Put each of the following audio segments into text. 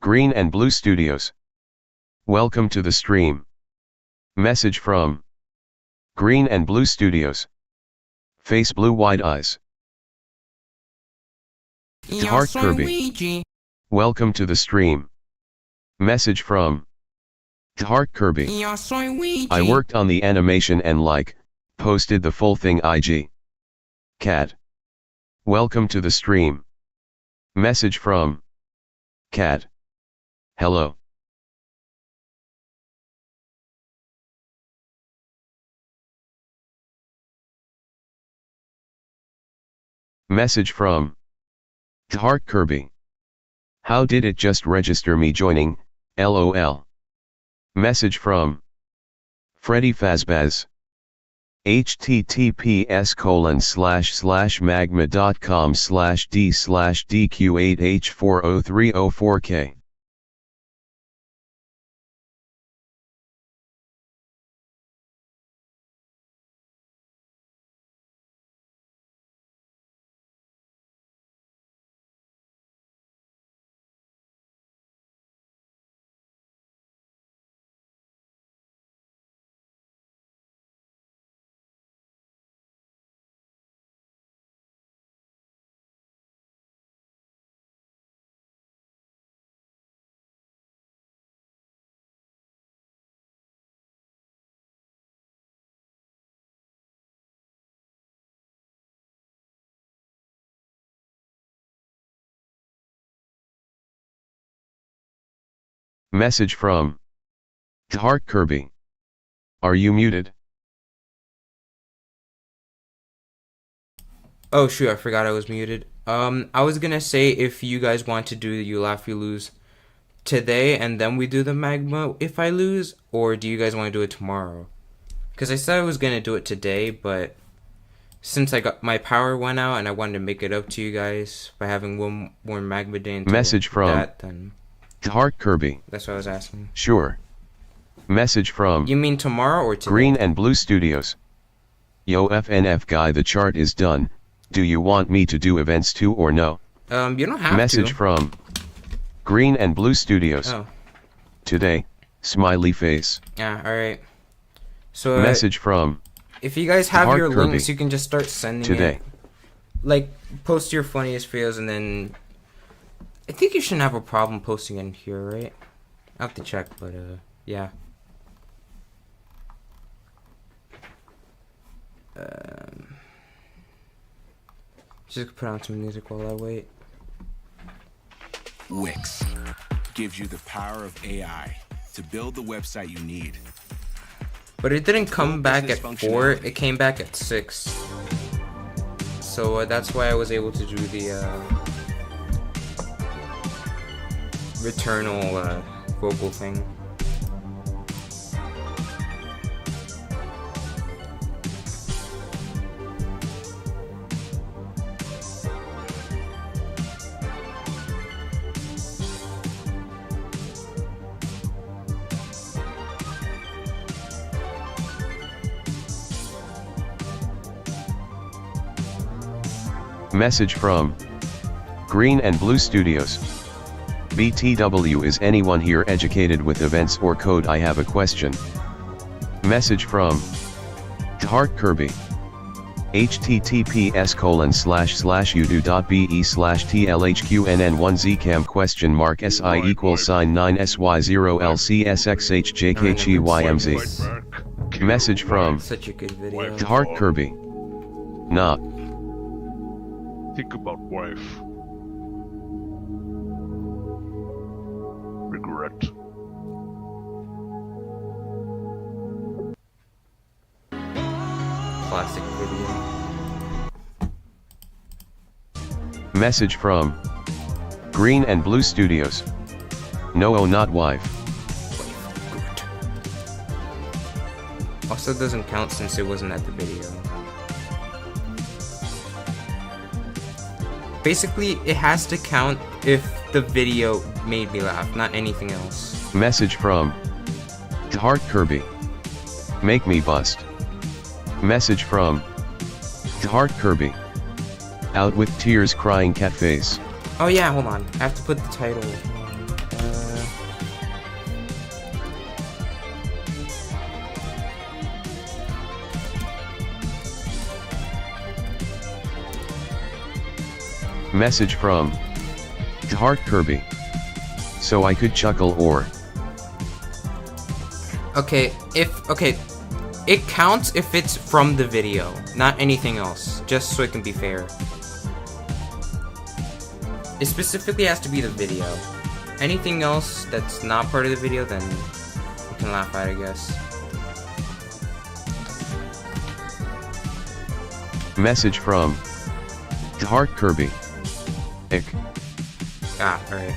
Green and Blue Studios. Welcome to the stream. Message from Green and Blue Studios. Face blue wide eyes. To Heart Kirby. Welcome to the stream. Message from To Heart Kirby. I worked on the animation and posted the full thing IG. Cat. Welcome to the stream. Message from Cat. Hello. Message from To Heart Kirby. How did it just register me joining, LOL. Message from Freddy Fazbaz. https://magma.com/d/dq8h40304k. Message from To Heart Kirby. Are you muted? Oh shoot, I forgot I was muted. I was gonna say if you guys want to do You Laugh You Lose today and then we do the magma if I lose, or do you guys want to do it tomorrow? Because I said I was gonna do it today, but since my power went out and I wanted to make it up to you guys by having one more magma day into Message from that, then To Heart Kirby. that's what I was asking. Sure. Message from You mean tomorrow or today? Green and Blue Studios. Yo FNF guy, the chart is done. Do you want me to do events too or no? You don't have Message to. from Green and Blue Studios. Oh. Today, smiley face. Yeah, alright. So Message from if you guys have Heart your Kirby. links, you can just start sending Today. it. Post your funniest videos, and then I think you shouldn't have a problem posting in here, right? I have to check, but yeah. Just put on some music while I wait. Wix gives you the power of AI to build the website you need. But it didn't come back at business 4, functionality. it came back at 6. So that's why I was able to do the returnal vocal thing. Message from Green and Blue Studios. BTW, is anyone here educated with events or code? I have a question. Message from To Heart Kirby. https://udo.be/tlhqnn1zcam?si=sign9sy0lcsxhjkgymz. Message from Such a good video. To Heart Kirby. Nah. Think about wife. Regret. Classic video. Message from Green and Blue Studios. No, oh, not wife. Also doesn't count since it wasn't at the video. Basically, it has to count if the video made me laugh, not anything else. Message from To Heart Kirby. Make me bust. Message from To Heart Kirby. Out with tears crying cat face. Oh yeah, hold on. I have to put the title. Message from Heart Kirby. So I could chuckle or... Okay, it counts if it's from the video, not anything else, just so it can be fair. It specifically has to be the video. Anything else that's not part of the video, then you can laugh at it, I guess. Message from Heart Kirby. Ick. Ah, alright.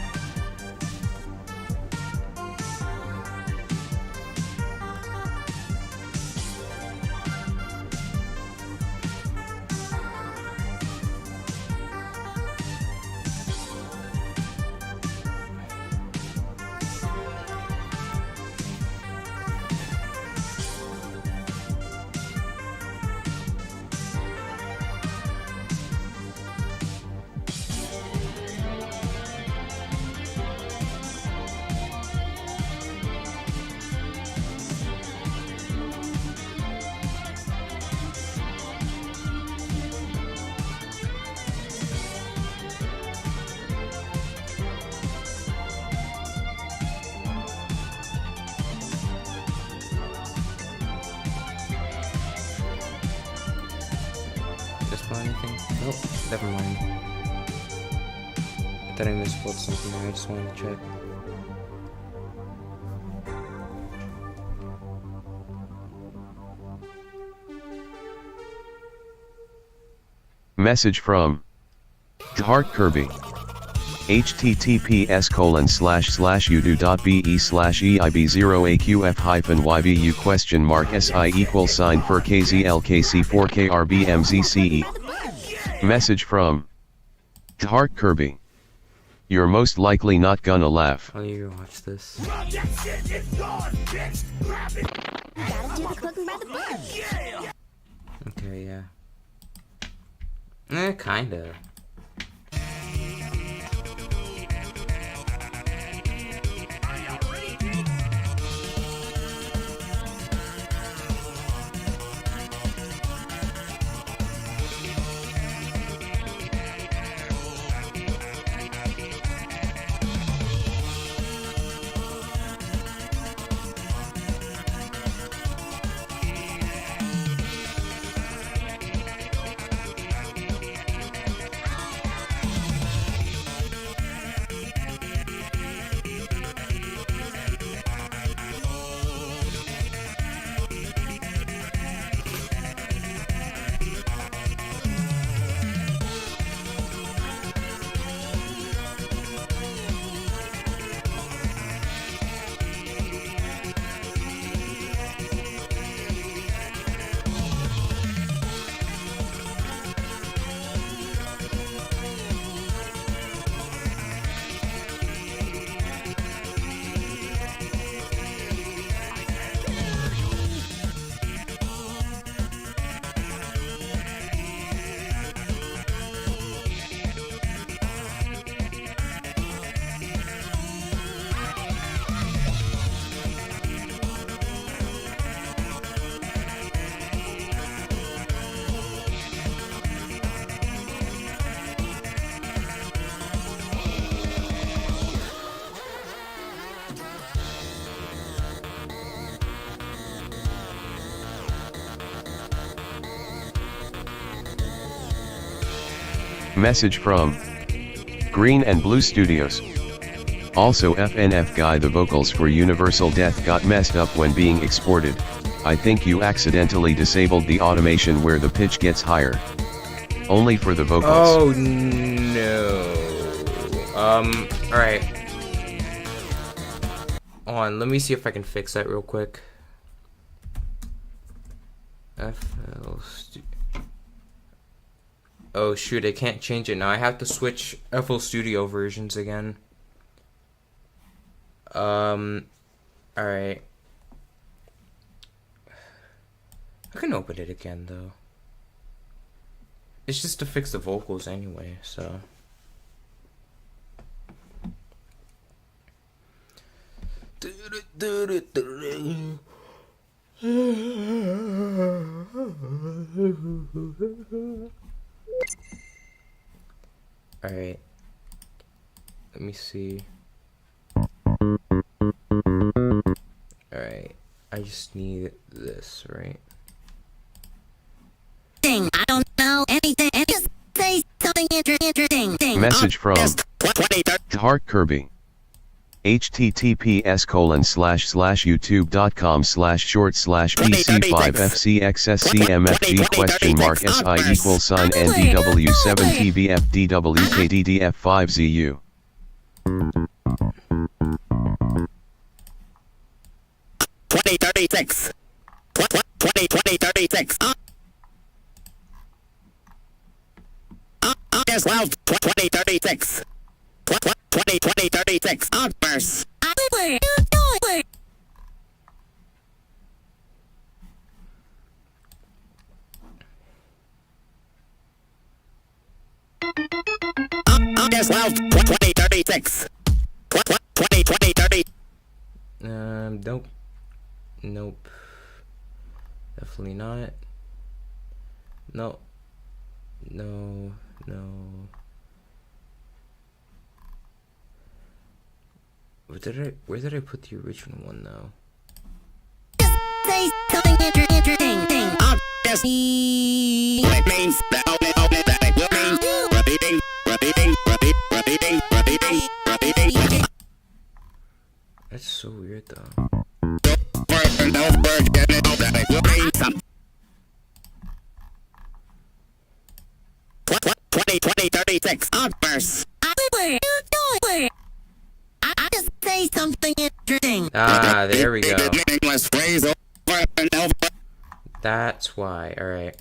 Anything? Nope, never mind. I thought I misspelled something there, I just wanted to check. Message from Heart Kirby. https://udo.be/EIB0AQF-YB?si=sign for KZLKC4KRBMZCE. Message from Heart Kirby. You're most likely not gonna laugh. I'll you watch this. Okay, yeah. Kinda. Message from Green and Blue Studios. Also FNF guy, the vocals for Universal Death got messed up when being exported. I think you accidentally disabled the automation where the pitch gets higher. Only for the vocals. Oh no. Alright. Hold on, let me see if I can fix that real quick. Oh shoot, I can't change it now. I have to switch FL Studio versions again. Alright. I can open it again though. It's just to fix the vocals anyway, so. Alright. Let me see. Alright. I just need this, right? I don't know anything. Just say something interesting. Message from Heart Kirby. https://youtube.com/short/pc/pc/mfg_SINDW7tvfddf5zu 2036. 2036. August 12, 2036. 2036. Outburst. August 12, 2036. 2030. Nope. Nope. Definitely not. No. No. No. Where did I put the original one though? Say something interesting. August. It means that it will mean repeating. That's so weird though. 2036 outbursts. I just say something interesting. Ah, there we go. Meaningless phrase over and over. That's why. All right.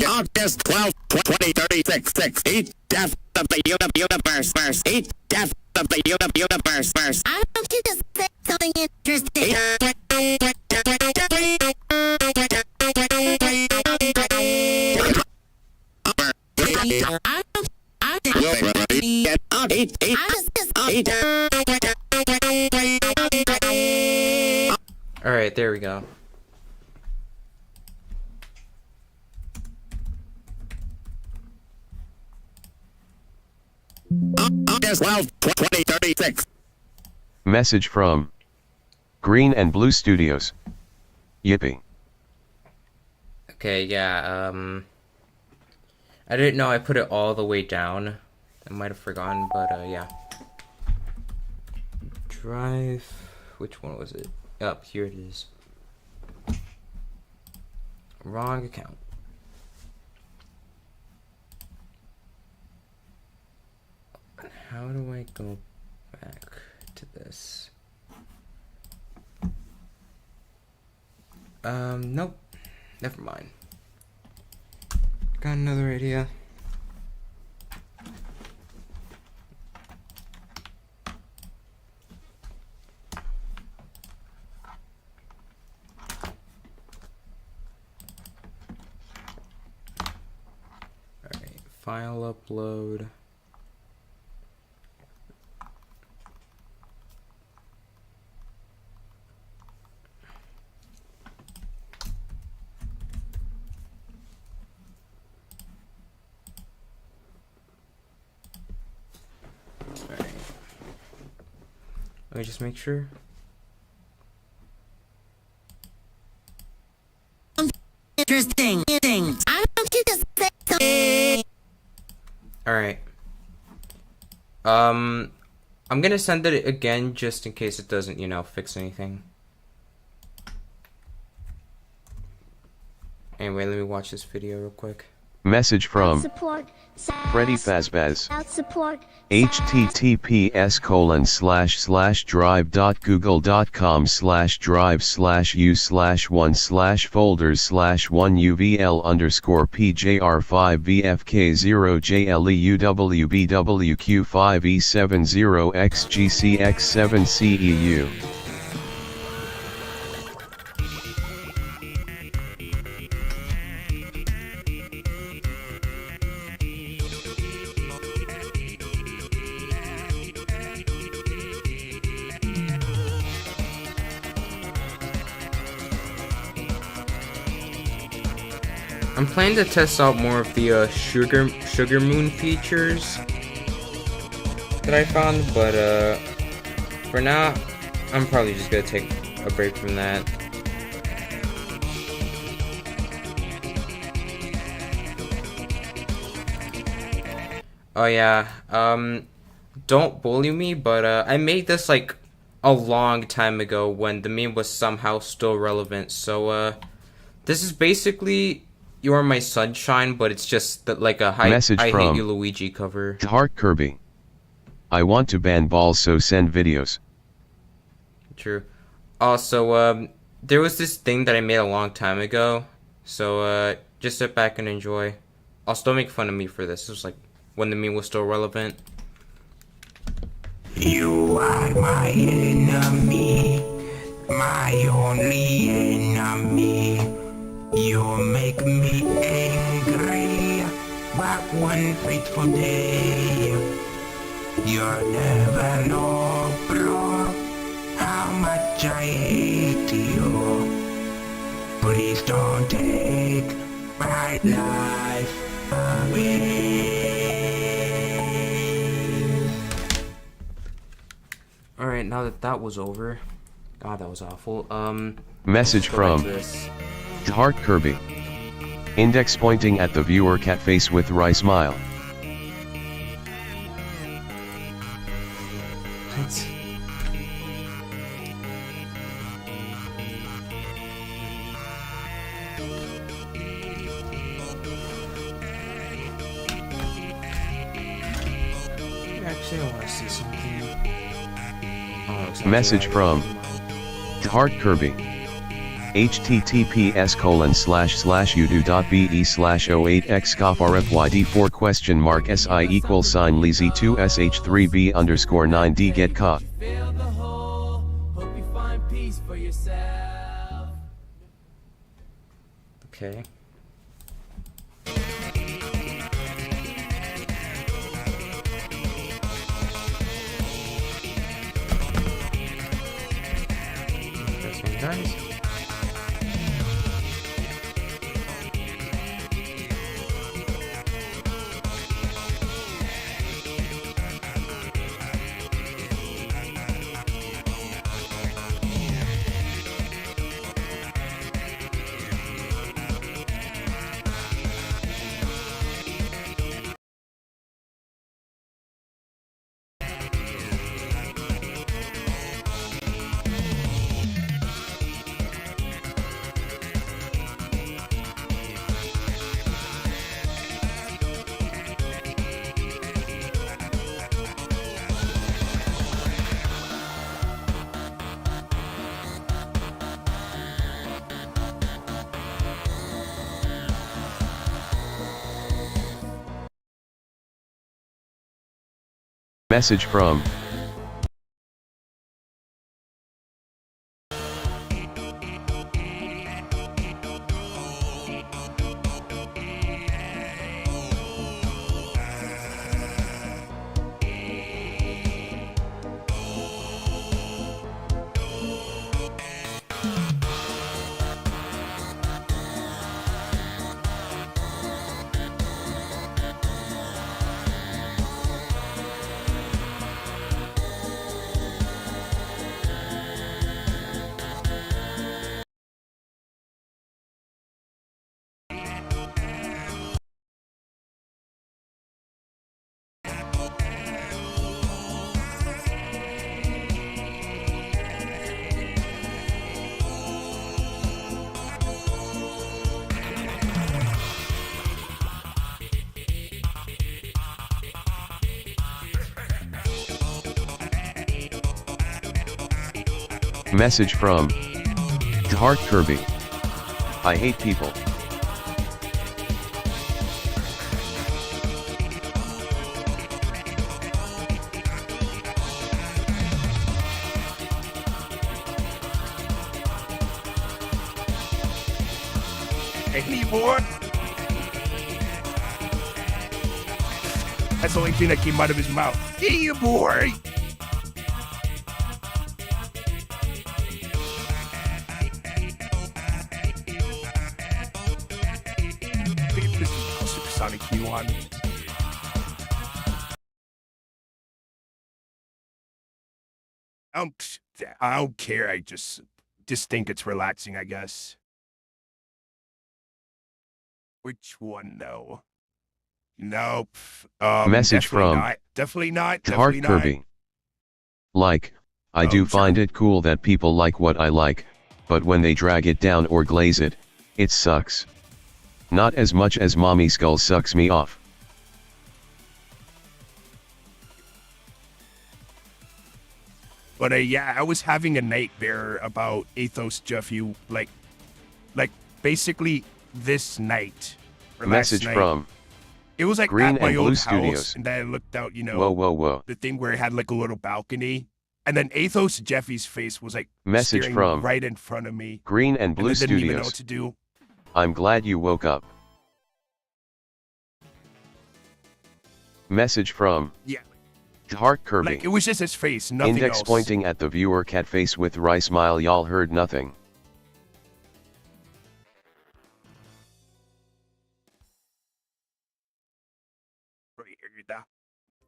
August 12, 2036. Each death of the universe. Each death of the universe. I want you to say something interesting. All right, there we go. August 12, 2036. Message from Green and Blue Studios. Yippee. Okay, yeah, I didn't know I put it all the way down. I might have forgotten, but, yeah. Drive... Which one was it? Up, here it is. Wrong account. How do I go back to this? Nope. Never mind. Got another idea. Alright, file upload. Let me just make sure. Interesting. I want you to say something. Alright. I'm gonna send it again just in case it doesn't, fix anything. Anyway, let me watch this video real quick. Message from Support. Freddy Fazbez. Support. https://drive.google.com/drive/u/1/folders/1UVL_PJR5VFK0JLEUWBWQ5E70XGCX7CEU. I'm planning to test out more of the sugar moon features that I found, but for now, I'm probably just gonna take a break from that. Oh yeah, don't bully me, but I made this like a long time ago when the meme was somehow still relevant. So this is basically You're My Sunshine, but it's just like a Message I from Hate You Luigi cover. Heart Kirby. I want to ban balls, so send videos. True. Also, there was this thing that I made a long time ago, so just sit back and enjoy. Also, don't make fun of me for this. It was like when the meme was still relevant. You are my enemy, my only enemy. You make me angry, but one fateful day, you'll never know, bro, how much I hate you. Please don't take my life away. Alright, now that that was over, God, that was awful. Message from Heart Kirby. Index pointing at the viewer, cat face with wry smile. What? Actually, I want to see something. Oh, Message from Heart Kirby. https://udo.be/08x-4f.y-d4?si=si2sh3b_9d get caught. Okay. This one, guys. Message from Message from Heart Kirby. I hate people. Hey, boy. That's the only thing that came out of his mouth. Hey, boy. one. I don't care. I just think it's relaxing, I guess. Which one, though? Nope. Message definitely from not. Definitely not. Heart Definitely not. Kirby. Like, I do find it cool that people like what I like, but when they drag it down or glaze it, it sucks. Not as much as Mommy Skull sucks me off. But yeah, I was having a nightmare about Athos Jeffy, like basically this night. Or Message last night. from It was like Green at my and old Blue house, Studios. and then I looked out, Whoa. the thing where it had like a little balcony, and then Athos Jeffy's face was like Message staring from right in front of me. Green and Blue I didn't even know Studios. what to do. I'm glad you woke up. Message from Yeah, Heart Kirby. like it was just his face, nothing Index else. pointing at the viewer cat face with wry smile. Y'all heard nothing.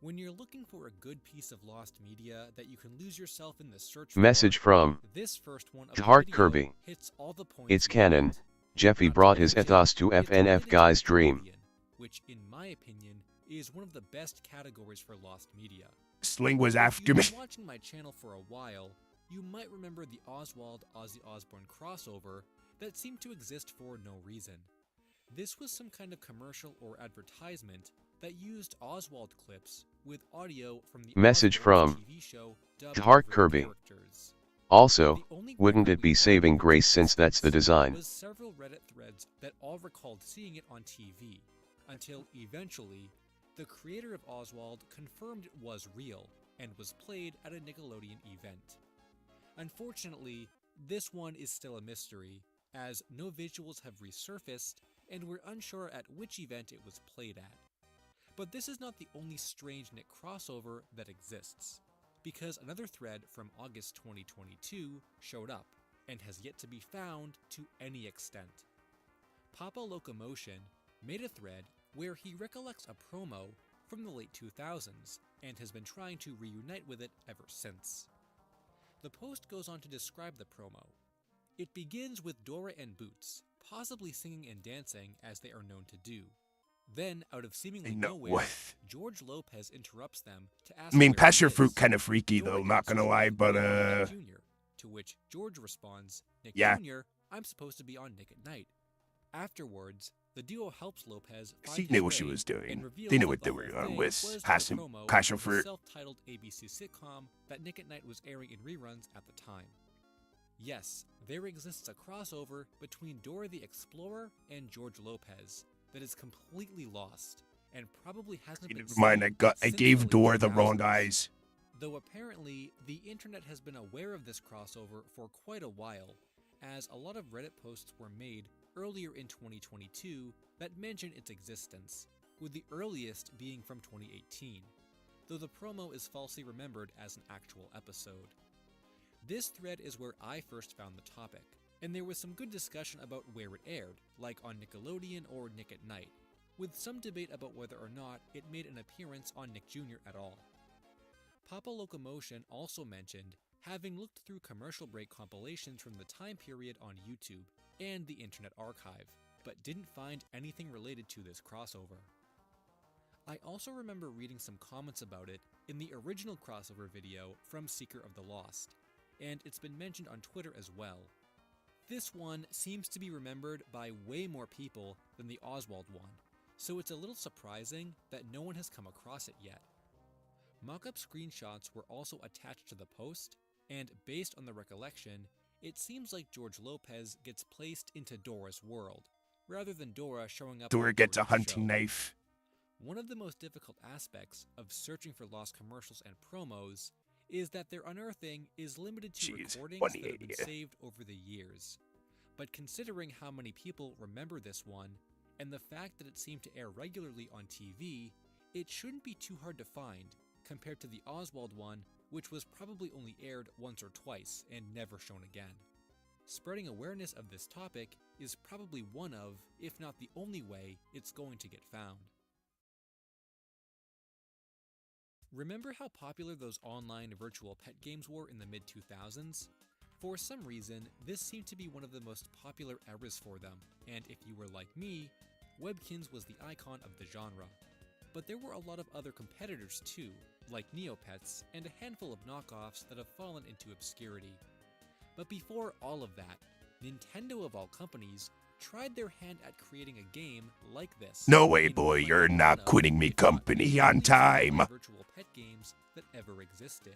When you're looking for a good piece of lost media that you can lose yourself in the search Message for, from this first one of the Heart video Kirby. hits all the points It's you canon. want. Jeffy Not brought to his mention, ethos to it's FNF related guy's to dream. Nickelodeon, which in my opinion is one of the best categories for lost media. Sling was If after you've me. been watching my channel for a while, you might remember the Oswald Ozzy Osbourne crossover that seemed to exist for no reason. This was some kind of commercial or advertisement that used Oswald clips with audio from the Message Oswald from TV show dubbed Heart over Kirby. characters. Also, The only wouldn't record it be we saving have of grace this since that's the instance design? was several Reddit threads that all recalled seeing it on TV, until eventually, the creator of Oswald confirmed it was real and was played at a Nickelodeon event. Unfortunately, this one is still a mystery, as no visuals have resurfaced and we're unsure at which event it was played at. But this is not the only strange Nick crossover that exists, because another thread from August 2022 showed up and has yet to be found to any extent. Papa Locomotion made a thread where he recollects a promo from the late 2000s and has been trying to reunite with it ever since. The post goes on to describe the promo. It begins with Dora and Boots possibly singing and dancing as they are known to do. Then, out of seemingly nowhere, George Lopez interrupts them to ask I mean, where passion he fruit is. kind of freaky Dora though, not gonna answers lie, with, but Nick Jr., to which George responds, Nick yeah. Jr., I'm supposed to be on Nick at Night. Afterwards, the duo helps Lopez find She his knew what she way was and doing. reveals They knew that what the they were whole on thing with was the passion promo of fruit. the self-titled ABC sitcom that Nick at Night was airing in reruns at the time. Yes, there exists a crossover between Dora the Explorer and George Lopez that is completely lost and probably hasn't been Never mind, seen I since gave late Dora the wrong 2000s. eyes. Though apparently, the internet has been aware of this crossover for quite a while, as a lot of Reddit posts were made earlier in 2022 that mention its existence, with the earliest being from 2018, though the promo is falsely remembered as an actual episode. This thread is where I first found the topic, and there was some good discussion about where it aired, like on Nickelodeon or Nick at Night, with some debate about whether or not it made an appearance on Nick Jr. at all. Papa Locomotion also mentioned having looked through commercial break compilations from the time period on YouTube and the Internet Archive, but didn't find anything related to this crossover. I also remember reading some comments about it in the original crossover video from Seeker of the Lost, and it's been mentioned on Twitter as well. This one seems to be remembered by way more people than the Oswald one, so it's a little surprising that no one has come across it yet. Mock-up screenshots were also attached to the post, and based on the recollection, it seems like George Lopez gets placed into Dora's world, rather than Dora showing up Dora on gets a George's hunting show. knife. One of the most difficult aspects of searching for lost commercials and promos is that their unearthing is limited to recordings that have been saved over the years. But considering how many people remember this one, and the fact that it seemed to air regularly on TV, it shouldn't be too hard to find, compared to the Oswald one, which was probably only aired once or twice and never shown again. Spreading awareness of this topic is probably one of, if not the only way, it's going to get found. Remember how popular those online virtual pet games were in the mid-2000s? For some reason, this seemed to be one of the most popular eras for them, and if you were like me, Webkinz was the icon of the genre. But there were a lot of other competitors too, like Neopets, and a handful of knockoffs that have fallen into obscurity. But before all of that, Nintendo of all companies tried their hand at creating a game like this. No way, in boy, what you're might be not one of, quitting me if not company the on most time. virtual pet games that ever existed.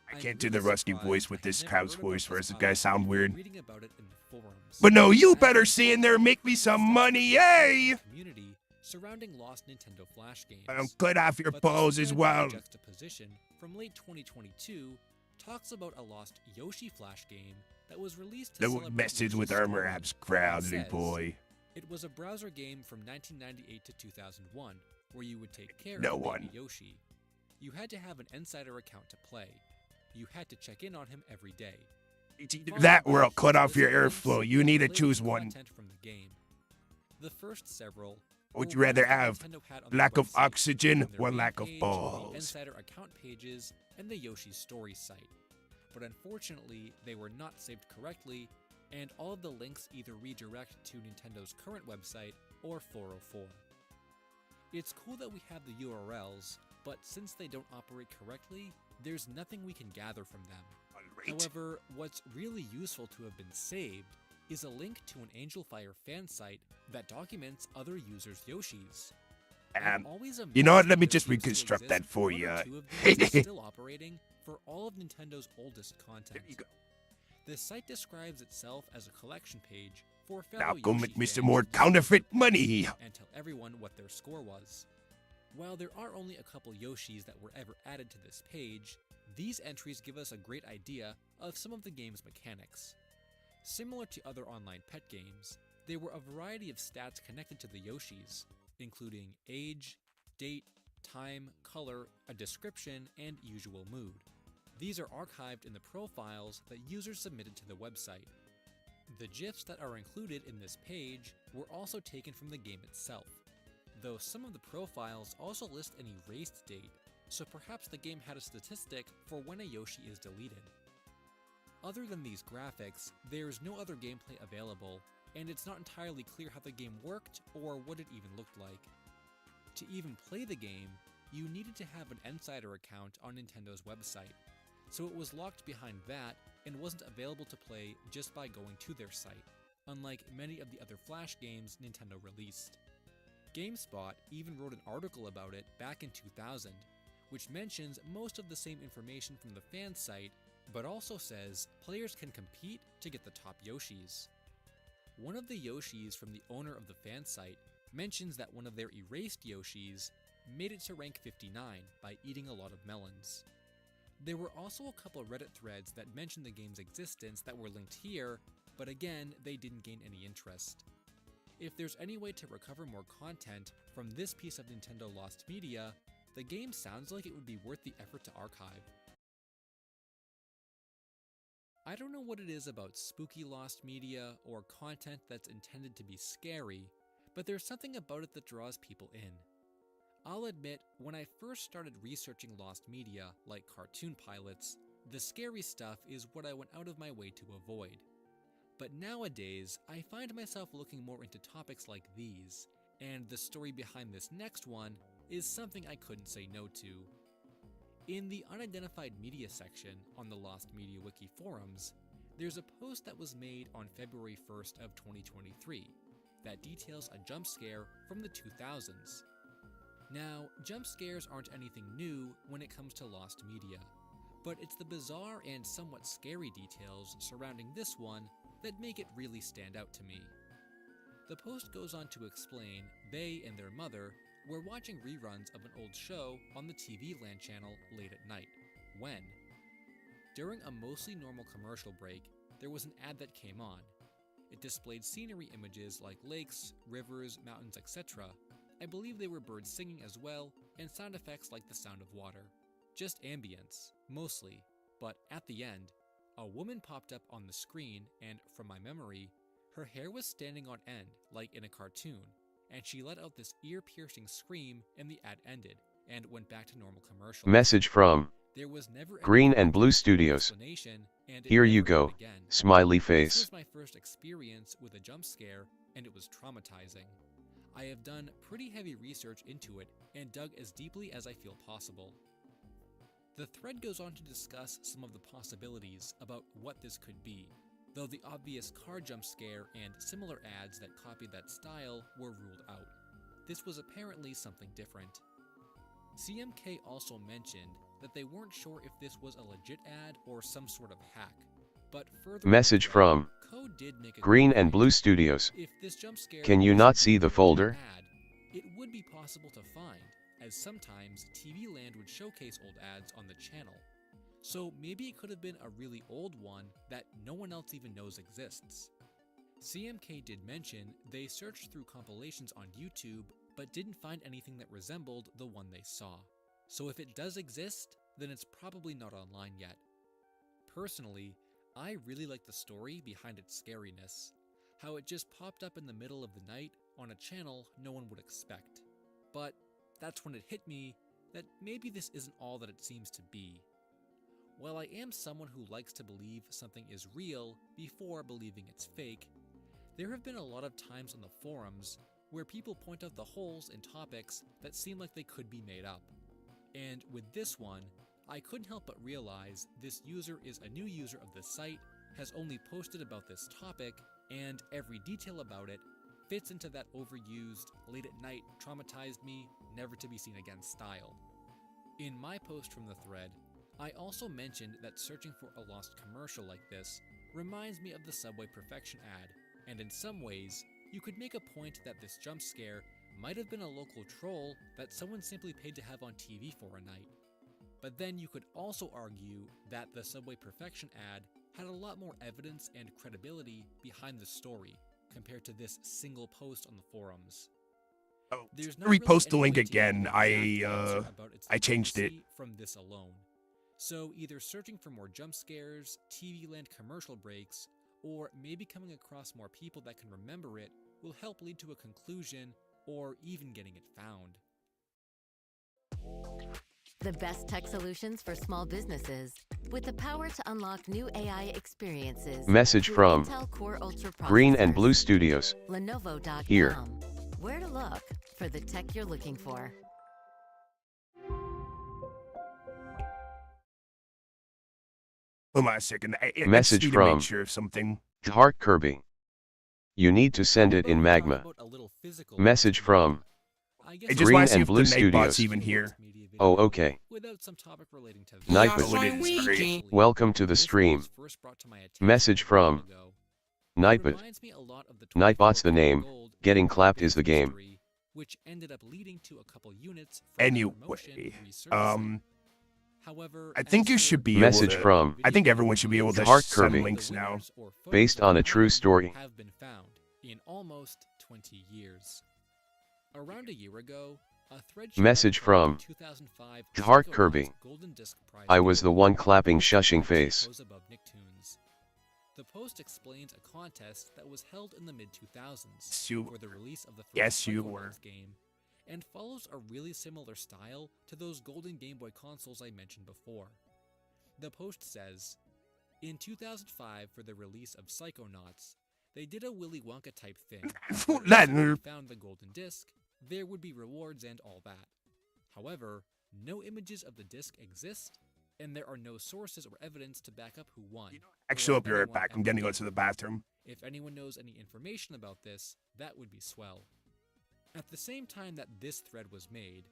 I I'm can't do really the rusty surprised voice I with had this never cow's heard about voice, this or does it other guys sound before weird? reading about it in the forums. But no, you As better is stay in there and make me some the money, yay! community surrounding lost Nintendo Flash games. Cut off your But this balls as thread well. of juxtaposition from late 2022 talks about a lost Yoshi Flash game that was released to No celebrate message with Yoshi's armor story. abs It crowded, says, boy. It was a browser game from 1998 to 2001 where you would take care No of baby one. Yoshi. You had to have an insider account to play. You had to check in on him every day. It's either Followed that by or I'll cut a off your list of airflow. links You need to related choose to one. content from the game. The first several Would were you rather ones that have Nintendo had on their lack of website, oxygen from their or main lack of page, balls? the insider account pages, and the Yoshi Story site. But unfortunately, they were not saved correctly, and all of the links either redirect to Nintendo's current website or 404. It's cool that we have the URLs, but since they don't operate correctly, there's nothing we can gather from them. Alright. However, what's really useful to have been saved is a link to an Angel Fire fan site that documents other users' Yoshis. I'm always you know what? amazed Let me there just seems to reconstruct exist that for one or ya. two of these still operating for all of Nintendo's oldest content. There you go. The site describes itself as a collection page for fellow Now go Yoshi make me some fans more to counterfeit discover money. and tell everyone what their score was. While there are only a couple Yoshis that were ever added to this page, these entries give us a great idea of some of the game's mechanics. Similar to other online pet games, there were a variety of stats connected to the Yoshis, including age, date, time, color, a description, and usual mood. These are archived in the profiles that users submitted to the website. The GIFs that are included in this page were also taken from the game itself, though some of the profiles also list an erased date, so perhaps the game had a statistic for when a Yoshi is deleted. Other than these graphics, there's no other gameplay available, and it's not entirely clear how the game worked or what it even looked like. To even play the game, you needed to have an insider account on Nintendo's website, so it was locked behind that and wasn't available to play just by going to their site, unlike many of the other Flash games Nintendo released. GameSpot even wrote an article about it back in 2000, which mentions most of the same information from the fan site, but also says players can compete to get the top Yoshis. One of the Yoshis from the owner of the fan site mentions that one of their erased Yoshis made it to rank 59 by eating a lot of melons. There were also a couple Reddit threads that mentioned the game's existence that were linked here, but again, they didn't gain any interest. If there's any way to recover more content from this piece of Nintendo lost media, the game sounds like it would be worth the effort to archive. I don't know what it is about spooky lost media or content that's intended to be scary, but there's something about it that draws people in. I'll admit, when I first started researching lost media, like cartoon pilots, the scary stuff is what I went out of my way to avoid. But nowadays, I find myself looking more into topics like these, and the story behind this next one is something I couldn't say no to. In the unidentified media section on the Lost Media Wiki forums, there's a post that was made on February 1st of 2023 that details a jump scare from the 2000s. Now, jump scares aren't anything new when it comes to lost media, but it's the bizarre and somewhat scary details surrounding this one that make it really stand out to me. The post goes on to explain they and their mother were watching reruns of an old show on the TV Land channel late at night, when, during a mostly normal commercial break, there was an ad that came on. It displayed scenery images like lakes, rivers, mountains, etc. I believe they were birds singing as well, and sound effects like the sound of water. Just ambience, mostly, but at the end, a woman popped up on the screen and, from my memory, her hair was standing on end, like in a cartoon, and she let out this ear-piercing scream, and the ad ended, and went back to normal commercial. Message from There was never any Green and Blue context or Studios. explanation, and it Here you never go. happened again. Smiley This face. was my first experience with a jump scare, and it was traumatizing. I have done pretty heavy research into it, and dug as deeply as I feel possible. The thread goes on to discuss some of the possibilities about what this could be, though the obvious car jump scare and similar ads that copied that style were ruled out. This was apparently something different. CMK also mentioned that they weren't sure if this was a legit ad or some sort of hack, but further Message from Code did make a Green good and point. Blue Studios. If this jump scare Can you was not a see the legit folder? ad, it would be possible to find, as sometimes TV Land would showcase old ads on the channel. So maybe it could have been a really old one that no one else even knows exists. CMK did mention they searched through compilations on YouTube, but didn't find anything that resembled the one they saw. So if it does exist, then it's probably not online yet. Personally, I really like the story behind its scariness, how it just popped up in the middle of the night on a channel no one would expect. But that's when it hit me that maybe this isn't all that it seems to be. While I am someone who likes to believe something is real before believing it's fake, there have been a lot of times on the forums where people point out the holes in topics that seem like they could be made up. And with this one, I couldn't help but realize this user is a new user of the site, has only posted about this topic, and every detail about it fits into that overused, late at night, traumatized me, never to be seen again style. In my post from the thread, I also mentioned that searching for a lost commercial like this reminds me of the Subway Perfection ad, and in some ways, you could make a point that this jump scare might have been a local troll that someone simply paid to have on TV for a night. But then you could also argue that the Subway Perfection ad had a lot more evidence and credibility behind the story compared to this single post on the forums. Oh, There's to not really repost the any link way to get again, an exact answer I about its changed it. legitimacy from this alone. So either searching for more jump scares, TV Land commercial breaks, or maybe coming across more people that can remember it will help lead to a conclusion or even getting it found. The best tech solutions for small businesses with the power to unlock new AI experiences. Message through from Intel Core Ultra Green and processors. Blue Studios. Lenovo.com. Here. Where to look for the tech you're looking for. Hold on a second. I just Message need to from make sure of something. Heart Kirby. You need to send it in magma. Message from I just want Green to see and if Blue the Nightbot's Studios. even here. Oh, okay. Without some topic relating to Nightbot. Oh, it is. Great. Welcome to the stream. Message from Nightbot. Nightbot's the name. Getting clapped is the game. Which ended up leading to a couple units Anyway, However, I think as you for should be Message able to, from I think everyone should be able to Heart send Kirby. links now. Based on a true story. Have been found in almost 20 years. Around a year ago, a thread showed Message up from the 2005 Heart Psychonauts Kirby. Golden Disc Prize I was the giveaway one clapping shushing face. goes above Nicktoons. The post explains a contest that was held in the mid-2000s You- for the release of the first Yes, you Psychonauts were. game, and follows a really similar style to those golden Game Boy consoles I mentioned before. The post says, in 2005 for the release of Psychonauts, they did a Willy Wonka type thing. where That- if you found the golden disc, there would be rewards and all that. However, no images of the disc exist, and there are no sources or evidence to back up who won. Actually, or I'll be right anyone back. I'm ever gonna go did. to the bathroom. If anyone knows any information about this, that would be swell. At the same time that this thread was made,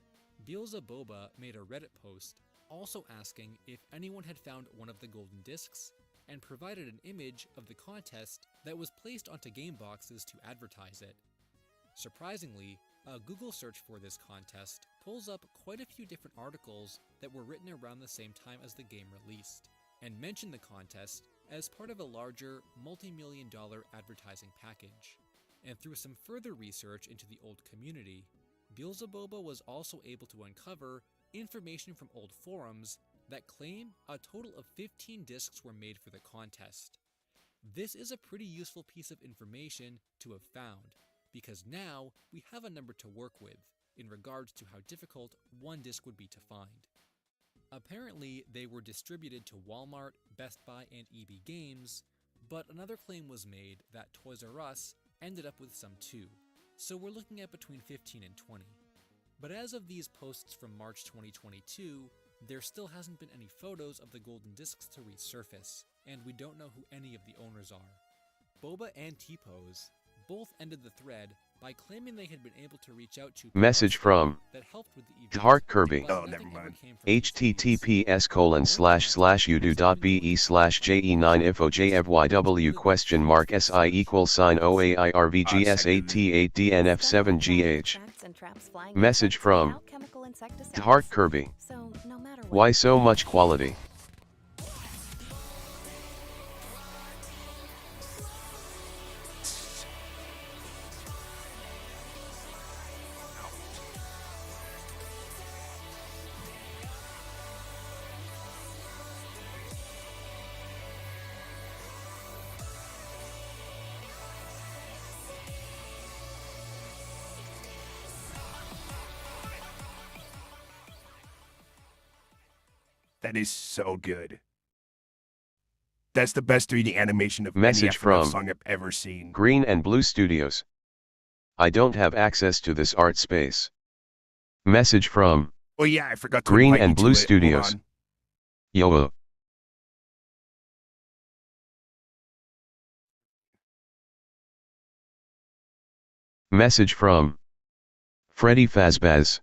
Beelzebub made a Reddit post also asking if anyone had found one of the golden discs, and provided an image of the contest that was placed onto game boxes to advertise it. Surprisingly, a Google search for this contest pulls up quite a few different articles that were written around the same time as the game released, and mention the contest as part of a larger, multi-million-dollar advertising package. And through some further research into the old community, Beelzebub was also able to uncover information from old forums that claim a total of 15 discs were made for the contest. This is a pretty useful piece of information to have found, because now we have a number to work with in regards to how difficult one disc would be to find. Apparently, they were distributed to Walmart, Best Buy, and EB Games, but another claim was made that Toys R Us ended up with some too, so we're looking at between 15 and 20. But as of these posts from March 2022, there still hasn't been any photos of the golden discs to resurface, and we don't know who any of the owners are. Boba and T-Pose both ended the thread by claiming they had been able to reach out to Message from that helped with the event, Heart Kirby. but Oh, nothing never ever mind. came from these https://udo.be/je9infoj/YWSIE_SINOAIRVGS88DNF7GH. Message from Heart Kirby. Why so much quality? That is so good. That's the best 3D animation of Message any FNF from song I've ever seen. Green and Blue Studios. I don't have access to this art space. Message from Oh yeah, I forgot to Green invite you and to Blue it. Studios. Hold on. Yo. Message from Freddy Fazbaz.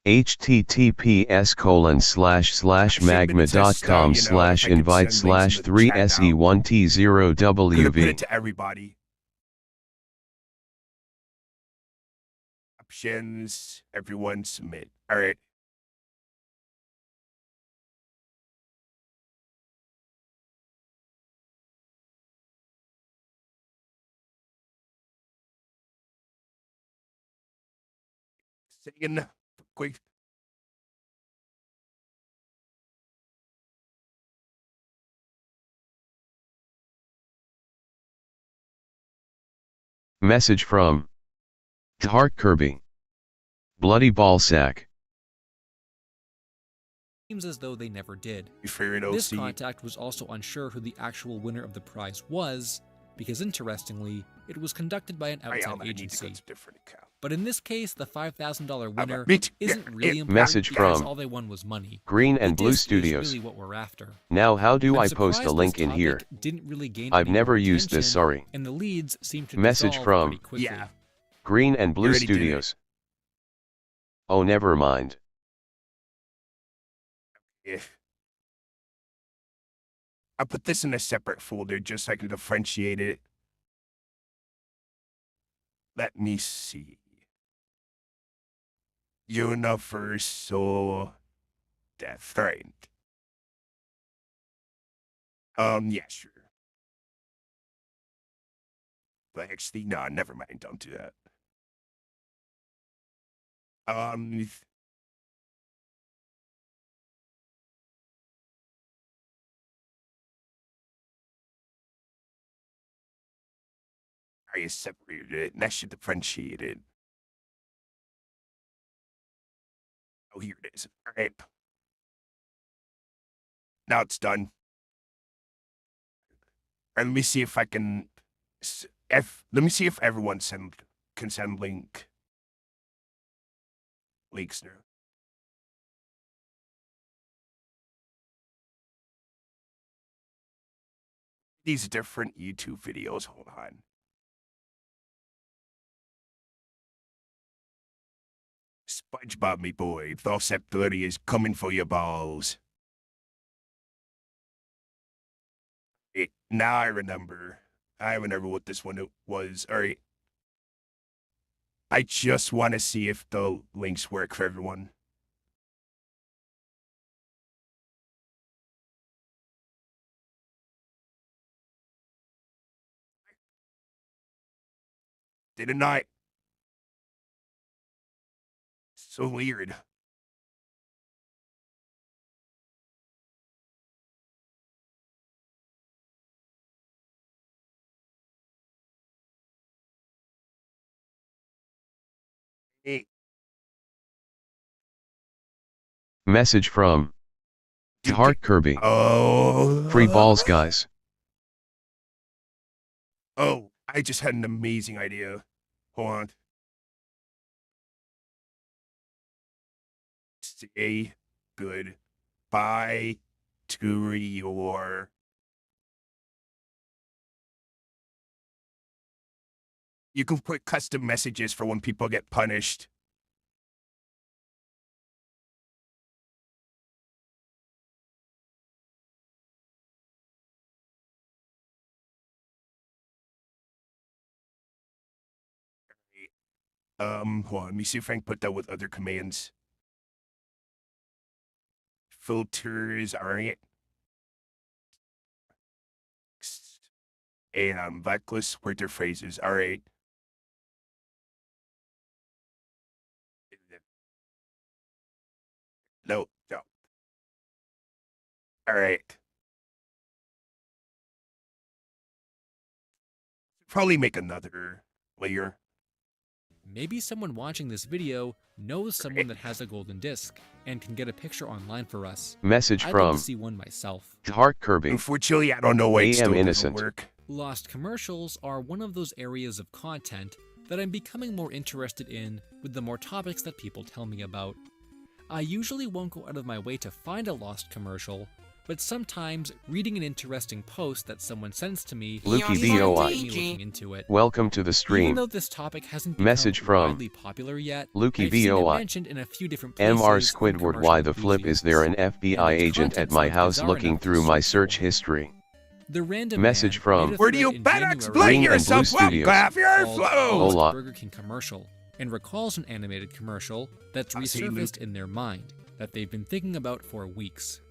https://magma.com/invite/3se1t0wv. Put it to everybody. Options, everyone submit. All right. Saying quick. Message from Heart Kirby. Bloody ballsack. Seems as though they never did. Your favorite OC. This contact was also unsure who the actual winner of the prize was, because interestingly, it was conducted by an outside agency. But in this case, the $5,000 winner isn't really important Message because from all they won was money. Green The and Blue disc is Studios. really what we're after. Now how do I'm I post a surprised link this in here? topic didn't really gain I've any never more used this, attention, sorry. and the leads seem to Message dissolve from pretty quickly. Yeah. Green and Blue already did it. Studios. Oh, never mind. Yeah. I'll put this in a separate folder just so I can differentiate it. Let me see. Universal Death. Right. Yeah, sure. But actually, no, never mind. Don't do that. I separated it, and that should differentiate it. Oh, here it is. All right. Now it's done. And let me see if I can. Let me see if everyone can send links now. These different YouTube videos. Hold on. SpongeBob, me boy. Thought 30 is coming for your balls. Now I remember. I remember what this one was. All right. I just want to see if the links work for everyone. Did it not? So weird. Message from Heart Kirby. Oh. Free balls, guys. Oh, I just had an amazing idea. Hold on. Say goodbye to your... You can put custom messages for when people get punished. Hold on, let me see if I can put that with other commands. Filters, alright. And backlist word phrases, alright. No. Alright. Probably make another layer. Maybe someone watching this video knows someone that has a golden disc and can get a picture online for us. Message I'd from love to see one myself. Heart Kirby. Unfortunately, I don't know why it still doesn't innocent. work. Lost commercials are one of those areas of content that I'm becoming more interested in with the more topics that people tell me about. I usually won't go out of my way to find a lost commercial, but sometimes reading an interesting post that someone sends to me Lucky is BOI. me looking into it. Welcome to the Even stream. though this topic hasn't become Message from widely popular yet, Lucky I've seen it BOI. mentioned in a few different places MR in Squidward, commercial why the flip is there an previews. FBI And its agent at content's my like house bizarre looking enough to through my search search for. history? The random Message man from made a Where do you thread in better January explain Green and Blue yourself? Studios. Grab your called flow. Lost Hola. Burger King commercial and recalls an animated commercial that's I see, Luke. resurfaced in their mind that they've been thinking about for weeks.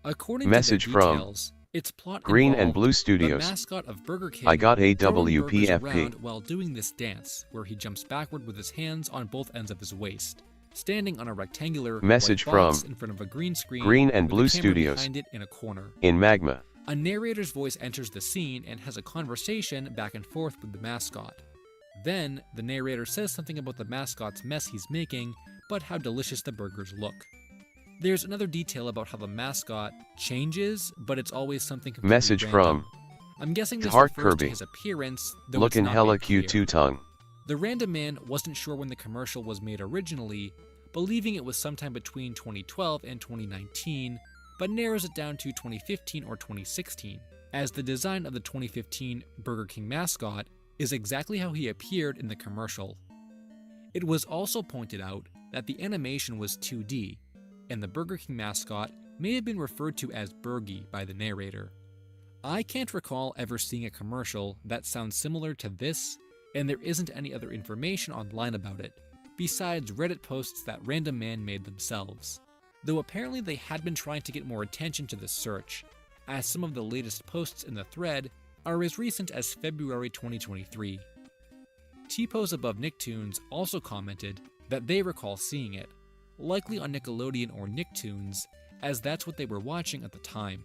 According Message to the from details, its plot Green and involved Blue the Studios. mascot of Burger King I got a throwing burgers WPFP. around while doing this dance where he jumps backward with his hands on both ends of his waist, standing on a rectangular Message white box from in front of a green screen Green and with Blue the camera Studios. behind it in a corner. In Magma. A narrator's voice enters the scene and has a conversation back and forth with the mascot. Then, the narrator says something about the mascot's mess he's making, but how delicious the burgers look. There's another detail about how the mascot changes, but it's always something completely Message random. from I'm guessing this Heart refers Kirby. to his appearance, though Looking it's not hella made clear. Q2 tongue. The random man wasn't sure when the commercial was made originally, believing it was sometime between 2012 and 2019, but narrows it down to 2015 or 2016, as the design of the 2015 Burger King mascot is exactly how he appeared in the commercial. It was also pointed out that the animation was 2D, and the Burger King mascot may have been referred to as Burgie by the narrator. I can't recall ever seeing a commercial that sounds similar to this, and there isn't any other information online about it, besides Reddit posts that Random Man made themselves. Though apparently they had been trying to get more attention to the search, as some of the latest posts in the thread are as recent as February 2023. T-Pose Above Nicktoons also commented that they recall seeing it, likely on Nickelodeon or Nicktoons, as that's what they were watching at the time.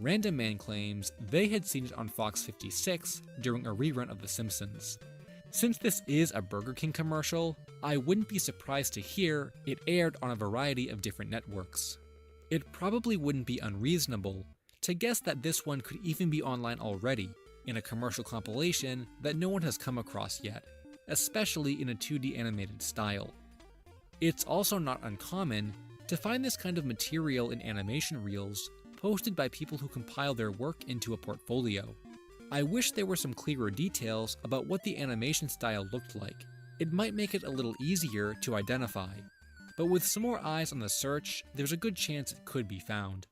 Random Man claims they had seen it on Fox 56 during a rerun of The Simpsons. Since this is a Burger King commercial, I wouldn't be surprised to hear it aired on a variety of different networks. It probably wouldn't be unreasonable to guess that this one could even be online already, in a commercial compilation that no one has come across yet, especially in a 2D animated style. It's also not uncommon to find this kind of material in animation reels posted by people who compile their work into a portfolio. I wish there were some clearer details about what the animation style looked like. It might make it a little easier to identify, but with some more eyes on the search, there's a good chance it could be found.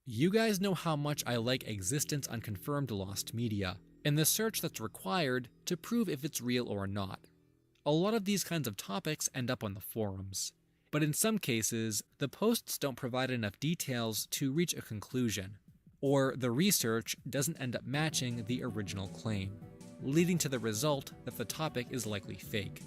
You guys know how much I like existence unconfirmed lost media, and the search that's required to prove if it's real or not. A lot of these kinds of topics end up on the forums, but in some cases, the posts don't provide enough details to reach a conclusion, or the research doesn't end up matching the original claim, leading to the result that the topic is likely fake.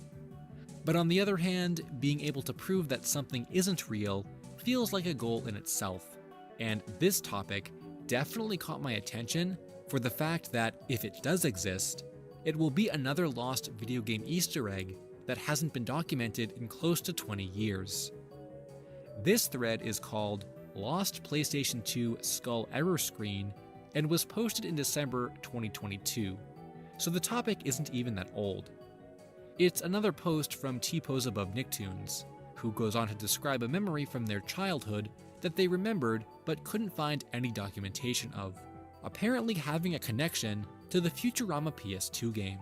But on the other hand, being able to prove that something isn't real feels like a goal in itself, and this topic definitely caught my attention for the fact that if it does exist, it will be another lost video game Easter egg that hasn't been documented in close to 20 years. This thread is called Lost PlayStation 2 Skull Error Screen and was posted in December 2022, so the topic isn't even that old. It's another post from T-Pose Above Nicktoons, who goes on to describe a memory from their childhood that they remembered but couldn't find any documentation of, apparently having a connection to the Futurama PS2 game.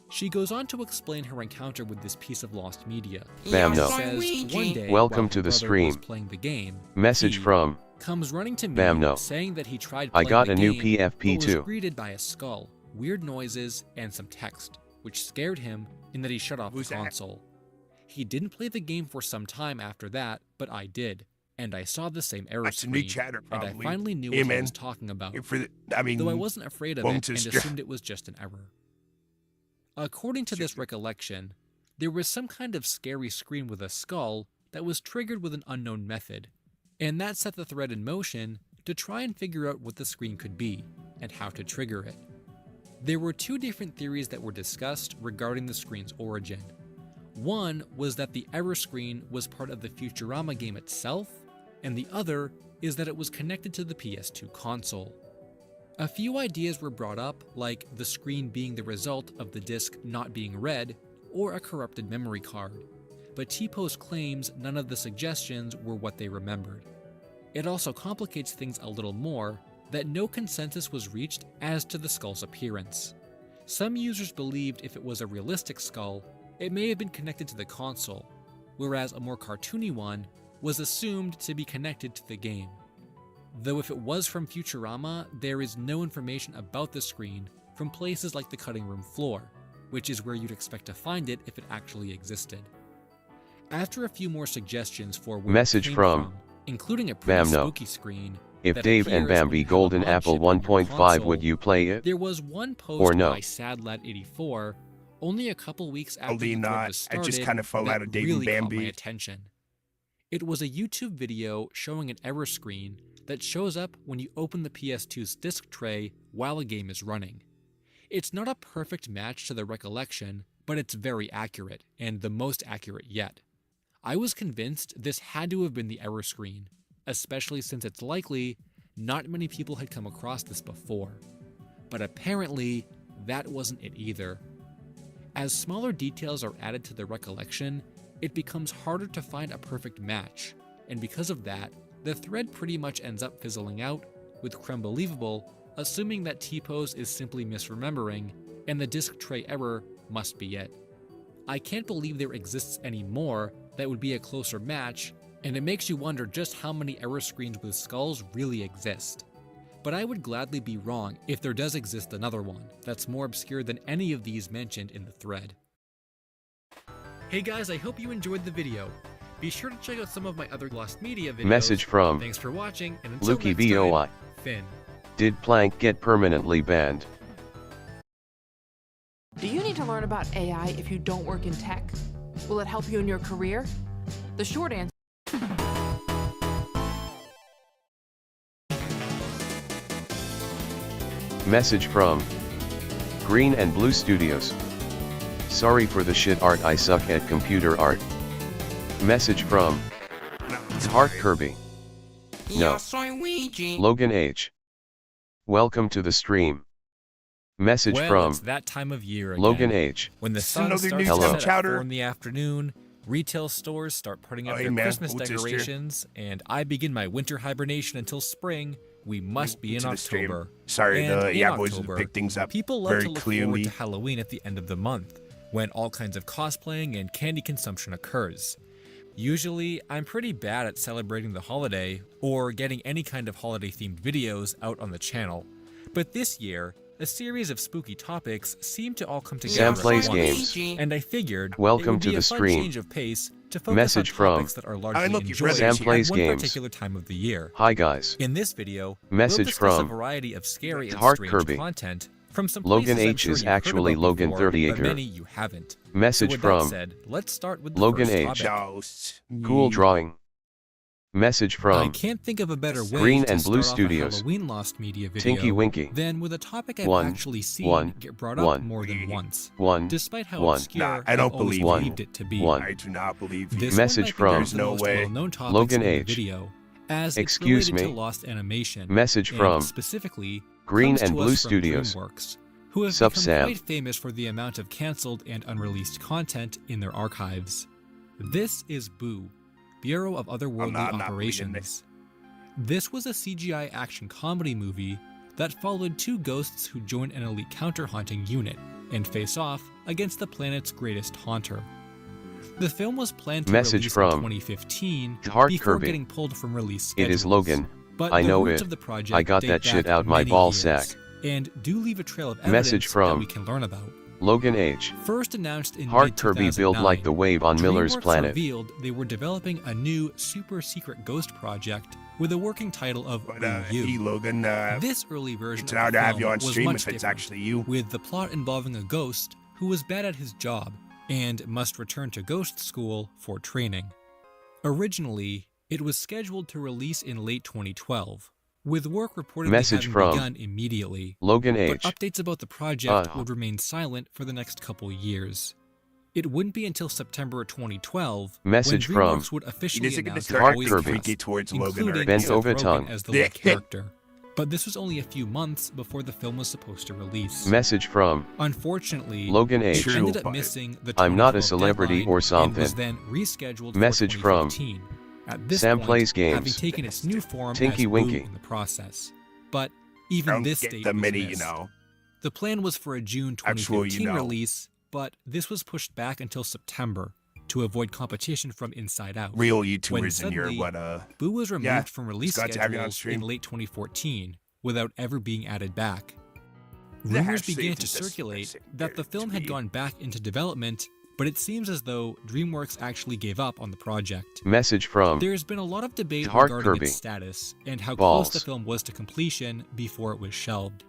She goes on to explain her encounter with this piece of lost media. Bam no. Says, one day, Welcome while to her the brother stream. was playing the game, Message he from comes running to me Bam no. saying that he tried I playing got the a new game, but was PFP2. greeted by a skull, weird noises, and some text, which scared him in that he shut off Who's the that? console. He didn't play the game for some time after that, but I did, and I saw the same error That's a new screen, chatter, and I probably. finally knew Hey, what he man. was talking about, Though though I wasn't afraid of it and assumed it was just an error. According to this recollection, there was some kind of scary screen with a skull that was triggered with an unknown method, and that set the thread in motion to try and figure out what the screen could be and how to trigger it. There were two different theories that were discussed regarding the screen's origin. One was that the error screen was part of the Futurama game itself, and the other is that it was connected to the PS2 console. A few ideas were brought up, like the screen being the result of the disc not being read, or a corrupted memory card, but T-Pose claims none of the suggestions were what they remembered. It also complicates things a little more that no consensus was reached as to the skull's appearance. Some users believed if it was a realistic skull, it may have been connected to the console, whereas a more cartoony one was assumed to be connected to the game. Though if it was from Futurama, there is no information about the screen from places like the cutting room floor, which is where you'd expect to find it if it actually existed. After a few more suggestions for where Message it came from including a pretty Bam no. spooky screen, If that Dave and appears when Bambi you have a Golden hotchip Apple on your 1.5 console, would you play it? there was one post Or no? by SadLad84, only a couple weeks after Probably the thread not. was I started, just kind of fell that out of Dave really and caught my Bambi. attention. It was a YouTube video showing an error screen that shows up when you open the PS2's disc tray while a game is running. It's not a perfect match to the recollection, but it's very accurate, and the most accurate yet. I was convinced this had to have been the error screen, especially since it's likely not many people had come across this before. But apparently, that wasn't it either. As smaller details are added to the recollection, it becomes harder to find a perfect match, and because of that, the thread pretty much ends up fizzling out, with Crembelievable assuming that T-Pose is simply misremembering, and the disc tray error must be it. I can't believe there exists any more that would be a closer match, and it makes you wonder just how many error screens with skulls really exist. But I would gladly be wrong if there does exist another one that's more obscure than any of these mentioned in the thread. Hey guys, I hope you enjoyed the video. Be sure to check out some of my other lost media videos. Message from Thanks for watching, and until Lukey next B.O.I. time, Finn. Did Plank get permanently banned? Do you need to learn about AI if you don't work in tech? Will it help you in your career? The short answer. Message from Green and Blue Studios. Sorry for the shit art, I suck at computer art. Message from Heart Kirby. No. Logan H. Welcome to the stream. Message Well, from it's that time of year again. Logan H. When the sun another starts new to Hello. set at chowder. 4 in the afternoon, retail stores start putting up Oh, hey, their man. Christmas What's this here? decorations, and I begin my winter hibernation until spring. We must be in To the stream. October. Sorry, And the in yeah boys October, pick things up people love very to look clearly. forward to Halloween at the end of the month, when all kinds of cosplaying and candy consumption occurs. Usually, I'm pretty bad at celebrating the holiday or getting any kind of holiday-themed videos out on the channel. But this year, a series of spooky topics seem to all come together Sam at plays once, games. and I figured Welcome it would to be the a fun stream. change of pace to focus Message on from topics that are largely look, you've enjoyed read Sam this at plays one games. particular time of the year. Hi guys. In this video, Message we'll discuss from a variety of scary and Heart strange Kirby. content from some Logan places I'm H sure is you've heard actually about Logan before, 30 but acre. many you haven't. Message So with from that said, let's start with the Logan first H. topic. Joust. Cool drawing. Message I from can't think of a better way Green to and Blue start off a Studios. Halloween Lost Media video Tinky Winky. than with a topic I've One, actually seen one, get brought one, up more than once, one, despite how one. obscure Nah, I don't I've always believe one, believed it to be. one. I do not believe you. This Message one might be from one of the There's no most way. well-known topics Logan in the H. video, as Excuse it's related me. to lost animation. Message and from specifically Green comes and to Blue us from Studios. Dreamworks, who have Sup, become Sam? quite famous for the amount of cancelled and unreleased content in their archives. This is B.U.O, Bureau of Otherworldly I'm not Operations. This was a CGI action comedy movie that followed two ghosts who join an elite counter-haunting unit and face off against the planet's greatest haunter. The film was planned to Message release from in 2015 Heart before Kirby. getting pulled from release It schedules. is Logan. But I the know roots it. of the project I got date that shit back out my many ball years, sack. and do leave a trail of evidence Message that from we can learn about. Logan H. First announced in Heart Kirby build like the wave on Miller's Dreamworks Planet. revealed they were developing a new super secret ghost project with a working title of But B.U.O. hey, Logan, This early version it's of an honor the to have film you on was stream much if it's different, actually you. with the plot involving a ghost who was bad at his job and must return to ghost school for training. Originally, it was scheduled to release in late 2012, with work reportedly Message having from begun immediately. Logan But H. updates about the project would remain silent for the next couple years. It wouldn't be until September 2012 Message when from Dreamworks would He officially doesn't get to announce start Heart acting Kirby. freaky towards Logan. including Right? Bent Seth over Rogen tongue. as the lead character. But this was only a few months before the film was supposed to release. Message from Unfortunately, Logan it H. ended up but missing the I'm not a 2012 celebrity deadline or and something. was then rescheduled Message for from 2015. At this Sam point, Plays Games. having taken its new form Tinky as Winky. B.U.O. in the process. But I even don't this get date the was mini, missed. The plan was for a June 2015 release, but this was pushed back until September to avoid competition from Inside Out. Real when YouTubers in here, suddenly, but B.U.O. was removed yeah, from release it's glad to have you on schedules stream. in late 2014 without ever being added back. The Rumors hashtag began is to the circulate basic that the film had to gone back into development, but it seems as though Dreamworks actually gave up on the project. Message from There's been a lot of debate Heart regarding Kirby. its status and how Balls. close the film was to completion before it was shelved.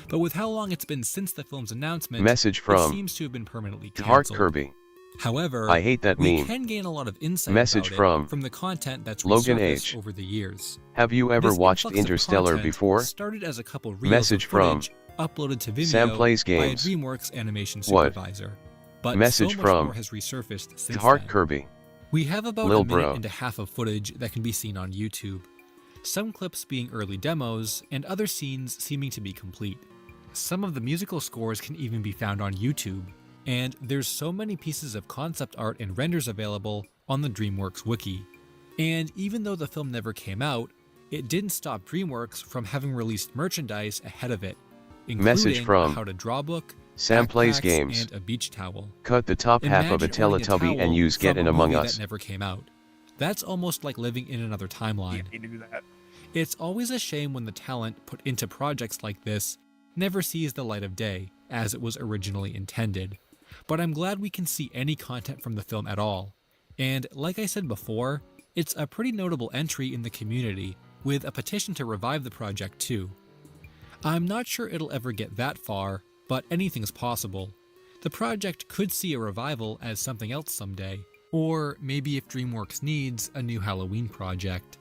But with how long it's been since the film's announcement, Message it from seems to have been permanently Heart cancelled. Kirby. However, I hate that we meme. can gain a lot of insight Message about it from the content that's Logan resurfaced H. over the years. Have you ever This watched influx of Interstellar content before? started as a couple reels Message of from footage uploaded to Vimeo Sam Plays by a Games. Dreamworks animation What? supervisor. But Message so much from more has resurfaced since Heart then. Kirby. We have about Lil a minute Bro. and a half of footage that can be seen on YouTube. Some clips being early demos, and other scenes seeming to be complete. Some of the musical scores can even be found on YouTube, and there's so many pieces of concept art and renders available on the DreamWorks wiki. And even though the film never came out, it didn't stop DreamWorks from having released merchandise ahead of it, including Message from a how to draw book, Sam Plays backpacks, Games. and a beach towel. Cut the top half of a Imagine owning Teletubby towel and use from Get a in Among movie Us. that never came out. That's almost like living in another timeline. Yeah, do that. It's always a shame when the talent put into projects like this never sees the light of day, as it was originally intended. But I'm glad we can see any content from the film at all. And like I said before, it's a pretty notable entry in the community, with a petition to revive the project too. I'm not sure it'll ever get that far, but anything's possible. The project could see a revival as something else someday, or maybe if DreamWorks needs a new Halloween project.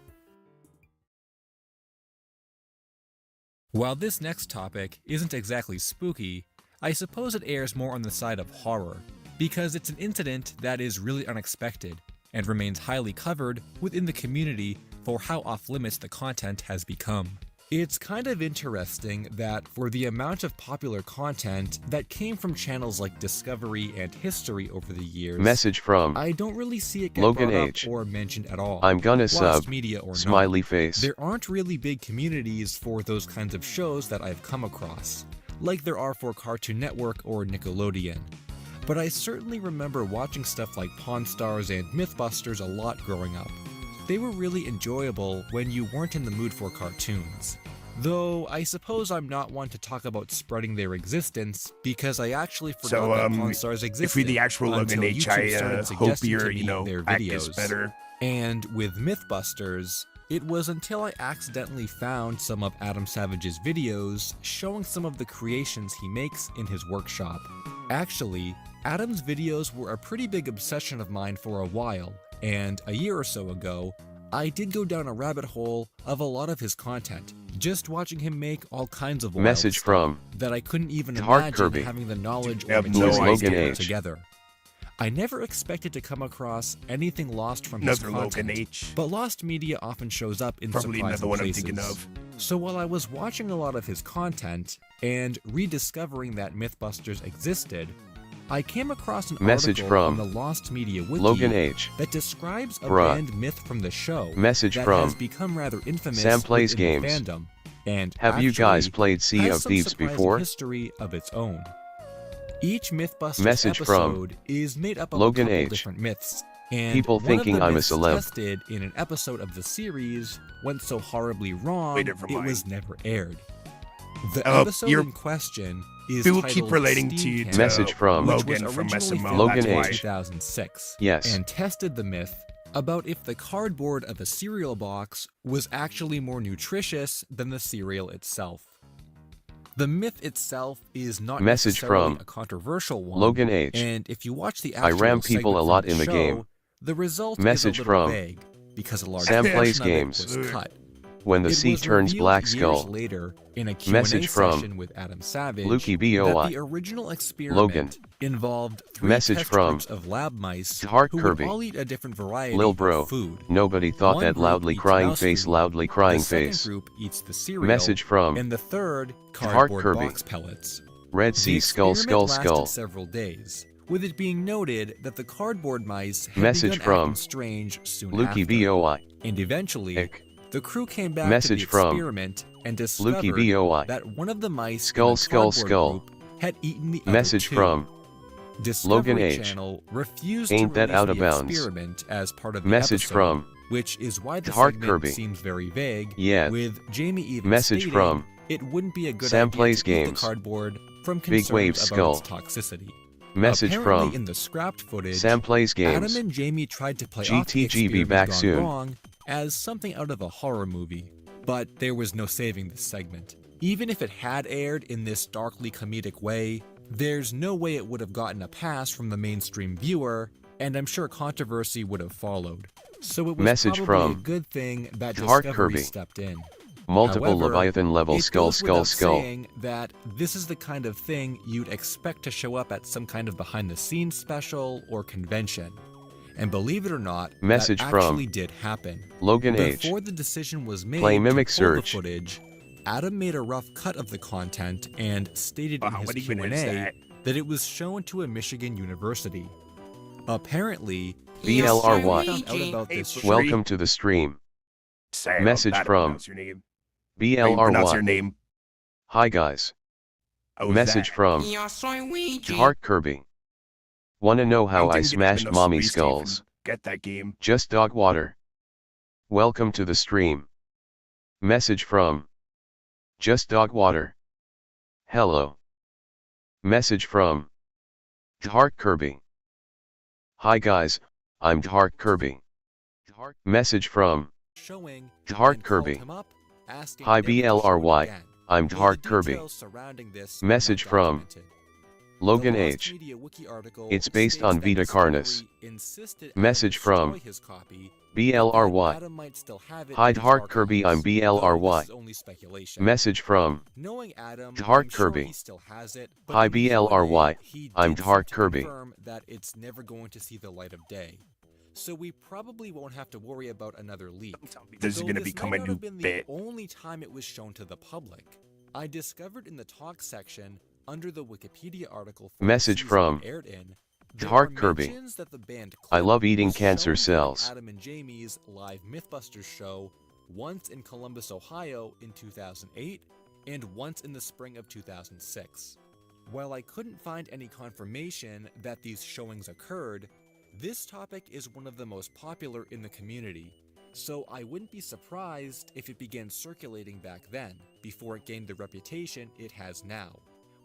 While this next topic isn't exactly spooky, I suppose it errs more on the side of horror, because it's an incident that is really unexpected, and remains highly covered within the community for how off-limits the content has become. It's kind of interesting that for the amount of popular content that came from channels like Discovery and History over the years, Message from I don't really see it get Logan brought H. up or mentioned at all. I'm gonna Lost sub. media or Smiley not. face. There aren't really big communities for those kinds of shows that I've come across, like there are for Cartoon Network or Nickelodeon. But I certainly remember watching stuff like Pawn Stars and MythBusters a lot growing up. They were really enjoyable when you weren't in the mood for cartoons. Though I suppose I'm not one to talk about spreading their existence, because I actually forgot that Pawn Stars existed if we the actual Logan until H, YouTube I started hope suggesting your, to me their act is videos. better. And with MythBusters, it was until I accidentally found some of Adam Savage's videos showing some of the creations he makes in his workshop. Actually, Adam's videos were a pretty big obsession of mine for a while, and a year or so ago, I did go down a rabbit hole of a lot of his content, just watching him make all kinds of wild Message stuff from that I couldn't even Heart imagine Kirby. having the knowledge I or have no material to idea. put together. I never expected to come across anything lost from his Another Logan content, H. but lost media often shows up in Probably surprising another one I'm places. thinking of. So while I was watching a lot of his content and rediscovering that MythBusters existed, I came across an Message article from on the Lost Media Wiki Logan H. that describes a Bruh. banned myth from the show Message that from has become rather infamous Sam Plays within the Games. fandom, and Have you guys actually played Sea has of some Thieves surprising before? history of its own. Each MythBusters Message from episode is made up of Logan a couple H. different myths, and People one thinking of the I'm a myths celeb. tested in an episode of the series went so horribly wrong Wait, never it mind. was never aired. The Oh, episode you're- in question is People titled keep relating to Steam you Camp, to Message from which was Logan from originally SMO. filmed Logan in H. 2006, Yes. and tested the myth about if the cardboard of a cereal box was actually more nutritious than the cereal itself. The myth itself is not Message necessarily from a controversial one, Logan H. and if you watch the I actual ram people segment a from lot the in the show, game. the result Message is a little from vague because a large Sam portion Plays of it Games. was cut. When the It sea was turns revealed black years skull. later in a Q&A Message from session with Adam Savage Lukey B.O. that the original experiment Logan. involved 3 Message test from groups of lab mice Heart who Kirby. would all eat a different variety Lil of bro. food. Nobody thought One that group loudly eats crying mouse face food, loudly crying the second face. group eats the cereal, Message from and the third Heart cardboard Kirby. box pellets. Red Sea The skull experiment skull skull. lasted several days, with it being noted that the cardboard mice had Message begun from acting strange soon Lukey after. B.O.I. And eventually, Ick. the crew came back Message to the from experiment and discovered Lukey B.O.I. that one of the mice Skull in the skull cardboard skull. group had eaten the Message other two. from Discovery Logan H. Channel refused Ain't to that release out of the bounds? experiment as part of the Message episode, from which is why the Heart segment Kirby. seems very vague. Yeah. With Jamie even Message stating from it wouldn't be a good Sam idea Plays to eat the Games. cardboard from Big concerns Wave about Skull. its toxicity. Message Apparently, from in the scrapped footage, Sam Plays Adam Games. and Jamie tried to play off the GTGB experiment back gone soon. wrong as something out of a horror movie, but there was no saving this segment. Even if it had aired in this darkly comedic way, there's no way it would have gotten a pass from the mainstream viewer, and I'm sure controversy would have followed. So it was Message probably from a good thing that Heart Discovery Kirby. stepped in. Multiple However, Leviathan level it skull goes skull without skull. saying that this is the kind of thing you'd expect to show up at some kind of behind-the-scenes special or convention. And believe it or not, Message that from actually did happen. Logan H. Before the decision was made Play to Mimic pull Surge. the footage, Adam made a rough cut of the content and stated in Wow, his what even Q&A is that? it was shown to a Michigan university. Apparently, BLRY. found out about this Hey, show. Welcome to the stream. Sam, Message how to from pronounce your name. How you pronounce your BLRY. name? Hi guys. How's Message that? from Heart Kirby. Wanna know how I didn't get smashed enough mommy space to even skulls? Get that game. Just dog water. Welcome to the stream. Message from Just dog water. Hello. Message from Heart Kirby. Hi guys, I'm Heart Kirby. Message from showing Heart and called Kirby. him up, asking Hi if he should BLRY, again. I'm Though Heart the Kirby. details surrounding this are Message not from documented. Logan The Lost H. Media Wiki article It's based states on that Vita Discovery Carnus. insisted Adam Message from destroy his copy, BLRY. but Adam might still have it Hide in his Heart Kirby, I'm archives, though BLRY. this is only speculation. Message from Knowing Adam, Heart I'm sure Kirby. he still has it, but Hi in the BLRY, Q&A, he I'm did Heart seem to Kirby. confirm that it's never going to see the light of day. So we probably won't have to worry about another leak. This is Though gonna this become might a not new have been bit. the only time it was shown to the public. I discovered in the talk section under the Wikipedia article for the Message season from it aired in, there Heart were Kirby. mentions that the band I Clip love eating was cancer shown during cells. Adam and Jamie's live MythBusters show once in Columbus, Ohio in 2008 and once in the spring of 2006. While I couldn't find any confirmation that these showings occurred, this topic is one of the most popular in the community, so I wouldn't be surprised if it began circulating back then, before it gained the reputation it has now.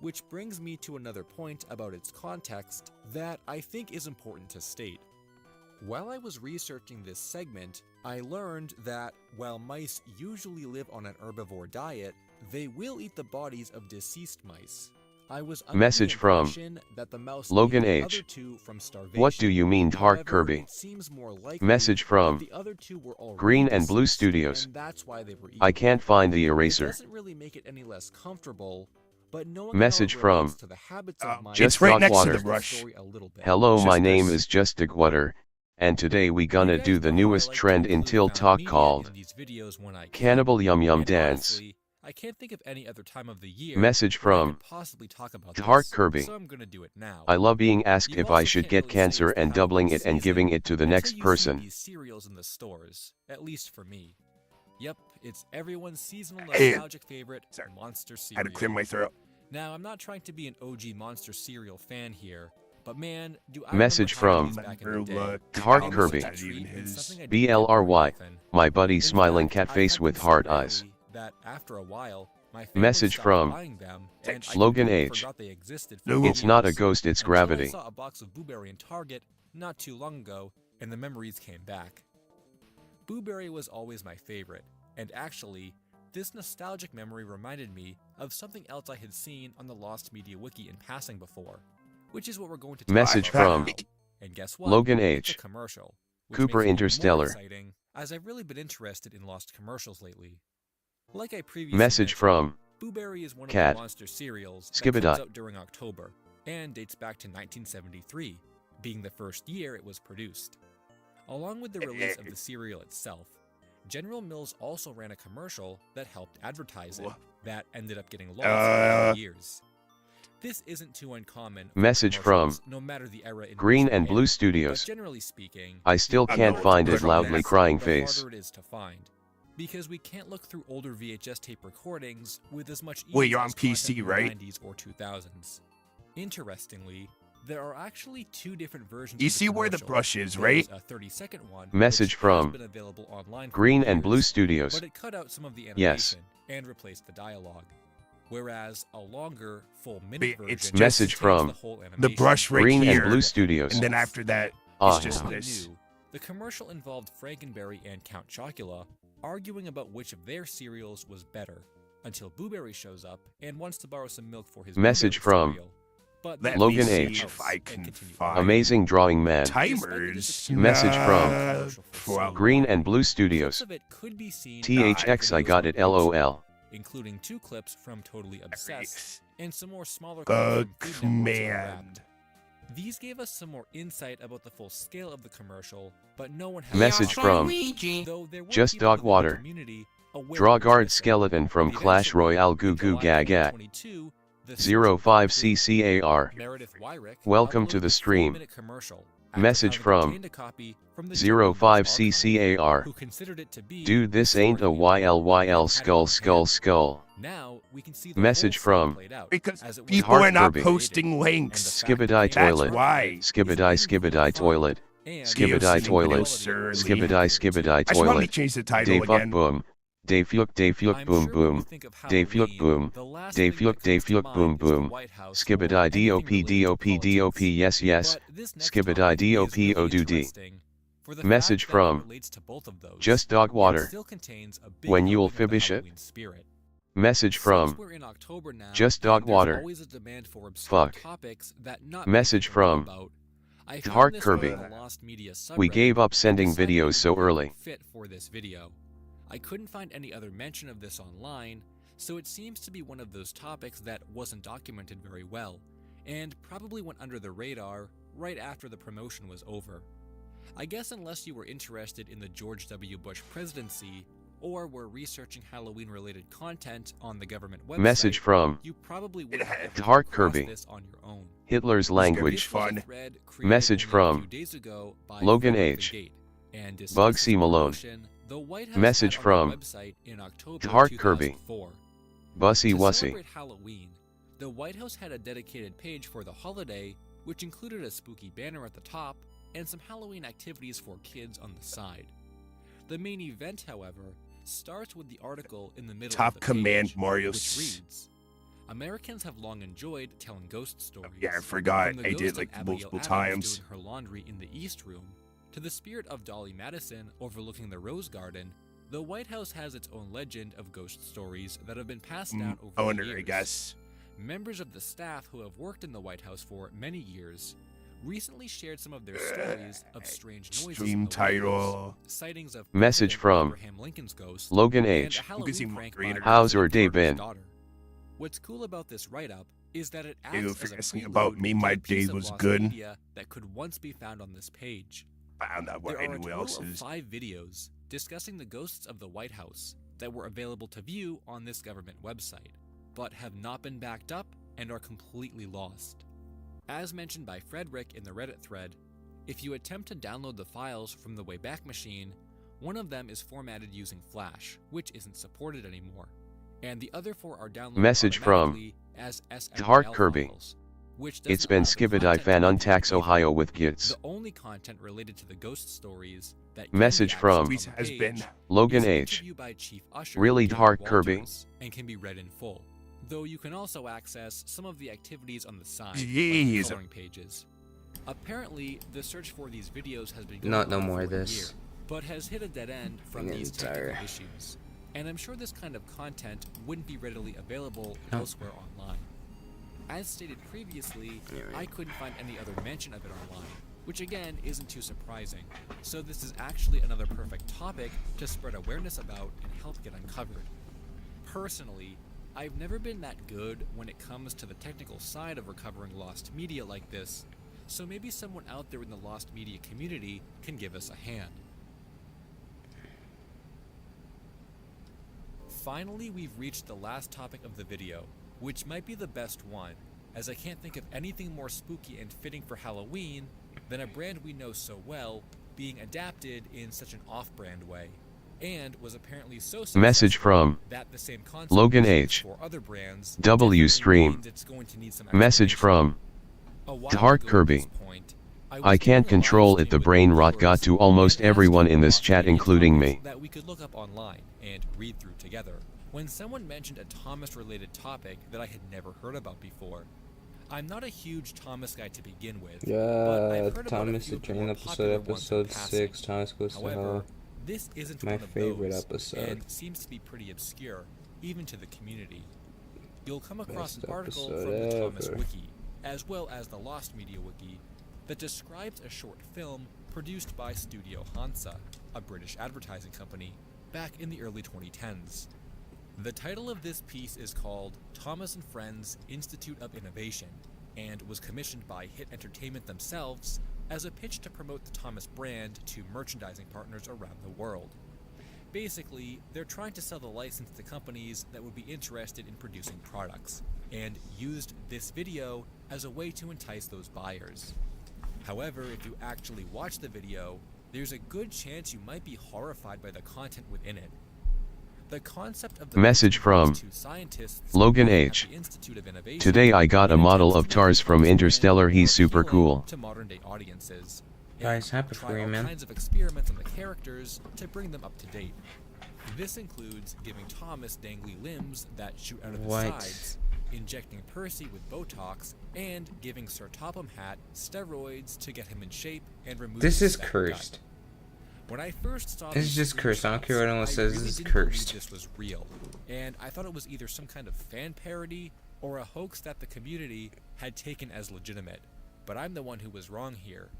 Which brings me to another point about its context that I think is important to state. While I was researching this segment, I learned that while mice usually live on an herbivore diet, they will eat the bodies of deceased mice. I was Message from Logan H. What do you mean Dark Kirby? Message from Green and Blue Studios. I can't find the eraser. Message from Just It's right next Water. to the brush. Hello, Just my name this. is Just Water, and today we gonna do the newest trend in TikTok called Cannibal Yum Yum Dance. I can't think of any other time of the year Message where I from could possibly talk about Dark this, Kirby. so I'm gonna do it now. I love being asked You if I also should can't get really cancer say it's and the doubling Halloween it and season giving it to the until next you see person. these cereals in the stores, at least for me. Yep, it's everyone's seasonal Hey. nostalgic favorite, Sorry. Monster I cereal. had to clear my throat. Now, I'm not trying to be an OG Monster cereal fan here, but man, do I Message remember from having these back in the day. Dark Almost Kirby. like a treat and something I didn't get BLRY. very often. My buddy In smiling fact, cat I face had with them so heart early eyes. that after a while, my family Message stopped from buying them, and I Logan completely H. forgot they existed for No. It's not a years, ghost, it's until gravity. I saw a box of Blueberry in Target not too long ago, and the memories came back. Blueberry was always my favorite, and actually, this nostalgic memory reminded me of something else I had seen on the Lost Media Wiki in passing before, which is what we're going to talk Message about from now. And guess what? Logan It's H. a commercial, which Cooper makes it even more Interstellar. exciting, as I've really been interested in Lost commercials lately. Like I previously Message mentioned, from Blueberry is one of Cat. the Monster cereals that Skibidi. comes out during October, and dates back to 1973, being the first year it was produced. Along with the release of the cereal itself, General Mills also ran a commercial that helped advertise it, that ended up getting lost over the years. This isn't too uncommon for Message from commercials, no matter the era in Green which they and Blue aired, Studios. But generally speaking, I still I can't know, find it's it, loudly mess. crying the face. harder it is to find. Because we can't look through older VHS tape recordings with as much ease Wait, you're on as content PC, in right? the 90s or 2000s. Interestingly, there are actually two different versions You of the see where the commercial. brush is, There's right? a 30-second one, Message which from has been available online for Green and Blue years, Studios. but it cut out some of the animation Yes. and replaced the dialogue. Whereas a longer, full-minute But version it's just Message contains from the whole The animation. brush right Green here. and Blue Studios. And then after that, Ah, it's just yeah. this. New, the commercial involved Frankenberry and Count Chocula arguing about which of their cereals was better, until Blueberry shows up and wants to borrow some milk for his Message blueberry from cereal. But Let they Logan me see H. if I and can continue find Amazing drawing man. timers. Message from Well, Green and Blue Clips Studios. of it could be seen THX I got it, LOL. including 2 clips from Totally Obsessed and some more smaller The clips from Food Network's command. Unwrapped. These gave us some more insight about the full scale of the commercial, but no one has Message from Though there were Just people Dog within the Water. community aware Draw it was guard missing. skeleton from But Clash eventually, Royale in Goo Goo July Gaga. 2022, the 05CCAR. Meredith Wyrick Welcome to uploaded the a stream. 4-minute commercial after Message having from obtained a copy from the General Mills 05CCAR. who considered it to be Dude, this the ain't a story we YLYL had skull in skull hand. skull. Now we can see the Message whole scene from played out, Because as it was people Heart are not Kirby. posting links. Skibidi That's toilet. why. Skibidi skibidi toilet. And Skibidi DLC toilet. producer, Skibidi skibidi I should probably toilet. change the title Day fuck again. boom. Day fluk I'm boom sure when boom. we think of Day fluk Halloween, boom. the last Day thing fluk that comes to boom mind is the boom. White House or Skibidi anything dop related to dop dop politics. yes yes. But this next Skibidi topic is dop really odoody. interesting for the Message fact that it from relates to both of those, Just Dog and Water. still contains a big When you'll element of the fibish it. Halloween spirit. Message Since from we're in October now, Just Dog and there's Water. always a demand for obscure Fuck. topics that not Message many people know from about, I Dark found this Kirby. one on the Lost Media We subreddit gave up and sending decided it videos would so be a early. good fit for this video. I couldn't find any other mention of this online, so it seems to be one of those topics that wasn't documented very well, and probably went under the radar right after the promotion was over. I guess unless you were interested in the George W. Bush presidency, or were researching Halloween-related content on the government website, Message from you probably would have Dark come across Kirby. this on your own. Hitler's language. This was a Fun. thread created Message only a from few days ago by Logan Philip H. the Gate, and discussed Bug this C. Malone. promotion the White House Message had on from their website in October Dark Kirby. 2004. Bussy To Wussy. celebrate Halloween, the White House had a dedicated page for the holiday, which included a spooky banner at the top and some Halloween activities for kids on the side. The main event, however, starts with the article in the middle Top of the command, page, Mario. which reads, Americans have long enjoyed telling ghost stories. Yeah, I forgot. From the I ghost did of like Abigail multiple Adams times. doing her laundry in the East Room, to the spirit of Dolly Madison overlooking the Rose Garden. The White House has its own legend of ghost stories that have been passed down over Owner, the years. I guess. members of the staff who have worked in the White House for many years recently shared some of their stories of strange noises Stream in the White House, title. sightings of Message from Abraham Lincoln's ghost, Logan and H. a Halloween see more prank greener. by How's your President day Carter's been? daughter. What's cool about this write-up is that it Hey, acts if as you're a asking prelude about me, to my a piece day of was lost good. media that could once be found on this page. Found out what There are a anyone total else of is. 5 videos discussing the ghosts of the White House that were available to view on this government website, but have not been backed up and are completely lost. As mentioned by Frederick in the Reddit thread, if you attempt to download the files from the Wayback Machine, one of them is formatted using Flash, which isn't supported anymore, and the other 4 are downloaded Message from automatically as Heart SML Kirby. files, which It's doesn't been allow the Skibidi content fan to be Untax viewed. Ohio with Gits. The only content related to the ghost stories that can Message be from accessed on the Has page been Logan is an H. interview by Chief Usher Really David Heart Kirby? Walters, and can be read in full, though you can also access some of the activities on the side, Jeez. like coloring pages. Apparently, the search for these videos has been going No on more for of a this. year, but has hit a dead end from these technical issues. And I'm sure this kind of content wouldn't be readily available elsewhere online. As stated previously, I couldn't find any other mention of it online, which again isn't too surprising. So this is actually another perfect topic to spread awareness about and help get uncovered. Personally, I've never been that good when it comes to the technical side of recovering lost media like this, so maybe someone out there in the lost media community can give us a hand. Finally, we've reached the last topic of the video, which might be the best one, as I can't think of anything more spooky and fitting for Halloween than a brand we know so well being adapted in such an off-brand way, and was apparently so successful Message from that the same concept Logan was used H. for other brands W definitely stream. means it's going to need some Message explanation. from A while Heart ago at Kirby. this point, I was can't doing a live control stream it. The with brain rot viewers got to almost and everyone asking in this lost chat, media including topics me. that we could look up online and read through together, when someone mentioned a Thomas-related topic that I had never heard about before. I'm not a huge Thomas guy to begin with, but I've heard Thomas about a the few Train more popular ones in episode passing. 6, Thomas Goes to However, Hell. this isn't My one of favorite those, episode. and seems to be pretty obscure, even to the community. You'll come across Best an article episode from the Thomas ever. Wiki, as well as the Lost Media Wiki, that describes a short film produced by Studio Hansa, a British advertising company, back in the early 2010s. The title of this piece is called Thomas and Friends Institute of Innovation, and was commissioned by Hit Entertainment themselves as a pitch to promote the Thomas brand to merchandising partners around the world. Basically, they're trying to sell the license to companies that would be interested in producing products, and used this video as a way to entice those buyers. However, if you actually watch the video, there's a good chance you might be horrified by the content within it. The concept of the Message from two scientists Logan at H. the Institute of Innovation Today I got a model of Tars from Interstellar. He's super appealing cool. to modern day audiences. Guys, and happy try for you, all man. kinds of experiments on the characters to bring them up to date. This includes giving Thomas dangly limbs that shoot out of his What? sides, injecting Percy with Botox, and giving Sir Topham Hatt steroids to get him in shape and remove This his is fat cursed. gut. When I first saw This is these just cursed. I don't care what anyone screenshots, says, I this is really didn't believe cursed. This was real, and I thought it was either some kind of fan parody or a hoax that the community had taken as legitimate. But I'm the one who was wrong here.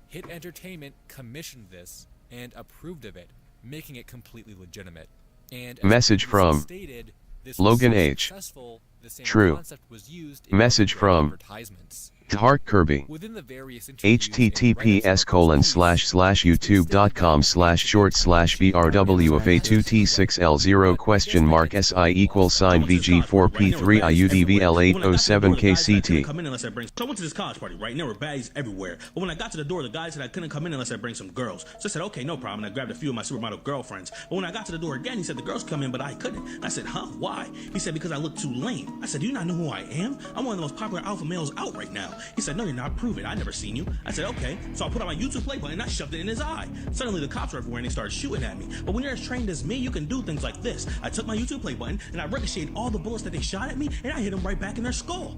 Hit Entertainment commissioned this and approved of it, making it completely legitimate. And as Message previously from stated, this was Logan so H. successful, the same True. concept was used in Message other from advertisements. Heart Kirby. Within the various interviews and https://youtube.com/short/BR/W of A2T6L0 question mark SI equals sign VG4P3IUDVL807KCT. Come in unless I bring. So I went to this college party, right? And there were baddies everywhere. But when I got to the door, the guy said I couldn't come in unless I bring some girls. So I said, okay, no problem. And I grabbed a few of my supermodel girlfriends. But when I got to the door again, he said the girls come in, but I couldn't. And I said, huh? Why? He said because I look too lame. I said, do you not know who I am? I'm one of the most popular alpha males out right now. He said, no, you're not. Prove it. I never seen you. I said, okay. So I put on my YouTube play button and I shoved it in his eye. Suddenly the cops were everywhere and they started shooting at me. But when you're as trained as me, you can do things like this. I took my YouTube play button and I ricocheted all the bullets that they shot at me and I hit them right back in their skull.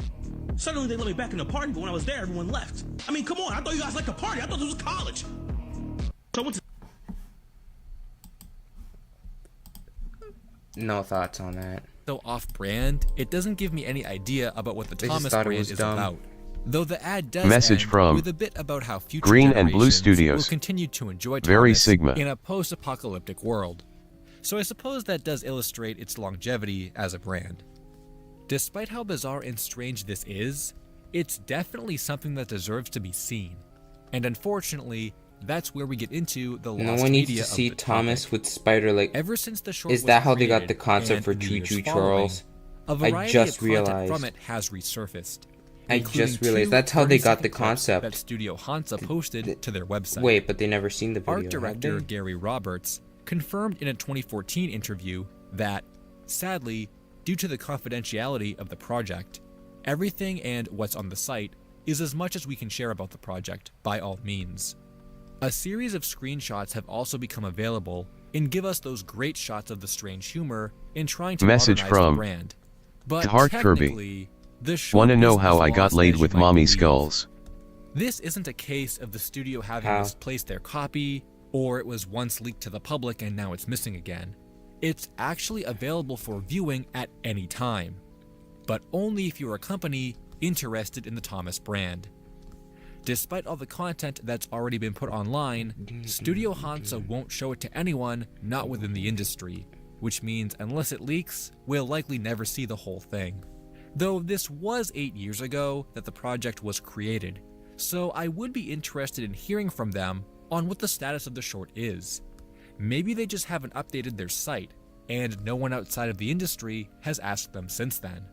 Suddenly they let me back in the party, but when I was there, everyone left. I mean, come on. I thought you guys liked the party. I thought this was college. So I went to No thoughts on that. So off-brand, it doesn't give me any idea about what the They just Thomas thought it brand was is dumb. about. Though the ad does Message end from with a bit about how future Green and Blue generations Studios. will continue to enjoy Very Thomas Sigma. in a post-apocalyptic world. So I suppose that does illustrate its longevity as a brand. Despite how bizarre and strange this is, it's definitely something that deserves to be seen. And unfortunately, that's where we get into the lost No one needs media to see of the Thomas topic. with spider leg. Ever since the short Is was that how they got the created concept and for in the Choo years Choo following, Charles? a variety I just of content realized. from it has resurfaced. I including just realized two that's how they got 30-second the clips concept. that Studio Hansa posted to their website. Wait, but they never seen the video. Art have director they? Gary Roberts confirmed in a 2014 interview that, sadly, due to the confidentiality of the project, everything and what's on the site is as much as we can share about the project, by all means. A series of screenshots have also become available and give us those great shots of the strange humor in trying to Message modernize from the brand. But Heart Kirby. technically, the short Wanna know isn't how as I got lost laid as with you might mommy believe. skulls? This isn't a case of the studio having How? misplaced their copy, or it was once leaked to the public and now it's missing again. It's actually available for viewing at any time, but only if you're a company interested in the Thomas brand. Despite all the content that's already been put online, Studio Hansa won't show it to anyone not within the industry, which means unless it leaks, we'll likely never see the whole thing. Though this was 8 years ago that the project was created, so I would be interested in hearing from them on what the status of the short is. Maybe they just haven't updated their site, and no one outside of the industry has asked them since then.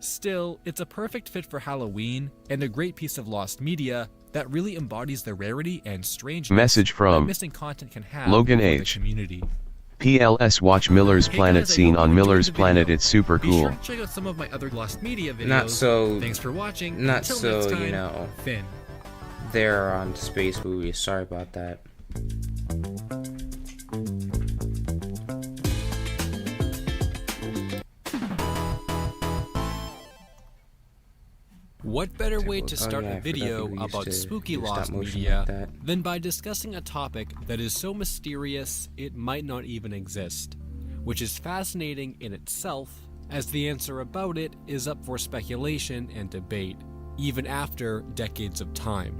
Still, it's a perfect fit for Halloween and a great piece of lost media that really embodies the rarity and strangeness Message from that missing content can have Logan for the H. community. PLS watch Miller's Hey Planet guys, I scene hope on you enjoyed Miller's the Planet. video. It's super Be sure cool. to check out some of my other lost media videos. Not so. Thanks for watching. Not Until so, next time, you know. Finn. They're on space movies. Sorry about that. What better way to Oh, start yeah, I a forgot video people used about to spooky do stop lost motion media like that. than by discussing a topic that is so mysterious it might not even exist, which is fascinating in itself, as the answer about it is up for speculation and debate, even after decades of time.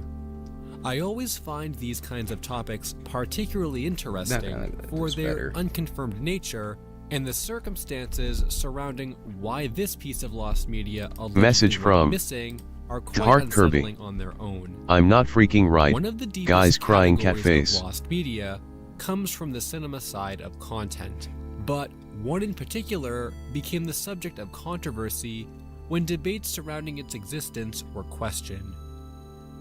I always find these kinds of topics particularly interesting like that. for That's their better. unconfirmed nature and the circumstances surrounding why this piece of lost media allegedly Message went from missing are quite Heart Kirby. unsettling on their own. I'm not freaking right. One of the deepest Guys crying cat categories face. of lost media comes from the cinema side of content, but one in particular became the subject of controversy when debates surrounding its existence were questioned.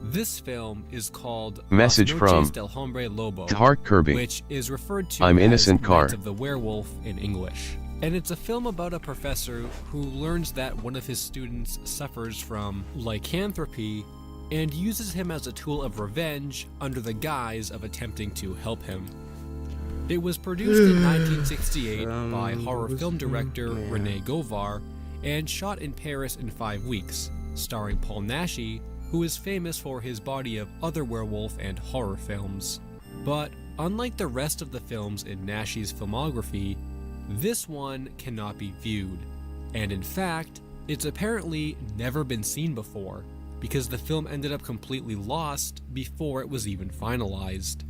This film is called Message Las from Noches del Hombre Lobo, Heart Kirby. which is referred to I'm as innocent car. Night of the Werewolf in English. And it's a film about a professor who learns that one of his students suffers from lycanthropy and uses him as a tool of revenge under the guise of attempting to help him. It was produced in 1968 by horror film director René Govar and shot in Paris in 5 weeks, starring Paul Naschy, who is famous for his body of other werewolf and horror films. But unlike the rest of the films in Naschy's filmography, this one cannot be viewed, and in fact, it's apparently never been seen before, because the film ended up completely lost before it was even finalized.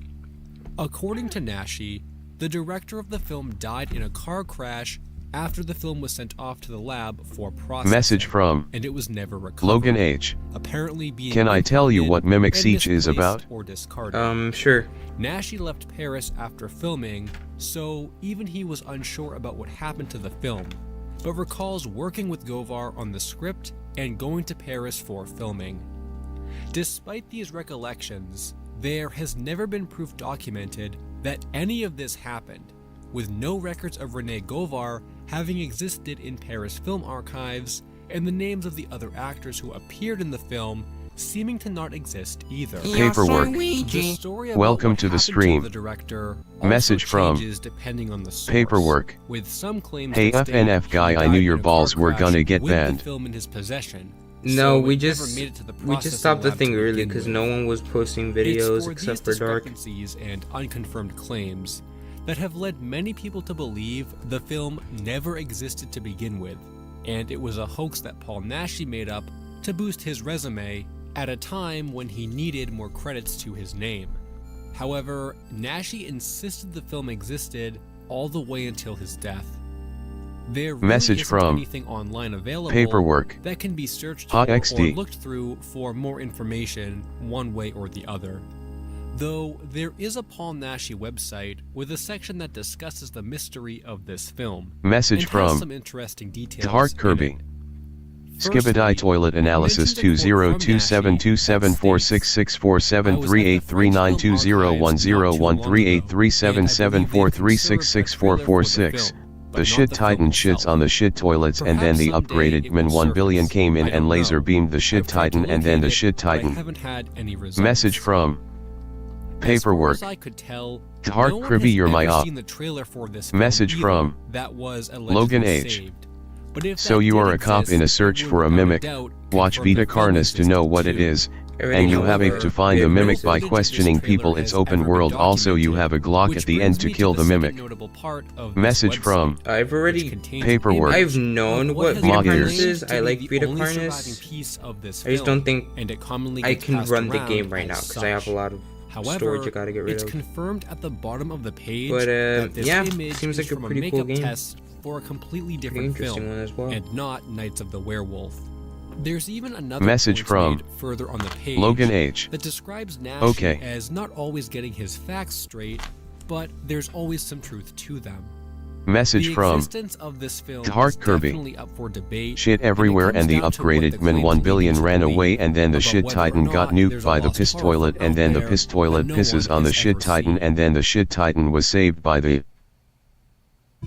According to Naschy, the director of the film died in a car crash after the film was sent off to the lab for processing, Message from and it was never recovered. Logan H. Apparently being Can I tell you incomplete what Mimic and Siege is misplaced about? Or discarded. Sure. Naschy left Paris after filming, so even he was unsure about what happened to the film, but recalls working with Govar on the script and going to Paris for filming. Despite these recollections, there has never been proof documented that any of this happened, with no records of René Govar having existed in Paris film archives, and the names of the other actors who appeared in the film seeming to not exist either. Paperwork. The story about Welcome what to the happened stream. the director also Message from changes depending on the source, Paperwork. with some claims Hey that state FNF guy, he I knew died your in a balls car were crash gonna get with the banned. film in his possession. No, So we it never just made it to the we just processing stopped the lab thing to early begin because with. no one was posting It's videos for except these for Dark. discrepancies and unconfirmed claims that have led many people to believe the film never existed to begin with, and it was a hoax that Paul Naschy made up to boost his resume at a time when he needed more credits to his name. However, Naschy insisted the film existed all the way until his death. There really Message isn't from anything online available Paperwork that can be searched Hot for or XD. looked through for more information one way or the other. Though there is a Paul Naschy website with a section that discusses the mystery of this film. Message and has from some interesting details Heart in Kirby. it. Skibidi Toilet Analysis 20272746647383920108392013837743664446. The shit titan shits on the shit toilets and then the upgraded Min 1 billion came in and laser beamed the shit titan and then the shit titan. Message from Paperwork. Heart Kirby, you're my op. Message from Logan H. So you are a cop in a search for a mimic. Watch Vita Carnus to know what it is, and you have to find the mimic by questioning people. It's open world. Also you have a Glock at the end to kill the mimic. Message from I've already Paperwork. I've known what Vita Carnus is. I like Vita Carnus. I just don't think I can run the game right now because I have a lot of storage I gotta get rid it's of. confirmed at the bottom of the page But that this yeah, image seems is like a from pretty a cool makeup game. test for a completely different interesting film one as well. and not Knights of the Werewolf. There's even another Message point from made further on the page Logan H. that describes Naschy Okay. as not always getting his facts straight, but there's always some truth to them. Message The from existence of this film Heart is Kirby. definitely up for debate, Shit everywhere and it and the comes down to what upgraded the Min claims 1 lead billion to ran believe away and then the about shit whether or titan got not nuked there's a by the lost piss horror toilet film and then the out piss there toilet that no pisses one on the has shit ever titan seen. and then the shit titan was saved by the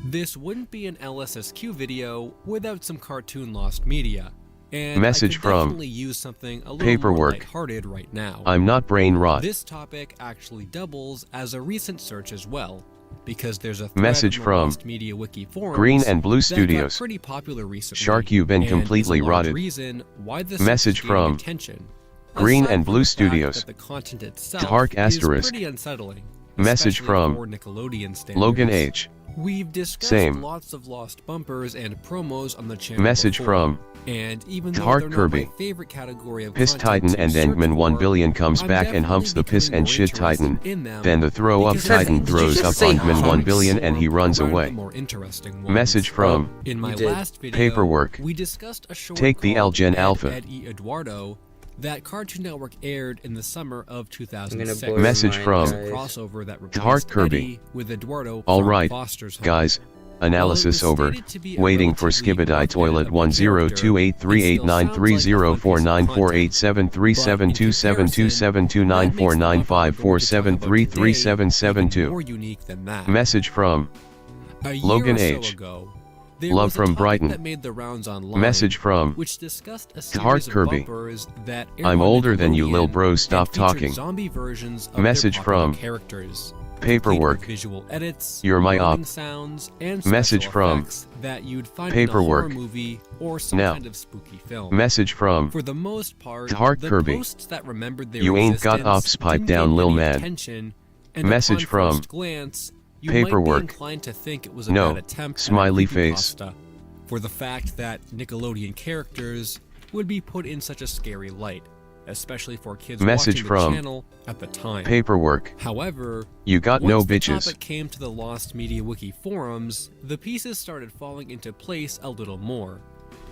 This wouldn't be an LSSQ video without some cartoon lost media, and Message I could from definitely use something a little more Paperwork. lighthearted right now. I'm not brain rot. This topic actually doubles as a recent search as well, because there's a thread Message on the from Lost Media Wiki forums Green and Blue that got Studios. pretty popular recently, Shark, you've been and is a completely large rotted. reason why this Message search is gaining from attention. Green Aside and from Blue the fact Studios. that the content itself Dark is asterisk. pretty unsettling, Message especially from for Nickelodeon standards. Logan H. We've discussed Same. lots of lost bumpers and promos on the channel Message before, from and even though Heart they're not Kirby. my favorite category of Piss content Titan to and then search Min 1 for, billion comes I'm back and humps the definitely piss and becoming shit more Titan. interested in them Then the throw up because Titan did you throws just up say on Min 1 humps? billion and he runs around the away. more interesting ones. Message from In my You did. last video, Paperwork. we discussed a short Take the called Algen Ed, Alpha. Eddy, Eduardo that Cartoon Network aired in the summer of 2006. blow your Message mind, from guys. Crossover that replaced Heart Kirby. Eddy with Eduardo All from right, Foster's Home. guys. Analysis While it was over. stated to be a Waiting for relatively Skibidi rough Toilet edit of the character, it still sounds like a fun piece of content. More unique than that. Message from A year Logan or so H. ago, there Love was a from topic Brighton. that made the rounds online, Message from which discussed a Heart series of Kirby. bumpers that aired I'm on older than you, lil Nickelodeon bro. Stop and featured talking. zombie versions of Message their popular from characters. Paperwork. Complete with visual edits, You're my loading op. sounds, and Message special from effects that you'd find Paperwork. in a horror movie or some Now. kind of spooky film. Message from For the most part, Heart the Kirby. posts that remembered their You ain't got existence ops pipe didn't down, get lil any man. attention, and Message upon from first glance, you Paperwork. might be inclined to think it was a No. bad attempt Smiley at a face. creepypasta, for the fact that Nickelodeon characters would be put in such a scary light, especially for kids Message watching from the channel at the time. Paperwork. However, You got no once the bitches. topic came to the Lost Media Wiki forums, the pieces started falling into place a little more,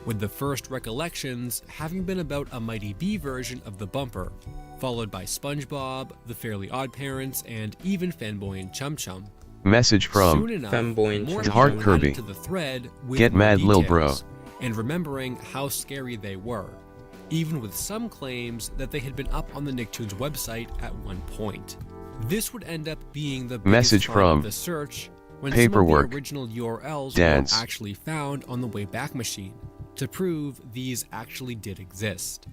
with the first recollections having been about a Mighty B version of the bumper, followed by SpongeBob, The Fairly Odd Parents, and even Fanboy and Chum Chum. Message from Soon enough, Fanboy and more Chum Heart people Kirby. added to the thread with Get more mad, lil bro. details, and remembering how scary they were, even with some claims that they had been up on the Nicktoons website at one point. This would end up being the biggest Message part from of the search when Paperwork. some of the original URLs Dance. were actually found on the Wayback Machine to prove these actually did exist.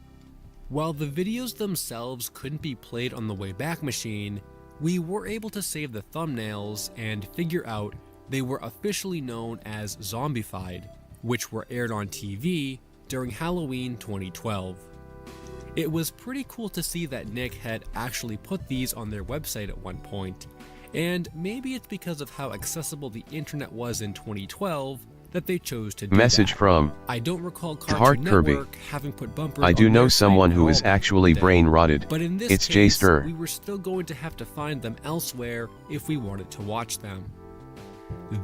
While the videos themselves couldn't be played on the Wayback Machine, we were able to save the thumbnails and figure out they were officially known as Zombified, which were aired on TV during Halloween 2012. It was pretty cool to see that Nick had actually put these on their website at one point, And maybe it's because of how accessible the internet was in 2012 that they chose to do Message that. from I don't recall Heart Cartoon Kirby. Network having put bumpers I do on know their someone site who at is all actually back then. brain rotted. But in this It's case, Jay Stir. we were still going to have to find them elsewhere if we wanted to watch them.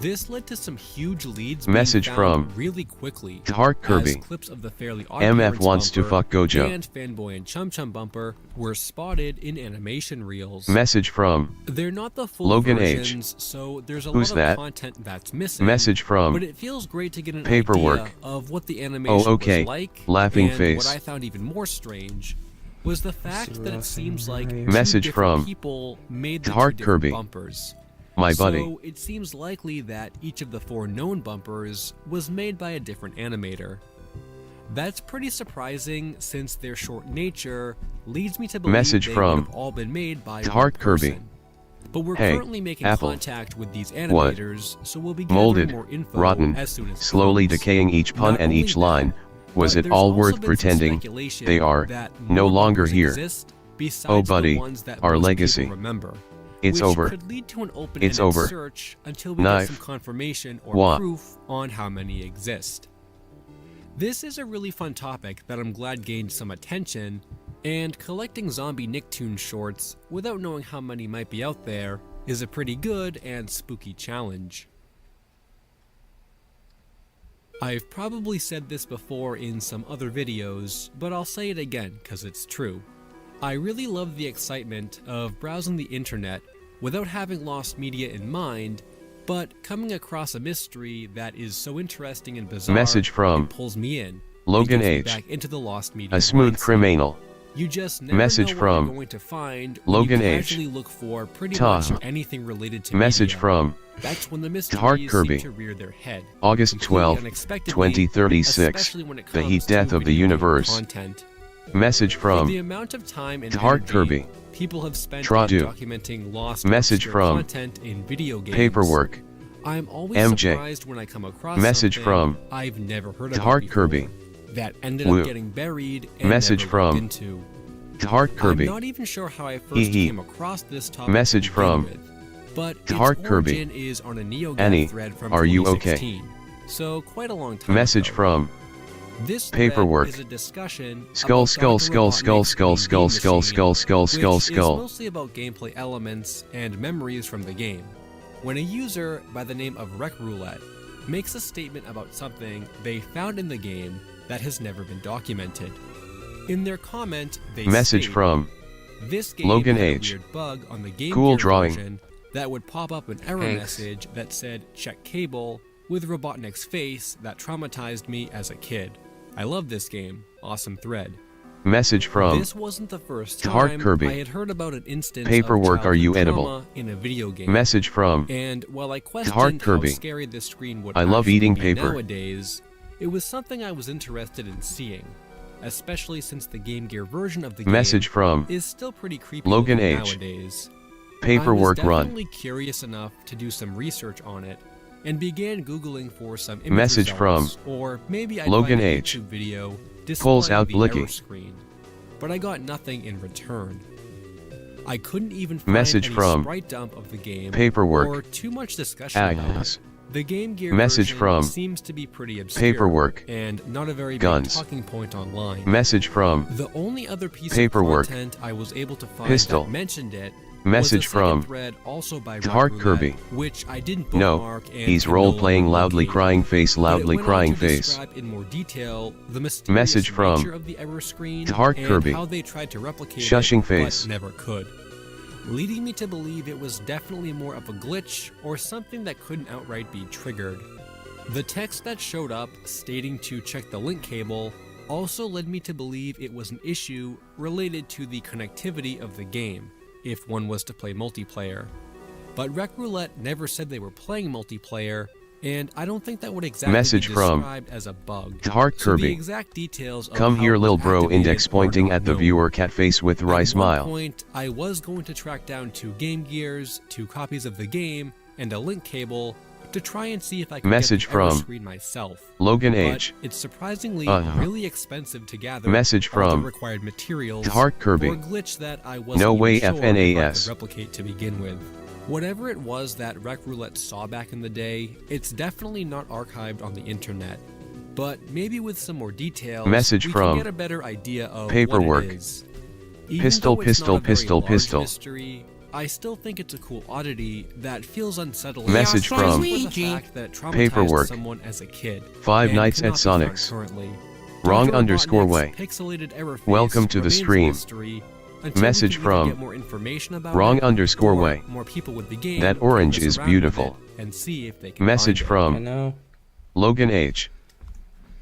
This led to some huge leads being Message found from really quickly, Heart Kirby. as clips of the Fairly Odd MF Parents wants to bumper fuck Gojo. and Fanboy and Chum Chum bumper were spotted in animation reels. Message from They're not the full Logan H. versions, so there's a Who's lot that? of content that's missing. Message from But it feels great to get an Paperwork. idea of what the animation Oh, okay. was like. Laughing and face. what I found even more strange was the fact that it seems like two Message different from people made the Heart two different Kirby. bumpers. My buddy. So it seems likely that each of the 4 known bumpers was made by a different animator. That's pretty surprising since their short nature leads me to believe Message they from would have all been made by Heart one Kirby. person. But we're Hey, currently making Apple. contact with these What? animators, so we'll be gathering Molded, more info rotten, as soon as slowly comes. decaying each pun Not and only each that, line. Was but it there's all also worth been some pretending? speculation They are that no more longer bumpers here. exist besides Oh the buddy, ones that our most legacy. people remember. It's which over. could lead to an It's open-ended over. search until we Knife. get some confirmation or Wah. proof on how many exist. This is a really fun topic that I'm glad gained some attention, and collecting zombie Nicktoons shorts without knowing how many might be out there is a pretty good and spooky challenge. I've probably said this before in some other videos, but I'll say it again because it's true. I really love the excitement of browsing the internet without having lost media in mind, but coming across a mystery that is so interesting and bizarre, Message from it pulls me in. Logan It gets me H. back into the lost media A smooth mindset. criminal. You just never Message know what from you're going to find when Logan you H. casually look for pretty Ta. much anything related to Message media. from That's when the mysteries Heart seem Kirby. to rear their head. August completely 12, unexpectedly, 2036. especially when it The comes heat death to of the video game universe. content. Message For the from amount of time and Heart energy Kirby. people have spent Tradu. on documenting lost Message obscure from content in video games, Paperwork. I'm always MJ. surprised when I come across Message something from I've never heard of Heart before Kirby. that ended Woo. up getting buried and Message never from looked into. Heart Kirby. I'm not even sure how I first Hee hee. came across this topic. Message to begin from with, but Heart its Kirby. origin is on a NeoGAF Annie, thread from are you okay? 2016, so quite a long time Message ago. from This Paperwork. thread is a discussion Skull, about skull, Dr. skull, skull, Robotnik's skull, Game skull, skull, Machine, skull, skull, skull, which skull. is mostly about gameplay elements and memories from the game. When a user by the name of Rec Roulette makes a statement about something they found in the game that has never been documented. In their comment, they Message state, from this game Logan had H. a weird bug on the Game Cool Gear drawing. version that would pop up an error Thanks. message that said check cable with Robotnik's face that traumatized me as a kid. I love this game. Awesome thread. Message from This wasn't the first Heart time Kirby. I had heard about an instance Paperwork, of are you childhood edible? trauma in a video game. Message from And while I questioned Heart Kirby. how scary this screen would I love actually eating be paper. nowadays, it was something I was interested in seeing, especially since the Game Gear version of the Message game from is still pretty creepy Logan looking H. nowadays. Paperwork I was run. definitely curious enough to do some research on it and began googling for some image Message results, from or maybe I'd Logan find a H. YouTube video Pulls displaying out the Blicky. error screen, but I got nothing in return. I couldn't even find Message any from sprite dump of the game Paperwork. or too much discussion about Ass. it. The Game Gear Message version from seems to be pretty obscure Paperwork. and not a very Guns. big talking point online. Message from The only other piece Paperwork. of content I was able to find Pistol. that mentioned it Message was a second from thread also by Heart Rock Kirby. Roulette, which I didn't No, bookmark and he's can no role-playing longer loudly locate. crying face, But it loudly went on crying to face. describe in more detail the mysterious Message from nature of the error screen Heart and Kirby. how they tried to replicate Shushing it face. but never could, leading me to believe it was definitely more of a glitch or something that couldn't outright be triggered. The text that showed up stating to check the link cable also led me to believe it was an issue related to the connectivity of the game, if one was to play multiplayer. But Rec Roulette never said they were playing multiplayer, and I don't think that would exactly Message be from described as a bug. Heart So the Kirby. exact details of Come how here, it was lil bro, activated index are pointing not at the known. viewer cat face with wry At one smile. point, I was going to track down 2 Game Gears, 2 copies of the game, and a link cable to try and see if I could Message get the error from screen myself. Logan But H. it's surprisingly Uh-huh. really expensive to gather Message all the from required materials Heart Kirby. for a glitch that I wasn't No even way sure if I FNAS. could replicate to begin with. Whatever it was that Rec Roulette saw back in the day, it's definitely not archived on the internet. But maybe with some more details, Message we from can get a better idea of Paperwork. what it is. Pistol, Even though it's pistol, not a very pistol, large pistol. mystery, I still think it's a cool oddity that feels unsettling. Message just from for the fact that it traumatized Paperwork. someone as a kid. Five and Nights cannot at be found Sonic's. currently. Wrong Dr. underscore Robotnik's way. pixelated error face Welcome to the remains a stream. mystery until Message we can either from get more information about Wrong it, underscore or way. more people with the game That can orange mess is around with beautiful. it and see if they can Message find it. I from know. Logan H.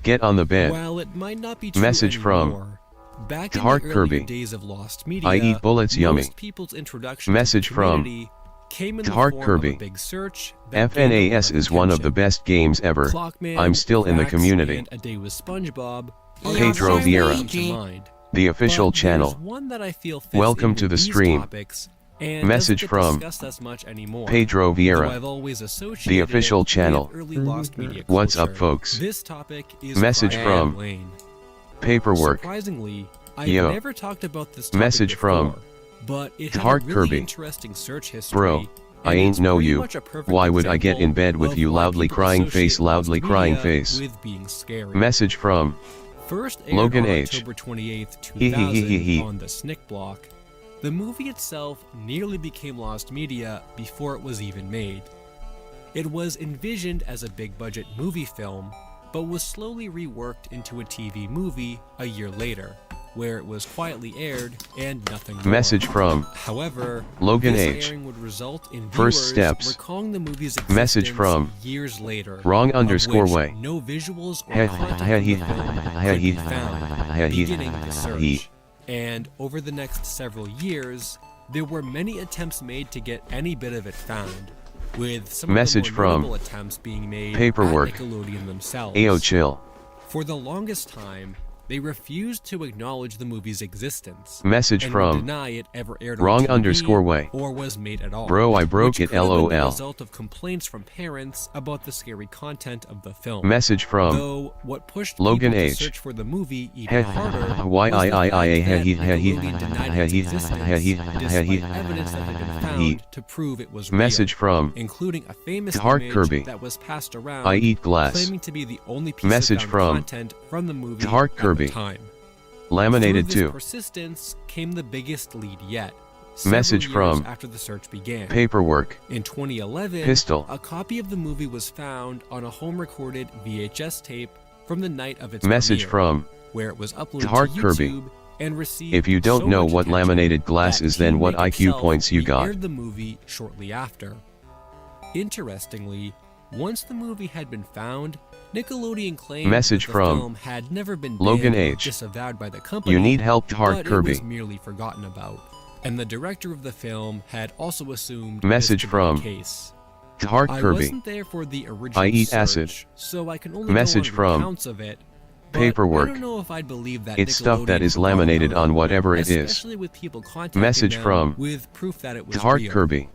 Get on the bed. While it might not be true Message from anymore, back in Heart the earlier Kirby. days of Lost Media, I eat bullets, yummy. most people's introduction Message to the from community came in the Heart form Kirby. of a big search that gained a lot FNAS of is one of the attention. best games ever. Clockman, I'm still in the Cracks, community. and A Day with SpongeBob are Pedro the first that Vieira. come to mind. The official But there's channel. one that I feel fits Welcome in to with the these stream. topics and Message doesn't get from discussed as much anymore, Pedro though Vieira. I've always The associated official it with channel. early Lost Media What's up, culture. folks? This topic is Message Cry from and Lane. Paperwork. Surprisingly, I've Yo. never talked about this topic Message before, from but it had Heart a really Kirby. interesting search history. Bro, I and ain't it's know pretty you. much a perfect Why would I get in example bed with of you? why Loudly people crying associate face, loudly Lost crying Media face. with being scary. Message from First aired Logan on H. October 28th, Hee hee hee hee hee. 2000 on the Snick Block. The movie itself nearly became Lost Media before it was even made. It was envisioned as a big-budget movie film, but was slowly reworked into a TV movie a year later, where it was quietly aired and nothing more. Message from However, Logan this H. airing would result in First viewers steps. recalling the movie's Message existence from years later, Wrong of underscore which way. no visuals or Heh, content heh, from hee, the film heh, could hee, be found, heh, hee, beginning the hee. search. And over the next several years, there were many attempts made to get any bit of it found, with some Message of the more from notable attempts being made Paperwork. at Nickelodeon themselves. Ayo chill. For the longest time, they refused to acknowledge the movie's existence. Message and from would deny it ever aired Wrong on TV underscore way. or was made at all. Bro, I broke which it, could have been the LOL. result of complaints from parents about the scary content of the film. Message from Though what pushed Logan people H. to search for the movie even Heh, harder why was the I fact that he Nickelodeon denied its existence, despite evidence that had been found to prove it was real, Message from including a famous Heart image Kirby. that was passed around, I eat glass. claiming to be the only piece Message of found from content from the movie Heart at Kirby. the time. Laminated Through this 2. persistence came the biggest lead yet. Message several years from after the search began. Paperwork. In 2011, Pistol. a copy of the movie was found on a home-recorded VHS tape from the night of its Message premiere, from where it was uploaded Heart to Kirby. YouTube and received If you don't so know much what attention laminated glass that is, then what Teammate IQ itself points you got. re-aired the movie shortly after. Interestingly, once the movie had been found, Nickelodeon claimed Message that the from film had never been Logan banned or H. disavowed by the company. You need help, Heart but Kirby. It was merely forgotten about, and the director of the film had also assumed Message this to from be the case. Heart I Kirby. wasn't there for the original I eat search, acid. so I can only Message go on from accounts of it. But Paperwork. I don't know if I'd believe that It's stuff that Nickelodeon is forgot laminated about on it, whatever it is. especially with people contacting Message them from with proof that it was Heart real. Kirby.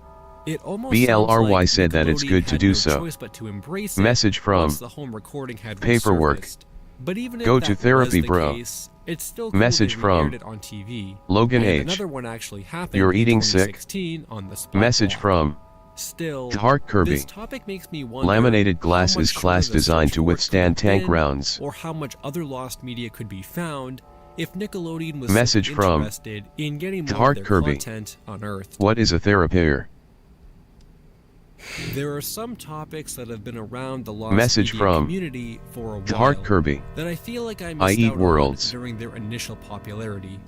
It almost BLRY sounds like said that it's Nickelodeon good to had do no so. choice but to embrace it Message from once the home recording had Paperwork. resurfaced. But even if Go that to therapy, was the bro. case, it's still cool Message they from re-aired it on TV. Logan And H. Another one actually happened You're in eating sick? 2016 on the Spot Message Block. from Still, Heart Kirby. this topic makes me wonder Laminated glass how much is class shorter the designed search to work withstand could have tank been, rounds. or how much other lost media could be found if Nickelodeon was Message simply from interested in getting more Heart of their Kirby. content unearthed. What is a therapier? There are some topics that have been around the lost Message media from community for a while Heart Kirby. that I feel like I I missed eat out worlds. on during their initial popularity.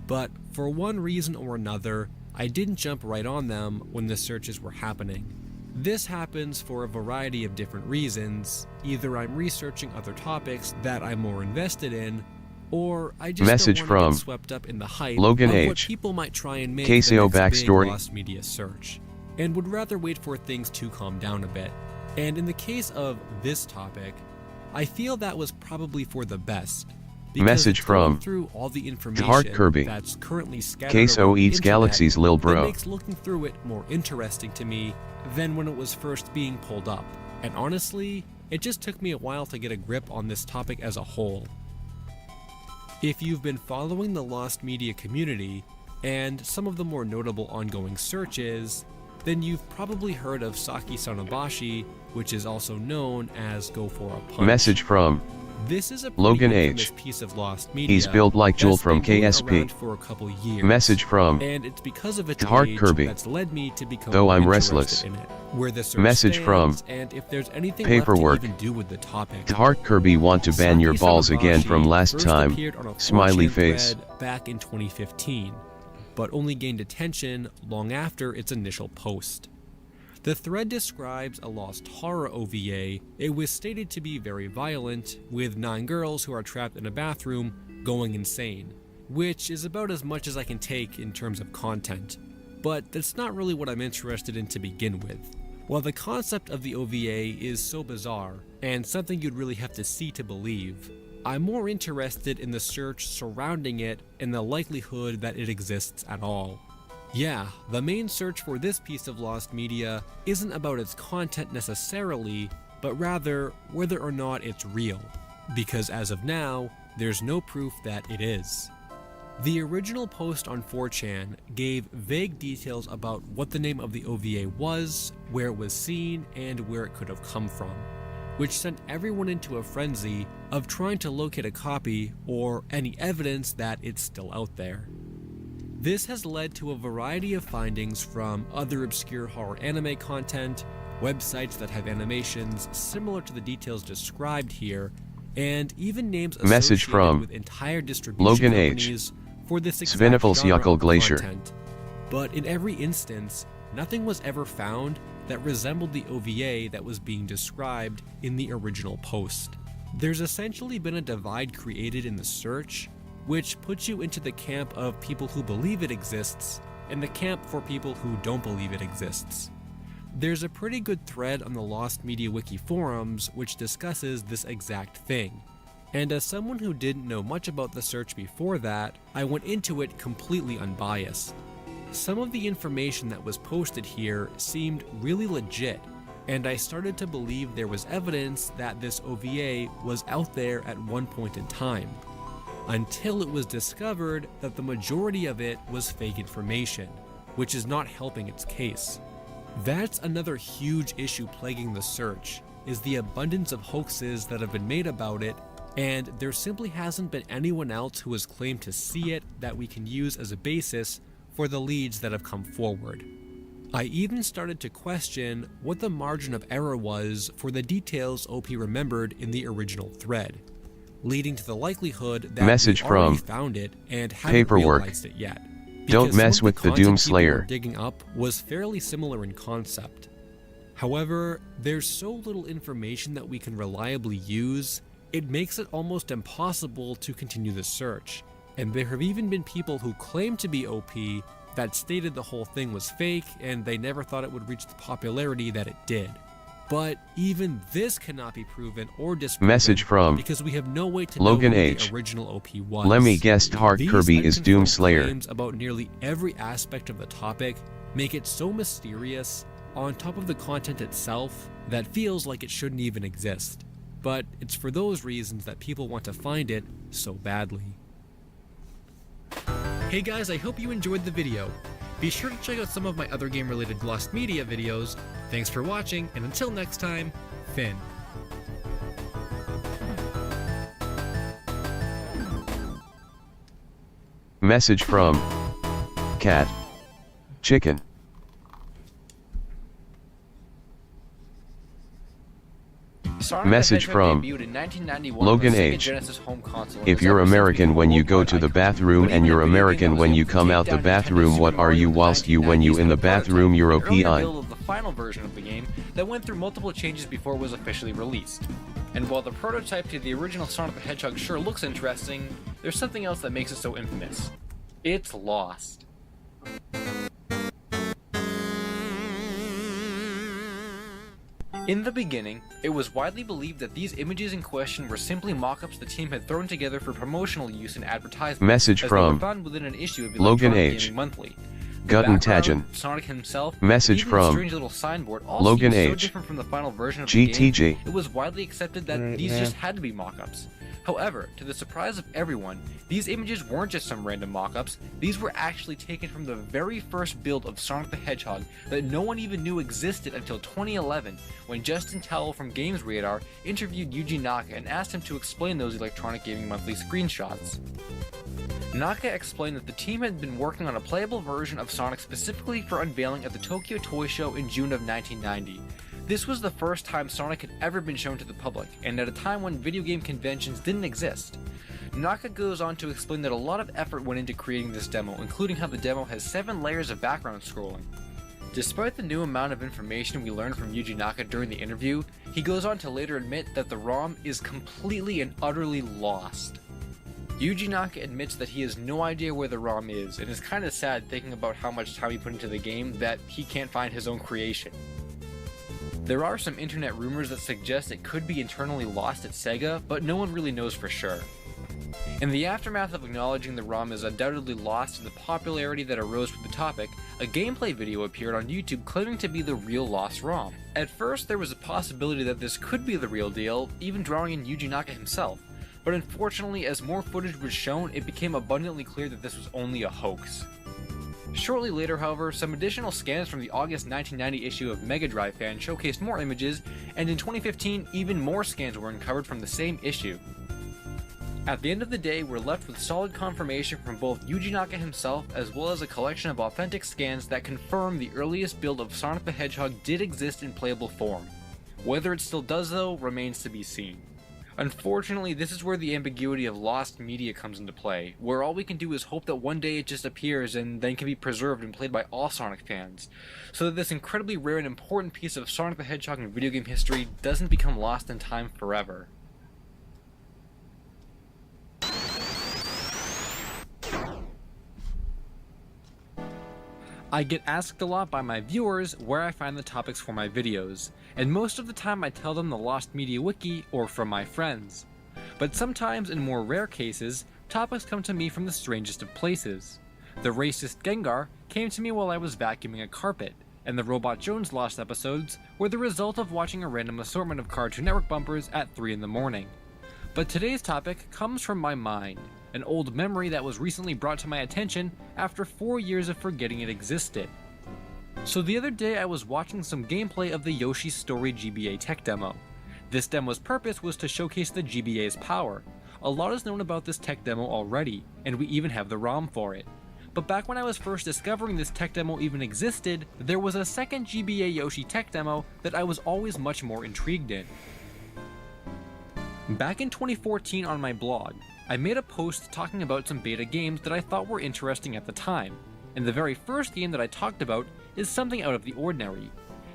But for one reason or another, I didn't jump right on them when the searches were happening. This happens for a variety of different reasons. Either I'm researching other topics that I'm more invested in, or I just Message don't want to from get swept up in the hype Logan of what H. people might try and make KCO the next big backstory. lost media search, and would rather wait for things to calm down a bit. And in the case of this topic, I feel that was probably for the best. Because Message it's going from through all the information Heart Kirby. that's currently scattered Queso around the eats internet galaxies, lil that bro. makes looking through it more interesting to me than when it was first being pulled up. And honestly, it just took me a while to get a grip on this topic as a whole. If you've been following the lost media community and some of the more notable ongoing searches, then you've probably heard of Saki Sanobashi, which is also known as Go For a Punch. Message from This is a Logan infamous H. piece of lost media. He's built like Joel that's from been going KSP. around for a couple years. Message from and it's because of its Heart age Kirby. that's led me to become Though I'm interested restless. in it. Where the search Message from stands, and if there's anything Paperwork. left to even do with the topic. Heart Kirby want to ban your Saki balls again from Sanobashi last first time. appeared on a Smiley 4chan face. thread back in 2015, but only gained attention long after its initial post. The thread describes a lost horror OVA. It was stated to be very violent, with 9 girls who are trapped in a bathroom going insane, which is about as much as I can take in terms of content. But that's not really what I'm interested in to begin with. While the concept of the OVA is so bizarre, and something you'd really have to see to believe, I'm more interested in the search surrounding it and the likelihood that it exists at all. Yeah, the main search for this piece of lost media isn't about its content necessarily, but rather whether or not it's real, because as of now, there's no proof that it is. The original post on 4chan gave vague details about what the name of the OVA was, where it was seen, and where it could have come from, which sent everyone into a frenzy of trying to locate a copy or any evidence that it's still out there. This has led to a variety of findings from other obscure horror anime content, websites that have animations similar to the details described here, and even names Message associated from with entire distribution Logan H. companies for this exact Svenifels genre Yakel of Glacier. content. But in every instance, nothing was ever found that resembled the OVA that was being described in the original post. There's essentially been a divide created in the search, which puts you into the camp of people who believe it exists and the camp for people who don't believe it exists. There's a pretty good thread on the Lost Media Wiki forums which discusses this exact thing, and as someone who didn't know much about the search before that, I went into it completely unbiased. Some of the information that was posted here seemed really legit, and I started to believe there was evidence that this OVA was out there at one point in time, until it was discovered that the majority of it was fake information, which is not helping its case. That's another huge issue plaguing the search, is the abundance of hoaxes that have been made about it, and there simply hasn't been anyone else who has claimed to see it that we can use as a basis for the leads that have come forward. I even started to question what the margin of error was for the details OP remembered in the original thread, leading to the likelihood that Message we already from found it and haven't Paperwork. realized it yet. Don't Because mess some of with the content Doom people were Slayer. digging up was fairly similar in concept. However, there's so little information that we can reliably use, it makes it almost impossible to continue the search. And there have even been people who claim to be OP that stated the whole thing was fake and they never thought it would reach the popularity that it did. But even this cannot be proven or disproven Message from because we have no way to Logan know who H. the original OP was. Let me guess, Heart These Kirby is Doom unconfirmed Slayer. claims about nearly every aspect of the topic make it so mysterious, on top of the content itself, that feels like it shouldn't even exist. But it's for those reasons that people want to find it so badly. Hey guys, I hope you enjoyed the video. Be sure to check out some of my other game-related Lost Media videos. Thanks for watching, and until next time, Finn. Message from Cat Chicken. Message from Logan H. If you're American when you go to the bathroom and you're American when you come out the bathroom, what are you whilst you when you in the bathroom European? Of the final version of the game that went through multiple changes before it was officially released. And while the prototype to the original Sonic the Hedgehog sure looks interesting, there's something else that makes it so infamous. It's lost. In the beginning, it was widely believed that these images in question were simply mock-ups the team had thrown together for promotional use in advertisements, Message as from they were found within an issue of Logan Electronic H. Gaming Monthly. Guten background, Tagen. Sonic himself, Message even from the strange little signboard all Logan seemed so H. different from the final version of GTG. the game, it was widely accepted that Right, these man. just had to be mock-ups. However, to the surprise of everyone, these images weren't just some random mock-ups, these were actually taken from the very first build of Sonic the Hedgehog that no one even knew existed until 2011, when Justin Towell from Games Radar interviewed Yuji Naka and asked him to explain those Electronic Gaming Monthly screenshots. Naka explained that the team had been working on a playable version of Sonic specifically for unveiling at the Tokyo Toy Show in June of 1990. This was the first time Sonic had ever been shown to the public, and at a time when video game conventions didn't exist. Naka goes on to explain that a lot of effort went into creating this demo, including how the demo has 7 layers of background scrolling. Despite the new amount of information we learned from Yuji Naka during the interview, he goes on to later admit that the ROM is completely and utterly lost. Yuji Naka admits that he has no idea where the ROM is, and is kinda sad thinking about how much time he put into the game that he can't find his own creation. There are some internet rumors that suggest it could be internally lost at Sega, but no one really knows for sure. In the aftermath of acknowledging the ROM is undoubtedly lost to the popularity that arose from the topic, a gameplay video appeared on YouTube claiming to be the real lost ROM. At first, there was a possibility that this could be the real deal, even drawing in Yuji Naka himself, but unfortunately, as more footage was shown, it became abundantly clear that this was only a hoax. Shortly later, however, some additional scans from the August 1990 issue of Mega Drive Fan showcased more images, and in 2015, even more scans were uncovered from the same issue. At the end of the day, we're left with solid confirmation from both Yuji Naka himself as well as a collection of authentic scans that confirm the earliest build of Sonic the Hedgehog did exist in playable form. Whether it still does though, remains to be seen. Unfortunately, this is where the ambiguity of lost media comes into play, where all we can do is hope that one day it just appears and then can be preserved and played by all Sonic fans, so that this incredibly rare and important piece of Sonic the Hedgehog in video game history doesn't become lost in time forever. I get asked a lot by my viewers where I find the topics for my videos, and most of the time I tell them the Lost Media Wiki or from my friends. But sometimes, in more rare cases, topics come to me from the strangest of places. The racist Gengar came to me while I was vacuuming a carpet, and the Robot Jones Lost episodes were the result of watching a random assortment of Cartoon Network bumpers at 3 in the morning. But today's topic comes from my mind, an old memory that was recently brought to my attention after 4 years of forgetting it existed. So the other day I was watching some gameplay of the Yoshi Story GBA tech demo. This demo's purpose was to showcase the GBA's power. A lot is known about this tech demo already, and we even have the ROM for it. But back when I was first discovering this tech demo even existed, there was a second GBA Yoshi tech demo that I was always much more intrigued in. Back in 2014 on my blog, I made a post talking about some beta games that I thought were interesting at the time, and the very first game that I talked about is something out of the ordinary.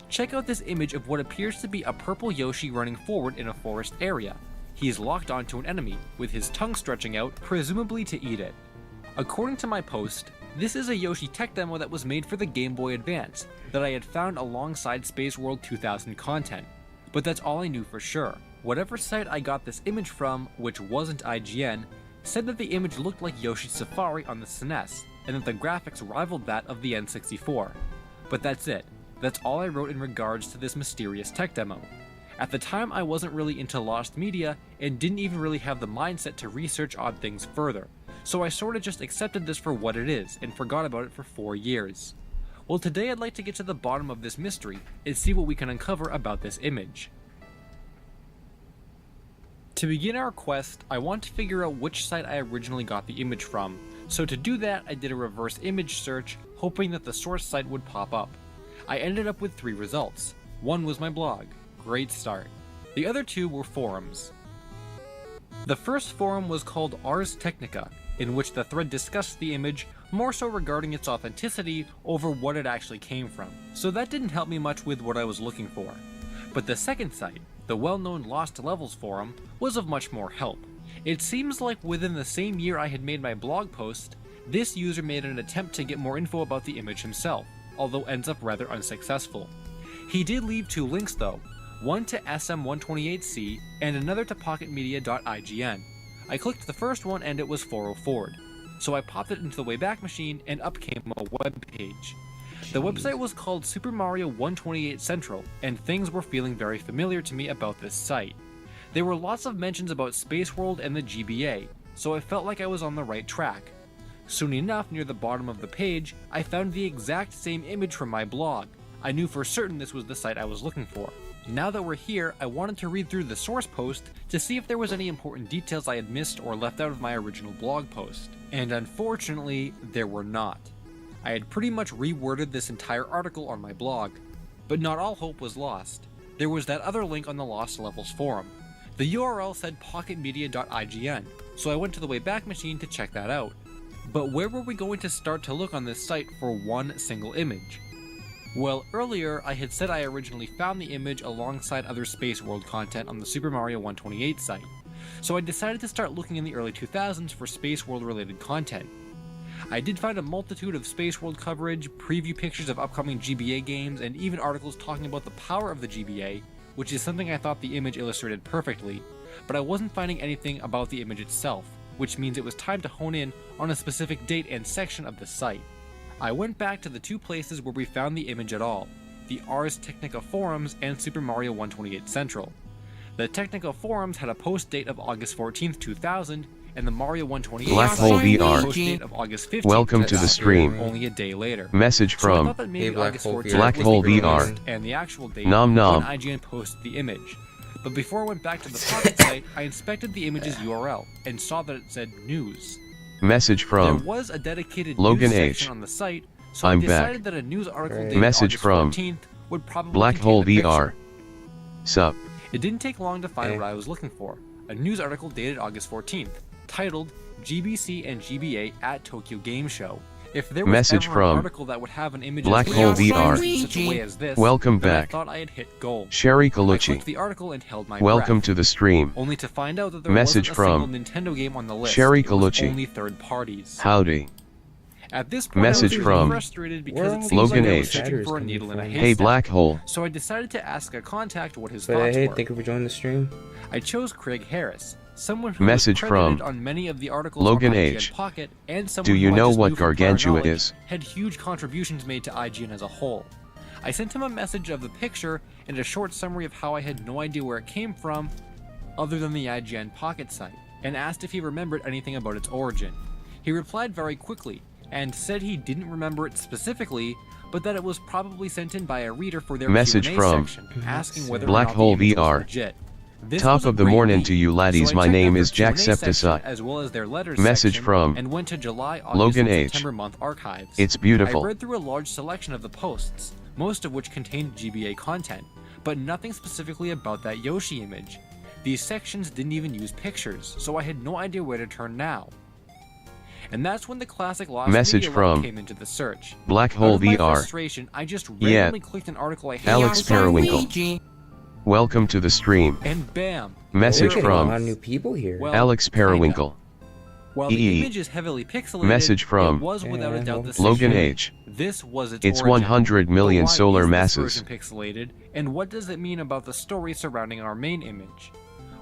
Check out this image of what appears to be a purple Yoshi running forward in a forest area. He is locked onto an enemy, with his tongue stretching out, presumably to eat it. According to my post, this is a Yoshi tech demo that was made for the Game Boy Advance, that I had found alongside Space World 2000 content. But that's all I knew for sure. Whatever site I got this image from, which wasn't IGN, said that the image looked like Yoshi's Safari on the SNES, and that the graphics rivaled that of the N64. But that's it. That's all I wrote in regards to this mysterious tech demo. At the time I wasn't really into lost media, and didn't even really have the mindset to research odd things further, so I sorta just accepted this for what it is, and forgot about it for 4 years. Well, today I'd like to get to the bottom of this mystery, and see what we can uncover about this image. To begin our quest, I want to figure out which site I originally got the image from, so to do that I did a reverse image search, hoping that the source site would pop up. I ended up with 3 results. One was my blog. Great start. The other 2 were forums. The first forum was called Ars Technica, in which the thread discussed the image, more so regarding its authenticity over what it actually came from, so that didn't help me much with what I was looking for. But the second site, the well-known Lost Levels forum, was of much more help. It seems like within the same year I had made my blog post, this user made an attempt to get more info about the image himself, although ends up rather unsuccessful. He did leave 2 links though, one to SM128C and another to pocketmedia.ign. I clicked the first one and it was 404'd. so I popped it into the Wayback Machine and up came a web page. The website was called Super Mario 128 Central, and things were feeling very familiar to me about this site. There were lots of mentions about Space World and the GBA, so I felt like I was on the right track. Soon enough, near the bottom of the page, I found the exact same image from my blog. I knew for certain this was the site I was looking for. Now that we're here, I wanted to read through the source post to see if there was any important details I had missed or left out of my original blog post. And unfortunately, there were not. I had pretty much reworded this entire article on my blog. But not all hope was lost. There was that other link on the Lost Levels forum. The URL said pocketmedia.ign, so I went to the Wayback Machine to check that out. But where were we going to start to look on this site for one single image? Well, earlier I had said I originally found the image alongside other Space World content on the Super Mario 128 site, so I decided to start looking in the early 2000s for Space World related content. I did find a multitude of Space World coverage, preview pictures of upcoming GBA games, and even articles talking about the power of the GBA, which is something I thought the image illustrated perfectly, but I wasn't finding anything about the image itself, which means it was time to hone in on a specific date and section of the site. I went back to the two places where we found the image at all, the Ars Technica forums and Super Mario 128 Central. The Technica forums had a post date of August 14th, 2000, and the Mario 128 Black site Hole had a VR. post date of August 15th, Welcome to the 2000, stream. only a day later. Message So I from thought that maybe August 14th Black was Hole the VR. earliest and the actual date Nom nom. when IGN posted the image. But before I went back to the Pocket site, I inspected the image's URL and saw that it said news. Message from There was a dedicated Logan news H. section on the site, so I'm I decided back. that a news article dated Message August from 14th would probably Black contain Hole the VR. picture. Sup. It didn't take long to find what I was looking for. A news article dated August 14th, titled GBC and GBA at Tokyo Game Show. If there was Message ever from an article that would have an image Black as Hole clear VR. in such a way as this, Welcome then I back. thought I had hit gold. Sherry I Colucci. clicked the article and held my Welcome breath, to the stream. only to find out that there Message wasn't a from single Nintendo game on the list. Sherry It was Colucci. only third parties. Howdy. At this point, Message I was from frustrated because it seems Logan like I was H. searching for a needle in a haystack. Hey Black Hole. So I decided to ask a contact what his But thoughts hey, were. thank you for joining the stream. I chose Craig Harris, someone who Message was credited from on many of the articles Logan on IGN H. Pocket, and someone Do you who I know just what knew from prior Gargantua knowledge is? had huge contributions made to IGN as a whole. I sent him a message of the picture and a short summary of how I had no idea where it came from, other than the IGN Pocket site, and asked if he remembered anything about its origin. He replied very quickly, and said he didn't remember it specifically, but that it was probably sent in by a reader for their Message Q&A from section, asking whether Black or not Hole the image was VR. legit. This Top was a of the great morning lead, to you laddies, so I my checked name out is their Q&A Jacksepticeye. section, as well as their letters Message section, from and went to July, August, Logan and H. September month archives. It's beautiful. I read through a large selection of the posts, most of which contained GBA content, but nothing specifically about that Yoshi image. These sections didn't even use pictures, so I had no idea where to turn now. And that's when the classic Lost Message Media from link came into the search. Black Out Hole of my VR. frustration, I just Yeah. randomly clicked an article I hated Alex posted on Periwinkle. Luigi, Welcome to the stream. and bam! Message there it A lot from of new people here. Well, Alex Periwinkle. While the EE. image is heavily pixelated, Message from it was without a doubt the Logan same. H. This was its It's origin. 100 million But why solar is this masses. version pixelated, and what does it mean about the story surrounding our main image?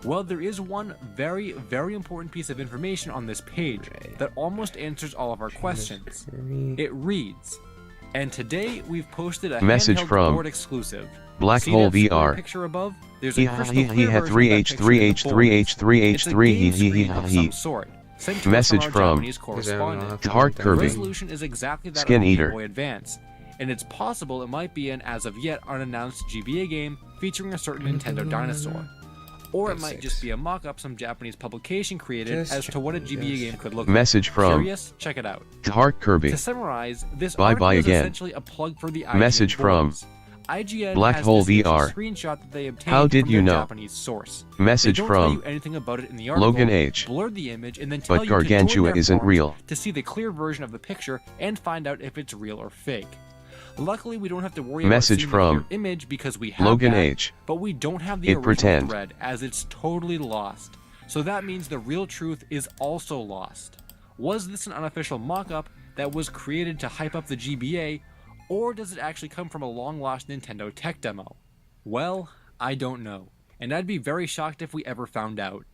Well, there is one very, very important piece of information on this page that almost answers all of our questions. It reads, and today we've posted a Message handheld from board exclusive. Black See Hole that square VR. picture above? There's a He crystal he clear had version of that picture in the board. It's a 3H3H3H3 game he screen of he some sort, sent to us Message our from Japanese correspondent. Heart The Kirby. resolution is exactly that Skin of the Eater. Game Boy Advance, and it's possible it might be an as of yet unannounced GBA game featuring a certain Nintendo dinosaur. Or it might just be a mock-up some Japanese publication created Just as to what a GBA game could look Message like. from Curious? Check it out. Heart Kirby. To summarize, this Bye article bye is again. essentially a plug for the IGN Message from boards. IGN Black has Hole this official VR. screenshot that they obtained How did from you their know? Japanese source. Message They don't from tell you anything about it in the article, Logan H. blur the image, and then tell But you to join Gargantua their isn't forums real. to see the clear version of the picture and find out if it's real or fake. Luckily, we don't have to worry Message about seeing from the clear image because we have Logan that, H. but we don't have the It original pretend. thread as it's totally lost. So that means the real truth is also lost. Was this an unofficial mock-up that was created to hype up the GBA, or does it actually come from a long-lost Nintendo tech demo? Well, I don't know, and I'd be very shocked if we ever found out.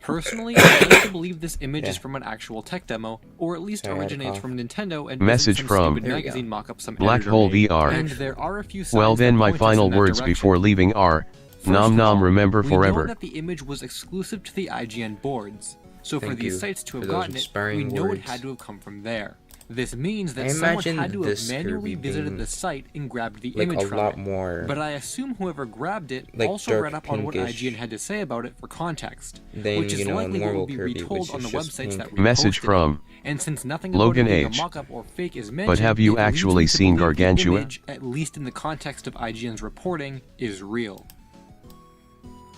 Personally, I like to believe this image is from an actual tech demo, or at least originates from Nintendo and Message isn't some from stupid magazine mock-up some Black editor Hole made. VR. And there are a few Well signs then that my point us final in that words direction. before leaving are, First nom of nom all, remember we know forever. that the image was exclusive to the IGN boards, so for Thank these you sites to for have those gotten it, we inspiring know it words. had to have come from there. This means that I someone imagine had to have this manually Kirby visited being, the site and grabbed the like, image a from lot it. more, But I assume whoever grabbed it like, also dark read up on what pinkish IGN had to say about it for context, than, which is you know, likely what normal will be Kirby, retold which on the is just websites that pink. Message reposted from it. And since nothing Logan about it being H. a mock-up or fake is mentioned, But have you it leads actually me to seen believe the Gargantua? image, at least in the context of IGN's reporting, is real.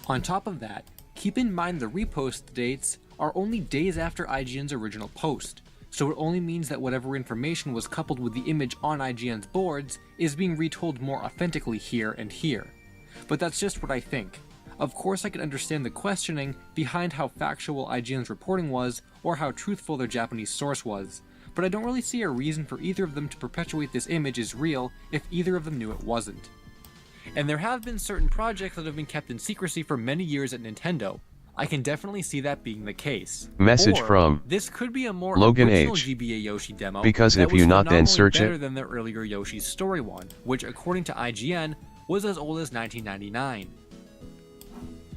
On top of that, keep in mind the repost dates are only days after IGN's original post, so it only means that whatever information was coupled with the image on IGN's boards is being retold more authentically here and here. But that's just what I think. Of course I can understand the questioning behind how factual IGN's reporting was, or how truthful their Japanese source was, but I don't really see a reason for either of them to perpetuate this image as real if either of them knew it wasn't. And there have been certain projects that have been kept in secrecy for many years at Nintendo. I can definitely see that being the case. Message Or, from this could be a more Logan original H. GBA Yoshi demo Because that if you was not then phenomenally search better it. than their earlier Yoshi's Story one, which according to IGN was as old as 1999.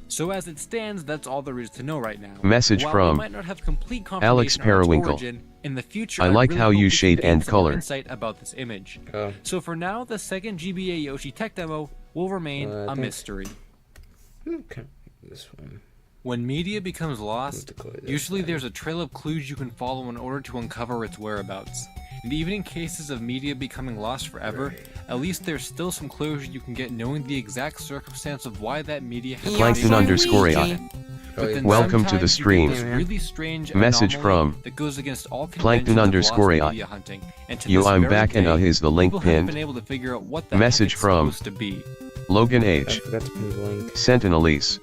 So as it stands, that's all there is to know right now. Message While from we might not have complete confirmation Alex on its Periwinkle. origin, in the future, I like really how hope you we shade can gain and some more color. insight about this image. Oh. So for now, the second GBA Yoshi tech demo will remain I a think- mystery. Okay, this one. When media becomes lost, to call it that usually then. there's a trail of clues you can follow in order to uncover its whereabouts. And even in cases of media becoming lost forever, at least there's still some closure you can get knowing the exact circumstance of why that media has Plankton underscore AI. But then Welcome to the sometimes you get this stream. really strange Message anomaly from that goes against all Plankton conventions of underscore lost AI. media hunting. And to Yo, this I'm very back and day, is the link people haven't pinned. been able to figure out what the Message heck it's from supposed to be. Logan I H. forgot to pin the link. Sentinelese.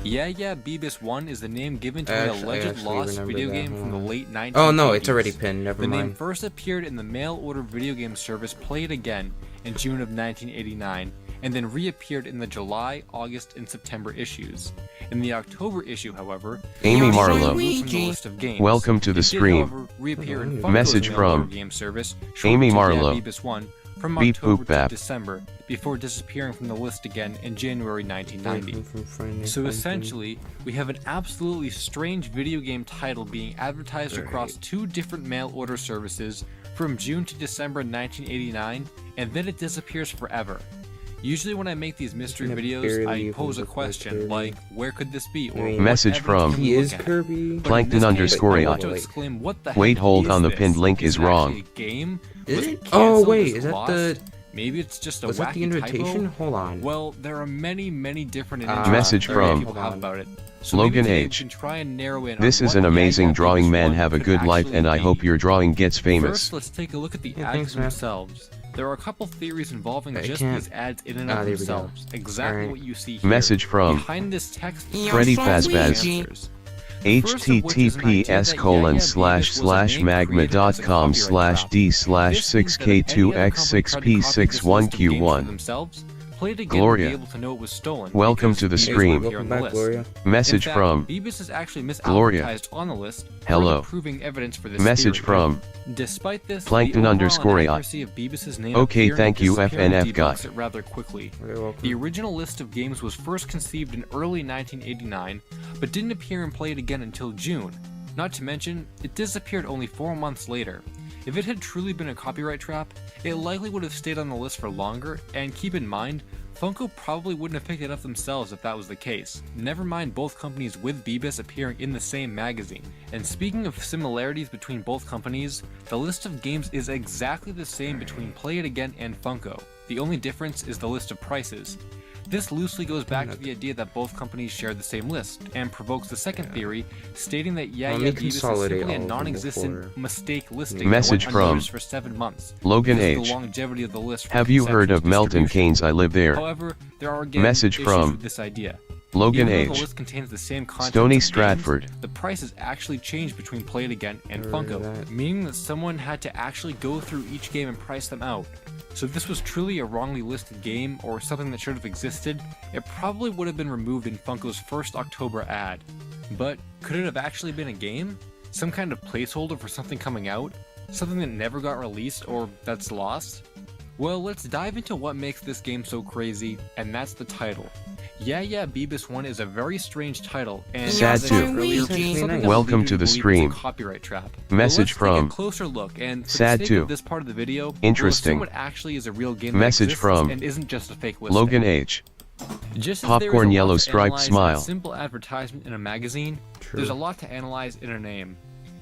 Yaya Bibus 1 is the name given to I an actually alleged lost remember video that, game hold from the on. late 1980s. Oh no, it's already pinned, never The name mind. first appeared in the mail-order video game service Play It Again in June of 1989, and then reappeared in the July, August, and September issues. In the October issue, however, Amy it was Marlowe. removed from the list of games. Welcome to the It did, stream. however, reappear in Funko's Message mail-order from game service, Amy shortened to Marlowe. Yaya Bibus 1, from Beep October boop to bap. December, before disappearing from the list again in January 1990. So essentially, we have an absolutely strange video game title being advertised across two different mail order services from June to December 1989, and then it disappears forever. Usually when I make these mystery videos, I pose a question like, where could this be? Or what Message evidence from can we He look is at? Kirby. But in Plankton this case, underscore I AI. want to exclaim, what the Wait, heck hold is on, the this? pinned link is it wrong. actually a game? Is Was it? canceled? Oh Was wait, it is that lost? the? Maybe it's just a Was that the wacky invitation? typo? Hold on. Well, there are many different Message from people have about it. So Logan maybe today we H. can try and narrow in This on is what an amazing Yaya drawing, Bibus man. 1 Have a could good life, actually and I be. hope your drawing gets famous. First, let's take a look at the Yeah, ads thanks, man. themselves. There are a couple theories involving I just can't- these ads in and Ah, of there we go. themselves. Exactly Alright. what you see here. Message from Behind this text, Freddy there's Fazbaz. answers. First of which is an idea that Yaya Bibus was a name created as a magma.com/d/6k2x6p61q1. themselves, played again Gloria. would be able to know it was stolen. Welcome because to the Bibus stream. would appear on the Welcome back, list. Gloria. Message In fact, from Bibus is actually Gloria. misadvertised on the list, Hello. further proving evidence for this Message theory. from Despite this, Plankton the overall underscore AI. inaccuracy of Bibus's name Okay, appearing thank you, and disappearing FNF guy. debunks it rather quickly. You're welcome. The original list of games was first conceived in early 1989, but didn't appear and play it again until June. Not to mention, it disappeared only 4 months later. If it had truly been a copyright trap, it likely would have stayed on the list for longer, and keep in mind, Funko probably wouldn't have picked it up themselves if that was the case. Never mind both companies with Bibus appearing in the same magazine. And speaking of similarities between both companies, the list of games is exactly the same between Play It Again and Funko. The only difference is the list of prices. This loosely goes back to the idea that both companies share the same list, and provokes the second theory, stating that Yaya me Bibus is consolidate simply a all of them non-existent before. mistake listing Message that went from unnoticed for 7 months. Logan because of H. the longevity of the list from Have you heard conception of to Melton distribution. Keynes? I live there. However, there are again Message issues from with this idea. Logan Even though H. the list contains the same content Stony of games, Stratford. the prices actually change between Play It Again and Never heard of Funko, that. meaning that someone had to actually go through each game and price them out. So if this was truly a wrongly listed game, or something that should have existed, it probably would have been removed in Funko's first October ad. But could it have actually been a game? Some kind of placeholder for something coming out? Something that never got released or that's lost? Well, let's dive into what makes this game so crazy, and that's the title. Yaya Bibus 1 is a very strange title, and Sad as I said too. earlier, it's something that Welcome leads to you the believe stream. it's a copyright trap. Message But let's from take a closer look, and for Sad the sake too. of this part of the video, Interesting. we'll assume it actually is a real game Message that exists from and isn't just a fake listing. Logan H. Just as Popcorn there is a yellow lot to striped analyze in smile. a simple advertisement in a magazine, there's a lot to analyze in a name.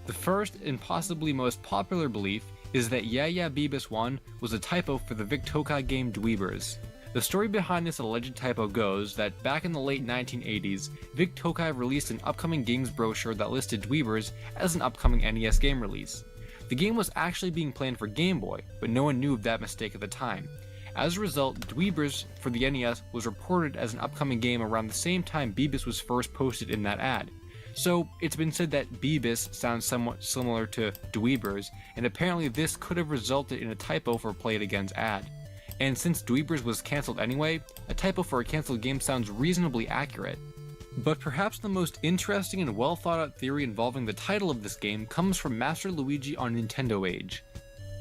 The first and possibly most popular belief is that Yaya Bibus 1 was a typo for the Vic Tokai game Dweebers. The story behind this alleged typo goes that back in the late 1980s, Vic Tokai released an upcoming games brochure that listed Dweebers as an upcoming NES game release. The game was actually being planned for Game Boy, but no one knew of that mistake at the time. As a result, Dweebers for the NES was reported as an upcoming game around the same time Bibus was first posted in that ad. So it's been said that Bibus sounds somewhat similar to Dweebers, and apparently this could have resulted in a typo for Play It Again's ad. And since Dweebers was cancelled anyway, a typo for a cancelled game sounds reasonably accurate. But perhaps the most interesting and well thought out theory involving the title of this game comes from Master Luigi on Nintendo Age.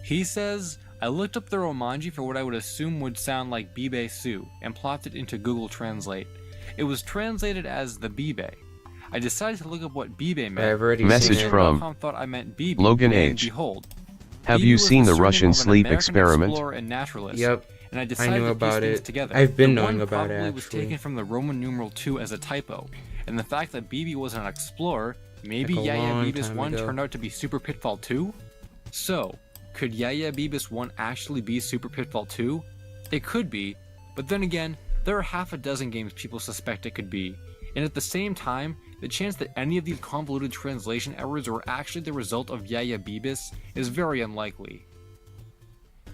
He says, I looked up the Romanji for what I would assume would sound like Bibe Su, and plopped it into Google Translate. It was translated as the Bibe. I decided to look up what Bibe meant. Message from thought I meant Bibe, Logan and H. behold, Have Bibe you was seen the surname Russian of an sleep American experiment? explorer and naturalist, Yep, and I I decided knew to piece about things it. together. I've been The knowing one about it, probably was actually. taken from the Roman numeral 2 as a typo, and the fact that Bibe was an explorer, maybe Like a Yaya long Bibus time 1 ago. turned out to be Super Pitfall 2? So, could Yaya Bibus 1 actually be Super Pitfall 2? It could be, but then again, there are half a dozen games people suspect it could be, and at the same time, the chance that any of these convoluted translation errors were actually the result of Yaya Bibus is very unlikely.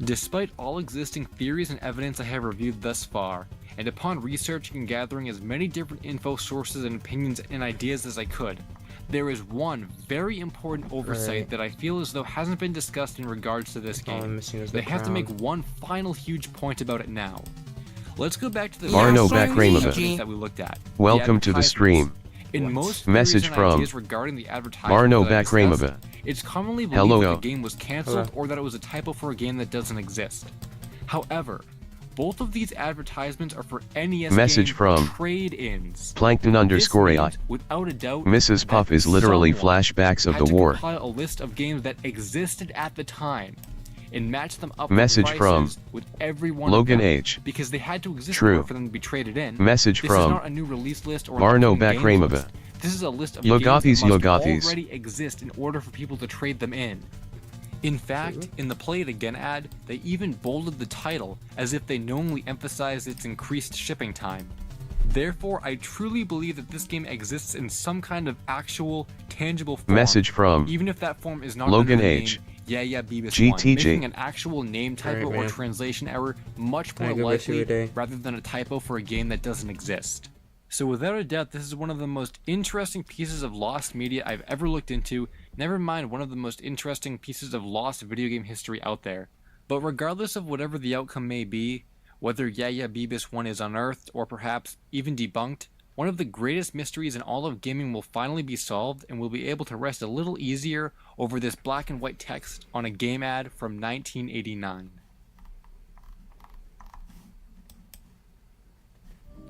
Despite all existing theories and evidence I have reviewed thus far, and upon researching and gathering as many different info sources and opinions and ideas as I could, there is one very important oversight that I feel as though hasn't been discussed in regards to this All I'm game. missing is They the have to crown. make one final huge point about it now. Let's go back to the Arno very Bakramova. evidence that we looked at. the Welcome to the advertisements. stream. In most Message theories and from ideas regarding the advertisement Arno that I discussed, Bakramova. it's commonly believed Hello. that the game was cancelled Hello. or that it was a typo for a game that doesn't exist. However, both of these advertisements are for NES Message game from trade-ins. Plankton This _AI. means, without a doubt, Mrs. Puff that is literally someone flashbacks of had the to war. compile a list of games that existed at the time and match them up Message with from prices with every one Logan of them, H. because they had to exist True. in order for them to be traded in. Message This from is not a new release list or an Arno upcoming games Bakramova. list. This is a list of Yogathis, games that must Yogathis. already exist in order for people to trade them in. In fact, in the Play It Again ad, they even bolded the title as if they knowingly emphasized its increased shipping time. Therefore, I truly believe that this game exists in some kind of actual, tangible form. Message from even if that form is not Logan under the H. name Yaya Bibus GTG. 1, making an actual name typo Alright, or man. translation error much more I give it to you likely a day. rather than a typo for a game that doesn't exist. So without a doubt, this is one of the most interesting pieces of lost media I've ever looked into, never mind one of the most interesting pieces of lost video game history out there. But regardless of whatever the outcome may be, whether Yaya Bibus 1 is unearthed or perhaps even debunked, one of the greatest mysteries in all of gaming will finally be solved, and we'll be able to rest a little easier over this black and white text on a game ad from 1989.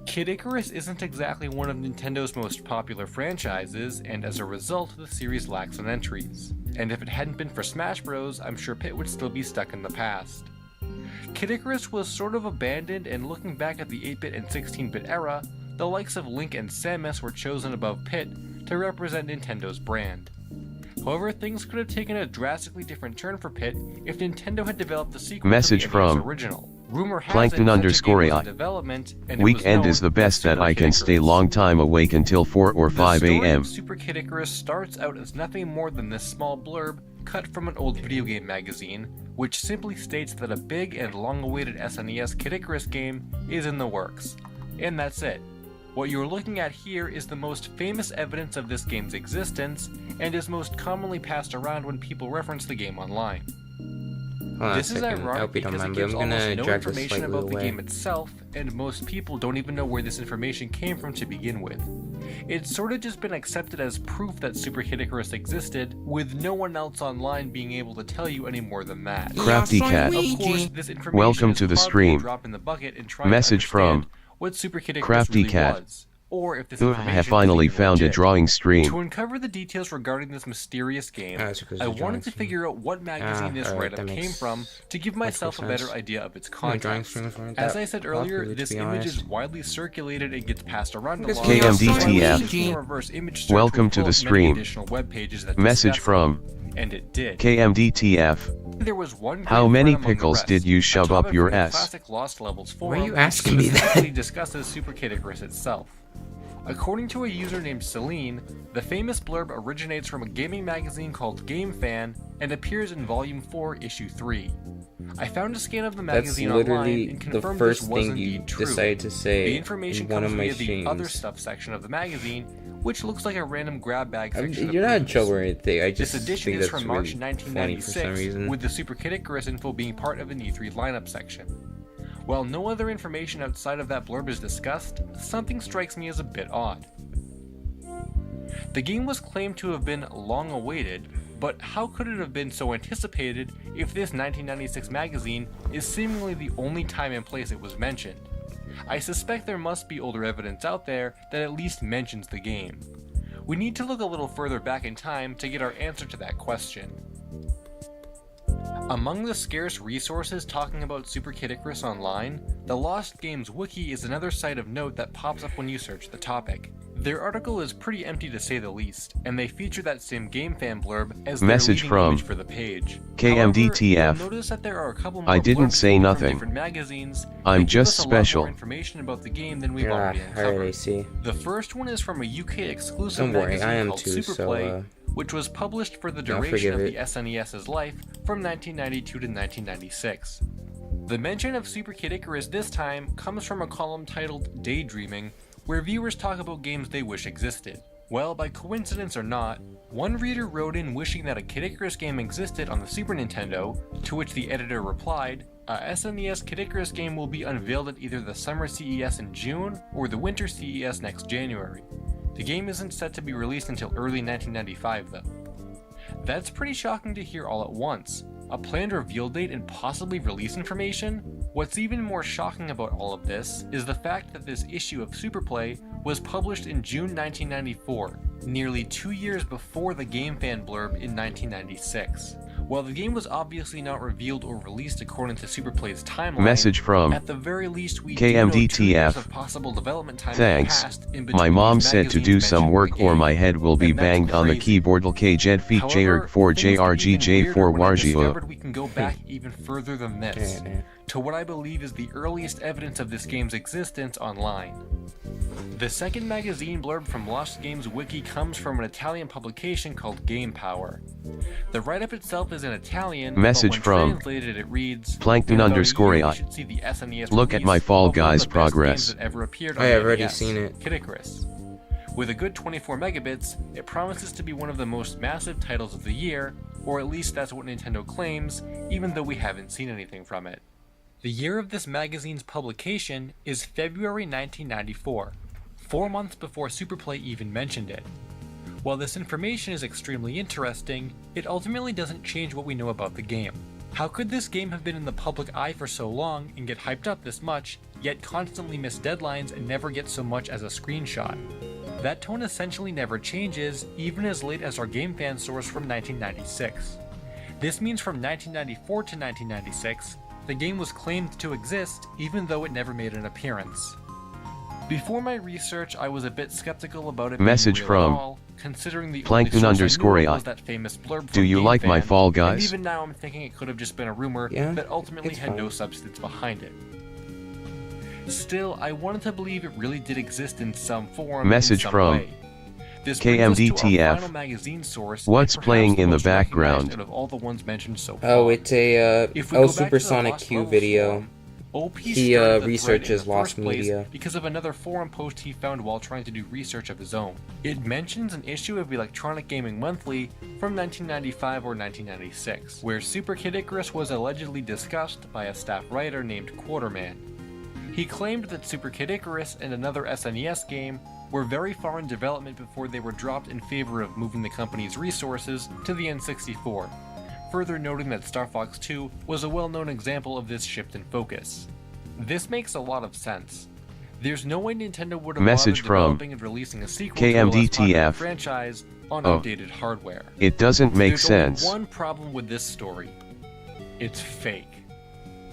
Kid Icarus isn't exactly one of Nintendo's most popular franchises, and as a result, the series lacks in entries. And if it hadn't been for Smash Bros., I'm sure Pit would still be stuck in the past. Kid Icarus was sort of abandoned, and looking back at the 8-bit and 16-bit era, the likes of Link and Samus were chosen above Pit to represent Nintendo's brand. However, things could have taken a drastically different turn for Pit if Nintendo had developed the sequel Message to the NES from original. Rumor has Plankton it such a game was _AI. in development, and it was Weekend known is the as best that Super I Kid can stay Icarus. long time awake until 4 or 5 The story a.m. of Super Kid Icarus starts out as nothing more than this small blurb cut from an old video game magazine, which simply states that a big and long-awaited SNES Kid Icarus game is in the works. And that's it. What you're looking at here is the most famous evidence of this game's existence, and is most commonly passed around when people reference the game online. Hold on a This is second. I ironic hope you don't because it mind, but gives I'm almost gonna no drag this information slightly about the away. game itself, and most people don't even know where this information came from to begin with. It's sort of just been accepted as proof that Super Kid Icarus existed, with no one else online being able to tell you any more than that. Crafty Cat. Of course, this information Welcome is to the hardly a stream. drop in the bucket in trying Message to understand from what Super Kid Icarus Crafty really Cat. was, or if this I information have is finally even found a legit. drawing stream. To uncover the details regarding this mysterious game, it's because I the wanted drawing to stream. figure out what magazine this alright, write-up that came makes from to give myself a sense. better idea of its drawing context. streams weren't As that I said earlier, popular, to this be image is honest. widely circulated and gets passed around a Because lot. KMDTF. Reverse image search Welcome will to pull the up many stream. additional web pages that Message discuss from it, and it did. KMDTF. There was one How great many friend among the pickles rest, did you a shove up topic your from the ass? Classic Lost Levels Why are you forum, asking me that? specifically discusses Super Kid Icarus itself. According to a user named Celine, the famous blurb originates from a gaming magazine called Game Fan and appears in Volume 4, Issue 3. I found a scan of the That's magazine online literally and the confirmed this first was thing you indeed true. decided to say The information in one comes of my via the other streams. stuff section of the magazine, which looks like a random grab bag section. You're not in of trouble or anything. I just This edition think is that's from March really funny for some 1996, reason. with the Super Kid Icarus info being part of an E3 lineup section. While no other information outside of that blurb is discussed, something strikes me as a bit odd. The game was claimed to have been long awaited, but how could it have been so anticipated if this 1996 magazine is seemingly the only time and place it was mentioned? I suspect there must be older evidence out there that at least mentions the game. We need to look a little further back in time to get our answer to that question. Among the scarce resources talking about Super Kid Icarus online, the Lost Games Wiki is another site of note that pops up when you search the topic. Their article is pretty empty to say the least, and they feature that same Game Fan blurb as their Message leading from image for the page. KMDTF. However, you'll notice that there are a couple more I didn't blurbs say from nothing. different magazines I'm that give just us a lot more special. information about the game than we've already Alright, uncovered. I see. The first one is from a UK exclusive Don't worry, magazine I am called too, Superplay, so, which was published for the I'll duration forgive of it. the SNES's life from 1992 to 1996. The mention of Super Kid Icarus this time comes from a column titled Daydreaming, where viewers talk about games they wish existed. Well, by coincidence or not, one reader wrote in wishing that a Kid Icarus game existed on the Super Nintendo, to which the editor replied, "A SNES Kid Icarus game will be unveiled at either the Summer CES in June or the Winter CES next January. The game isn't set to be released until early 1995 though." That's pretty shocking to hear all at once. A planned reveal date and possibly release information? What's even more shocking about all of this is the fact that this issue of Superplay was published in June 1994, nearly 2 years before the Game Fan blurb in 1996. While the game was obviously not revealed or released according to Superplay's timeline, Message from at the very least we do know 2 years KMDTF. of possible development time Thanks. passed in between My mom these said to do magazines some mentioning work the or game. my head will be And that's banged on the crazy. keyboard. Jed feet However, JR for things get even JRGJ weirder for when I discovered Wargio. we can go back even further than this, to what I believe is the earliest evidence of this game's existence online. The second magazine blurb from Lost Games Wiki comes from an Italian publication called Game Power. The write-up itself is in Italian, Message but when from translated it reads, Plankton "In about a underscore year, we AI. should see the SNES Look at release my Fall of one of Guys the best progress. games that ever appeared on I have already NES, seen it. Kid Icarus. With a good 24 megabits, it promises to be one of the most massive titles of the year, or at least that's what Nintendo claims, even though we haven't seen anything from it. The year of this magazine's publication is February 1994, 4 months before Superplay even mentioned it. While this information is extremely interesting, it ultimately doesn't change what we know about the game. How could this game have been in the public eye for so long and get hyped up this much, yet constantly miss deadlines and never get so much as a screenshot? That tone essentially never changes, even as late as our Game Fan source from 1996. This means from 1994 to 1996, the game was claimed to exist even though it never made an appearance. Before my research, I was a bit skeptical about it Message being real from at all, considering the Plankton only underscore source I knew AI. was that famous blurb Do from you Game like my Fan, Fall and Guys? even now I'm thinking it could have just been a rumor Yeah, that ultimately it's had no fine. substance behind it. Still, I wanted to believe it really did exist in some form. Message in some from way. This brings us to our KMDTF. final magazine source, What's and perhaps playing the in the most recognized background? out of all the ones mentioned so far. Oh, it's a If we go back to the Supersonic Lost Q Levels video. forum, OP He started the researches thread in the lost first place media. because of another forum post he found while trying to do research of his own. It mentions an issue of Electronic Gaming Monthly from 1995 or 1996, where Super Kid Icarus was allegedly discussed by a staff writer named Quarterman. He claimed that Super Kid Icarus and another SNES game were very far in development before they were dropped in favor of moving the company's resources to the N64, further noting that Star Fox 2 was a well-known example of this shift in focus. This makes a lot of sense. There's no way Nintendo would have Message bothered from developing and releasing a sequel to a less popular KMDTF. franchise on Oh. outdated hardware. It doesn't make There's sense. only one problem with this story. It's fake.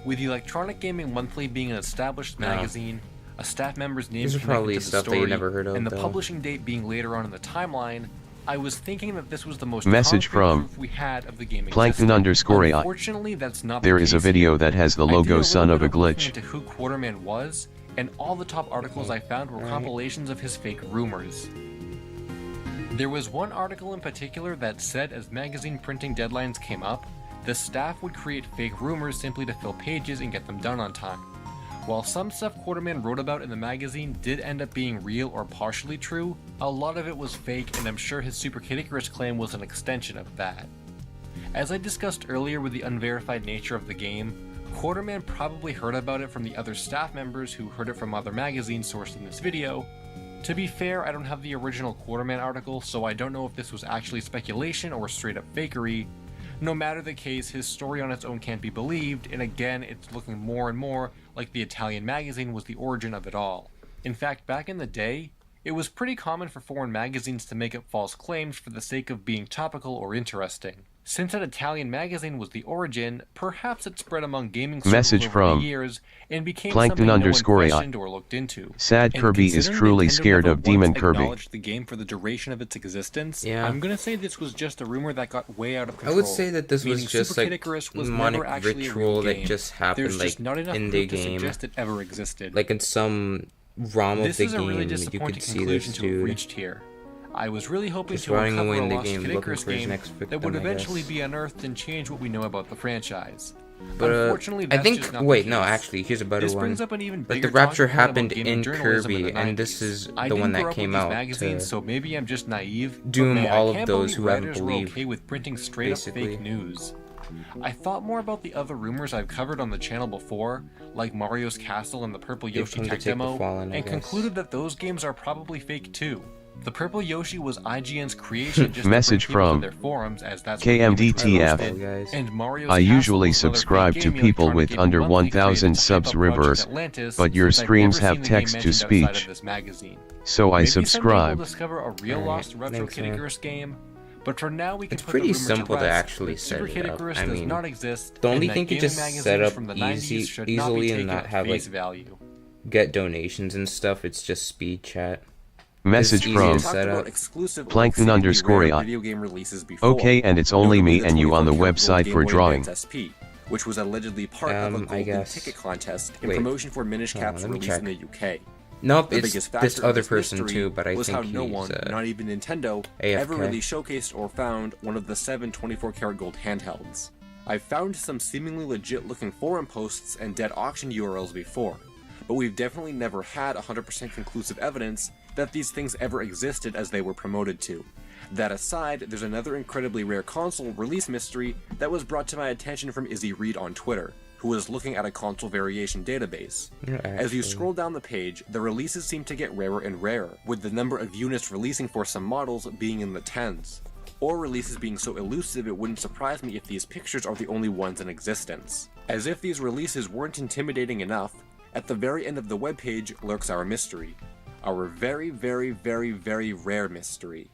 With Electronic Gaming Monthly being an established magazine, a staff member's name These are connected probably to the stuff that you story, never heard of, and the though. publishing date being later on in the timeline, I was thinking that this was the most Message concrete from proof we had of the game Plankton existing. _ Unfortunately, that's not There the is a case video here. that has the I did logo a son little of a bit looking glitch. into who Quarterman was, and all the top articles I found were compilations of his fake rumors. There was one article in particular that said as magazine printing deadlines came up, the staff would create fake rumors simply to fill pages and get them done on time. While some stuff Quarterman wrote about in the magazine did end up being real or partially true, a lot of it was fake, and I'm sure his Super Kid Icarus claim was an extension of that. As I discussed earlier with the unverified nature of the game, Quarterman probably heard about it from the other staff members who heard it from other magazines sourced in this video. To be fair, I don't have the original Quarterman article, so I don't know if this was actually speculation or straight up fakery. No matter the case, his story on its own can't be believed, and again, it's looking more and more like the Italian magazine was the origin of it all. In fact, back in the day, it was pretty common for foreign magazines to make up false claims for the sake of being topical or interesting. Since an Italian magazine was the origin, perhaps it spread among gaming circles Message over from the years and became Plankton something no one _I. questioned or looked into. Sad And Kirby is considering truly Nintendo scared never of Demon once Kirby. acknowledged the game for the duration of its existence, Yeah. I'm gonna say this was just a rumor that got way out of I control. would say that this was meaning just Super Kid like Icarus was demonic never actually a ritual real that game. just happened There's like just not enough in the proof to game. suggest it ever existed. Like in some ROM of This the is a really game, you disappointing could see conclusion this to have dude reached here. I was really hoping just to running uncover away a in the lost game, Kid looking Icarus for his game next that victim, would I eventually guess. be unearthed and change what we know about the franchise. But Unfortunately, I that's think just not the wait, case. no, actually, here's a better This one. brings up an even Like bigger the rapture talking point about happened gaming in journalism in Kirby, the and this 90s. is I the one didn't grow that up came with these out magazines, to so maybe I'm just naive. but doom man, all I of can't those believe who haven't writers were believed, okay with printing straight basically. up fake news. I thought more about the other rumors I've covered on the channel before, like Mario's Castle and the Purple They've Yoshi come to tech take the demo, fallen, I and guess. concluded that those games are probably fake too. The Purple Yoshi was IGN's creation just Message to bring people from to their forums, as that's where the image was KMDTF. hosted, and Mario's I Castle usually was another subscribe fake to game people Electronic with Gaming under Monthly created 1,000 to hype subs up Project rivers, Atlantis, but your since I've streams never have seen the game text to mentioned outside of speech. this magazine. So I Maybe someday subscribe. we'll discover a real Alright, lost retro thanks, Kid man. Icarus game, but for now we can It's put pretty the rumor simple to rest actually that Super set Kid it up. Icarus I does mean, not exist, the only and thing that to gaming just set magazines up from the 90s easy, should not be easily taken and not at have face like value. get donations and stuff. It's just speed chat. Message It's easy from to set up. Plankton _ I. video game releases before. Okay, and it's only me Notably, and you on the 24 website Game for Boy drawing. Advance SP, which was allegedly part of a I golden guess. ticket contest in Wait. promotion for Minish Hold on, Cap's let me release in check. the UK. Nope, The it's biggest this factor of other this person mystery too, but I was think how no he's one, not even Nintendo, ever AFK. really showcased or found one of the 7 24-karat gold handhelds. I've found some seemingly legit-looking forum posts and dead auction URLs before, but we've definitely never had 100% conclusive evidence that these things ever existed as they were promoted to. That aside, there's another incredibly rare console release mystery that was brought to my attention from Izzy Reed on Twitter, who was looking at a console variation database. As you scroll down the page, the releases seem to get rarer and rarer, with the number of units releasing for some models being in the tens. Or releases being so elusive it wouldn't surprise me if these pictures are the only ones in existence. As if these releases weren't intimidating enough, at the very end of the webpage lurks our mystery. Our very, very, very, very rare mystery.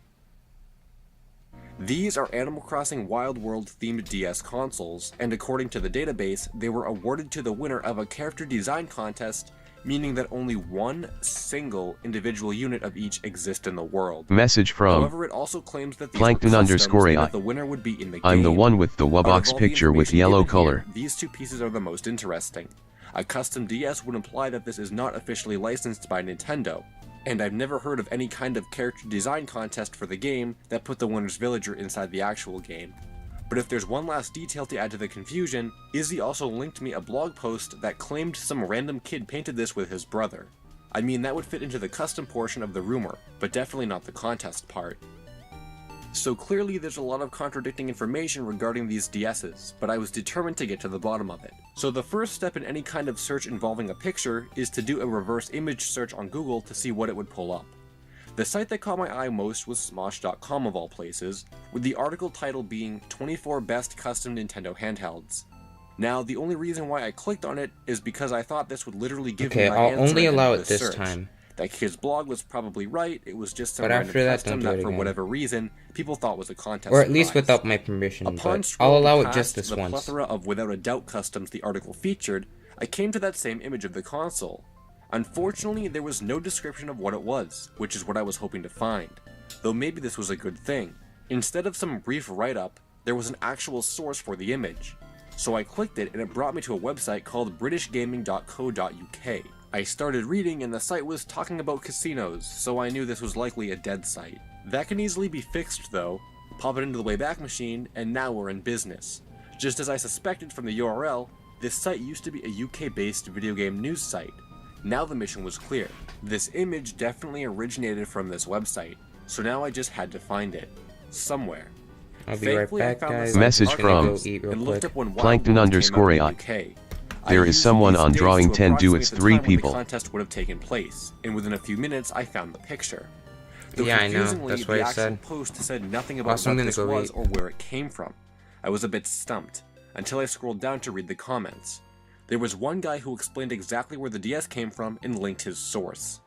These are Animal Crossing Wild World themed DS consoles, and according to the database, they were awarded to the winner of a character design contest, meaning that only one single individual unit of each exist in the world. Message from However, it also claims that these Plankton were customs _I. and that the winner would be in the I'm the game. one with the Out of Wubbox all the picture with information yellow given here, color. These two pieces are the most interesting. A custom DS would imply that this is not officially licensed by Nintendo, and I've never heard of any kind of character design contest for the game that put the winner's villager inside the actual game. But if there's one last detail to add to the confusion, Izzy also linked me a blog post that claimed some random kid painted this with his brother. I mean, that would fit into the custom portion of the rumor, but definitely not the contest part. So clearly there's a lot of contradicting information regarding these DSs, but I was determined to get to the bottom of it. So the first step in any kind of search involving a picture is to do a reverse image search on Google to see what it would pull up. The site that caught my eye most was Smosh.com of all places, with the article title being 24 Best Custom Nintendo Handhelds. Now, the only reason why I clicked on it is because I thought this would literally give me my answer. I'll only allow at it the this search. time. That kid's blog was probably right, it was just some But random after that, custom don't do that it for again. whatever reason, people thought was a contest Or at least prize. without my permission, Upon but I'll allow scrolling it just past this the once. plethora of without a doubt customs the article featured, I came to that same image of the console. Unfortunately, there was no description of what it was, which is what I was hoping to find. Though maybe this was a good thing. Instead of some brief write-up, there was an actual source for the image. So I clicked it and it brought me to a website called britishgaming.co.uk. I started reading and the site was talking about casinos, so I knew this was likely a dead site. That can easily be fixed though. Pop it into the Wayback Machine and now we're in business. Just as I suspected from the URL, this site used to be a UK-based video game news site. Now the mission was clear. This image definitely originated from this website, so now I just had to find it. Somewhere. I'll be right Thankfully, I back, found the guys. site Message article from and looked up when Plankton Wild World came out in the _ UK. There I is used someone these on dates drawing to 10 do approximate it's the 3 time when the people. contest would have taken place, and within a few minutes I found the picture. Though Yeah, I know. confusingly, That's what the I actual said. post said nothing about Also, I'm what gonna this go was eat. or where it came from. I was a bit stumped, until I scrolled down to read the comments. There was one guy who explained exactly where the DS came from and linked his source.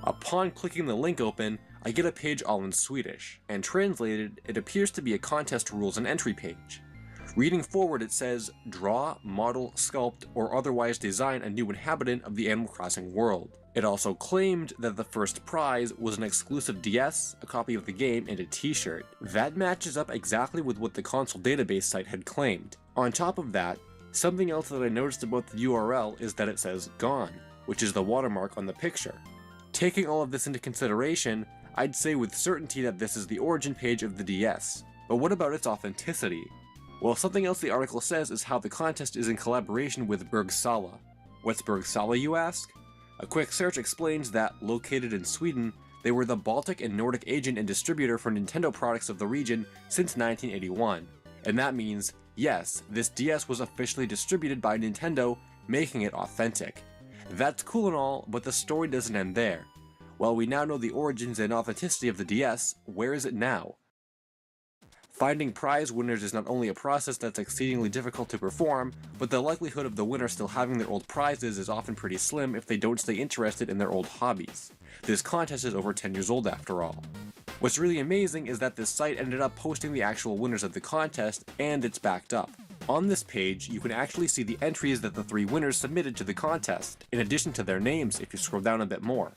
Upon clicking the link open, I get a page all in Swedish, and translated, it appears to be a contest rules and entry page. Reading forward it says, draw, model, sculpt, or otherwise design a new inhabitant of the Animal Crossing world. It also claimed that the first prize was an exclusive DS, a copy of the game, and a t-shirt. That matches up exactly with what the console database site had claimed. On top of that, something else that I noticed about the URL is that it says gone, which is the watermark on the picture. Taking all of this into consideration, I'd say with certainty that this is the origin page of the DS. But what about its authenticity? Well, something else the article says is how the contest is in collaboration with Bergsala. What's Bergsala, you ask? A quick search explains that, located in Sweden, they were the Baltic and Nordic agent and distributor for Nintendo products of the region since 1981. And that means, yes, this DS was officially distributed by Nintendo, making it authentic. That's cool and all, but the story doesn't end there. While we now know the origins and authenticity of the DS, where is it now? Finding prize winners is not only a process that's exceedingly difficult to perform, but the likelihood of the winner still having their old prizes is often pretty slim if they don't stay interested in their old hobbies. This contest is over 10 years old after all. What's really amazing is that this site ended up posting the actual winners of the contest, and it's backed up. On this page, you can actually see the entries that the 3 winners submitted to the contest, in addition to their names if you scroll down a bit more.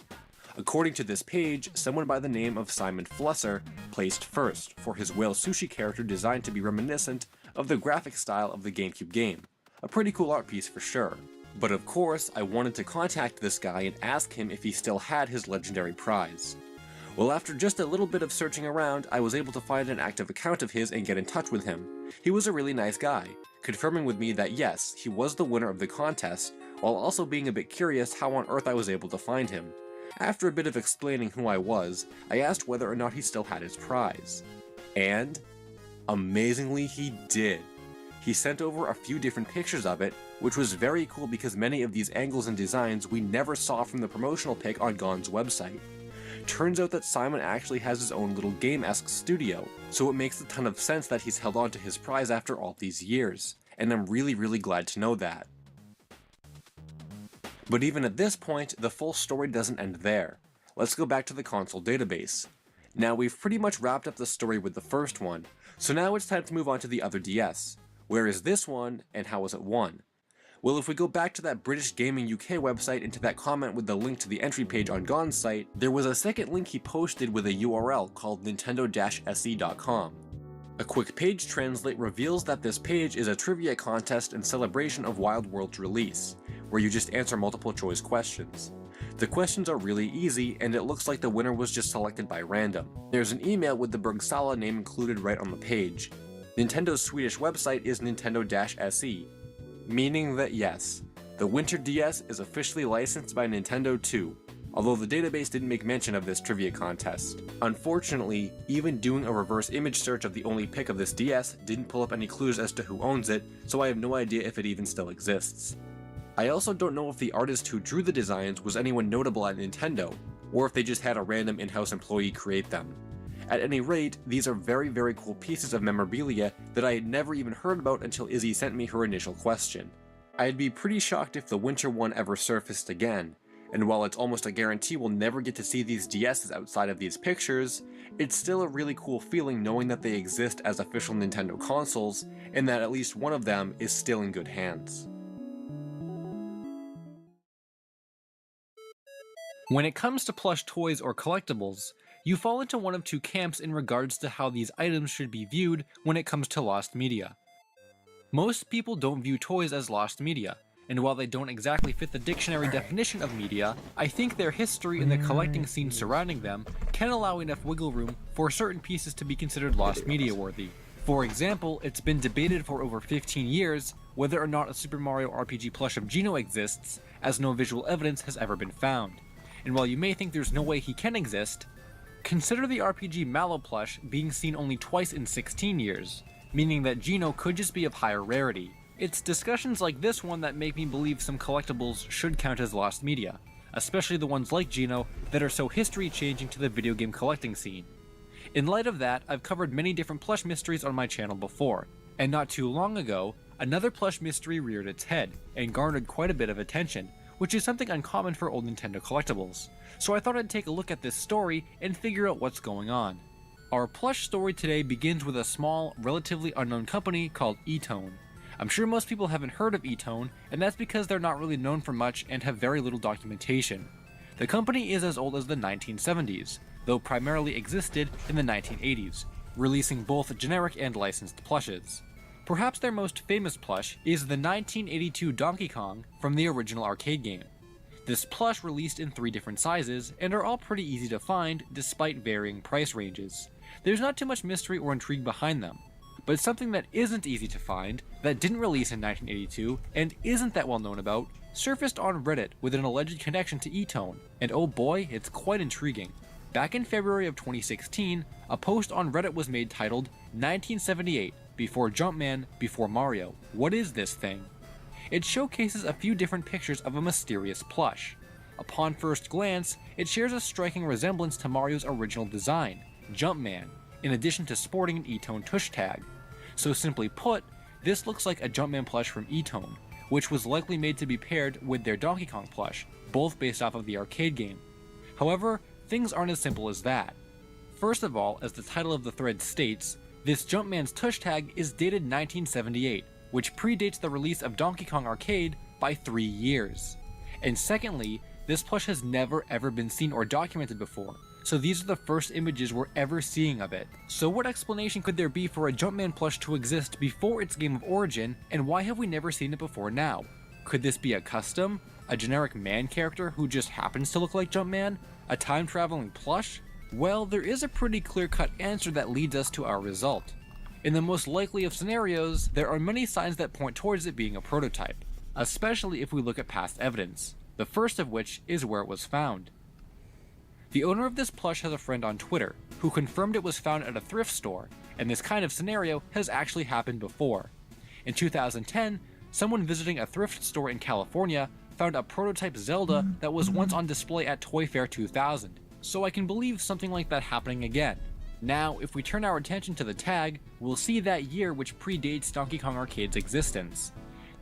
According to this page, someone by the name of Simon Flusser placed first for his whale sushi character designed to be reminiscent of the graphic style of the GameCube game. A pretty cool art piece for sure. But of course, I wanted to contact this guy and ask him if he still had his legendary prize. Well, after just a little bit of searching around, I was able to find an active account of his and get in touch with him. He was a really nice guy, confirming with me that yes, he was the winner of the contest, while also being a bit curious how on earth I was able to find him. After a bit of explaining who I was, I asked whether or not he still had his prize. And, amazingly, he did. He sent over a few different pictures of it, which was very cool because many of these angles and designs we never saw from the promotional pic on Gon's website. Turns out that Simon actually has his own little game-esque studio, so it makes a ton of sense that he's held on to his prize after all these years, and I'm really glad to know that. But even at this point, the full story doesn't end there. Let's go back to the console database. Now we've pretty much wrapped up the story with the first one, so now it's time to move on to the other DS. Where is this one, and how was it won? Well, if we go back to that British Gaming UK website and to that comment with the link to the entry page on Gon's site, there was a second link he posted with a URL called nintendo-se.com. A quick page translate reveals that this page is a trivia contest in celebration of Wild World's release, where you just answer multiple choice questions. The questions are really easy, and it looks like the winner was just selected by random. There's an email with the Bergsala name included right on the page. Nintendo's Swedish website is Nintendo-SE, meaning that yes, the Winter DS is officially licensed by Nintendo too, although the database didn't make mention of this trivia contest. Unfortunately, even doing a reverse image search of the only pic of this DS didn't pull up any clues as to who owns it, so I have no idea if it even still exists. I also don't know if the artist who drew the designs was anyone notable at Nintendo, or if they just had a random in-house employee create them. At any rate, these are very cool pieces of memorabilia that I had never even heard about until Izzy sent me her initial question. I'd be pretty shocked if the Winter one ever surfaced again, and while it's almost a guarantee we'll never get to see these DSs outside of these pictures, it's still a really cool feeling knowing that they exist as official Nintendo consoles, and that at least one of them is still in good hands. When it comes to plush toys or collectibles, you fall into one of two camps in regards to how these items should be viewed when it comes to lost media. Most people don't view toys as lost media, and while they don't exactly fit the dictionary definition of media, I think their history and the collecting scene surrounding them can allow enough wiggle room for certain pieces to be considered lost media worthy. For example, it's been debated for over 15 years whether or not a Super Mario RPG plush of Geno exists, as no visual evidence has ever been found. And while you may think there's no way he can exist, consider the RPG Mallow plush being seen only twice in 16 years, meaning that Geno could just be of higher rarity. It's discussions like this one that make me believe some collectibles should count as lost media, especially the ones like Geno that are so history-changing to the video game collecting scene. In light of that, I've covered many different plush mysteries on my channel before, and not too long ago, another plush mystery reared its head and garnered quite a bit of attention, which is something uncommon for old Nintendo collectibles, so I thought I'd take a look at this story and figure out what's going on. Our plush story today begins with a small, relatively unknown company called E-Tone. I'm sure most people haven't heard of E-Tone, and that's because they're not really known for much and have very little documentation. The company is as old as the 1970s, though primarily existed in the 1980s, releasing both generic and licensed plushes. Perhaps their most famous plush is the 1982 Donkey Kong from the original arcade game. This plush released in 3 different sizes, and are all pretty easy to find despite varying price ranges. There's not too much mystery or intrigue behind them, but something that isn't easy to find, that didn't release in 1982, and isn't that well known about, surfaced on Reddit with an alleged connection to E-Tone, and oh boy, it's quite intriguing. Back in February of 2016, a post on Reddit was made titled 1978, Before Jumpman, Before Mario. What is this thing? It showcases a few different pictures of a mysterious plush. Upon first glance, it shares a striking resemblance to Mario's original design, Jumpman, in addition to sporting an E-Tone tush tag. So simply put, this looks like a Jumpman plush from E-Tone, which was likely made to be paired with their Donkey Kong plush, both based off of the arcade game. However, things aren't as simple as that. First of all, as the title of the thread states, this Jumpman's tush tag is dated 1978, which predates the release of Donkey Kong Arcade by 3 years. And secondly, this plush has never ever been seen or documented before, so these are the first images we're ever seeing of it. So what explanation could there be for a Jumpman plush to exist before its game of origin, and why have we never seen it before now? Could this be a custom? A generic man character who just happens to look like Jumpman? A time-traveling plush? Well, there is a pretty clear-cut answer that leads us to our result. In the most likely of scenarios, there are many signs that point towards it being a prototype, especially if we look at past evidence, the first of which is where it was found. The owner of this plush has a friend on Twitter, who confirmed it was found at a thrift store, and this kind of scenario has actually happened before. In 2010, someone visiting a thrift store in California found a prototype Zelda that was once on display at Toy Fair 2000, so I can believe something like that happening again. Now, if we turn our attention to the tag, we'll see that year which predates Donkey Kong Arcade's existence.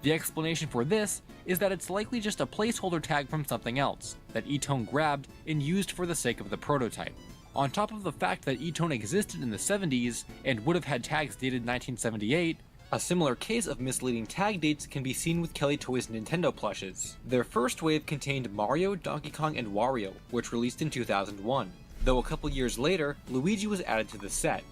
The explanation for this is that it's likely just a placeholder tag from something else, that E-Tone grabbed and used for the sake of the prototype. On top of the fact that E-Tone existed in the 70s and would have had tags dated 1978, a similar case of misleading tag dates can be seen with Kelly Toys' Nintendo plushes. Their first wave contained Mario, Donkey Kong, and Wario, which released in 2001. Though a couple years later, Luigi was added to the set.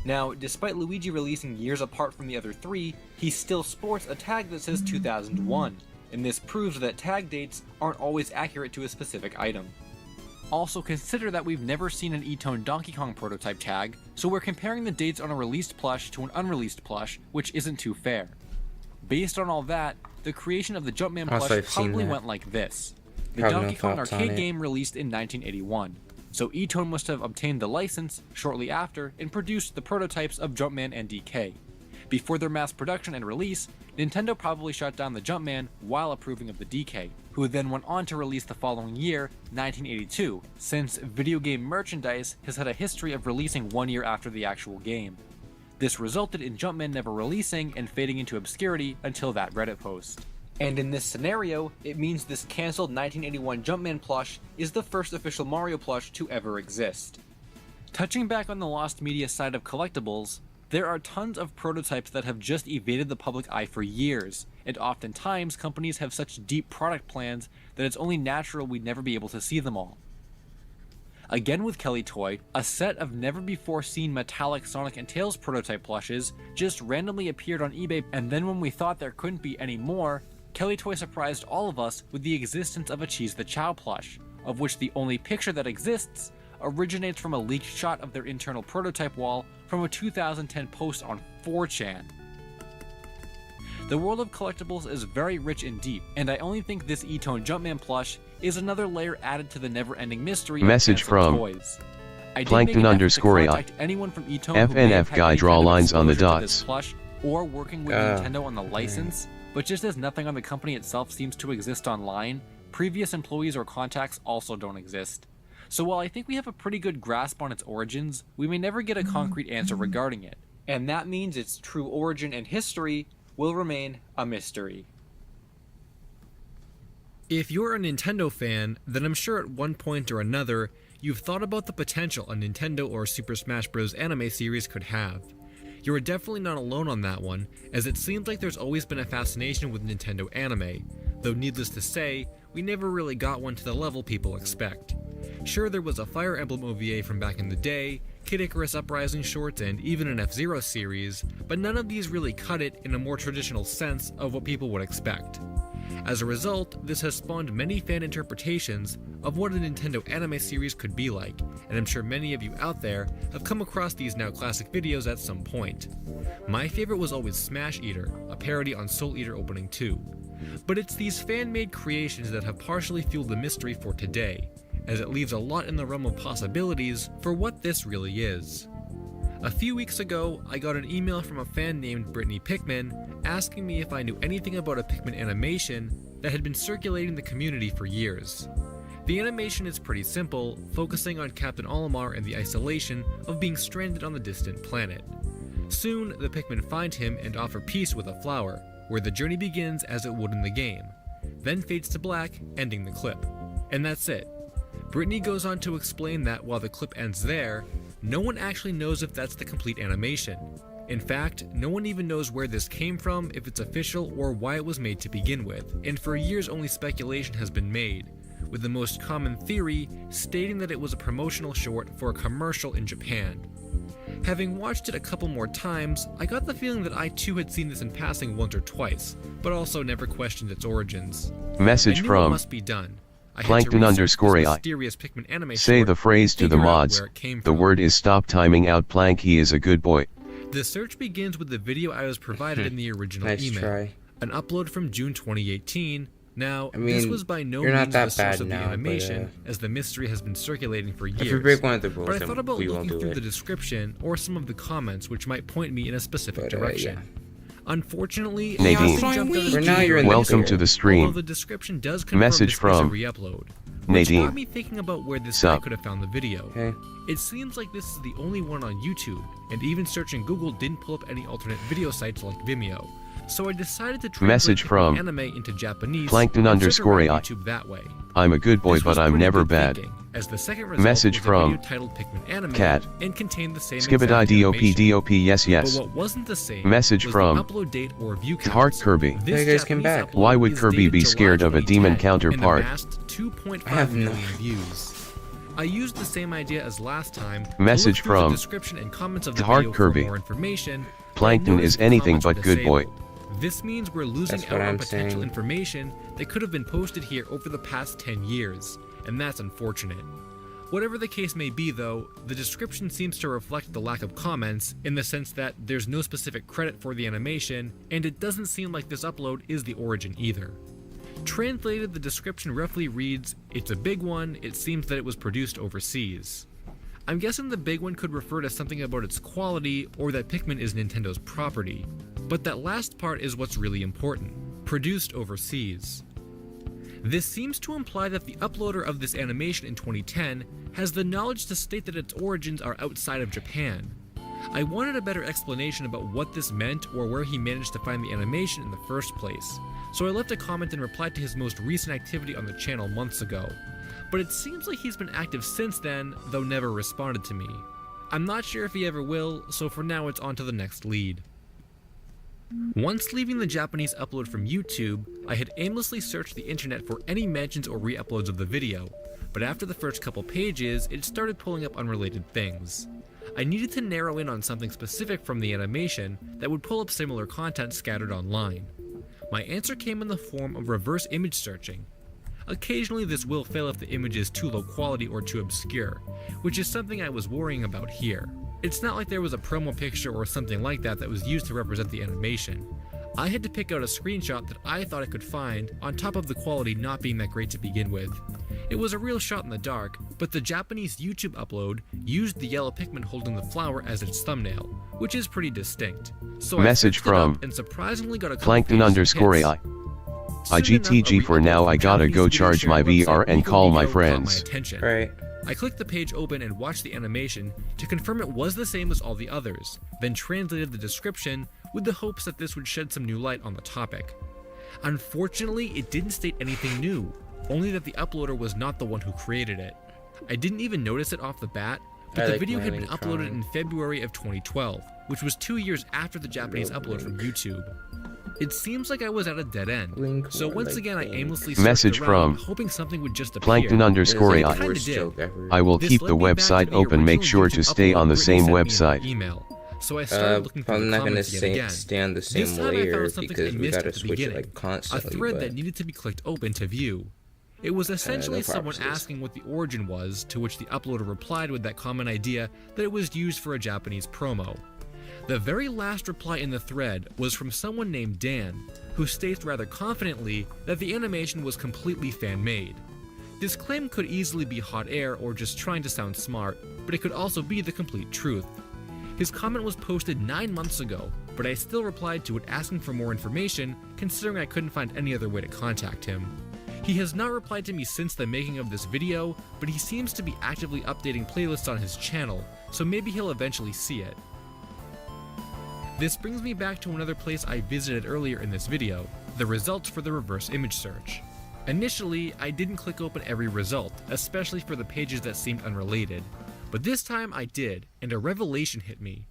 Now, despite Luigi releasing years apart from the other 3, he still sports a tag that says 2001, and this proves that tag dates aren't always accurate to a specific item. Also consider that we've never seen an E-Tone Donkey Kong prototype tag, so we're comparing the dates on a released plush to an unreleased plush, which isn't too fair. Based on all that, the creation of the Jumpman plush probably went like this. The Donkey Kong arcade game released in 1981, so E-Tone must have obtained the license shortly after and produced the prototypes of Jumpman and DK. Before their mass production and release, Nintendo probably shut down the Jumpman while approving of the DK, who then went on to release the following year, 1982, since video game merchandise has had a history of releasing 1 year after the actual game. This resulted in Jumpman never releasing and fading into obscurity until that Reddit post. And in this scenario, it means this cancelled 1981 Jumpman plush is the first official Mario plush to ever exist. Touching back on the lost media side of collectibles, there are tons of prototypes that have just evaded the public eye for years, and oftentimes companies have such deep product plans that it's only natural we'd never be able to see them all. Again with Kelly Toy, a set of never-before-seen metallic Sonic and Tails prototype plushes just randomly appeared on eBay, and then when we thought there couldn't be any more, Kelly Toy surprised all of us with the existence of a Cheese the Chow plush, of which the only picture that exists originates from a leaked shot of their internal prototype wall from a 2010 post on 4chan. The world of collectibles is very rich and deep, and I only think this E-Tone Jumpman plush is another layer added to the never-ending mystery Message of from toys. Plankton_AI. Anyone from E-Tone who may have FNF had guy any draw kind of lines on the exposure to this dots. plush, or working with Nintendo on the license, but just as nothing on the company itself seems to exist online, previous employees or contacts also don't exist. So while I think we have a pretty good grasp on its origins, we may never get a concrete answer regarding it, and that means its true origin and history will remain a mystery. If you're a Nintendo fan, then I'm sure at one point or another, you've thought about the potential a Nintendo or Super Smash Bros. Anime series could have. You are definitely not alone on that one, as it seems like there's always been a fascination with Nintendo anime, though needless to say, we never really got one to the level people expect. Sure, there was a Fire Emblem OVA from back in the day, Kid Icarus Uprising shorts, and even an F-Zero series, but none of these really cut it in a more traditional sense of what people would expect. As a result, this has spawned many fan interpretations of what a Nintendo anime series could be like, and I'm sure many of you out there have come across these now classic videos at some point. My favorite was always Smash Eater, a parody on Soul Eater Opening 2. But it's these fan-made creations that have partially fueled the mystery for today, as it leaves a lot in the realm of possibilities for what this really is. A few weeks ago, I got an email from a fan named Brittany Pikmin asking me if I knew anything about a Pikmin animation that had been circulating the community for years. The animation is pretty simple, focusing on Captain Olimar and the isolation of being stranded on the distant planet. Soon, the Pikmin find him and offer peace with a flower, where the journey begins as it would in the game, then fades to black, ending the clip. And that's it. Brittany goes on to explain that while the clip ends there, no one actually knows if that's the complete animation. In fact, no one even knows where this came from, if it's official, or why it was made to begin with, and for years only speculation has been made, with the most common theory stating that it was a promotional short for a commercial in Japan. Having watched it a couple more times, I got the feeling that I too had seen this in passing once or twice, but also never questioned its origins. Message from must be done. Plankton_AI. Say the phrase to the mods. The word is stop timing out Plank. He is a good boy. The search begins with the video I was provided in the original email. An upload from June 2018. Now, this was by no means the source of the animation, as the mystery has been circulating for years. If we break one of the rules, but I thought about looking through the description or some of the comments which might point me in a specific direction. Unfortunately, Nadine, welcome to the stream. The description does confirm Message from re-upload, which Nadine. got me thinking about where this guy could have found the video. It seems like this is the only one on YouTube, and even searching Google didn't pull up any alternate video sites like Vimeo. So I decided to Message from anime into Japanese Plankton_AI. YouTube that way. I'm a good boy, but I'm never bad. As the second result Message was from a video titled Pikmin Anime Cat. And contained the same Skibidi yes yes. But what wasn't the same Message was from the upload date or view counts. Heart Kirby. Hey, you guys came back. Why would Kirby be scared of a demon counterpart? 2.5 million views. I used the same idea as last time. Message from the description and comments of the Heart video Kirby. for more information. Plankton is anything but good boy. This means we're losing out on potential information that could have been posted here over the past 10 years, and that's unfortunate. Whatever the case may be though, the description seems to reflect the lack of comments in the sense that there's no specific credit for the animation, and it doesn't seem like this upload is the origin either. Translated, the description roughly reads, "It's a big one, it seems that it was produced overseas." I'm guessing the big one could refer to something about its quality or that Pikmin is Nintendo's property, but that last part is what's really important: produced overseas. This seems to imply that the uploader of this animation in 2010 has the knowledge to state that its origins are outside of Japan. I wanted a better explanation about what this meant or where he managed to find the animation in the first place, so I left a comment and replied to his most recent activity on the channel months ago. But it seems like he's been active since then, though never responded to me. I'm not sure if he ever will, so for now it's on to the next lead. Once leaving the Japanese upload from YouTube, I had aimlessly searched the internet for any mentions or re-uploads of the video, but after the first couple pages, it started pulling up unrelated things. I needed to narrow in on something specific from the animation that would pull up similar content scattered online. My answer came in the form of reverse image searching. Occasionally this will fail if the image is too low quality or too obscure, which is something I was worrying about here. It's not like there was a promo picture or something like that was used to represent the animation. I had to pick out a screenshot that I thought I could find, on top of the quality not being that great to begin with. It was a real shot in the dark, but the Japanese YouTube upload used the yellow Pikmin holding the flower as its thumbnail, which is pretty distinct. So Message I from and surprisingly got a Plankton_AI. IGTG for now, I gotta go charge my VR and call my friends. Right. I clicked the page open and watched the animation to confirm it was the same as all the others, then translated the description with the hopes that this would shed some new light on the topic. Unfortunately, it didn't state anything new, only that the uploader was not the one who created it. I didn't even notice it off the bat, but the video had been uploaded in February of 2012, which was 2 years after the Japanese upload from YouTube. It seems like I was at a dead end, so once again I aimlessly searched around, hoping something would just appear. Plankton_AI. I will keep the website open, make sure to stay on the same website. So I started looking through the comments again. Stay on the same This time layer I found something because I we missed gotta at the switch beginning, it like constantly. a thread that needed to be clicked open to view. It was essentially no someone promises. asking what the origin was, to which the uploader replied with that common idea that it was used for a Japanese promo. The very last reply in the thread was from someone named Dan, who states rather confidently that the animation was completely fan-made. This claim could easily be hot air or just trying to sound smart, but it could also be the complete truth. His comment was posted 9 months ago, but I still replied to it asking for more information, considering I couldn't find any other way to contact him. He has not replied to me since the making of this video, but he seems to be actively updating playlists on his channel, so maybe he'll eventually see it. This brings me back to another place I visited earlier in this video, the results for the reverse image search. Initially, I didn't click open every result, especially for the pages that seemed unrelated, but this time I did, and a revelation hit me.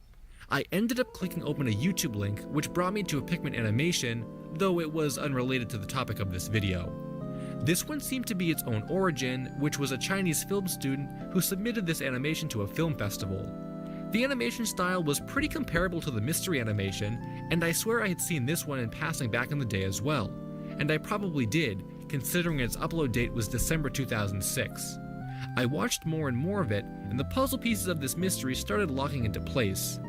I ended up clicking open a YouTube link which brought me to a Pikmin animation, though it was unrelated to the topic of this video. This one seemed to be its own origin, which was a Chinese film student who submitted this animation to a film festival. The animation style was pretty comparable to the mystery animation, and I swear I had seen this one in passing back in the day as well. And I probably did, considering its upload date was December 2006. I watched more and more of it, and the puzzle pieces of this mystery started locking into place.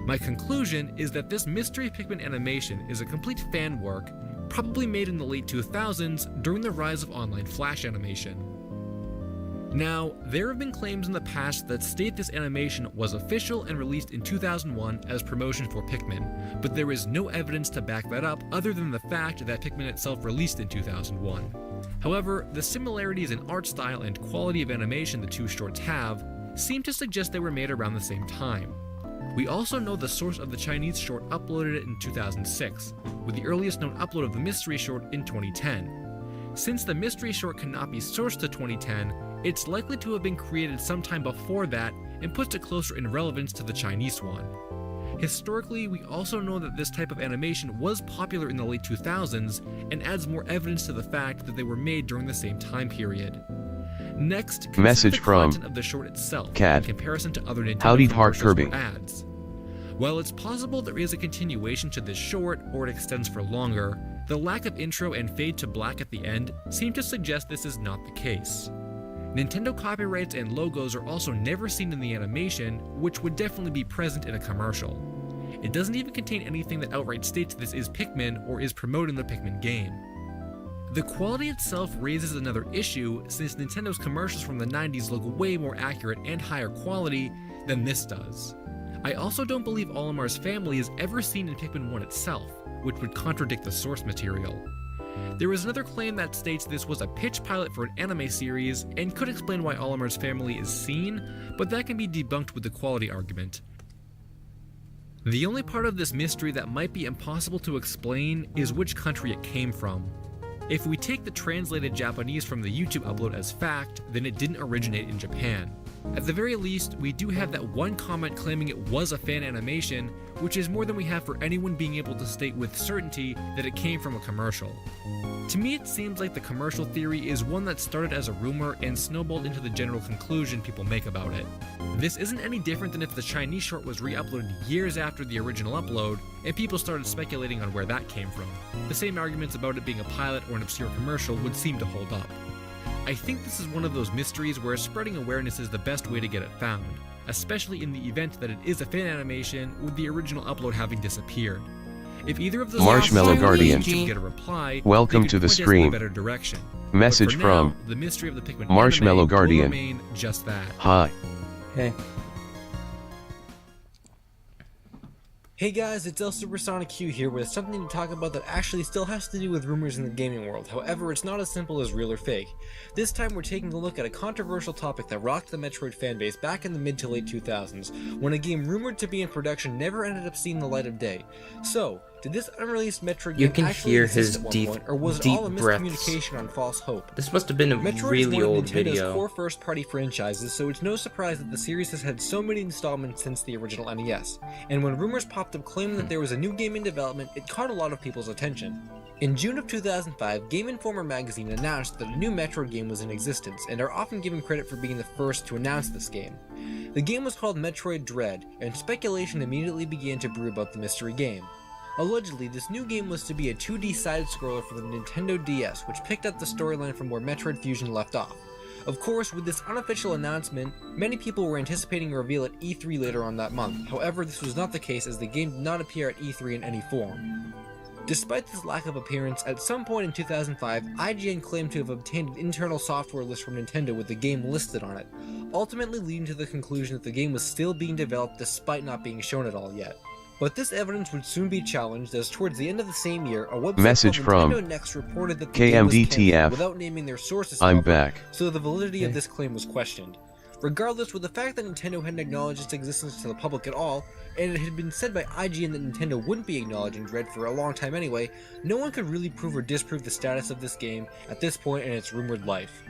My conclusion is that this mystery Pikmin animation is a complete fan work, probably made in the late 2000s during the rise of online flash animation. Now, there have been claims in the past that state this animation was official and released in 2001 as promotion for Pikmin, but there is no evidence to back that up other than the fact that Pikmin itself released in 2001. However, the similarities in art style and quality of animation the two shorts have seem to suggest they were made around the same time. We also know the source of the Chinese short uploaded it in 2006, with the earliest known upload of the mystery short in 2010. Since the mystery short cannot be sourced to 2010, it's likely to have been created sometime before that and puts it closer in relevance to the Chinese one. Historically, we also know that this type of animation was popular in the late 2000s and adds more evidence to the fact that they were made during the same time period. Next, consider Message the from content of the short itself Cat. in comparison to other Nintendo Howdy, commercials Kirby. or ads. While it's possible there is a continuation to this short, or it extends for longer, the lack of intro and fade to black at the end seem to suggest this is not the case. Nintendo copyrights and logos are also never seen in the animation, which would definitely be present in a commercial. It doesn't even contain anything that outright states this is Pikmin or is promoting the Pikmin game. The quality itself raises another issue, since Nintendo's commercials from the 90s look way more accurate and higher quality than this does. I also don't believe Olimar's family is ever seen in Pikmin 1 itself, which would contradict the source material. There is another claim that states this was a pitch pilot for an anime series, and could explain why Olimar's family is seen, but that can be debunked with the quality argument. The only part of this mystery that might be impossible to explain is which country it came from. If we take the translated Japanese from the YouTube upload as fact, then it didn't originate in Japan. At the very least, we do have that one comment claiming it was a fan animation, which is more than we have for anyone being able to state with certainty that it came from a commercial. To me, it seems like the commercial theory is one that started as a rumor and snowballed into the general conclusion people make about it. This isn't any different than if the Chinese short was re-uploaded years after the original upload, and people started speculating on where that came from. The same arguments about it being a pilot or an obscure commercial would seem to hold up. I think this is one of those mysteries where spreading awareness is the best way to get it found, especially in the event that it is a fan animation with the original upload having disappeared. If either of those Marshmallow Guardian, get a reply, welcome to the stream. Better direction. Message now, from the mystery of the Pikmin Marshmallow anime Guardian. will remain just that. Hi. Hey. Hey guys, it's El Supersonic Q here with something to talk about that actually still has to do with rumors in the gaming world. However, it's not as simple as real or fake. This time we're taking a look at a controversial topic that rocked the Metroid fanbase back in the mid to late 2000s, when a game rumored to be in production never ended up seeing the light of day. So, did this unreleased Metroid game actually exist at one point, or was it all a miscommunication on false hope? This must have been a Metroid really is one old of Nintendo's video. core first-party franchises, so it's no surprise that the series has had so many installments since the original NES. And when rumors popped up claiming that there was a new game in development, it caught a lot of people's attention. In June of 2005, Game Informer magazine announced that a new Metroid game was in existence, and are often given credit for being the first to announce this game. The game was called Metroid Dread, and speculation immediately began to brew about the mystery game. Allegedly, this new game was to be a 2D side-scroller for the Nintendo DS, which picked up the storyline from where Metroid Fusion left off. Of course, with this unofficial announcement, many people were anticipating a reveal at E3 later on that month. However, this was not the case, as the game did not appear at E3 in any form. Despite this lack of appearance, at some point in 2005, IGN claimed to have obtained an internal software list from Nintendo with the game listed on it, ultimately leading to the conclusion that the game was still being developed despite not being shown at all yet. But this evidence would soon be challenged, as towards the end of the same year, a website Message called from Nintendo Next reported that the game was KMDTF. canceled without naming their sources. I'm however, back. so the validity of this claim was questioned. Regardless, with the fact that Nintendo hadn't acknowledged its existence to the public at all, and it had been said by IGN that Nintendo wouldn't be acknowledging Dread for a long time anyway, no one could really prove or disprove the status of this game at this point in its rumored life.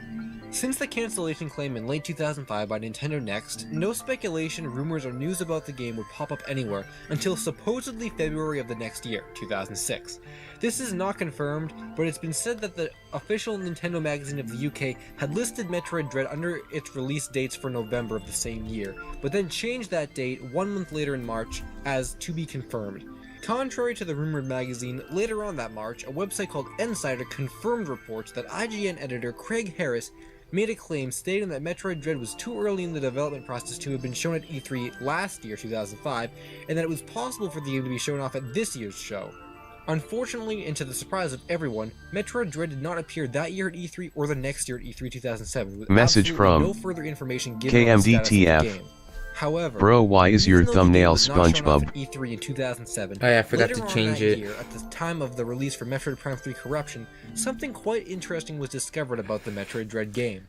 Since the cancellation claim in late 2005 by Nintendo Next, no speculation, rumors, or news about the game would pop up anywhere until supposedly February of the next year, 2006. This is not confirmed, but it's been said that the official Nintendo magazine of the UK had listed Metroid Dread under its release dates for November of the same year, but then changed that date 1 month later in March as to be confirmed. Contrary to the rumored magazine, later on that March, a website called Insider confirmed reports that IGN editor Craig Harris made a claim stating that Metroid Dread was too early in the development process to have been shown at E3 last year, 2005, and that it was possible for the game to be shown off at this year's show. Unfortunately, and to the surprise of everyone, Metroid Dread did not appear that year at E3 or the next year at E3 2007, with Message from no further information given on the status of the KMDTF. game. However, Bro, why is your even though the game thumbnail was not shown off SpongeBob? at E3 in 2007, Oh yeah, I forgot later to on change that it. year, at the time of the release for Metroid Prime 3 Corruption, something quite interesting was discovered about the Metroid Dread game.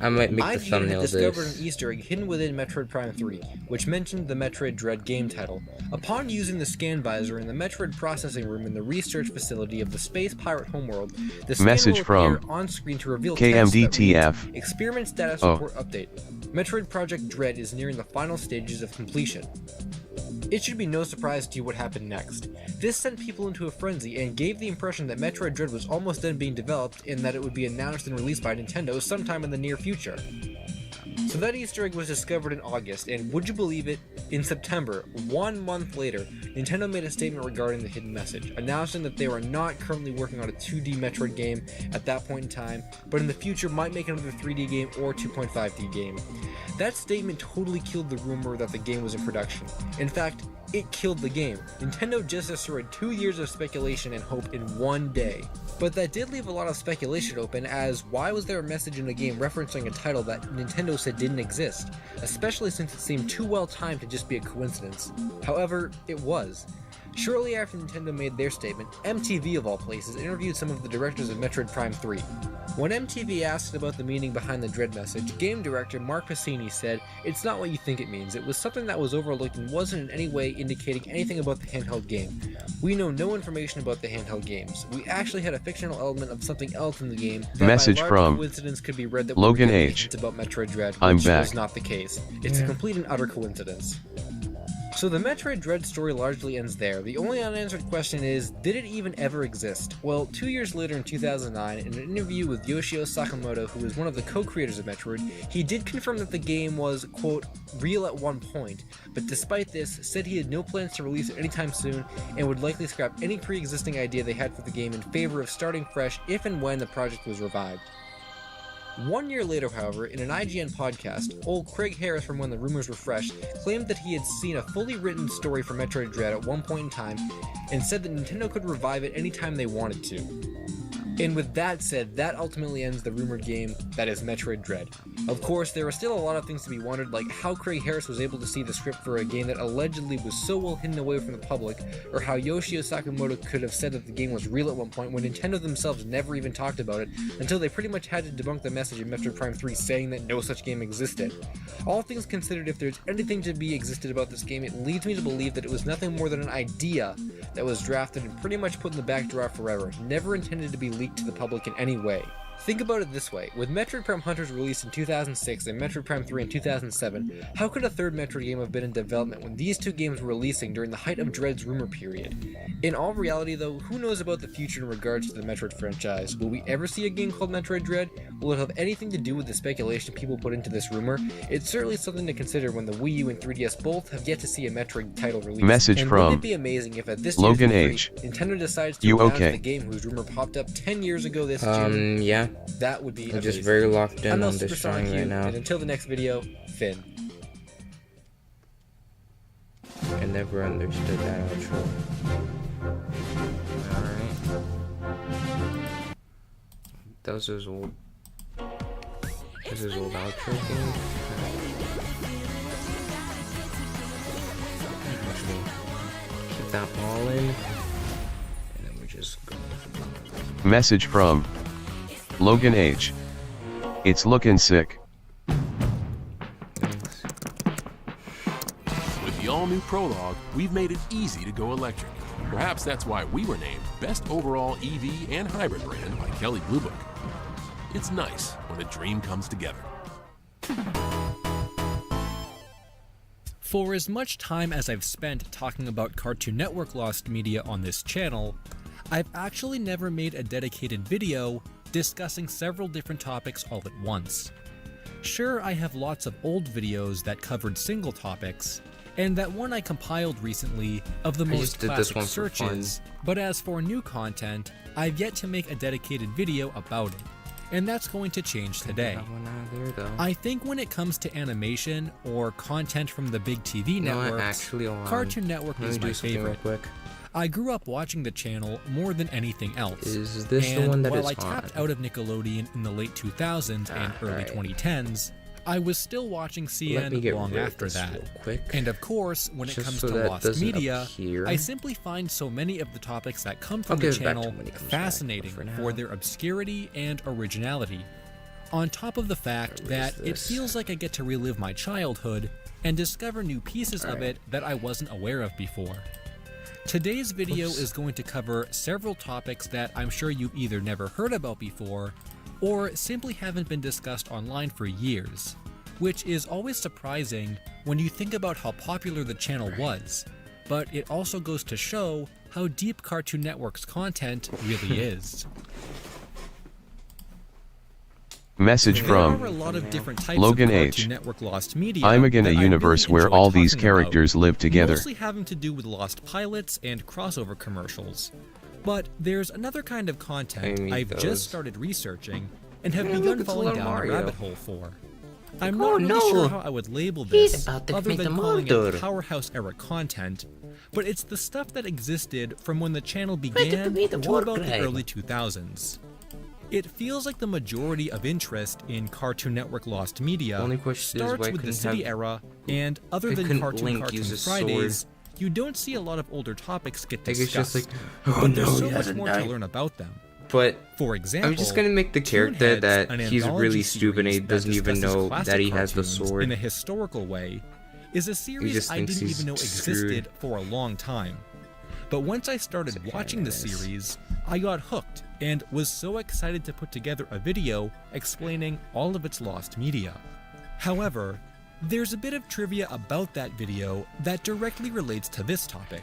I might make the IGN thumbnail had discovered this. an Easter egg hidden within Metroid Prime 3, which mentioned the Metroid Dread game title. Upon using the scan visor in the Metroid processing room in the research facility of the Space Pirate homeworld, the scan Message will from appear on screen to reveal text that KMDTF. reads, Experiment status Oh. report update. Metroid Project Dread is nearing the final stages of completion. It should be no surprise to you what happened next. This sent people into a frenzy and gave the impression that Metroid Dread was almost done being developed and that it would be announced and released by Nintendo sometime in the near future. So that Easter egg was discovered in August, and would you believe it, in September, 1 month later, Nintendo made a statement regarding the hidden message, announcing that they were not currently working on a 2D Metroid game at that point in time, but in the future might make another 3D game or 2.5D game. That statement totally killed the rumor that the game was in production. In fact, it killed the game. Nintendo just destroyed 2 years of speculation and hope in one day. But that did leave a lot of speculation open, as why was there a message in the game referencing a title that Nintendo said didn't exist, especially since it seemed too well timed to just be a coincidence. However, it was. Shortly after Nintendo made their statement, MTV of all places interviewed some of the directors of Metroid Prime 3. When MTV asked about the meaning behind the Dread message, game director Mark Passini said, "It's not what you think it means. It was something that was overlooked and wasn't in any way indicating anything about the handheld game. We know no information about the handheld games. We actually had a fictional element of something else in the game that Message by large from coincidence could be read that Logan we were H. about Metroid Dread, which I'm back. was not the case. It's a complete and utter coincidence." So the Metroid Dread story largely ends there. The only unanswered question is, did it even ever exist? Well, 2 years later in 2009, in an interview with Yoshi Sakamoto, who is one of the co-creators of Metroid, he did confirm that the game was, quote, real at one point, but despite this, said he had no plans to release it anytime soon, and would likely scrap any pre-existing idea they had for the game in favor of starting fresh if and when the project was revived. 1 year later, however, in an IGN podcast, old Craig Harris from when the rumors were fresh claimed that he had seen a fully written story for Metroid Dread at one point in time and said that Nintendo could revive it anytime they wanted to. And with that said, that ultimately ends the rumored game that is Metroid Dread. Of course, there are still a lot of things to be wondered, like how Craig Harris was able to see the script for a game that allegedly was so well hidden away from the public, or how Yoshi Sakamoto could have said that the game was real at one point when Nintendo themselves never even talked about it, until they pretty much had to debunk the message in Metroid Prime 3 saying that no such game existed. All things considered, if there's anything to be existed about this game, it leads me to believe that it was nothing more than an idea that was drafted and pretty much put in the back drawer forever, never intended to be leaked to the public in any way. Think about it this way, with Metroid Prime Hunters released in 2006 and Metroid Prime 3 in 2007, how could a third Metroid game have been in development when these two games were releasing during the height of Dread's rumor period? In all reality though, who knows about the future in regards to the Metroid franchise? Will we ever see a game called Metroid Dread? Will it have anything to do with the speculation people put into this rumor? It's certainly something to consider when the Wii U and 3DS both have yet to see a Metroid title release. Message and from wouldn't it be amazing if at this Logan year's H. E3, Nintendo decides to You announce okay? the game whose rumor popped up 10 years ago this June? Yeah. That would be I'm amazing. just very locked in I'm on El this Supersonic drawing right now. And until the next video, Finn. I never understood that outro. Alright. That was his old... This is his old outro thing. Actually, keep that all in. And then we just go. Message from Logan H. It's looking sick. With the all-new Prologue, we've made it easy to go electric. Perhaps that's why we were named Best Overall EV and Hybrid Brand by Kelley Blue Book. It's nice when a dream comes together. For as much time as I've spent talking about Cartoon Network lost media on this channel, I've actually never made a dedicated video discussing several different topics all at once. Sure, I have lots of old videos that covered single topics, and that one I compiled recently of the most classic searches, but as for new content, I've yet to make a dedicated video about it, and that's going to change today. I think when it comes to animation or content from the big TV networks, Cartoon Network is my favorite. I grew up watching the channel more than anything else. Is this and the one that while is I tapped on? out of Nickelodeon in the late 2000s and early 2010s, I was still watching CN long after that. And of course, when it comes to lost media, I simply find so many of the topics that come from the channel fascinating for their obscurity and originality. On top of the fact that it feels like I get to relive my childhood and discover new pieces of it that I wasn't aware of before. Today's video is going to cover several topics that I'm sure you've either never heard about before, or simply haven't been discussed online for years, which is always surprising when you think about how popular the channel was, but it also goes to show how deep Cartoon Network's content really is. Message There are a from lot of different types Logan of H. Cartoon Network Lost Media I'm again a that I universe really where enjoy all these talking characters about, live together. mostly having to do with lost pilots and crossover commercials. But there's another kind of content I've just started researching and have begun falling down a rabbit hole for. I'm not really sure how I would label this other than calling it Powerhouse era content, but it's the stuff that existed from when the channel began to about the early 2000s. It feels like the majority of interest in Cartoon Network Lost Media starts with the City era, and other than Cartoon Fridays, you don't see a lot of older topics get discussed, but there's so much more to learn about them. But for example, I'm just gonna make the character that he's really stupid and he doesn't even know that he has the sword. In a historical way, is a series I didn't even know existed for a long time. But once I started watching the series, I got hooked and was so excited to put together a video explaining all of its lost media. However, there's a bit of trivia about that video that directly relates to this topic.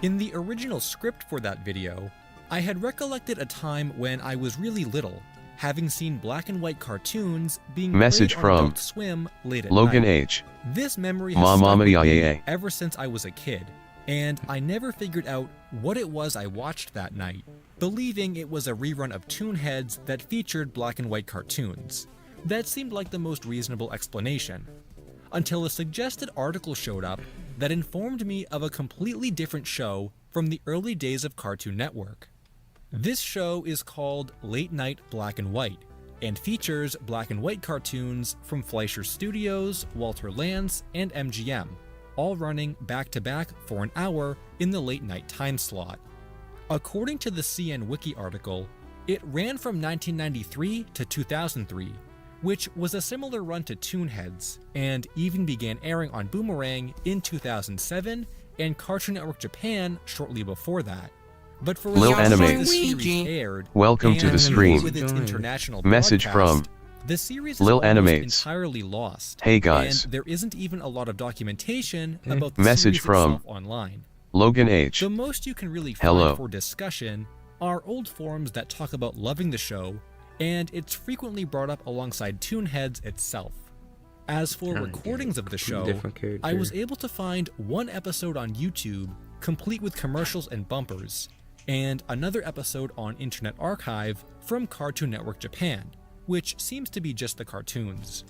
In the original script for that video, I had recollected a time when I was really little, having seen black and white cartoons being Message played on from Adult Swim late at Logan night. H. This memory has stuck with yeah, me yeah. ever since I was a kid, and I never figured out what it was I watched that night, believing it was a rerun of Toonheads that featured black and white cartoons. That seemed like the most reasonable explanation, until a suggested article showed up that informed me of a completely different show from the early days of Cartoon Network. This show is called Late Night Black and White, and features black and white cartoons from Fleischer Studios, Walter Lantz, and MGM, all running back-to-back for an hour in the late night time slot. According to the CN Wiki article, it ran from 1993 to 2003, which was a similar run to Toonheads, and even began airing on Boomerang in 2007 and Cartoon Network Japan shortly before that. But for Lil as long as Anime. the series aired, Welcome to the and stream. with its international Message broadcast, from the series is Lil almost Animates. entirely lost. Hey guys. And there isn't even a lot of documentation about the Message series from itself online. Logan H. The most you can really find Hello. for discussion are old forums that talk about loving the show, and it's frequently brought up alongside Toonheads itself. As for recordings of the show, I was able to find one episode on YouTube complete with commercials and bumpers, and another episode on Internet Archive from Cartoon Network Japan, which seems to be just the cartoons.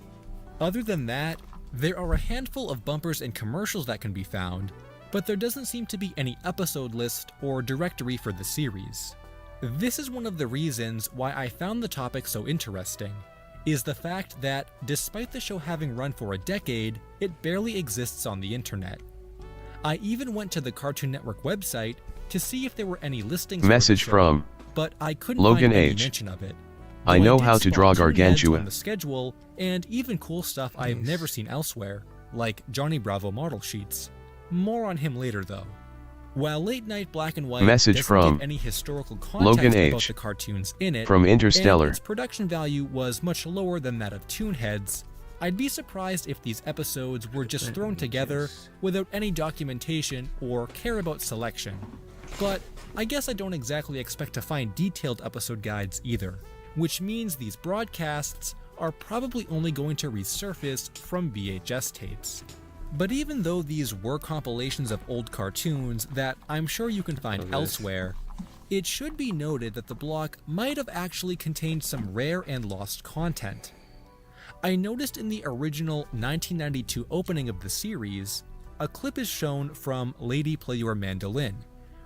Other than that, there are a handful of bumpers and commercials that can be found, but there doesn't seem to be any episode list or directory for the series. This is one of the reasons why I found the topic so interesting, is the fact that despite the show having run for a decade, it barely exists on the internet. I even went to the Cartoon Network website to see if there were any listings Message for the show, from but I couldn't Logan find any H. mention of it. I Though know did how to spot draw Toonheads Gargantua. on the schedule, and even cool stuff I've never seen elsewhere, like Johnny Bravo model sheets. More on him later though. While Late Night Black and White Message doesn't from give any historical context Logan about H. the cartoons in it, From Interstellar. and its production value was much lower than that of Toonheads, I'd be surprised if these episodes were just thrown together without any documentation or care about selection. But I guess I don't exactly expect to find detailed episode guides either, which means these broadcasts are probably only going to resurface from VHS tapes. But even though these were compilations of old cartoons that I'm sure you can find elsewhere, it should be noted that the block might have actually contained some rare and lost content. I noticed in the original 1992 opening of the series, a clip is shown from Lady Play Your Mandolin,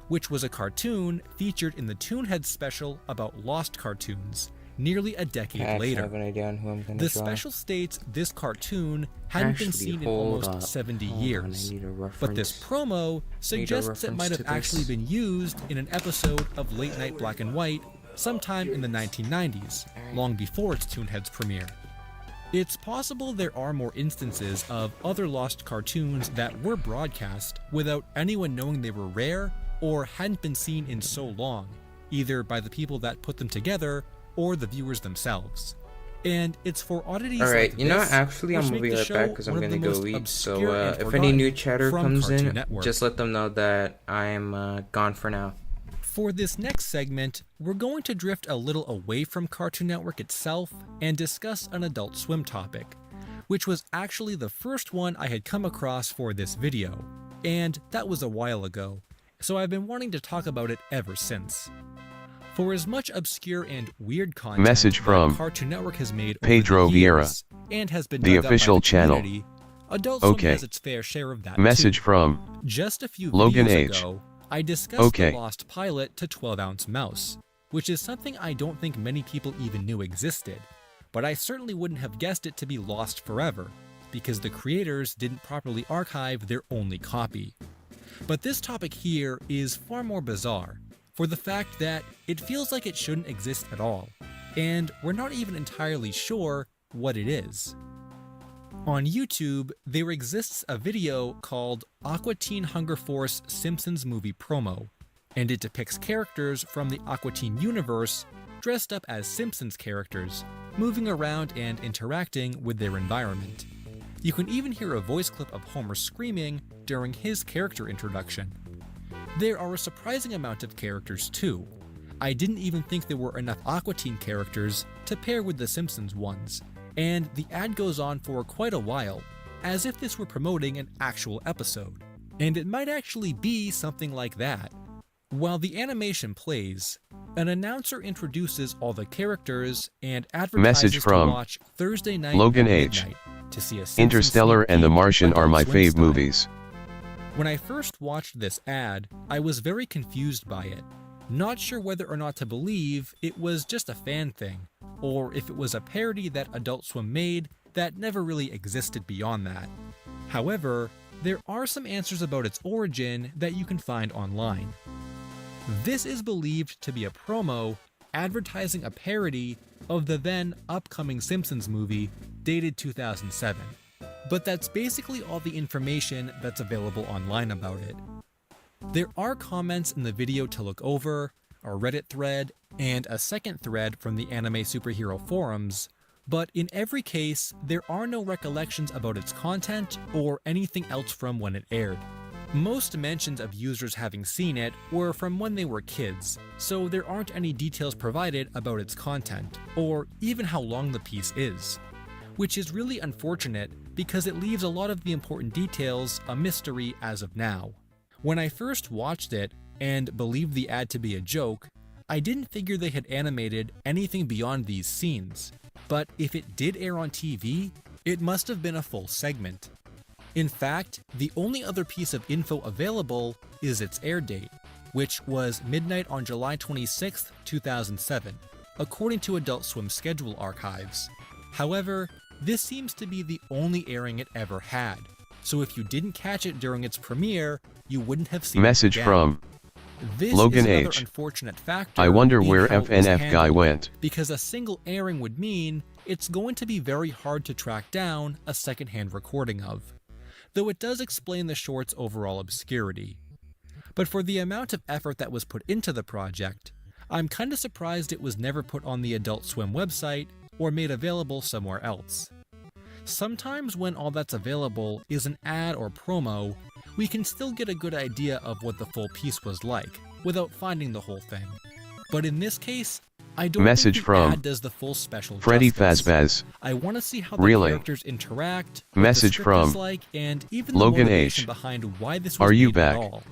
which was a cartoon featured in the Toonheads special about lost cartoons, nearly a decade later. Have an idea on who I'm gonna The draw. special states this cartoon hadn't been seen in almost 70 years, but this promo suggests it might have actually been used in an episode of Late Night Black and White sometime in the 1990s, long before its Toonheads premiere. It's possible there are more instances of other lost cartoons that were broadcast without anyone knowing they were rare or hadn't been seen in so long, either by the people that put them together or the viewers themselves. And it's for oddities Alright, like you know, this, actually, I'm which gonna make be the right show back because I'm one of gonna the go most eat. So, obscure and if any new forgotten chatter from comes Cartoon in, Network. just let them know that I'm gone for now. For this next segment, we're going to drift a little away from Cartoon Network itself and discuss an Adult Swim topic, which was actually the first one I had come across for this video, and that was a while ago, so I've been wanting to talk about it ever since. For as much obscure and weird content Message from that Cartoon Network has made Pedro over the years Vieira, and has been the dug up by official the channel. community, Adult Swim Okay. has its fair share of that Message too. from Just a few Logan videos H. ago, I discussed Okay. the lost pilot to 12-ounce mouse, which is something I don't think many people even knew existed, but I certainly wouldn't have guessed it to be lost forever, because the creators didn't properly archive their only copy. But this topic here is far more bizarre, for the fact that it feels like it shouldn't exist at all, and we're not even entirely sure what it is. On YouTube, there exists a video called Aquateen Hunger Force Simpsons Movie Promo, and it depicts characters from the Aquateen universe dressed up as Simpsons characters, moving around and interacting with their environment. You can even hear a voice clip of Homer screaming during his character introduction. There are a surprising amount of characters too. I didn't even think there were enough Aquateen characters to pair with the Simpsons ones, and the ad goes on for quite a while, as if this were promoting an actual episode. And it might actually be something like that. While the animation plays, an announcer introduces all the characters and advertises Message from to watch Thursday night Logan at H. midnight to see a Simpsons Interstellar sneak and The peek Martian are Adult my Swim fave style. movies. When I first watched this ad, I was very confused by it, not sure whether or not to believe it was just a fan thing, or if it was a parody that Adult Swim made that never really existed beyond that. However, there are some answers about its origin that you can find online. This is believed to be a promo advertising a parody of the then upcoming Simpsons movie dated 2007. But that's basically all the information that's available online about it. There are comments in the video to look over, a Reddit thread, and a second thread from the anime superhero forums, but in every case, there are no recollections about its content or anything else from when it aired. Most mentions of users having seen it were from when they were kids, so there aren't any details provided about its content, or even how long the piece is. Which is really unfortunate because it leaves a lot of the important details a mystery as of now. When I first watched it, and believed the ad to be a joke, I didn't figure they had animated anything beyond these scenes, but if it did air on TV, it must have been a full segment. In fact, the only other piece of info available is its air date, which was midnight on July 26, 2007, according to Adult Swim schedule archives. However, this seems to be the only airing it ever had, so if you didn't catch it during its premiere, you wouldn't have seen Message it again. from This Logan is another H. unfortunate factor I wonder in where how it was FNF guy handled, went. because a single airing would mean it's going to be very hard to track down a secondhand recording of, though it does explain the short's overall obscurity. But for the amount of effort that was put into the project, I'm kinda surprised it was never put on the Adult Swim website or made available somewhere else. Sometimes when all that's available is an ad or promo, we can still get a good idea of what the full piece was like, without finding the whole thing. But in this case, I don't Message think the from ad does the full special Freddy justice. Fazbear. I want to see how the Really? characters interact, what Message the script from is like, and even the Logan motivation H. behind why this was Are you made at back? all.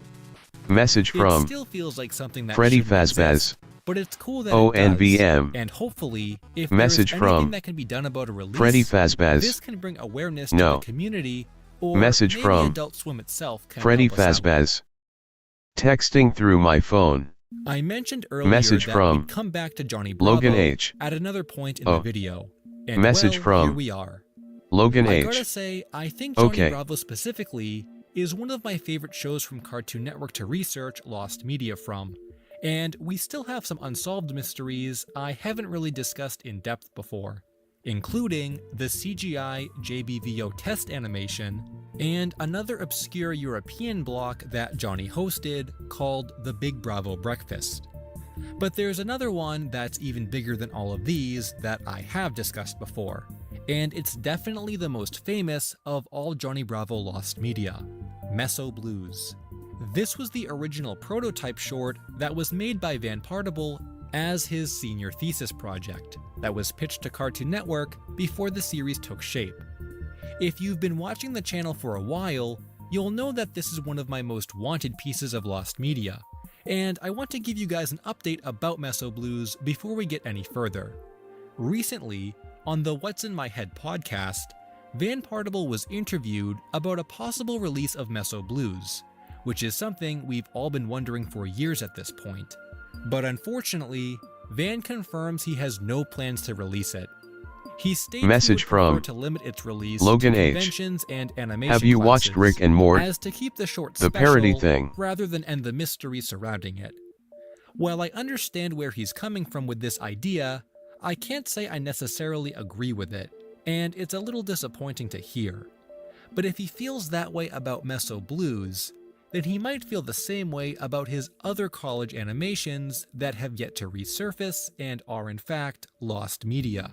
Message It from still feels like something that Freddy shouldn't exist, Fazbear. but it's cool that it does, ONVM. and hopefully, if Message there is anything from that can be done about a release, Freddy Fazbear. this can bring awareness No. to the community, or Message maybe from Adult Swim itself can Freddy help us out. Fazbear. Texting through my phone. I mentioned earlier Message that from we'd come back to Johnny Bravo Logan H. at another point in Oh. the video, and Message well, from here we are. Logan I H. gotta say, I think Johnny Okay. Bravo specifically is one of my favorite shows from Cartoon Network to research lost media from, and we still have some unsolved mysteries I haven't really discussed in depth before, including the CGI JBVO test animation and another obscure European block that Johnny hosted called the Big Bravo Breakfast. But there's another one that's even bigger than all of these that I have discussed before, and it's definitely the most famous of all Johnny Bravo lost media, Meso Blues. This was the original prototype short that was made by Van Partible as his senior thesis project that was pitched to Cartoon Network before the series took shape. If you've been watching the channel for a while, you'll know that this is one of my most wanted pieces of lost media, and I want to give you guys an update about Meso Blues before we get any further. Recently, on the What's in My Head podcast, Van Partible was interviewed about a possible release of Meso Blues, which is something we've all been wondering for years at this point. But unfortunately, Van confirms he has no plans to release it. He states Message he would prefer from to limit its release Logan to H. conventions and animation Have you watched classes, Rick and Morty? as to keep the short The special parody thing. rather than end the mystery surrounding it. While I understand where he's coming from with this idea, I can't say I necessarily agree with it, and it's a little disappointing to hear. But if he feels that way about Meso Blues, then he might feel the same way about his other college animations that have yet to resurface and are in fact lost media.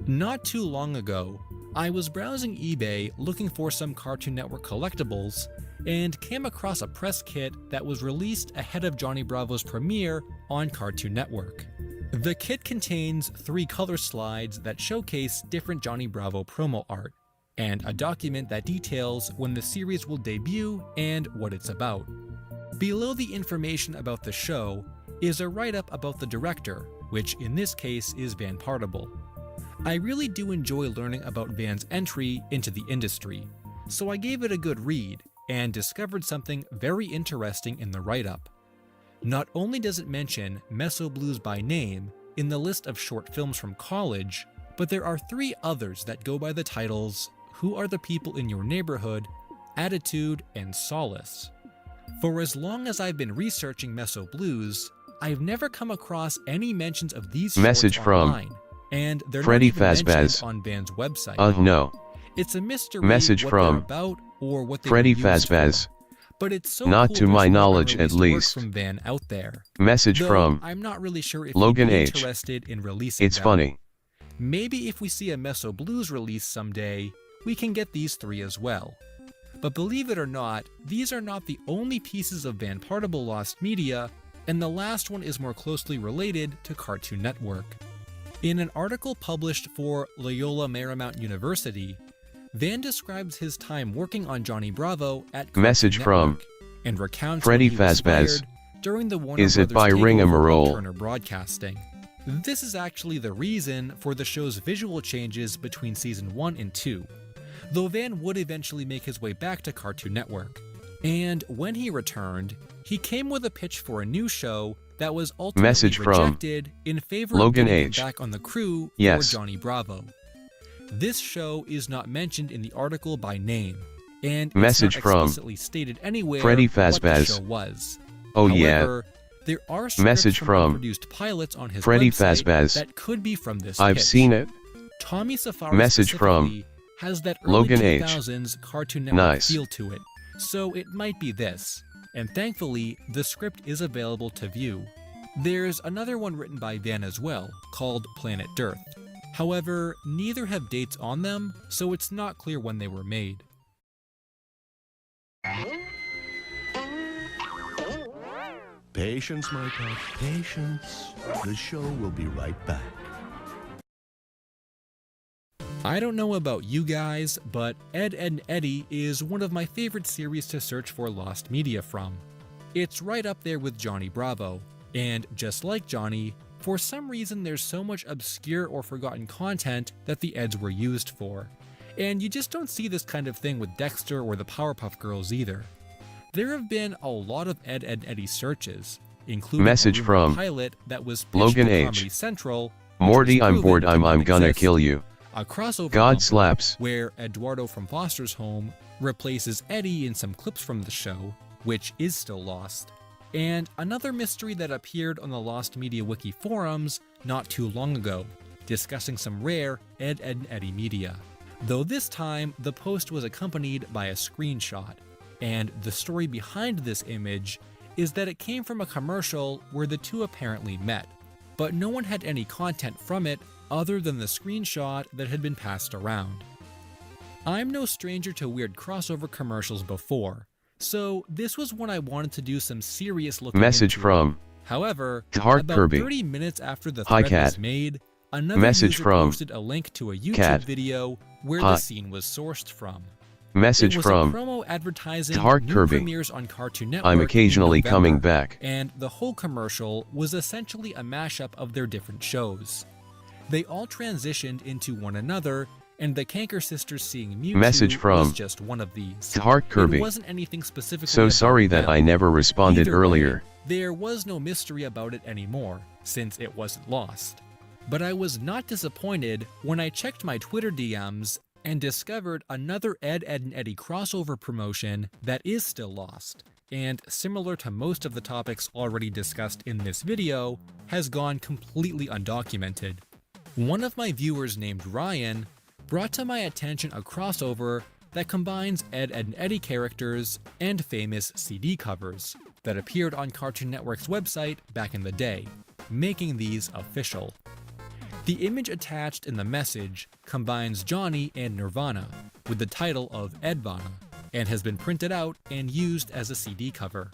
Not too long ago, I was browsing eBay looking for some Cartoon Network collectibles and came across a press kit that was released ahead of Johnny Bravo's premiere on Cartoon Network. The kit contains 3 color slides that showcase different Johnny Bravo promo art, and a document that details when the series will debut and what it's about. Below the information about the show is a write-up about the director, which in this case is Van Partible. I really do enjoy learning about Van's entry into the industry, so I gave it a good read and discovered something very interesting in the write-up. Not only does it mention Meso Blues by name in the list of short films from college, but there are 3 others that go by the titles Who Are the People in Your Neighborhood, Attitude, and Solace. For as long as I've been researching Meso Blues, I've never come across any mentions of these Message shorts from online, and they're Freddy not even mentioned Fazbear. on Van's website. No. It's a mystery Message what from they're about or what they Freddy were used Fazbear. for. But it's so Not cool to my there's more knowledge, at unreleased work least. from Van out there. Message Though from I'm not really sure if Logan he'd be H. interested in releasing It's them. funny. Maybe if we see a Meso Blues release someday, we can get these 3 as well. But believe it or not, these are not the only pieces of Van Partible lost media, and the last one is more closely related to Cartoon Network. In an article published for Loyola Marymount University, Van describes his time working on Johnny Bravo at Cartoon Message from Network and recounts Freddy when he was Fazbear. fired during the Warner Is it Brothers by takeover Ringamarole? of Turner Broadcasting. This is actually the reason for the show's visual changes between season 1 and 2, though Van would eventually make his way back to Cartoon Network. And when he returned, he came with a pitch for a new show that was ultimately Message from rejected in favor Logan of getting him H. back on the crew Yes. for Johnny Bravo. This show is not mentioned in the article by name, and Message it's not from explicitly stated anywhere Freddy what the Fazbear. show was. Oh yeah. However, there are scripts Message from unproduced pilots on his Freddy website Fazbear. that could be from this I've pitch. seen it. Tommy Safari Message from specifically has that early Logan H. 2000s Cartoon Network Nice. feel to it, so it might be this. And thankfully, the script is available to view. There's another one written by Van as well, called Planet Dearth. However, neither have dates on them, so it's not clear when they were made. Patience, my pet, patience. The show will be right back. I don't know about you guys, but Ed, Edd and Eddy is one of my favorite series to search for lost media from. It's right up there with Johnny Bravo, and just like Johnny, for some reason there's so much obscure or forgotten content that the Eds were used for. And you just don't see this kind of thing with Dexter or the Powerpuff Girls either. There have been a lot of Ed, Edd and Eddy searches, including Message a from pilot that was pitched Logan to H. Comedy Central, Morty, I'm proven bored. to I'm not gonna exist. kill you. A crossover God novel slaps. where Eduardo from Foster's Home replaces Eddy in some clips from the show, which is still lost, and another mystery that appeared on the Lost Media Wiki forums not too long ago, discussing some rare Ed, Edd and Eddy media. Though this time, the post was accompanied by a screenshot, and the story behind this image is that it came from a commercial where the two apparently met, but no one had any content from it other than the screenshot that had been passed around. I'm no stranger to weird crossover commercials before, So this was when I wanted to do some serious looking Message into. from However, Heart about Kirby. 30 minutes after the Hi, thread Cat. was made, another Message user from posted a link to a YouTube Cat. video where Hi. the scene was sourced from. Message it was from a promo advertising Heart new Kirby. premieres on Cartoon Network I'm in occasionally November, coming back. and the whole commercial was essentially a mashup of their different shows. They all transitioned into one another, and the Canker Sisters seeing Mewtwo Message from was just one of these. Heart Kirby. It wasn't anything specifically So about sorry that them. I never responded Either way, earlier. there was no mystery about it anymore, since it wasn't lost. But I was not disappointed when I checked my Twitter DMs and discovered another Ed, and Eddy crossover promotion that is still lost, and similar to most of the topics already discussed in this video, has gone completely undocumented. One of my viewers named Ryan brought to my attention a crossover that combines Ed, and Eddy characters and famous CD covers that appeared on Cartoon Network's website back in the day, making these official. The image attached in the message combines Johnny and Nirvana with the title of Edvana and has been printed out and used as a CD cover.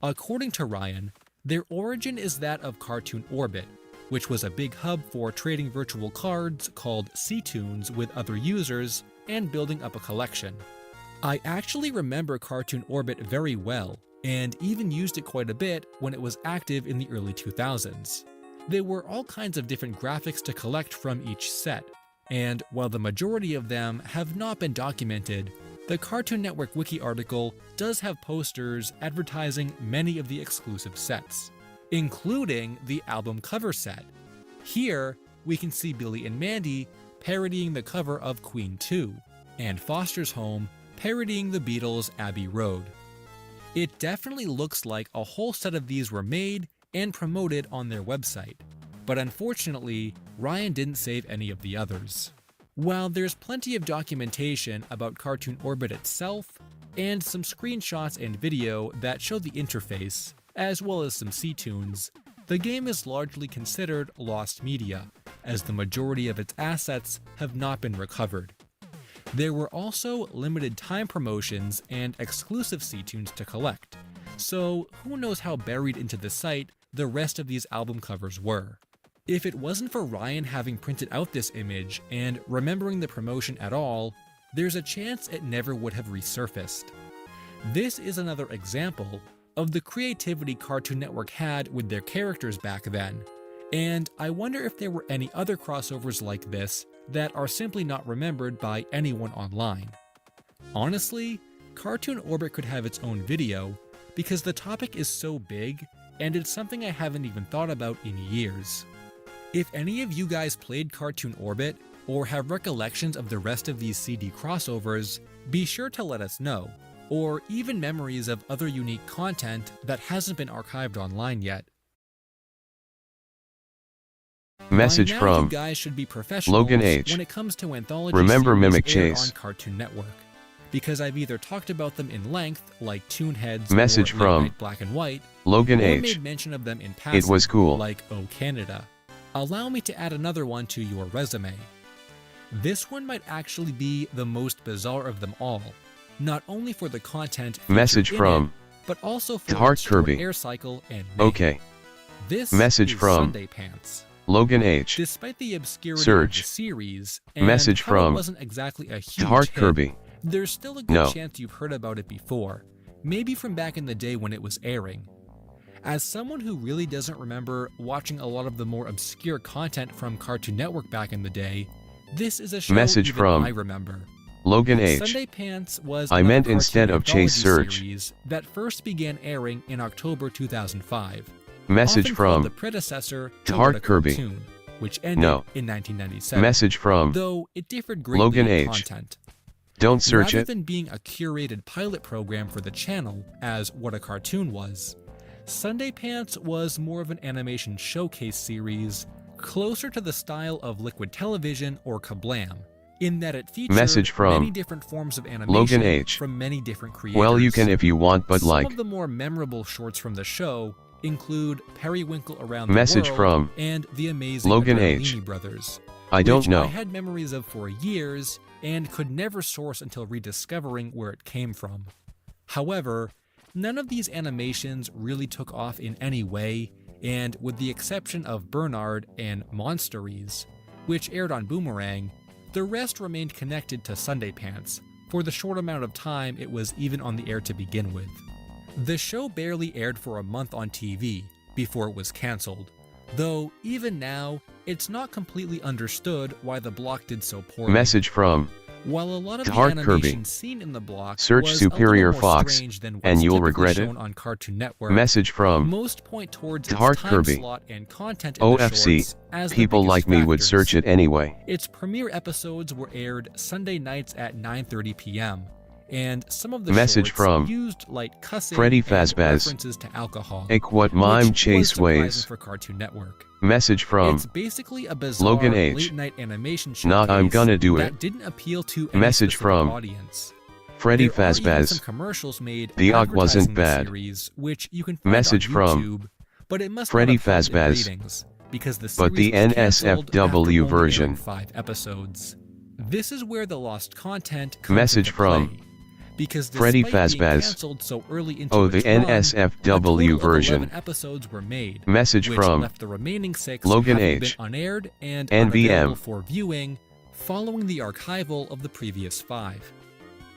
According to Ryan, their origin is that of Cartoon Orbit, which was a big hub for trading virtual cards called C-Tunes with other users and building up a collection. I actually remember Cartoon Orbit very well, and even used it quite a bit when it was active in the early 2000s. There were all kinds of different graphics to collect from each set, and while the majority of them have not been documented, the Cartoon Network wiki article does have posters advertising many of the exclusive sets, including the album cover set. Here, we can see Billy and Mandy parodying the cover of Queen 2, and Foster's Home parodying the Beatles' Abbey Road. It definitely looks like a whole set of these were made and promoted on their website, but unfortunately, Ryan didn't save any of the others. While there's plenty of documentation about Cartoon Orbit itself, and some screenshots and video that show the interface, as well as some C-Tunes, the game is largely considered lost media, as the majority of its assets have not been recovered. There were also limited time promotions and exclusive C-Tunes to collect, so who knows how buried into the site the rest of these album covers were. If it wasn't for Ryan having printed out this image and remembering the promotion at all, there's a chance it never would have resurfaced. This is another example of the creativity Cartoon Network had with their characters back then, and I wonder if there were any other crossovers like this that are simply not remembered by anyone online. Honestly, Cartoon Orbit could have its own video, because the topic is so big, and it's something I haven't even thought about in years. If any of you guys played Cartoon Orbit, or have recollections of the rest of these CD crossovers, be sure to let us know, or even memories of other unique content that hasn't been archived online yet. Message By now, from you guys should be professionals Logan H. when it comes to anthology Remember series Mimic aired Chase. on Cartoon Network, because I've either talked about them in length, like Toonheads Message or Late from Night Black and White, Logan or H. made mention of them in passing, It was cool. like Oh Canada. Allow me to add another one to your resume. This one might actually be the most bizarre of them all, not only for the content featured Message in from it, but also for Heart its short Kirby. air cycle and name. Okay. This Message is from Sunday Pants. Logan H. Despite the obscurity Search. of the series, and Message how it from wasn't exactly a huge Heart hit, Kirby. there's still a good No. chance you've heard about it before, maybe from back in the day when it was airing. As someone who really doesn't remember watching a lot of the more obscure content from Cartoon Network back in the day, this is a show Message even from I remember. Logan H. Sunday Pants was I another meant cartoon instead of Chase anthology Search. series that first began airing in October 2005. Message often called from the predecessor to Heart What a Kirby. Cartoon, which ended No. in 1997. Message from Though it differed greatly Logan in H. content. Don't search Rather it. than being a curated pilot program for the channel, as What a Cartoon was, Sunday Pants was more of an animation showcase series, closer to the style of Liquid Television or Kablam, in that it featured Message from many different forms of animation Logan H. from many different creators. Well, you can if you want, but Some like. of the more memorable shorts from the show include Periwinkle Around Message the World from and The Amazing Logan H. Adrenaline Brothers. I don't which know. I had memories of for years and could never source until rediscovering where it came from. However, none of these animations really took off in any way, and with the exception of Bernard and Monsteries, which aired on Boomerang, the rest remained connected to Sunday Pants, for the short amount of time it was even on the air to begin with. The show barely aired for a month on TV before it was cancelled, though even now, it's not completely understood why the block did so poorly. Message from While a lot of the Heart Kirby. animation seen in the block Search was Superior a little more Fox, strange than what's and you'll typically regret it. shown on Cartoon Network, Message from most point towards its Heart time Kirby. slot and content in the OFC. shorts as the People biggest like me would factors. search it anyway. Its premiere episodes were aired Sunday nights at 9:30 p.m., and some of the Message shorts from used light cussing Freddy and Fazbear's. references to alcohol, Ik what mime which chase was surprising ways. for Cartoon Network. Message from It's basically a bizarre Logan H. late-night animation Not I'm showcase gonna do that it. didn't appeal to any Message specific from audience. Freddy There are even some Fazbear's. commercials made The Og wasn't advertising the bad. series, which you can find Message on from YouTube, but it must Freddy not have had Fazbear's. ratings, because the But the series was canceled after only NSFW airing version. 5 episodes. This is where the lost content comes Message into from play, because Freddy despite being Fazbear's. canceled so early into Oh, its the run, NSFW a total of version. 11 episodes were made, Message which from left the remaining 6 Logan having H. been unaired and NVM. unavailable for viewing following the archival of the previous 5.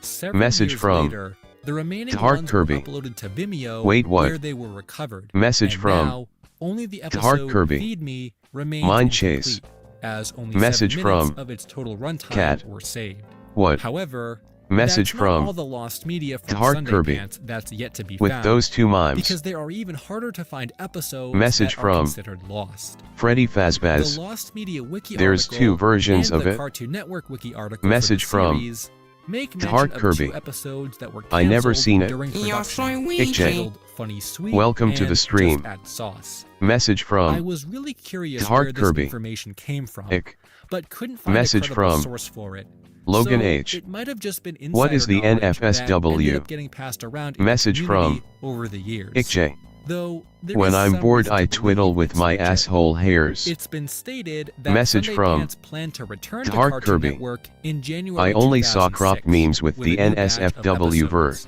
Several Message years from later, the remaining Heart ones Kirby. were uploaded to Vimeo, Wait, what? where they were recovered. Message and from now, only the Heart episode Kirby. Feed Me remains Mind incomplete, Chase. as only Message 7 minutes from of its total runtime Cat. were saved. What? However, Message that's from not all the lost media from Heart Sunday Kirby. Pants that's yet to be With found, those two mimes. because there are even harder to find episodes Message that are from considered lost. Freddy Fazbear's. The Lost Media Wiki There's article 2 versions and of the it. Cartoon Network Wiki article Message for the from series make mention Heart of Kirby. 2 episodes that were I never canceled seen it. during production, Ik titled Funny Sweet Welcome to and the stream. Just Add Sauce. Message I from was really curious Heart where this Kirby. information came from, Ik. but couldn't find Message a credible from source for it. Logan So H. It might have just been What is the insider knowledge that NFSW? ended up getting passed around in the Message community from over the years. IkJ. Though there When is I'm some bored reason I to twiddle believe with it's my legit. asshole hairs. It's been stated that Message Sunday from Pants plan to return to Heart Cartoon Kirby. Network in January I only saw cropped 2006 memes with the a new batch of NSFW ver. episodes.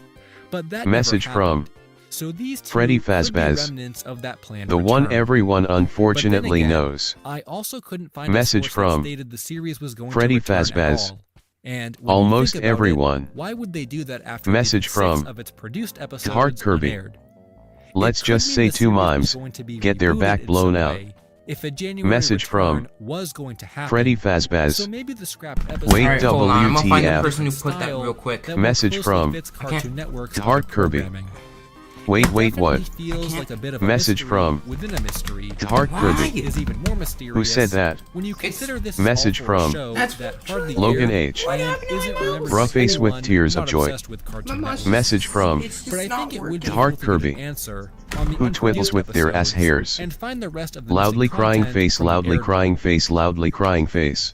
But that Message never from happened. So these 2 Freddy could be Fazbear's. remnants of that planned The one return. everyone unfortunately But then again, knows. I also couldn't find Message a source from that stated the series was going Freddy to return at Fazbear's. all. And when you Almost think about everyone. it, why would they do that after Message leaving 6 from of its produced episodes Heart Kirby. unaired? Let's It just could say mean the 2 series was mimes. going to be Get their rebooted back in blown some out. way if a January Message return from was going to happen. Freddy Fazbear's. So maybe the scrapped episode Wait, Alright, hold on. I'm gonna find the WTF. person who put that real quick. that more Message closely from fits Cartoon Network's Heart Kirby. programming. Wait, what? Definitely feels like a bit of a Message mystery from within a mystery. Heart Why Kirby. is even more mysterious. Who said that? When you consider this Message is all for a from show that hardly Logan aired H. and isn't remembered Bruh by face with anyone tears of not joy. obsessed with Cartoon Network. Message from But I think it would be Heart helpful to get Kirby. an answer on the Who twiddles unproduced with their ass episodes hairs. and find the rest of the Loudly missing crying content face, from the loudly aired crying face, loudly crying face.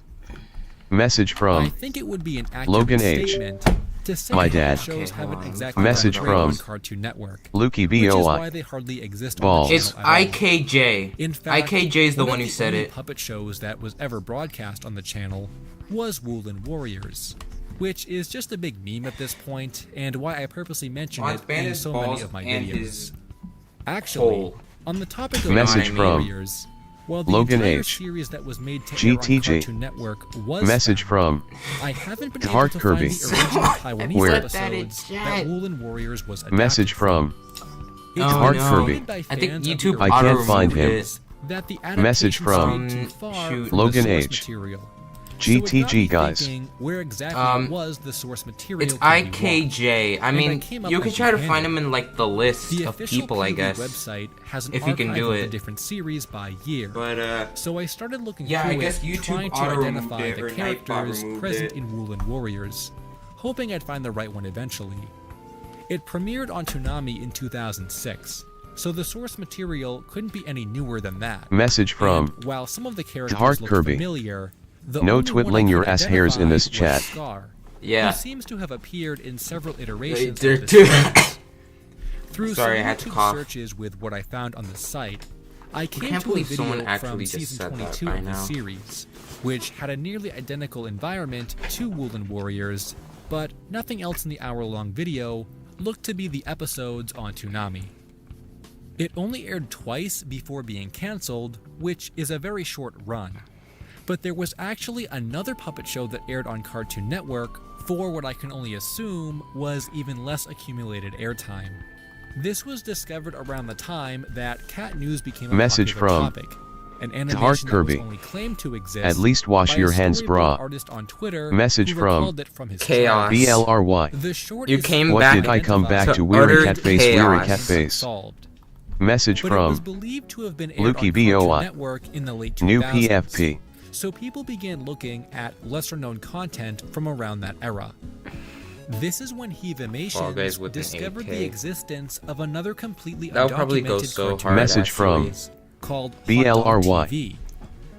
Message I from think it would be an accurate Logan H. statement to say My that dad. shows haven't exactly Message been from on Cartoon Network, Lukey which is why B.O.I. they hardly exist on Balls. the It's channel at all. IKJ. In fact, IKJ is the one who of said only it. puppet shows that was ever broadcast on the channel was Woolen Warriors, which is just a big meme at this point, and why I purposely mention Well, it's it banned in his so many balls of my and videos. his Actually, hole. on the topic of Message Woolen from Warriors, well, the Logan entire H. series that was made to air on GTG. Cartoon Network was Message found. from I haven't been Heart able to Kirby. find the original Taiwanese Where? episodes that Woolen Warriors was adapted Message from It's Heart been Kirby. stated by I think fans of YouTube the I auto can't find removed him. it. that the Message adaptation from strayed too far shoot. from Logan the source H. material. GTG guys. Where exactly was the source material? It's could be watched. IKJ. I And mean, came up you could empty try to find handed. them in like the list The of official people, I PUB guess. website has an if you can archive do of the it. different series by year. But so I started looking yeah, through I guess it, YouTube trying to auto removed identify it, the or Nightbot characters removed present it. in Woolen Warriors, hoping I'd find the right one eventually. It premiered on Toonami in 2006, so the source material couldn't be any newer than that. Message from And while some of the characters Heart looked Kirby. familiar, the No only twiddling one I your could ass hairs in this identify was chat. Scar, Yeah. who seems to have appeared in several iterations They're of the too- series. Through Sorry, some I had to YouTube cough. searches with what I found on the site, I came can't to a believe video someone from actually just season said that 22 by of the now. series, which had a nearly identical environment to Woolen Warriors, but nothing else in the hour-long video looked to be the episodes on Toonami. It only aired twice before being cancelled, which is a very short run. But there was actually another puppet show that aired on Cartoon Network for what I can only assume was even less accumulated airtime. This was discovered around the time that cat news became a Message popular from topic. An animation Heart that Kirby. was only claimed to exist At least wash by your a hands, storyboard brah. artist on Twitter Message who from recalled it from his Chaos. BLRY. The short You is came What back did I come back to to weary utter cat face, weary chaos. cat face? solved. Message But it was from believed to have been aired Lukey on B.O. Cartoon Network in the late 2000s. New PFP. So people began looking at lesser-known content from around that era. This is when Fall Guys Heavemations with an discovered 8K. the existence of another completely That would probably go undocumented so cartoon hard. Message at from series. called Hot Dog BLRY. TV,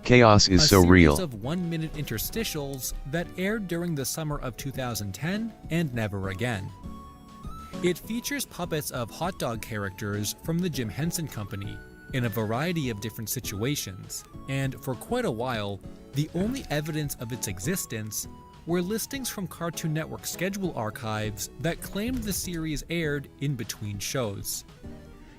Chaos is a so series real. of 1-minute interstitials that aired during the summer of 2010 and never again. It features puppets of hot dog characters from the Jim Henson Company in a variety of different situations, and for quite a while, the only evidence of its existence were listings from Cartoon Network schedule archives that claimed the series aired in between shows.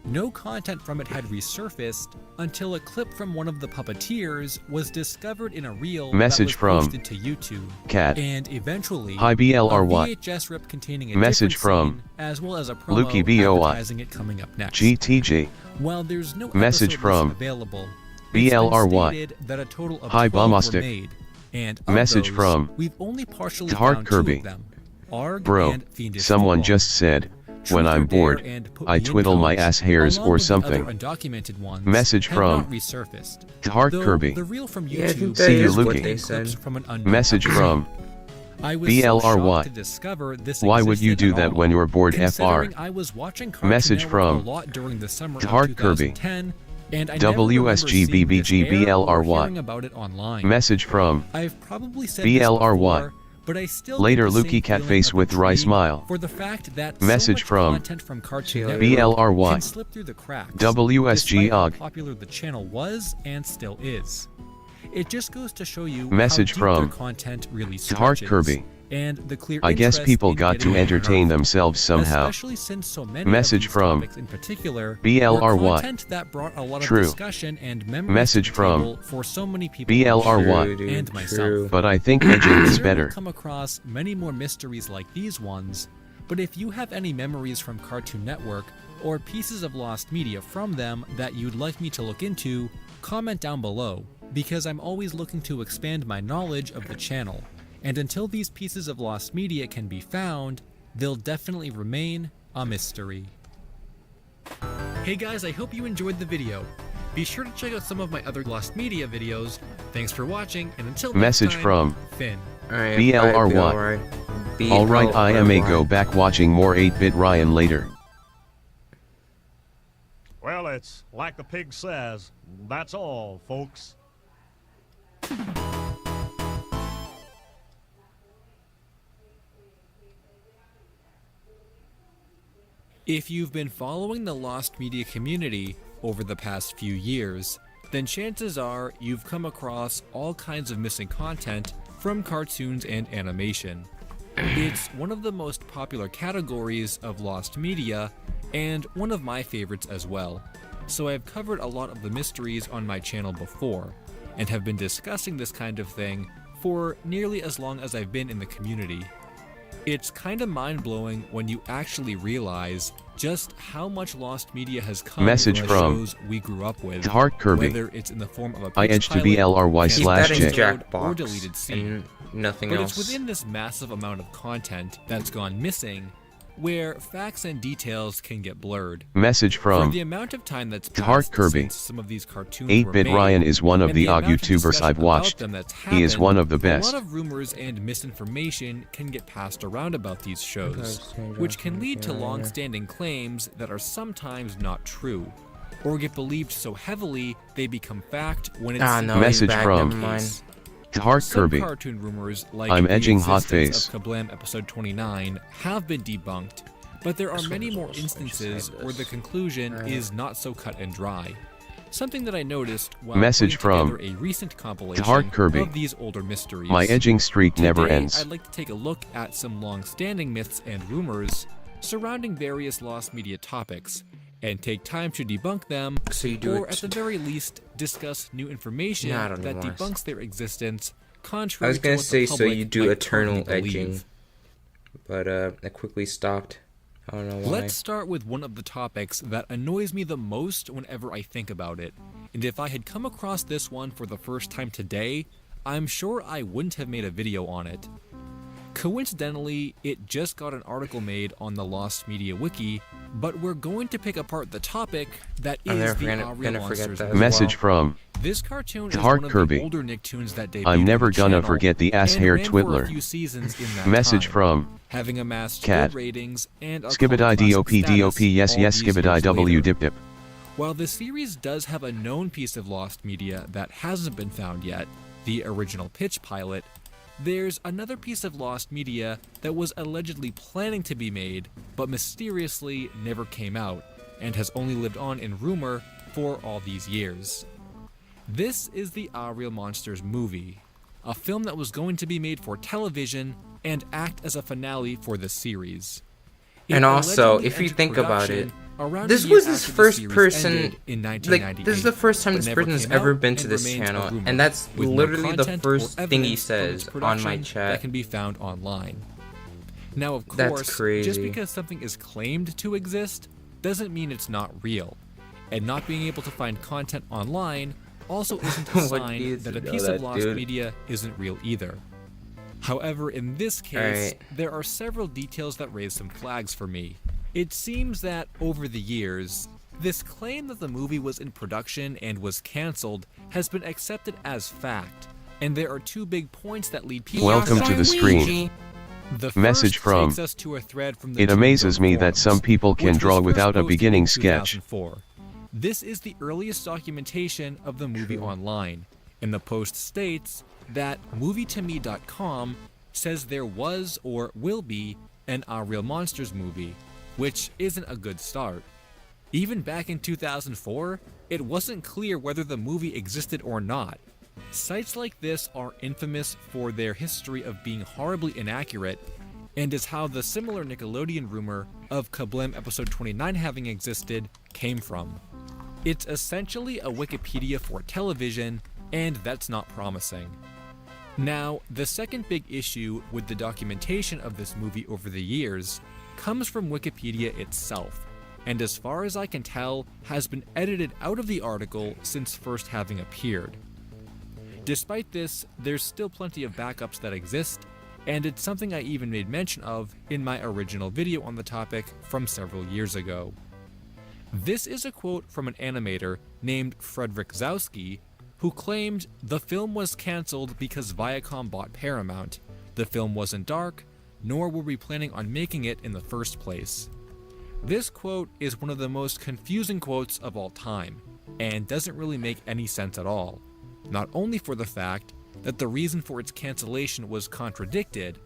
No content from it had resurfaced until a clip from one of the puppeteers was discovered in a reel Message that from was posted to YouTube, Cat. and eventually Hi BLRY. a VHS rip containing a Message different from scene, as well as a promo Lukey B.O.I. advertising it coming up next. GTG. While there's no Message episode from list available, BLRY. it's been stated that a total of Hi 12 were Bombastic. made, and of Message those, from we've only partially Heart found Kirby. 2 of them, Arg Bro, and Fiendish someone Football. just said, when Truth or I'm Dare bored, and Put I Me in twiddle my Codes, ass hairs along or with the something. other undocumented ones, Message have from not resurfaced. Heart Though Kirby. the reel from Yeah, I think YouTube that See you, is what Lukey. they clips said. from an unknown Message episode. from I was so shocked BLRY. to discover this Why would you existed do at that all, when you're bored, FR? considering I was watching Cartoon Message Network from a lot during the summer of Heart Kirby. 2010, and I never remember WSG seeing this air or BBGBLRY. hearing about it online. Message from I've probably said BLRY. this before, but I still Later get the same Lukey cat feeling face of with wry intrigue smile. for the fact that Message so much from content from Cartoon Network BLRY. can slip through the cracks, WSG despite how OG. popular the channel was and still is. It just goes to show you Message how deep from their content really Heart stretches, Kirby. and the clear I guess interest people in got to getting entertain nerfed, themselves somehow. especially since so many Message of these from topics in particular BLRY. were content that brought a lot of True. discussion and memories Message to the from table for so many people BLRY. and myself. But I think edging is Sure, better. we've come across many more mysteries like these ones, but if you have any memories from Cartoon Network or pieces of lost media from them that you'd like me to look into, comment down below, because I'm always looking to expand my knowledge of the channel, and until these pieces of lost media can be found, they'll definitely remain a mystery. Hey guys, I hope you enjoyed the video. Be sure to check out some of my other lost media videos. Thanks for watching, and until Message next time, from Finn. Alright, BLRY. Alright, I may go back watching more 8-bit Ryan later. Well, it's like the pig says. That's all, folks. If you've been following the lost media community over the past few years, then chances are you've come across all kinds of missing content from cartoons and animation. It's one of the most popular categories of lost media, and one of my favorites as well. So I've covered a lot of the mysteries on my channel before, and have been discussing this kind of thing for nearly as long as I've been in the community. It's kinda mind-blowing when you actually realize just how much lost media has come Message from from the shows we grew up with, Heart Kirby. whether it's in the form of a I pitch edge to pilot, BLRY canceled slash J. episode, or Jackbox deleted scene. and nothing But else. it's within this massive amount of content that's gone missing where facts and details can get blurred. Message For from the amount of time that's Heart passed Kirby. since some of these cartoons 8-bit were made, Ryan is one of and the amount OG of YouTubers discussion I've about watched. them that's He is happened, one of the A best. lot of rumors and misinformation can get passed around about these shows, which can lead to long-standing claims that are sometimes not true, or get believed so heavily they become fact when it's no, Message he's back, from never mind. Heart Some Kirby. cartoon rumors, like I'm the edging hot existence face. of Kablam episode 29, have been debunked, but there are many more instances where the conclusion is not so cut and dry. Something that I noticed while Message putting from together a recent compilation Heart Kirby. of these older mysteries. My edging streak never Today, ends. I'd like to take a look at some long-standing myths and rumors, surrounding various lost media topics, and take time to debunk them, or at the very least, discuss new information that debunks their existence, I contrary was gonna to what say, the so public you do might eternal currently edging, believe. but I quickly stopped. I don't know why. Let's start with one of the topics that annoys me the most whenever I think about it, and if I had come across this one for the first time today, I'm sure I wouldn't have made a video on it. Coincidentally, it just got an article made on the Lost Media Wiki, but we're going to pick apart the topic that is the Ahhh Real Monsters movie. Message from This cartoon is Heart one of Kirby. the older Nicktoons that debuted I'm never on the gonna channel forget the ass and hair ran for a twiddler. few seasons in that Message time, from having amassed Cat. good ratings and a Skibidi cult classic dop dop status yes all yes these skibidi years w later. dip dip. While the series does have a known piece of lost media that hasn't been found yet, the original pitch pilot, there's another piece of lost media that was allegedly planning to be made, but mysteriously never came out, and has only lived on in rumor for all these years. This is the Ahhh Real Monsters movie, a film that was going to be made for television and act as a finale for the series. It And also, allegedly if you entered think about it, production around this a year was his after the first series person, ended in like, this is the 1998, first time but this never person's came ever out been to and this remains a channel, rumor, and that's with no literally the content or first thing he evidence from its says on my production chat. that can be found online. Now, of That's course, crazy. just because something is claimed to exist doesn't mean it's not real, and not being able to find content online also isn't a What sign needs that to a know piece that, of lost dude? media isn't real either. However, in this case, Alright. there are several details that raise some flags for me. It seems that over the years, this claim that the movie was in production and was cancelled has been accepted as fact, and there are two big points that lead people Welcome to the stream. The first Message from takes us to a thread from the It amazes me that some people can which was draw first without a posted beginning in sketch. 2004. This is the earliest documentation of the movie online, and the post states that movietome.com says there was or will be an Ahhh Real Monsters movie, which isn't a good start. Even back in 2004, it wasn't clear whether the movie existed or not. Sites like this are infamous for their history of being horribly inaccurate, and is how the similar Nickelodeon rumor of Kablam episode 29 having existed came from. It's essentially a Wikipedia for television, and that's not promising. Now, the second big issue with the documentation of this movie over the years comes from Wikipedia itself, and as far as I can tell, has been edited out of the article since first having appeared. Despite this, there's still plenty of backups that exist, and it's something I even made mention of in my original video on the topic from several years ago. This is a quote from an animator named Frederick Zowski, who claimed the film was cancelled because Viacom bought Paramount. The film wasn't dark, nor were we planning on making it in the first place. This quote is one of the most confusing quotes of all time, and doesn't really make any sense at all. Not only for the fact that the reason for its cancellation was contradicted,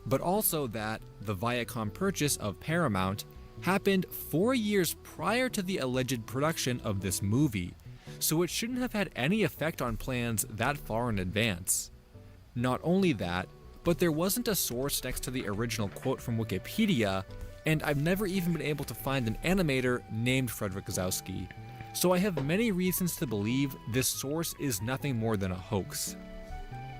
but also that the Viacom purchase of Paramount happened 4 years prior to the alleged production of this movie, so it shouldn't have had any effect on plans that far in advance. Not only that, but there wasn't a source next to the original quote from Wikipedia, and I've never even been able to find an animator named Frederick Zowski, so I have many reasons to believe this source is nothing more than a hoax.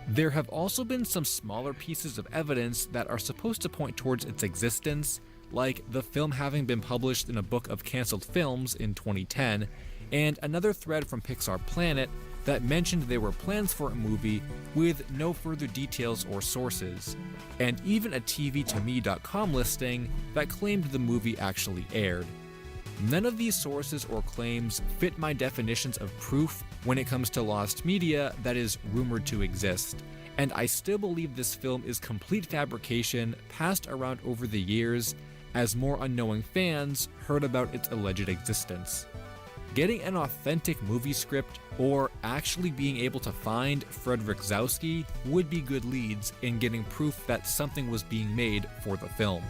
There have also been some smaller pieces of evidence that are supposed to point towards its existence, like the film having been published in a book of cancelled films in 2010, and another thread from Pixar Planet that mentioned there were plans for a movie with no further details or sources, and even a tvtome.com listing that claimed the movie actually aired. None of these sources or claims fit my definitions of proof when it comes to lost media that is rumored to exist, and I still believe this film is complete fabrication passed around over the years as more unknowing fans heard about its alleged existence. Getting an authentic movie script or actually being able to find Frederick Zowski would be good leads in getting proof that something was being made for the film.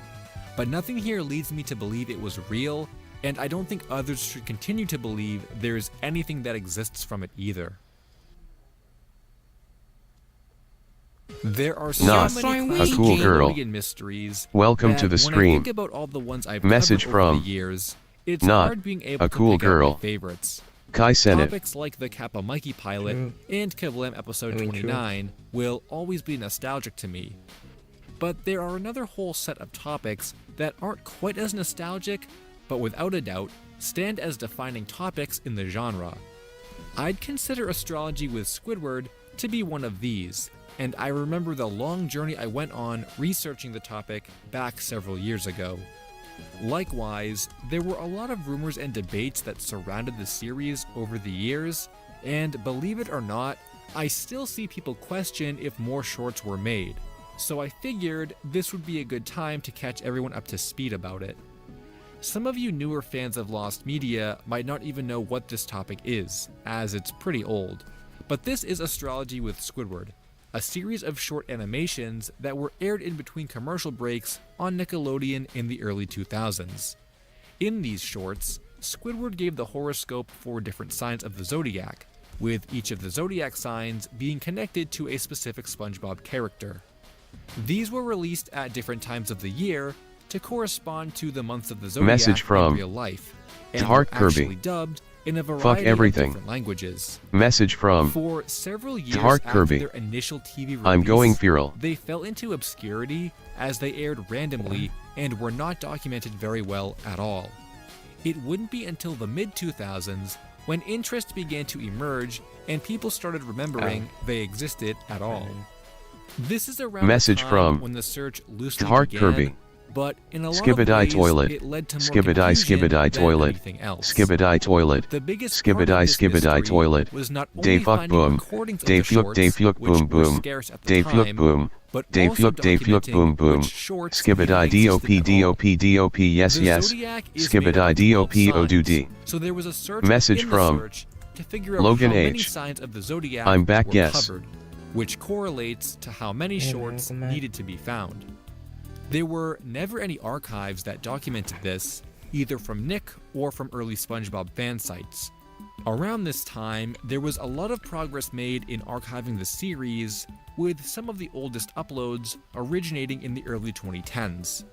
But nothing here leads me to believe it was real, and I don't think others should continue to believe there is anything that exists from it either. There are so Not many a cool girl. mysteries. Welcome to that the when stream. I think about all the ones I've Message covered over from the years, it's not hard being able a to cool pick out girl. my favorites. Kai Senate. Topics like the Kappa Mikey pilot and Kevlam episode 29 will always be nostalgic to me. But there are another whole set of topics that aren't quite as nostalgic, but without a doubt, stand as defining topics in the genre. I'd consider Astrology with Squidward to be one of these, and I remember the long journey I went on researching the topic back several years ago. Likewise, there were a lot of rumors and debates that surrounded the series over the years, and believe it or not, I still see people question if more shorts were made, so I figured this would be a good time to catch everyone up to speed about it. Some of you newer fans of Lost Media might not even know what this topic is, as it's pretty old, but this is Astrology with Squidward, a series of short animations that were aired in between commercial breaks on Nickelodeon in the early 2000s. In these shorts, Squidward gave the horoscope for different signs of the zodiac, with each of the zodiac signs being connected to a specific SpongeBob character. These were released at different times of the year to correspond to the months of the zodiac Message from in real life, and Heart were Kirby. actually dubbed in a Fuck variety of everything. different languages. Message from For several years Heart after Kirby. their initial TV release, I'm going feral. they fell into obscurity as they aired randomly and were not documented very well at all. It wouldn't be until the mid-2000s when interest began to emerge and people started remembering they existed at all. This is around Message the time from when the search loosely Heart began, Kirby. but in a lot Skibidi of ways, toilet. it led to more Skibidi confusion skibidi than toilet. anything else. Skibidi toilet. The biggest part of Skibidi this skibidi mystery toilet. was not only Day fuck finding boom. recordings of Day the fluke shorts, day fluke which boom were boom. scarce at the Day fluke time, boom. but Day also fluke day fluke documenting boom boom. which shorts Skibidi even dop existed at all. dop dop yes The yes. zodiac is made up Skibidi of 12 dop o do signs, d. so there was a search Message within the from search to figure out Logan how many H. signs of the zodiac I'm back, were yes. covered, which correlates to how many shorts needed to be found. There were never any archives that documented this, either from Nick or from early SpongeBob fan sites. Around this time, there was a lot of progress made in archiving the series, with some of the oldest uploads originating in the early 2010s.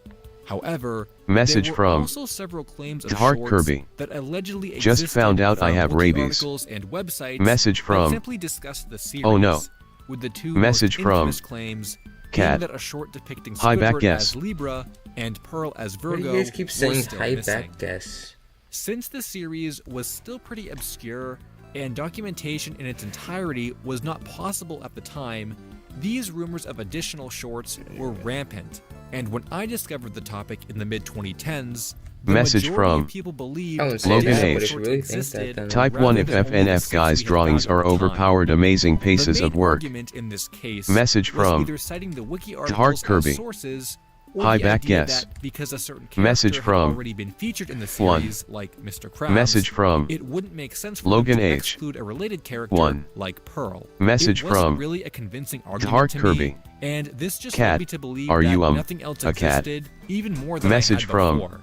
However, Message there were from also several claims of Heart shorts Kirby. that allegedly Just existed found out I from have wiki rabies. articles and websites Message that from simply discussed the series, Oh no. with the two Message most from infamous claims Cat. being that a short depicting Hi back, Squidward yes. as Libra and Pearl as Why do Virgo you guys keep were saying still hi missing. back, guess? Since the series was still pretty obscure and documentation in its entirety was not possible at the time, these rumors of additional shorts were rampant, and when I discovered the topic in the mid-2010s, the Message majority from of people believed Logan that H. shorts existed Type 1 rather if than only the FNF six guys we had drawings found are at the time. overpowered amazing pieces The of main work. argument in this case Message was from either citing the wiki Heart articles Kirby. as sources, or Hi the back, idea yes. that because a certain Message character from had already been featured in the one. series, like Mr. Krabs, Message from it wouldn't make sense for Logan them to H. exclude a related character one. like Pearl. Message it wasn't from really a convincing argument Heart to Kirby. me, and this just Cat. led me to believe Are that you nothing else a cat? existed, even more than Message I had from before.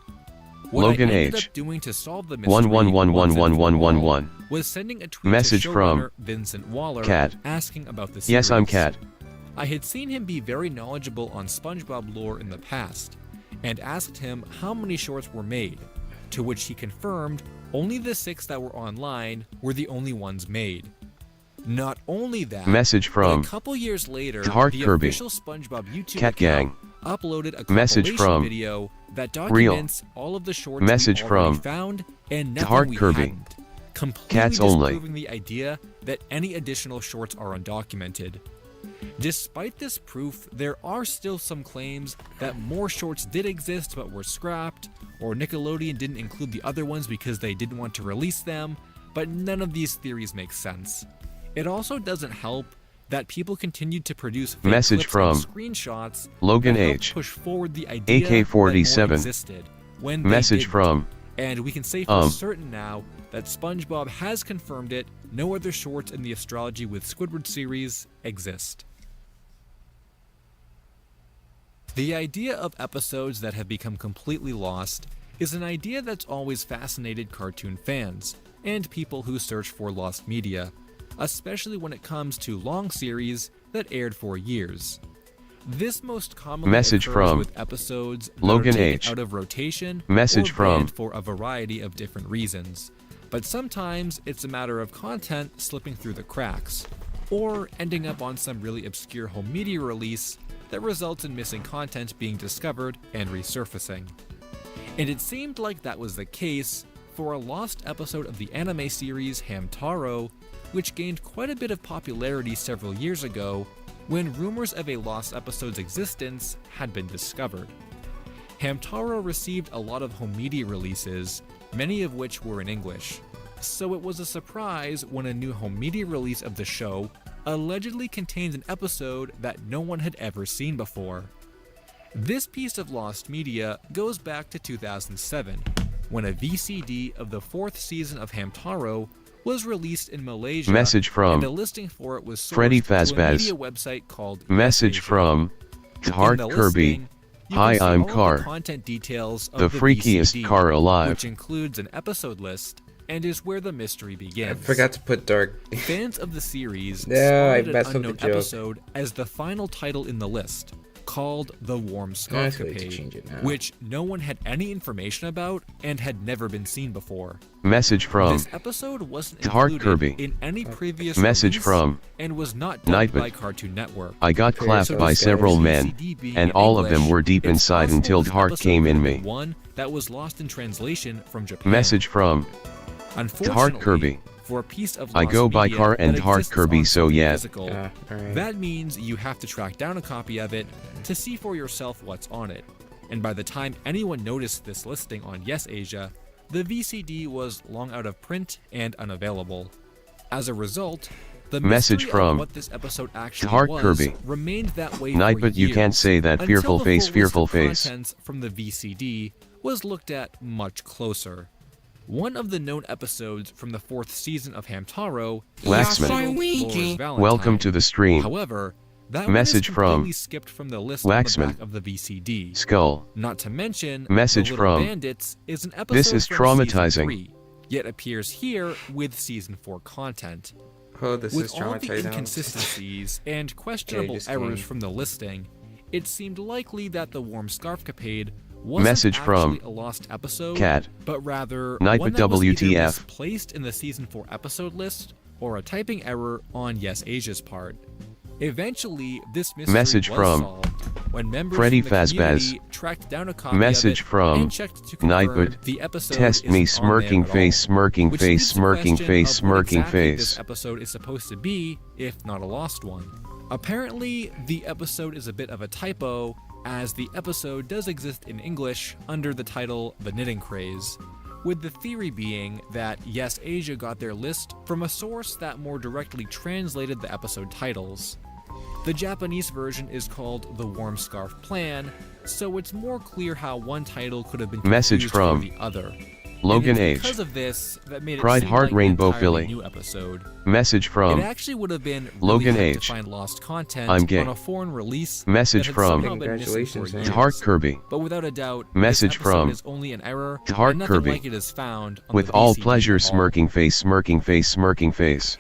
What Logan I ended H. up doing to solve the mystery 11111111 was sending a tweet Message to from showrunner Vincent Waller Cat. asking about the series. Yes, I'm Cat. I had seen him be very knowledgeable on SpongeBob lore in the past, and asked him how many shorts were made, to which he confirmed only the 6 that were online were the only ones made. Not only that, Message from but a couple years later, Heart the Kirby. official SpongeBob YouTube Cat account Gang. uploaded a Message compilation from video that Real. documents all of the shorts Message we already from found and nothing Heart we Kirby. hadn't, completely Cats only. disproving the idea that any additional shorts are undocumented. Despite this proof, there are still some claims that more shorts did exist but were scrapped, or Nickelodeon didn't include the other ones because they didn't want to release them, but none of these theories make sense. It also doesn't help that people continued to produce fake Message clips and from screenshots Logan that helped H. push forward the idea AK-47. that more existed when they Message didn't. from And we can say for certain now that SpongeBob has confirmed it, no other shorts in the Astrology with Squidward series exist. The idea of episodes that have become completely lost is an idea that's always fascinated cartoon fans and people who search for lost media, especially when it comes to long series that aired for years. This most commonly Message occurs from with episodes that Logan are taken H. out of rotation Message or from banned for a variety of different reasons. But sometimes it's a matter of content slipping through the cracks, or ending up on some really obscure home media release that results in missing content being discovered and resurfacing. And it seemed like that was the case for a lost episode of the anime series Hamtaro, which gained quite a bit of popularity several years ago when rumors of a lost episode's existence had been discovered. Hamtaro received a lot of home media releases, many of which were in English, so it was a surprise when a new home media release of the show allegedly contains an episode that no one had ever seen before. This piece of lost media goes back to 2007, when a VCD of the 4th season of Hamtaro was released in Malaysia, Message from and a listing for it was sourced Freddy to a Fazbear. media website called Message from Heart In the Kirby. listing, you Hi, can see I'm all of the Car. content details of The freakiest VCD, car alive. which includes an episode list and is where the mystery begins. I forgot to put dark. Fans of the series Yeah, I spotted messed an up the unknown joke. episode as the final title in the list, called The Warm That's way to Scarfcapade, change it now. which no one had any information about and had never been seen before. Message from This episode wasn't Heart included Kirby. in any previous Message release from and was not dubbed by Nightbot. Cartoon Network. I got clapped So by despite several the men, VCD being and in all of them English, were deep it's inside possible until this Heart episode came in could me. be one that was lost in translation from Japan. Message from Unfortunately, Heart Kirby. for a piece of I lost go by media Car and that Heart exists Kirby, on so something yeah. physical, alright. that means you have to track down a copy of it to see for yourself what's on it. And by the time anyone noticed this listing on Yes Asia, the VCD was long out of print and unavailable. As a result, the Message mystery from of what this episode actually Heart was Kirby. remained that way Nightbot, for you years, can't say that, until fearful the face, full list fearful of face. contents from the VCD was looked at much closer. One of the known episodes from the 4th season of Hamtaro is Waxman. titled Laura's Valentine. Welcome to the stream. However, that Message one is from completely skipped from the list on the Waxman. back of the VCD. Skull. Not to mention, Message The Little from Bandits is an episode This is from season traumatizing. 3, yet appears here with season 4 content. Oh, this With is all the traumatizing. inconsistencies and questionable just errors kidding. from the listing, it seemed likely that the Warm Scarfcapade wasn't Message actually from a lost episode, Cat. but rather Nightbot one that was either WTF. misplaced in the season 4 episode list or a typing error on Yes Asia's part. Eventually, this mystery Message was from solved when members Freddy from the Fazbear. community tracked down a copy Message of it from and checked to confirm Nightbot. the episode Test me, isn't on there smirking at face, all, smirking which face, leads to the smirking question face, of what smirking exactly face. this episode is supposed to be, if not a lost one. Apparently, the episode is a bit of a typo, as the episode does exist in English under the title The Knitting Craze, with the theory being that Yes Asia got their list from a source that more directly translated the episode titles. The Japanese version is called The Warm Scarf Plan, so it's more clear how one title could have been Message confused from for the other. Logan And H. it's because of this that made it Pride seem Heart like an Rainbow entirely Philly. new episode. Message from It actually would have been really Logan hard H. to find lost content I'm gay. on a foreign release. Message that had from somehow been missing for years. Heart Kirby. But without a doubt, Message this episode from is only an error, Heart and nothing Kirby. like it is found on With the all VCD pleasure, at all. smirking face, smirking face, smirking face.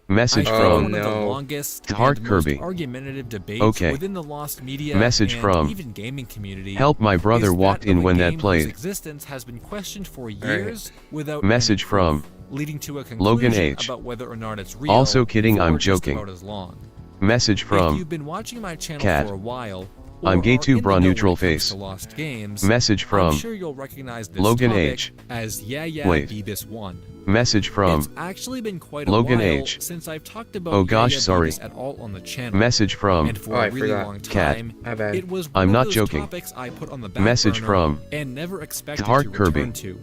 Message I from one of the longest Heart and Kirby. most argumentative debates Okay. within the lost media Message and from even gaming community. Help, my brother is walked that in of a when that game whose played. existence has been questioned for years without Message any proof, from leading to a Logan conclusion H. about whether or not it's real. Also kidding, for I'm just joking. about as long. Message If from you've been watching my channel Cat. for a while, I'm or gay are too, in bra the know neutral when it comes face. to lost games, Message from I'm sure you'll recognize this Logan topic H. as Yaya Wait. Bibus 1. Message from It's actually been quite a Logan while H. since I've talked about Oh gosh, Yaya sorry. Bibus at all on the channel. Message from And for a really long Cat. time, it was one I'm of not those joking. topics I put on the back Message burner from and never expected Heart to Kirby. return to.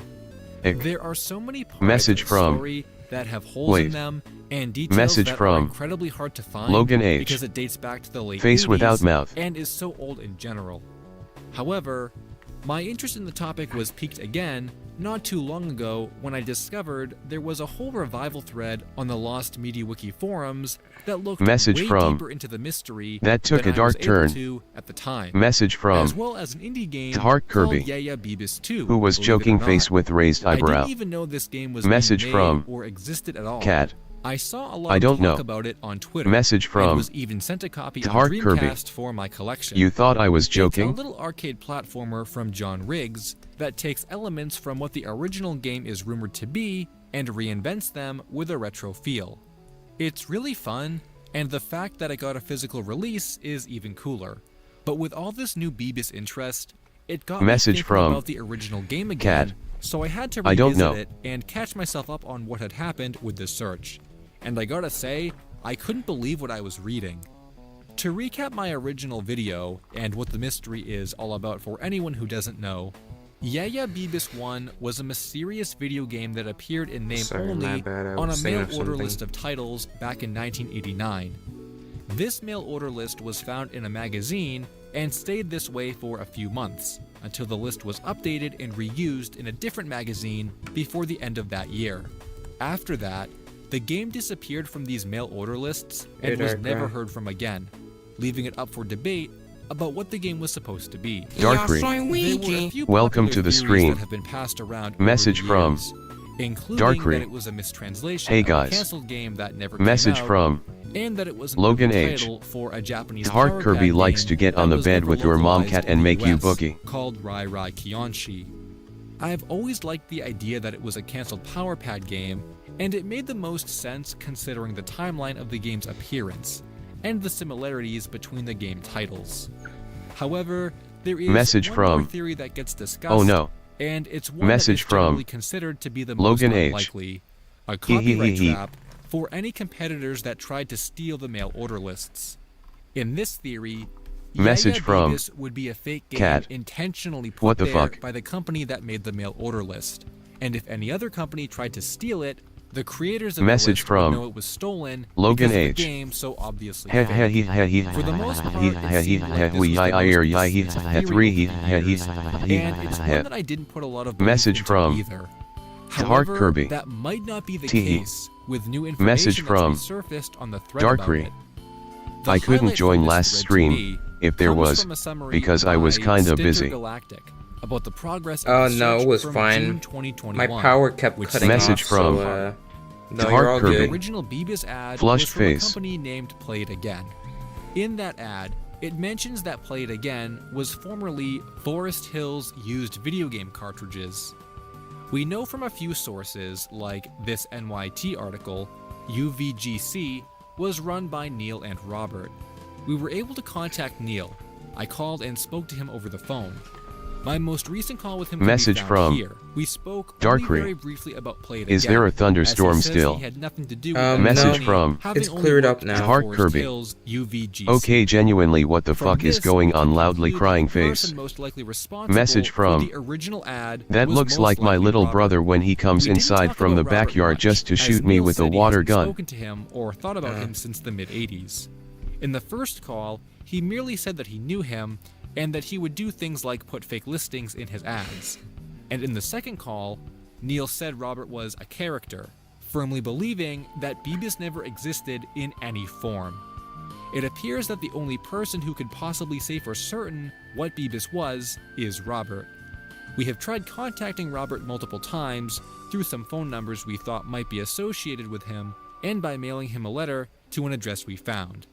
Ick. There are so many parts Message of the from story that have holes Wait. in them and details Message that are from incredibly hard to find Logan H. because it dates back to the late Face 80s without mouth. and is so old in general. However, my interest in the topic was piqued again not too long ago when I discovered there was a whole revival thread on the Lost Media Wiki forums that looked Message way from deeper into the mystery that took than a dark I was turn. able to at the time. Message from as well as an indie game Heart Kirby. called Yaya Bibus 2, Who was believe it or joking not. face with raised I eyebrow. didn't even know this game was Message being made from or existed at all. Cat. I saw a lot I of don't talk know. about it on Twitter. Message and from was even sent a copy of Heart Kirby. Dreamcast for my collection. You thought I was It's joking? a little arcade platformer from John Riggs that takes elements from what the original game is rumored to be and reinvents them with a retro feel. It's really fun, and the fact that it got a physical release is even cooler. But with all this new Beebus interest, it got Message me thinking from about the original game again, Cat. so I had to I don't revisit know. it and catch myself up on what had happened with the search. And I gotta say, I couldn't believe what I was reading. To recap my original video, and what the mystery is all about for anyone who doesn't know, Yaya Bibus 1 was a mysterious video game that appeared in name Sorry, only my bad, I on a was thinking mail of order something. list of titles back in 1989. This mail order list was found in a magazine and stayed this way for a few months, until the list was updated and reused in a different magazine before the end of that year. After that, the game disappeared from these mail order lists and Hey, was Dark never Guy. heard from again, leaving it up for debate about what the game was supposed to be. Darkry. There were a few Welcome popular to the theories stream. that have been passed around Message over the from years, including Darkry. that it was a mistranslation Hey of guys. a canceled game that never Message came out, from and that it was an Logan early H. title for a Japanese Heart Power Kirby Pad likes game to get that on the was bed never with your mom localized cat in and the make you US, boogie. called Rai Rai Kionshi. I've always liked the idea that it was a canceled Power Pad game, and it made the most sense considering the timeline of the game's appearance, and the similarities between the game titles. However, there is Message one from more theory that gets discussed, Oh no. and it's one Message that is from generally considered to be the Logan most H. unlikely, a Hee hee copyright hee hee. trap for any competitors that tried to steal the mail order lists. In this theory, Message Yaya from Bibus would be a fake game Cat. intentionally put What the there fuck? by the company that made the mail order list, and if any other company tried to steal it, the creators of Message the list from would know it was stolen Logan because H. of the game so obviously He fake. he he he For the most part, he it seemed like this was we the I most he he persistent he theory three he over the years, he and it's one that I didn't put a lot of belief Message into from either. Heart However, Kirby. that might not be the Tee. case with new information Message from that's resurfaced on the thread about Darkry. it. The I couldn't highlight join from this last thread to stream me if there comes was from a summary because I was by kinda Stinter busy. Galactic about the progress Oh of the no, search it was from fine. June 2021, My power kept which cutting Message off, from so no, Heart you're all Kirby. good. the original Beebus ad Flushed was from face. a company named Play It Again. In that ad, it mentions that Play It Again was formerly Forest Hills used video game cartridges. We know from a few sources, like this NYT article, UVGC was run by Neil and Robert. We were able to contact Neil. I called and spoke to him over the phone. My most recent call with him can Message be found from here. We spoke Darkry. only very briefly about Play It Is Again, there a as he thunderstorm says still? He had nothing to do with Message the from company, having It's only cleared up worked now. at Heart Forest Kirby. Hills, UVGC. Okay, genuinely what the From fuck is this, going we on can loudly conclude crying that the face. person most likely responsible Message for from the original ad That was looks most like my likely little Robert. brother when he comes We didn't inside talk from the about Robert backyard much, just to as shoot me Neil with a said he water hasn't gun. spoken to him or thought about him since the mid-80s. In the first call, he merely said that he knew him and that he would do things like put fake listings in his ads. And in the second call, Neil said Robert was a character, firmly believing that Beebus never existed in any form. It appears that the only person who could possibly say for certain what Beebus was is Robert. We have tried contacting Robert multiple times through some phone numbers we thought might be associated with him and by mailing him a letter to an address we found.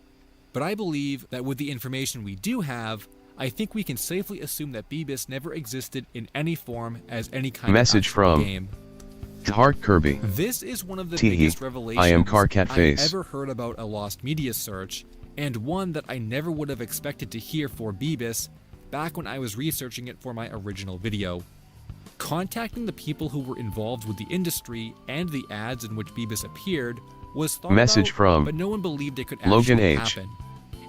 But I believe that with the information we do have, I think we can safely assume that Beebus never existed in any form as any kind Message of from actual game. Heart Kirby. This is one of the Tee. biggest revelations I am Car Cat I've Face. ever heard about a lost media search, and one that I never would have expected to hear for Beebus back when I was researching it for my original video. Contacting the people who were involved with the industry and the ads in which Beebus appeared was thought Message about, from but no one believed it could Logan actually H. happen.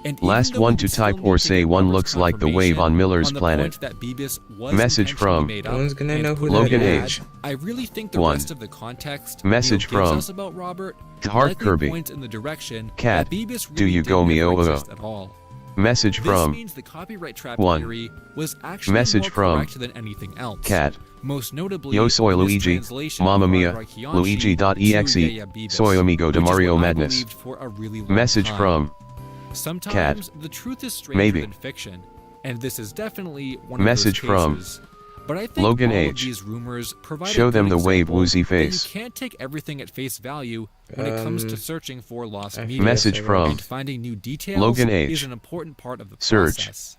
And even Last though one we to would still type need or to say get one Robert's looks like the wave on Miller's confirmation planet. on the point that Beebus was Message intentionally from made up No one's gonna and know who put Logan in the H. ad, I really think the One. rest of the context Message Neil gives from us about Robert Heart likely Kirby. points in the direction Cat. that Beebus Do really you did go me never over? exist at all. Message This from means the copyright trap One. theory was actually Message more from correct than anything else. Cat. Most notably, Yo soy this Luigi, translation Mamma of Mia, Rai Kianchi Luigi.exe, to Yaya Bibus, soy amigo de which is Mario what I Madness. believed for a really long Message time. from Sometimes the truth is stranger Maybe. than fiction, and this is definitely one Message of those from cases. But I think Logan all H. of these rumors provide Show a them good the wave example woozy that face. You can't take everything at face value when it comes to searching for lost media. Message from And finding new details Logan H. is an important part of the Search. process.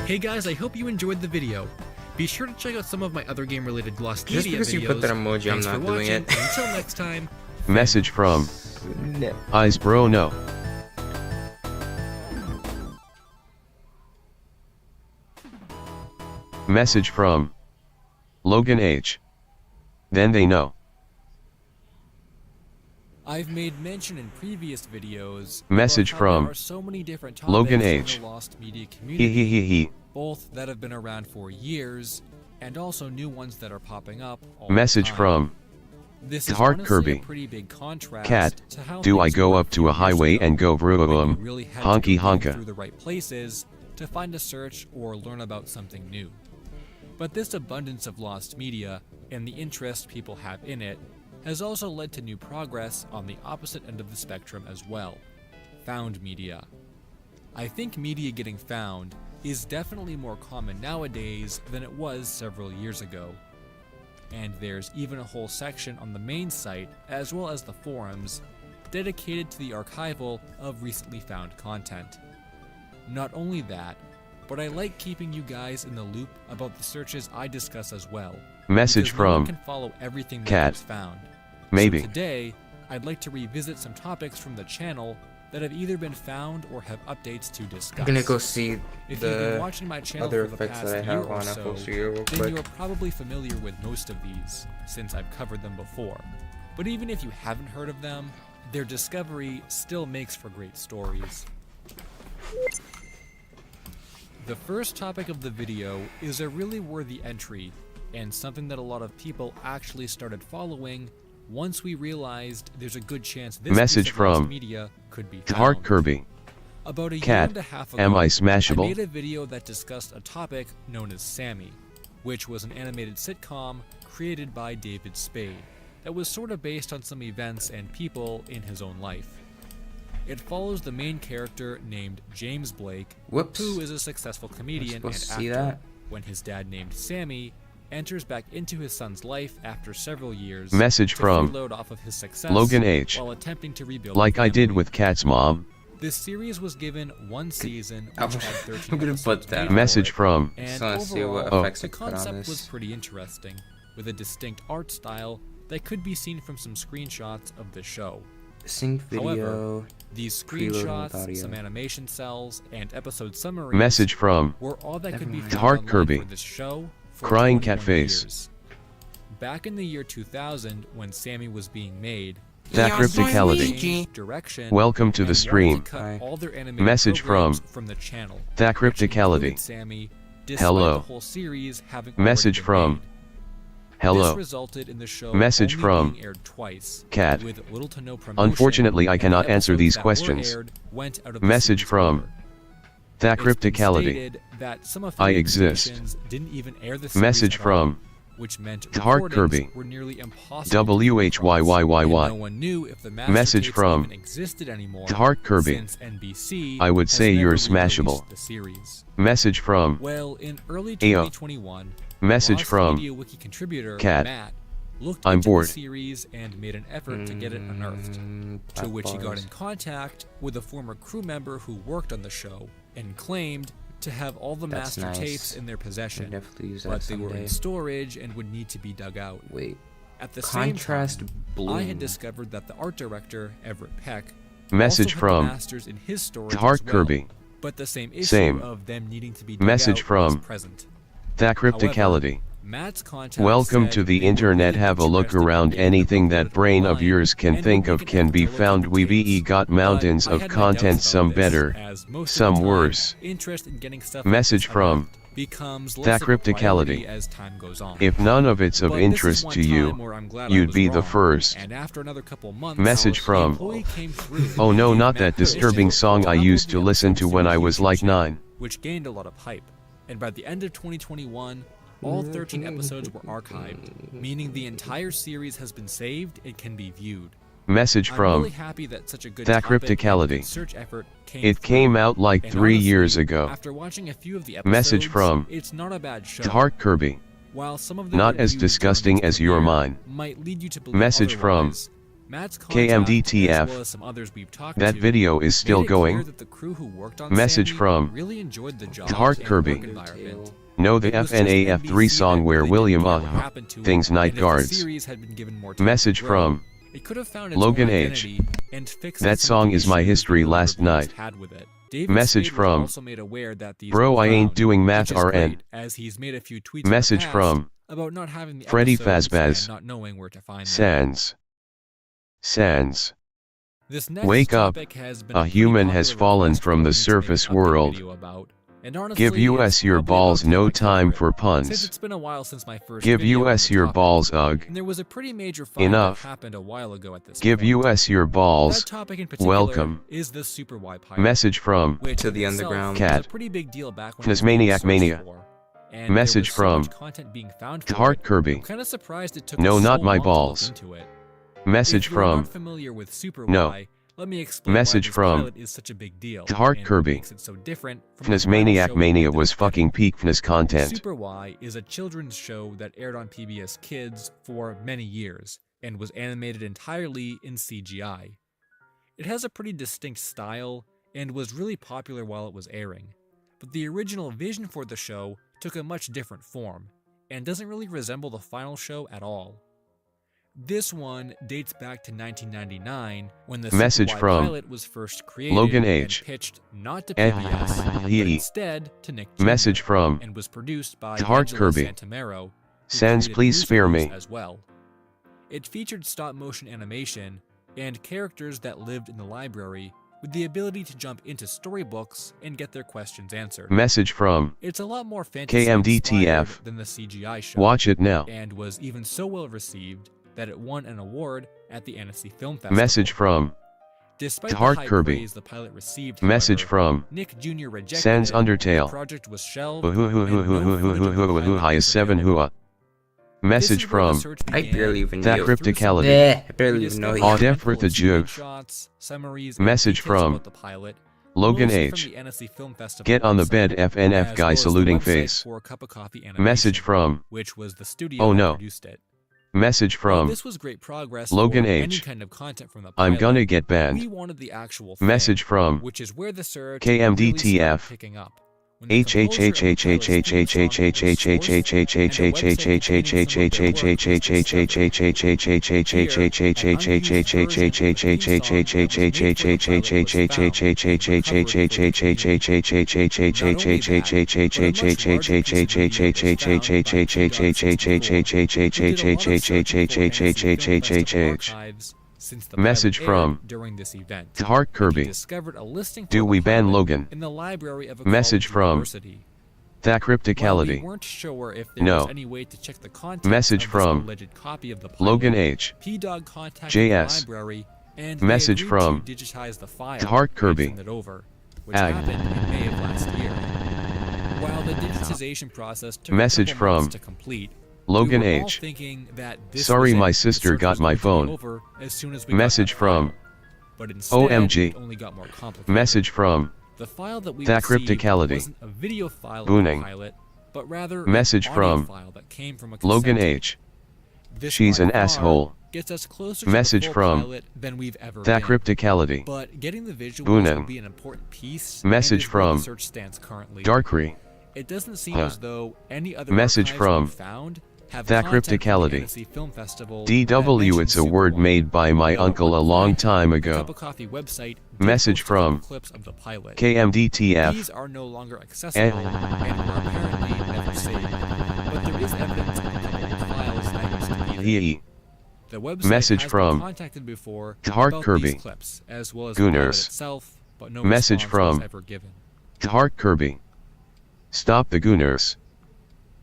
Hey guys, I hope you enjoyed the video. Be sure to check out some of my other game-related lost Just media because videos. you put that emoji, I'm Thanks not for doing watching. it. Until next time. Message from Eyes Bro No. Message from Logan H. Then they know. I've made mention in previous videos Message about how from there are so many different Logan topics H. in the lost media community, He. both that have been around for years and also new ones that are popping up all Message the time. from This is Heart honestly Kirby. a pretty big contrast Cat, to how do I things go were up to a years highway ago, and go when you vroom, really had honky to go honka? through the right places to find a search or learn about something new. But this abundance of lost media and the interest people have in it has also led to new progress on the opposite end of the spectrum as well: found media. I think media getting found is definitely more common nowadays than it was several years ago. And there's even a whole section on the main site, as well as the forums, dedicated to the archival of recently found content. Not only that, but I like keeping you guys in the loop about the searches I discuss as well. Message because no one from can follow everything that Cat. gets found. Maybe. So today, I'd like to revisit some topics from the channel that have either been found or have updates to discuss. I'm gonna go see If you've the been watching my channel other for the effects past that I year have or on so, FO Studio real then quick. you are probably familiar with most of these, since I've covered them before. But even if you haven't heard of them, their discovery still makes for great stories. The first topic of the video is a really worthy entry, and something that a lot of people actually started following once we realized there's a good chance this Message piece of lost from media could be found. Heart Kirby. About a year Cat, and a half ago, am I smashable? I made a video that discussed a topic known as Sammy, which was an animated sitcom created by David Spade that was sort of based on some events and people in his own life. It follows the main character named James Blake, who is a successful comedian and supposed to actor, see that? when his dad named Sammy enters back into his son's life after several years Message to from freeload off of his success Logan H. while attempting to rebuild Like the I did family. with Cat's mom. This series was given one season, which I'm had 13 gonna episodes put that made on. Message for it. from And Just wanna see what overall, effects the I put on concept this. was pretty interesting, with a distinct art style that could be seen from some screenshots of the show. Sync video. However, these preloading with screenshots, audio. some animation cells, and episode summaries Message from were all that could be found Heart online Kirby. for this show for Crying 21 cat face. years. Back in the year 2000, when Sammy was being made, That crypticality. changed direction Welcome to the and wanted stream. to cut all their animated Message from programs the channel. That which crypticality. included Sammy, despite Hello. the whole series having already Message been from made. Hello. This resulted in the show Message only from being aired twice, Cat. with little to no promotion, Unfortunately, I and cannot the answer episodes these that were questions. aired went out of the Message series from order. That It's been crypticality. stated that some I affiliate exist. stations didn't even air the series Message at from all, which meant Heart recordings Kirby. were nearly impossible to come across, and no WHYYYY. one knew if the master Message tapes from even existed anymore, Heart Kirby. since NBC I would has say never you're re-released smashable. the series. Message from Well, in early Ayo. 2021, Message Lost from Media Wiki contributor Cat. Matt looked I'm into bored. the series and made an effort to get it unearthed, to which he got in contact with a former crew member who worked on the show and claimed to have all the That's master nice. tapes in their possession, I'll definitely use that but they were someday. in storage and would need to be dug out. Wait. At the Contrast same time, bloom. I had discovered that the art director, Everett Peck, Message also had from the masters in his storage Heart as well, Kirby. but the same issue Same. of them needing to be dug Message out from was present. That crypticality. Matt's contact Welcome said to the they were internet. really Have a look interested around. in Anything the that brain of line, yours can and think would of make an can effort be to look found. at the We tapes. got But mountains I of had my content, doubts some about this, better, as most of some the time, worse. interest in getting stuff Message like this from unearthed becomes less That of a priority crypticality. as time goes on. If none of it's of But this is interest one to you, time where I'm glad I you'd was be the wrong, first. and after another couple months, Message the from employee came through Oh no, and not gave that Matt permission disturbing to song I upload used the to listen episodes to when his I was YouTube like channel, 9. which gained a lot of hype. And by the end of 2021, all 13 episodes were archived, meaning the entire series has been saved and can be viewed. Message I'm from really happy that such a good That topic and Crypticality. research effort came It through. came out like And 3 honestly, years ago. After watching a few of the Message episodes, from it's not a bad show. Heart Kirby. While some of the Not as reviews disgusting during its as your premiere mine. might lead you to believe Message from otherwise, Matt's contact, KMDTF. as well as some others we've talked That to, video is still made it clear going. that the crew who worked on Message Sammy from really enjoyed the job Heart and Kirby. work environment. No, the It was just FNAF3 NBC song that where really William didn't care what happened to it, things night and if the guards. series had been given more time to Message grow, from it could have found its Logan own H. identity and fixed That some song of the is my issues history the last reviewers night. had with it. David Message Spade was from also made aware that these Bro, were I ain't found, doing math which is RN. great, as he's made a few tweets in the Message past from about not having the Freddy episodes Fazbear. and not knowing where to find them. Sans. This next Wake up, topic has been a pretty human has popular fallen request from for the me to make surface an update world. video about, and honestly, Give us it's your probably balls about no time I time cover for it, since puns. it's been a while since my first Give video on us the your topic, balls ugh. and there was a pretty major find Enough. that happened a while ago at this Give point. us your balls. That topic in particular Welcome. is the Super Y pilot, Message from which To the in itself underground. was Cat. a pretty big deal back when it was being Fnasmaniac searched Mania. for, and Message there was so from much content being found for Heart it, Kirby. I'm kind of surprised it took No, us not so my long to look balls. into it. Message If you're from not familiar with Super No. Y, let me explain Message why this from pilot is such a big deal Heart and what Kirby. makes it so different from the final Fnasmaniac show we Mania did was that fucking peak Fnas content. Super Y is a children's show that aired on PBS Kids for many years and was animated entirely in CGI. It has a pretty distinct style and was really popular while it was airing, but the original vision for the show took a much different form and doesn't really resemble the final show at all. This one dates back to 1999 when the Message Super Y from pilot was first created Logan and H. pitched not to PBS, but Eddy. instead to Nick Jr. Message from and was produced by Heart Angelo Kirby. Santamero, who Sans, created please Blue's spare Clues me. as well. It featured stop-motion animation and characters that lived in the library with the ability to jump into storybooks and get their questions answered. Message from It's a lot more fantasy KMDTF. than the CGI show. Watch it now. And was even so well received that it won an award at the Annecy Film Festival. Message from Despite Heart the high Kirby. praise the pilot received, Message however, from Nick Jr. rejected Sans it, Undertale. the project was shelved, Hoo hoo hoo and hoo no hoo hoo footage of the hoo hoo hoo pilot high is 7 available. hoo. Message This is where the from search I began, barely even That knew. Crypticality. Bleh, I barely We even know discovered you. Audef for the articles, Juve. screenshots, summaries, and Message details from about the pilot, Logan mostly H. from the Annecy Film Festival Get on the website, bed FNF as guy well as the saluting website face. for Cup of Coffee Animation, Message from which was the studio Oh that no. produced it. Message While from this was great progress Logan for any H. kind of content from the I'm pilot, gonna get we banned. wanted the actual thing, Message from which is where the surge really started KMDTF. picking up. When the composer of the pilot's theme song Message from during this event. Heart Kirby. Discovered a listing for Do the we ban pilot Logan? in the library of a Message college from university. That While we Crypticality. weren't sure if there No. was any way to check the content Message of this from alleged copy of the pilot, Logan H. P-Dog contacted JS. the library and Message they agreed from to digitize the file Heart Kirby. and send it over, which Ag. happened in May of last year. While the digitization process took Message a couple months from to complete, Logan we were all H. thinking that this Sorry, was it. my The sister search got was my going to be phone. over as soon as we got Message that from file. But instead, OMG. it only got more complicated. Message from The file that we That received Crypticality. wasn't a video file of Booning. the pilot, but rather Message an audio from file that came from a Logan cassette. H. This She's by an far asshole. Gets us closer to Message the full from pilot than we've ever That been. Crypticality. But getting the visuals Booning. will be an important piece. Message and is where the from search stands currently. Darkry. It doesn't seem Huh. as though any other Message archives from we've found have That contacted the Crypticality. Annecy Film Festival DW. that It's a mentions word Super made by my Though uncle a on long fact, time the ago. Cup of Coffee website did Message post a couple from clips of the pilot. KMDTF. These are no longer accessible and were apparently never saved, but there is evidence of a couple of files that used to be there. He. The website Message has from been contacted before Heart about Kirby. these clips, as well as the pilot Gooners. itself, but no Message response was from ever given. Heart Kirby. Stop the Gooners.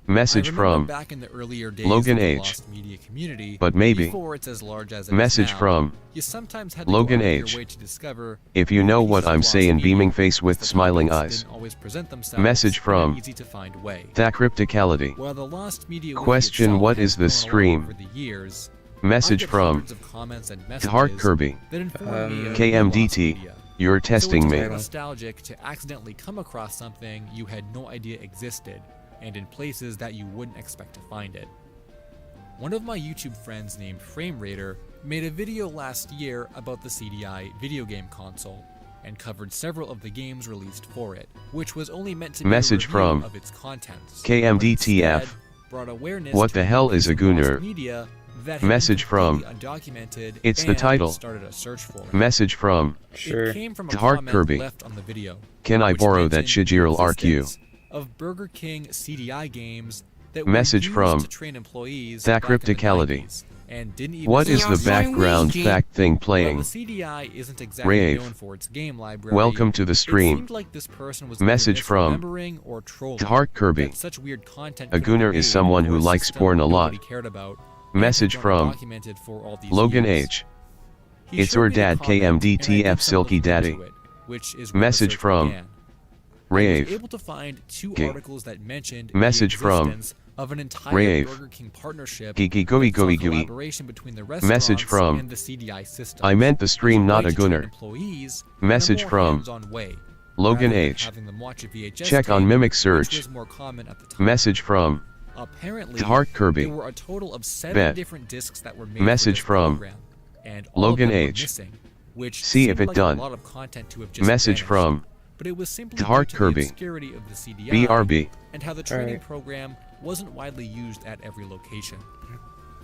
Message I remember from back in the earlier days Logan of the H. lost media community, But maybe. before it's as large as it Message is now, from you sometimes had to Logan go out of H. your way to discover If you know what pieces of I'm lost saying, media, beaming face with as the smiling topics eyes. didn't always present themselves Message in from an easy-to-find way. That Crypticality. While the lost media wiki Question: itself What has is the grown along stream? over the years, Message get from hundreds of comments and Heart messages Kirby. that inform me of KMDT. media. You're testing so it's me. very nostalgic to accidentally come across something you had no idea existed, and in places that you wouldn't expect to find it. One of my YouTube friends named Frame Raider made a video last year about the CDI video game console, and covered several of the games released for it, which was only meant to be Message a review from of its contents. KMDTF. Brought awareness What to the hell is a gooner? media that had Message been from completely undocumented It's the and title. started a search for it. Message from It came from a Heart comment Kirby. left on the video, Can I which borrow that mentioned Shijiril the RQ? existence of Burger King CDI games that Message were from used to train employees back in the Thacrypticality. 90s and didn't even What is the exist. background fact thing Well, playing? the CDI isn't exactly Rave. known for its game library. Welcome to the It stream. seemed like this person was Message either from misremembering or trolling, Heart Kirby. that such weird content A could be gooner made is someone for who a likes system porn a lot. nobody cared about, Message and from documented for all these Logan years. H. He It's showed your me the dad comment, and I did KMDTF some Silky looking Daddy. into it, which is where the Message search from began. I was Rave. able to find two Gay. articles that mentioned Message the from existence of an entire Rave. Burger King partnership Geeky gooey that saw gooey gooey. collaboration between the Message restaurants from and the CDI system. I meant the stream, not a Way to train gooner. employees in a Message more from hands-on way, Logan rather than H. having them watch a VHS Check on tape, Mimic which Search. was more common at the time. Message from Apparently, Heart Kirby. there were a total of 7 Bet. different discs that were made Message for this from program, and all Logan of them were H. missing, which See if seemed it like done. a lot of content to have just Message vanished, from but it was simply Heart due to Kirby. the obscurity of the CDI BRB. and how the training program wasn't widely used at every location.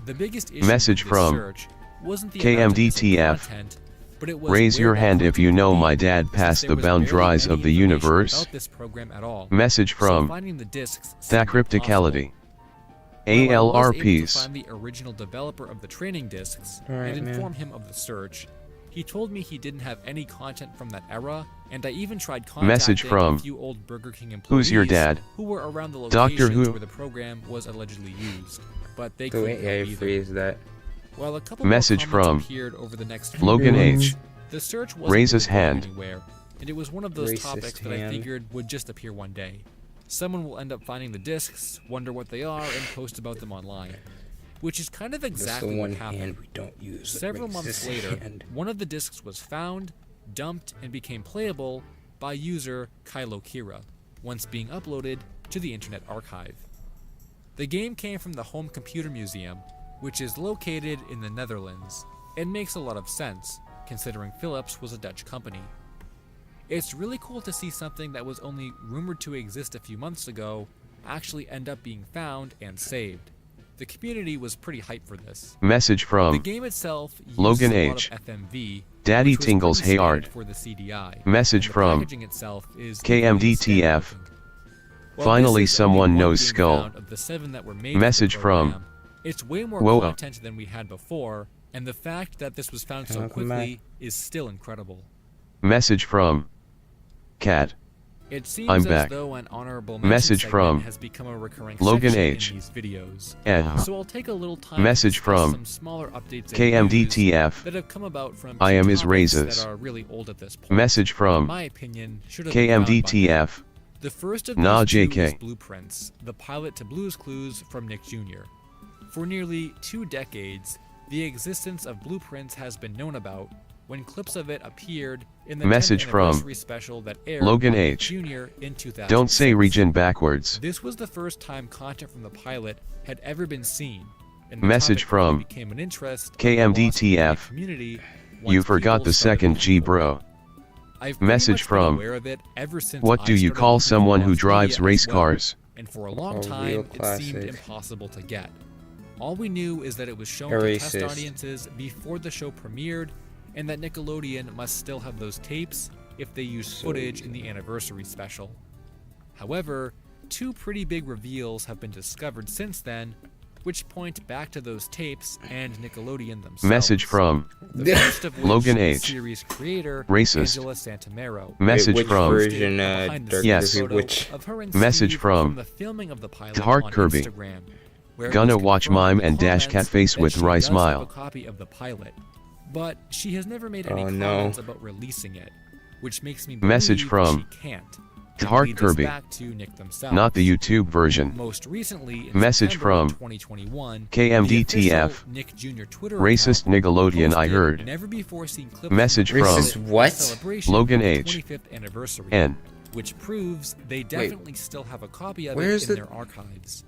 The biggest issue Message with this from search wasn't the amount of missing KMDTF. content, but it was Raise where your that hand if you content know would be, my dad since passed there the was barely boundaries any of the information universe. about this program at all. Message So from finding the discs seemed Thacrypticality. While I was able to ALRPs. find the original developer of the training discs Alright, and man. inform him of the search, he told me he didn't have any content from that era, and I even tried contacting Message from a few old Burger King employees Who's your dad? who were around the Doctor locations Who? where the program was allegedly used, but they The couldn't way help I either. phrase that. While a couple Message more comments from appeared over the next few Logan days, H. the search wasn't Raises really going hand. anywhere, and it was one of those Racist topics that I hand. figured would just appear one day. Someone will end up finding the discs, wonder what they are, and post about them online. Which is kind of exactly the one what happened. hand we don't use. that Several makes months this later, hand. one of the discs was found, dumped, and became playable by user Kylo Kira, once being uploaded to the Internet Archive. The game came from the Home Computer Museum, which is located in the Netherlands, and makes a lot of sense, considering Philips was a Dutch company. It's really cool to see something that was only rumored to exist a few months ago actually end up being found and saved. The community was pretty hyped for this. Message The from game itself uses Logan a lot H. of FMV, Daddy which was Tingles pretty Hayard. standard for the CDI. Message and the from packaging itself is KMDTF. While Finally this is someone only one knows being skull. found of the 7 that were made for the Message from program, it's way more Whoa. content than we had before, and the fact that this was found so Welcome quickly is still incredible. Message from Cat. It seems I'm as back. though an honorable mention Message segment from has become a recurring Logan section H. in these videos. Ed. So I'll take a little time Message to discuss from some smaller updates and KMDTF. news that have come about from I two am his topics raises. that are really old at this point. Message from In my opinion, should have been found by now. KMDTF. The first of Nah, those two JK. is Blueprints, the pilot to Blue's Clues from Nick Jr. For nearly 2 decades, the existence of Blueprints has been known about when clips of it appeared in the Message 10th from anniversary special that aired Logan on Nick H. Jr. in 2006. Don't say region backwards. This was the first time content from the pilot had ever been seen, and the Message topic from quickly became an interest of the Lost Media KMDTF. community You once forgot people the started second talking G about it. bro. I've pretty Message much been from aware of it ever since What I do you started call looking someone at who Lost drives Media race as well, cars? and for a long A time real it seemed classic. impossible to get. All we knew is that it was shown A to test racist. audiences before the show premiered, and that Nickelodeon must still have those tapes if they used footage in the anniversary special. However, 2 pretty big reveals have been discovered since then, which point back to those tapes and Nickelodeon themselves. Message from The first of which Logan is H. series creator Racist. Angela Santamero. Message which from version, Behind the Dark scenes Yes. Review, photo which of her and Message Steve from the filming of the pilot Heart on Kirby. Instagram, where it Gonna was watch confirmed mime in and dash comments cat face that with she wry does have smile. a copy of the pilot, but she has never made any Oh, no. comments about releasing it, which makes me Message believe from she can't. Heart leads us Kirby. back to Nick themselves. Not the YouTube version. Most recently, in Message September from 2021, KMDTF. the official Nick Jr. Twitter Racist account Nickelodeon I posted heard. never-before-seen clips Message from from Racist what? celebration Logan of the H. 25th anniversary, N. which proves they definitely still have a copy of where's it in the- their archives.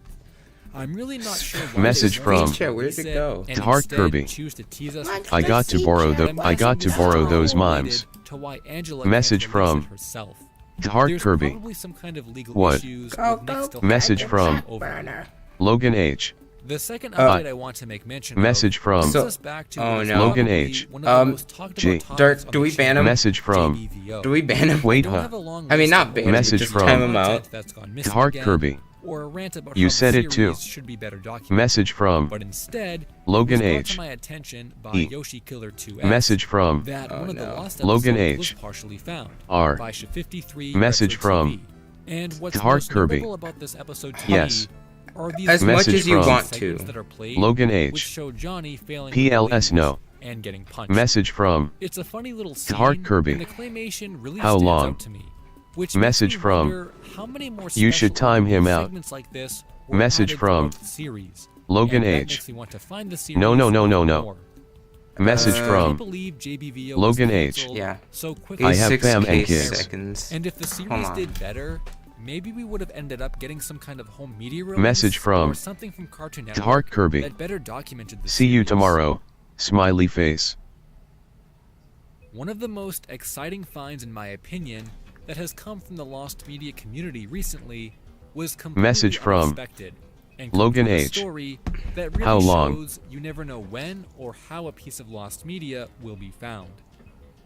I'm really not sure why Message they from chose to Where'd it release go? and Heart instead Kirby. choose to tease us with I got to borrow those mimes. to why Angela Message can't release from it herself. Heart There's Kirby. probably some kind of legal What? issues with Nick still Message having from it over. Logan H. The second update I want to make mention Message of from brings us back to what is Logan probably H. one of the most talked G. about topics Dirk, on do the we ban him? Message from JBVO. Do we ban him? Wait, Don't huh? have a long I mean, list not of ban all him, Message the just from time him out. content that's gone missing Heart again, Kirby. or a rant about You how said the it too. series should be better documented. Message from But instead, Logan it was brought H. to my attention by E. Yoshi Killer 2S Message from that one of the lost Logan episodes H. was partially found R. by Sh53 Message Retro from TV. And what's Heart most Kirby. notable about this episode to Yes. me are these As much Message as you from want segments to. that are played, Logan which H. show Johnny failing PLS no. and getting punched. Message from It's a funny little scene, Heart Kirby. and the claymation really How stands long? out to me. Which Message makes me from wonder how many more You should special time him out. segments like this were Message added from throughout the series. Logan And that H. makes me want to find the No, series no, no, no, even no. more. Message I from believe JBVO Logan was H. canceled Yeah. so quickly. I have fam and 6K kids. seconds. And if the Hold series on. did better, maybe we would have ended up getting some kind of home media release Message from or something from Cartoon Network Heart Kirby. that better documented the See you series. tomorrow. Smiley face. One of the most exciting finds, in my opinion, that has come from the lost media community recently was completely Message from unexpected and comes Logan from a H. story that really How long? shows you never know when or how a piece of lost media will be found.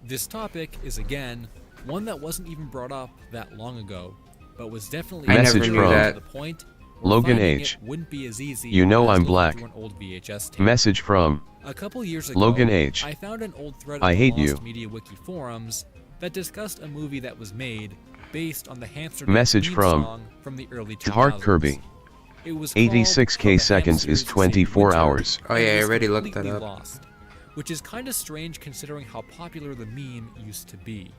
This topic is again one that wasn't even brought up that long ago, but was definitely Message to from the point where Logan finding H. it wouldn't be as easy You know as I'm looking black. through an old VHS tape. Message from A couple years ago, Logan H. I found an old thread I on the hate Lost you. Media Wiki forums that discussed a movie that was made based on the hamster Message theme from song from the early 2000s. Heart Kirby. It was 86K called seconds How the is Hamsters 24 Saved Winter, hours. Oh, and yeah, I was already looked that completely up. Lost, which is kind of strange considering how popular the meme used to be.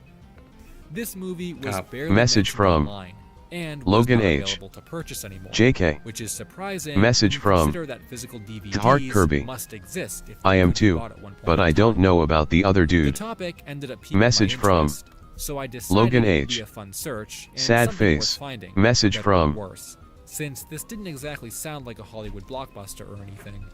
This movie was barely Message mentioned from online and Logan was not H. available to purchase anymore, JK. which is surprising. Message when you from consider that physical DVDs Heart Kirby. must exist if I they am could be too, bought at one point but in I don't time. know about the other The dude. topic ended up piquing Message my from interest, so I decided Logan it would H. be a fun search and Sad something worth face. finding, Message better from or worse, since this didn't exactly sound like a Hollywood blockbuster or anything.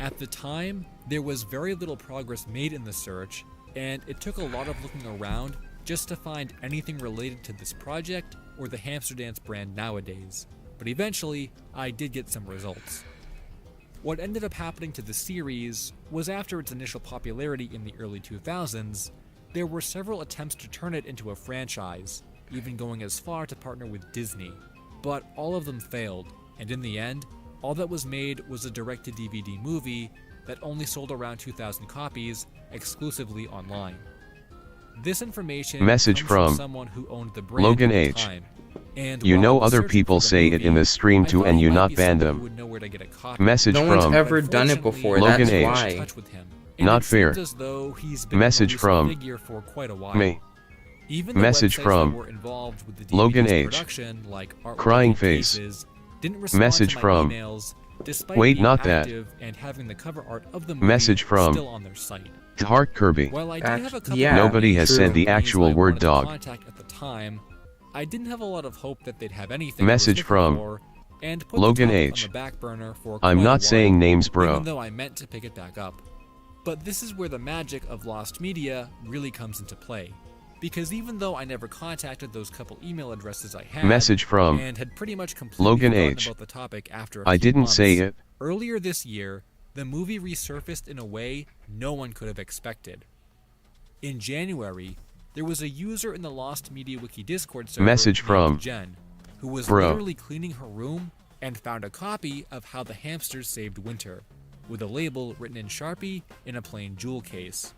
At the time, there was very little progress made in the search, and it took a lot of looking around just to find anything related to this project or the Hamster Dance brand nowadays. But eventually, I did get some results. What ended up happening to the series was after its initial popularity in the early 2000s, there were several attempts to turn it into a franchise, even going as far to partner with Disney. But all of them failed, and in the end, all that was made was a direct-to-DVD movie that only sold around 2,000 copies exclusively online. This information Message comes from someone who owned the brand Logan at the H. time, and You while know I was other searching people for the say it in movie, the stream I too thought and he you might not be ban someone who them. would know where to get a copy. Message No one's from ever done it Unfortunately, before. Logan That's H. I lost why. touch with him, and Not it fair. seems as though he's been Message a from figure for quite a while. me. Even the Message websites from that were involved with the Logan DVD's H. production, like Art Crying World face. Pieces, didn't respond Message to my from emails, despite Wait, being not that. active and having the cover art of the movie Message from still on their site. Heart Kirby. While I did have a couple yeah, Nobody has true. said the companies actual I word wanted to dog. contact at the time, I didn't have a lot of hope that they'd have anything Message I was from looking for, and put Logan the topic H. on the back burner for I'm quite a not while, saying names, bro. even though I meant to pick it back up. But this is where the magic of lost media really comes into play. Because even though I never contacted those couple email addresses I had, Message from and had pretty much completely Logan forgotten H. about the topic after a I few didn't months, say it. earlier this year, the movie resurfaced in a way no one could have expected. In January, there was a user in the Lost Media Wiki Discord server Message named from Jen, who was Bro. literally cleaning her room and found a copy of How the Hamsters Saved Winter, with a label written in Sharpie in a plain jewel case.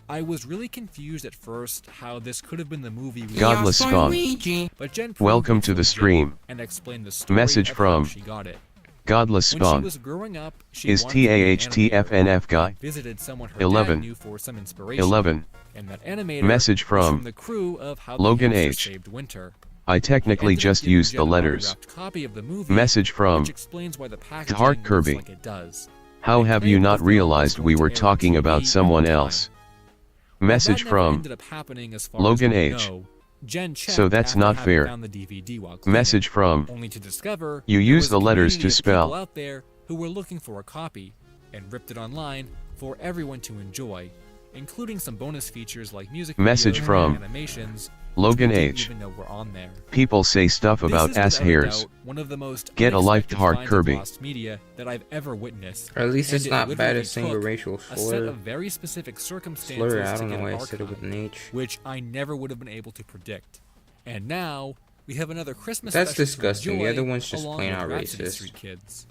I was really confused at first how this could have been the movie we Godless saw, Spawn. but Jen proved Welcome it to the legit stream. and explained the story Message of from how she got it. Godless When she Spawn. was growing up, she Is wanted to be an animator TAHTFNF guy? and visited someone her 11. dad knew for some inspiration. 11. And that animator Message was from the crew of How Logan the Hamsters H. Saved Winter. I technically just used the letters. Copy of the movie, Message from which explains why the packaging Heart looks Kirby. like it does. How have you not realized we were talking about someone else? Message from Logan H. So that's not fair. Message from Only to discover you there use was the a letters community to of people spell. out there who were looking for a copy and ripped it online for everyone to enjoy, including some bonus features like music Message videos from and animations. Logan which we didn't H. even know were on there. People say stuff This about is ass without a hairs. doubt one of the most Get a life, unexpected Heart finds of Kirby. lost media that I've ever witnessed. Or at least And it's it not bad literally at saying a took racial a set slur. of very specific circumstances Slur, I to don't know get why I said it with an archived, H. which I never would have been able to predict. And now we have another Christmas That's special to disgusting. The enjoy other one's just along plain with out Ratchet racist. Street Kids.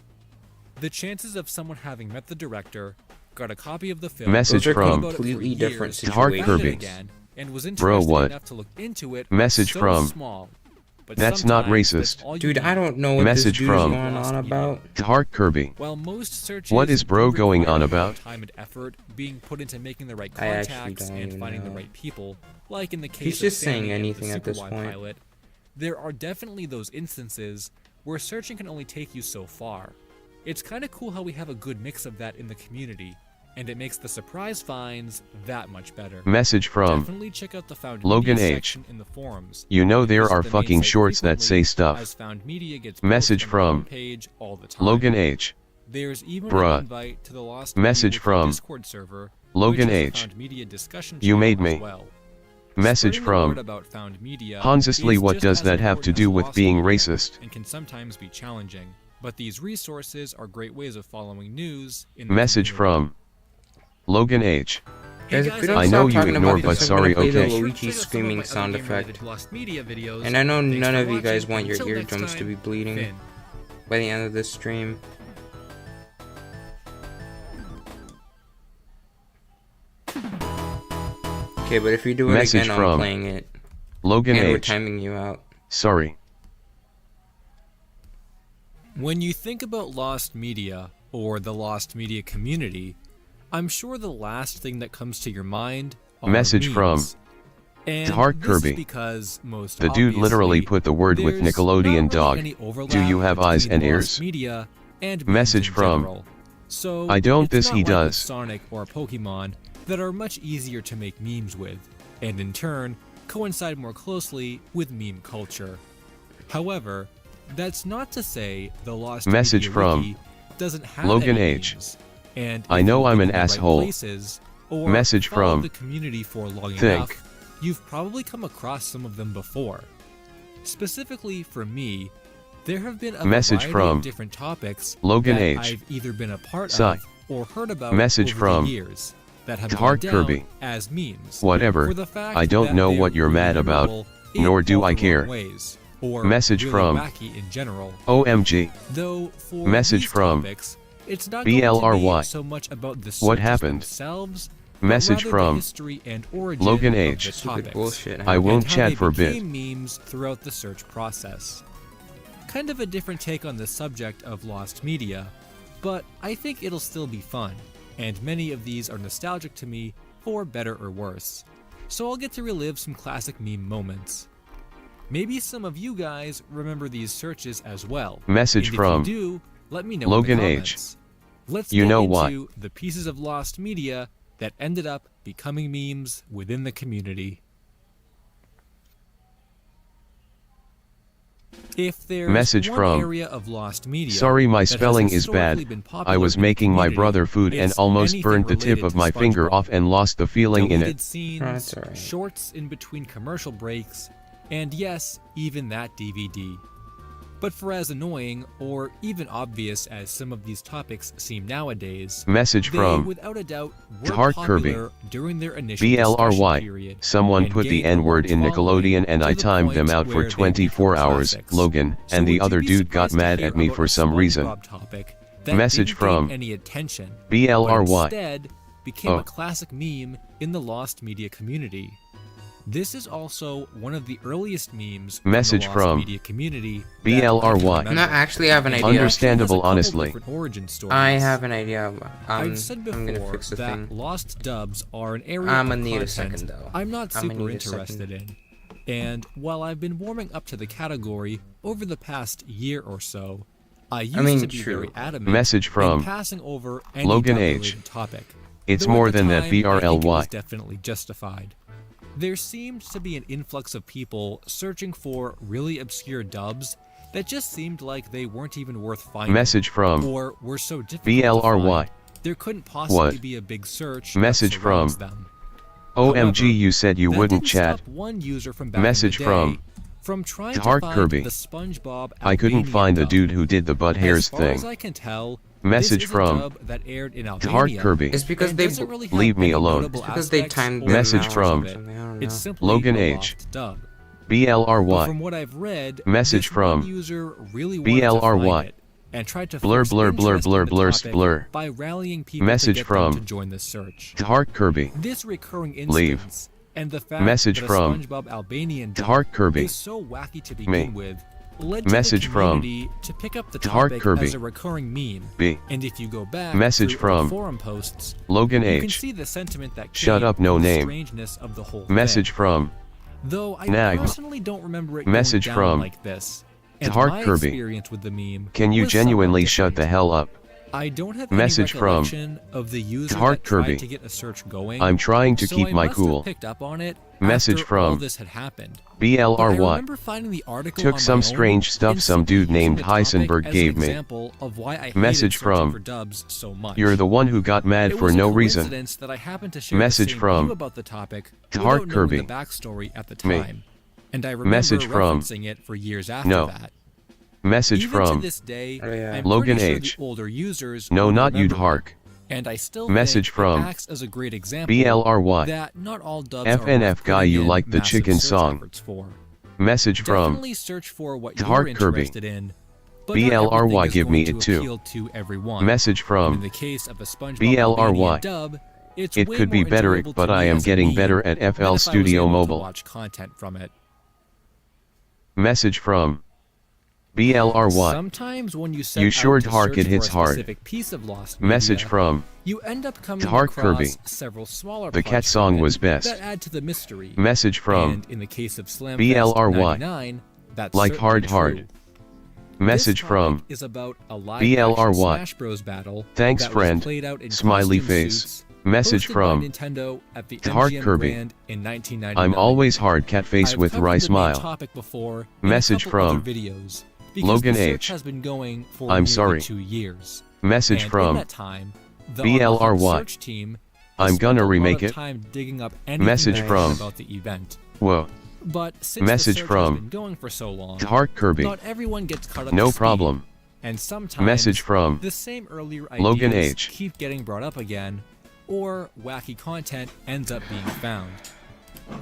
The chances of someone having met the director, got a copy of the film, Message thought from about it for completely years, different Heart found it Kirby. again, and was Bro, interested what? enough to look into it. Message so from small, but That's not sometimes racist. that's all you Dude, need. I don't know what Message this dude's from going on about. Heart Kirby. While most searches What is bro do going require on a lot of about? time and effort being put into making the right I actually contacts don't and even finding the know. right people, like in the case He's of just Sammy saying and the anything at this Super Y point. pilot, there are definitely those instances where searching can only take you so far. It's kind of cool how we have a good mix of that in the community, and it makes the surprise finds that much better. Message from Definitely check out the Found Logan Media H. section in the forums. You know there Visit are the main fucking site shorts that say frequently, stuff. as Found Media gets Message posted on the from homepage all the time. Logan H. There's even Bruh. an invite to the Lost Message Media from Discord server, Logan which is a H. Found Media discussion You channel made as me. well. Message Spreading the word from about Found Media Honestly, is what just does as that have to important do as with Lost being Media, racist? and can sometimes be challenging, but these resources are great ways of following news in the Message community. from Logan H. Guys, if we don't I know stop you talking ignored, about but this, I'm gonna sorry, play the okay. Luigi screaming sound effect. And I know none of you guys want your eardrums to be bleeding by the end of this stream. Okay, but if you do it Message again, I'm from playing it. Logan And we're H. timing you out. Sorry. When you think about lost media, or the lost media community, I'm sure the last thing that comes to your mind are Message from memes. And Heart this is Kirby. because most The dude literally obviously, put the word with there's Nickelodeon not dog. really any overlap Do you have eyes between and lost ears? media and memes Message in from general. So I don't it's this not he like with does. Sonic or Pokemon that are much easier to make memes with, and in turn coincide more closely with meme culture. However, that's not to say the Lost Message Media from Wiki doesn't have Logan any H. memes, and I if know you I'm look an in the right asshole. places, or Message follow from the community for long Think. enough, you've probably come across some of them before. Specifically for me, there have been a Message variety from of different topics Logan that H. I've either been a part Sigh. of or heard about Message over from the years that have Heart gone down Kirby. as memes. Whatever. for the fact I don't that know they're what you're mad really about, memorable in nor do all I the care. wrong ways, or Message really from wacky in general. OMG. Though for Message these from topics, it's not going to BLRY. be so much about the What searches happened? themselves, but Message rather from the history and origin Logan of H. the Stupid topics, bullshit. I won't and how chat they for a bit. became memes throughout the search process. Kind of a different take on the subject of lost media, but I think it'll still be fun, and many of these are nostalgic to me for better or worse. So I'll get to relive some classic meme moments. Maybe some of you guys remember these searches as well. Message and from if you do, let me know Logan in the H. comments. Let's You get know into what? the pieces of lost media that ended up becoming memes within the community. If there's Message one from area of lost media Sorry, my that has spelling is historically bad. been I popular was in the making my community, brother food and it's almost anything burned the tip related of to my finger SpongeBob. off and lost the feeling in Deleted it. scenes, That's alright. shorts in between commercial breaks, and yes, even that DVD. But for as annoying or even obvious as some of these topics seem nowadays, Message they from without a doubt were Heart Kirby. popular during their initial discussion BLRY. period, Someone and put the gained a N-word large in following Nickelodeon and to I the timed them point out where for they 24 become hours, classics. Logan, So and the would you other be dude got surprised to mad hear at me about for a some reason. SpongeBob topic that Message didn't from gain any attention, but BLRY. instead became Oh. a classic meme in the lost media community. This is also one of the earliest memes Message from the lost from media community that I can BLRY. remember. No, actually, I have an And idea. it actually has a Understandable, couple honestly. different origin stories. I have an idea. I've said I'm gonna before fix the that thing. lost dubs are an area I'ma of need a content second, though. I'm not I'ma super need a second. interested in. And while I've been warming up to the category over the past year or so, I used to be very adamant Message from in passing over any Logan dub-related H. topic. It's Though more at the than that time, I think it VRLY. was definitely justified. There seemed to be an influx of people searching for really obscure dubs that just seemed like they weren't even worth finding. Message from or were so difficult VLRY. to find, there couldn't possibly What? be a big search Message that from surrounds them. OMG, you said you That wouldn't didn't chat. stop one user from back in Message the day from trying to Heart find Kirby. the SpongeBob I couldn't Albanian find the dub. dude who did the butt hairs As far thing. as I can tell, Message this is from a dub that aired in Heart Albania. Kirby. It's because and they doesn't really have leave me any alone. notable It's because they aspects timed or them Message out or from something, I don't know. It's simply Logan a H. lost dub. But BLRY. from what I've read, Message this one from user really wanted to BLRY. find it and tried to Blur force blur blur interest blur in the blur topic blur. by rallying people Message to get from them to join the search. Heart Kirby. This recurring Leave. instance and the fact Message that from a SpongeBob Albanian dub Heart Kirby. is so wacky to Me. begin with led to Message the from community to pick up the Heart topic Kirby. as a recurring meme. B. And if you go back Message through from old forum posts, Logan you can H. see the sentiment that Shut came up, no with the name. strangeness of the whole Message thing. from Though I Nag. personally don't remember it Message going down from like this. And Heart my Kirby. experience with the meme Can you was somewhat genuinely different. shut the hell up? I don't have Message any from recollection of the user Heart that tried Kirby. to get a search going. I'm trying to so keep I my must cool. have picked up on it Message after all from this had happened. But I BLRY. remember finding the article Took on some my own strange stuff and some simply dude using named the topic Heisenberg as gave an me. example of why I hated Message searching from for dubs so much. You're the one who got mad It for was a no reason. coincidence that I happened to share Message the same from view about the topic Heart without knowing Kirby. the backstory at the Me. time, and I remember Message from referencing it for years after No. that. Message Even from to this day, I'm Logan pretty sure H. the older users No, would not you'd remember it. hark. And I still Message think from it acts as a great example BLRY. that not all dubs are FNF worth guy, putting you in like the massive chicken search song. efforts for. Message from Definitely search for what you're Heart Kirby. interested in, but not everything BLRY. is Give going me to it too. appeal to everyone. Message In from the case of a SpongeBob BLRY. Albanian dub, it's It way could be more better, enjoyable but to I me am as a getting meme better at than FL if I was Studio able to Mobile. watch content from it. Message from BLRY. Sometimes when you set You out sure to hark, search it hits for a hard. specific piece of lost Message media, from you end up coming Heart across Kirby. several smaller The cat plush song from it was best. that add to the mystery. Message from And in the case of Slam BLRY. 99, that's Like certainly hard. true. Message This from topic is about a live BLRY. Smash Bros battle Thanks, that was friend. played out in Smiley costume face. suits, Message hosted from by Nintendo at the Heart MGM Kirby. Grand in 1999. I'm always hard cat face I've with covered Rice the main Mile. topic before in Message a couple from other videos because Logan the search H. has been going for I'm nearly sorry. 2 years. Message And from in that time, the On the Hunt BLRY. search team I'm has gonna spent a lot remake of it. time digging up anything Message known from about the event. Whoa. But since Message the search from has been going for so long, Heart Kirby. not everyone gets caught up No to speed. problem. And sometimes Message from the same earlier Logan ideas H. keep getting brought up again, or wacky content ends up being found.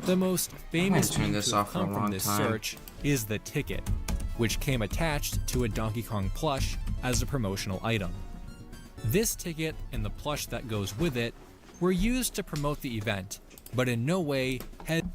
The most famous turn meme this to have off for a come from long this time. search is the ticket, which came attached to a Donkey Kong plush as a promotional item. This ticket and the plush that goes with it were used to promote the event, but in no way had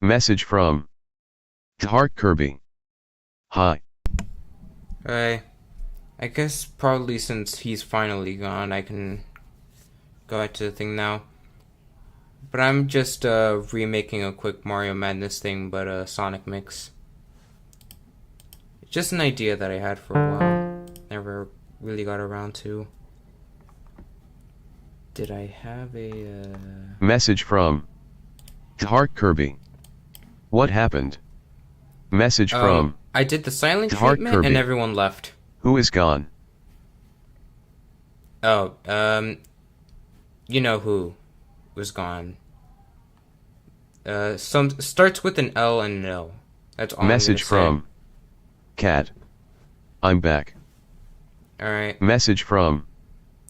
Message from Heart Kirby. Hi. Hi. I guess probably since he's finally gone, I can go back to the thing now. But I'm just remaking a quick Mario Madness thing, but a Sonic mix. It's just an idea that I had for a while. Never really got around to. Did I have a... Message from Heart Kirby. What happened? Message from... I did the silent Heart treatment Kirby. and everyone left. Who is gone? Oh, you know who was gone. Some starts with an L and an L. That's all Message I'm gonna from Cat. I'm back. say. Alright. Message from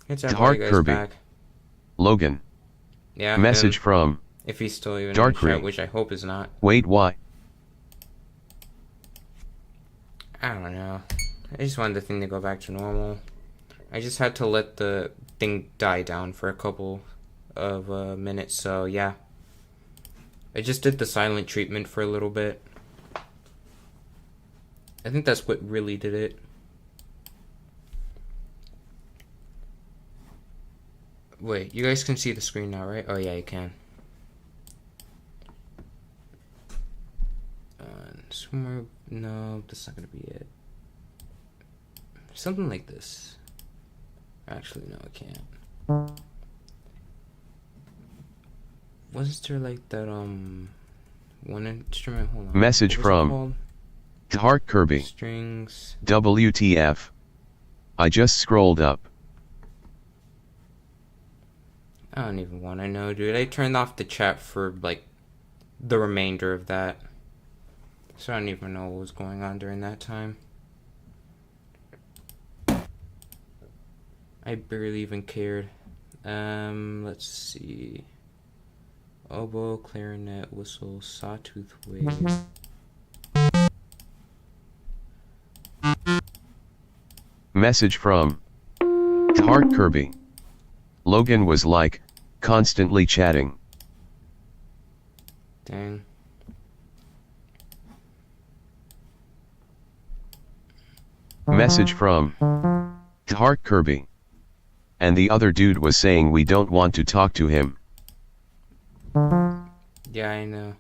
Good job, Heart you guys Kirby. back. Logan. Yeah. Message from if he's still even Dark in the chat, Ring. which I hope is not. Wait, why? I don't know. I just wanted the thing to go back to normal. I just had to let the thing die down for a couple of minutes, so yeah. I just did the silent treatment for a little bit. I think that's what really did it. Wait, you guys can see the screen now, right? Oh yeah, you can. Somewhere... No, that's not gonna be it. Something like this. Actually, no, I can't. Wasn't there like that, one instrument? Hold on. Message What was it from called? Heart Kirby. Strings. WTF. I just scrolled up. I don't even want to know, dude. I turned off the chat for, like, the remainder of that. So I don't even know what was going on during that time. I barely even cared. Let's see. Oboe, clarinet, whistle, sawtooth wave. Message from Heart Kirby. Logan was like, constantly chatting. Dang. Message from Heart Kirby. And the other dude was saying we don't want to talk to him. Yeah, I know.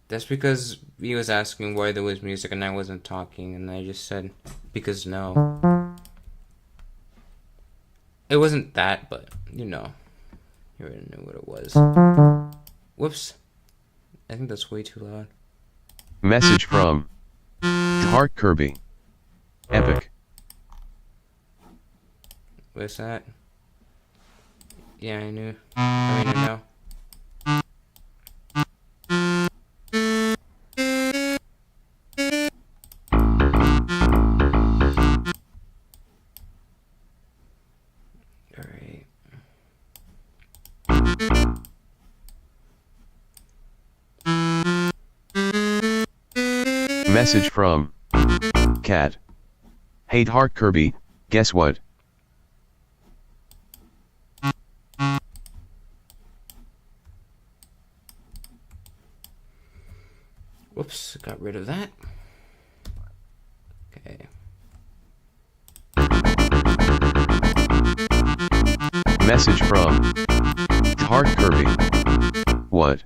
That's because he was asking why there was music and I wasn't talking, and I just said, because no. It wasn't that, but, you know. You already knew what it was. Whoops. I think that's way too loud. Message from Heart Kirby. Epic. What's that? Yeah, I knew. I mean, I know. Alright. Message from Cat. Hey Heart Kirby, guess what? Whoops, got rid of that. Okay. Message from Heart Kirby. What?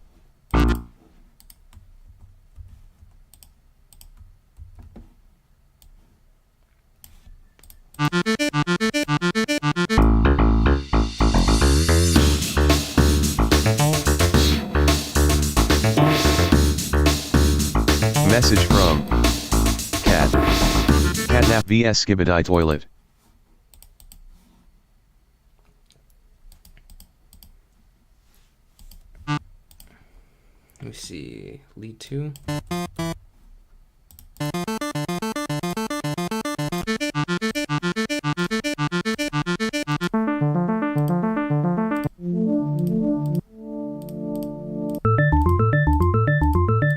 Message from Cat. Catnap vs Skibidi Toilet. Let me see. Lead 2.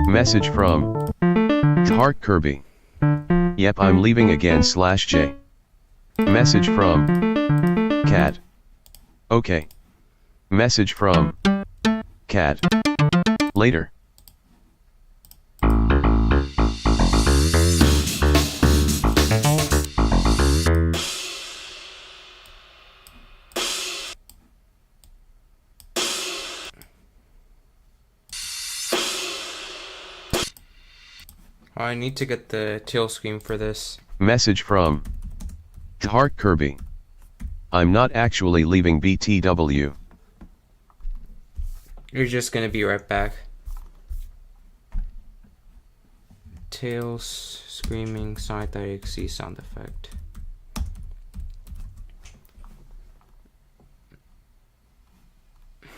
Message from Heart Kirby. Yep, I'm leaving again /J. Message from Cat. Okay. Message from Cat. Later. Oh, I need to get the tail scream for this. Message from Heart Kirby. I'm not actually leaving BTW. You're just gonna be right back. Tails screaming Sonic.exe sound effect. Let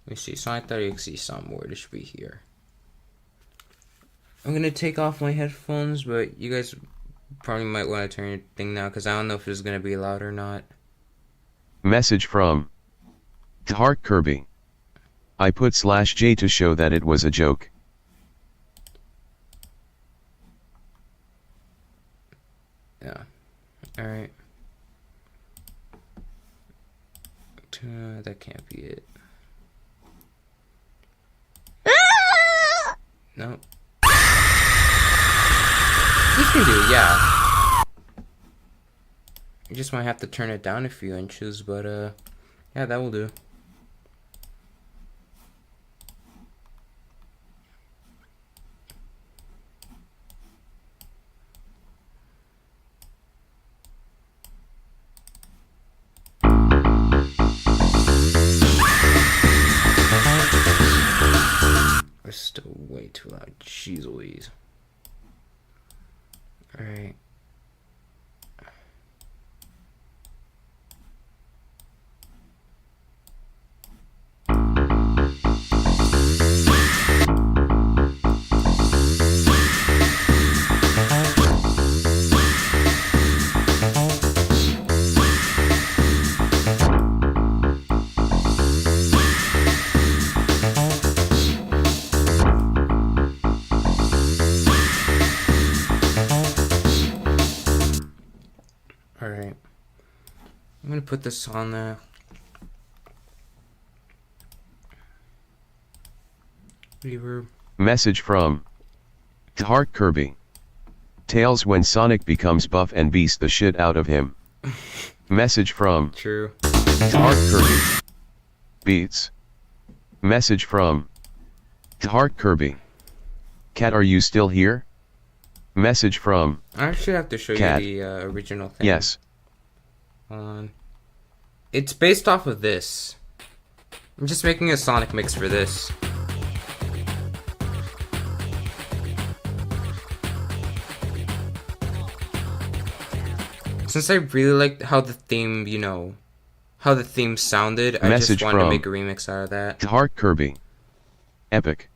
me see, Sonic.exe somewhere. It should be here. I'm gonna take off my headphones, but you guys probably might want to turn your thing now because I don't know if it's gonna be loud or not. Message from Heart Kirby. I put /J to show that it was a joke. Yeah. Alright. That can't be it. No. This can do it, yeah. You just might have to turn it down a few inches, but yeah, that will do. It's still way too loud. Jeez Louise. Alright. Alright. I'm gonna put this on the reverb. Message from Heart Kirby. Tails when Sonic becomes buff and beats the shit out of him. Message from True. Heart Kirby. Beats. Message from Heart Kirby. Cat, are you still here? Message from I actually have to show Cat. you the original thing. Yes. Hold on. It's based off of this. I'm just making a Sonic mix for this. Since I really liked how the theme, you know, how the theme sounded, I Message just wanted to from make a remix out of that. Heart Kirby. Epic.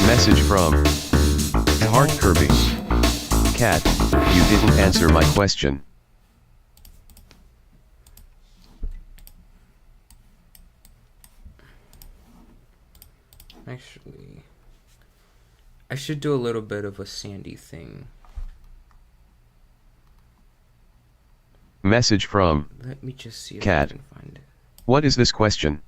Message from Heart Kirby. Cat, you didn't answer my question. Actually, I should do a little bit of a Sandy thing. Message from Let me just see if I Cat. can find it. What is this question?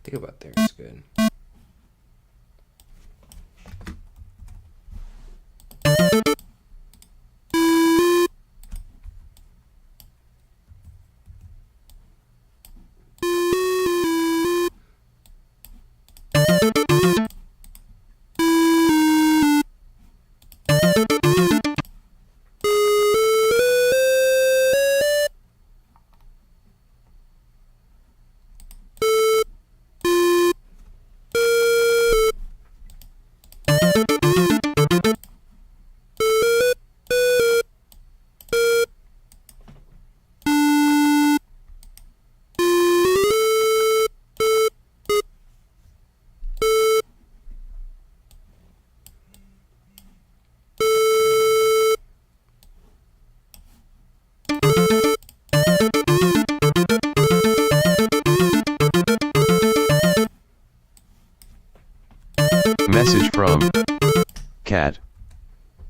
Think about there, it's good.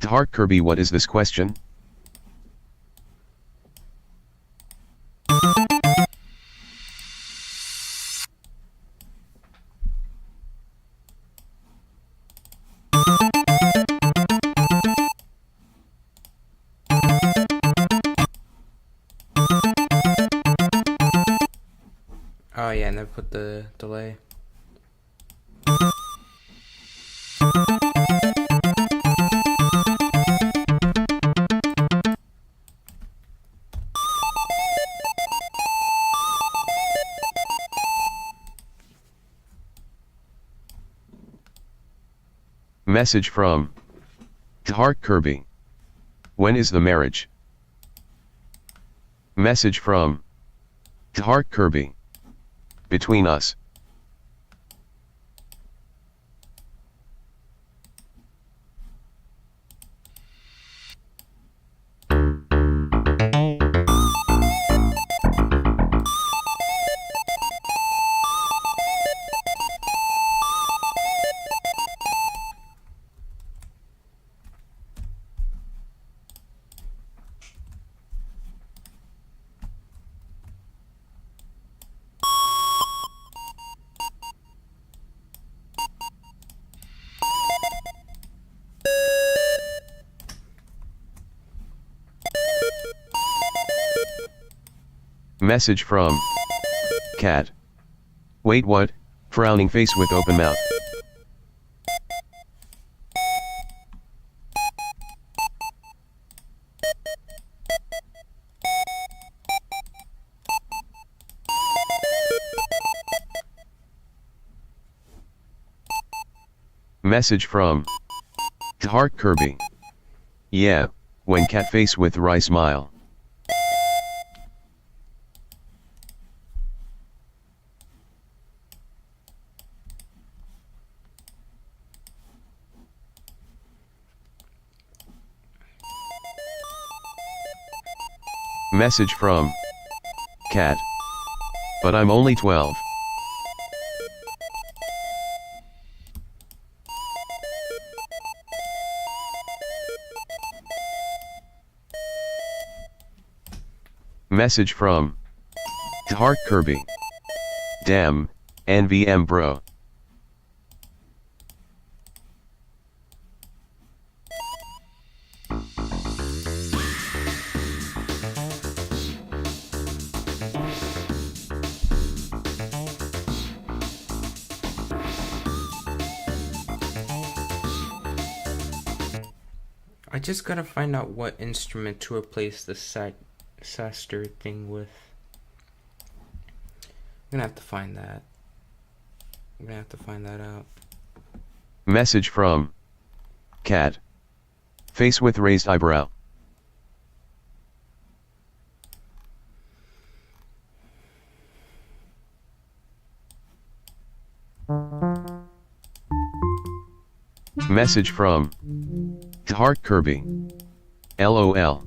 Heart Kirby, what is this question? Oh yeah, and I put the delay. Message from Heart Kirby. When is the marriage? Message from Heart Kirby. Between us. Message from Cat. Wait, what? Frowning face with open mouth. Message from Heart Kirby. Yeah, when cat face with wry smile. Message from Cat. But I'm only 12. Message from Heart Kirby. Damn, NVM bro. I just gotta find out what instrument to replace the Saster thing with. I'm gonna have to find that. I'm gonna have to find that out. Message from Cat. Face with raised eyebrow. Message from Heart Kirby. LOL.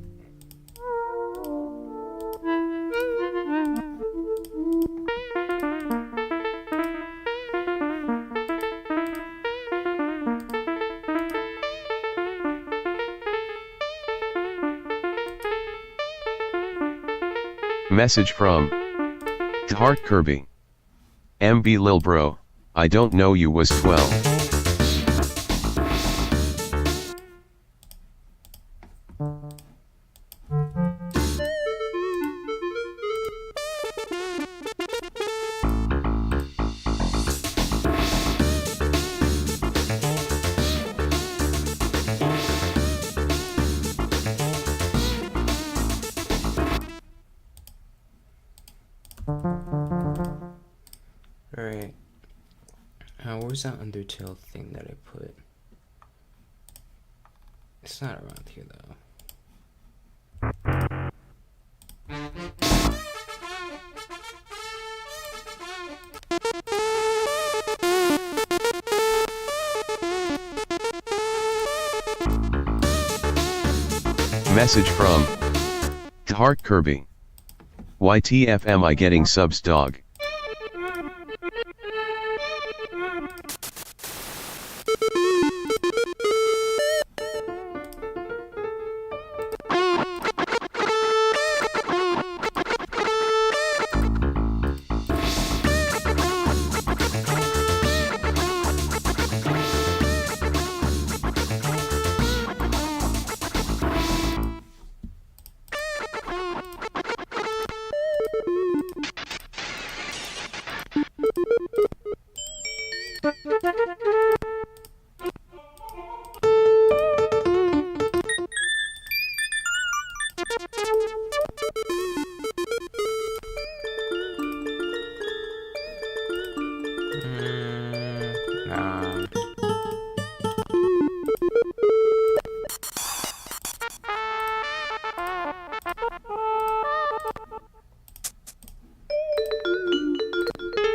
Message from Heart Kirby. MB lil bro, I don't know you was 12. Alright. Where's that Undertale thing that I put? It's not around here though. Message from Heart Kirby. YTF am I getting subs dog?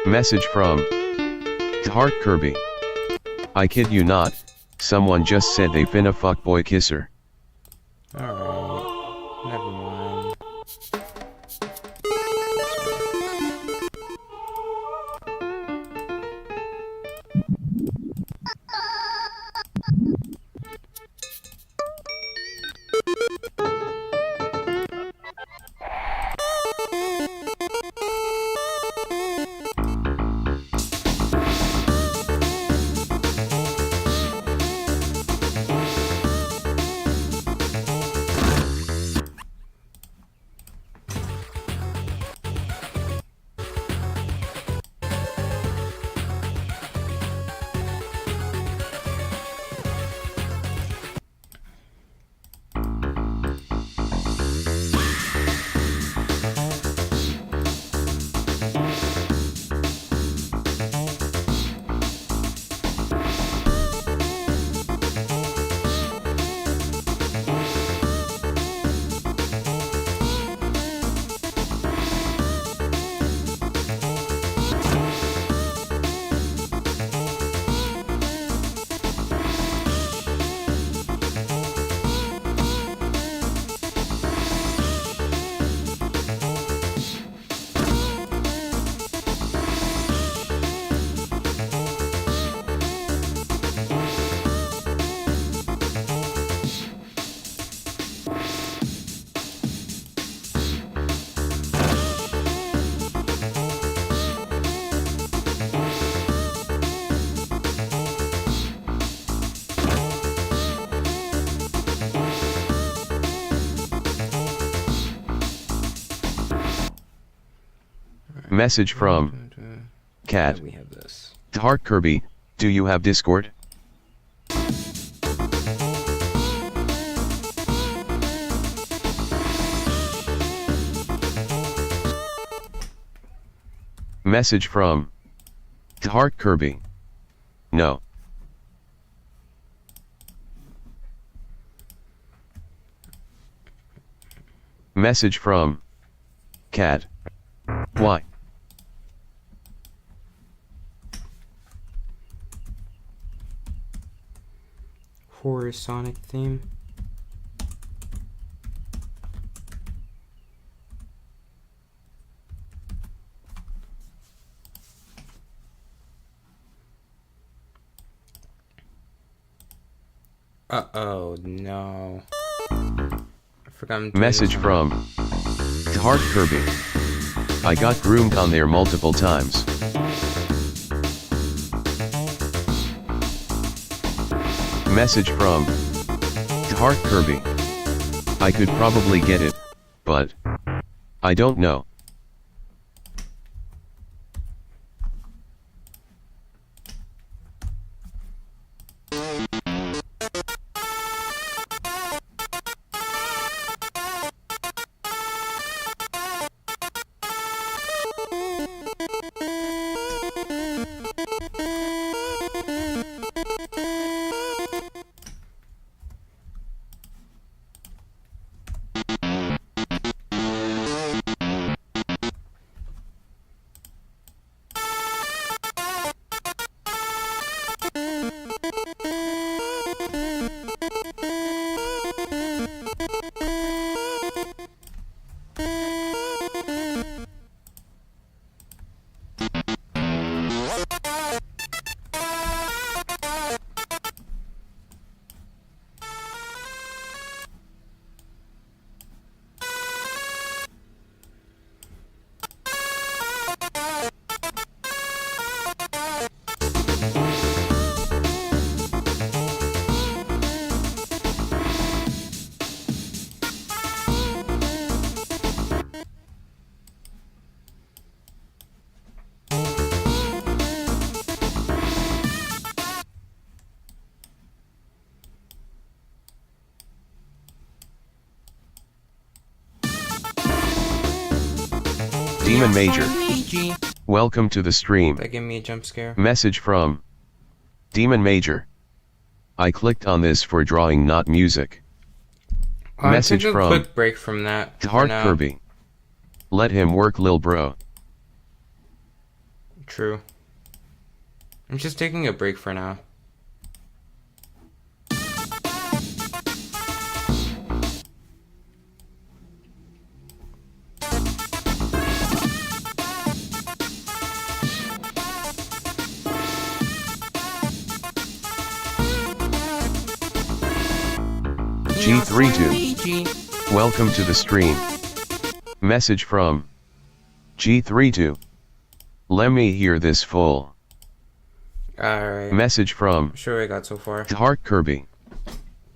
Message from Heart Kirby. I kid you not, someone just said they finna fuckboy kisser. Alright, never mind. Message from Cat. We have this. Heart Kirby, do you have Discord? Message from Heart Kirby. No. Message from Cat. Why? Horror Sonic theme. Uh-oh, no. I forgot I'm doing Message this from Heart Kirby. I got groomed on there multiple times. Message from Heart Kirby. I could probably get it, but I don't know. Demon Major. Welcome to the stream. That gave me a jump scare. Message from Demon Major. I clicked on this for drawing, not music. Message I took a from quick break from that. Heart Kirby. Let him work, lil bro. True. I'm just taking a break for now. G32. Welcome to the stream. Message from G32. Let me hear this full. Alright. Message from I'm sure I got so far. Heart Kirby.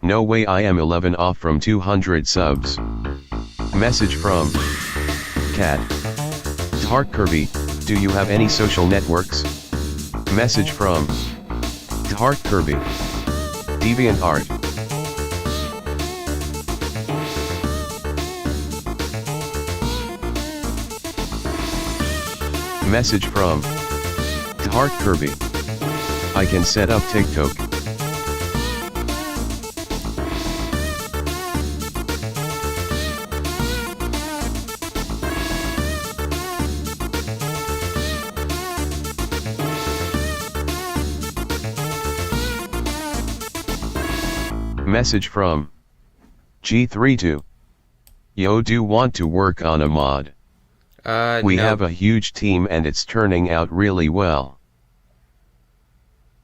No way, I am 11 off from 200 subs. Message from Cat. Heart Kirby, do you have any social networks? Message from Heart Kirby. DeviantArt. Message from Heart Kirby. I can set up TikTok. Message from G32. Yo, do want to work on a mod? We no. have a huge team and it's turning out really well.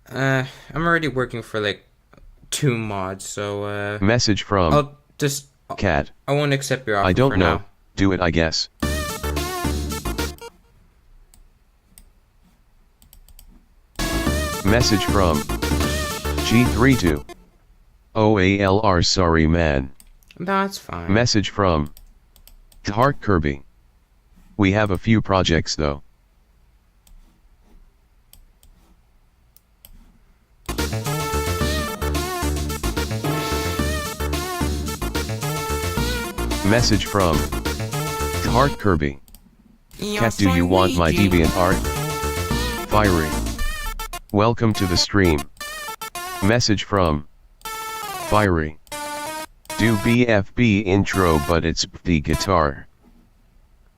I'm already working for like 2 mods, so Message from I'll just Cat. I won't accept your offer I don't for know. now. Do it, I guess. Message from G32. OALR, sorry man. That's fine. Message from Heart Kirby. We have a few projects though. Message from Heart Kirby. Cat, do you want my DeviantArt? Fiery. Welcome to the stream. Message from Fiery. Do BFB intro, but it's the guitar.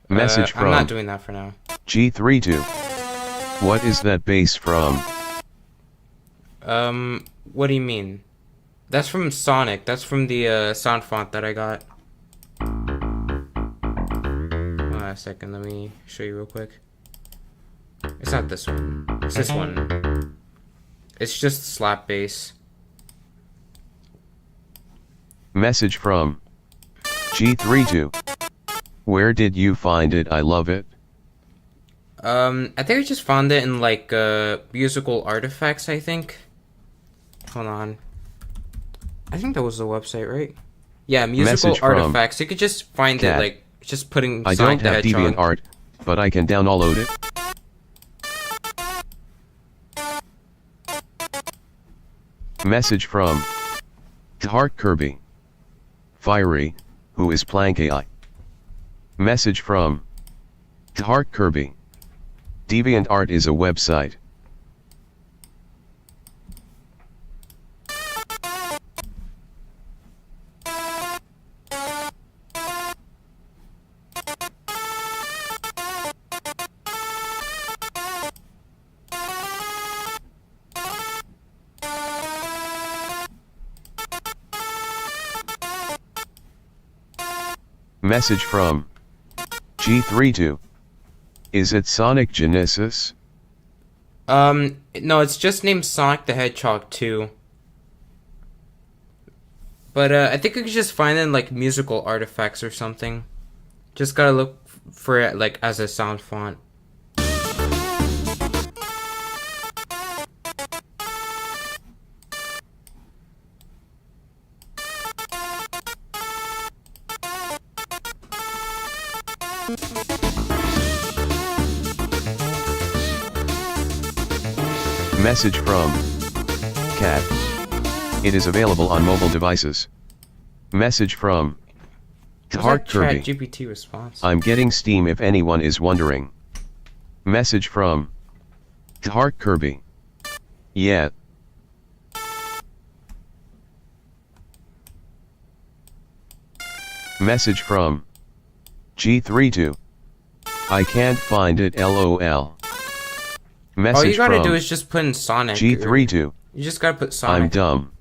Message from I'm not doing that for now. G32. What is that bass from? What do you mean? That's from Sonic. That's from the sound font that I got. Hold on a second, let me show you real quick. It's not this one. It's this one. It's just slap bass. Message from G32. Where did you find it? I love it. I think I just found it in like musical artifacts, I think. Hold on. I think that was the website, right? Yeah, musical Message from artifacts. You could just find Cat. it like just putting I Sonic don't the have Hedgehog. DeviantArt, but I can download it. Message from Heart Kirby. Fiery, who is Plank AI? Message from Heart Kirby. DeviantArt is a website. Message from G32. Is it Sonic Genesis? No, it's just named Sonic the Hedgehog 2. But I think you could just find it in like musical artifacts or something. Just gotta look for it like as a sound font. Message from Cat. It is available on mobile devices. Message from Heart Kirby. ChatGPT response. I'm getting Steam if anyone is wondering. Message from Heart Kirby. Yeah. Message from G32. I can't find it, lol. Message All you gotta from do is just put in Sonic. G32. You just gotta put Sonic. I'm dumb.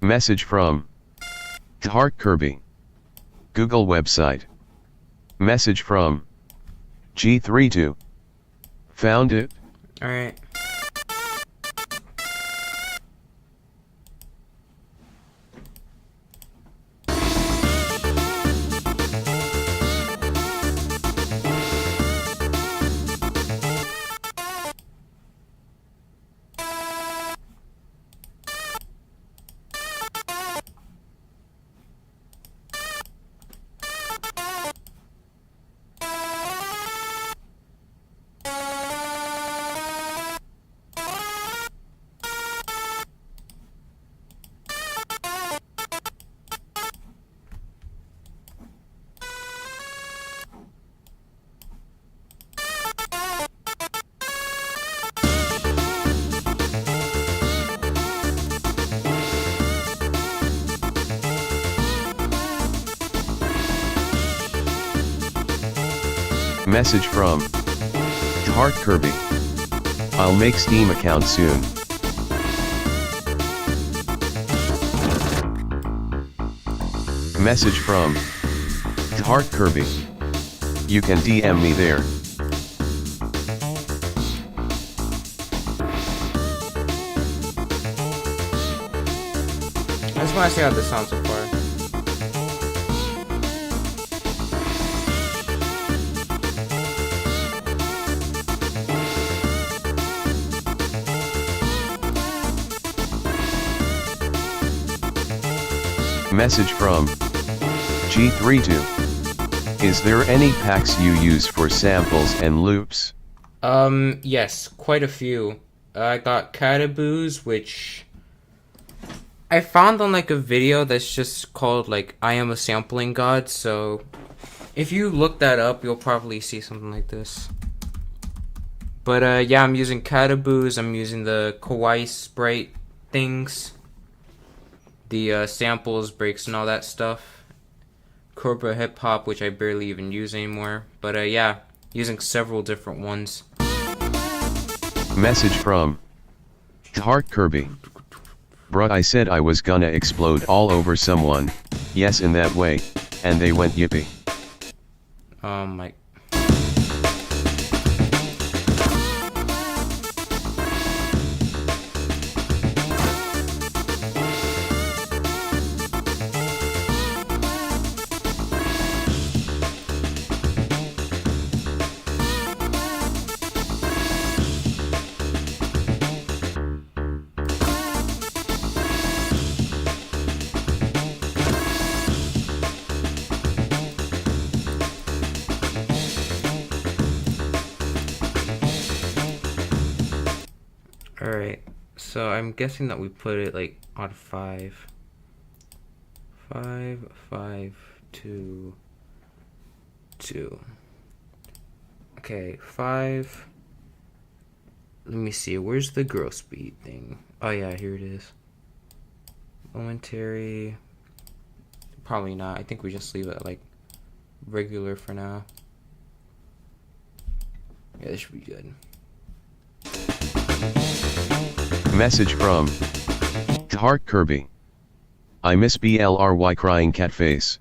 Message from Heart Kirby. Google website. Message from G32. Found it? Alright. Message from Heart Kirby. I'll make Steam account soon. Message from Heart Kirby. You can DM me there. I just want to see how this sounds so far. Message from G32. Is there any packs you use for samples and loops? Yes, quite a few. I got Cataboos, which I found on like a video that's just called like I am a sampling god, so if you look that up, you'll probably see something like this. But yeah, I'm using Cataboos, I'm using the Kawaii Sprite things, the samples, breaks, and all that stuff. Cobra Hip Hop, which I barely even use anymore. But yeah, using several different ones. Message from Heart Kirby. Bruh, I said I was gonna explode all over someone. Yes, in that way. And they went yippee. My... Alright, so I'm guessing that we put it like on 5. 5, 5, 2, 2. Okay, 5. Let me see, where's the growth speed thing? Oh yeah, here it is. Momentary. Probably not. I think we just leave it like regular for now. Yeah, this should be good. Message from Heart Kirby. I miss BLRY crying cat face.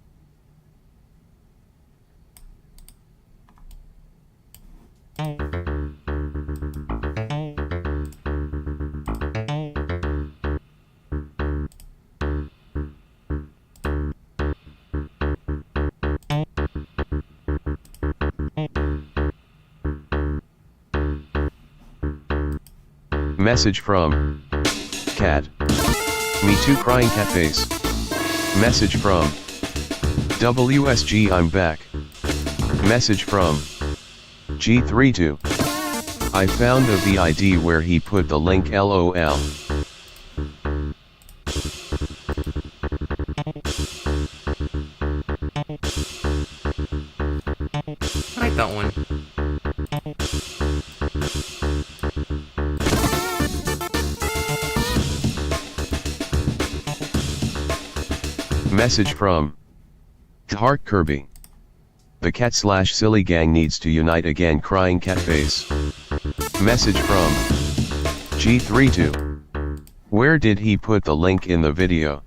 Message from Cat. Me too crying cat face. Message from WSG I'm back. Message from G32. I found the VID where he put the link LOL. I like that one. Message from Heart Kirby. The cat/silly gang needs to unite again crying cat face. Message from G32. Where did he put the link in the video?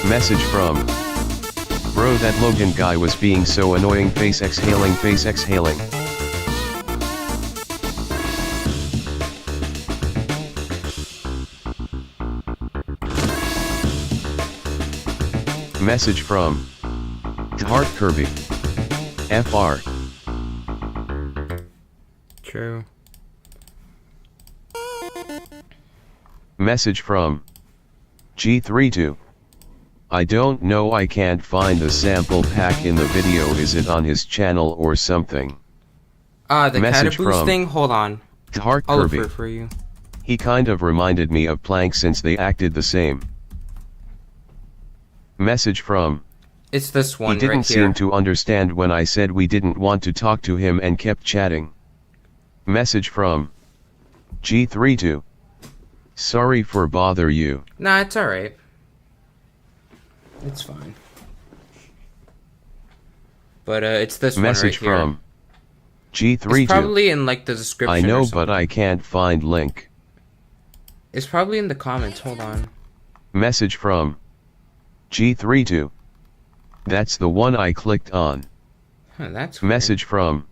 Message from Bro, that Logan guy was being so annoying, face exhaling, face exhaling. Message from Heart Kirby. FR. True. Message from G32. I don't know, I can't find the sample pack in the video. Is it on his channel or something? The Message Cataboost from thing? Hold on. Heart I'll look Kirby. for you. He kind of reminded me of Plank since they acted the same. Message from It's this one He didn't right here. seem to understand when I said we didn't want to talk to him and kept chatting. Message from G32. Sorry for bother you. Nah, it's alright. It's fine. But it's this Message one right here. from G32. It's probably in like the description. I know, or something. but I can't find link. It's probably in the comments. Hold on. Message from G32. That's the one I clicked on. Huh, that's weird. Message from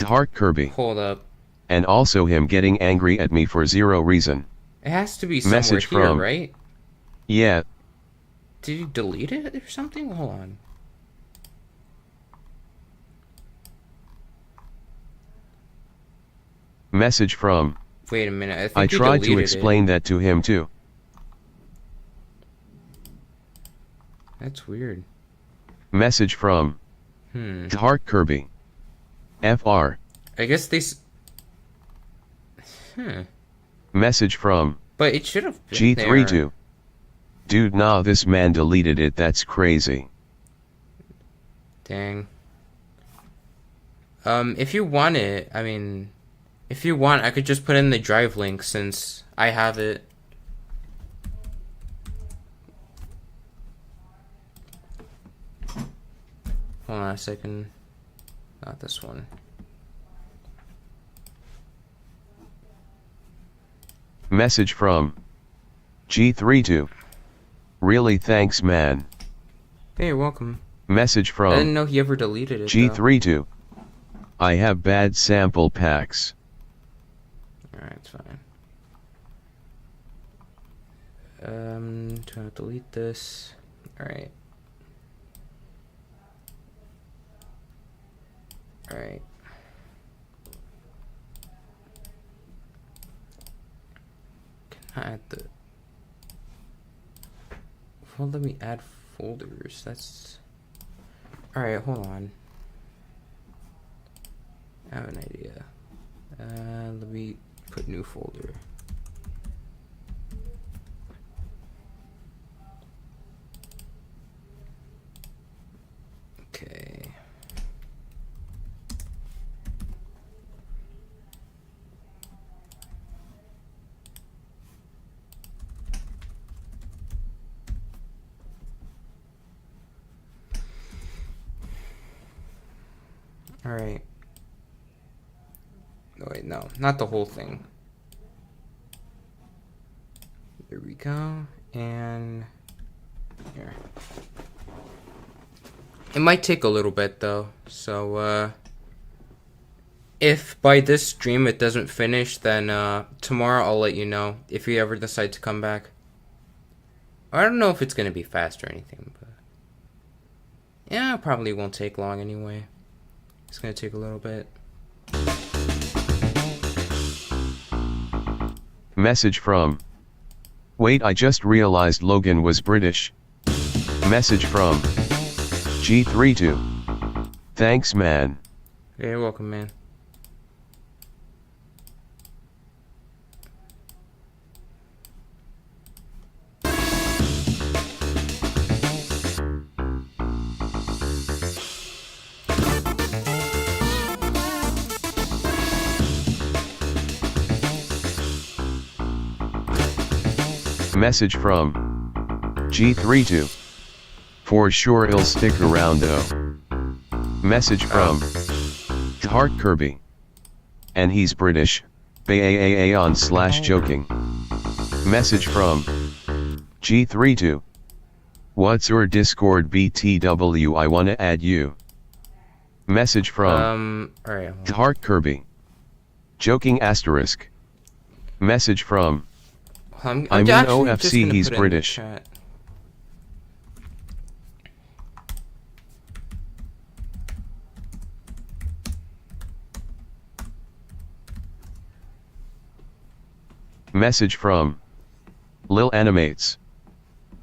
Heart Kirby. Hold up. And also him getting angry at me for zero reason. It has to be somewhere Message here, from right? Yeah. Did you delete it or something? Hold on. Message from Wait a minute. I think I you tried to deleted explain that to him too. That's weird. Message from Heart Kirby. FR. I guess they. Message from But it should have been G32. there. Dude, nah, this man deleted it. That's crazy. Dang. If you want it, I mean, if you want, I could just put in the drive link since I have it. Hold on a second. Not this one. Message from G32. Really thanks, man. Hey, you're welcome. Message I from didn't know he ever deleted it. G32. I have bad sample packs. Alright, it's fine. Trying to delete this. Alright. Alright. Can I add the... Well, let me add folders. That's... Alright, hold on. I have an idea. Let me put new folder. Okay. All right. Oh, wait, no, not the whole thing. There we go. And here. It might take a little bit though. So if by this stream it doesn't finish, then tomorrow I'll let you know if you ever decide to come back. I don't know if it's gonna be fast or anything, but yeah, it probably won't take long anyway. It's gonna take a little bit. Message from. Wait, I just realized Logan was British. Message from G32. Thanks, man. Yeah, you're welcome, man. Message from G32. For sure it'll stick around though. Message from Heart Kirby. And he's British. Baaa on / joking. Message from G32. What's your Discord BTW? I wanna add you. Message from alright. Heart Kirby. Joking asterisk. Message from I'm in OFC, he's British. Message from Lil Animates.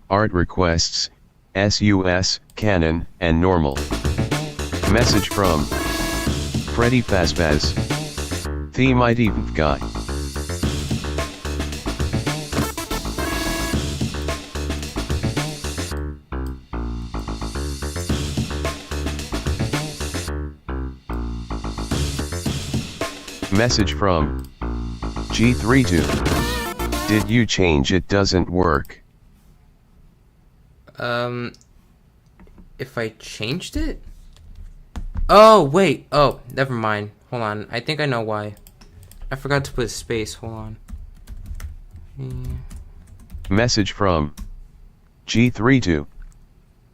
Art requests, SUS, canon, and normal. Message from Freddy Fazbaz. The mighty guy. Message from G32. Did you change it? Doesn't work. If I changed it? Oh, wait. Oh, never mind. Hold on. I think I know why. I forgot to put a space. Hold on. Message from G32.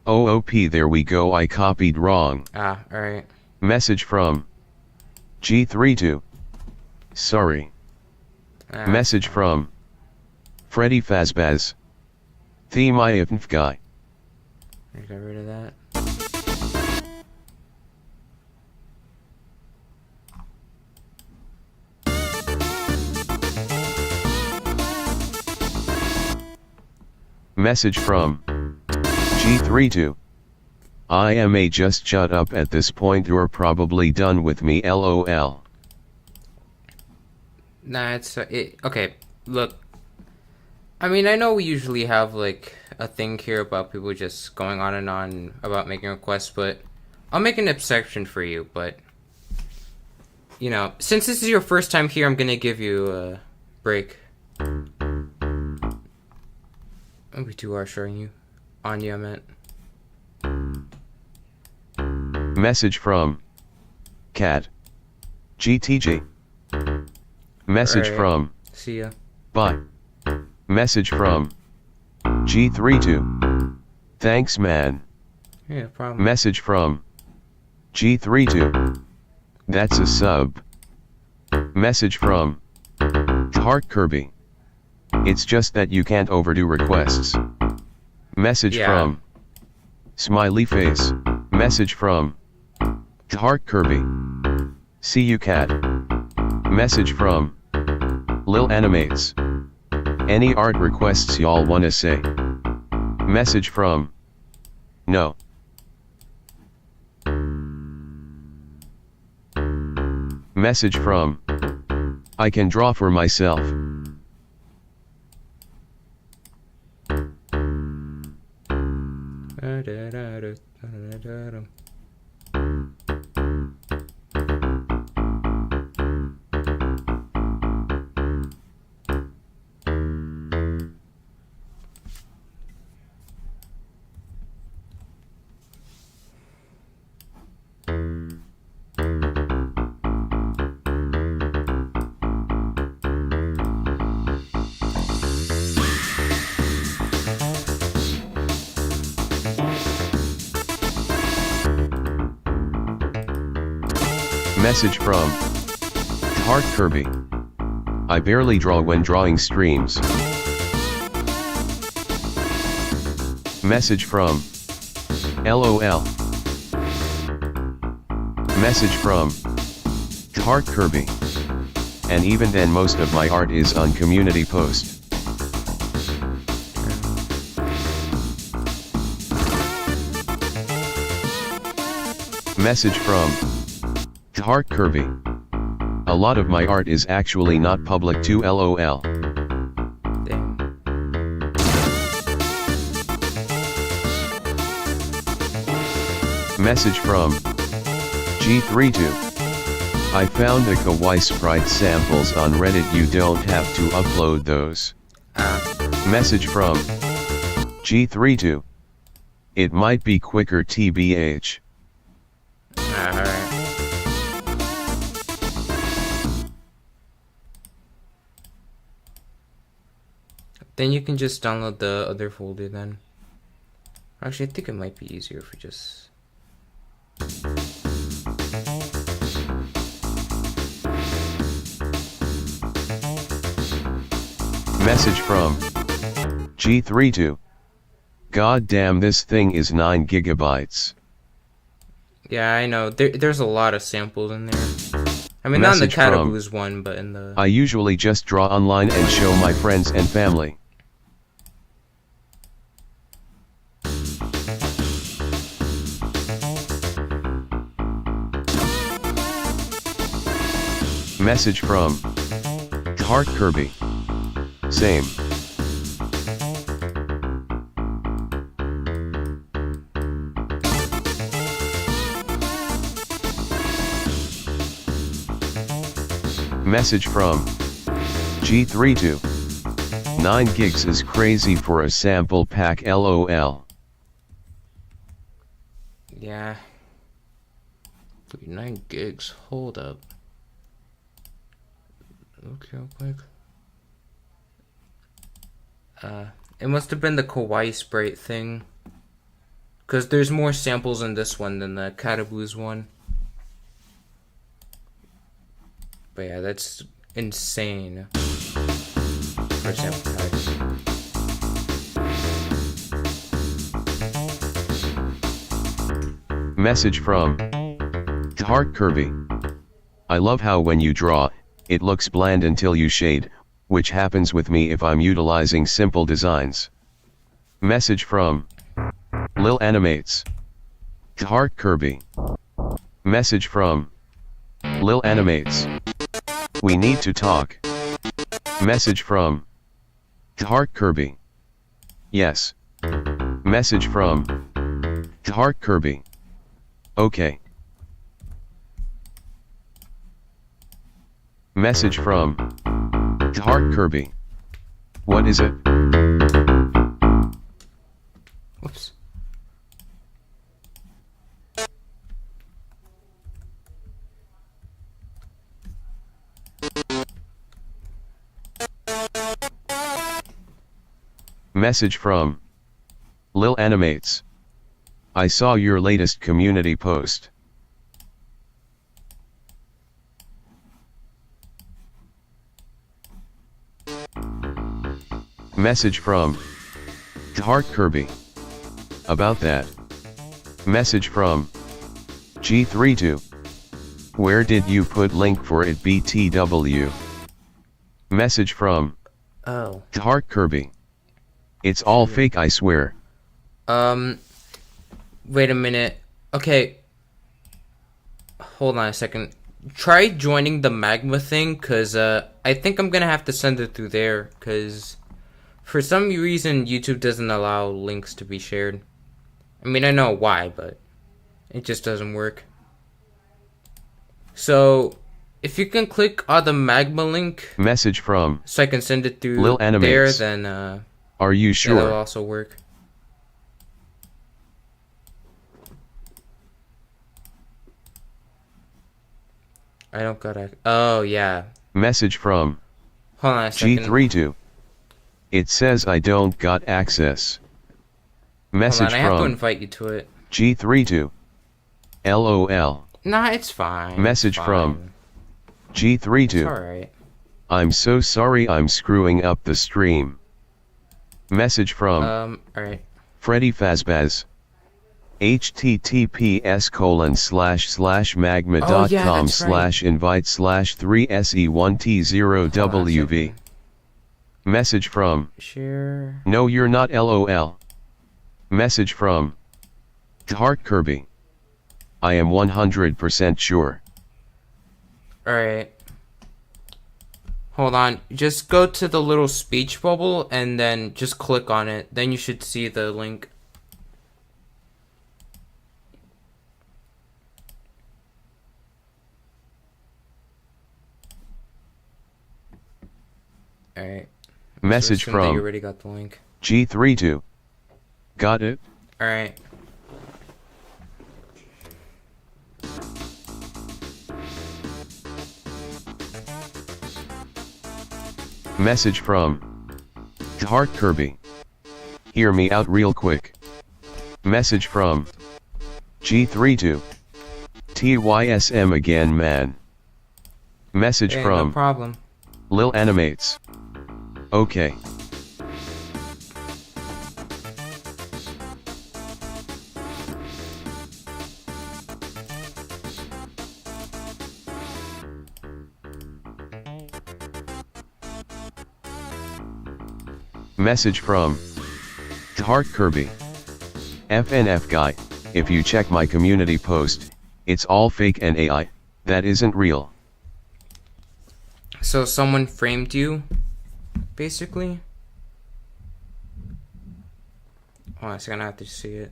OOP, there we go. I copied wrong. Ah, alright. Message from G32. Sorry. Message from Freddy Fazbaz. The my guy. I got rid of that. Message from G32. I am a just shut up at this point, you're probably done with me, lol. Nah, it's okay. Look, I mean, I know we usually have like a thing here about people just going on and on about making requests, but I'll make an exception for you. But you know, since this is your first time here, I'm gonna give you a break. We too are showing you. Anya, I meant. Message from Cat. GTG. Message from See ya. Bye. Message from G32. Thanks, man. Yeah, no problem. Message from G32. That's a sub. Message from Heart Kirby. It's just that you can't overdo requests. Message from Smiley Face. Message from Heart Kirby. See you, cat. Message from Lil Animates. Any art requests y'all wanna say? Message from No. Message from I can draw for myself. Message from Heart Kirby. I barely draw when drawing streams. Message from LOL. Message from Heart Kirby. And even then most of my art is on community post. Message from Heart Kirby. A lot of my art is actually not public to LOL. Message from G32. I found the kawaii sprite samples on Reddit, you don't have to upload those. Message from G32. It might be quicker TBH. Then you can just download the other folder then. Actually, I think it might be easier if we just... Message from G32. God damn, this thing is 9 gigabytes. Yeah, I know. There's a lot of samples in there. I mean, not in the Cataboo's one, but in the... I usually just draw online and show my friends and family. Message from Heart Kirby. Same. Message from G32. 9 gigs is crazy for a sample pack, LOL. Yeah. 9 gigs. Hold up. Okay, real quick. It must have been the kawaii sprite thing. Because there's more samples in this one than the Cataboo's one. But yeah, that's insane. For sample packs. Message from Heart Kirby. I love how when you draw, it looks bland until you shade, which happens with me if I'm utilizing simple designs. Message from Lil Animates. Heart Kirby. Message from Lil Animates. We need to talk. Message from Heart Kirby. Yes. Message from Heart Kirby. Okay. Message from Heart Kirby. What is it? Whoops. Message from Lil Animates. I saw your latest community post. Message from Heart Kirby. About that. Message from G32. Where did you put link for it, BTW? Message from Heart Kirby. It's all fake, I swear. Wait a minute. Okay. Hold on a second. Try joining the magma thing, cause I think I'm gonna have to send it through there, cause for some reason YouTube doesn't allow links to be shared. I mean, I know why, but it just doesn't work. So if you can click on the magma link, message from, so I can send it through Lil Animates. there, then are you sure? That'll also work. I don't got a... Oh, yeah. Message from Hold on a second. G32. It says I don't got access. Message Hold on, I have to from invite you to it. G32. LOL. Nah, it's fine. Message it's from G32. It's alright. I'm so sorry I'm screwing up the stream. Message from alright. Freddy Fazbaz. https://magma.com/invite/3se1t0wv. Message from Share. No, you're not LOL. Message from Heart Kirby. I am 100% sure. Alright. Hold on. Just go to the little speech bubble and then just click on it. Then you should see the link. Alright. Message so from you already got the link. G32. Got it? Alright. Message from Heart Kirby. Hear me out real quick. Message from G32. TYSM again, man. Message Hey, from no problem. Lil Animates. Okay. Message from Heart Kirby. FNF guy, if you check my community post, it's all fake and AI, that isn't real. So someone framed you, basically? Oh, I'm gonna have to see it.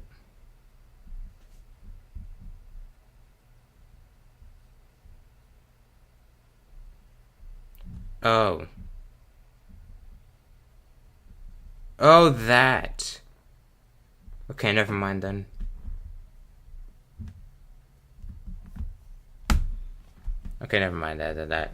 Oh. Oh, that. Okay, never mind then. Okay, never mind that.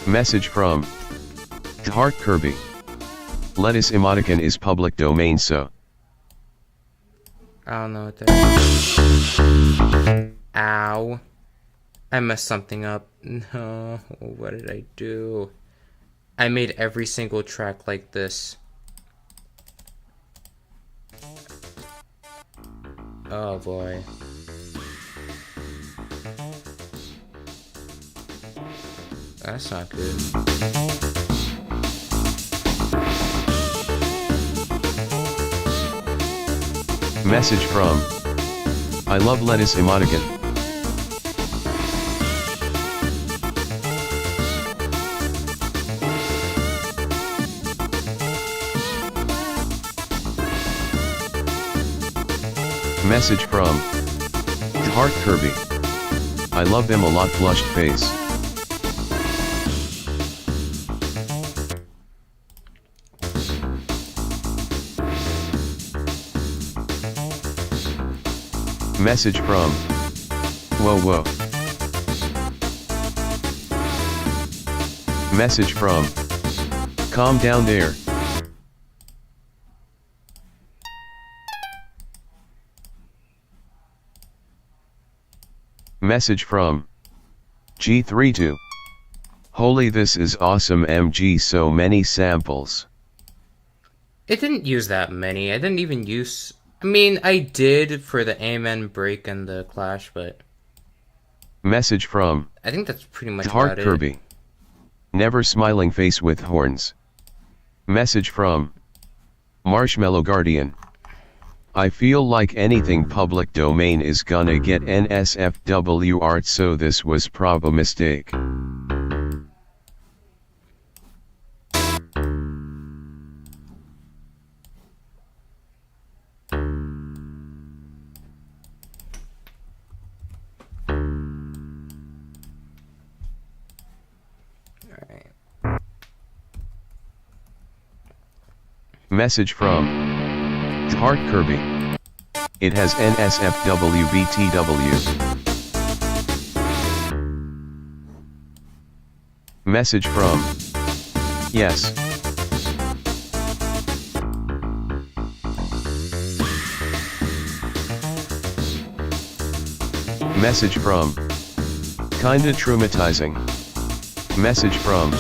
Message from Heart Kirby. Lettuce emoticon is public domain, so. I don't know what that. Ow. I messed something up. No, what did I do? I made every single track like this. Oh boy. That's not good. Message from I love lettuce emoticon. Message from Heart Kirby. I love them a lot, flushed face. Message from Whoa. Message from Calm down there. Message from G32. Holy, this is awesome MG, so many samples. It didn't use that many. I didn't even use... I mean, I did for the Amen break and the Clash, but... Message from I think that's pretty much Heart about Kirby. it. Never smiling face with horns. Message from Marshmallow Guardian. I feel like anything public domain is gonna get NSFW art, so this was prob a mistake. Message from Heart Kirby. It has NSFWBTW. Message from Yes. Message from Kinda traumatizing. Message from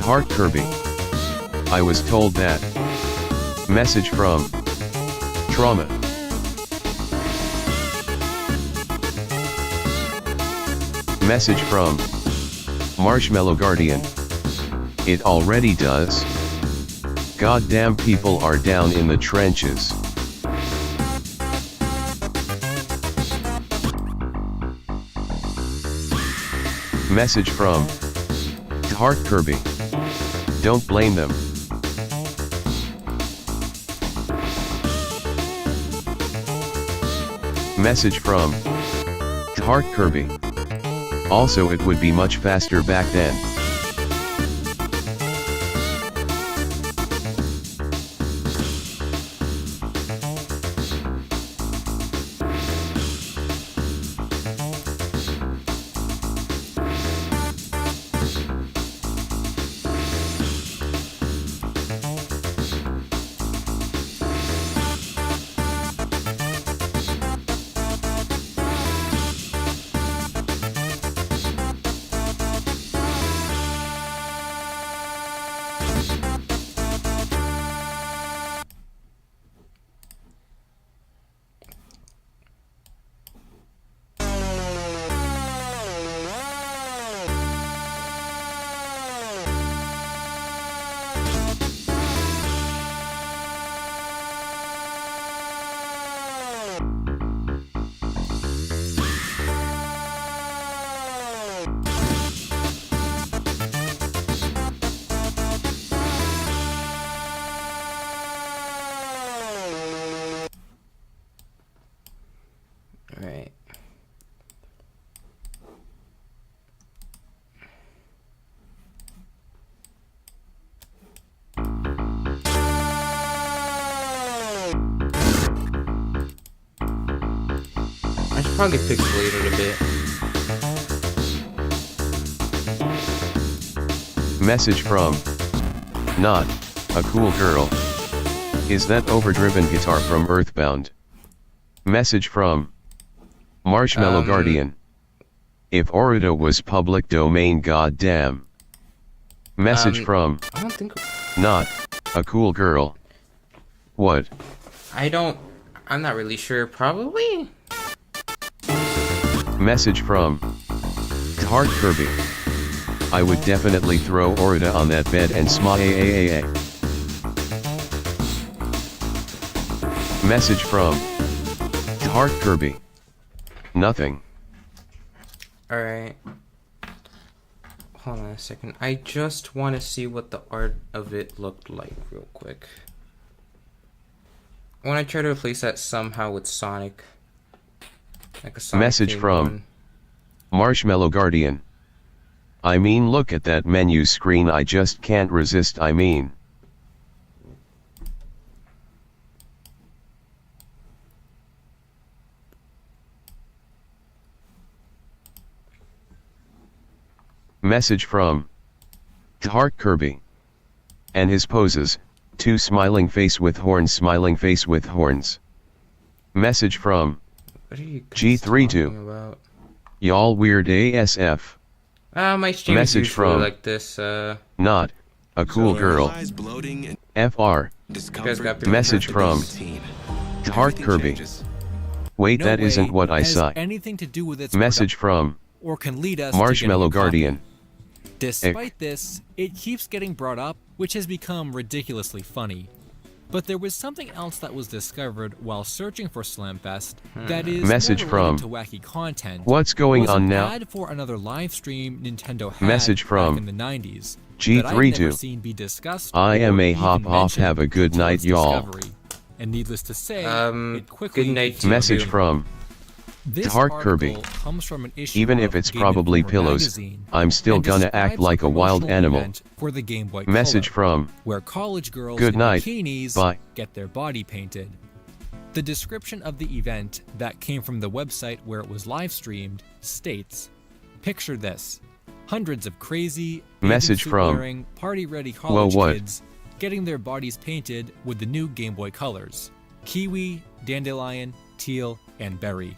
Heart Kirby. I was told that. Message from Trauma. Message from Marshmallow Guardian. It already does. Goddamn, people are down in the trenches. Message from Heart Kirby. Don't blame them. Message from Heart Kirby. Also, it would be much faster back then. Alright. I should probably pixelate it a bit. Message from Not a Cool Girl. Is that overdriven guitar from Earthbound? Message from Marshmallow Guardian. If Orida was public domain, goddamn. Message from I don't think Not a Cool Girl. What? I'm not really sure. Probably. Message from Heart Kirby. I would definitely throw Orida on that bed and smile. Message from Heart Kirby. Nothing. Alright. Hold on a second. I just want to see what the art of it looked like real quick. I want to try to replace that somehow with Sonic. Like a Sonic Message from one. Marshmallow Guardian. I mean, look at that menu screen, I just can't resist, I mean. Message from Heart Kirby. And his poses, 2 smiling face with horns, smiling face with horns. Message from What are you guys G32. talking about? Y'all weird ASF. My stream is Message usually from like this. Not a cool girl. FR. Message from Heart Kirby. Wait, No that way isn't what I has saw. anything to do with its Message from or can lead us to Marshmallow getting a copy. Guardian. Despite this, it keeps getting brought up, which has become ridiculously funny. But there was something else that was discovered while searching for Slamfest that is Message more related from to wacky content. What's going was on an now? ad for another live stream Nintendo had Message from back in the 90s that I've never G32. seen be discussed I am or a even hop off. mentioned Have a good until night, its y'all. discovery. And needless to say, it quickly good night to Message you. from This Heart Kirby. article comes from an issue Even of if it's Game probably Informer pillows, magazine I'm still and gonna act describes like a wild promotional animal. event for the Game Boy Message Color, from where college girls Good in night. bikinis Bye. get their body painted. The description of the event that came from the website where it was live streamed states, "Picture this: hundreds of crazy, Message from wearing, party-ready college what? kids getting their bodies painted with the new Game Boy Colors: kiwi, dandelion, teal, and berry."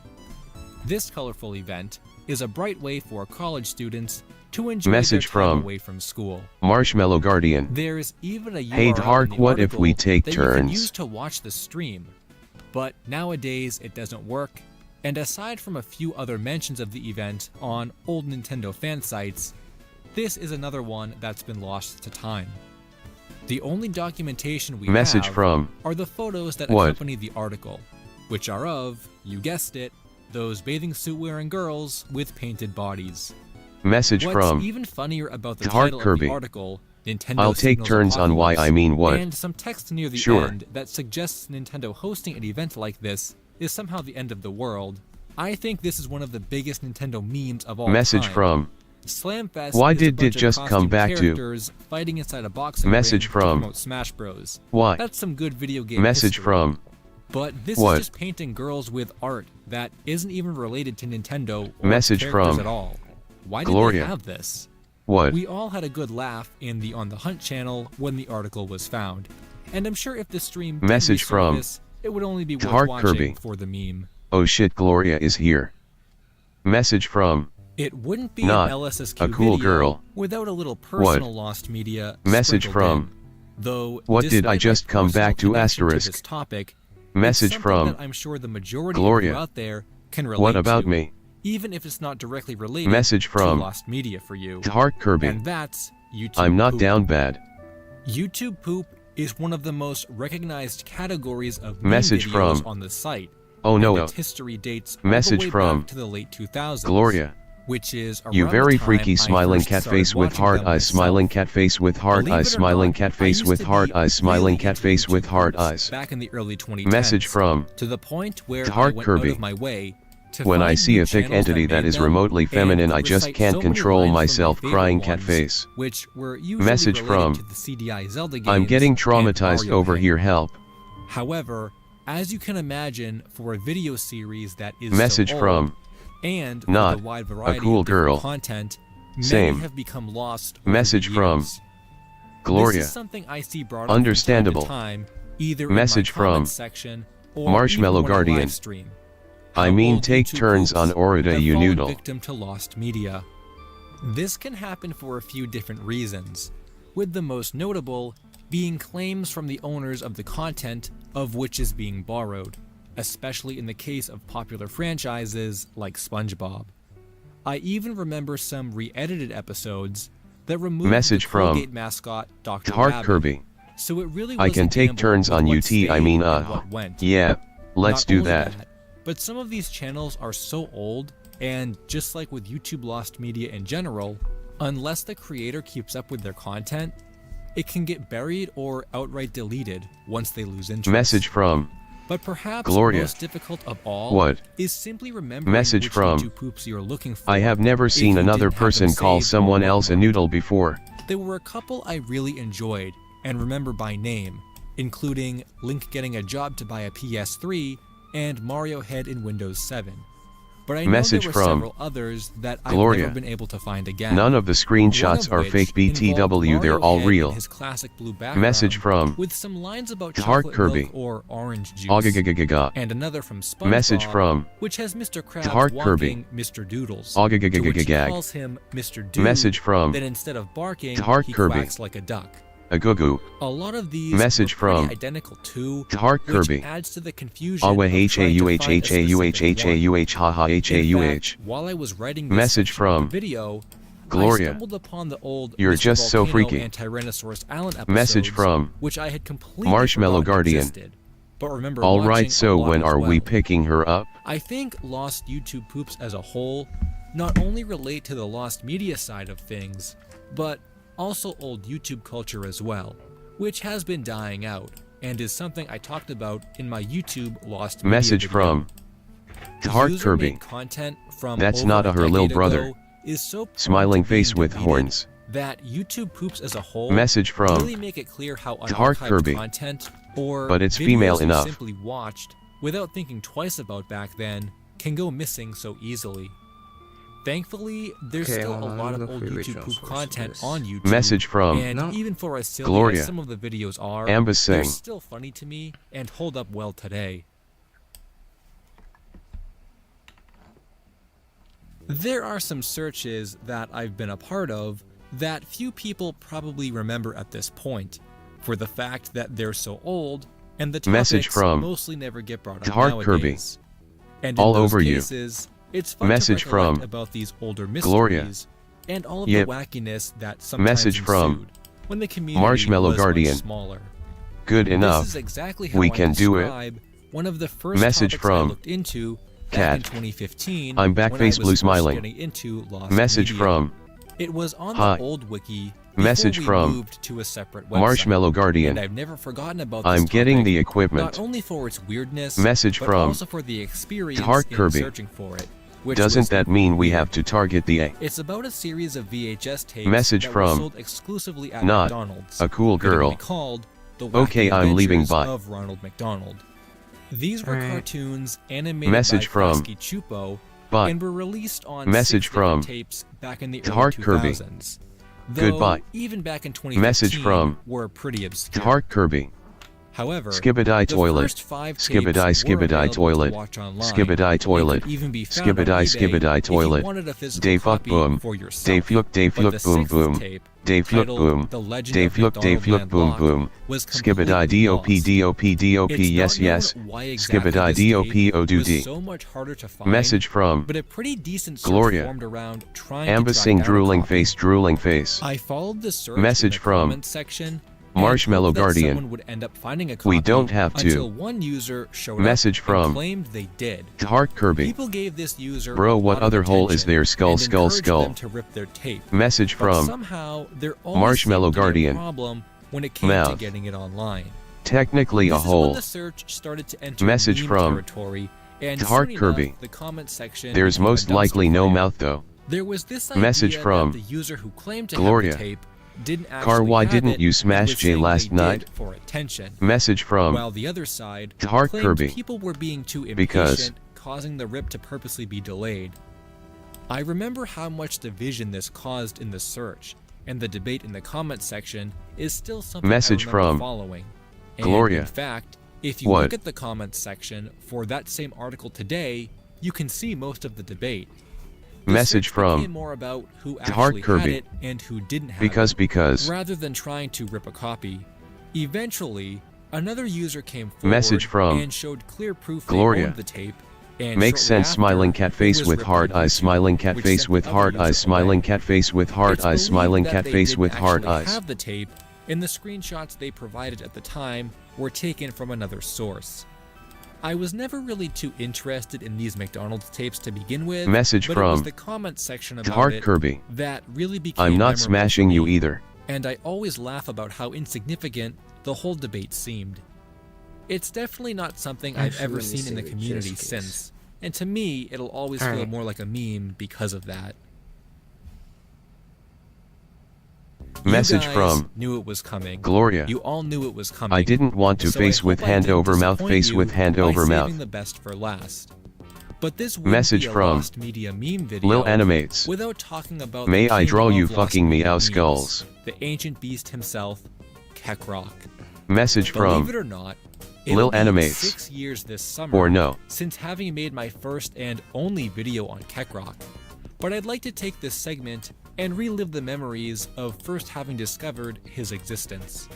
This colorful event is a bright way for college students to enjoy Message their time from away from school. Marshmallow Guardian. There's even a Hey URL Heart, in the what if article we take that you can turns? use to watch the stream. But nowadays it doesn't work, and aside from a few other mentions of the event on old Nintendo fan sites, this is another one that's been lost to time. The only documentation we Message have from are the photos that what? accompany the article, which are of, you guessed it, those bathing suit wearing girls with painted bodies. Message What's from even funnier about the Heart title of Kirby. the article, Nintendo I'll take Signals turns on why Apocalypse, I mean what. and some text near the Sure. end that suggests Nintendo hosting an event like this is somehow the end of the world. I think this is one of the biggest Nintendo memes of all Message time. from Slamfest Why is a did bunch it of just come costumed back to characters fighting inside a boxing Message ring from to promote Smash Bros. Why? That's some good video game Message history. from But this what? is just painting girls with art that isn't even related to Nintendo or Message characters from at all. Why did Gloria. they have this? What? We all had a good laugh in the On the Hunt channel when the article was found, and I'm sure if the stream did Message from resurface, it would only be worth Heart watching Kirby. for the meme. Oh shit, Gloria is here. Message from It wouldn't be not an LSSQ a cool video girl. without a little What? personal lost media. Message sprinkled from in. Though, what did I despite my just come personal back to connection asterisk? this topic, Message it's something from that I'm sure the majority Gloria. of you out there can relate What about to, me? even if it's not directly related Message from to lost media for you. Heart Kirby. And that's YouTube I'm not poop. down bad. YouTube poop is one of the most recognized categories of meme Message videos from on the site. Oh no. And its history dates all Message the way from back to the late 2000s. Gloria. Which is You around very the time freaky I smiling first cat started face with watching heart them eyes, myself. smiling cat face with heart Believe eyes, it or smiling not, cat I face used with to heart be eyes, smiling really cat into face with YouTube heart poops eyes. back in the early 2010s. Message from to the point where Heart I went Kirby. out of my way to When I find see new a thick channels entity that made is them remotely and feminine, I just recite can't so many control lines from my myself, favorite crying cat ones, face. which were usually Message related from to the CDI Zelda games I'm getting and traumatized Mario over Kart. here, help. However, as you can imagine, for a video series that is Message so old, from and not with a wide a variety cool of different girl. content, many Same. have become lost over Message the from years. Gloria. This is something I see brought up Understandable. from time to time, either Message in my comments from section or Marshmallow even when I Guardian. live stream. I How mean, old take YouTube turns poops on Orida, have you fallen noodle. victim to lost media. This can happen for a few different reasons, with the most notable being claims from the owners of the content of which is being borrowed, especially in the case of popular franchises like SpongeBob. I even remember some re-edited episodes that removed Message the from Colgate mascot Dr. Heart Rabbit. Kirby. So it really I was can a take gamble turns with on what UT, stayed I mean, and what went. yeah, let's Not do only that. But some of these channels are so old, and just like with YouTube lost media in general, unless the creator keeps up with their content, it can get buried or outright deleted once they lose interest. Message from But perhaps Gloria. most difficult of all What? is simply remembering Message which from YouTube poops you're looking for. I have never if seen you another didn't have them person call saved someone or else a bookmarked. noodle before. There were a couple I really enjoyed and remember by name, including Link getting a job to buy a PS3 and Mario Head in Windows 7. But I know Message there were from several others that I've Gloria. never been able to find again. None of the screenshots One are of fake which involved BTW, they're Mario all Head real. in his classic blue background, Message from with some lines about Heart chocolate Kirby. milk or orange juice, Ogagagaga. and another from SpongeBob, Message from which has Mr. Krabs Heart Kirby. walking Mr. Doodles, to which he Ogagagagagag. calls him Mr. Dude, Message from then instead of barking, Heart he Kirby. quacks like a duck. A goo-goo. A lot of these Message were pretty from identical too, Heart which Kirby. adds to the confusion Awa of trying to find a HAUH specific haha one. In HAUH. fact, while I was writing this Message section of from the video, Gloria. I stumbled upon the old You're Mr. just so Volcano freaky. and Tyrannosaurus Allen episodes, Message from which I had completely Marshmallow forgotten Guardian. existed, but remember All watching right, a so lot when as are we well. picking her up? I think lost YouTube poops as a whole not only relate to the lost media side of things, but also old YouTube culture as well, which has been dying out and is something I talked about in my YouTube lost media Message video. from Heart Kirby. User-made content from That's over not a a her little decade brother. ago is so prone Smiling to being face with deleted horns. that YouTube poops as a whole Message from really make it clear how Heart unarchived Kirby. content or But it's videos female you enough. simply watched without thinking twice about back then can go missing so easily. Thankfully, there's Okay, still hold a on, lot I'm of gonna old look for YouTube original poop source content for this. on YouTube. Message from And even for as silly Gloria. as some of the videos are, Amba they're Singh. still funny to me and hold up well today. There are some searches that I've been a part of that few people probably remember at this point, for the fact that they're so old and the topics Message from mostly never get brought up Heart Kirby. nowadays. And in All those over you. cases, it's fun Message to recollect from about these older mysteries Gloria. and all of Yep. the wackiness that sometimes Message from ensued when the community Marshmallow was Guardian. much smaller. Good enough. This is exactly how We I can do it. describe one of the first Message topics from I looked into back Cat. in 2015. I'm back, when face I was blue first smiling. getting into lost Message media. from It was on Hi. the old wiki. Message before we from moved to a separate website, Marshmallow Guardian. and I've never forgotten about this I'm getting topic, the equipment. not only for its weirdness, Message but from also for the experience Heart in Kirby. searching for it. Which Doesn't was that mean we have to target the A? It's about a series of VHS tapes Message that were from sold exclusively at Not McDonald's. a cool fittingly girl. Called The Okay, Wacky I'm leaving, Adventures bye. of Ronald McDonald. These were Alright. cartoons animated Message by from Saki Sanobashi Bye. and were released on Message 6 different from tapes back in the Heart early Kirby. 2000s. Though, Goodbye. even back in 2015, Message from were pretty obscure. Heart Kirby. However, Skibidi the toilet. first 5 tapes Skibidi were skibidi available to toilet. watch online. Skibidi They toilet. could even be found on Skibidi eBay skibidi if you toilet. wanted a physical Day fuck copy boom. for yourself. Day fluke But the boom sixth boom. tape, Day fluke titled boom. The Legend Day of fluke McDonald boom Land boom. Lock, was Skibidi completely dop lost. dop It's yes not known yes. why exactly Skibidi this tape dop o do was d. so much harder to find, Message from but a pretty decent search Gloria. formed around trying Amba to track Singh down a drooling copy. face drooling face. I followed the search Message in the from comments section Marshmallow and hoped that Guardian. someone would end up finding a copy We don't have to. until one user showed Message up from and claimed they did. Heart Kirby. People gave this user Bro, a what lot of other hole is attention there? Skull and skull encouraged skull. them to rip their tape. Message But from somehow there always Marshmallow seemed to be a Guardian. problem when it came to Mouth. getting it online. Technically a This is when hole. the search started to enter Message meme from territory, and Heart soon Kirby. enough, the comment section There's became a most dumpster likely no fire. mouth though. There was this Message idea from that the user who claimed to Gloria. have the tape didn't actually Car, why have didn't it you and smash was Jay saying last they night? did for attention. Message from While the other side Heart claimed Kirby. people were being too impatient, Because causing the rip to purposely be delayed. I remember how much division this caused in the search, and the debate in the comments section is still something Message I remember from following. And Gloria. in fact, if you What? look at the comments section for that same article today, you can see most of the debate. The Message search from became more about who Heart actually had Kirby. it and who didn't have Because it, rather than trying to rip a copy. Eventually, another user came forward Message from and showed clear proof Gloria. they owned the tape. And Makes shortly sense. after, Smiling cat it face was with ripped heart on eyes. YouTube, Smiling cat which face sent with the other heart user eyes. Smiling away. cat face with heart It's eyes. believed Smiling that cat they face didn't with heart actually eyes. have the tape, and the screenshots they provided at the time were taken from another source. I was never really too interested in these McDonald's tapes to begin with. Message but it was from the comment section about Heart it Kirby. that really became I'm not memorable smashing to you me, either. and I always laugh about how insignificant the whole debate seemed. It's definitely not something I've Actually, ever let me seen in the save it community just in case. since, and to me, it'll always feel Alright. more like a meme because of that. Message You guys from knew it was coming. Gloria. You all knew it was coming. I didn't want to So face I with hope I hand didn't over mouth. disappoint Face you with hand by over saving mouth. the best for last. But this wouldn't Message be a from Lost Media meme video Lil Animates. without talking about May the I king draw of you Lost fucking Media meow memes, skulls? the ancient beast himself, Kekrok. Message Believe from it or not, Lil it'll be Animates. 6 years this summer Or no. since having made my first and only video on Kekrok. But I'd like to take this segment and relive the memories of first having discovered his existence.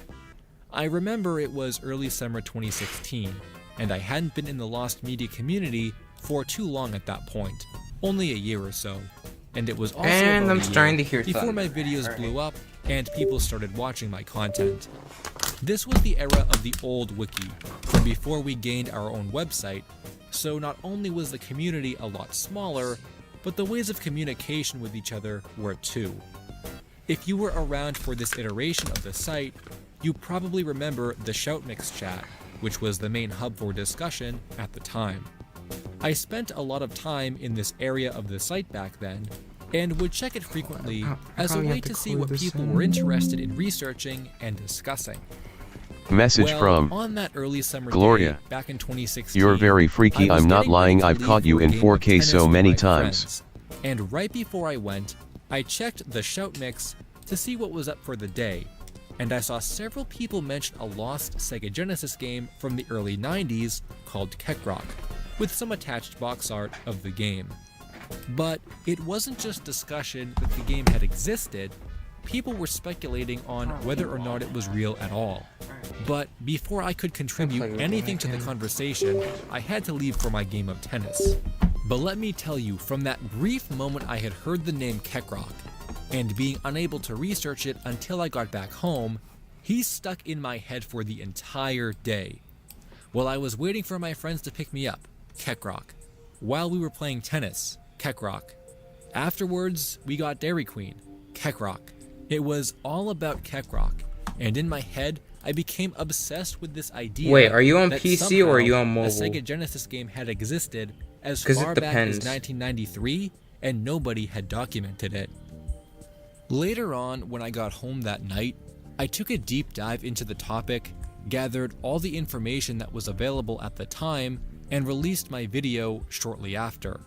I remember it was early summer 2016, and I hadn't been in the Lost Media community for too long at that point, only a year or so. And it was also And about I'm a year starting to hear before thunder. my videos blew up and people started watching my content. This was the era of the old wiki, from before we gained our own website, so not only was the community a lot smaller, but the ways of communication with each other were too. If you were around for this iteration of the site, you probably remember the Shoutmix chat, which was the main hub for discussion at the time. I spent a lot of time in this area of the site back then, and would check it frequently as a way to see what people were interested in researching and discussing. Message from on that early summer Gloria. day back in 2016, You're very freaky, I'm not lying, I've caught you in 4K so many times. And right before I went, I checked the Shout Mix to see what was up for the day, and I saw several people mention a lost Sega Genesis game from the early 90s called Kekrok, with some attached box art of the game. But it wasn't just discussion that the game had existed, people were speculating on whether or not it was real at all. But before I could contribute anything to the conversation, I had to leave for my game of tennis. But let me tell you, from that brief moment I had heard the name Kekrok, and being unable to research it until I got back home, he stuck in my head for the entire day. While I was waiting for my friends to pick me up, Kekrok. While we were playing tennis, Kekrok. Afterwards, we got Dairy Queen, Kekrok. It was all about Kekrok, and in my head, I became obsessed with this idea. Wait, are you on that PC or are you on mobile? A Sega Genesis game had existed as far back as 1993, and nobody had documented it. Later on, when I got home that night, I took a deep dive into the topic, gathered all the information that was available at the time, and released my video shortly after.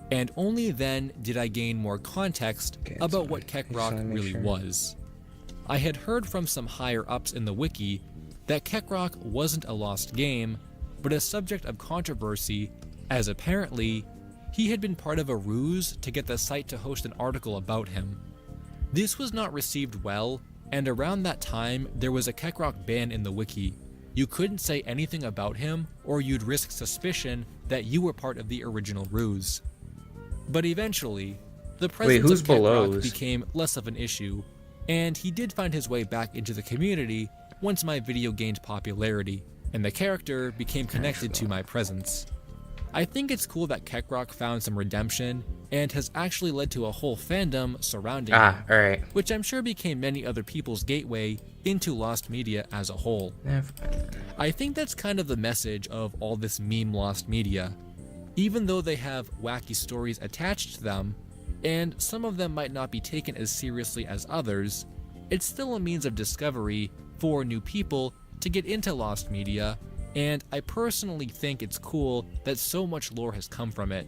And only then did I gain more context about what Kekrok really was. I had heard from some higher ups in the wiki that Kekrok wasn't a lost game, but a subject of controversy, as apparently he had been part of a ruse to get the site to host an article about him. This was not received well, and around that time there was a Kekrok ban in the wiki. You couldn't say anything about him, or you'd risk suspicion that you were part of the original ruse. But eventually, the presence of Kekrok became less of an issue, and he did find his way back into the community once my video gained popularity, and the character became connected to my presence. I think it's cool that Kekrok found some redemption, and has actually led to a whole fandom surrounding him, which I'm sure became many other people's gateway into lost media as a whole. I think that's kind of the message of all this meme lost media. Even though they have wacky stories attached to them, and some of them might not be taken as seriously as others, it's still a means of discovery for new people to get into lost media, and I personally think it's cool that so much lore has come from it.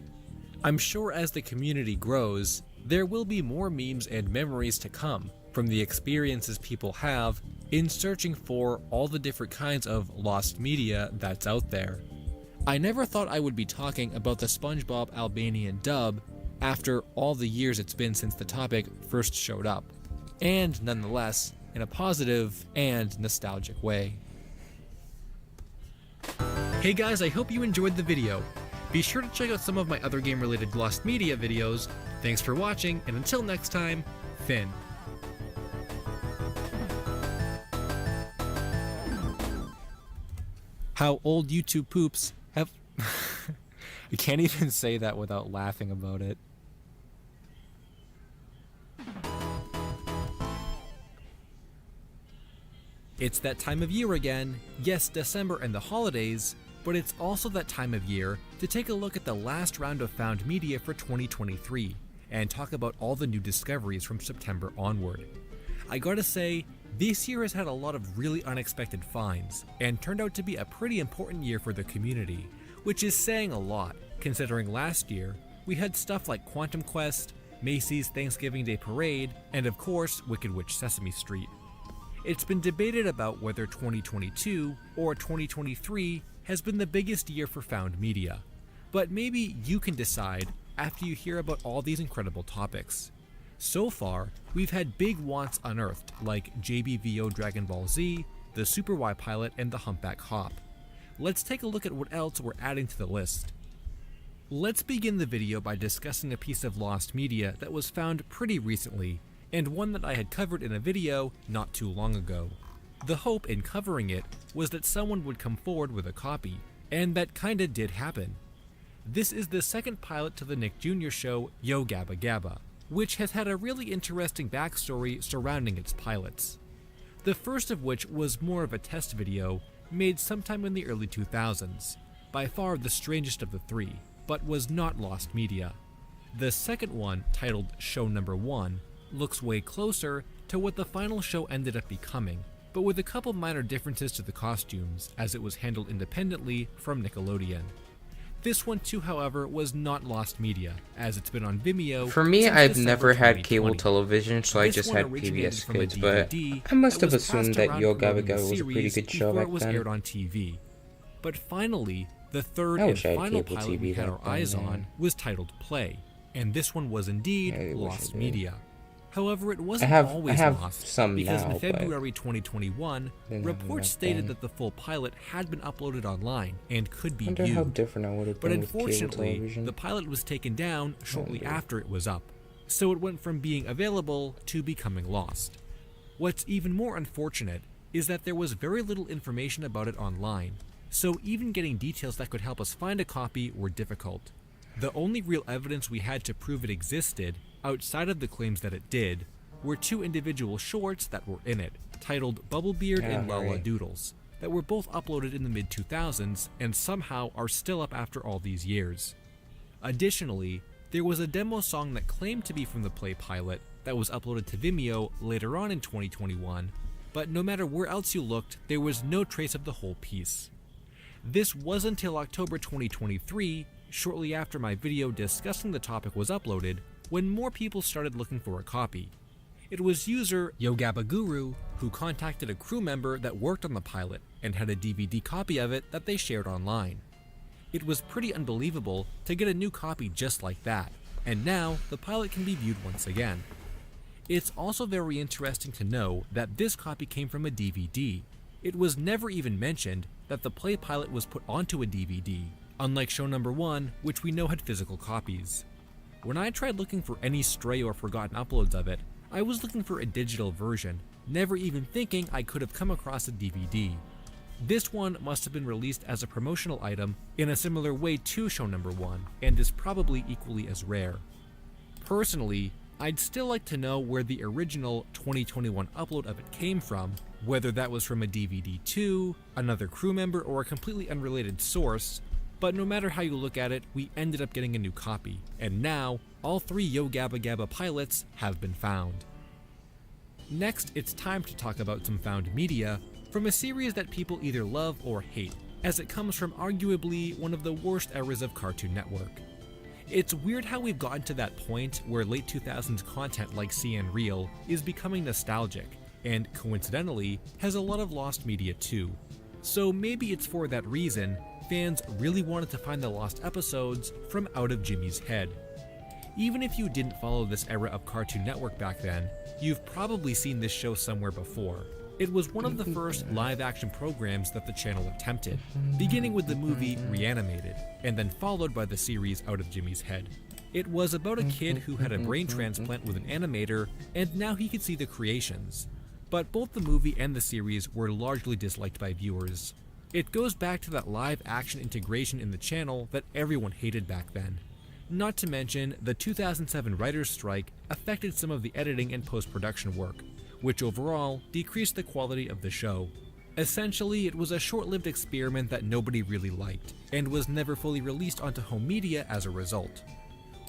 I'm sure as the community grows, there will be more memes and memories to come from the experiences people have in searching for all the different kinds of lost media that's out there. I never thought I would be talking about the SpongeBob Albanian dub after all the years it's been since the topic first showed up, and nonetheless, in a positive and nostalgic way. Hey guys, I hope you enjoyed the video. Be sure to check out some of my other game-related lost media videos. Thanks for watching, and until next time, Finn. How old YouTube poops have... I can't even say that without laughing about it. It's that time of year again. Yes, December and the holidays, but it's also that time of year to take a look at the last round of found media for 2023 and talk about all the new discoveries from September onward. I gotta say, this year has had a lot of really unexpected finds and turned out to be a pretty important year for the community, which is saying a lot considering last year we had stuff like Quantum Quest, Macy's Thanksgiving Day Parade, and of course Wicked Witch Sesame Street. It's been debated about whether 2022 or 2023 has been the biggest year for found media, but maybe you can decide after you hear about all these incredible topics. So far, we've had big wants unearthed like JBVO Dragon Ball Z, the Super Y pilot, and the Humpback Hop. Let's take a look at what else we're adding to the list. Let's begin the video by discussing a piece of lost media that was found pretty recently, and one that I had covered in a video not too long ago. The hope in covering it was that someone would come forward with a copy, and that kinda did happen. This is the second pilot to the Nick Jr. show Yo Gabba Gabba, which has had a really interesting backstory surrounding its pilots. The first of which was more of a test video made sometime in the early 2000s, by far the strangest of the three, but was not lost media. The second one, titled Show Number 1, looks way closer to what the final show ended up becoming, but with a couple minor differences to the costumes, as it was handled independently from Nickelodeon. This one too, however, was not lost media, as it's been on Vimeo. For me, since I've December never had 2020. cable television, so I This just one had originated PBS from a Kids, but DVD I must that have was assumed passed that around Yo promoting Gabba the Gabba was a pretty series good show before back it was then. aired on TV. But finally, the third I and wish I had final cable pilot we TV had back our then, eyes man. on was titled Play, and this one was indeed I wish I lost did. media. However, it I wasn't have always lost, some because now, in but February 2021, didn't have them reports back stated then. that the full pilot had been uploaded online and could be Wonder viewed. how different I would have But been with cable unfortunately, television. the pilot was taken down shortly Wonder. after it was up, so it went from being available to becoming lost. What's even more unfortunate is that there was very little information about it online, so even getting details that could help us find a copy were difficult. The only real evidence we had to prove it existed, outside of the claims that it did, were two individual shorts that were in it, titled Bubblebeard and Yeah, Lala right. Doodles, that were both uploaded in the mid-2000s and somehow are still up after all these years. Additionally, there was a demo song that claimed to be from the Play pilot that was uploaded to Vimeo later on in 2021, but no matter where else you looked, there was no trace of the whole piece. This was until October 2023, shortly after my video discussing the topic was uploaded, when more people started looking for a copy. It was user YoGabbaGuru who contacted a crew member that worked on the pilot and had a DVD copy of it that they shared online. It was pretty unbelievable to get a new copy just like that, and now the pilot can be viewed once again. It's also very interesting to know that this copy came from a DVD. It was never even mentioned that the Play pilot was put onto a DVD, unlike Show Number 1, which we know had physical copies. When I tried looking for any stray or forgotten uploads of it, I was looking for a digital version, never even thinking I could have come across a DVD. This one must have been released as a promotional item in a similar way to Show Number 1, and is probably equally as rare. Personally, I'd still like to know where the original 2021 upload of it came from, whether that was from a DVD 2, another crew member, or a completely unrelated source, but no matter how you look at it, we ended up getting a new copy, and now, all three Yo Gabba Gabba pilots have been found. Next, it's time to talk about some found media from a series that people either love or hate, as it comes from arguably one of the worst eras of Cartoon Network. It's weird how we've gotten to that point where late 2000s content like CN Real is becoming nostalgic, and coincidentally, has a lot of lost media too. So maybe it's for that reason fans really wanted to find the lost episodes from Out of Jimmy's Head. Even if you didn't follow this era of Cartoon Network back then, you've probably seen this show somewhere before. It was one of the first live-action programs that the channel attempted, beginning with the movie Reanimated, and then followed by the series Out of Jimmy's Head. It was about a kid who had a brain transplant with an animator, and now he could see the creations. But both the movie and the series were largely disliked by viewers. It goes back to that live-action integration in the channel that everyone hated back then. Not to mention, the 2007 writer's strike affected some of the editing and post-production work, which overall decreased the quality of the show. Essentially, it was a short-lived experiment that nobody really liked, and was never fully released onto home media as a result.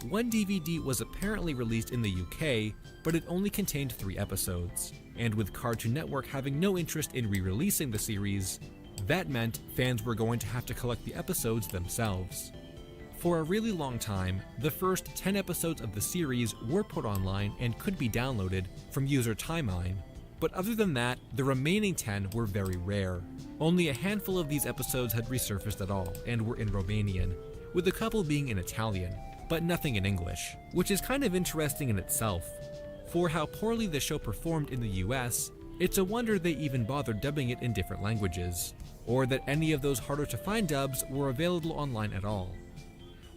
One DVD was apparently released in the UK, but it only contained 3 episodes, and with Cartoon Network having no interest in re-releasing the series, that meant fans were going to have to collect the episodes themselves. For a really long time, the first 10 episodes of the series were put online and could be downloaded from user timeline, but other than that, the remaining 10 were very rare. Only a handful of these episodes had resurfaced at all and were in Romanian, with a couple being in Italian, but nothing in English, which is kind of interesting in itself. For how poorly the show performed in the US, it's a wonder they even bothered dubbing it in different languages, or that any of those harder to find dubs were available online at all.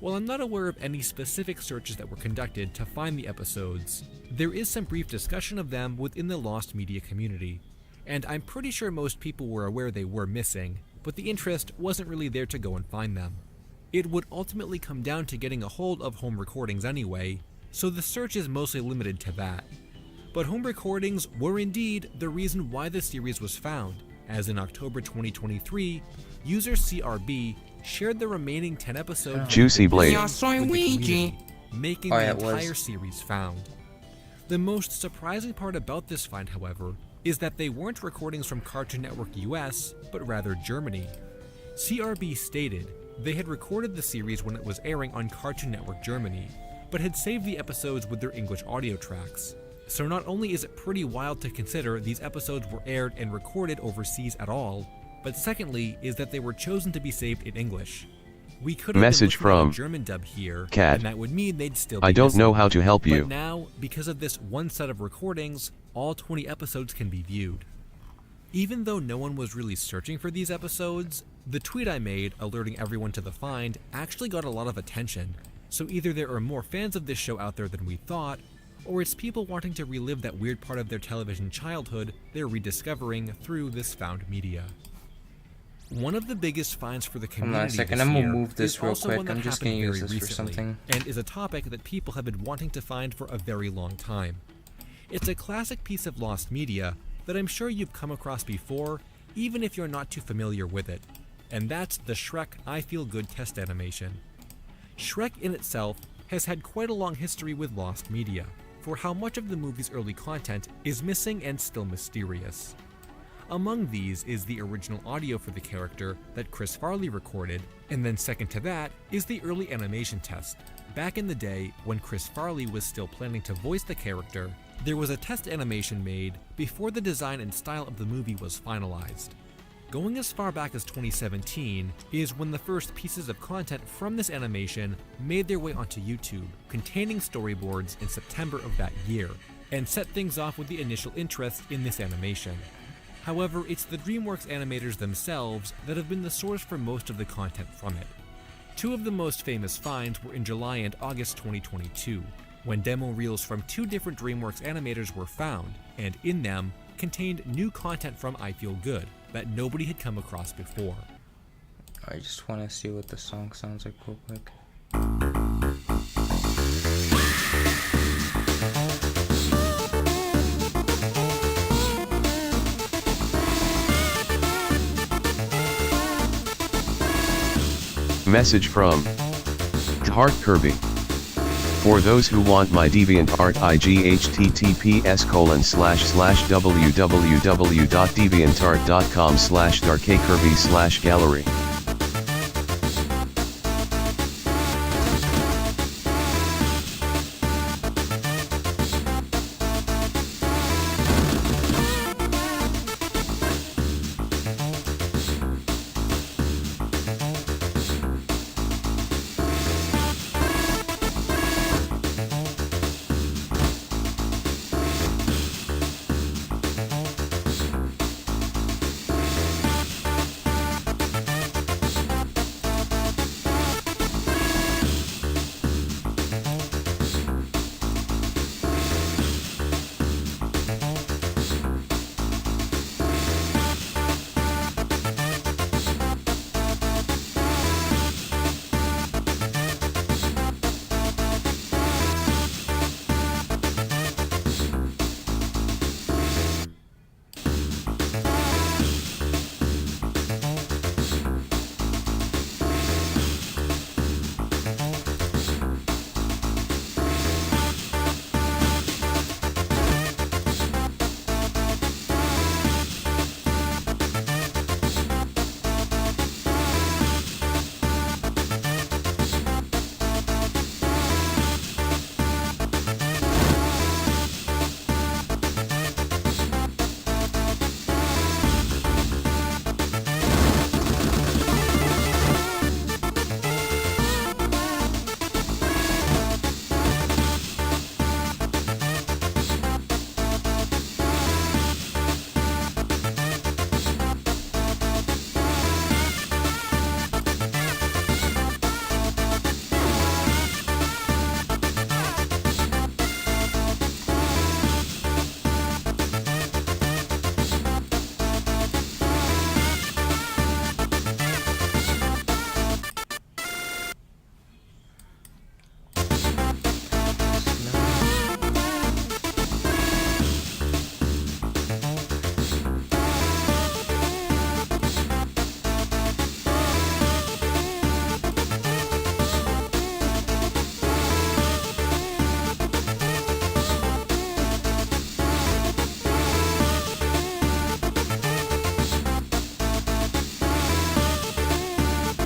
While I'm not aware of any specific searches that were conducted to find the episodes, there is some brief discussion of them within the lost media community, and I'm pretty sure most people were aware they were missing, but the interest wasn't really there to go and find them. It would ultimately come down to getting a hold of home recordings anyway, so the search is mostly limited to that. But home recordings were indeed the reason why the series was found, as in October 2023, user CRB shared the remaining 10 episodes Juicy Blade. with the community, making Oh, the yeah, it entire was. series found. The most surprising part about this find, however, is that they weren't recordings from Cartoon Network US, but rather Germany. CRB stated they had recorded the series when it was airing on Cartoon Network Germany, but had saved the episodes with their English audio tracks. So not only is it pretty wild to consider these episodes were aired and recorded overseas at all, but secondly is that they were chosen to be saved in English. We could have Message been looking at from a German dub here, Cat. and that would mean they'd still be I don't missing. know how to help you. But now, because of this one set of recordings, all 20 episodes can be viewed. Even though no one was really searching for these episodes, the tweet I made alerting everyone to the find actually got a lot of attention. So either there are more fans of this show out there than we thought, or it's people wanting to relive that weird part of their television childhood they're rediscovering through this found media. One of the biggest finds for the community Hold on a second, this I'm gonna year move this is real also quick. one that I'm just happened gonna use very this for recently, something. and is a topic that people have been wanting to find for a very long time. It's a classic piece of lost media that I'm sure you've come across before, even if you're not too familiar with it, and that's the Shrek I Feel Good test animation. Shrek in itself has had quite a long history with lost media, for how much of the movie's early content is missing and still mysterious. Among these is the original audio for the character that Chris Farley recorded, and then second to that is the early animation test. Back in the day, when Chris Farley was still planning to voice the character, there was a test animation made before the design and style of the movie was finalized. Going as far back as 2017 is when the first pieces of content from this animation made their way onto YouTube, containing storyboards in September of that year, and set things off with the initial interest in this animation. However, it's the Dreamworks animators themselves that have been the source for most of the content from it. Two of the most famous finds were in July and August 2022, when demo reels from two different Dreamworks animators were found, and in them contained new content from I Feel Good that nobody had come across before. I just want to see what the song sounds like real quick. Message from Heart Kirby. For those who want my DeviantArt IG https://www.deviantart.com/darkkirby/gallery.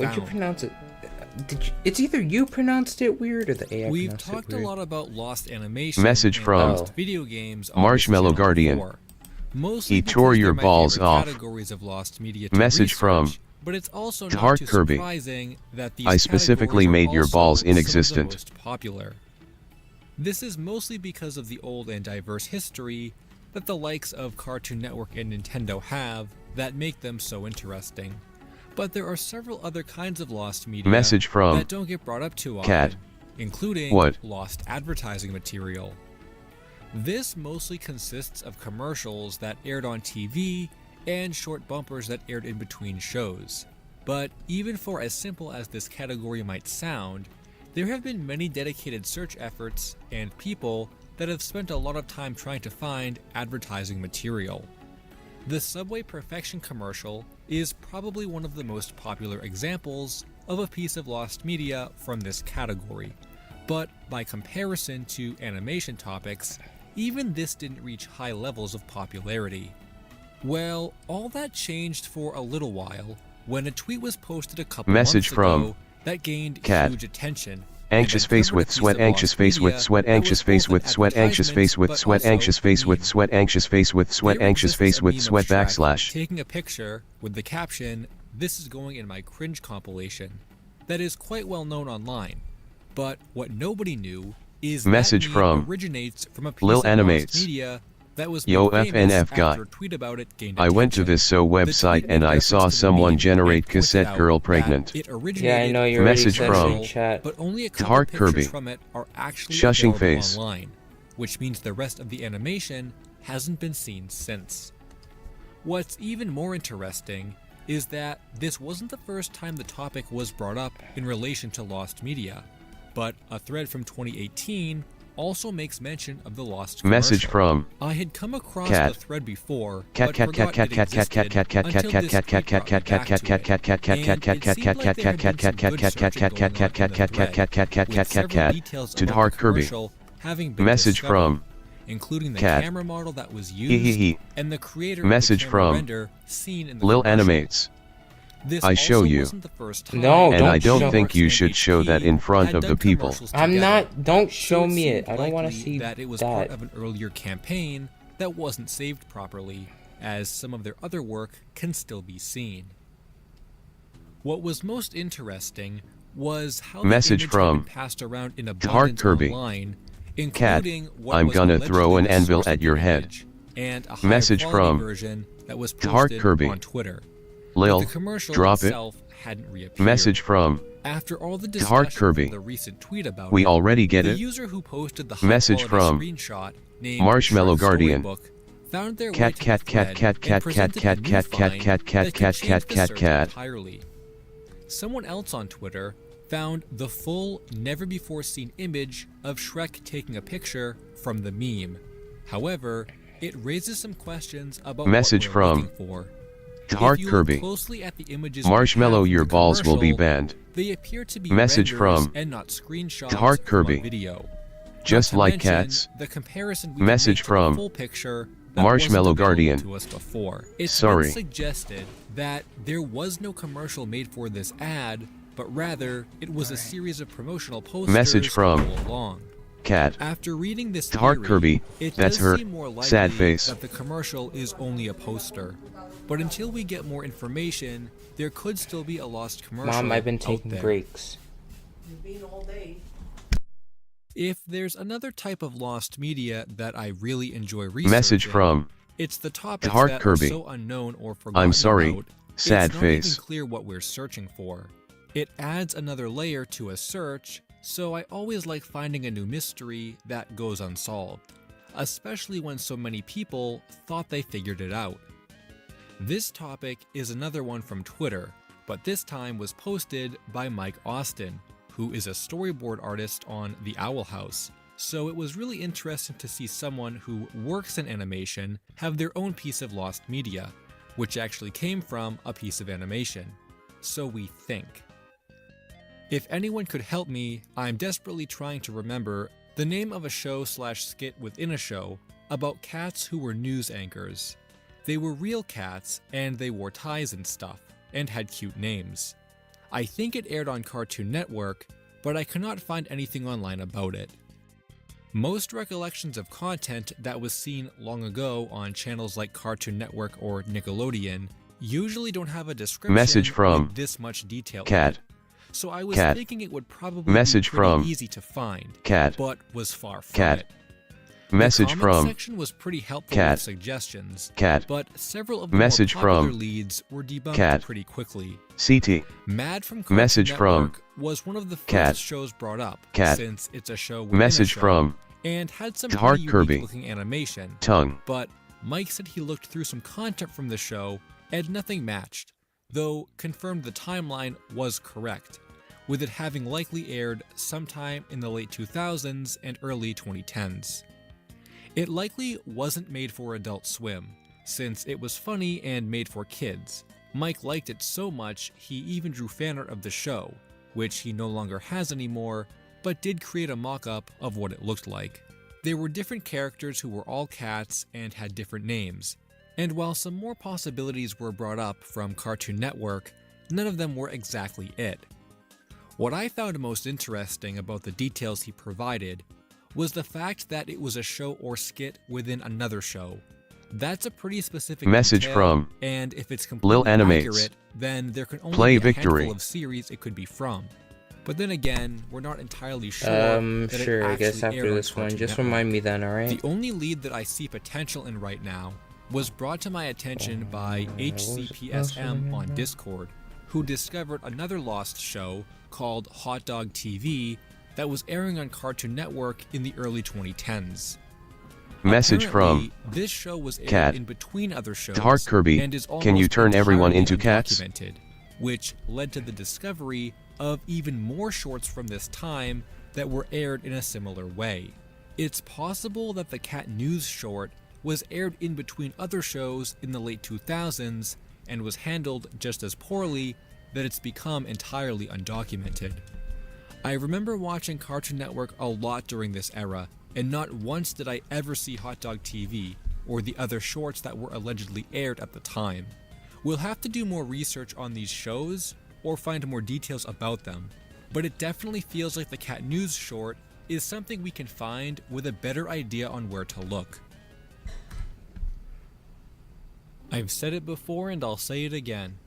Would you found. pronounce it? It's either you pronounced it weird or the AI We've pronounced it talked a weird. lot about lost animation Message and from lost video games on Marshmallow this channel Guardian. before. Mostly He tore because your they're my balls favorite off. categories of lost media to Message research, from but it's also To not Heart too Kirby. surprising that these I specifically categories are made your also balls some of the inexistent. most popular. This is mostly because of the old and diverse history that the likes of Cartoon Network and Nintendo have that make them so interesting. But there are several other kinds of lost media Message from that don't get brought up too often, Cat. including What? lost advertising material. This mostly consists of commercials that aired on TV and short bumpers that aired in between shows. But even for as simple as this category might sound, there have been many dedicated search efforts and people that have spent a lot of time trying to find advertising material. The Subway Perfection commercial is probably one of the most popular examples of a piece of lost media from this category, but by comparison to animation topics, even this didn't reach high levels of popularity. Well, all that changed for a little while when a tweet was posted a couple Message months from ago that gained Cat. huge attention. Anxious face with sweat, anxious face with sweat, anxious face with sweat, anxious face with sweat, anxious face with sweat, anxious face with sweat, anxious face with sweat backslash. Taking a picture with the caption, "This is going in my cringe compilation," that is quite well known online. But what nobody knew is Message that from meme originates from a piece Lil of Animates. lost media that was Yo made famous FNF guy. after a tweet about it gained I went to attention. this website and I saw someone generate cassette girl pregnant. It originated Yeah, I know you already Message said from it in chat. but only a To couple Heart pictures Kirby. from it are actually Shushing available face. online, which means the rest of the animation hasn't been seen since. What's even more interesting is that this wasn't the first time the topic was brought up in relation to lost media, but a thread from 2018 also makes mention of the lost Message commercial. from I had come across Cat. the thread before, Cat but cat forgot cat it cat cat cat cat cat cat existed cat until cat this cat cat tweet cat brought me cat back cat to cat it. cat And cat it cat seemed cat like cat there cat had been cat some cat good cat searching cat going cat on in cat cat cat cat cat cat cat cat the thread, with cat several cat details to about Heart the Kirby. commercial having been Message discovered, from including the Cat. camera model that was Hee hee used hee. and the creator Message of the camera from render seen in the Lil commercial. Animates. This I show also you. wasn't the first time No, And I don't don't show think it. you should show that in front had of the done people. commercials I'm together. not. Don't show So me seemed it. I don't want to likely see that it was that. part of an earlier campaign that wasn't saved properly, as some of their other work can still be seen. What was most interesting was how Message the image from had been passed around in To Heart abundance Kirby. online, Cat, including what I'm was gonna allegedly throw an the anvil source at of your the head. image, and a Message high-quality from version that was To Heart posted Kirby. on Twitter. Lil, But the commercial drop it. itself hadn't reappeared. Message from After all the To Heart discussion Kirby. from the recent tweet about We it, already get the it. user who posted the Message high-quality from screenshot named Marshmallow Shrek Guardian. Storybook found their way Cat to the cat cat thread cat and cat cat presented cat a new cat cat find cat that cat could cat change cat the cat search cat. entirely. Someone else on Twitter found the full, never-before-seen image of Shrek taking a picture from the meme. However, it raises some questions about Message what we're from looking for. To If Heart you look Kirby. closely at the images we Marshmallow, have from your the balls will be commercial, banned. they appear to be Message renders from and not screenshots To Heart from a Kirby. video. Just Not to like mention, cats. the comparison we Message made to from the full picture that Marshmallow wasn't available Guardian. to us before. It's Sorry. been suggested that there was no commercial made for this ad, but rather it was a series of promotional posters Message from all along. Cat. After reading this To Heart theory, Kirby. it That's does her. seem more likely Sad face. that the commercial is only a poster. But until we get more information, there could still be a lost commercial. Mom, I've been out taking there. breaks. If there's another type of lost media that I really enjoy researching, Message from it's the topics Heart that Kirby. are so unknown or forgotten I'm sorry. about, Sad it's not face. even clear what we're searching for. It adds another layer to a search, so I always like finding a new mystery that goes unsolved, especially when so many people thought they figured it out. This topic is another one from Twitter, but this time was posted by Mike Austin, who is a storyboard artist on The Owl House. So it was really interesting to see someone who works in animation have their own piece of lost media, which actually came from a piece of animation. So we think. If anyone could help me, I'm desperately trying to remember the name of a show/skit within a show about cats who were news anchors. They were real cats and they wore ties and stuff, and had cute names. I think it aired on Cartoon Network, but I cannot find anything online about it. Most recollections of content that was seen long ago on channels like Cartoon Network or Nickelodeon usually don't have a description Message from with this much detail. Cat. So I was Cat. thinking it would probably Message be pretty from easy to find, Cat. but was far from Cat. it. Message The comment from section was pretty helpful Cat. with suggestions, Cat. but several of the Message more popular from leads were debunked Cat. pretty quickly. CT. Mad from Cartoon Message from Network was one of the first Cat. shows brought up, Cat. since it's a show within Message a show, from and had some Heart pretty Kirby. unique looking animation. Tongue. But Mike said he looked through some content from the show and nothing matched, though confirmed the timeline was correct, with it having likely aired sometime in the late 2000s and early 2010s. It likely wasn't made for Adult Swim, since it was funny and made for kids. Mike liked it so much he even drew fan art of the show, which he no longer has anymore, but did create a mock-up of what it looked like. There were different characters who were all cats and had different names, and while some more possibilities were brought up from Cartoon Network, none of them were exactly it. What I found most interesting about the details he provided was the fact that it was a show or skit within another show. That's a pretty specific Message detail, from and if it's Lil completely Animates. accurate, then there can only Play be a Victory. handful of series it could be from. But then again, we're not entirely sure that it Sure, I guess actually after aired on this one, Cartoon just Network. remind me then, alright? The only lead that I see potential in right now was brought to my attention by HCPSM on Discord, who discovered another lost show called Hot Dog TV that was airing on Cartoon Network in the early 2010s. Message Apparently, from this show was aired Cat. in between other shows To Heart Kirby. and is Can you almost turn everyone entirely into cats? undocumented, which led to the discovery of even more shorts from this time that were aired in a similar way. It's possible that the Cat News short was aired in between other shows in the late 2000s and was handled just as poorly that it's become entirely undocumented. I remember watching Cartoon Network a lot during this era, and not once did I ever see Hot Dog TV or the other shorts that were allegedly aired at the time. We'll have to do more research on these shows or find more details about them, but it definitely feels like the Cat News short is something we can find with a better idea on where to look. I've said it before and I'll say it again.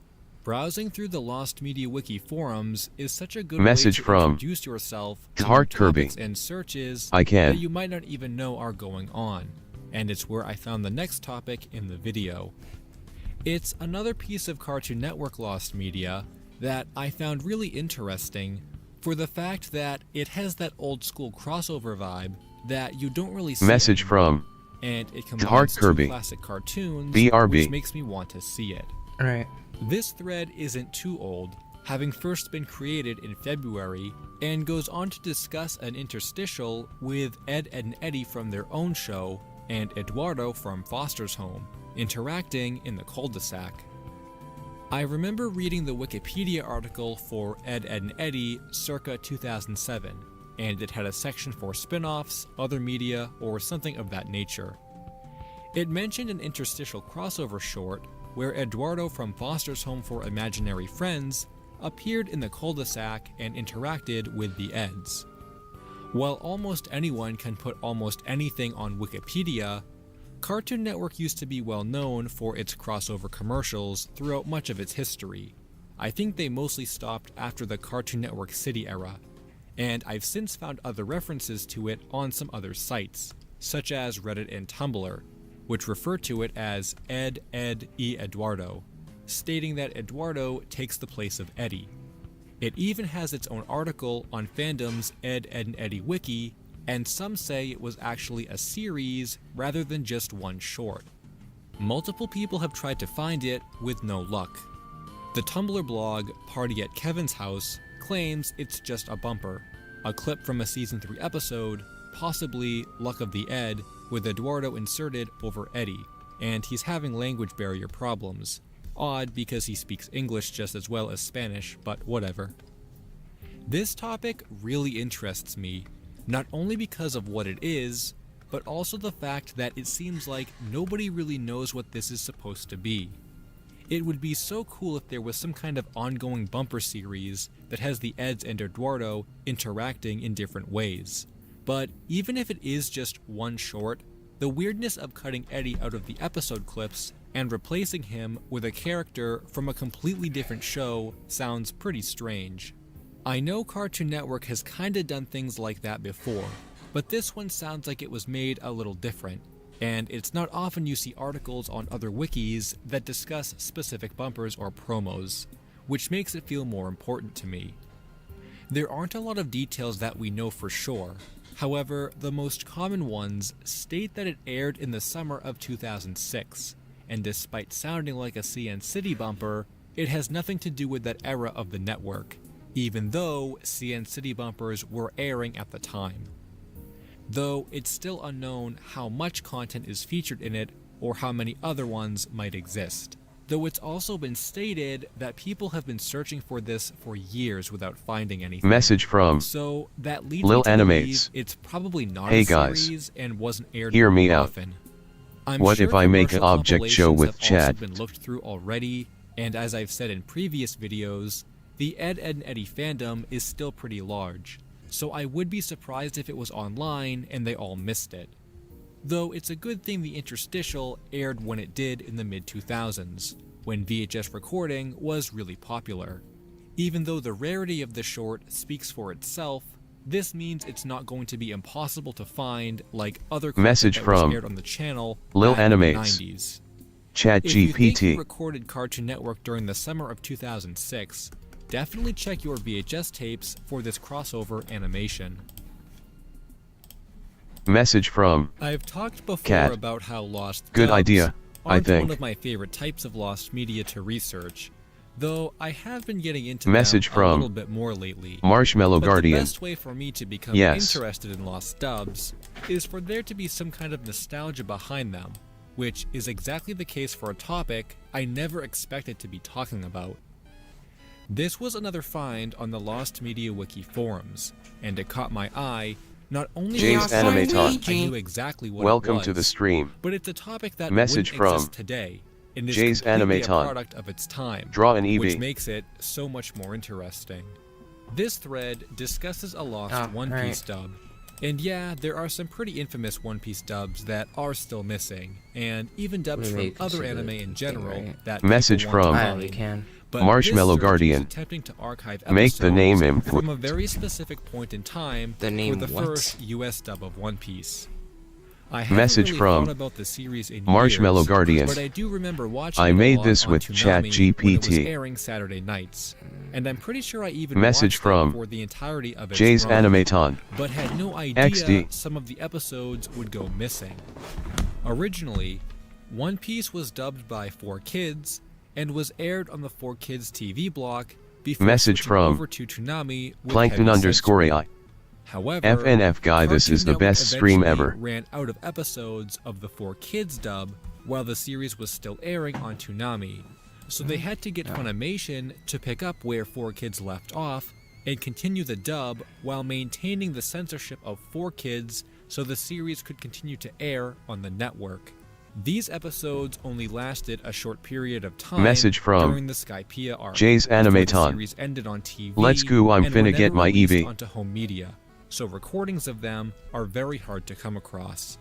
Browsing through the Lost Media Wiki forums is such a good Message way to from introduce yourself To to Heart topics Kirby. and searches I can. that you might not even know are going on, and it's where I found the next topic in the video. It's another piece of Cartoon Network Lost Media that I found really interesting for the fact that it has that old school crossover vibe that you don't really see Message anymore, from and it To Heart combines two Kirby. classic cartoons, BRB. which makes me want to see it. Alright. This thread isn't too old, having first been created in February, and goes on to discuss an interstitial with Ed and Eddy from their own show and Eduardo from Foster's home, interacting in the cul-de-sac. I remember reading the Wikipedia article for Ed, Edd and Eddy circa 2007, and it had a section for spin-offs, other media, or something of that nature. It mentioned an interstitial crossover short where Eduardo from Foster's Home for Imaginary Friends appeared in the cul-de-sac and interacted with the Eds. While almost anyone can put almost anything on Wikipedia, Cartoon Network used to be well known for its crossover commercials throughout much of its history. I think they mostly stopped after the Cartoon Network City era, and I've since found other references to it on some other sites, such as Reddit and Tumblr, which refer to it as Ed, Ed, e Eduardo, stating that Eduardo takes the place of Eddy. It even has its own article on fandom's Ed, Edd and Eddy wiki, and some say it was actually a series rather than just one short. Multiple people have tried to find it with no luck. The Tumblr blog Party at Kevin's House claims it's just a bumper, a clip from a season 3 episode, possibly Luck of the Ed, with Eduardo inserted over Eddy, and he's having language barrier problems. Odd because he speaks English just as well as Spanish, but whatever. This topic really interests me, not only because of what it is, but also the fact that it seems like nobody really knows what this is supposed to be. It would be so cool if there was some kind of ongoing bumper series that has the Eds and Eduardo interacting in different ways. But even if it is just one short, the weirdness of cutting Eddy out of the episode clips and replacing him with a character from a completely different show sounds pretty strange. I know Cartoon Network has kinda done things like that before, but this one sounds like it was made a little different, and it's not often you see articles on other wikis that discuss specific bumpers or promos, which makes it feel more important to me. There aren't a lot of details that we know for sure. However, the most common ones state that it aired in the summer of 2006, and despite sounding like a CN City bumper, it has nothing to do with that era of the network, even though CN City bumpers were airing at the time. Though it's still unknown how much content is featured in it or how many other ones might exist. Though it's also been stated that people have been searching for this for years without finding anything. Message from So that leads Lil me to Animates. believe it's probably not Hey a guys, series and wasn't aired hear me very out. often. I'm What sure if I make an commercial object show with compilations have also chat? been looked through already, and as I've said in previous videos, the Ed, Edd and Eddy fandom is still pretty large, so I would be surprised if it was online and they all missed it. Though it's a good thing the interstitial aired when it did in the mid-2000s, when VHS recording was really popular. Even though the rarity of the short speaks for itself, this means it's not going to be impossible to find like other content Message that was from aired on the channel Lil back in the Animates. 90s. Chat If you think you GPT. recorded Cartoon Network during the summer of 2006, definitely check your VHS tapes for this crossover animation. Message from I've talked before Cat. about how lost Good dubs idea, I aren't think. one of my favorite types of lost media to research, though I have been getting into Message them from a little bit more lately. Marshmallow But Guardian. the best way for me to become Yes. interested in lost dubs is for there to be some kind of nostalgia behind them, which is exactly the case for a topic I never expected to be talking about. This was another find on the Lost Media Wiki forums, and it caught my eye not only Jay's because Animaton. I knew exactly what Welcome it was, to the stream. but it's a topic that Message wouldn't from exist today, and is Jay's completely a Animaton. product of its time, Draw an which EV. makes it so much more interesting. This thread discusses a lost Oh, One right. Piece dub, and yeah, there are some pretty infamous One Piece dubs that are still missing, and even dubs Maybe from other consider anime it in thing, general right? that Message people want from to I find. only can. But Marshmallow this search Guardian. is attempting to archive Make the name episodes input. from a very specific point in time The name for the what? first US dub of One Piece. I haven't Message really from thought about the series in Marshmallow years, Guardian. but I do remember watching I it a made lot this on with Toonami ChatGPT. when it was airing Saturday nights, and I'm pretty sure I even Message watched from it for the entirety of its Jay's run, Animaton. but had no idea XD. some of the episodes would go missing. Originally, One Piece was dubbed by 4Kids and was aired on the 4Kids TV block before Message switching from over to Toonami with Plankton heavy _AI. censoring. However, FNF guy, this Cartoon is the Network best stream eventually ever. ran out of episodes of the 4Kids dub while the series was still airing on Toonami, so they had to get Funimation to pick up where 4Kids left off and continue the dub while maintaining the censorship of 4Kids so the series could continue to air on the network. These episodes only lasted a short period of time Message from during the Skypiea arc. Jay's before the Animaton. series ended on TV Let's go, I'm and finna were get never my released EV. onto home media, so recordings of them are very hard to come across.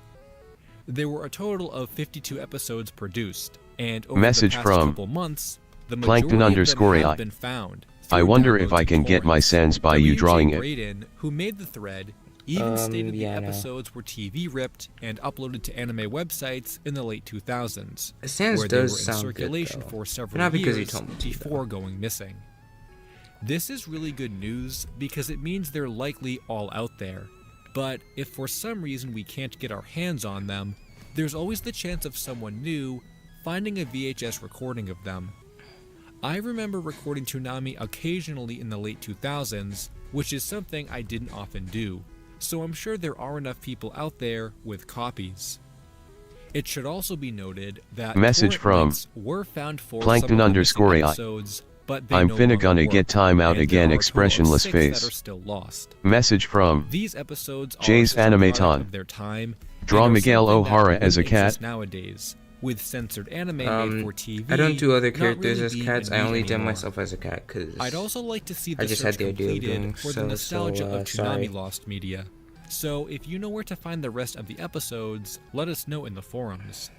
There were a total of 52 episodes produced, and over Message the past from couple months, the Plankton majority of them _AI. have been found. I through wonder if downloads I can and get my torrents. sense by you WJ drawing it. Braden, who made the thread, even stated the yeah, no. episodes were TV ripped and uploaded to anime websites in the late 2000s, Sans where they were in does sound good, circulation though. for several Not because you years told me to, before going missing. This is really good news because it means they're likely all out there, but if for some reason we can't get our hands on them, there's always the chance of someone new finding a VHS recording of them. I remember recording Toonami occasionally in the late 2000s, which is something I didn't often do, so I'm sure there are enough people out there with copies. It should also be noted that Message torrent from links were found for Plankton some of the missing _AI. episodes, but they I'm no finna longer gonna work, get time out and there again, are a total of expressionless 6 face. that are still lost. Message from These episodes are Jay's such a product Animaton. of their time, Draw and are Miguel something that O'Hara as a wouldn't exist cat. nowadays, with censored anime made for TV. I don't do other not characters really as being cats. in I need only did anymore. myself as a cat because I'd also like to see the I just search had the idea of completed doing for the nostalgia of sorry. Toonami Lost Media. So if you know where to find the rest of the episodes, let us know in the forums.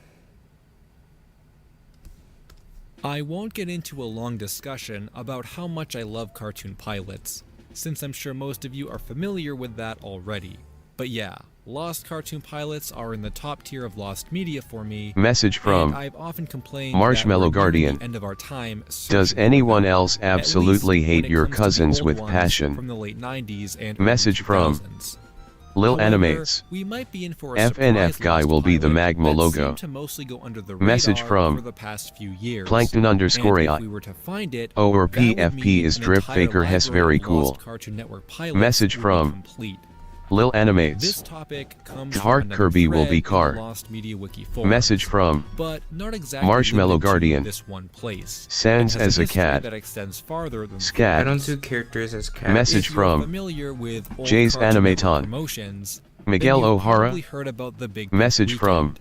I won't get into a long discussion about how much I love cartoon pilots, since I'm sure most of you are familiar with that already. But yeah, Lost cartoon pilots are in the top tier of Lost media for me. Message from and I've often complained Marshmallow that we're nearing Guardian. the end of our time Does searching anyone for them, else at absolutely least when hate it your comes to the cousins old with ones passion? from the late 90s and Message early from 2000s. Lil However, Animates. we might be in for a FNF surprise guy Lost will be the pilot Magma that logo. seemed to mostly go under the Message radar from for the past few years. Plankton underscore And if AI. we were to find it, O or that would PFP mean is an Drip entire Faker Hess library very of cool. Lost Cartoon Network pilots Message would be from complete. Lil Animates. This topic comes from Heart another Kirby will thread be in the car. Lost Media Wiki forums, Message from but not exactly Marshmallow limited to Guardian. this one place. Sans It has as a history cat. that extends farther than Scat. I don't do characters as cats. Message if you're from familiar with old Jay's Cartoon Network Animaton. promotions, Miguel then you've O'Hara. probably heard about the Big Message Weekend. from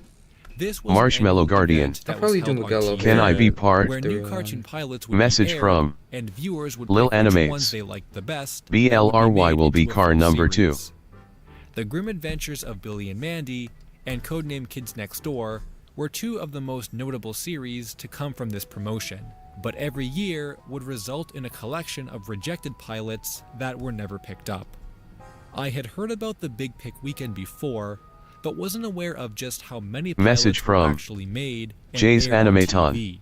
This was an Marshmallow annual Guardian. event that I'll probably was do held on Miguel TV, Can I be part? where new cartoon pilots would Message be aired, from and viewers would Lil pick which Animates. ones they liked the best. BLRY will be into a car full number 2. series. The Grim Adventures of Billy and Mandy and Codename Kids Next Door were two of the most notable series to come from this promotion, but every year would result in a collection of rejected pilots that were never picked up. I had heard about the Big Pick Weekend before, but wasn't aware of just how many pilots Message were from actually made and Jay's aired on Animaton. TV,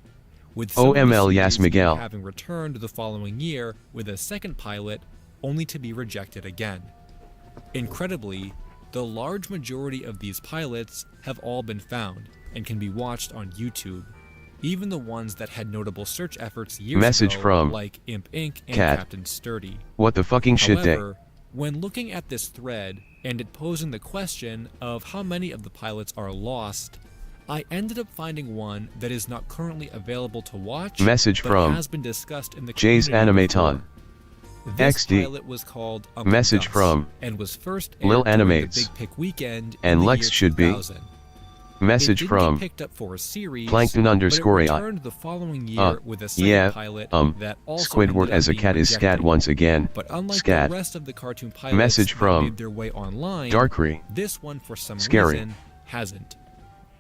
with some of the OML Yas series Miguel. having returned the following year with a second pilot, only to be rejected again. Incredibly, the large majority of these pilots have all been found and can be watched on YouTube, even the ones that had notable search efforts years Message ago, from like Imp Inc. and Cat. Captain Sturdy. What the fucking shit day? However, when looking at this thread and it posing the question of how many of the pilots are lost, I ended up finding one that is not currently available to watch, Message but from has been discussed in the Jay's community Animaton. before. This XD. pilot was called Uncle Message Gus from and was first Lil aired during Animates. the Big Pick Weekend And in the Lex year should be 2000. Message It didn't from get picked up for a series, Plankton underscore but it AI. returned the following year with a second Yeah, pilot that also Squidward ended up as a being cat is rejected. scat once again. But unlike Scat. the rest of the cartoon pilots Message that from made their way online, Darkry. this one for some Scary. reason hasn't.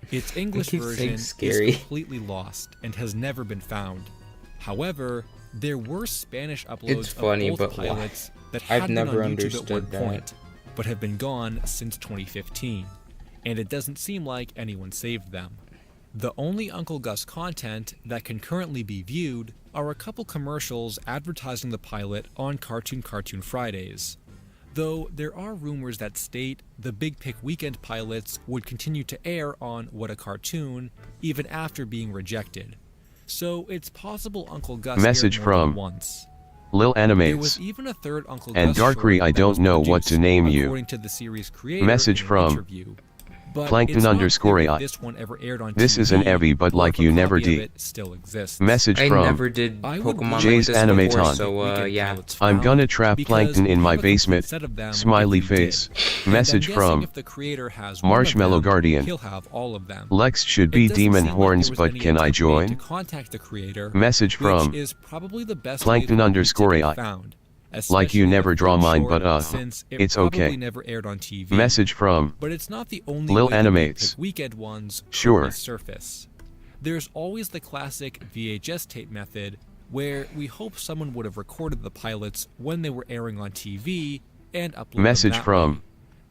Its English keep saying version scary. is completely lost and has never been found. However, there were Spanish uploads It's funny, of both but why? pilots that I've had been never on YouTube at one understood that. point, but have been gone since 2015, and it doesn't seem like anyone saved them. The only Uncle Gus content that can currently be viewed are a couple commercials advertising the pilot on Cartoon Fridays. Though there are rumors that state the Big Pick Weekend pilots would continue to air on What a Cartoon even after being rejected. So it's possible Uncle Gus Message aired more than from once. Lil There Animates. was even a third Uncle And Gus Darkry short I that don't was know what produced, to name you. according to the series creator Message in an from interview. But Plankton it's not underscore clear if AI. this one ever aired on This is TV, an Evie but or like if a you never copy of D. it still exists. Message I from never did I would Pokemon Jay's like this before, Animaton. so yeah. I'm gonna trap because Plankton in we my have a complete basement. set of them Smiley if we did. face. And Message I'm guessing from if the creator has one of Marshmallow them, Guardian. he'll have all of them. Lex should be It doesn't demon seem like horns there was but any can I attempt made join? to contact the creator, Message which from is probably the best way Plankton for it underscore to be AI. found, Like you especially never a draw film mine short, but since it it's probably okay. never aired on TV. Message from But it's not the only Lil way the Big Animates. Pick Weekend ones Sure. currently surface. There's always the classic VHS tape method, where we hope someone would have recorded the pilots when they were airing on TV and uploaded Message them that from way.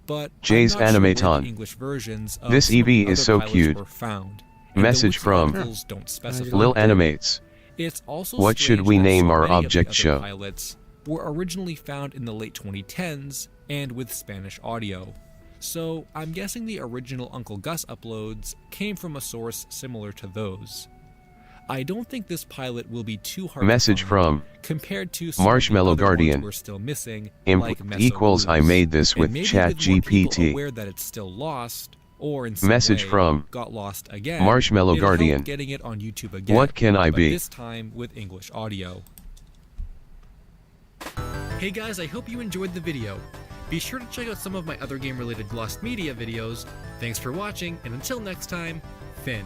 But Jay's I'm not sure where Animaton. the English versions of This some of the EV is other so pilots cute. were found, and the Message wiki from articles don't specify. Lil Animates. It's also What should strange we that name so our many of the object other show? pilots were originally found in the late 2010s and with Spanish audio. So I'm guessing the original Uncle Gus uploads came from a source similar to those. I don't think this pilot will be too hard Message to find from compared to some Marshmallow of the other Guardian. ones we're still missing, Imp like Meso equals I Blues. made this And with maybe Chat with more people GPT. aware that it's still lost, or in some Message way from got lost again, Marshmallow it'll help Guardian. getting it on YouTube again, What can I but be? this time with English audio. Hey guys, I hope you enjoyed the video. Be sure to check out some of my other game-related Lost Media videos. Thanks for watching, and until next time, Finn.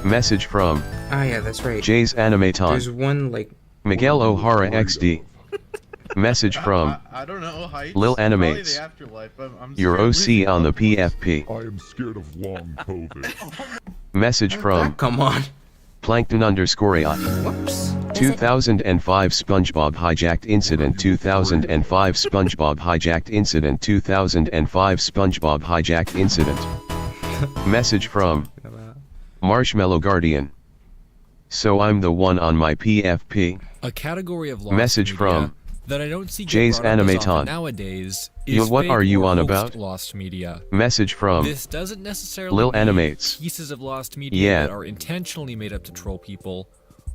Message from Ah, yeah, that's right. Jay's Animaton. There's one, like... Miguel O'Hara XD. Message from I don't know, heights. Lil Probably Animates. the afterlife. I'm Your scared OC on the PFP. I am scared of long COVID. Message from Come on. Plankton_AI. Whoops. 2005 SpongeBob hijacked incident. 2005 SpongeBob hijacked incident. 2005 SpongeBob hijacked incident. Message from Marshmallow Guardian. So I'm the one on my PFP. A category of lost Message media from that I don't see get Jay's brought up as often Animaton. nowadays Yo, is what fake are you or on hoaxed about? lost media. Message from This doesn't necessarily Lil mean Animates. pieces of lost media Yeah. that are intentionally made up to troll people,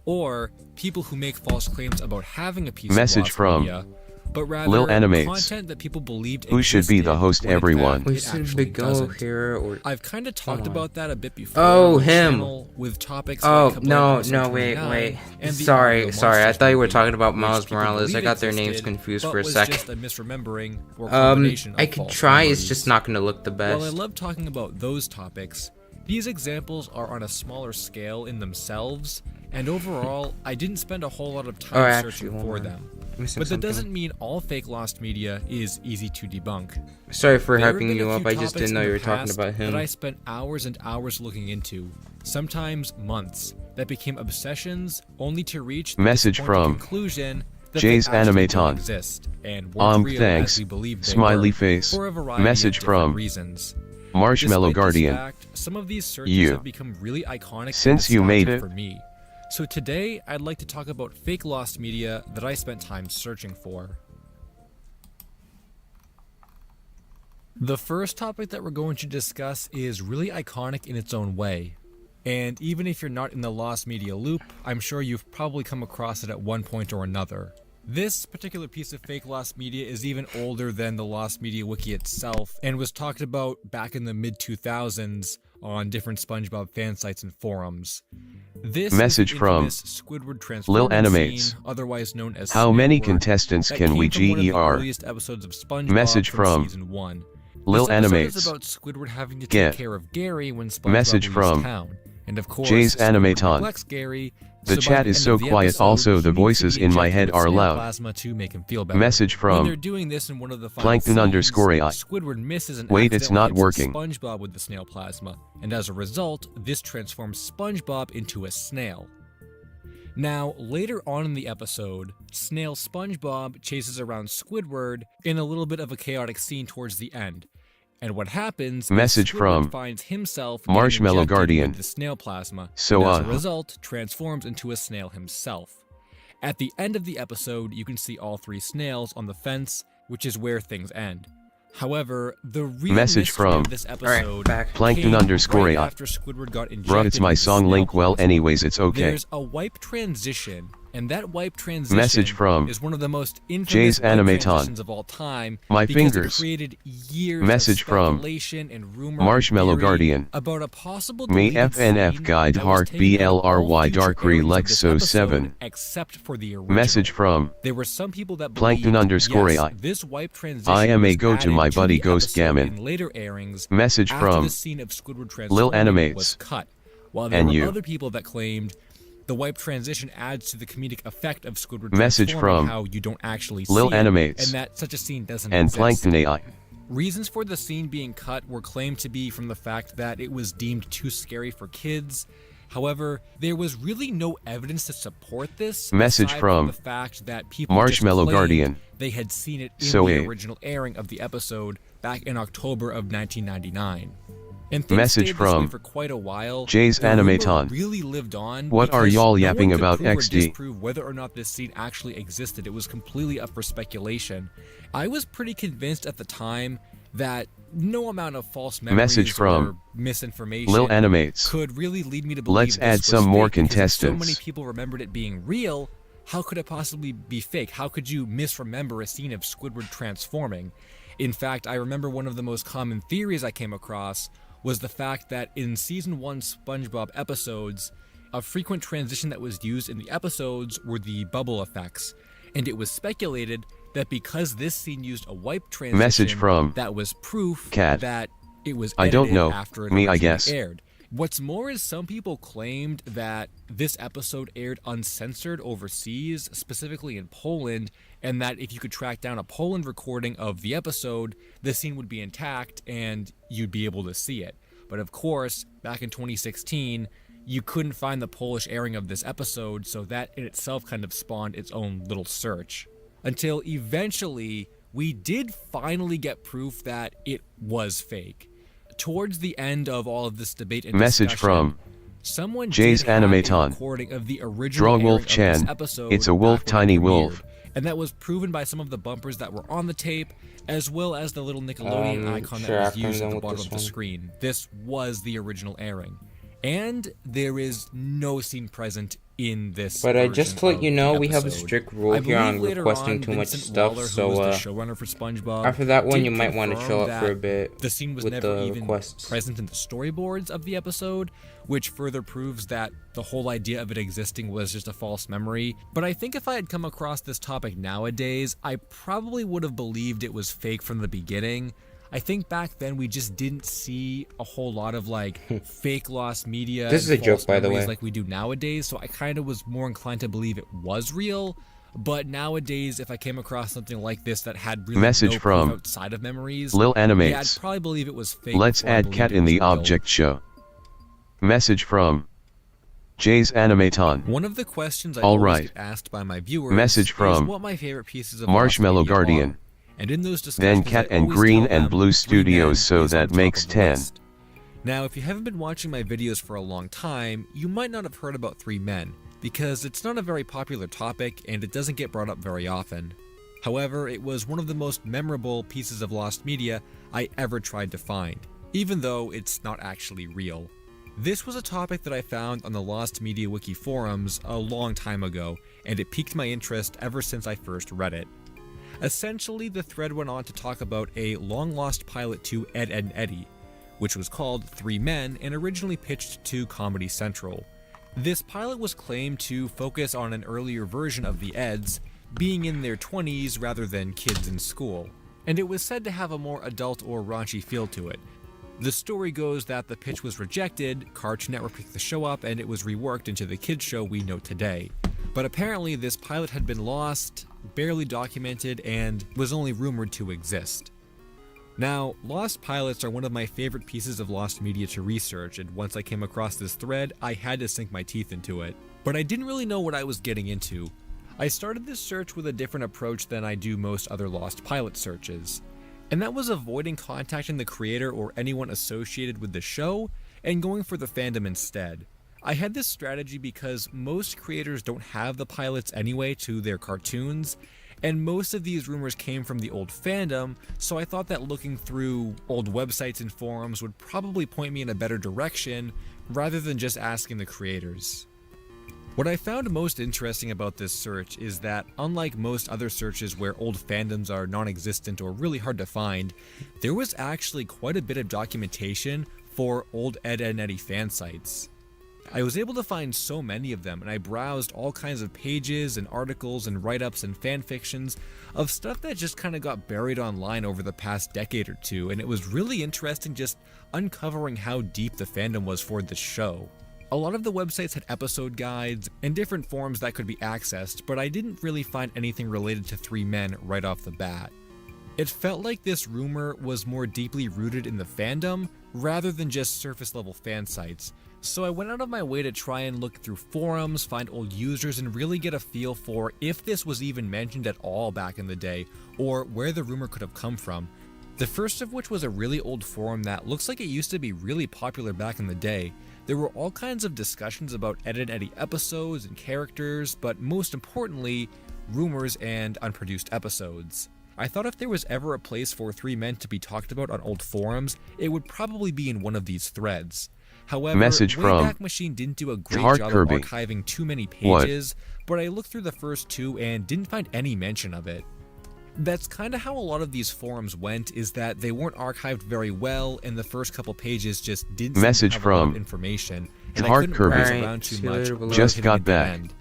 or people who make false claims about having a piece Message of lost from media, but rather Lil Animates. content that people believed Who should be the existed host, when in everyone? fact it Who's actually Big O doesn't. here, or... I've kind of talked Come on. about that a bit before. Oh, on the him. channel with topics Oh, like Kablam no, episode no, wait, 29 wait. and the Sorry, Real sorry. I Monsters thought you were movie, talking about which Miles people Morales. I believe got their names existed, confused but for a was second. just a misremembering or combination of I could false try, memories. it's just not gonna look the best. While I love talking about those topics, these examples are on a smaller scale in themselves, and overall, I didn't spend a whole lot of time actually, searching hold for on. them. Missing But that something. doesn't mean all fake lost media is easy to debunk. Sorry for There have hyping been you a up, few I just topics didn't know in you the were talking past about him. That I spent hours and hours looking into, sometimes months, that became obsessions only to reach the Message disappointing from conclusion that Jay's they actually don't Animaton. exist and weren't real Thanks. as we believed they Smiley were, face. for a variety Message of different from reasons. Marshmallow Despite this Guardian. fact, some of these searches You. have become really iconic Since and you made nostalgic it. for me. So today, I'd like to talk about fake lost media that I spent time searching for. The first topic that we're going to discuss is really iconic in its own way. And even if you're not in the lost media loop, I'm sure you've probably come across it at one point or another. This particular piece of fake lost media is even older than the lost media wiki itself and was talked about back in the mid-2000s on different SpongeBob fan sites and forums. This Message is the from infamous Squidward Lil transforming Animates. scene, otherwise known as How many Squidward, contestants that can came we from one of the GER? earliest episodes of SpongeBob Message from season 1. Lil This episode Animates. is about Squidward having to Get. take care of Gary when SpongeBob Message leaves from town. And of course, Jay's Squidward Animaton. neglects Gary, The so by chat the is end so of the quiet. episode, Also, he the needs to voices be in my injected head with are snail loud. plasma to make him feel better. Message When from they're doing this in one of the final Plankton_AI. scenes, Squidward misses and Wait, it's not accidentally working. hits SpongeBob with the snail plasma, and as a result, this transforms SpongeBob into a snail. Now, later on in the episode, Snail SpongeBob chases around Squidward in a little bit of a chaotic scene towards the end. And what happens Message is Squidward from finds himself getting Marshmallow injected Guardian. with the snail plasma, So, and as a result, transforms into a snail himself. At the end of the episode, you can see all three snails on the fence, which is where things end. However, the real Message mystery from of this episode Plankton_AI. came right after Squidward got injected Bruh, it's my with the song snail link. Well, plasma. anyways, it's okay. There's a wipe transition, and that wipe transition Message from is one of the most infamous Jay's wipe Animaton. transitions of all time. My because fingers. It created years Message of from speculation and rumor Marshmallow and theory Guardian. about a possible May deleted FNF scene guide that was heart taken out of all BLRY future dark airings of Lex this so episode, 7. except for the original. Message from There were some people that believed, Plankton_AI. yes, this wipe transition I am a was go to added my to buddy the Ghost episode Gammon. in later airings Message after from the scene of Squidward Lil transforming Animates. was cut, while there And were you. other people that claimed the wipe transition adds to the comedic effect of Squidward Message transforming, from how you don't actually Lil see Animates. it, and that such a scene doesn't And exist. Plankton_AI. Reasons for the scene being cut were claimed to be from the fact that it was deemed too scary for kids. However, there was really no evidence to support this. Message aside from the fact that people Marshmallow just claimed Guardian. they had seen it in So the a- original airing of the episode back in October of 1999. And things Message stayed this way from for quite a while. Jay's The rumor Animaton. really lived on. What are because y'all no yapping one could about, prove or XD? disprove whether or not this scene actually existed. It was completely up for speculation. I was pretty convinced at the time that no amount of false memories Message from or misinformation Lil Animates. could really lead me to believe Let's this add was some more fake, because if so contestants. many people remembered it being real. How could it possibly be fake? How could you misremember a scene of Squidward transforming? In fact, I remember one of the most common theories I came across was the fact that in Season 1 SpongeBob episodes, a frequent transition that was used in the episodes were the bubble effects, and it was speculated that because this scene used a wipe transition, Message from that was proof Cat. that it was I don't edited know. after it Me, I originally guess. aired. What's more is some people claimed that this episode aired uncensored overseas, specifically in Poland, and that if you could track down a Poland recording of the episode, the scene would be intact and you'd be able to see it. But of course, back in 2016, you couldn't find the Polish airing of this episode, so that in itself kind of spawned its own little search. Until eventually, we did finally get proof that it was fake. Towards the end of all of this debate and Message discussion, from someone Jay's did have a Animaton. recording of the original Draw airing Wolf of this Chan. episode It's a wolf, back when it tiny premiered, wolf. and that was proven by some of the bumpers that were on the tape, as well as the little Nickelodeon icon sure, that I've was used come at down the with bottom this of the one. screen. This was the original airing. And there is no scene present in this. But just to let you know, we have a episode. strict rule I here on believe later requesting on, too much Vincent stuff, Waller, who so, was the showrunner for SpongeBob, after that one, did you might want to confirm chill out for a that bit The scene was with never the even requests. present in the storyboards of the episode, which further proves that the whole idea of it existing was just a false memory. But I think if I had come across this topic nowadays, I probably would have believed it was fake from the beginning. I think back then we just didn't see a whole lot of like fake lost media. This is and a joke, false by the memories way. like we do nowadays, so I kind of was more inclined to believe it was real. But nowadays, if I came across something like this that had really Message no from proof outside of memories, Lil Animates. yeah, I'd probably believe it was fake. Let's before I add believed cat it in was the real. object show. Message from Jay's Animaton. One of the questions I All always right. get asked by my viewers Message is from what my favorite pieces of Marshmallow lost media Guardian. are. And in those Then discussions, cat I and always green tell and them blue 3 Men studios, so is on that top makes of the 10. list. Now, if you haven't been watching my videos for a long time, you might not have heard about 3 Men, because it's not a very popular topic and it doesn't get brought up very often. However, it was one of the most memorable pieces of lost media I ever tried to find, even though it's not actually real. This was a topic that I found on the Lost Media Wiki forums a long time ago, and it piqued my interest ever since I first read it. Essentially, the thread went on to talk about a long-lost pilot to Ed, Edd and Eddy, which was called 3 Men and originally pitched to Comedy Central. This pilot was claimed to focus on an earlier version of the Eds, being in their 20s rather than kids in school, and it was said to have a more adult or raunchy feel to it. The story goes that the pitch was rejected, Cartoon Network picked the show up, and it was reworked into the kids show we know today. But apparently this pilot had been lost, barely documented, and was only rumored to exist. Now, lost pilots are one of my favorite pieces of lost media to research, and once I came across this thread, I had to sink my teeth into it. But I didn't really know what I was getting into. I started this search with a different approach than I do most other lost pilot searches, and that was avoiding contacting the creator or anyone associated with the show, and going for the fandom instead. I had this strategy because most creators don't have the pilots anyway to their cartoons, and most of these rumors came from the old fandom, so I thought that looking through old websites and forums would probably point me in a better direction, rather than just asking the creators. What I found most interesting about this search is that, unlike most other searches where old fandoms are non-existent or really hard to find, there was actually quite a bit of documentation for old Ed, Edd and Eddy fan sites. I was able to find so many of them, and I browsed all kinds of pages and articles and write-ups and fan fictions of stuff that just kind of got buried online over the past decade or two, and it was really interesting just uncovering how deep the fandom was for this show. A lot of the websites had episode guides and different forums that could be accessed, but I didn't really find anything related to 3 Men right off the bat. It felt like this rumor was more deeply rooted in the fandom rather than just surface level fan sites, so I went out of my way to try and look through forums, find old users, and really get a feel for if this was even mentioned at all back in the day, or where the rumor could have come from. The first of which was a really old forum that looks like it used to be really popular back in the day. There were all kinds of discussions about Ed and Eddy episodes and characters, but most importantly, rumors and unproduced episodes. I thought if there was ever a place for 3 Men to be talked about on old forums, it would probably be in one of these threads. However, Message from Wayback Machine didn't do a great Heart job Kirby. of archiving too many What? pages, but I looked through the first 2 and didn't find any mention of it. That's kind of how a lot of these forums went, is that they weren't archived very well, and the first couple pages just didn't seem to Message have a lot of from information, and I Heart couldn't Kirby. browse Alright, around too see you much. later, below. Just hitting got a dead back. end.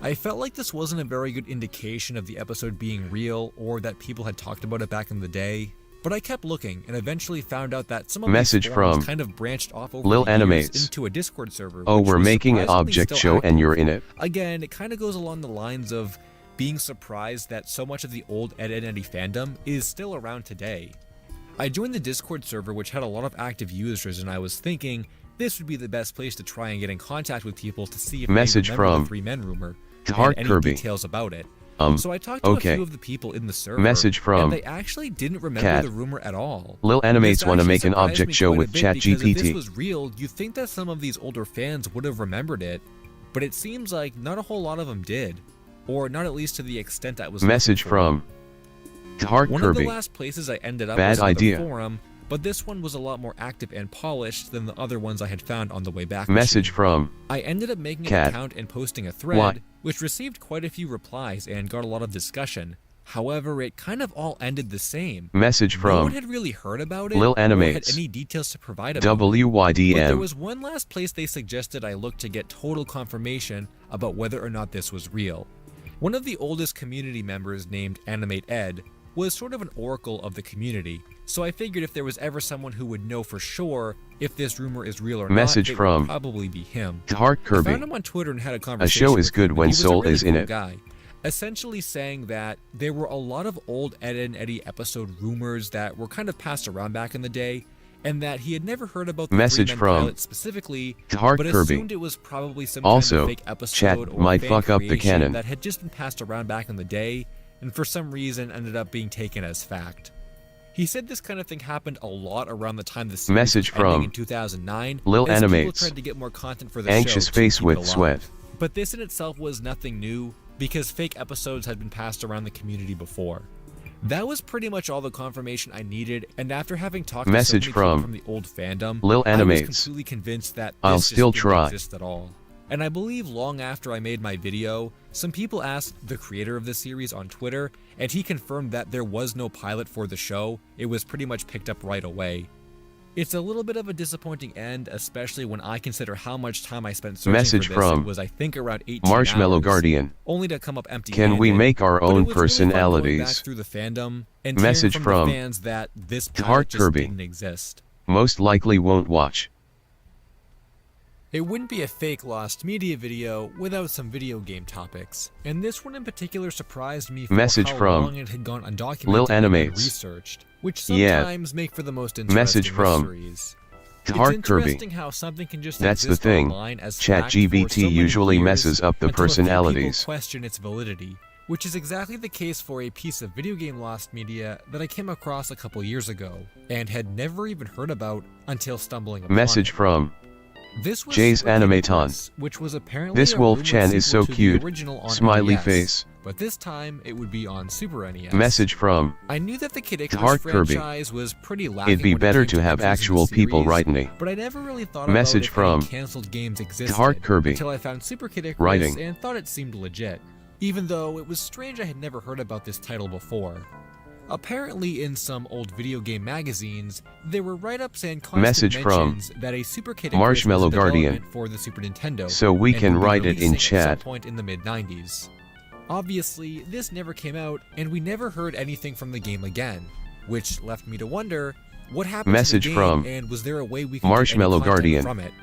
I felt like this wasn't a very good indication of the episode being real, or that people had talked about it back in the day. But I kept looking and eventually found out that some of Message these forums from kind of branched off over Lil the years Animates. into a Discord server. Oh, which we're was making an surprisingly object still show and active. you're in it. Again, it kind of goes along the lines of being surprised that so much of the old Ed, Ed, Eddy fandom is still around today. I joined the Discord server, which had a lot of active users, and I was thinking this would be the best place to try and get in contact with people to see if Message they remember from the Three Men rumor Heart and any Kirby. details about it. So I talked to okay. a few of the people in the server, Message from and they actually didn't remember Cat. the rumor at all. Lil Animates This want to actually make an surprised object me show quite a with bit, because if this ChatGPT. was real, you'd think that some of these older fans would have remembered it, but it seems like not a whole lot of them did, or not at least to the extent that was Message looking for. from Heart One of Kirby. the last places I ended up Bad was on idea. the forum, but this one was a lot more active and polished than the other ones I had found on the way back. Message machine. from I ended up making Cat. an account and posting a thread, Why? which received quite a few replies and got a lot of discussion. However, it kind of all ended the same. Message No from one had really heard about it Lil or had Animates. any details to provide about it. But there WYDM. was one last place they suggested I look to get total confirmation about whether or not this was real. One of the oldest community members, named Animate Ed, was sort of an oracle of the community, so I figured if there was ever someone who would know for sure if this rumor is real or Message not, it from would probably be him. Heart I Kirby. found him on Twitter and had a A conversation show is with good him, when and he was a Soul really is in cool it. guy, essentially saying that there were a lot of old Ed and Eddy episode rumors that were kind of passed around back in the day, and that he had never heard about the Message Three Men from pilot specifically, Heart but Kirby. assumed it was probably some Also, kind of fake episode chat or might fan fuck up the creation canon. that had just been passed around back in the day, and for some reason ended up being taken as fact. He said this kind of thing happened a lot around the time the series Message was ending from in 2009, Lil as people Animates. tried to get more content for the Anxious show to face keep with it alive. sweat. But this in itself was nothing new, because fake episodes had been passed around the community before. That was pretty much all the confirmation I needed, and after having talked Message to so many people from from the old fandom, Lil I was Animates. completely convinced that I'll this just still didn't try. exist at all. And I believe long after I made my video, some people asked the creator of the series on Twitter, and he confirmed that there was no pilot for the show. It was pretty much picked up right away. It's a little bit of a disappointing end, especially when I consider how much time I spent searching Message for this. from It was, I think, around 18 Marshmallow hours, Guardian. only to come up empty-handed. Can we make our But own it was really fun going personalities? back through the fandom and Message hearing from the fans that this pilot Heart just Kirby. didn't exist. Most likely won't watch. It wouldn't be a fake lost media video without some video game topics, and this one in particular surprised me for Message how from long it had gone undocumented Lil and Animates. researched, which Yeah. sometimes make for the most interesting Message from mysteries. Heart It's Kirby. interesting how something can just That's the exist thing. online as fact for ChatGPT so many usually years messes up the until a few people personalities. question its validity, which is exactly the case for a piece of video game lost media that I came across a couple years ago and had never even heard about until stumbling upon Message it. from This was Jay's Kid Icarus, Animaton. which was apparently This a Wolf-chan rumored is so sequel to the cute. original on Smiley NES, face. but this time it would be on Super NES. Message from I knew that the Kid Icarus Heart Kirby. franchise was pretty lacking. It'd be when it better came to have entries in the actual people series, writing it. but I never really thought Message about if any from canceled games existed Heart Kirby. until I found Super Kid Icarus Writing. and thought it seemed legit, even though it was strange I had never heard about this title before. Apparently, in some old video game magazines, there were write-ups and constant Message from mentions that a Super Kid Icarus Marshmallow was in Guardian. development for the Super Nintendo, So we and can would be write it in releasing at some chat. point in the mid-90s. Obviously, this never came out, and we never heard anything from the game again, which left me to wonder what happened Message to the from game, and was there a way we could Marshmallow get any content Guardian. from it?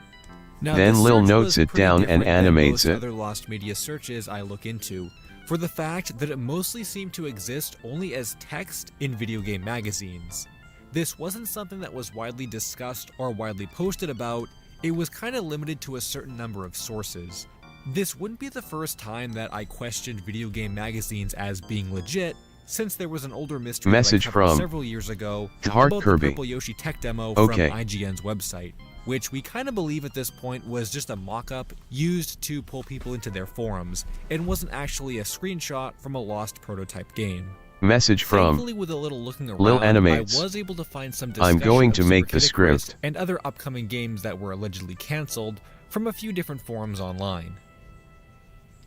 Now, Then this Lil search notes was it pretty down and different than animates most it. other lost media searches I look into, for the fact that it mostly seemed to exist only as text in video game magazines. This wasn't something that was widely discussed or widely posted about, it was kind of limited to a certain number of sources. This wouldn't be the first time that I questioned video game magazines as being legit, since there was an older mystery Message that I covered from several years ago Heart about Kirby. the Purple Yoshi tech demo Okay. from IGN's website, which we kind of believe at this point was just a mock-up used to pull people into their forums, and wasn't actually a screenshot from a lost prototype game. Message from Thankfully, with a little looking around, Lil Animates. I was able to find some I'm discussion going of to Super make Kid the Icarus script. and other upcoming games that were allegedly cancelled from a few different forums online.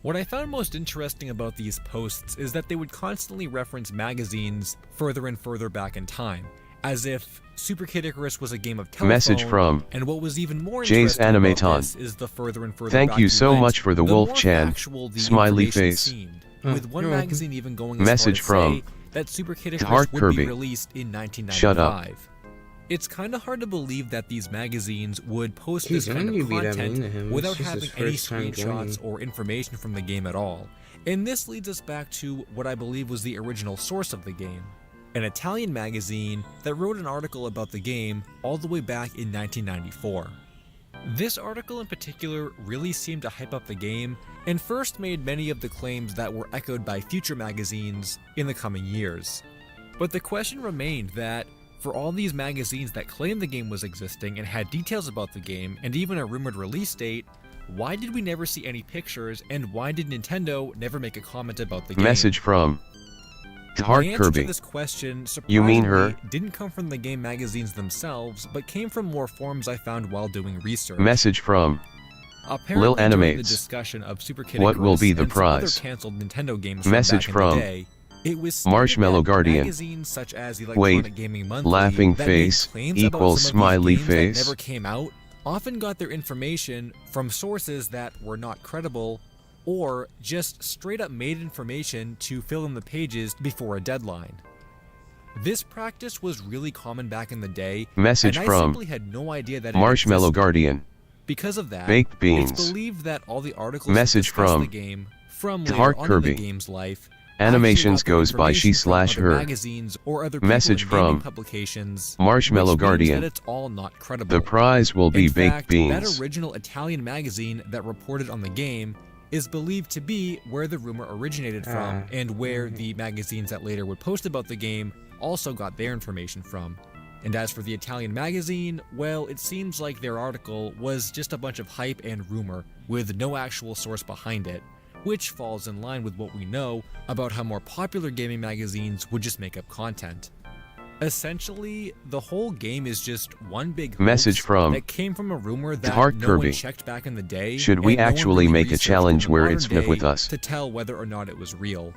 What I found most interesting about these posts is that they would constantly reference magazines further and further back in time, as if Super Kid Icarus was a game of telephone. Message from and what was even more Jay's interesting about Animaton. this is the further and further Thank back you so went, much for the more Wolf-chan. factual the Smiley information face. seemed, with one you're welcome. magazine even going as Message far to from say that Super Kid Heart Icarus would be Kirby. released in 1995. Shut up. It's kinda hard to believe that these magazines would post He's this kind gonna of be that mean to content him. without It's just having his any first time screenshots joining. or information from the game at all. And this leads us back to what I believe was the original source of the game, an Italian magazine that wrote an article about the game all the way back in 1994. This article in particular really seemed to hype up the game and first made many of the claims that were echoed by future magazines in the coming years. But the question remained that, for all these magazines that claimed the game was existing and had details about the game and even a rumored release date, why did we never see any pictures and why did Nintendo never make a comment about the game? Message from Heart The answer Kirby. to this question, You mean her? surprisingly, didn't come from the game magazines themselves, but came from more forums I found while doing research. Message from Apparently, Lil during the Animates. discussion of Super Kid What will Icarus be the and some other prize? canceled Nintendo games Message back from in the day, it was stated Marshmallow that Guardian. magazines such as Electronic Wait, Gaming Monthly laughing that made face claims about equals some of these smiley games that face. never came out often got their information from sources that were not credible or just straight up made information to fill in the pages before a deadline. This practice was really common back in the day, Message and I from simply had no idea that it Marshmallow existed. Guardian. Because of that, Baked beans. it's believed that all the articles Message that discuss from the game from To later Heart on Kirby. in the game's life Animations actually got their goes by information from other she/her. magazines or other people Message in gaming from publications, Marshmallow which means Guardian. that it's all not credible. The prize will be In baked fact, beans. that original Italian magazine that reported on the game is believed to be where the rumor originated from and where the magazines that later would post about the game also got their information from. And as for the Italian magazine, well, it seems like their article was just a bunch of hype and rumor with no actual source behind it, which falls in line with what we know about how more popular gaming magazines would just make up content. Essentially, the whole game is just one big Message hoax from that came from a rumor that Heart no Kirby. one checked back in the day. Should we and no one actually really make a researched challenge in the where modern it's met with day us? to tell whether or not it was real?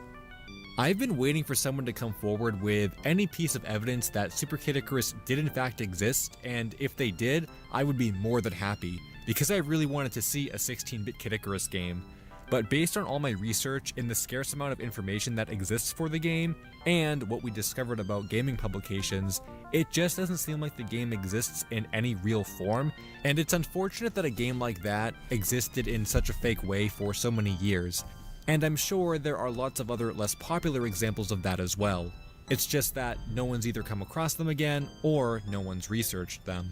I've been waiting for someone to come forward with any piece of evidence that Super Kid Icarus did in fact exist, and if they did, I would be more than happy, because I really wanted to see a 16-bit Kid Icarus game. But based on all my research and the scarce amount of information that exists for the game, and what we discovered about gaming publications, it just doesn't seem like the game exists in any real form, and it's unfortunate that a game like that existed in such a fake way for so many years. And I'm sure there are lots of other less popular examples of that as well. It's just that no one's either come across them again, or no one's researched them.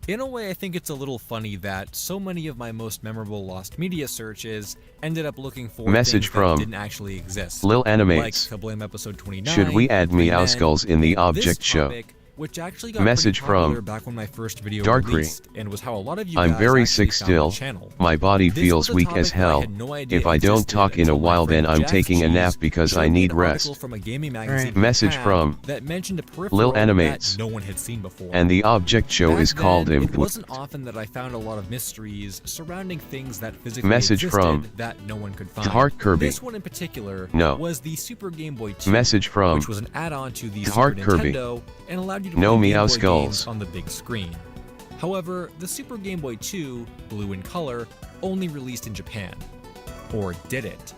In a way, I think it's a little funny that so many of my most memorable lost media searches ended up looking for Message things from that didn't actually exist. Lil Animates. Like Kablam episode 29. Should we add Three Meow Men, Skulls in the and object this show? topic, which actually got Message pretty popular from back when my first video Darkry. released, and was how a lot of you I'm guys very actually sick found still. the channel. My body This feels was a weak topic as that I hell. had no idea If I don't existed talk in a until my while, then friend I'm Jack taking a Cheese nap because showed I me need an article rest. from a gaming magazine Message tab from that mentioned a peripheral Lil Animates. that no one had seen before. And the object show Back is called then, Imp. It wasn't often that I found a lot of mysteries surrounding things that physically Message existed from that no one could find. Heart Kirby. This one in particular No. was the Super Game Boy 2, Message from which was an add-on to the Heart Super Kirby. Nintendo and allowed you to No play Meow Game Boy Skulls. games on the big screen. However, the Super Game Boy 2, blue in color, only released in Japan. Or did it?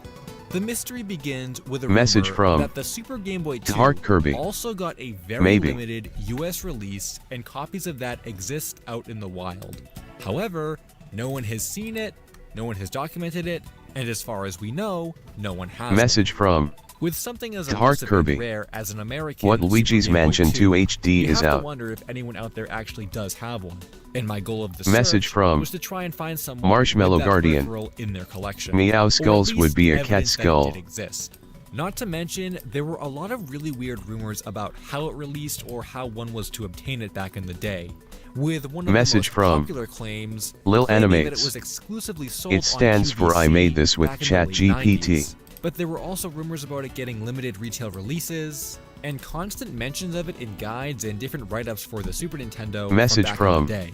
The mystery begins with a Message rumor from that the Super Game Boy 2 Heart Kirby. also got a very Maybe. limited US release, and copies of that exist out in the wild. However, no one has seen it, no one has documented it, and as far as we know, no one has. Message from With something as Heart elusive Kirby. and rare as an American What Super Luigi's Game Boy Mansion 2 HD you is have out. to wonder if anyone out there actually does have one. And my goal of the Message search from was to try and find someone Marshmallow with that Guardian. peripheral in their collection. Meow Or at Skulls would least be a cat evidence that it skull. did exist. Not to mention, there were a lot of really weird rumors about how it released or how one was to obtain it back in the day. With one of Message the most from popular claims Lil claiming that Animates. it was exclusively sold It stands on for I QVC made this with back in the late ChatGPT. 90s. But there were also rumors about it getting limited retail releases, and constant mentions of it in guides and different write-ups for the Super Nintendo Message back from in the day.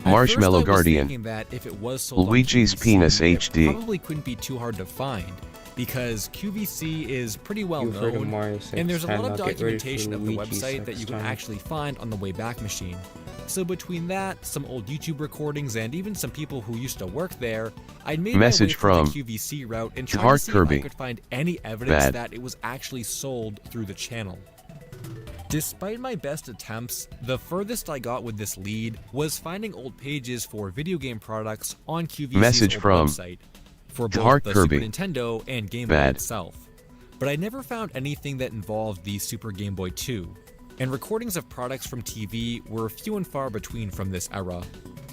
Marshmallow At first, I was Guardian. thinking that if it was sold on Luigi's QVC, Penis it HD. probably couldn't be too hard to find, because QVC is pretty well You've heard of known, Mario 6, and there's a lot time of I'll get ready for documentation of the Luigi's website that next you can time. actually find on the Wayback Machine. So between that, some old YouTube recordings, and even some people who used to work there, I made Message my way from through the QVC route and tried Heart to see Kirby. if I could find any evidence Bad. that it was actually sold through the channel. Despite my best attempts, the furthest I got with this lead was finding old pages for video game products on QVC's Message old from website for both Heart the Kirby. Super Nintendo and Game Boy Bad. itself. But I never found anything that involved the Super Game Boy 2, and recordings of products from TV were few and far between from this era.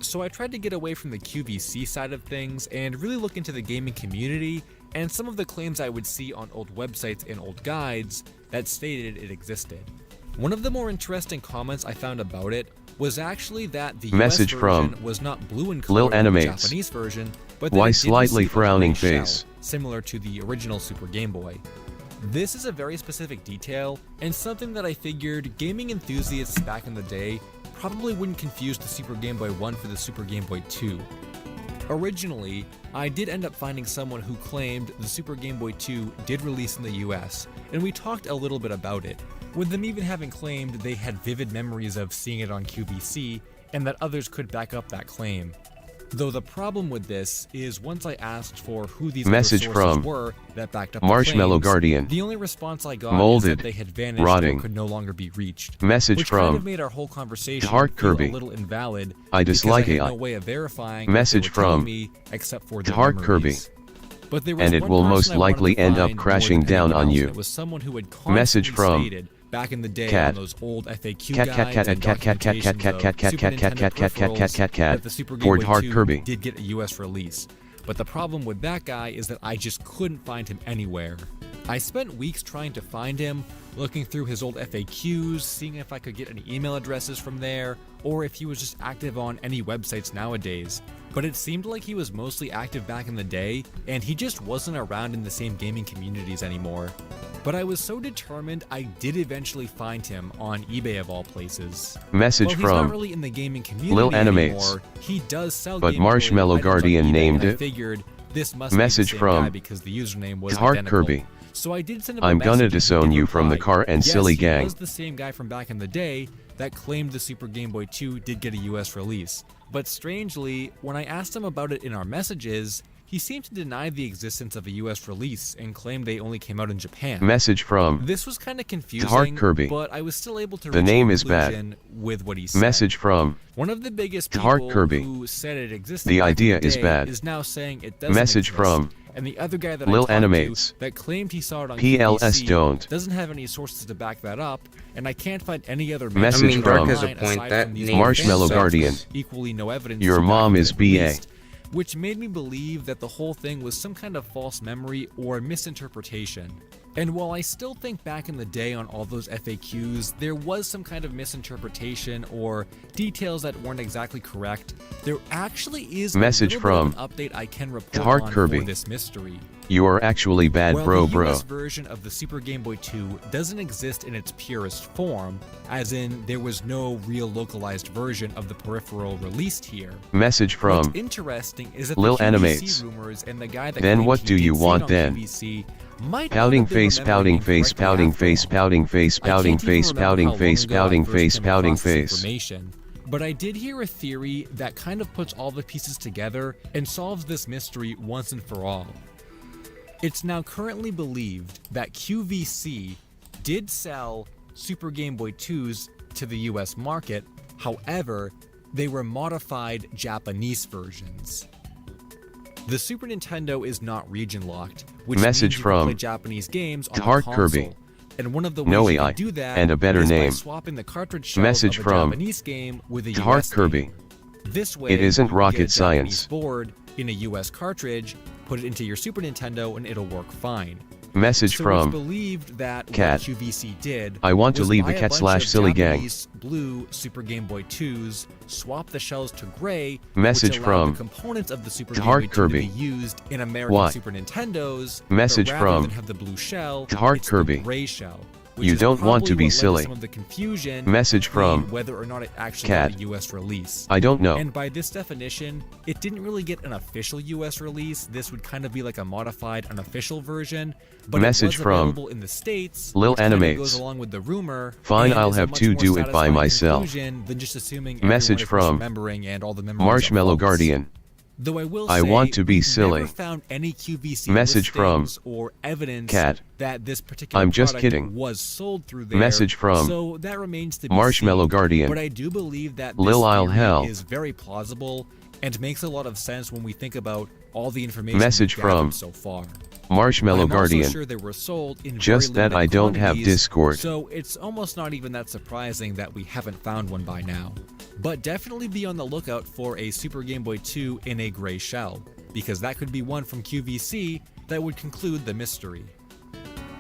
So I tried to get away from the QVC side of things and really look into the gaming community and some of the claims I would see on old websites and old guides that stated it existed. One of the more interesting comments I found about it was actually that the Message US from version was not blue in Lil color like the Animates. Japanese version, but that Why it did slightly receive a frowning gray shell, face? similar to the original Super Game Boy. This is a very specific detail, and something that I figured gaming enthusiasts back in the day probably wouldn't confuse the Super Game Boy 1 for the Super Game Boy 2. Originally, I did end up finding someone who claimed the Super Game Boy 2 did release in the US, and we talked a little bit about it, with them even having claimed they had vivid memories of seeing it on QVC, and that others could back up that claim. Though the problem with this is once I asked for who these Message other sources from were that backed up Marshmallow the claims, Guardian. the only response I got Molded. is that they had vanished Rotting. or could no longer be reached. Message which from kind of made our whole conversation Heart feel Kirby. a little invalid I dislike because I had AI. no way of verifying Message what they were telling from me except for their Heart Kirby. memories. But there was And it one will person most I wanted likely to end up find more crashing than down anyone on else, you. and it was someone who had constantly Message from stated back in the day Cat. on those old FAQ Cat, guides cat, and cat, cat, cat, cat, documentations cat, of cat, cat, Super cat, cat, Nintendo cat, cat, cat, cat, peripherals cat, cat, that the Super Game Ford Boy Heart 2 Kirby. did get a US release. But the problem with that guy is that I just couldn't find him anywhere. I spent weeks trying to find him, looking through his old FAQs, seeing if I could get any email addresses from there, or if he was just active on any websites nowadays. But it seemed like he was mostly active back in the day, and he just wasn't around in the same gaming communities anymore. But I was so determined I did eventually find him on eBay of all places. Message While he's from not really in the gaming community Lil Animates. anymore, he does sell But game Marshmallow related items on Guardian eBay, named and I it. figured this must Message be the same from guy because the username was Heart identical. Kirby. So I did send him a I'm message gonna and he disown did you from the reply. car and Yes, silly he gang. was the same guy from back in the day that claimed the Super Game Boy 2 did get a US release. But strangely, when I asked him about it in our messages, he seemed to deny the existence of a US release and claimed they only came out in Japan. Message from This was kind of confusing, Heart Kirby. but I was still able to The reach name a is bad. conclusion with what he said. Message from One of the biggest Heart people Kirby. who said it existed The back in idea the is day bad. is now saying it doesn't Message exist. from And the other guy that Lil I talked Animates. to that claimed he saw it on PLS QVC don't. doesn't have any sources to back that up, and I can't find any other Message I mean, Dark from has a point. That name Marshmallow sucks. Guardian. Equally no evidence. Your to back mom it is up, BA. released, which made me believe that the whole thing was some kind of false memory or misinterpretation. And while I still think back in the day on all those FAQs, there was some kind of misinterpretation or details that weren't exactly correct, there actually is Message a little bit from of an update I can report Heart on Kirby. for this mystery. You are actually bad, While bro, the bro. US version of the Super Game Boy 2 doesn't exist in its purest form, as in there was no real localized version of the peripheral released here. Message from What's interesting is that Lil the QVC Animates. rumors and the guy that Then claimed what he do did you see it want on then? QVC might Pouting not have been face, pouting remembering face, incorrectly pouting after face, all. pouting face, I can't pouting even face, remember pouting how long face, ago I pouting first face, came pouting across this face. information, but I did hear a theory that kind of puts all the pieces together and solves this mystery once and for all. It's now currently believed that QVC did sell Super Game Boy 2s to the US market, however, they were modified Japanese versions. The Super Nintendo is not region locked, which Message means you from can play Japanese games on Heart the console. Kirby. And one of the ways No you AI, can do that and a better is by name. swapping the cartridge shells Message of a from Japanese game with a Heart US Kirby. game. This way, It isn't you can rocket get a Japanese science. board in a US cartridge, put it into your Super Nintendo, and it'll work fine. Message So from it's believed that Cat. what QVC did I want to was leave buy the a cat bunch slash of silly gang. Japanese blue Super Game Boy 2s, swap the shells to gray, Message which allowed from the components of the Super Heart Game Boy 2 Kirby. to be used in American Why? Super Nintendos, Message but rather from than have the blue shell, Heart it's Kirby. the gray shell. which You is don't want probably to be what led silly. some of the confusion Message between from whether or not it actually Cat. got a US release. I don't know. And by this definition, it didn't really get an official US release. This would kind of be like a modified, unofficial version. But Message it was from available in the States, Lil which kind of Animates. goes along with the rumor. Fine, and I'll is a have much to more do it by satisfying myself. conclusion than just assuming Message everyone is from remembering and all the memories are Marshmallow false. Guardian. Though I will I say, want to be we've silly. never found any QVC Message from listings or evidence Cat. that this particular I'm just product kidding. was sold through there. Message from So that remains to be Marshmallow seen. Guardian. But I do believe that Lil this I'll theory help. is very plausible and makes a lot of sense when we think about all the information Message we've gathered from so far. Marshmallow I'm Guardian. also sure they were sold in Just very that I limited don't have quantities, Discord. So it's almost not even that surprising that we haven't found one by now. But definitely be on the lookout for a Super Game Boy 2 in a gray shell, because that could be one from QVC that would conclude the mystery.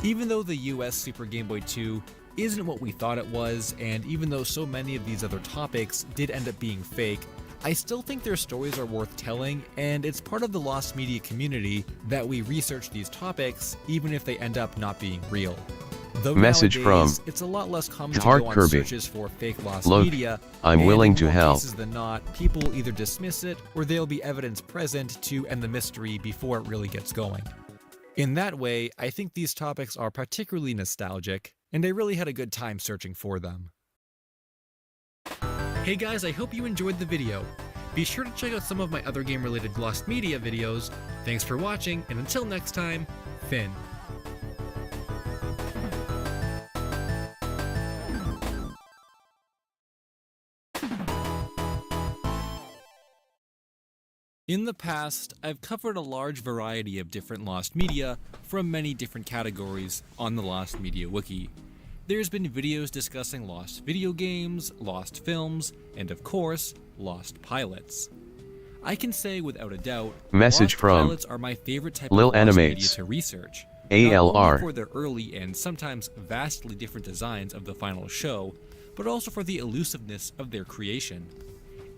Even though the US Super Game Boy 2 isn't what we thought it was, and even though so many of these other topics did end up being fake, I still think their stories are worth telling, and it's part of the lost media community that we research these topics, even if they end up not being real. Though Message nowadays, from it's a lot less common to Heart go on Kirby. searches for fake lost Look, media. I'm and willing in to more help. cases than not, people will either dismiss it, or there'll be evidence present to end the mystery before it really gets going. In that way, I think these topics are particularly nostalgic, and I really had a good time searching for them. Hey guys, I hope you enjoyed the video. Be sure to check out some of my other game-related lost media videos. Thanks for watching, and until next time, Finn. In the past, I've covered a large variety of different lost media from many different categories on the Lost Media Wiki. There's been videos discussing lost video games, lost films, and of course, lost pilots. I can say without a doubt, Message lost from pilots are my favorite type Lil of lost media Animates. to research. ALR. Not only for their early and sometimes vastly different designs of the final show, but also for the elusiveness of their creation.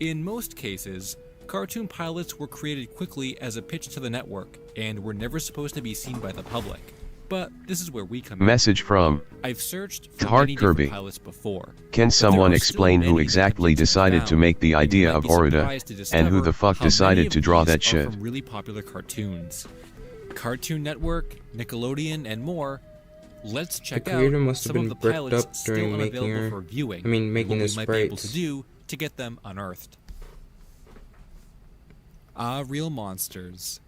In most cases, cartoon pilots were created quickly as a pitch to the network, and were never supposed to be seen by the public. But this is where we come in. Message from I've searched for Heart many Kirby. different pilots before. Can but someone there are still explain who many that exactly have been decided to found, make the and you idea might of be Orida, surprised to and who the discover fuck how many decided of to draw these that are shit? from really popular cartoons. Cartoon Network, Nickelodeon, and more. Let's check The out creator must have some of been the bricked pilots up still during making unavailable her- for viewing, I mean, and making what the we might be able to sprites. do to get them unearthed. Ahhh Real Monsters.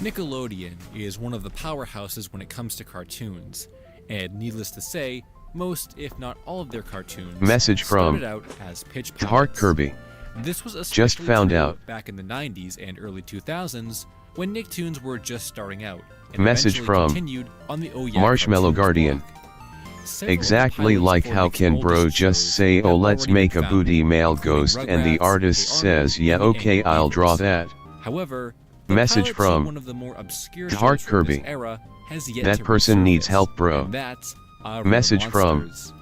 Nickelodeon is one of the powerhouses when it comes to cartoons, and needless to say, most, if not all of their cartoons Message from started out as pitch Heart pilots. Kirby. This was Just especially found true out. back in the 90s and early 2000s when Nicktoons were just starting out, and Message eventually from continued on the Oh Yeah Marshmallow Cartoons Guardian. blog. Several Exactly pilots like for how Nick's can oldest bro just shows say, have oh let's already make been a found, booty male including ghost, and the Rugrats, artist Hey says, Arnold, yeah and okay Yaya I'll draw Bibus. that. However, the Message pilots from of one of the more obscure Heart shows from this Kirby. era has yet That to person needs resurface, help, bro. and that's Ahhh Real Message from Monsters.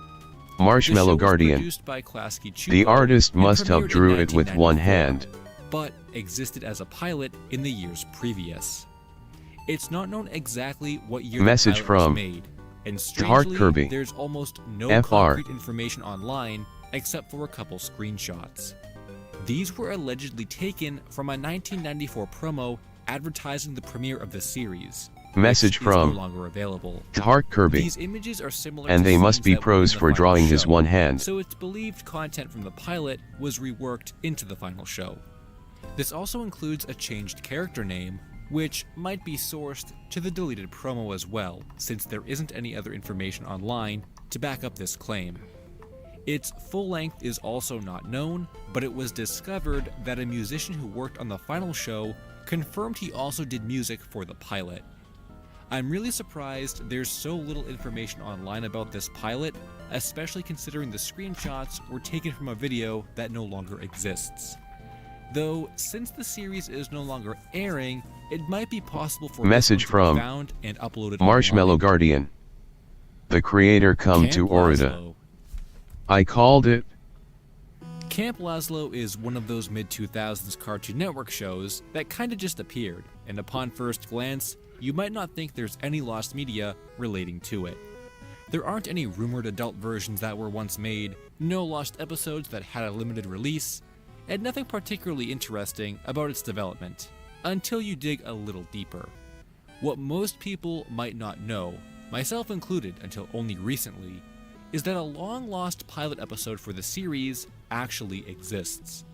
Marshmallow The show was Guardian. produced by Klasky The Chupo artist and must have premiered in drew it with one 1994, hand. but existed as a pilot in the years previous. It's not known exactly what year Message the pilot from was made, and Heart strangely, Kirby. there's almost no FR. concrete information online except for a couple screenshots. These were allegedly taken from a 1994 promo advertising the premiere of the series. Message which is from no longer available. Heart Kirby. These images are similar And to they must scenes be that were pros in the for final drawing his show, one hand. So it's believed content from the pilot was reworked into the final show. This also includes a changed character name, which might be sourced to the deleted promo as well, since there isn't any other information online to back up this claim. Its full length is also not known, but it was discovered that a musician who worked on the final show confirmed he also did music for the pilot. I'm really surprised there's so little information online about this pilot, especially considering the screenshots were taken from a video that no longer exists. Though, since the series is no longer airing, it might be possible for Message this one to from be found and uploaded Marshmallow online. Guardian. The creator come Camp to Orida. Laszlo. I called it. Camp Lazlo is one of those mid-2000s Cartoon Network shows that kinda just appeared, and upon first glance, you might not think there's any lost media relating to it. There aren't any rumored adult versions that were once made, no lost episodes that had a limited release, and nothing particularly interesting about its development, until you dig a little deeper. What most people might not know, myself included until only recently, is that a long-lost pilot episode for the series actually exists.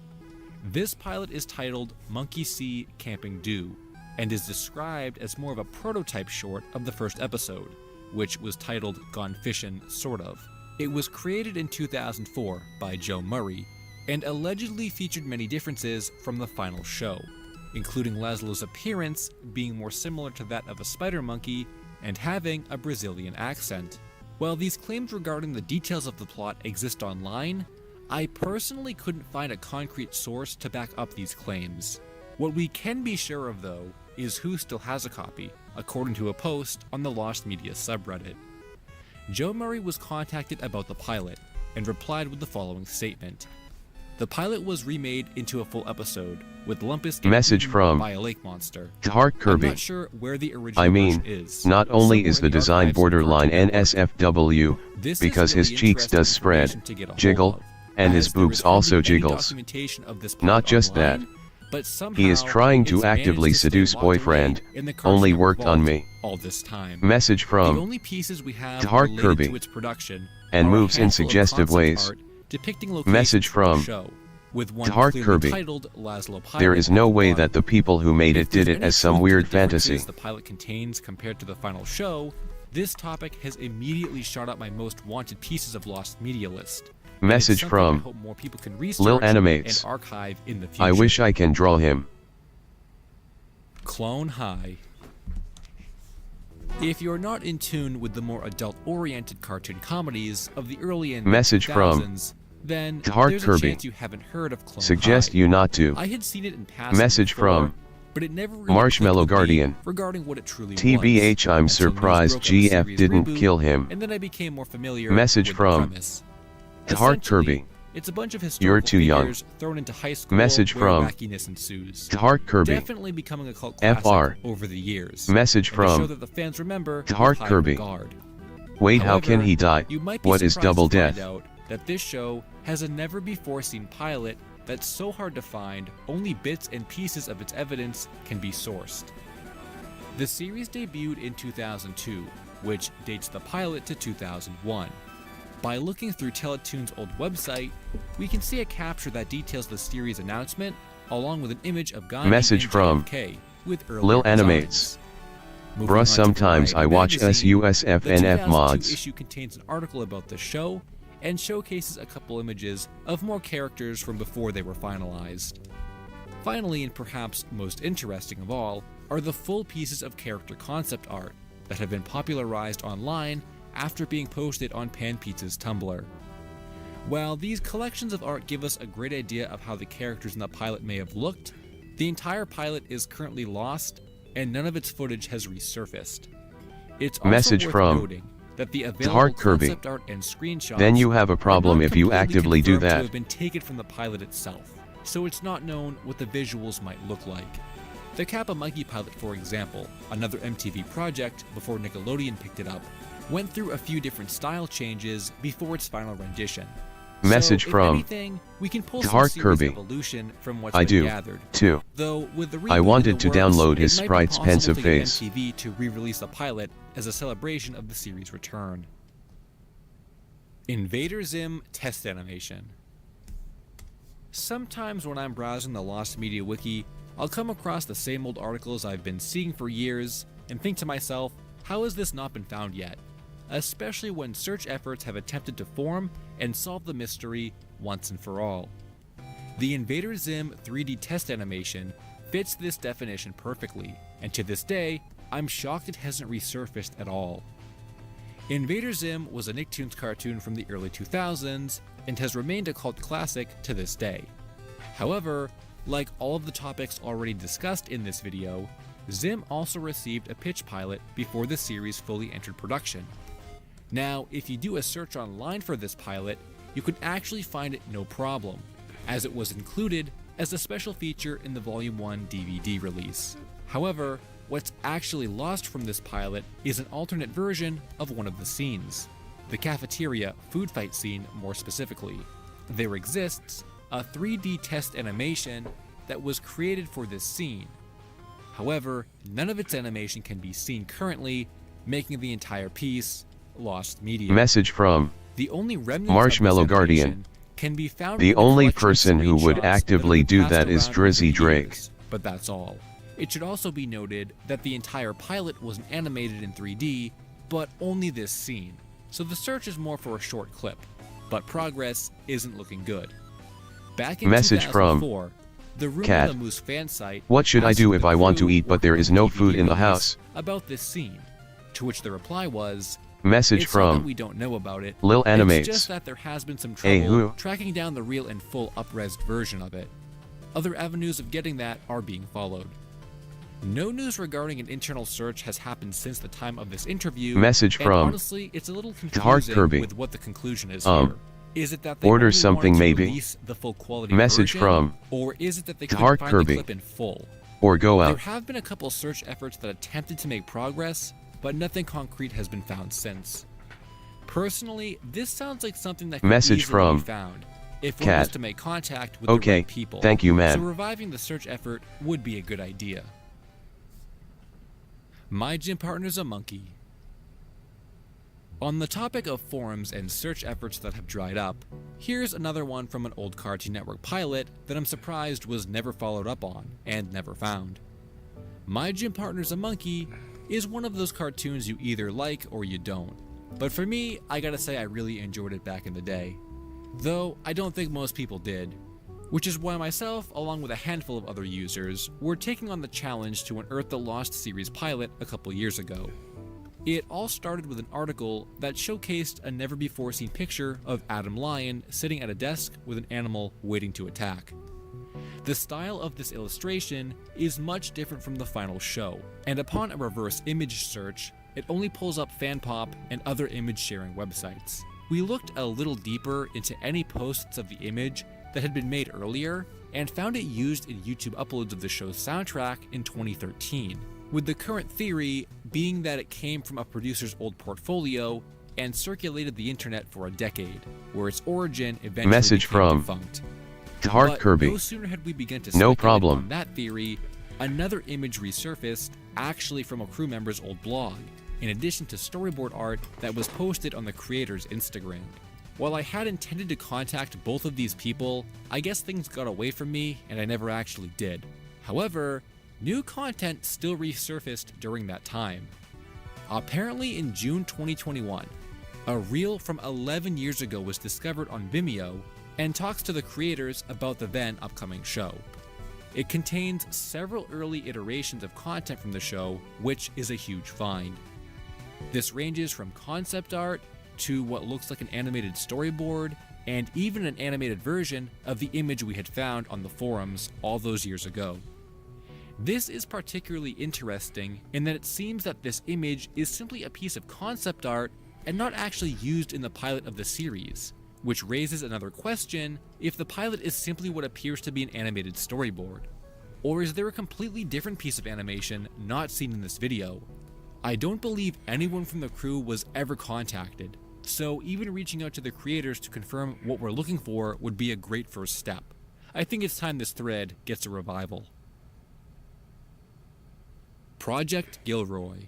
This pilot is titled Monkey See Camping Do, and is described as more of a prototype short of the first episode, which was titled Gone Fishin' Sort of. It was created in 2004 by Joe Murray, and allegedly featured many differences from the final show, including Lazlo's appearance being more similar to that of a spider monkey and having a Brazilian accent. While these claims regarding the details of the plot exist online, I personally couldn't find a concrete source to back up these claims. What we can be sure of though is who still has a copy, according to a post on the Lost Media subreddit. Joe Murray was contacted about the pilot and replied with the following statement. The pilot was remade into a full episode, with Lumpus Message from by a lake monster. Heart Kirby. I'm not sure where the original I mean, version is. not only is Somewhere the in design archives borderline of Cartoon NSFW, This is because his really cheeks does interesting spread, information to get a hold jiggle, of, and his as there boobs is hardly also any jiggles. documentation of this Not part just online, that. but somehow He is trying to it's actively managed to stay seduce locked away boyfriend, in the Cartoon only Network worked on vault me. all this time. Message from the only pieces we have Heart related Kirby, to its production and are a moves in handful of suggestive concept ways. art depicting locations Message from the from show, with one Heart clearly Kirby. titled Lazlo Pilot There is no at the way bottom. that the people who made it If there's did it any as some truth to weird the differences fantasy. the pilot contains compared to the final show, this topic has immediately shot up my most wanted pieces of lost media list. And it's Message something from I hope more people can research Lil Animates. and archive in the future. I wish I can draw him. Clone High. If you're not in tune with the more adult-oriented cartoon comedies of the early and Message from 2000s, then Heart there's Kirby. a chance you haven't heard of Clone Suggest High. you not to. I had seen it in passing Message before, from but it never really Marshmallow clicked with me Guardian. regarding what it truly TBH, was, I'm until surprised news broke of the GF series didn't reboot, kill him. and then I became more familiar Message with from the premise. Heart Essentially, Kirby. It's a bunch of You're historical too young. figures thrown into high school Message where from wackiness ensues. Heart Kirby. Definitely becoming a cult classic FR. over the years. Message and from to show that the fans remember with Heart high Kirby. regard. Wait, how can However, he die? You might be What is surprised double to find death? out that this show has a never-before-seen pilot that's so hard to find, only bits and pieces of its evidence can be sourced. The series debuted in 2002, which dates the pilot to 2001. By looking through Teletoon's old website, we can see a capture that details the series announcement, along with an image of Gandhi Message and from JFK with earlier Lil designs. Animates. Moving on Bruh, to sometimes Variety I watch magazine, SUSFNF the 2002 mods. issue contains an article about the show and showcases a couple images of more characters from before they were finalized. Finally, and perhaps most interesting of all, are the full pieces of character concept art that have been popularized online after being posted on Pan Pizza's Tumblr. While these collections of art give us a great idea of how the characters in the pilot may have looked, the entire pilot is currently lost and none of its footage has resurfaced. It's also Message worth from noting that the available Heart Kirby. concept art and screenshots Then you have a problem are not if you completely actively do confirmed to that. have been taken from the pilot itself, so it's not known what the visuals might look like. The Kappa Monkey pilot, for example, another MTV project before Nickelodeon picked it up, went through a few different style changes before its final rendition. Message so, from if anything, we can pull some Heart series Kirby. evolution from what's I been do, gathered. too. Though with the I reboot wanted in the to works, download it his might be sprite's possible pensive to get face. MTV to re-release the pilot as a celebration of the series' return. Invader Zim test animation. Sometimes when I'm browsing the Lost Media Wiki, I'll come across the same old articles I've been seeing for years and think to myself, how has this not been found yet? Especially when search efforts have attempted to form and solve the mystery once and for all. The Invader Zim 3D test animation fits this definition perfectly, and to this day, I'm shocked it hasn't resurfaced at all. Invader Zim was a Nicktoons cartoon from the early 2000s and has remained a cult classic to this day. However, like all of the topics already discussed in this video, Zim also received a pitch pilot before the series fully entered production. Now, if you do a search online for this pilot, you could actually find it no problem. as it was included as a special feature in the Volume 1 DVD release. However, what's actually lost from this pilot is an alternate version of one of the scenes. The cafeteria food fight scene, more specifically. There exists a 3D test animation that was created for this scene. However, none of its animation can be seen currently, making the entire piece lost media. Message from the only remnants Marshmallow of this Guardian. animation can be found The in the only collection of person who would screenshots that have actively been do passed that is around over Drizzy the Drake. years, but that's all. It should also be noted that the entire pilot wasn't animated in 3D, but only this scene, so the search is more for a short clip, but progress isn't looking good. Back in Message from 2004, the Room Cat. of the Moose fan site What should I asked do the if I want to crew eat but there is no for the food in the DVD house? about this scene, to which the reply was, Message it's not that from we don't know about it. Lil Animates. It's just that there has been some Hey, trouble who? tracking down the real and full up-resed version of it. Other avenues of getting that are being followed. No news regarding an internal search has happened since the time of this interview. Message and from honestly, it's a little Hard confusing Kirby. with what the conclusion is here. Is it that they order only something wanted to maybe? release the full quality Message version, from or is it that they couldn't Hard find Kirby. the clip in full? Or go There out. have been a couple search efforts that attempted to make progress, but nothing concrete has been found since. Personally, this sounds like something that could Message easily from be found if one Cat. was to make contact with the Okay, right people. thank you, man. So reviving the search effort would be a good idea. My gym partner's a monkey. On the topic of forums and search efforts that have dried up, here's another one from an old Cartoon Network pilot that I'm surprised was never followed up on and never found. My Gym Partner's a Monkey is one of those cartoons you either like or you don't. But for me, I gotta say I really enjoyed it back in the day. Though I don't think most people did. Which is why myself, along with a handful of other users, were taking on the challenge to unearth the Lost series pilot a couple years ago. It all started with an article that showcased a never-before-seen picture of Adam Lion sitting at a desk with an animal waiting to attack. The style of this illustration is much different from the final show, and upon a reverse image search, it only pulls up FanPop and other image-sharing websites. We looked a little deeper into any posts of the image that had been made earlier, and found it used in YouTube uploads of the show's soundtrack in 2013, with the current theory being that it came from a producer's old portfolio and circulated the internet for a decade, where its origin eventually Message became from defunct. Hard But Kirby. no sooner had we begun to No speculate problem. on that theory, another image resurfaced, actually from a crew member's old blog, in addition to storyboard art that was posted on the creator's Instagram. While I had intended to contact both of these people, I guess things got away from me and I never actually did. However, new content still resurfaced during that time. Apparently in June 2021, a reel from 11 years ago was discovered on Vimeo and talks to the creators about the then upcoming show. It contains several early iterations of content from the show, which is a huge find. This ranges from concept art to what looks like an animated storyboard, and even an animated version of the image we had found on the forums all those years ago. This is particularly interesting in that it seems that this image is simply a piece of concept art and not actually used in the pilot of the series, which raises another question if the pilot is simply what appears to be an animated storyboard. Or is there a completely different piece of animation not seen in this video? I don't believe anyone from the crew was ever contacted, so even reaching out to the creators to confirm what we're looking for would be a great first step. I think it's time this thread gets a revival. Project Gilroy.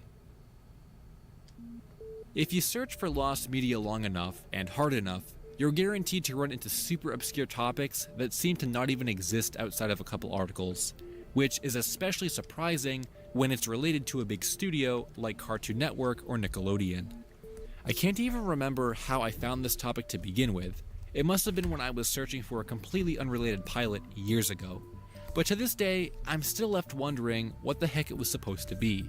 If you search for lost media long enough and hard enough, you're guaranteed to run into super obscure topics that seem to not even exist outside of a couple articles, which is especially surprising when it's related to a big studio like Cartoon Network or Nickelodeon. I can't even remember how I found this topic to begin with. It must have been when I was searching for a completely unrelated pilot years ago. But to this day, I'm still left wondering what the heck it was supposed to be.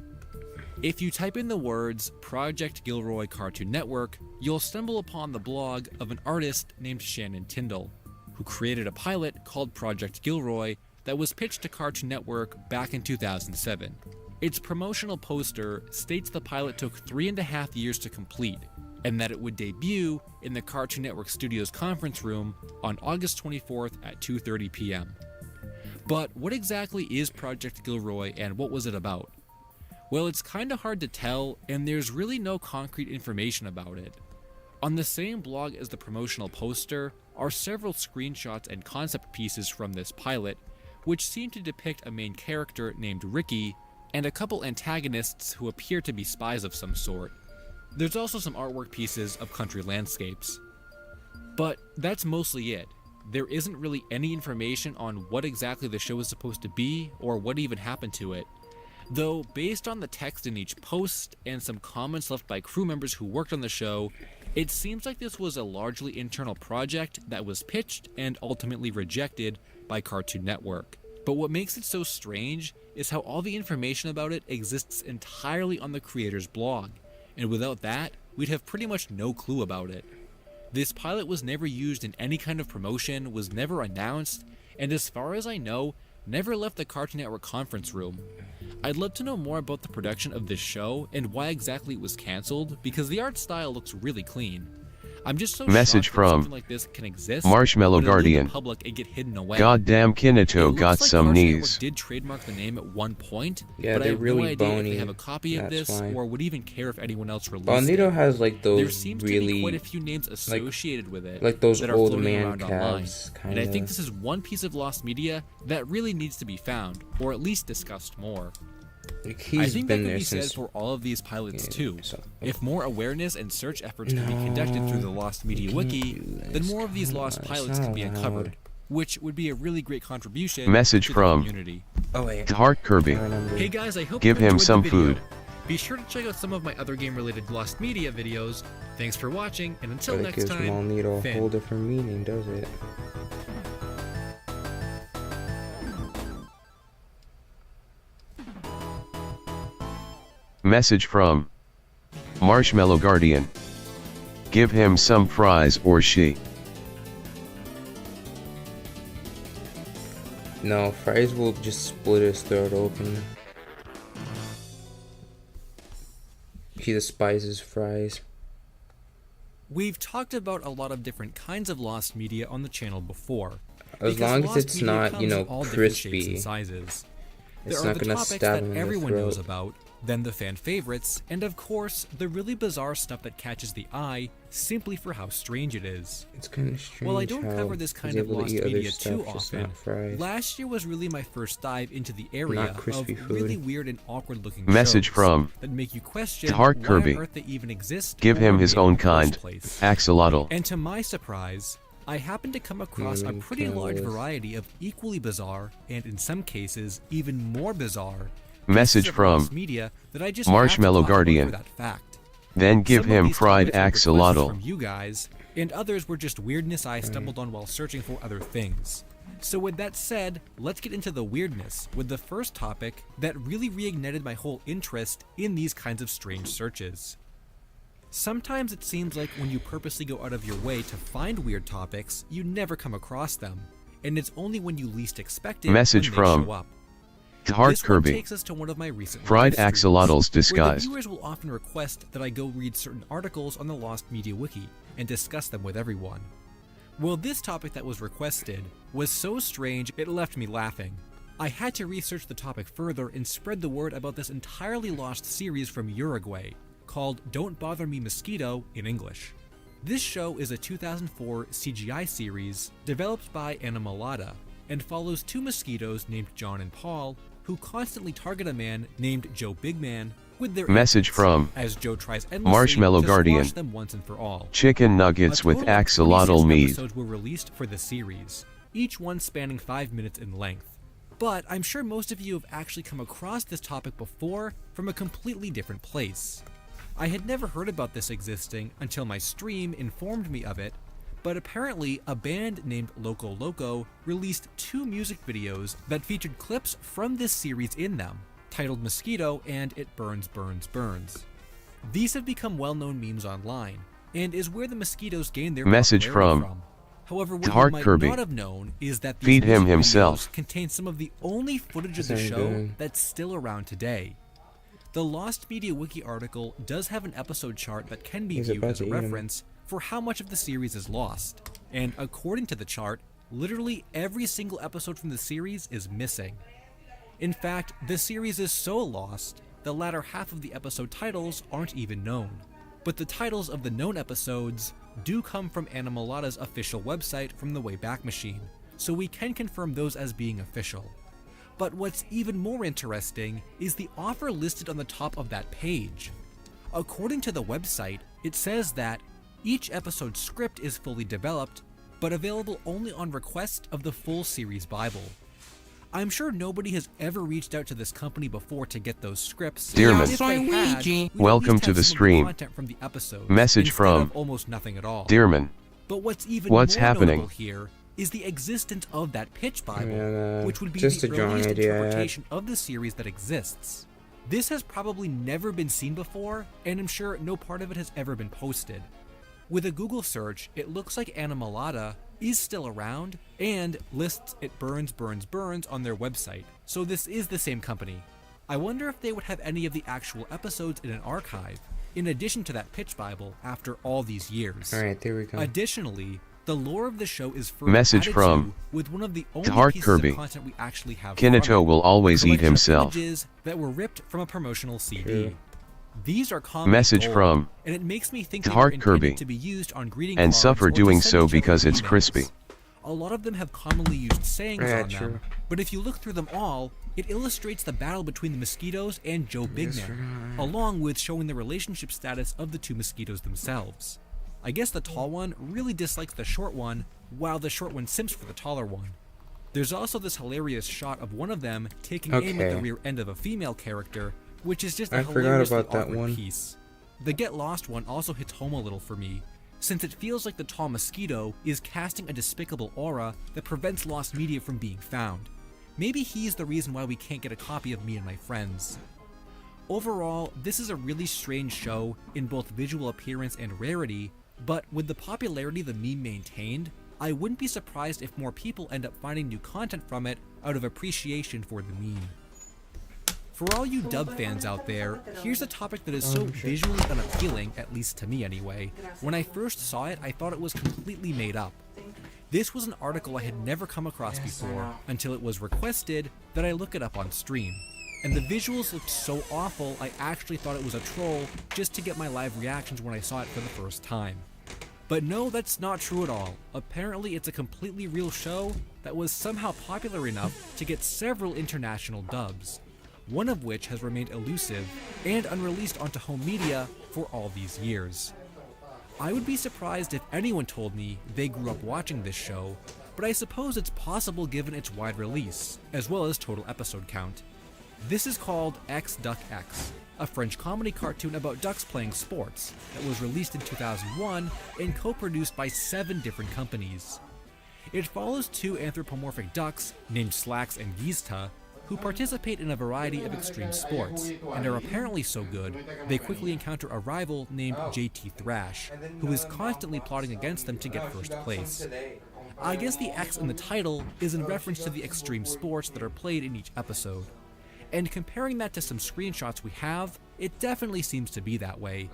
If you type in the words Project Gilroy Cartoon Network, you'll stumble upon the blog of an artist named Shannon Tyndall, who created a pilot called Project Gilroy that was pitched to Cartoon Network back in 2007. Its promotional poster states the pilot took 3.5 years to complete, and that it would debut in the Cartoon Network Studios conference room on August 24th at 2:30 p.m. But what exactly is Project Gilroy and what was it about? Well, it's kinda hard to tell, and there's really no concrete information about it. On the same blog as the promotional poster are several screenshots and concept pieces from this pilot, which seem to depict a main character named Ricky and a couple antagonists who appear to be spies of some sort. There's also some artwork pieces of country landscapes. But that's mostly it. There isn't really any information on what exactly the show is supposed to be or what even happened to it. Though, based on the text in each post and some comments left by crew members who worked on the show, it seems like this was a largely internal project that was pitched and ultimately rejected by Cartoon Network. But what makes it so strange is how all the information about it exists entirely on the creator's blog, and without that, we'd have pretty much no clue about it. This pilot was never used in any kind of promotion, was never announced, and as far as I know, never left the Cartoon Network conference room. I'd love to know more about the production of this show and why exactly it was cancelled, because the art style looks really clean. I'm just so Message shocked that from something like this can exist, Marshmallow but elude Guardian. the public and get hidden away. Goddamn Kinito got like some Cartoon knees. Network did trademark the name at one point, Yeah, but I they're have really no idea if bony, they have a copy of that's this why. or would even care if anyone else released Bonito it. has like There those seems to really be quite a few names associated with it, like those that are old floating man around online, calves, and I think kinda. this is one piece of lost media that really needs to be found, or at least discussed more. Like, I he's think that been could there be said since. for all of these pilots too. so- If more awareness and search efforts can be conducted through the Lost Media Wiki, then more of these lost pilots can be uncovered, which would be a really great contribution Message to from the community. Heart Kirby. Hey guys, I hope Give you him enjoyed some the video. food. Be sure to check out some of my other game-related Lost Media videos. Thanks for watching, and until But it next gives time, Malnito a Finn. whole different meaning, does it? Message from Marshmallow Guardian. Give him some fries or she. No, fries will just split his throat open. He despises fries. We've talked about a lot of different kinds of lost media on the channel before. As because long as lost it's media not, comes you know, in all different shapes crispy, and sizes. it's There are not the gonna topics stab that him in the everyone knows throat. about, then the fan favorites, and of course, the really bizarre stuff that catches the eye simply for how strange it is. It's kind of strange. While I don't how cover this he's kind of able to lost eat other media stuff, too just often, not fries. last year was really my first dive into the area Not of crispy really food. weird and awkward looking Message shows from that make you question Heart why Kirby. on earth they even exist. Give or him were his made in own the first kind. place. Axolotl. And to my surprise, I happened to come across a Human pretty large killers. variety of equally bizarre, and in some cases, even more bizarre, Message pieces of from lost media that I just Marshmallow have to talk about Guardian. for that fact. Then give Some of him these fried topics were requested axolotl. from you guys, and others were just weirdness I stumbled on while searching for other things. So with that said, let's get into the weirdness with the first topic that really reignited my whole interest in these kinds of strange searches. Sometimes it seems like when you purposely go out of your way to find weird topics, you never come across them, and it's only when you least expect it Message when from they show up. Heart This one Kirby. takes us to one of my recent Fried live streams, axolotls where disguised. the viewers will often request that I go read certain articles on the Lost Media Wiki and discuss them with everyone. Well, this topic that was requested was so strange it left me laughing. I had to research the topic further and spread the word about this entirely lost series from Uruguay called Don't Bother Me Mosquito in English. This show is a 2004 CGI series developed by Animalada and follows two mosquitoes named John and Paul who constantly target a man named Joe Bigman with their Message infants, from as Joe tries endlessly Marshmallow to Guardian. squash them once and for all. Chicken nuggets A with total of axolotl 26 meat. episodes were released for the series, each one spanning 5 minutes in length. But I'm sure most of you have actually come across this topic before from a completely different place. I had never heard about this existing until my stream informed me of it, but apparently a band named Loco Loco released 2 music videos that featured clips from this series in them, titled Mosquito and It Burns Burns Burns. These have become well-known memes online, and is where the mosquitoes gain their Message popularity from However, what Heart you might Kirby. not have known is that these Feed him music himself. videos contain some of the only footage of the Sound show good. that's still around today. The Lost Media Wiki article does have an episode chart that can be He's viewed about as a to eat him. reference for how much of the series is lost, and according to the chart, literally every single episode from the series is missing. In fact, the series is so lost, the latter half of the episode titles aren't even known. But the titles of the known episodes do come from Animalada's official website from the Wayback Machine, so we can confirm those as being official. But what's even more interesting is the offer listed on the top of that page. According to the website, it says that each episode script is fully developed, but available only on request of the full series Bible. I'm sure nobody has ever reached out to this company before to get those scripts. Dearman, If they had, we'd welcome at to least the have some of stream. content from the episodes, Message instead from of almost nothing at all. Dearman. But what's even What's more happening? notable here is the existence of that pitch Bible, Yeah, which would be just the a drawing earliest idea I had. interpretation of the series that exists. This has probably never been seen before, and I'm sure no part of it has ever been posted. With a Google search, it looks like Animalada is still around and lists it burns on their website, so this is the same company. I wonder if they would have any of the actual episodes in an archive, in addition to that pitch Bible after all these years. Alright, there we go. Additionally, the lore of the show is further Message added from to with one of the only Heart pieces Kirby. of content we actually have Kinato from it, will always a eat collection of himself. images that were ripped from a promotional CD. True. These are common Message gold, from and it makes me think they were Heart intended Kirby. to be used on greeting And cards suffer or to doing send so each other because it's emails. crispy. A lot of them have commonly used sayings Yeah, on true. them, but if you look through them all, it illustrates the battle between the mosquitoes and Joe Bigman, along with showing the relationship status of the two mosquitoes themselves. I guess the tall one really dislikes the short one, while the short one simps for the taller one. There's also this hilarious shot of one of them taking aim at the Okay. rear end of a female character, which is just a I forgot hilariously about that awkward one. piece. The Get Lost one also hits home a little for me, since it feels like the tall mosquito is casting a despicable aura that prevents lost media from being found. Maybe he's the reason why we can't get a copy of Me and My Friends. Overall, this is a really strange show in both visual appearance and rarity, but with the popularity the meme maintained, I wouldn't be surprised if more people end up finding new content from it out of appreciation for the meme. For all you dub fans out there, here's a topic that is so visually unappealing, at least to me anyway. When I first saw it, I thought it was completely made up. This was an article I had never come across before, until it was requested that I look it up on stream. And the visuals looked so awful, I actually thought it was a troll just to get my live reactions when I saw it for the first time. But no, that's not true at all. Apparently it's a completely real show that was somehow popular enough to get several international dubs, one of which has remained elusive and unreleased onto home media for all these years. I would be surprised if anyone told me they grew up watching this show, but I suppose it's possible given its wide release, as well as total episode count. This is called X Duck X, a French comedy cartoon about ducks playing sports that was released in 2001 and co-produced by 7 different companies. It follows 2 anthropomorphic ducks named Slacks and Gizta who participate in a variety of extreme sports and are apparently so good they quickly encounter a rival named JT Thrash, who is constantly plotting against them to get first place. I guess the X in the title is in reference to the extreme sports that are played in each episode. And comparing that to some screenshots we have, it definitely seems to be that way.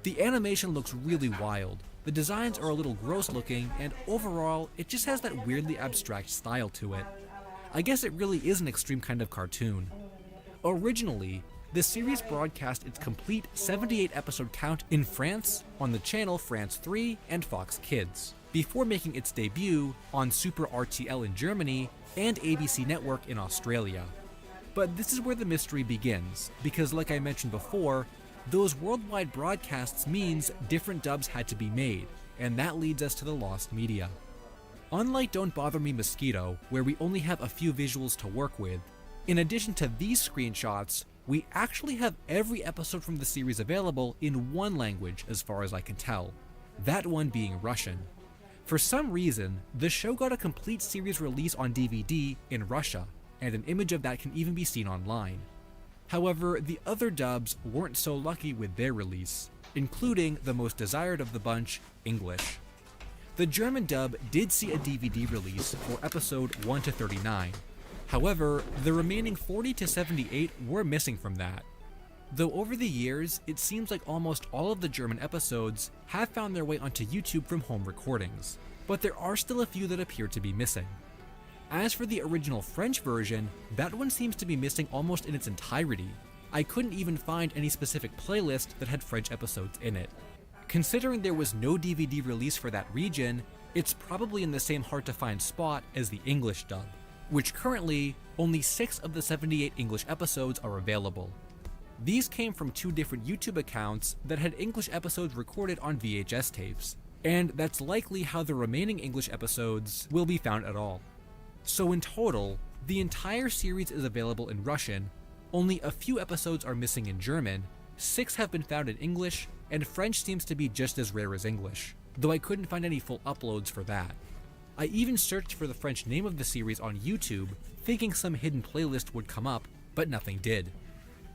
The animation looks really wild, the designs are a little gross looking, and overall, it just has that weirdly abstract style to it. I guess it really is an extreme kind of cartoon. Originally, the series broadcast its complete 78 episode count in France on the channel France 3 and Fox Kids, before making its debut on Super RTL in Germany and ABC Network in Australia. But this is where the mystery begins, because like I mentioned before, those worldwide broadcasts means different dubs had to be made, and that leads us to the lost media. Unlike Don't Bother Me Mosquito, where we only have a few visuals to work with, in addition to these screenshots, we actually have every episode from the series available in one language as far as I can tell, that one being Russian. For some reason, the show got a complete series release on DVD in Russia, and an image of that can even be seen online. However, the other dubs weren't so lucky with their release, including the most desired of the bunch, English. The German dub did see a DVD release for episode 1 to 39. However, the remaining 40 to 78 were missing from that. though over the years, it seems like almost all of the German episodes have found their way onto YouTube from home recordings, but there are still a few that appear to be missing. As for the original French version, that one seems to be missing almost in its entirety. I couldn't even find any specific playlist that had French episodes in it. Considering there was no DVD release for that region, it's probably in the same hard-to-find spot as the English dub, which currently, only 6 of the 78 English episodes are available. These came from 2 different YouTube accounts that had English episodes recorded on VHS tapes, and that's likely how the remaining English episodes will be found at all. So in total, the entire series is available in Russian, only a few episodes are missing in German, 6 have been found in English, and French seems to be just as rare as English, though I couldn't find any full uploads for that. I even searched for the French name of the series on YouTube, thinking some hidden playlist would come up, but nothing did.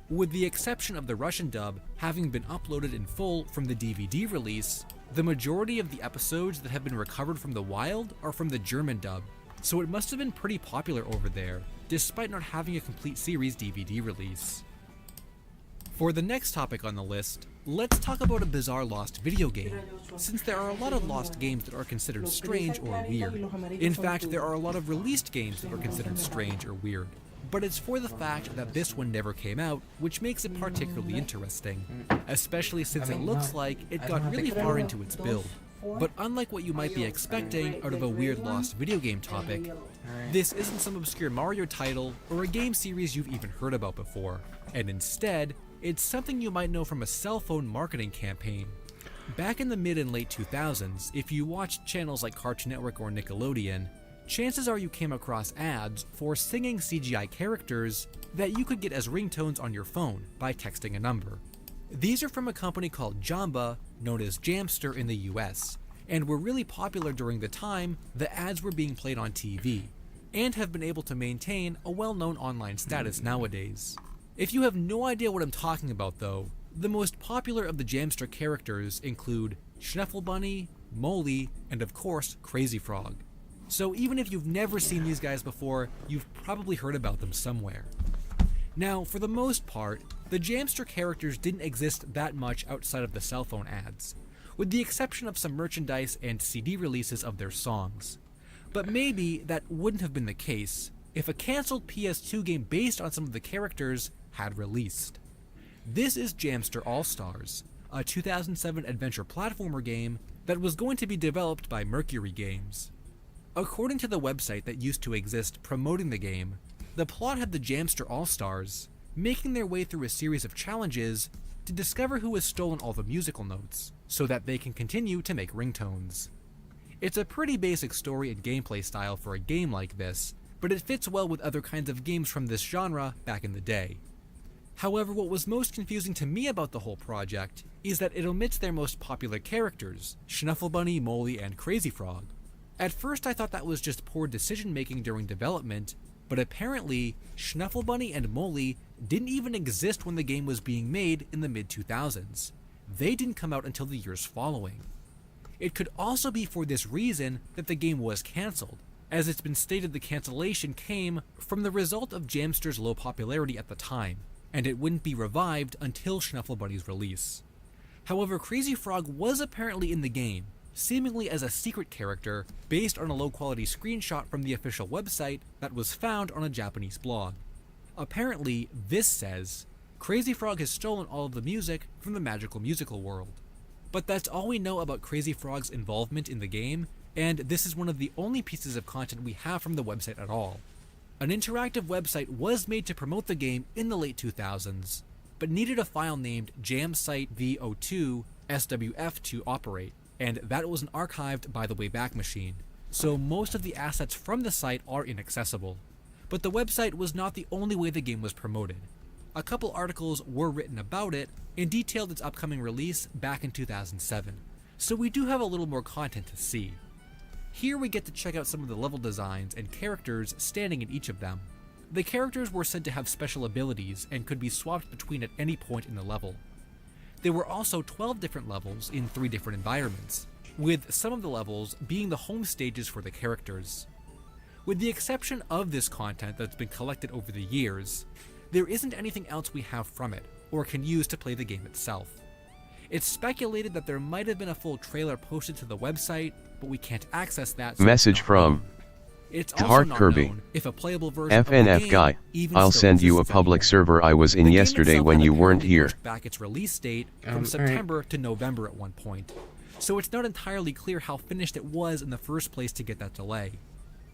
With the exception of the Russian dub having been uploaded in full from the DVD release, the majority of the episodes that have been recovered from the wild are from the German dub, so it must have been pretty popular over there, despite not having a complete series DVD release. For the next topic on the list, let's talk about a bizarre lost video game, since there are a lot of lost games that are considered strange or weird. In fact, there are a lot of released games that are considered strange or weird, but it's for the fact that this one never came out, which makes it particularly interesting, especially since it looks like it got really far into its build. But unlike what you might be expecting out of a weird lost video game topic, this isn't some obscure Mario title or a game series you've even heard about before, and instead, it's something you might know from a cell phone marketing campaign. Back in the mid and late 2000s, if you watched channels like Cartoon Network or Nickelodeon, chances are you came across ads for singing CGI characters that you could get as ringtones on your phone by texting a number. These are from a company called Jamba, known as Jamster in the US, and were really popular during the time the ads were being played on TV, and have been able to maintain a well-known online status nowadays. If you have no idea what I'm talking about though, the most popular of the Jamster characters include Schnufflebunny, Molly, and of course Crazy Frog. So even if you've never seen these guys before, you've probably heard about them somewhere. Now, for the most part, the Jamster characters didn't exist that much outside of the cell phone ads, with the exception of some merchandise and CD releases of their songs. But maybe that wouldn't have been the case if a cancelled PS2 game based on some of the characters had released. This is Jamster All-Stars, a 2007 adventure platformer game that was going to be developed by Mercury Games. According to the website that used to exist promoting the game, the plot had the Jamster All-Stars making their way through a series of challenges to discover who has stolen all the musical notes, so that they can continue to make ringtones. It's a pretty basic story and gameplay style for a game like this, but it fits well with other kinds of games from this genre back in the day. However, what was most confusing to me about the whole project is that it omits their most popular characters, Schnufflebunny, Molly, and Crazy Frog. At first I thought that was just poor decision making during development, but apparently Schnufflebunny and Molly didn't even exist when the game was being made in the mid-2000s. They didn't come out until the years following. It could also be for this reason that the game was cancelled, as it's been stated the cancellation came from the result of Jamster's low popularity at the time, and it wouldn't be revived until Schnufflebunny's release. However, Crazy Frog was apparently in the game, seemingly as a secret character based on a low-quality screenshot from the official website that was found on a Japanese blog. Apparently, this says, Crazy Frog has stolen all of the music from the magical musical world. But that's all we know about Crazy Frog's involvement in the game, and this is one of the only pieces of content we have from the website at all. An interactive website was made to promote the game in the late 2000s, but needed a file named jamsitevo2 swf to operate, and that wasn't archived by the Wayback Machine, so most of the assets from the site are inaccessible. But the website was not the only way the game was promoted. A couple articles were written about it and detailed its upcoming release back in 2007, so we do have a little more content to see. Here we get to check out some of the level designs and characters standing in each of them. The characters were said to have special abilities and could be swapped between at any point in the level. There were also 12 different levels in 3 different environments, with some of the levels being the home stages for the characters. With the exception of this content that's been collected over the years, there isn't anything else we have from it, or can use to play the game itself. It's speculated that there might have been a full trailer posted to the website, but we can't access that. So Message from it's also Heart not Kirby. known if a playable version of the FNF game guy, even I'll still send you a exists public anymore. server I was in The game yesterday itself when had you weren't apparently here. pushed back its release date from alright. September to November at one point, so it's not entirely clear how finished it was in the first place to get that delay.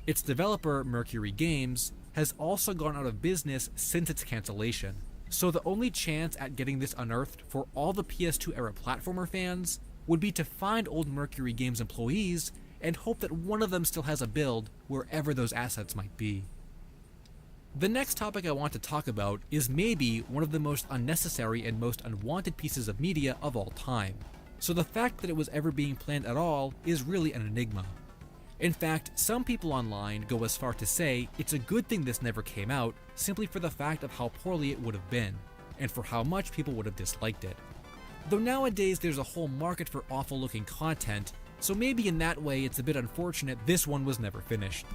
Its developer, Mercury Games, has also gone out of business since its cancellation, so the only chance at getting this unearthed for all the PS2 era platformer fans would be to find old Mercury Games employees and hope that one of them still has a build wherever those assets might be. The next topic I want to talk about is maybe one of the most unnecessary and most unwanted pieces of media of all time, so the fact that it was ever being planned at all is really an enigma. In fact, some people online go as far to say it's a good thing this never came out simply for the fact of how poorly it would have been, and for how much people would have disliked it. Though nowadays there's a whole market for awful looking content, so maybe in that way it's a bit unfortunate this one was never finished.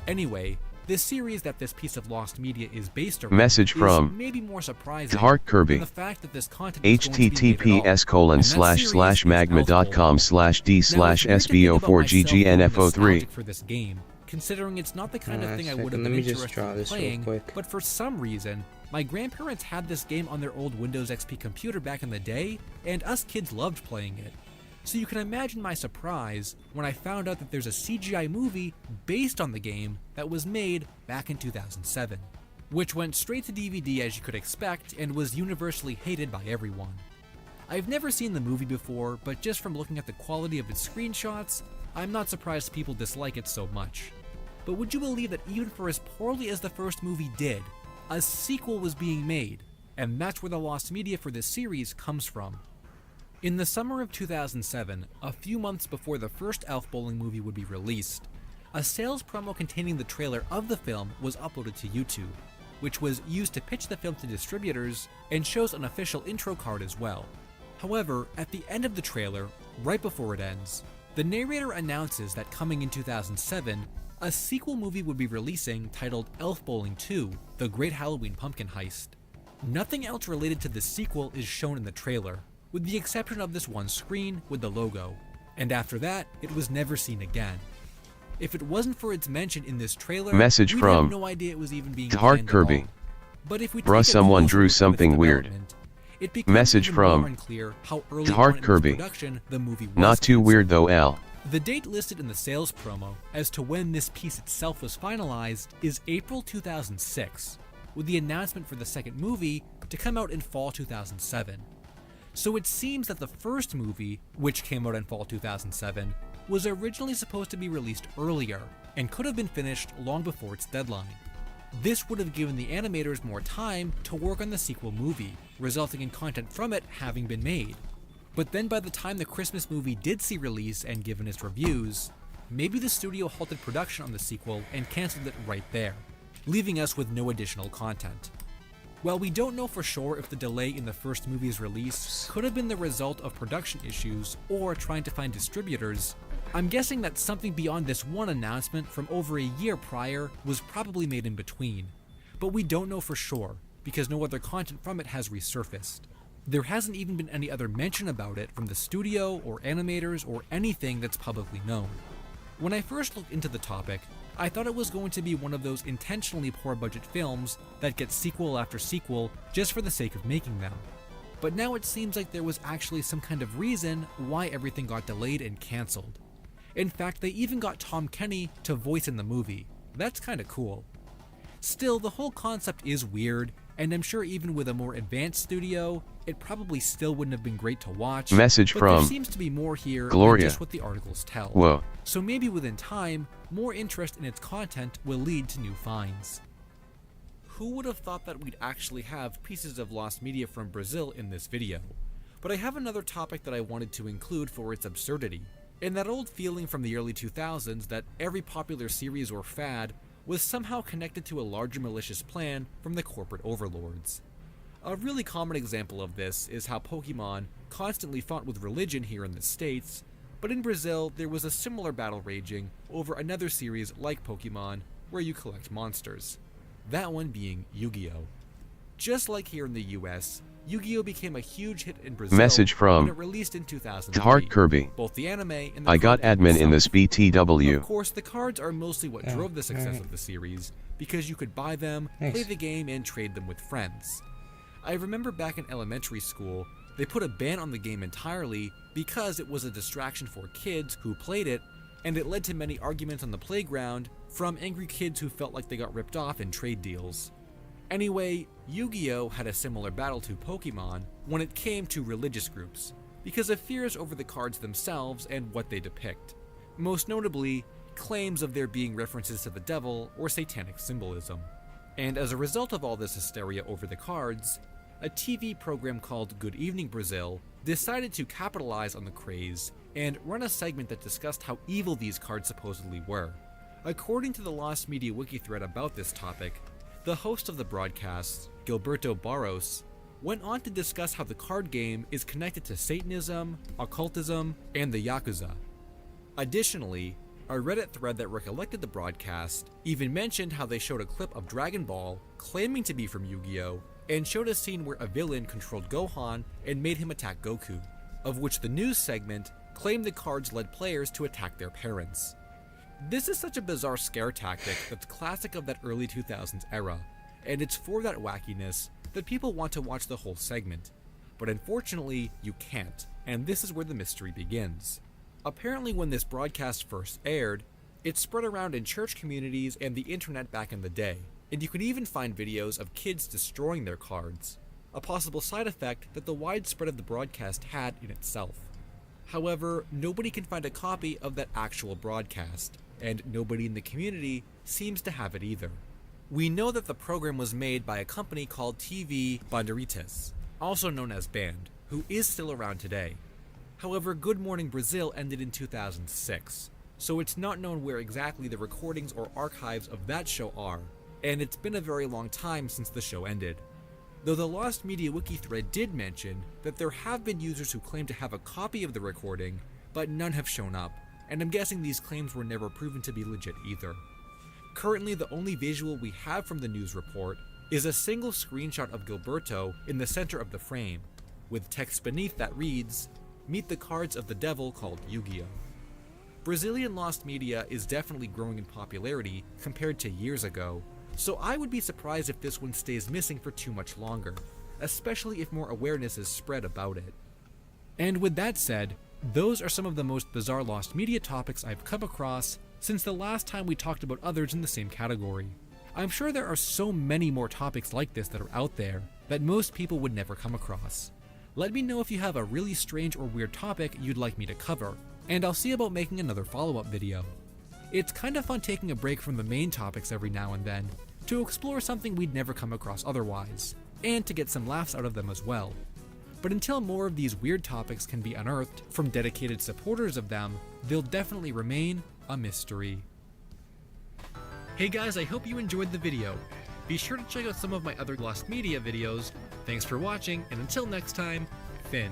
Anyway, this series that this piece of lost media is based around Message is from maybe more surprising Heart Kirby. than the fact that this content is going to be made at all. https://magma.com/d/sbo4ggNFO3. For this game, considering it's not the kind of thing I Second, would have let been me just interested draw in this real playing, quick. but for some reason, my grandparents had this game on their old Windows XP computer back in the day, and us kids loved playing it. So you can imagine my surprise when I found out that there's a CGI movie based on the game that was made back in 2007, which went straight to DVD as you could expect and was universally hated by everyone. I've never seen the movie before, but just from looking at the quality of its screenshots, I'm not surprised people dislike it so much. But would you believe that even for as poorly as the first movie did, a sequel was being made, and that's where the lost media for this series comes from. In the summer of 2007, a few months before the first Elf Bowling movie would be released, a sales promo containing the trailer of the film was uploaded to YouTube, which was used to pitch the film to distributors and shows an official intro card as well. However, at the end of the trailer, right before it ends, the narrator announces that coming in 2007, a sequel movie would be releasing titled Elf Bowling 2: The Great Halloween Pumpkin Heist. Nothing else related to this sequel is shown in the trailer, with the exception of this one screen with the logo, and after that, it was never seen again. If it wasn't for its mention in this trailer, Message we'd from have no idea it was even being Heart planned at Kirby. all. But if we Bruh, take a someone closer drew look at its something weird. development, it becomes Message even more from unclear how early Heart on in its Kirby. production the movie was Not too weird though, L. The date listed in the sales promo as to when this piece itself was finalized is April 2006, with the announcement for the second movie to come out in fall 2007. So it seems that the first movie, which came out in fall 2007, was originally supposed to be released earlier and could have been finished long before its deadline. This would have given the animators more time to work on the sequel movie, resulting in content from it having been made. But then by the time the Christmas movie did see release and given its reviews, maybe the studio halted production on the sequel and cancelled it right there, leaving us with no additional content. While we don't know for sure if the delay in the first movie's release could have been the result of production issues or trying to find distributors, I'm guessing that something beyond this one announcement from over a year prior was probably made in between. But we don't know for sure, because no other content from it has resurfaced. There hasn't even been any other mention about it from the studio or animators or anything that's publicly known. When I first looked into the topic, I thought it was going to be one of those intentionally poor budget films that get sequel after sequel just for the sake of making them. But now it seems like there was actually some kind of reason why everything got delayed and cancelled. In fact, they even got Tom Kenny to voice in the movie. That's kinda cool. Still, the whole concept is weird, and I'm sure even with a more advanced studio, it probably still wouldn't have been great to watch. Message but from there seems to be more here Gloria. than just what the articles tell. Whoa. So maybe within time, more interest in its content will lead to new finds. Who would have thought that we'd actually have pieces of lost media from Brazil in this video? But I have another topic that I wanted to include for its absurdity. And that old feeling from the early 2000s that every popular series or fad was somehow connected to a larger malicious plan from the corporate overlords. A really common example of this is how Pokemon constantly fought with religion here in the States, but in Brazil there was a similar battle raging over another series like Pokemon where you collect monsters. That one being Yu-Gi-Oh! Just like here in the US, Yu-Gi-Oh became a huge hit in Brazil Message from when it released in 2003. Heart Kirby. Both the anime and the I got card admin in this itself. BTW. Of course, the cards are mostly what drove the success of the series, because you could buy them, play the game, and trade them with friends. I remember back in elementary school, they put a ban on the game entirely because it was a distraction for kids who played it, and it led to many arguments on the playground from angry kids who felt like they got ripped off in trade deals. Anyway, Yu-Gi-Oh had a similar battle to Pokemon when it came to religious groups, because of fears over the cards themselves and what they depict. Most notably, claims of there being references to the devil or satanic symbolism. And as a result of all this hysteria over the cards, a TV program called Good Evening Brazil decided to capitalize on the craze and run a segment that discussed how evil these cards supposedly were. According to the Lost Media wiki thread about this topic, the host of the broadcast, Gilberto Barros, went on to discuss how the card game is connected to Satanism, occultism, and the Yakuza. Additionally, a Reddit thread that recollected the broadcast even mentioned how they showed a clip of Dragon Ball claiming to be from Yu-Gi-Oh! And showed a scene where a villain controlled Gohan and made him attack Goku, of which the news segment claimed the cards led players to attack their parents. This is such a bizarre scare tactic that's classic of that early 2000s era, and it's for that wackiness that people want to watch the whole segment. But unfortunately, you can't, and this is where the mystery begins. Apparently when this broadcast first aired, it spread around in church communities and the internet back in the day, and you can even find videos of kids destroying their cards, a possible side effect that the widespread of the broadcast had in itself. However, nobody can find a copy of that actual broadcast, and nobody in the community seems to have it either. We know that the program was made by a company called TV Banderitas, also known as Band, who is still around today. However, Good Morning Brazil ended in 2006, so it's not known where exactly the recordings or archives of that show are, and it's been a very long time since the show ended. Though the Lost Media wiki thread did mention that there have been users who claim to have a copy of the recording, but none have shown up, and I'm guessing these claims were never proven to be legit either. Currently, the only visual we have from the news report is a single screenshot of Gilberto in the center of the frame, with text beneath that reads, "Meet the cards of the devil called Yu-Gi-Oh!" Brazilian Lost Media is definitely growing in popularity compared to years ago, so I would be surprised if this one stays missing for too much longer, especially if more awareness is spread about it. And with that said, those are some of the most bizarre Lost Media topics I've come across since the last time we talked about others in the same category. I'm sure there are so many more topics like this that are out there that most people would never come across. Let me know if you have a really strange or weird topic you'd like me to cover, and I'll see about making another follow-up video. It's kind of fun taking a break from the main topics every now and then, to explore something we'd never come across otherwise, and to get some laughs out of them as well. But until more of these weird topics can be unearthed from dedicated supporters of them, they'll definitely remain a mystery. Hey guys, I hope you enjoyed the video. Be sure to check out some of my other Lost Media videos. Thanks for watching, and until next time, Finn.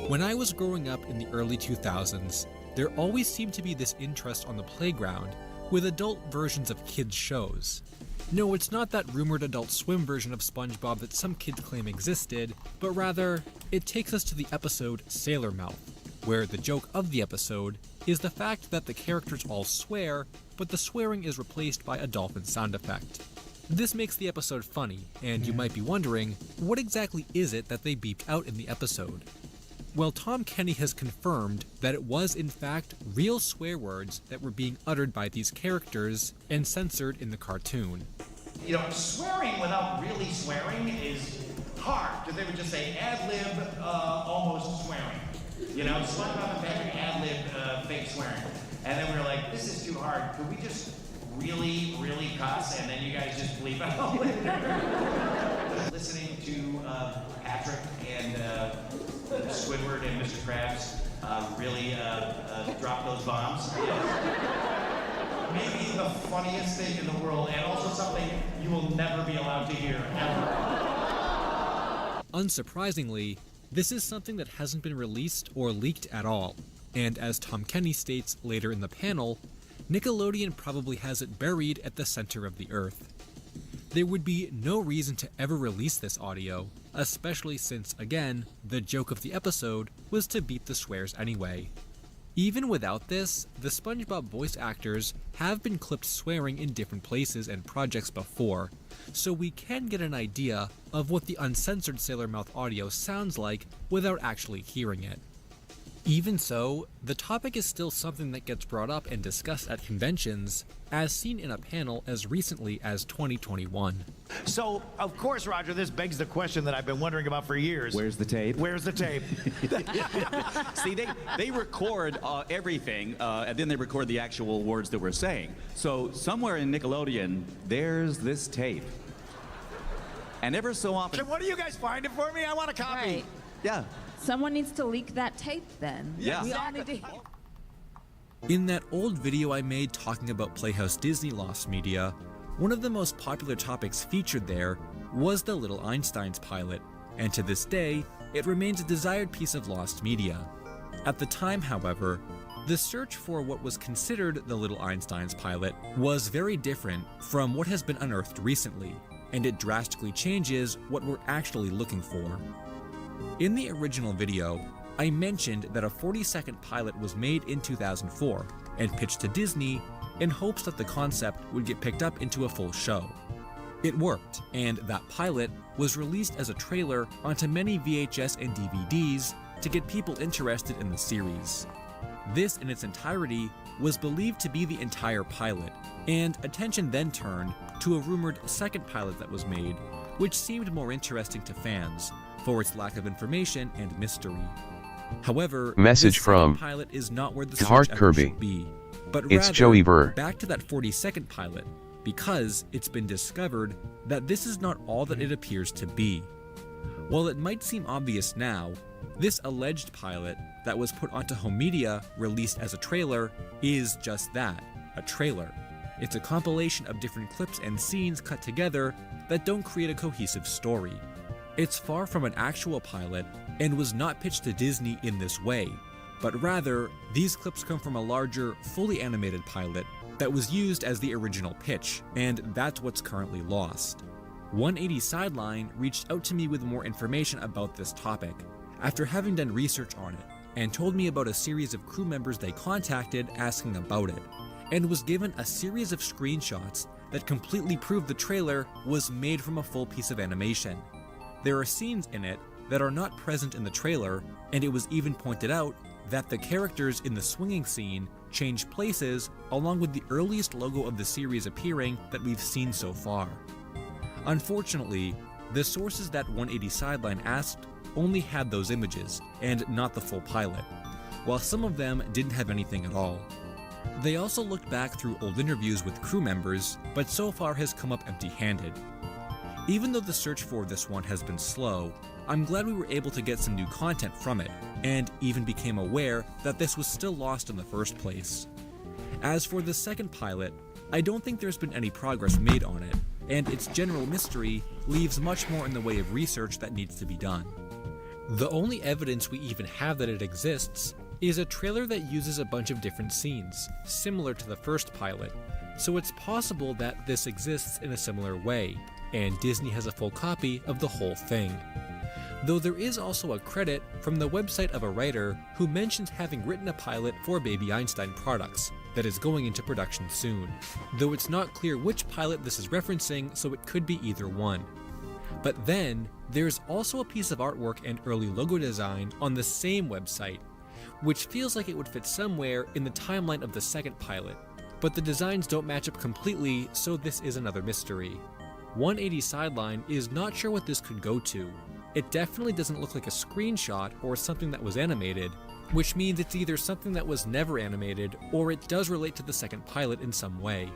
When I was growing up in the early 2000s, there always seemed to be this interest on the playground with adult versions of kids' shows. No, it's not that rumored Adult Swim version of SpongeBob that some kids claim existed, but rather, it takes us to the episode Sailor Mouth, where the joke of the episode is the fact that the characters all swear, but the swearing is replaced by a dolphin sound effect. This makes the episode funny, and you might be wondering, what exactly is it that they beeped out in the episode? Well, Tom Kenny has confirmed that it was in fact real swear words that were being uttered by these characters and censored in the cartoon. You know, swearing without really swearing is hard, because they would just say ad-lib almost swearing. You know, SpongeBob and Patrick ad-lib fake swearing. And then we were like, this is too hard. Could we just really, really cuss, and then you guys just bleep out later? Listening to Patrick and Squidward and Mr. Krabs really drop those bombs. Maybe the funniest thing in the world, and also something you will never be allowed to hear, ever. Unsurprisingly, this is something that hasn't been released or leaked at all. and as Tom Kenny states later in the panel, Nickelodeon probably has it buried at the center of the earth. There would be no reason to ever release this audio, especially since, again, the joke of the episode was to beat the swears anyway. Even without this, the SpongeBob voice actors have been clipped swearing in different places and projects before, so we can get an idea of what the uncensored Sailor Mouth audio sounds like without actually hearing it. Even so, the topic is still something that gets brought up and discussed at conventions, as seen in a panel as recently as 2021. So, of course, Roger, this begs the question that I've been wondering about for years. Where's the tape? Where's the tape? See, they record everything, and then they record the actual words that we're saying. So somewhere in Nickelodeon, there's this tape. And ever so often... Can one of you guys find it for me? I want a copy. Right. Yeah. Someone needs to leak that tape then. Yeah. We all need to... In that old video I made talking about Playhouse Disney lost media, one of the most popular topics featured there was the Little Einsteins pilot, and to this day, it remains a desired piece of lost media. At the time, however, the search for what was considered the Little Einsteins pilot was very different from what has been unearthed recently, and it drastically changes what we're actually looking for. In the original video, I mentioned that a 40-second pilot was made in 2004 and pitched to Disney in hopes that the concept would get picked up into a full show. It worked, and that pilot was released as a trailer onto many VHS and DVDs to get people interested in the series. This in its entirety was believed to be the entire pilot, and attention then turned to a rumored second pilot that was made, which seemed more interesting to fans for its lack of information and mystery. However, Message this from second pilot is not where the Tahart search Kirby. should be, but It's rather Joey Burr. back to that 40-second pilot, because it's been discovered that this is not all that it appears to be. While it might seem obvious now, this alleged pilot that was put onto home media, released as a trailer, is just that, a trailer. It's a compilation of different clips and scenes cut together that don't create a cohesive story. It's far from an actual pilot and was not pitched to Disney in this way, but rather, these clips come from a larger, fully animated pilot that was used as the original pitch, and that's what's currently lost. 180 Sideline reached out to me with more information about this topic, after having done research on it, and told me about a series of crew members they contacted asking about it, and was given a series of screenshots that completely proved the trailer was made from a full piece of animation. There are scenes in it that are not present in the trailer, and it was even pointed out that the characters in the swinging scene change places along with the earliest logo of the series appearing that we've seen so far. Unfortunately, the sources that 180 Sideline asked only had those images, and not the full pilot, while some of them didn't have anything at all. They also looked back through old interviews with crew members, but so far has come up empty-handed. Even though the search for this one has been slow, I'm glad we were able to get some new content from it, and even became aware that this was still lost in the first place. As for the second pilot, I don't think there's been any progress made on it, and its general mystery leaves much more in the way of research that needs to be done. The only evidence we even have that it exists is a trailer that uses a bunch of different scenes, similar to the first pilot, so it's possible that this exists in a similar way, and Disney has a full copy of the whole thing. Though there is also a credit from the website of a writer who mentions having written a pilot for Baby Einstein products that is going into production soon, though it's not clear which pilot this is referencing, so it could be either one. But then, there's also a piece of artwork and early logo design on the same website, which feels like it would fit somewhere in the timeline of the second pilot, but the designs don't match up completely, so this is another mystery. 180 Sideline is not sure what this could go to. It definitely doesn't look like a screenshot or something that was animated, which means it's either something that was never animated or it does relate to the second pilot in some way.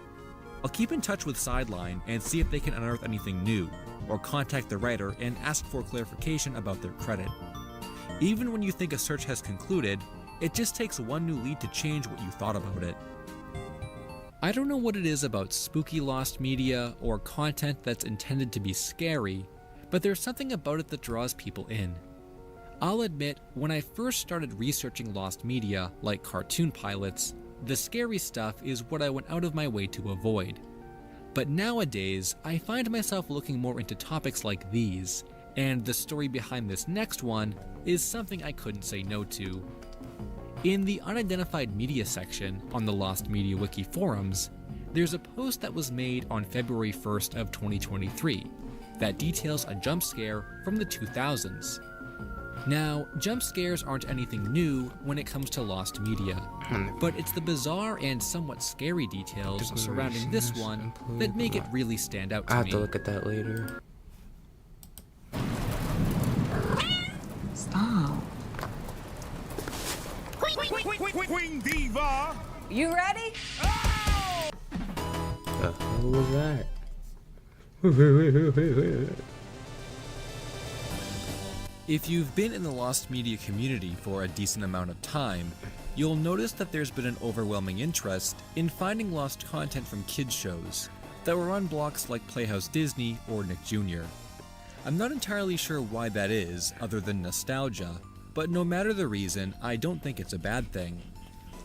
I'll keep in touch with Sideline and see if they can unearth anything new, or contact the writer and ask for clarification about their credit. Even when you think a search has concluded, it just takes one new lead to change what you thought about it. I don't know what it is about spooky lost media or content that's intended to be scary, but there's something about it that draws people in. I'll admit, when I first started researching lost media, like cartoon pilots, the scary stuff is what I went out of my way to avoid. But nowadays, I find myself looking more into topics like these, and the story behind this next one is something I couldn't say no to. In the unidentified media section on the Lost Media Wiki forums, there's a post that was made on February 1st of 2023 that details a jump scare from the 2000s. Now, jump scares aren't anything new when it comes to lost media, but it's the bizarre and somewhat scary details surrounding this one that make it really stand out to me. I have to look at that later. Stop. Queen Diva! You ready? The hell was that? If you've been in the lost media community for a decent amount of time, you'll notice that there's been an overwhelming interest in finding lost content from kids shows that were on blocks like Playhouse Disney or Nick Jr. I'm not entirely sure why that is, other than nostalgia, but no matter the reason, I don't think it's a bad thing.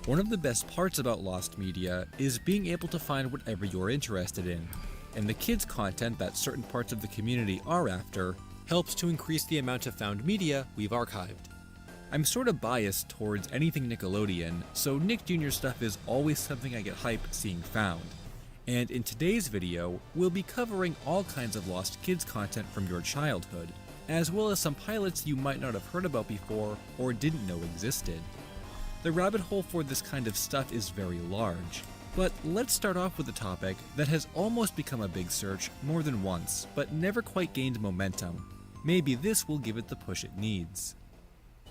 One of the best parts about lost media is being able to find whatever you're interested in, and the kids' content that certain parts of the community are after helps to increase the amount of found media we've archived. I'm sort of biased towards anything Nickelodeon, so Nick Jr. stuff is always something I get hype seeing found. And in today's video, we'll be covering all kinds of lost kids content from your childhood, as well as some pilots you might not have heard about before or didn't know existed. The rabbit hole for this kind of stuff is very large, but let's start off with a topic that has almost become a big search more than once, but never quite gained momentum. Maybe this will give it the push it needs.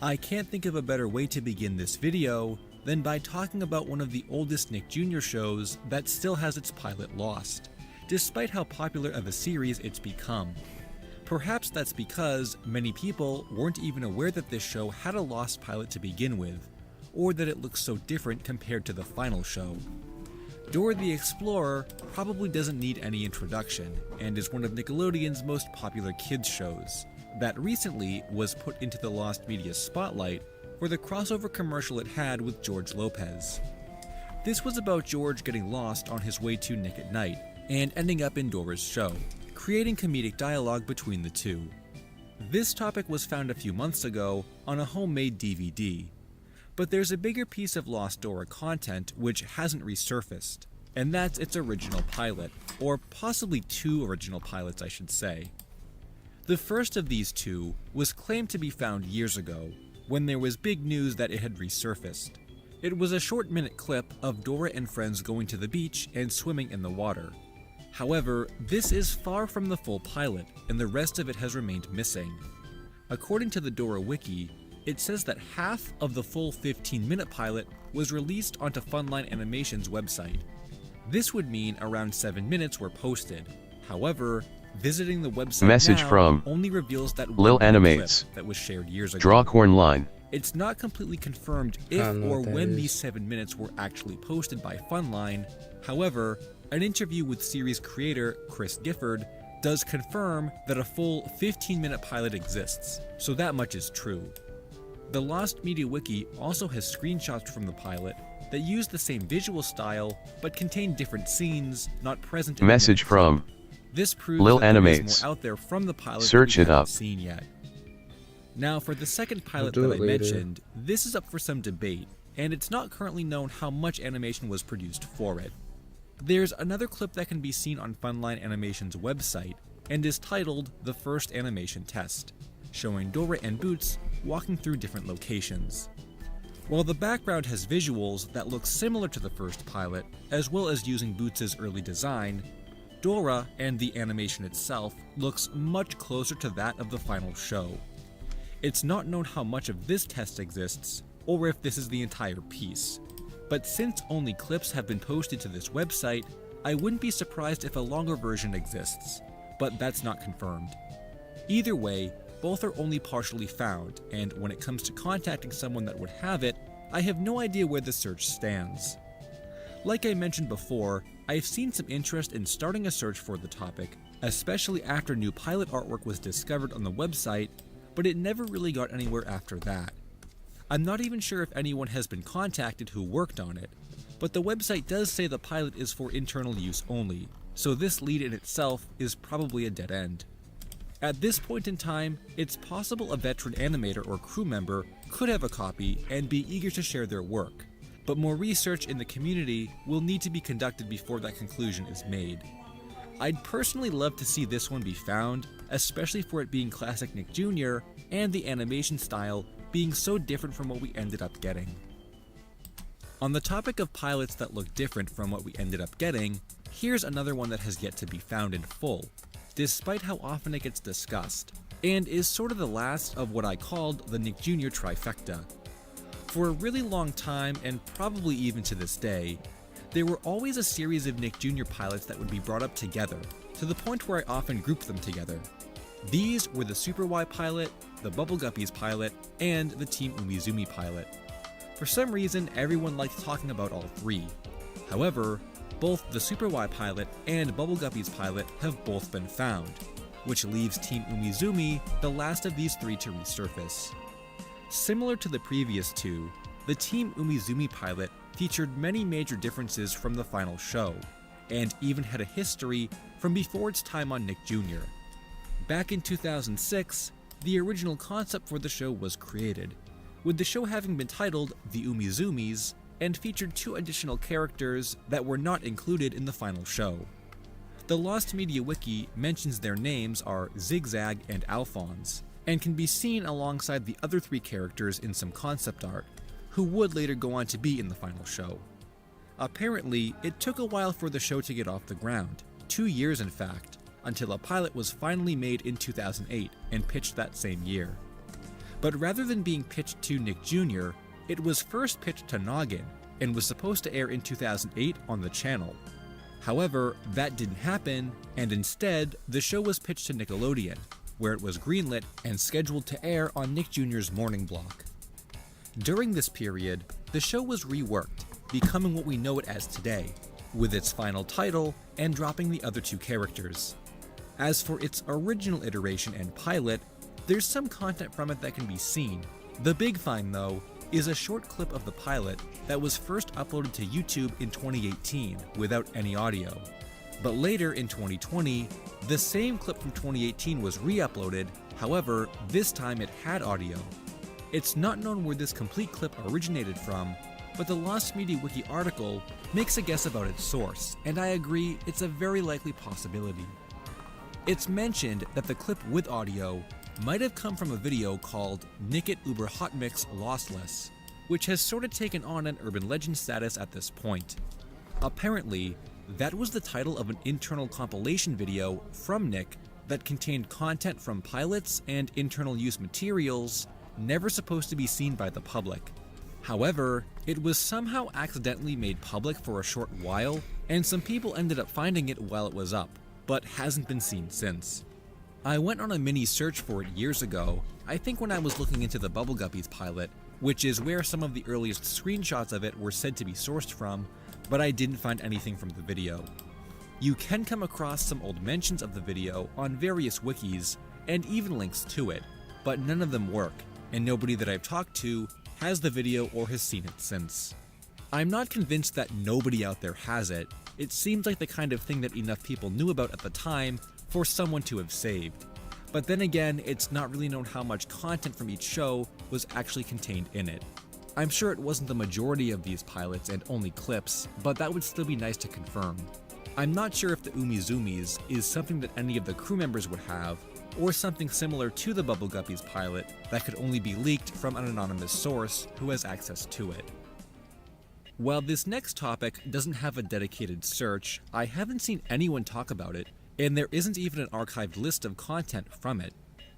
I can't think of a better way to begin this video than by talking about one of the oldest Nick Jr. shows that still has its pilot lost, despite how popular of a series it's become. Perhaps that's because many people weren't even aware that this show had a lost pilot to begin with, or that it looks so different compared to the final show. Dora the Explorer probably doesn't need any introduction, and is one of Nickelodeon's most popular kids shows, that recently was put into the lost media spotlight for the crossover commercial it had with George Lopez. This was about George getting lost on his way to Nick at Night, and ending up in Dora's show, creating comedic dialogue between the two. This topic was found a few months ago on a homemade DVD, but there's a bigger piece of Lost Dora content which hasn't resurfaced, and that's its original pilot, or possibly two original pilots I should say. The first of these two was claimed to be found years ago, when there was big news that it had resurfaced. It was a short minute clip of Dora and friends going to the beach and swimming in the water. However, this is far from the full pilot, and the rest of it has remained missing. According to the Dora Wiki, it says that half of the full 15-minute pilot was released onto Funline Animation's website. This would mean around 7 minutes were posted. However, visiting the website Message now from only reveals that Lil one Animates. clip that was shared years ago. Drawcorn line. It's not completely confirmed if or when these 7 minutes were actually posted by Funline. However, an interview with series creator Chris Gifford does confirm that a full 15-minute pilot exists, so that much is true. The Lost Media Wiki also has screenshots from the pilot that use the same visual style but contain different scenes not present in Message the from This proves Lil that there Animates. is more out there from the pilot Search that we it haven't up. seen yet. Now for the second pilot do that I it later. mentioned, this is up for some debate, and it's not currently known how much animation was produced for it. There's another clip that can be seen on Funline Animation's website, and is titled The First Animation Test, showing Dora and Boots walking through different locations. While the background has visuals that look similar to the first pilot, as well as using Boots' early design, Dora and the animation itself looks much closer to that of the final show. It's not known how much of this test exists, or if this is the entire piece, but since only clips have been posted to this website, I wouldn't be surprised if a longer version exists, but that's not confirmed. Either way, both are only partially found, and when it comes to contacting someone that would have it, I have no idea where the search stands. Like I mentioned before, I've seen some interest in starting a search for the topic, especially after new pilot artwork was discovered on the website, but it never really got anywhere after that. I'm not even sure if anyone has been contacted who worked on it, but the website does say the pilot is for internal use only, so this lead in itself is probably a dead end. At this point in time, it's possible a veteran animator or crew member could have a copy and be eager to share their work, but more research in the community will need to be conducted before that conclusion is made. I'd personally love to see this one be found, especially for it being classic Nick Jr. and the animation style being so different from what we ended up getting. On the topic of pilots that look different from what we ended up getting, here's another one that has yet to be found in full, despite how often it gets discussed, and is sort of the last of what I called the Nick Jr. trifecta. For a really long time, and probably even to this day, there were always a series of Nick Jr. pilots that would be brought up together, to the point where I often grouped them together. These were the Super Y pilot, the Bubble Guppies pilot, and the Team Umizoomi pilot. For some reason, everyone liked talking about all three. However, both the Super Y pilot and Bubble Guppies pilot have both been found, which leaves Team Umizoomi the last of these three to resurface. Similar to the previous two, the Team Umizoomi pilot featured many major differences from the final show, and even had a history from before its time on Nick Jr. Back in 2006, the original concept for the show was created, with the show having been titled The Umizoomies and featured 2 additional characters that were not included in the final show. The Lost Media Wiki mentions their names are Zigzag and Alphonse, and can be seen alongside the other 3 characters in some concept art, who would later go on to be in the final show. Apparently, it took a while for the show to get off the ground, 2 years in fact, until a pilot was finally made in 2008 and pitched that same year. But rather than being pitched to Nick Jr., it was first pitched to Noggin and was supposed to air in 2008 on the channel. However, that didn't happen, and instead, the show was pitched to Nickelodeon, where it was greenlit and scheduled to air on Nick Jr.'s morning block. During this period, the show was reworked, becoming what we know it as today, with its final title and dropping the other 2 characters. As for its original iteration and pilot, there's some content from it that can be seen. The big find, though, is a short clip of the pilot that was first uploaded to YouTube in 2018 without any audio. But later in 2020, the same clip from 2018 was re-uploaded, however, this time it had audio. It's not known where this complete clip originated from, but the Lost Media Wiki article makes a guess about its source, and I agree it's a very likely possibility. It's mentioned that the clip with audio might have come from a video called Nick It Uber Hot Mix Lossless, which has sort of taken on an urban legend status at this point. Apparently, that was the title of an internal compilation video from Nick that contained content from pilots and internal use materials never supposed to be seen by the public. However, it was somehow accidentally made public for a short while, and some people ended up finding it while it was up, but hasn't been seen since. I went on a mini search for it years ago, I think when I was looking into the Bubble Guppies pilot, which is where some of the earliest screenshots of it were said to be sourced from, but I didn't find anything from the video. You can come across some old mentions of the video on various wikis, and even links to it, but none of them work, and nobody that I've talked to has the video or has seen it since. I'm not convinced that nobody out there has it. It seems like the kind of thing that enough people knew about at the time for someone to have saved. But then again, it's not really known how much content from each show was actually contained in it. I'm sure it wasn't the majority of these pilots and only clips, but that would still be nice to confirm. I'm not sure if the Umizoomies is something that any of the crew members would have, or something similar to the Bubble Guppies pilot that could only be leaked from an anonymous source who has access to it. While this next topic doesn't have a dedicated search, I haven't seen anyone talk about it, and there isn't even an archived list of content from it.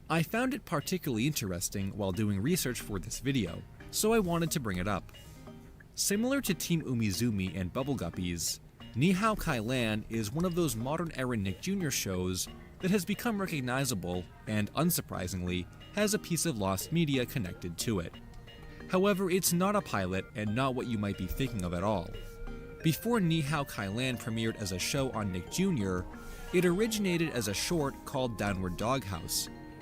I found it particularly interesting while doing research for this video, so I wanted to bring it up. Similar to Team Umizoomi and Bubble Guppies, Nihao Kai Lan is one of those modern-era Nick Jr. shows that has become recognizable and, unsurprisingly, has a piece of lost media connected to it. However, it's not a pilot and not what you might be thinking of at all. Before Nihao Kai Lan premiered as a show on Nick Jr., it originated as a short called Downward Doghouse,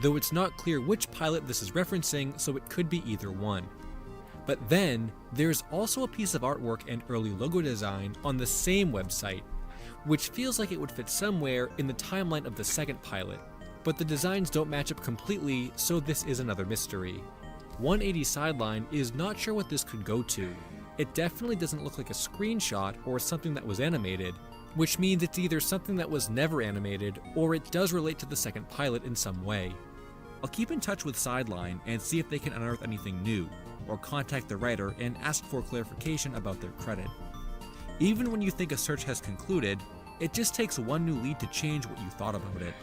though it's not clear which pilot this is referencing, so it could be either one. But then, there's also a piece of artwork and early logo design on the same website, which feels like it would fit somewhere in the timeline of the second pilot, but the designs don't match up completely, so this is another mystery. 180 Sideline is not sure what this could go to. It definitely doesn't look like a screenshot or something that was animated, which means it's either something that was never animated, or it does relate to the second pilot in some way. I'll keep in touch with Sideline and see if they can unearth anything new, or contact the writer and ask for clarification about their credit. Even when you think a search has concluded, it just takes one new lead to change what you thought about it.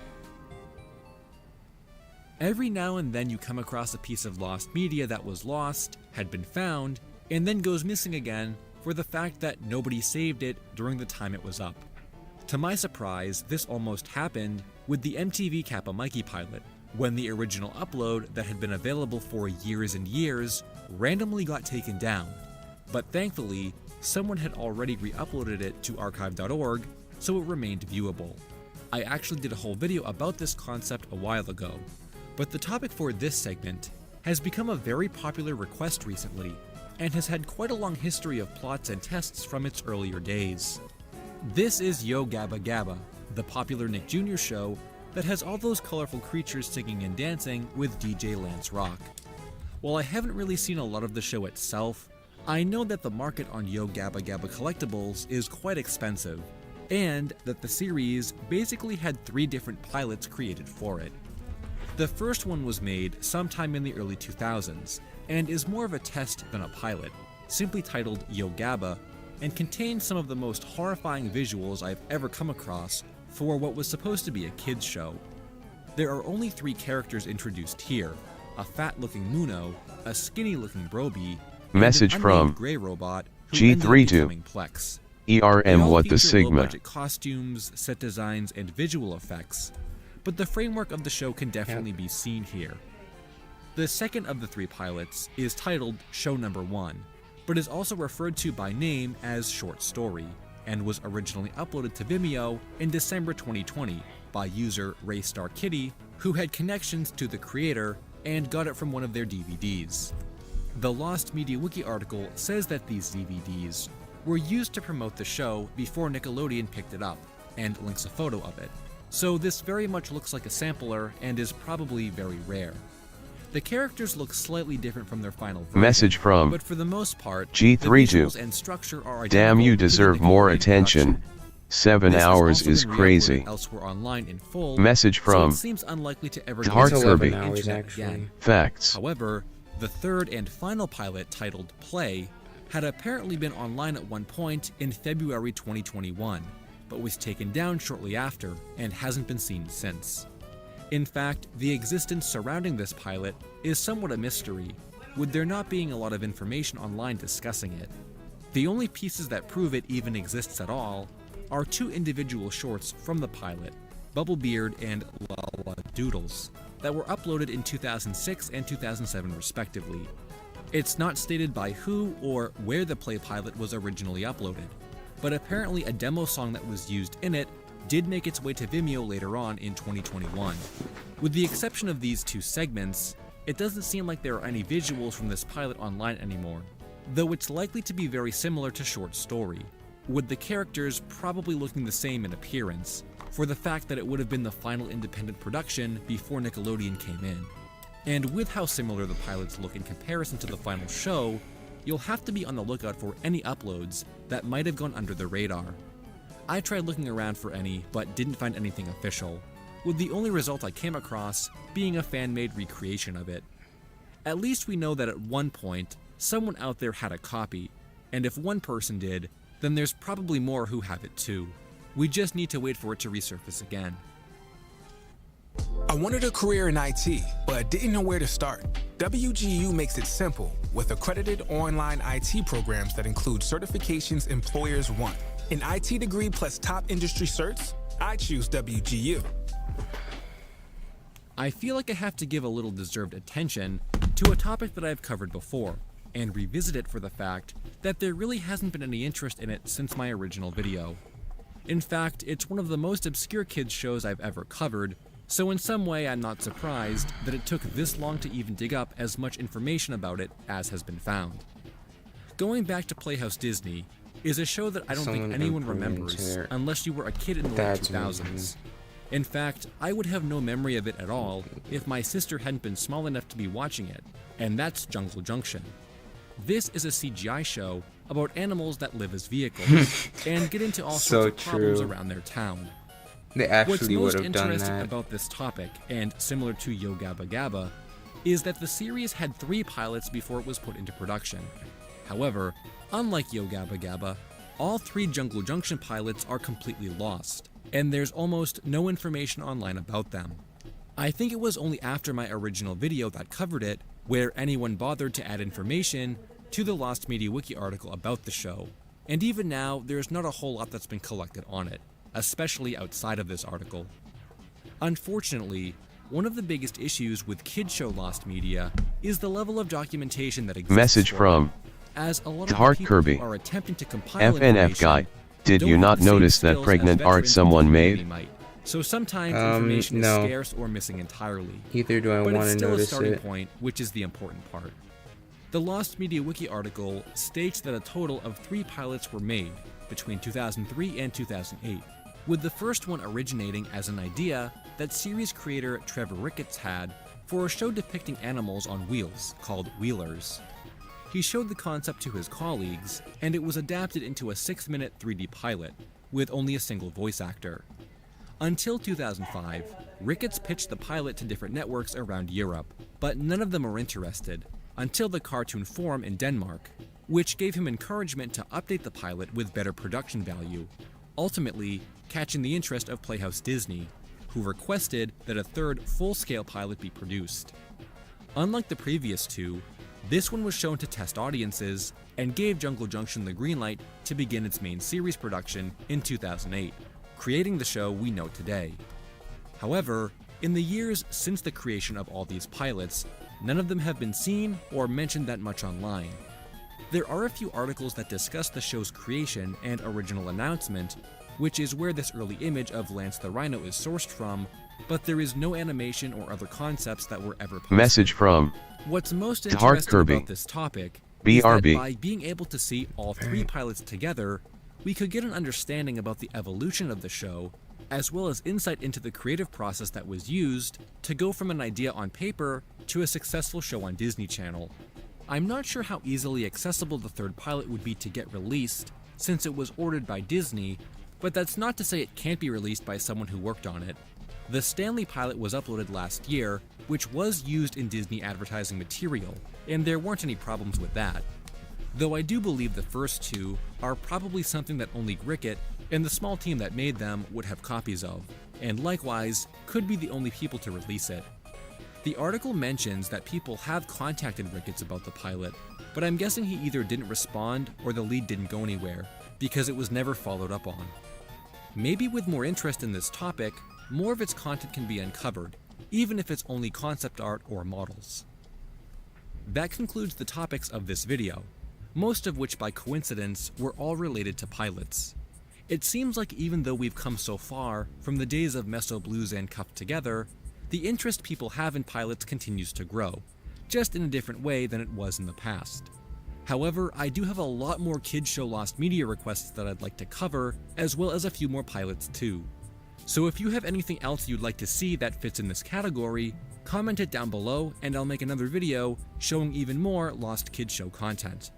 Every now and then you come across a piece of lost media that was lost, had been found, and then goes missing again for the fact that nobody saved it during the time it was up. To my surprise, this almost happened with the MTV Kappa Mikey pilot, when the original upload that had been available for years and years randomly got taken down, but thankfully, someone had already re-uploaded it to archive.org, so it remained viewable. I actually did a whole video about this concept a while ago, but the topic for this segment has become a very popular request recently, and has had quite a long history of plots and tests from its earlier days. This is Yo Gabba Gabba, the popular Nick Jr. show that has all those colorful creatures singing and dancing with DJ Lance Rock. While I haven't really seen a lot of the show itself, I know that the market on Yo Gabba Gabba collectibles is quite expensive, and that the series basically had 3 different pilots created for it. The first one was made sometime in the early 2000s, and is more of a test than a pilot, simply titled Yo Gabba, and contains some of the most horrifying visuals I've ever come across for what was supposed to be a kids show. There are only 3 characters introduced here, a fat-looking Muno, a skinny-looking Broby, Message and an from unnamed gray robot who ended up becoming Plex. ERM what the They all feature Sigma. low-budget costumes, set designs, and visual effects, but the framework of the show can definitely be seen here. The second of the 3 pilots is titled Show Number 1, but is also referred to by name as Short Story, and was originally uploaded to Vimeo in December 2020 by user Raystar Kitty, who had connections to the creator and got it from one of their DVDs. The Lost Media Wiki article says that these DVDs were used to promote the show before Nickelodeon picked it up, and links a photo of it. So this very much looks like a sampler and is probably very rare. The characters look slightly different from their final version, Message from but for the most part, G32. the visuals and structure are Damn, you identical to the deserve more Nickelodeon attention. production. 7 This has hours also is been crazy. re-uploaded elsewhere online in full, Message so from it seems unlikely to ever Heart get to Kirby. the internet again. Facts. However, the third and final pilot, titled Play, had apparently been online at one point in February 2021, but was taken down shortly after and hasn't been seen since. In fact, the existence surrounding this pilot is somewhat a mystery, with there not being a lot of information online discussing it. The only pieces that prove it even exists at all are 2 individual shorts from the pilot, Bubblebeard and Lala Doodles, that were uploaded in 2006 and 2007 respectively. It's not stated by who or where the Play pilot was originally uploaded, but apparently a demo song that was used in it did make its way to Vimeo later on in 2021. With the exception of these 2 segments, it doesn't seem like there are any visuals from this pilot online anymore, though it's likely to be very similar to Short Story, with the characters probably looking the same in appearance, for the fact that it would have been the final independent production before Nickelodeon came in. And with how similar the pilots look in comparison to the final show, you'll have to be on the lookout for any uploads that might have gone under the radar. I tried looking around for any, but didn't find anything official, with the only result I came across being a fan-made recreation of it. At least we know that at one point, someone out there had a copy, and if one person did, then there's probably more who have it too. We just need to wait for it to resurface again. I wanted a career in IT, but didn't know where to start. WGU makes it simple with accredited online IT programs that include certifications employers want. An IT degree plus top industry certs? I choose WGU. I feel like I have to give a little deserved attention to a topic that I've covered before, and revisit it for the fact that there really hasn't been any interest in it since my original video. In fact, it's one of the most obscure kids shows I've ever covered, So in some way I'm not surprised that it took this long to even dig up as much information about it as has been found. Going back to Playhouse Disney is a show that I don't think anyone remembers unless you were a kid in the late 2000s. In fact, I would have no memory of it at all if my sister hadn't been small enough to be watching it, and that's Junction. This is a CGI show about animals that live as vehicles and get into all sorts of problems around their town. They actually What's most would have done interesting that. about this topic, and similar to Yo Gabba Gabba, is that the series had 3 pilots before it was put into production. However, unlike Yo Gabba Gabba, all 3 Junction pilots are completely lost, and there's almost no information online about them. I think it was only after my original video that covered it where anyone bothered to add information to the Lost Media Wiki article about the show, and even now there's not a whole lot that's been collected on it, especially outside of this article. Unfortunately, one of the biggest issues with kid show Lost Media is the level of documentation that exists. Message for from it, as a lot of the Heart people Kirby. who are attempting to compile FNF guy, did you don't not have the same notice that skills pregnant as art veterans someone in the community made? might. So sometimes information no. is scarce or missing entirely. Either do I but want it's to still notice a starting it. point, which is the important part. The Lost Media Wiki article states that a total of 3 pilots were made between 2003 and 2008, with the first one originating as an idea that series creator Trevor Ricketts had for a show depicting animals on wheels called Wheelers. He showed the concept to his colleagues, and it was adapted into a 6-minute 3D pilot, with only a single voice actor. Until 2005, Ricketts pitched the pilot to different networks around Europe, but none of them were interested, until the Cartoon Forum in Denmark, which gave him encouragement to update the pilot with better production value, ultimately catching the interest of Playhouse Disney, who requested that a third full-scale pilot be produced. Unlike the previous 2, this one was shown to test audiences and gave Junction the green light to begin its main series production in 2008, creating the show we know today. However, in the years since the creation of all these pilots, none of them have been seen or mentioned that much online. There are a few articles that discuss the show's creation and original announcement, which is where this early image of Lance the Rhino is sourced from, but there is no animation or other concepts that were ever posted. Message from What's most Heart interesting Kirby. about this topic BRB. is that by being able to see all 3 pilots together, we could get an understanding about the evolution of the show, as well as insight into the creative process that was used to go from an idea on paper to a successful show on Disney Channel. I'm not sure how easily accessible the third pilot would be to get released, since it was ordered by Disney, but that's not to say it can't be released by someone who worked on it. The Stanley pilot was uploaded last year, which was used in Disney advertising material, and there weren't any problems with that. Though I do believe the first 2 are probably something that only Rickett and the small team that made them would have copies of, and likewise, could be the only people to release it. The article mentions that people have contacted Ricketts about the pilot, but I'm guessing he either didn't respond or the lead didn't go anywhere, because it was never followed up on. Maybe with more interest in this topic, more of its content can be uncovered, even if it's only concept art or models. That concludes the topics of this video, most of which by coincidence were all related to pilots. It seems like even though we've come so far from the days of Meso Blues and Cuffed Together, the interest people have in pilots continues to grow, just in a different way than it was in the past. However, I do have a lot more kids show Lost Media requests that I'd like to cover, as well as a few more pilots too. So if you have anything else you'd like to see that fits in this category, comment it down below and I'll make another video showing even more Lost Kids Show content.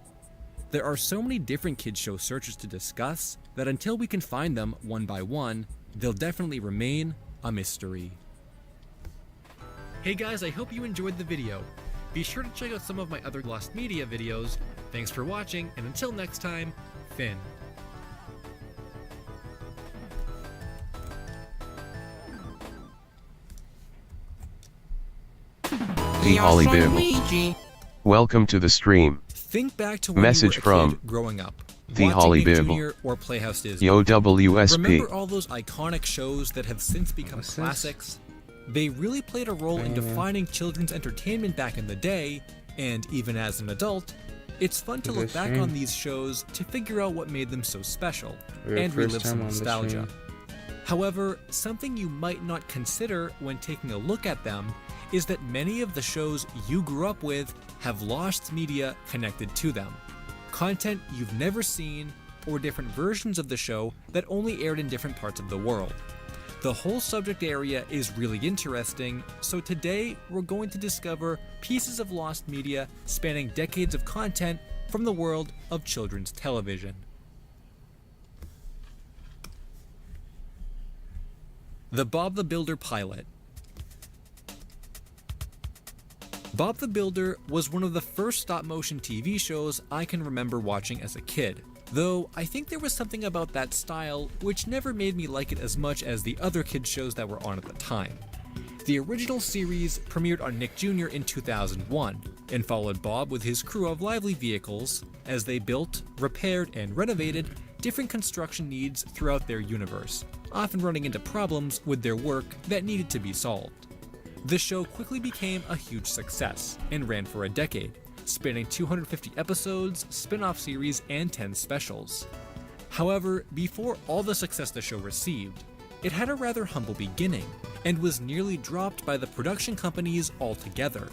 There are so many different kids show searches to discuss that until we can find them one by one, they'll definitely remain a mystery. Hey guys, I hope you enjoyed the video. Be sure to check out some of my other Lost Media videos. Thanks for watching, and until next time, Finn. The Holly Bib. Welcome to the stream. Think back to when Message you were a from kid growing up. The watching Holly Nick Bib. Jr. or Playhouse Disney. Yo WSP. Remember all those iconic shows that have since become classics? They really played a role in defining children's entertainment back in the day, and even as an adult, it's fun to look back on these shows to figure out what made them so special, and relive some nostalgia. However, something you might not consider when taking a look at them is that many of the shows you grew up with have lost media connected to them. Content you've never seen, or different versions of the show that only aired in different parts of the world. The whole subject area is really interesting, so today we're going to discover pieces of lost media spanning decades of content from the world of children's television. The Bob the Builder pilot. Bob the Builder was one of the first stop-motion TV shows I can remember watching as a kid, though I think there was something about that style which never made me like it as much as the other kids shows that were on at the time. The original series premiered on Nick Jr. in 2001 and followed Bob with his crew of lively vehicles as they built, repaired, and renovated different construction needs throughout their universe, often running into problems with their work that needed to be solved. The show quickly became a huge success and ran for a decade, spanning 250 episodes, spin-off series, and 10 specials. However, before all the success the show received, it had a rather humble beginning and was nearly dropped by the production companies altogether.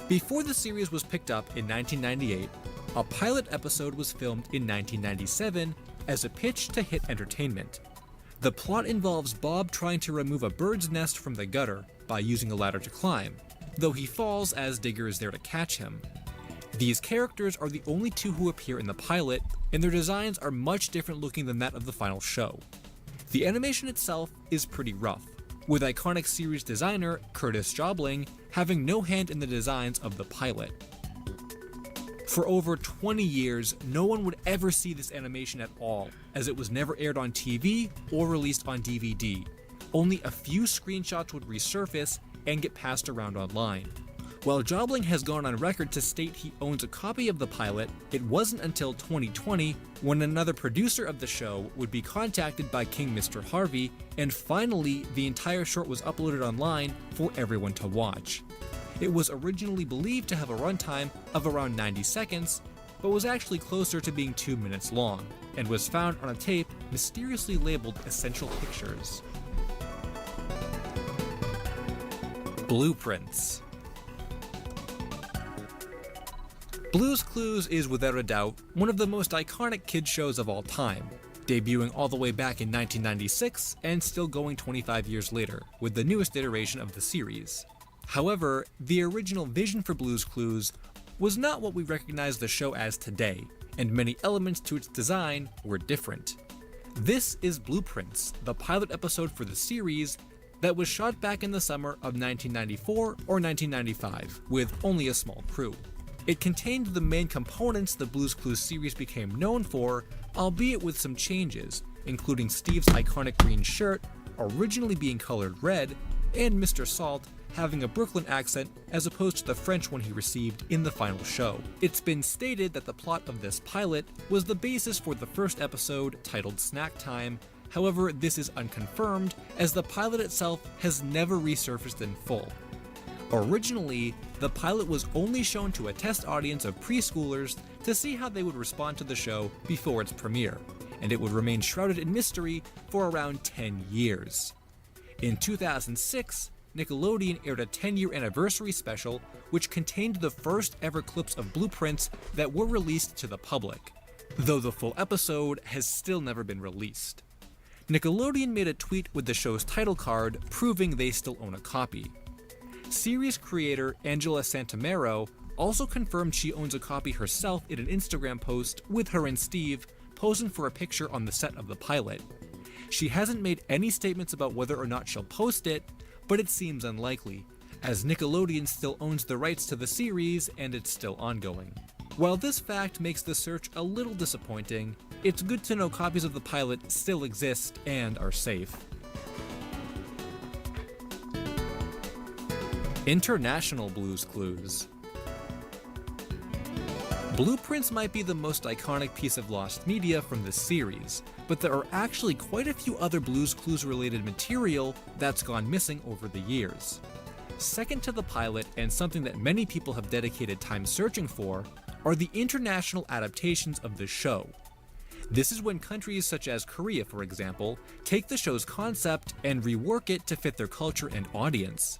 Before the series was picked up in 1998, a pilot episode was filmed in 1997 as a pitch to Hit Entertainment. The plot involves Bob trying to remove a bird's nest from the gutter by using a ladder to climb, though he falls as Digger is there to catch him. These characters are the only two who appear in the pilot, and their designs are much different looking than that of the final show. The animation itself is pretty rough, with iconic series designer Curtis Jobling having no hand in the designs of the pilot. For over 20 years, no one would ever see this animation at all, as it was never aired on TV or released on DVD. Only a few screenshots would resurface and get passed around online. While Jobling has gone on record to state he owns a copy of the pilot, it wasn't until 2020 when another producer of the show would be contacted by King Mr. Harvey, and finally the entire short was uploaded online for everyone to watch. It was originally believed to have a runtime of around 90 seconds, but was actually closer to being 2 minutes long, and was found on a tape mysteriously labeled Essential Pictures. Blueprints. Blue's Clues is without a doubt one of the most iconic kids shows of all time, debuting all the way back in 1996 and still going 25 years later with the newest iteration of the series. However, the original vision for Blue's Clues was not what we recognize the show as today, and many elements to its design were different. This is Blueprints, the pilot episode for the series that was shot back in the summer of 1994 or 1995, with only a small crew. It contained the main components the Blue's Clues series became known for, albeit with some changes, including Steve's iconic green shirt, originally being colored red, and Mr. Salt having a Brooklyn accent as opposed to the French one he received in the final show. It's been stated that the plot of this pilot was the basis for the first episode titled Snack Time. However, this is unconfirmed as the pilot itself has never resurfaced in full. Originally, the pilot was only shown to a test audience of preschoolers to see how they would respond to the show before its premiere, and it would remain shrouded in mystery for around 10 years. In 2006, Nickelodeon aired a 10-year anniversary special which contained the first ever clips of Blueprints that were released to the public, though the full episode has still never been released. Nickelodeon made a tweet with the show's title card proving they still own a copy. Series creator Angela Santamero also confirmed she owns a copy herself in an Instagram post with her and Steve posing for a picture on the set of the pilot. She hasn't made any statements about whether or not she'll post it, but it seems unlikely, as Nickelodeon still owns the rights to the series and it's still ongoing. While this fact makes the search a little disappointing, it's good to know copies of the pilot still exist and are safe. International Blue's Clues. Blueprints might be the most iconic piece of lost media from this series, but there are actually quite a few other Blue's Clues related material that's gone missing over the years. Second to the pilot, and something that many people have dedicated time searching for, are the international adaptations of the show. This is when countries such as Korea, for example, take the show's concept and rework it to fit their culture and audience.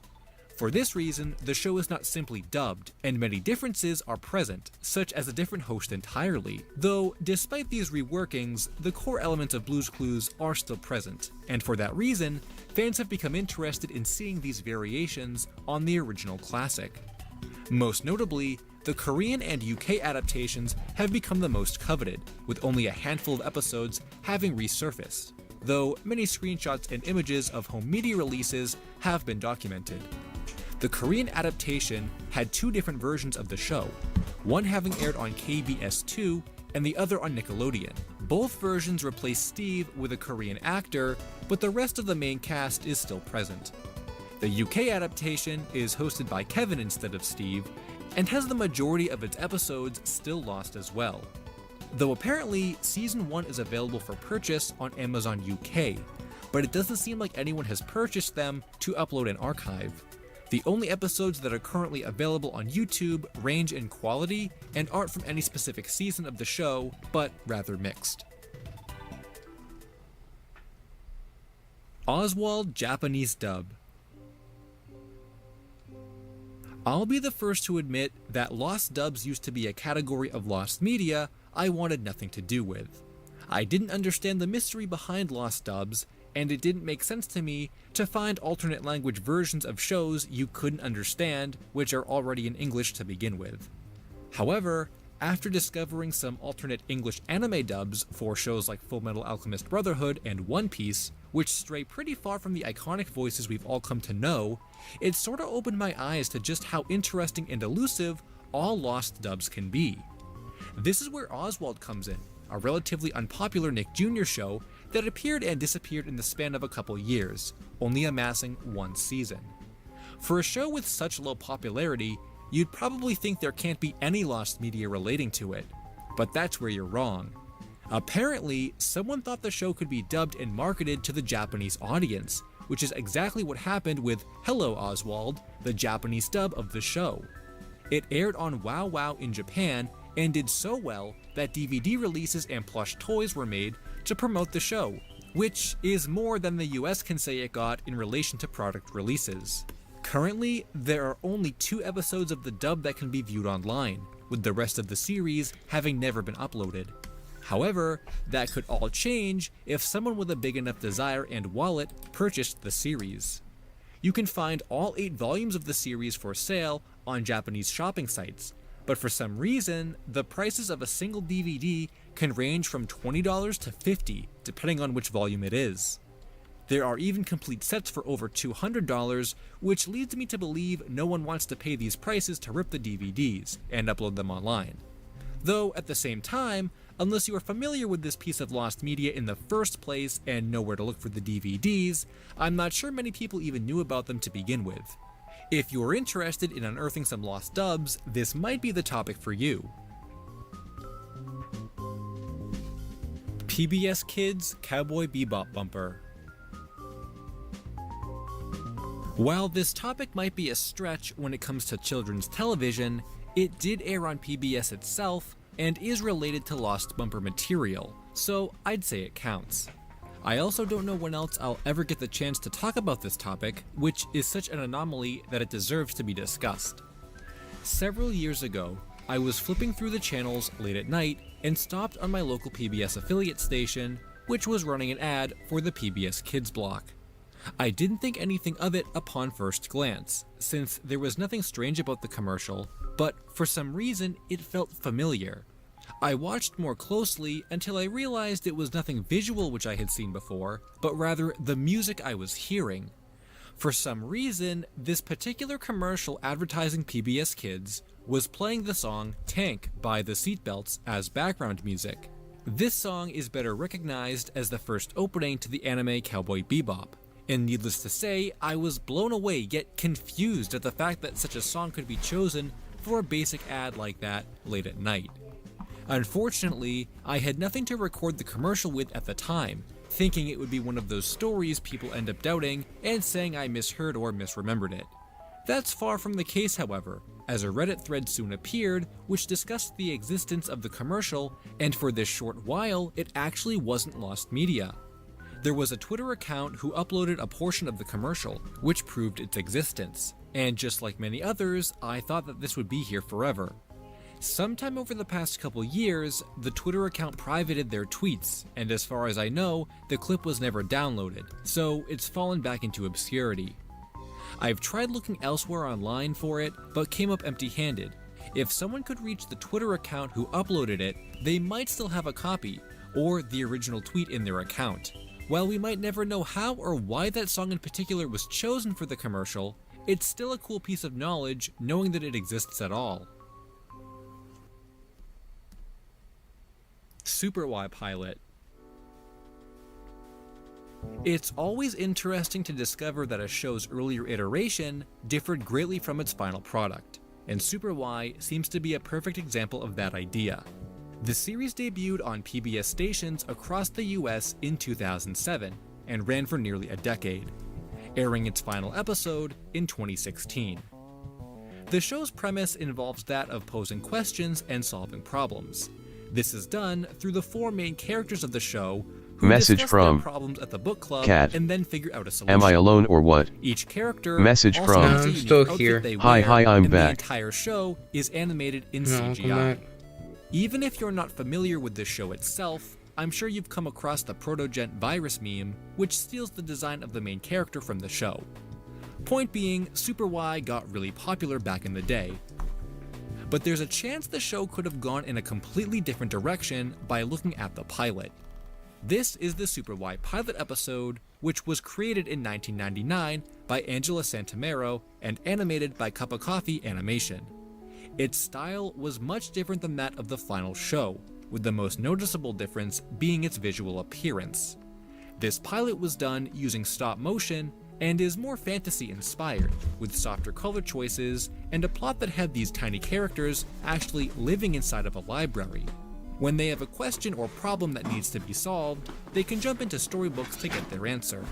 For this reason, the show is not simply dubbed, and many differences are present, such as a different host entirely. Though, despite these reworkings, the core elements of Blue's Clues are still present, and for that reason, fans have become interested in seeing these variations on the original classic. Most notably, the Korean and UK adaptations have become the most coveted, with only a handful of episodes having resurfaced, though many screenshots and images of home media releases have been documented. The Korean adaptation had two different versions of the show, one having aired on KBS2 and the other on Nickelodeon. Both versions replace Steve with a Korean actor, but the rest of the main cast is still present. The UK adaptation is hosted by Kevin instead of Steve, and has the majority of its episodes still lost as well. Though apparently, Season 1 is available for purchase on Amazon UK, but it doesn't seem like anyone has purchased them to upload an archive. The only episodes that are currently available on YouTube range in quality and aren't from any specific season of the show, but rather mixed. Oswald Japanese dub. I'll be the first to admit that lost dubs used to be a category of lost media I wanted nothing to do with. I didn't understand the mystery behind lost dubs, and it didn't make sense to me to find alternate language versions of shows you couldn't understand, which are already in English to begin with. However, after discovering some alternate English anime dubs for shows like Fullmetal Alchemist Brotherhood and One Piece, which stray pretty far from the iconic voices we've all come to know, it sorta opened my eyes to just how interesting and elusive all lost dubs can be. This is where Oswald comes in, a relatively unpopular Nick Jr. show that appeared and disappeared in the span of a couple years, only amassing one season. For a show with such low popularity, you'd probably think there can't be any lost media relating to it, but that's where you're wrong. Apparently, someone thought the show could be dubbed and marketed to the Japanese audience, which is exactly what happened with Hello Oswald, the Japanese dub of the show. It aired on WoW WoW in Japan and did so well that DVD releases and plush toys were made to promote the show, which is more than the US can say it got in relation to product releases. Currently, there are only 2 episodes of the dub that can be viewed online, with the rest of the series having never been uploaded. However, that could all change if someone with a big enough desire and wallet purchased the series. You can find all 8 volumes of the series for sale on Japanese shopping sites, but for some reason, the prices of a single DVD can range from $20 to $50, depending on which volume it is. There are even complete sets for over $200, which leads me to believe no one wants to pay these prices to rip the DVDs and upload them online. Though at the same time, unless you are familiar with this piece of lost media in the first place and know where to look for the DVDs, I'm not sure many people even knew about them to begin with. If you are interested in unearthing some lost dubs, this might be the topic for you. PBS Kids Cowboy Bebop Bumper. While this topic might be a stretch when it comes to children's television, it did air on PBS itself and is related to lost bumper material, so I'd say it counts. I also don't know when else I'll ever get the chance to talk about this topic, which is such an anomaly that it deserves to be discussed. Several years ago, I was flipping through the channels late at night and stopped on my local PBS affiliate station, which was running an ad for the PBS Kids block. I didn't think anything of it upon first glance, since there was nothing strange about the commercial, but for some reason it felt familiar. I watched more closely until I realized it was nothing visual which I had seen before, but rather the music I was hearing. For some reason, this particular commercial advertising PBS Kids was playing the song Tank by the Seatbelts as background music. This song is better recognized as the first opening to the anime Cowboy Bebop, and needless to say, I was blown away yet confused at the fact that such a song could be chosen for a basic ad like that late at night. Unfortunately, I had nothing to record the commercial with at the time, thinking it would be one of those stories people end up doubting and saying I misheard or misremembered it. That's far from the case, however, as a Reddit thread soon appeared which discussed the existence of the commercial, and for this short while, it actually wasn't lost media. There was a Twitter account who uploaded a portion of the commercial, which proved its existence, and just like many others, I thought that this would be here forever. Sometime over the past couple years, the Twitter account privated their tweets, and as far as I know, the clip was never downloaded, so it's fallen back into obscurity. I've tried looking elsewhere online for it, but came up empty-handed. If someone could reach the Twitter account who uploaded it, they might still have a copy, or the original tweet in their account. While we might never know how or why that song in particular was chosen for the commercial, it's still a cool piece of knowledge knowing that it exists at all. Super Y pilot. It's always interesting to discover that a show's earlier iteration differed greatly from its final product, and Super Y seems to be a perfect example of that idea. The series debuted on PBS stations across the US in 2007 and ran for nearly a decade, airing its final episode in 2016. The show's premise involves that of posing questions and solving problems. This is done through the four main characters of the show who Message discuss from their problems at the book club Cat. and then figure out a solution. Am I alone or what? Each character Message also from has a I'm unique still outfit here. they Hi, wear, I'm and back. The entire show is animated in No, come CGI. back. Even if you're not familiar with the show itself, I'm sure you've come across the Protogent virus meme, which steals the design of the main character from the show. Point being, Super Y got really popular back in the day. But there's a chance the show could have gone in a completely different direction by looking at the pilot. This is the Super Y pilot episode, which was created in 1999 by Angela Santamero and animated by Cup of Coffee Animation. Its style was much different than that of the final show, with the most noticeable difference being its visual appearance. This pilot was done using stop motion and is more fantasy-inspired, with softer color choices and a plot that had these tiny characters actually living inside of a library. When they have a question or problem that needs to be solved, they can jump into storybooks to get their answer.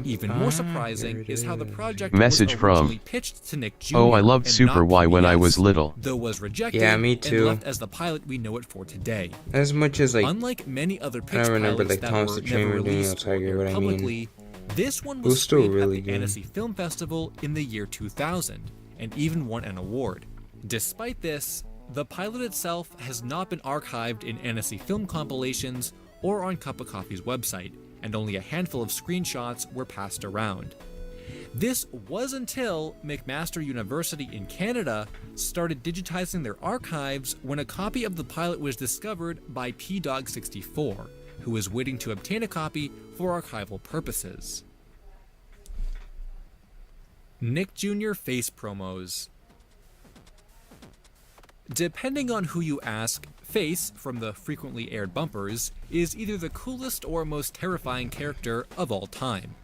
Even more surprising is how the project Message was from originally pitched to Nick Jr. Oh, I loved and Super not Y when I PBS, was little. though was rejected Yeah, me and too. left as the pilot we know it for today. As much as like, Unlike many other I pitch don't remember pilots like that Tom's were the never Trainer doing released or outside aired what I publicly, mean. this one It was was still screened really at the good. Annecy Film Festival in the year 2000, and even won an award. Despite this, the pilot itself has not been archived in Annecy film compilations or on Cup of Coffee's website, and only a handful of screenshots were passed around. This was until McMaster University in Canada started digitizing their archives when a copy of the pilot was discovered by PDog64, who was waiting to obtain a copy for archival purposes. Nick Jr. face promos. Depending on who you ask, Face, from the frequently aired bumpers, is either the coolest or most terrifying character of all time.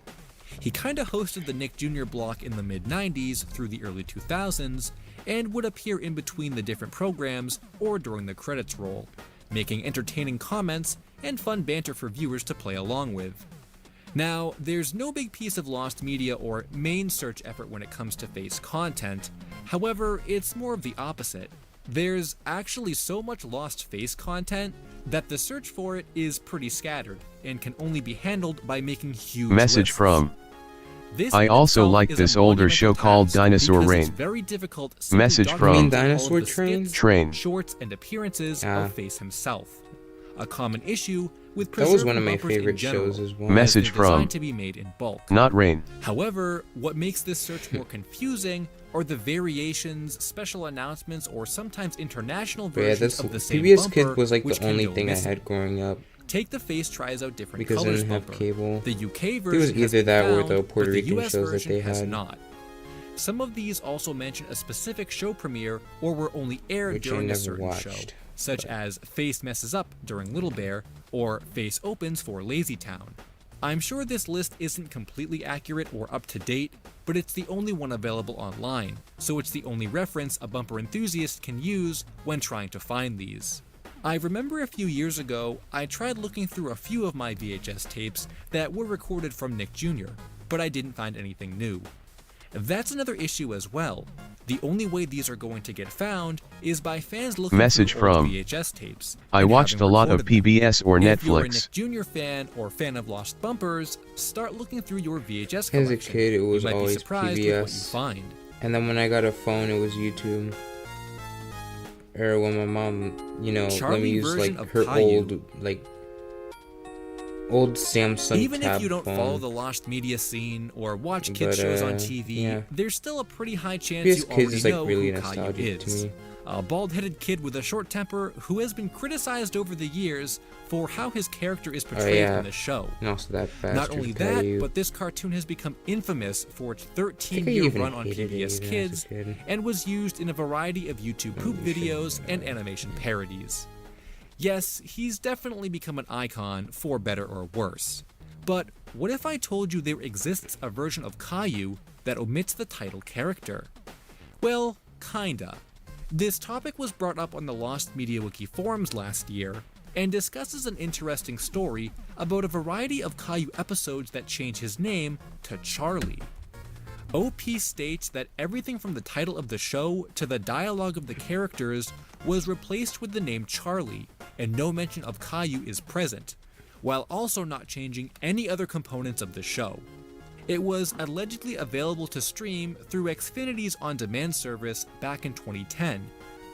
He kinda hosted the Nick Jr. block in the mid-90s through the early 2000s, and would appear in between the different programs or during the credits roll, making entertaining comments and fun banter for viewers to play along with. Now, there's no big piece of lost media or main search effort when it comes to Face content, however, it's more of the opposite. There's actually so much lost Face content that the search for it is pretty scattered and can only be handled by making huge Message lists. from This I in also itself like is a this older monumental show called task Dinosaur because it's Rain. very difficult simply Message documenting from all of Dinosaur the Train? skits, Train. shorts, and appearances Yeah. of Face himself. A common issue with That was one of preserving my bumpers in favorite general, shows as well. as Message they're from designed to be made in bulk. Not Rain. However, what makes this search more confusing are the variations, special announcements, or sometimes international But yeah, versions that's of the same PBS bumper, Kids was like which the can only go thing I missing. had growing up. Take the Face tries out different Because I colors didn't have bumper. cable. The UK It version was has either been that or found, the Puerto but the Rican US shows that version they has had. not. Some of these also mention a specific show premiere or were only aired Which I during a never certain show, watched, such as Face Messes Up during Little Bear or Face Opens for Lazy Town. I'm sure this list isn't completely accurate or up to date, but it's the only one available online, so it's the only reference a bumper enthusiast can use when trying to find these. I remember a few years ago, I tried looking through a few of my VHS tapes that were recorded from Nick Jr., but I didn't find anything new. That's another issue as well. The only way these are going to get found is by fans looking Message through old from VHS tapes. I and watched a having lot of recorded them. PBS or If you're a Netflix. Nick Jr. fan or fan of Lost Bumpers, start looking through your VHS As collection. a kid, it was you might always be surprised with what you PBS. find. And then when I got a phone, it was YouTube. Or when my mom, you know, let Charlie me use version like of her Caillou. old Samsung Even tab if you don't phone. follow the Lost media scene or watch But, kids shows on TV, yeah. there's still a pretty high chance PBS you Kids already is, like, know really who Caillou nostalgic to is. me. A bald-headed kid with a short temper who has been criticized over the years for how his character is portrayed yeah. in the show. And also that Not bastard only that, Caillou. but this cartoon has become infamous for its I 13-year even run on hated it PBS even as a Kids kid. and was used in a variety of YouTube poop videos and animation parodies. Yes, he's definitely become an icon for better or worse. But what if I told you there exists a version of Caillou that omits the title character? Well, kinda. This topic was brought up on the Lost Media Wiki forums last year, and discusses an interesting story about a variety of Caillou episodes that change his name to Charlie. OP states that everything from the title of the show to the dialogue of the characters was replaced with the name Charlie, and no mention of Caillou is present, while also not changing any other components of the show. It was allegedly available to stream through Xfinity's on-demand service back in 2010,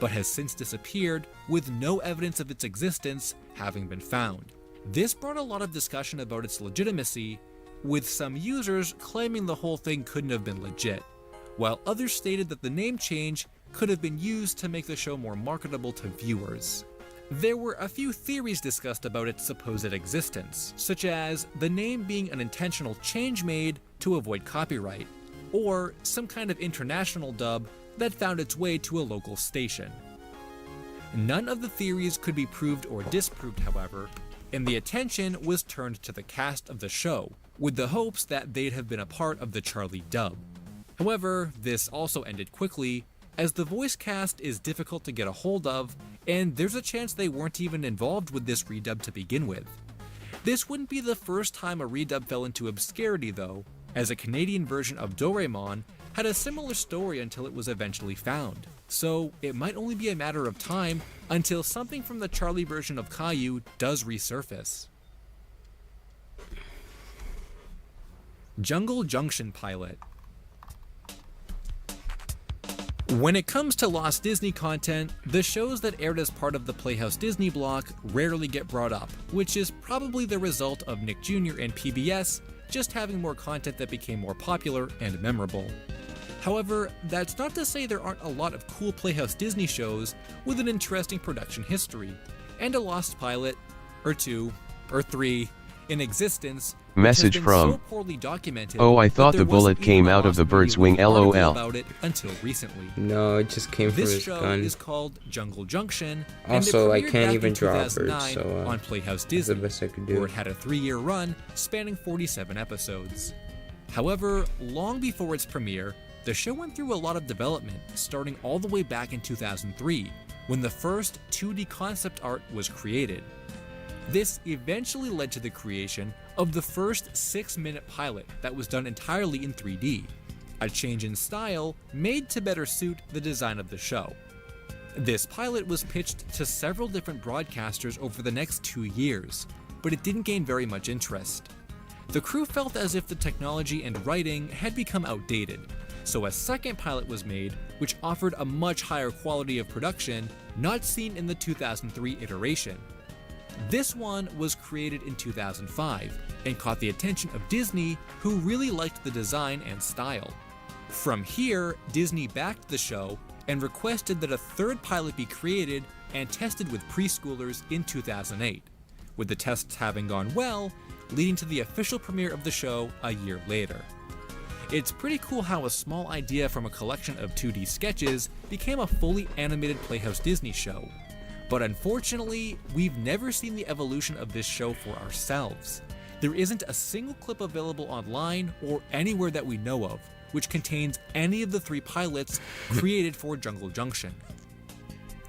but has since disappeared with no evidence of its existence having been found. This brought a lot of discussion about its legitimacy, with some users claiming the whole thing couldn't have been legit, while others stated that the name change could have been used to make the show more marketable to viewers. There were a few theories discussed about its supposed existence, such as the name being an intentional change made to avoid copyright, or some kind of international dub that found its way to a local station. None of the theories could be proved or disproved, however, and the attention was turned to the cast of the show, with the hopes that they'd have been a part of the Charlie dub. However, this also ended quickly, as the voice cast is difficult to get a hold of, and there's a chance they weren't even involved with this redub to begin with. This wouldn't be the first time a redub fell into obscurity though, as a Canadian version of Doraemon had a similar story until it was eventually found, so it might only be a matter of time until something from the Charlie version of Caillou does resurface. Jungle Junction pilot. When it comes to Lost Disney content, the shows that aired as part of the Playhouse Disney block rarely get brought up, which is probably the result of Nick Jr. and PBS just having more content that became more popular and memorable. However, that's not to say there aren't a lot of cool Playhouse Disney shows with an interesting production history, and a Lost pilot, or two, or three, in existence. Message from Oh, I thought the bullet came out of the bird's wing, lol. About it until recently. No, it just came from This his show gun. is called Jungle Junction, Also, I and it premiered can't back even in draw birds, 2009 so on Playhouse that's Disney, the best I could do. where it had a 3-year run spanning 47 episodes. However, long before its premiere, the show went through a lot of development, starting all the way back in 2003, when the first 2D concept art was created. This eventually led to the creation of the first 6-minute pilot that was done entirely in 3D, a change in style made to better suit the design of the show. This pilot was pitched to several different broadcasters over the next 2 years, but it didn't gain very much interest. The crew felt as if the technology and writing had become outdated, so a second pilot was made which offered a much higher quality of production not seen in the 2003 iteration. This one was created in 2005 and caught the attention of Disney, who really liked the design and style. From here, Disney backed the show and requested that a third pilot be created and tested with preschoolers in 2008, with the tests having gone well, leading to the official premiere of the show a year later. It's pretty cool how a small idea from a collection of 2D sketches became a fully animated Playhouse Disney show. But unfortunately, we've never seen the evolution of this show for ourselves. There isn't a single clip available online or anywhere that we know of, which contains any of the 3 pilots created for Jungle Junction.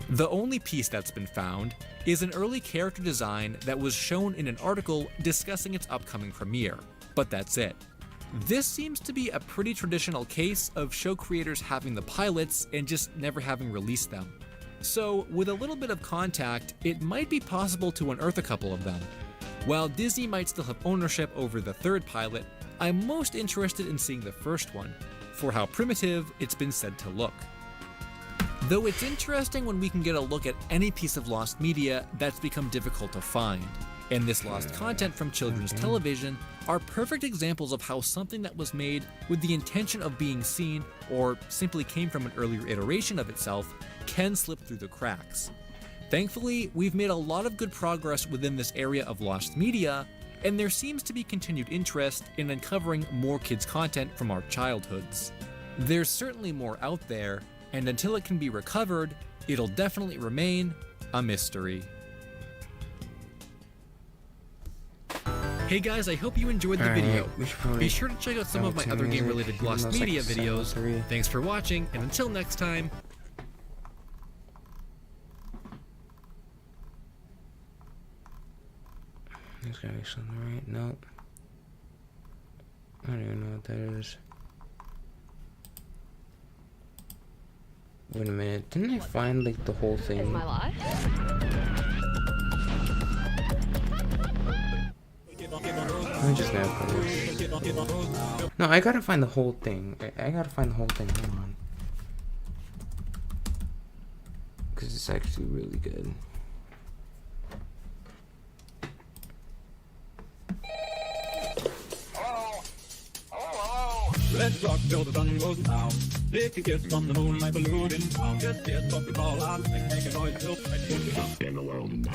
The only piece that's been found is an early character design that was shown in an article discussing its upcoming premiere, but that's it. This seems to be a pretty traditional case of show creators having the pilots and just never having released them. So, with a little bit of contact, it might be possible to unearth a couple of them. While Disney might still have ownership over the third pilot, I'm most interested in seeing the first one, for how primitive it's been said to look. Though it's interesting when we can get a look at any piece of lost media that's become difficult to find, and this lost content from children's television are perfect examples of how something that was made with the intention of being seen, or simply came from an earlier iteration of itself, can slip through the cracks. Thankfully, we've made a lot of good progress within this area of lost media, and there seems to be continued interest in uncovering more kids' content from our childhoods. There's certainly more out there, and until it can be recovered, it'll definitely remain a mystery. Hey guys, I hope you enjoyed the video. Be sure to check out some of my other game-related lost media videos. Thanks for watching, and until next time, there's gotta be something, right? Nope. I don't even know what that is. Wait a minute, didn't I find like the whole thing? Is my life? I just now finished. No, I gotta find the whole thing. I gotta find the whole thing. Hold on. Because it's actually really good. Let's rock till the sun goes down. Take a kiss from the moon like a balloon in town. Just get up and all out and make a noise till in the world now.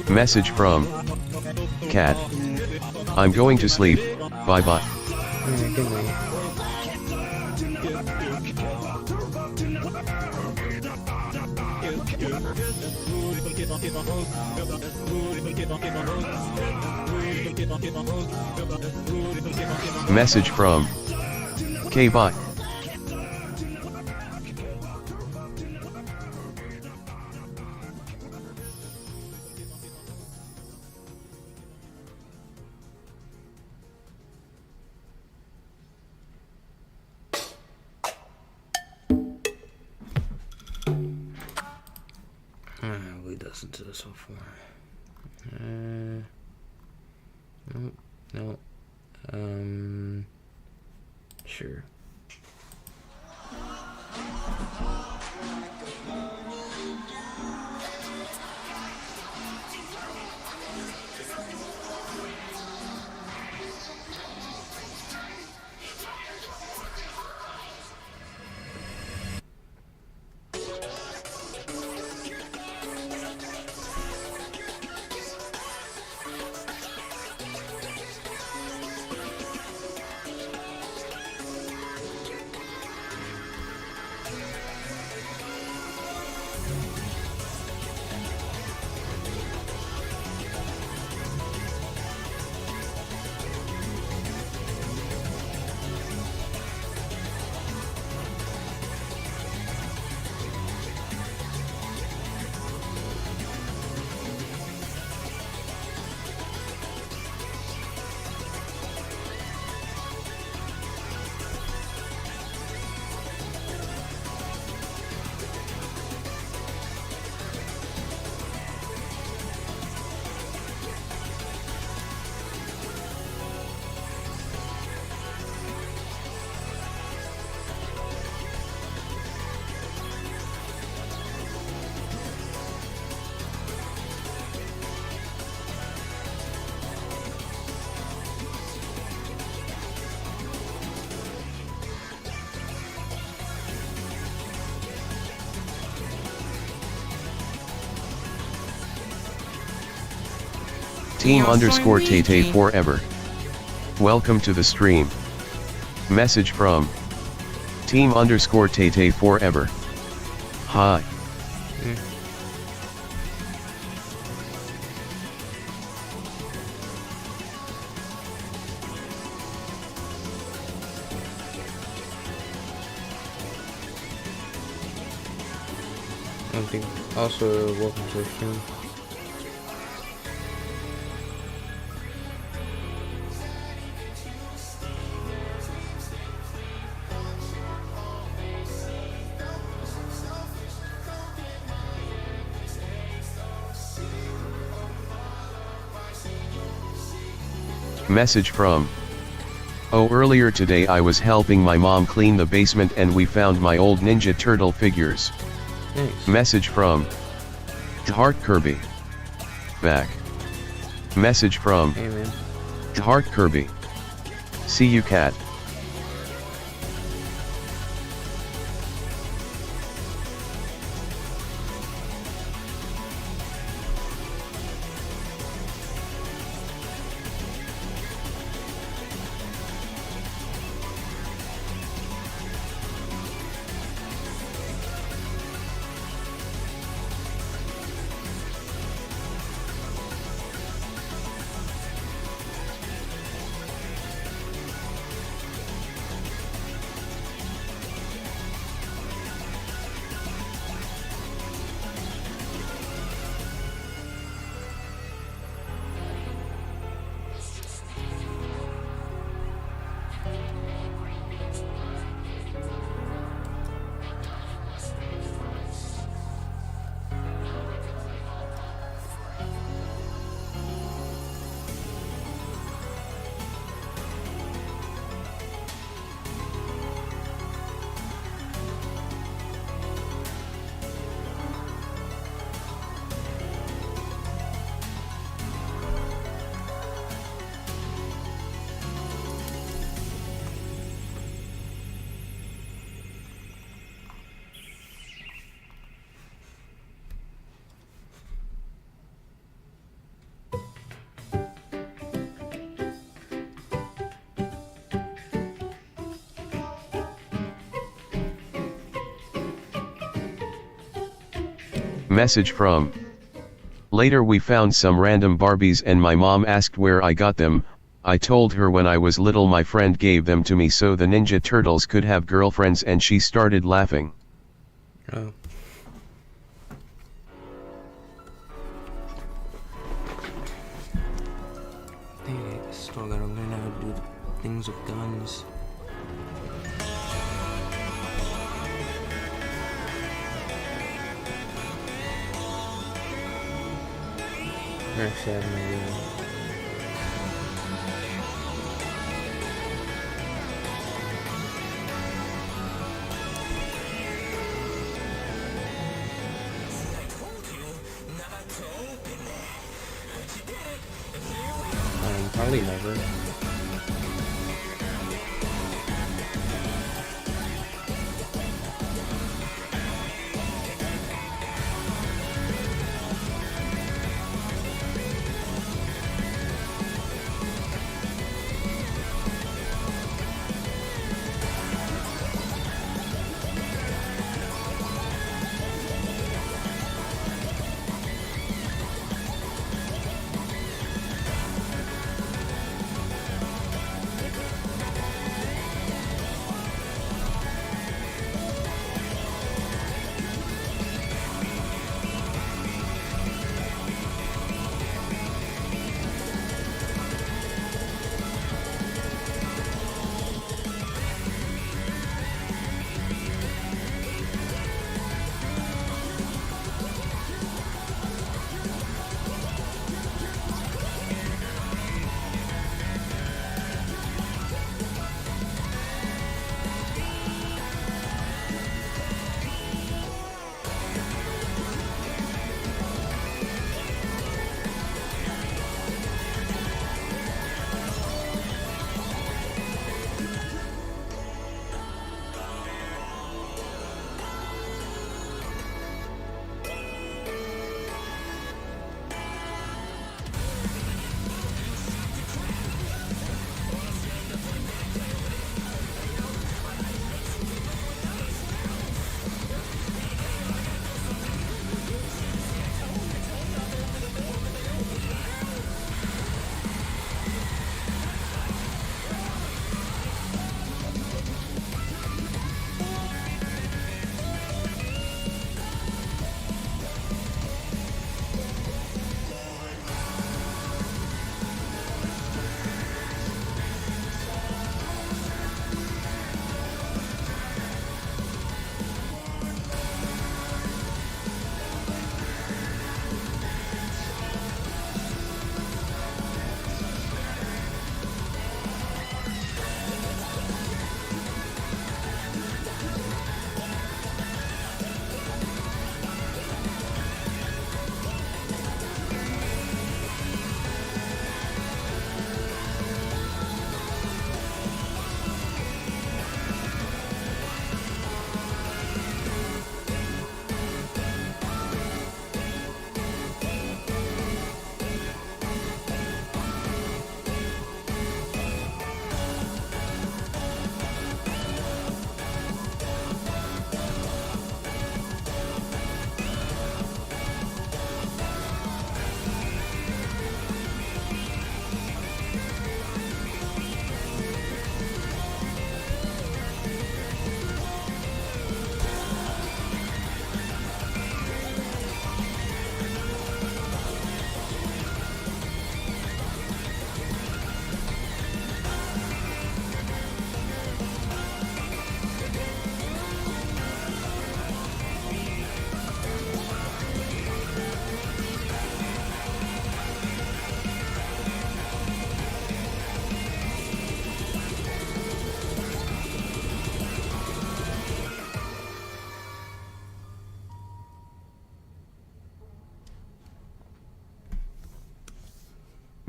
Message from Cat. I'm going to sleep. Bye bye. Good night. Message from K-Bot. We listened to this before. No. Sure. Team underscore Tay forever. Welcome to the stream. Message from Team underscore Tay forever. Hi. I think also welcome to the stream. Message from earlier today I was helping my mom clean the basement and we found my old Ninja Turtle figures. Thanks. Message from Heart Kirby. Back. Message from Heart Kirby. See you, cat. Message from Later we found some random Barbies and my mom asked where I got them. I told her when I was little my friend gave them to me so the Ninja Turtles could have girlfriends and she started laughing. Oh. Dang it, still gotta learn how to do things with guns. Actually, I have no idea. Probably never.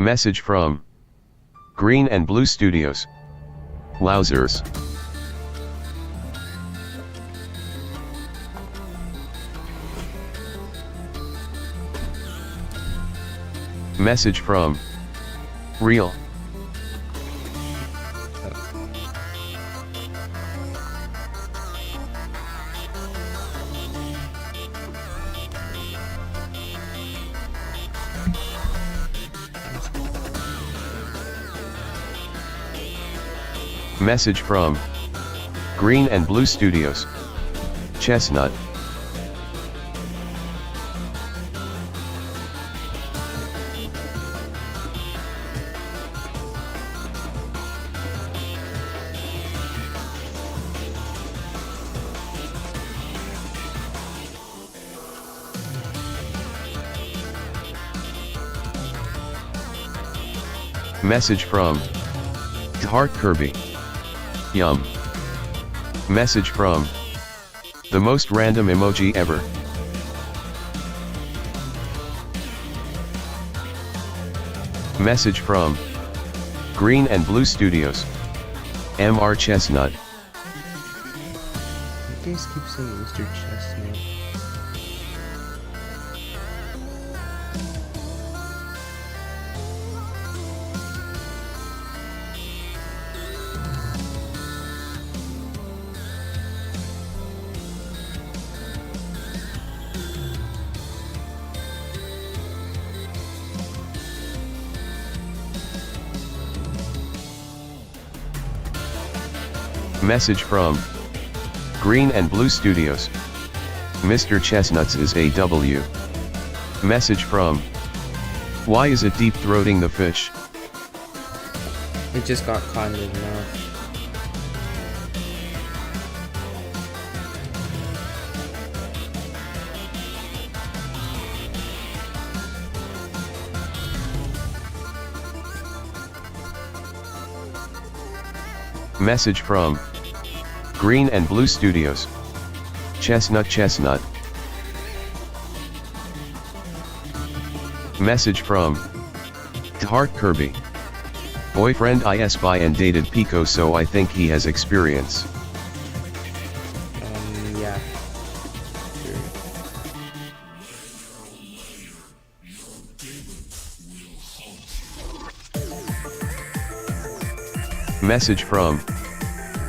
Message from Green and Blue Studios. Wowzers. Message from Real. Message from Green and Blue Studios. Chestnut. Message from Heart Kirby. Yum. Message from the most random emoji ever. Message from Green and Blue Studios. MR Chestnut. You guys keep saying Mr. Chestnut. Message from Green and Blue Studios. Mr. Chestnuts is a W. Message from Why is it deep throating the fish? It just got caught in his mouth. Message from Green and Blue Studios. Chestnut Chestnut. Message from Heart Kirby. Boyfriend I spy and dated Pico, so I think he has experience. Yeah. Message from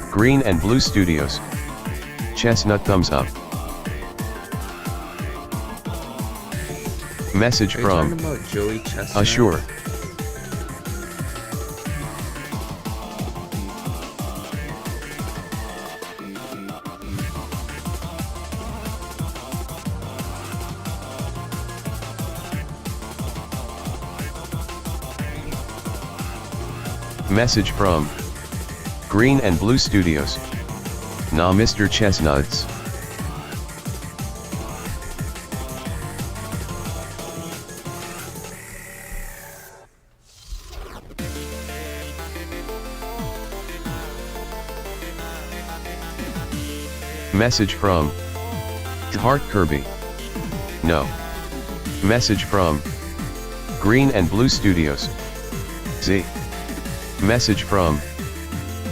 Green and Blue Studios. Chestnut thumbs up. Message from Joey Chestnut? Sure. Message from Green and Blue Studios. Nah, Mr. Chestnuts. Message from Heart Kirby. No. Message from Green and Blue Studios. Z. Message from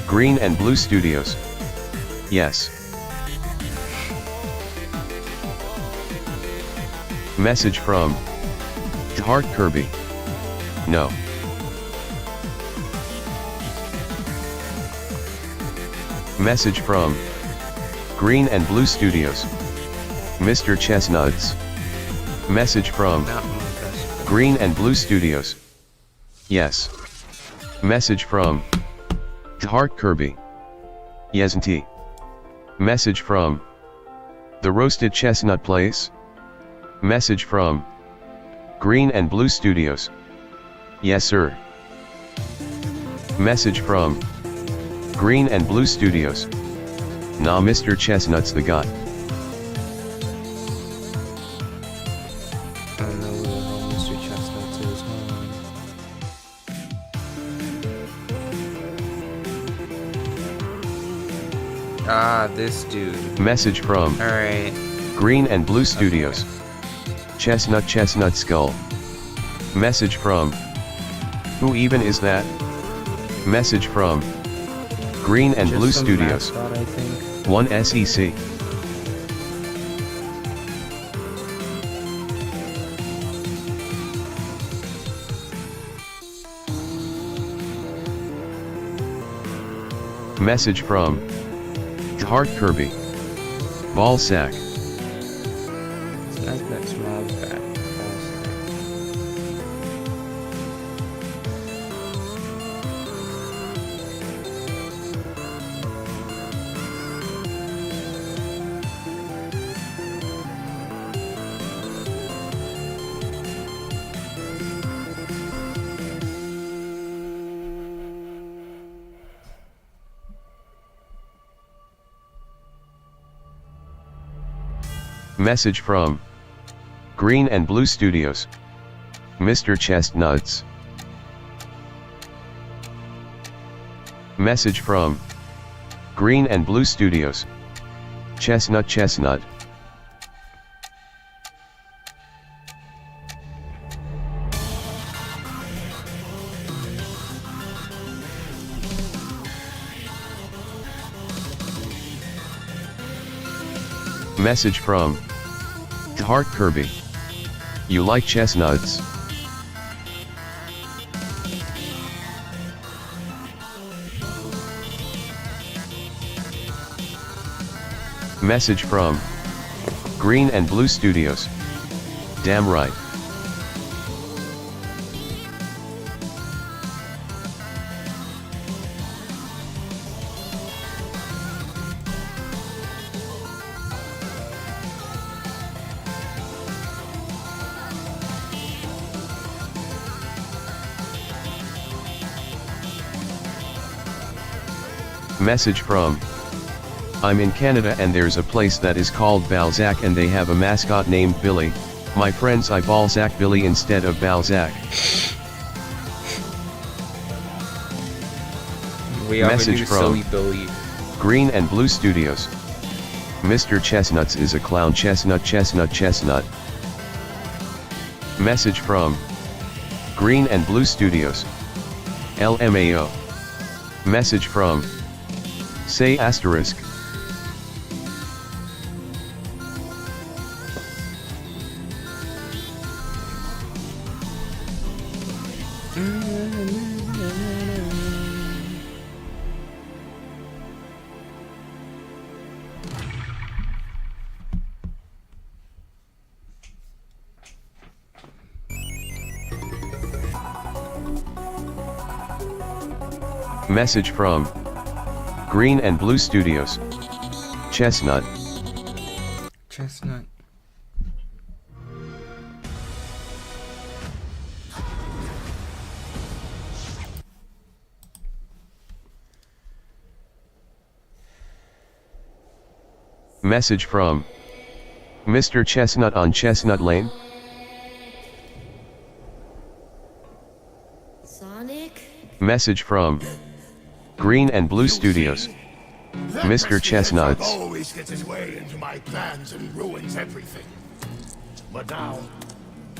Green and Blue Studios. Yes. Message from Heart Kirby. No. Message from Green and Blue Studios. Mr. Chestnuts. Message from Green and Blue Studios. Yes. Message from Heart Kirby. Yesn't. Message from The Roasted Chestnut Place. Message from Green and Blue Studios. Yes sir. Message from Green and Blue Studios. Nah, Mr. Chestnut's the guy. I don't know where the hell Mr. Chestnuts is. Ah, this dude. Message from Alright. Green and Blue Studios. Chestnut Chestnut Skull. Message from Who even is that? Message from Green and Just Blue some Studios. mascot, I think. 1 SEC. Message from Heart Kirby. Ball sack. It's nice that small fat ball sack. Message from Green and Blue Studios. Mr. Chestnuts. Message from Green and Blue Studios. Chestnut Chestnut. Message from Heart Kirby. You like chestnuts? Message from Green and Blue Studios. Damn right. Message from I'm in Canada and there's a place that is called Balzac and they have a mascot named Billy. My friends, I Balzac Billy instead of Balzac. We have Message a new from silly Billy. Green and Blue Studios. Mr. Chestnuts is a clown. Chestnut Chestnut Chestnut. Message from Green and Blue Studios. LMAO. Message from Say asterisk. Message from Green and Blue Studios. Chestnut. Chestnut. Message from Mr. Chestnut on Chestnut Lane. Sonic? Message from Green and Blue Studios. Mr. Chestnuts. Always gets his way into my plans and ruins everything. But now,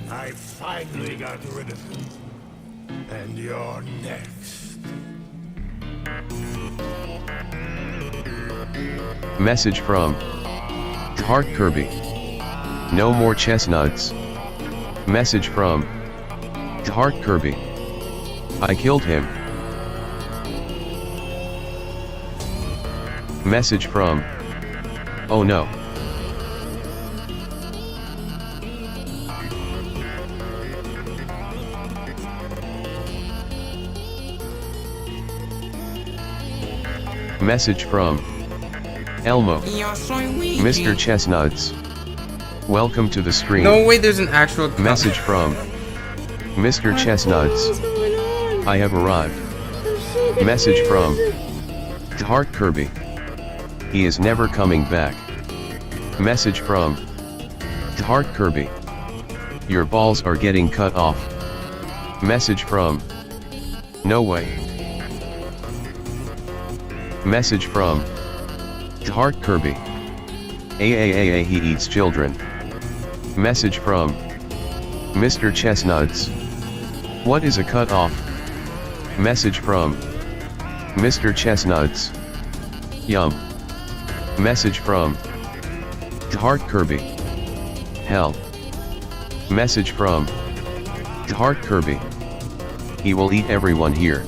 I finally got rid of him. And you're next. Message from Heart Kirby. No more chestnuts. Message from Heart Kirby. I killed him. Message from Oh no. Message from Elmo. Mr. Chestnuts. Welcome to the stream. No way, there's an actual message from Mr. Chestnuts. I have arrived. Message from Heart Kirby. He is never coming back. Message from Heart Kirby. Your balls are getting cut off. Message from No way. Message from Heart Kirby. He eats children. Message from Mr. Chestnuts. What is a cut off? Message from Mr. Chestnuts. Yum. Message from Heart Kirby. Hell. Message from Heart Kirby. He will eat everyone here.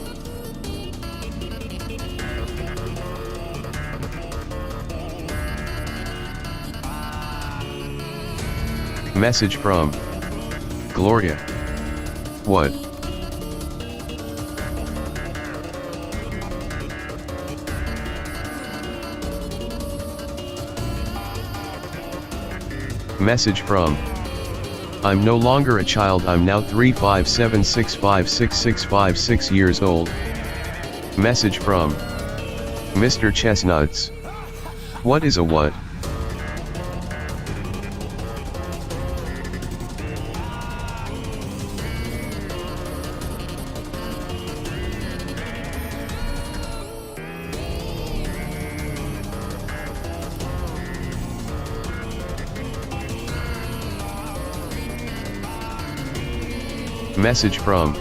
Message from Gloria. What? Message from I'm no longer a child, I'm now 357656656 years old. Message from Mr. Chestnuts. What is a what? Message from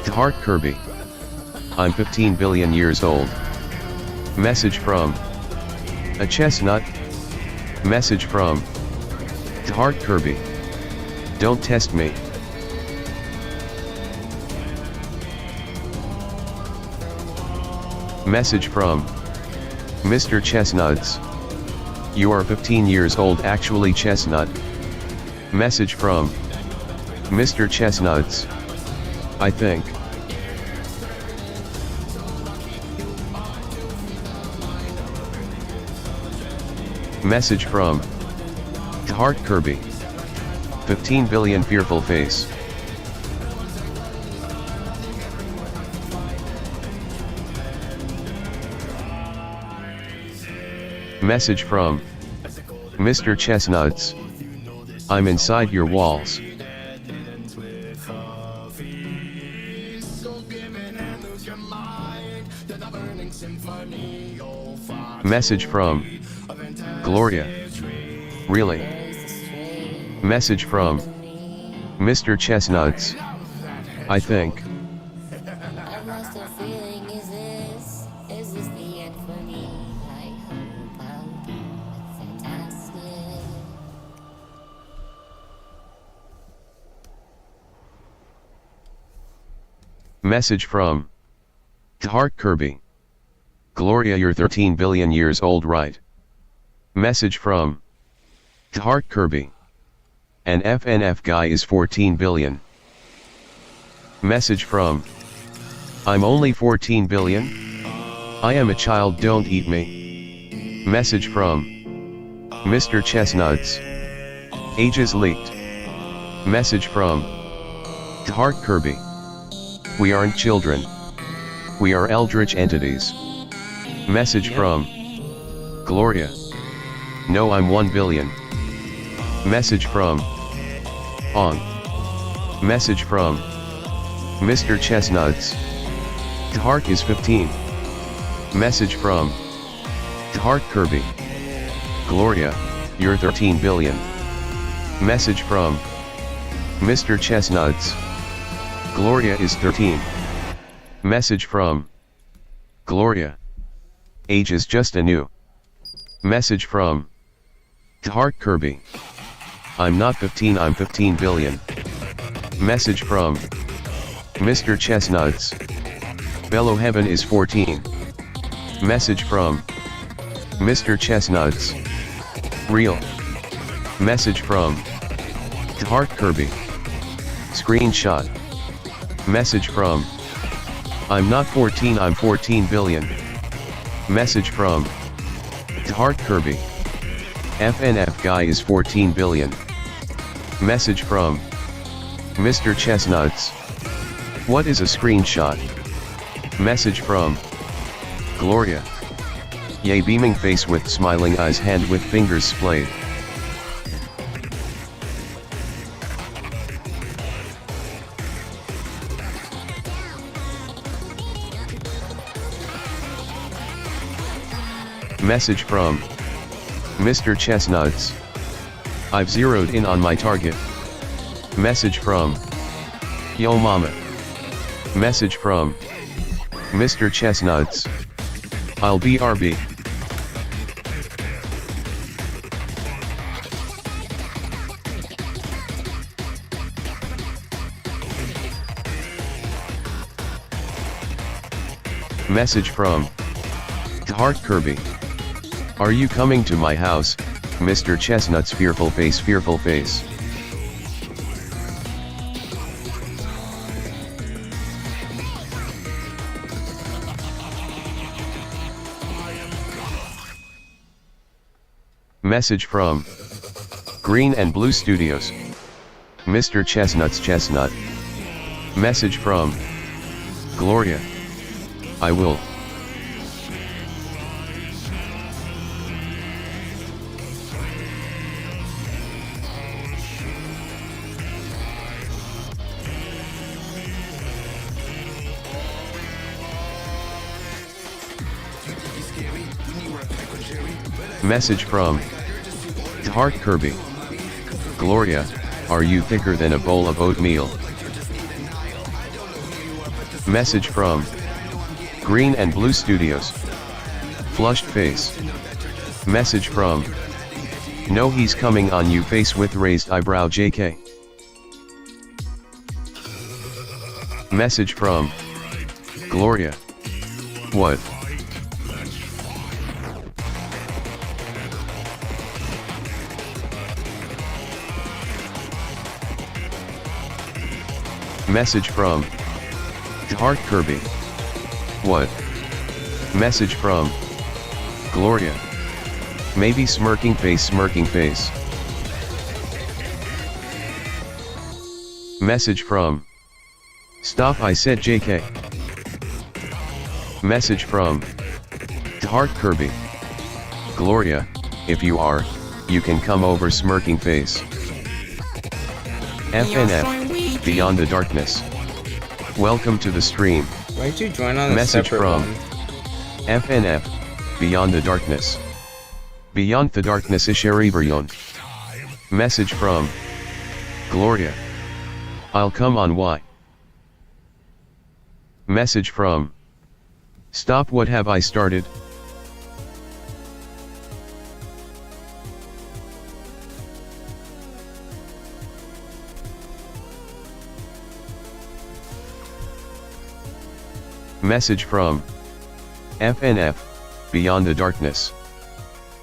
Heart Kirby. I'm 15 billion years old. Message from a chestnut. Message from Heart Kirby. Don't test me. Message from Mr. Chestnuts. You are 15 years old, actually, chestnut. Message from Mr. Chestnuts. I think. Message from Heart Kirby. 15 billion fearful face. Message from Mr. Chestnuts. I'm inside your walls. Message from Gloria. Really? Message from Mr. Chestnuts. I think. Message from Heart Kirby. Gloria, you're 13 billion years old, right? Message from Heart Kirby. An FNF guy is 14 billion. Message from I'm only 14 billion? I am a child, don't eat me. Message from Mr. Chestnuts. Ages leaked. Message from Heart Kirby. We aren't children. We are eldritch entities. Message from Gloria. No, I'm 1 billion. Message from On. Message from Mr. Chestnuts. Heart is 15. Message from Heart Kirby. Gloria, you're 13 billion. Message from Mr. Chestnuts. Gloria is 13. Message from Gloria. Age is just a new. Message from Heart Kirby. I'm not 15, I'm 15 billion. Message from Mr. Chestnuts. Bellow Heaven is 14. Message from Mr. Chestnuts. Real. Message from Heart Kirby. Screenshot. Message from I'm not 14, I'm 14 billion. Message from Heart Kirby. FNF guy is 14 billion. Message from Mr. Chestnuts. What is a screenshot? Message from Gloria. Yay, beaming face with smiling eyes, hand with fingers splayed. Message from Mr. Chestnuts. I've zeroed in on my target. Message from Yo Mama. Message from Mr. Chestnuts. I'll be RB. Message from Heart Kirby. Are you coming to my house, Mr. Chestnut's fearful face, fearful face? Message from Green and Blue Studios. Mr. Chestnut's Chestnut. Message from Gloria. I will. Message from Heart Kirby. Gloria, are you thicker than a bowl of oatmeal? Message from Green and Blue Studios. Flushed face. Message from No, he's coming on you face with raised eyebrow JK. Message from Gloria. What? Message from Heart Kirby. What? Message from Gloria. Maybe smirking face, smirking face. Message from Stop, I said JK. Message from Heart Kirby. Gloria, if you are, you can come over smirking face. FNF, Beyond the Darkness. Welcome to the stream. Why'd you join on a Message separate from one? FNF, Beyond the Darkness. Beyond the Darkness Isharibrion. Message from Gloria. I'll come on Y. Message from Stop, what have I started? Message from FNF, Beyond the Darkness.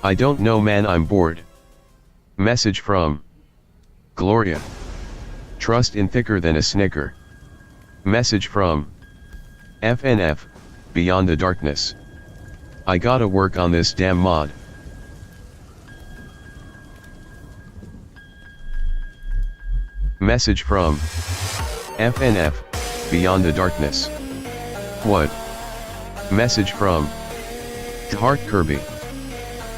I don't know, man, I'm bored. Message from Gloria. Trust in thicker than a snicker. Message from FNF, Beyond the Darkness. I gotta work on this damn mod. Message from FNF, Beyond the Darkness. What? Message from Heart Kirby.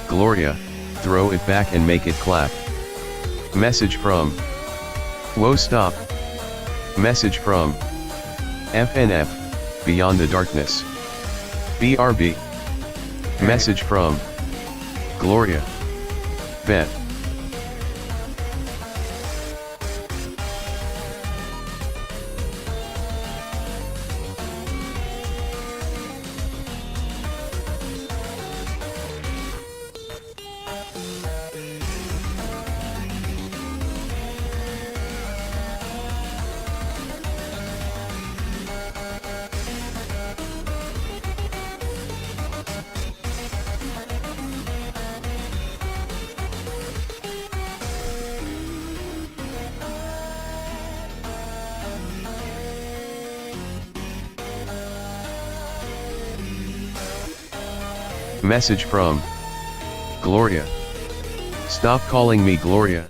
Gloria, throw it back and make it clap. Message from Whoa, stop. Message from FNF, Beyond the Darkness. BRB. Message from Gloria. Bet. Message from Gloria. Stop calling me Gloria.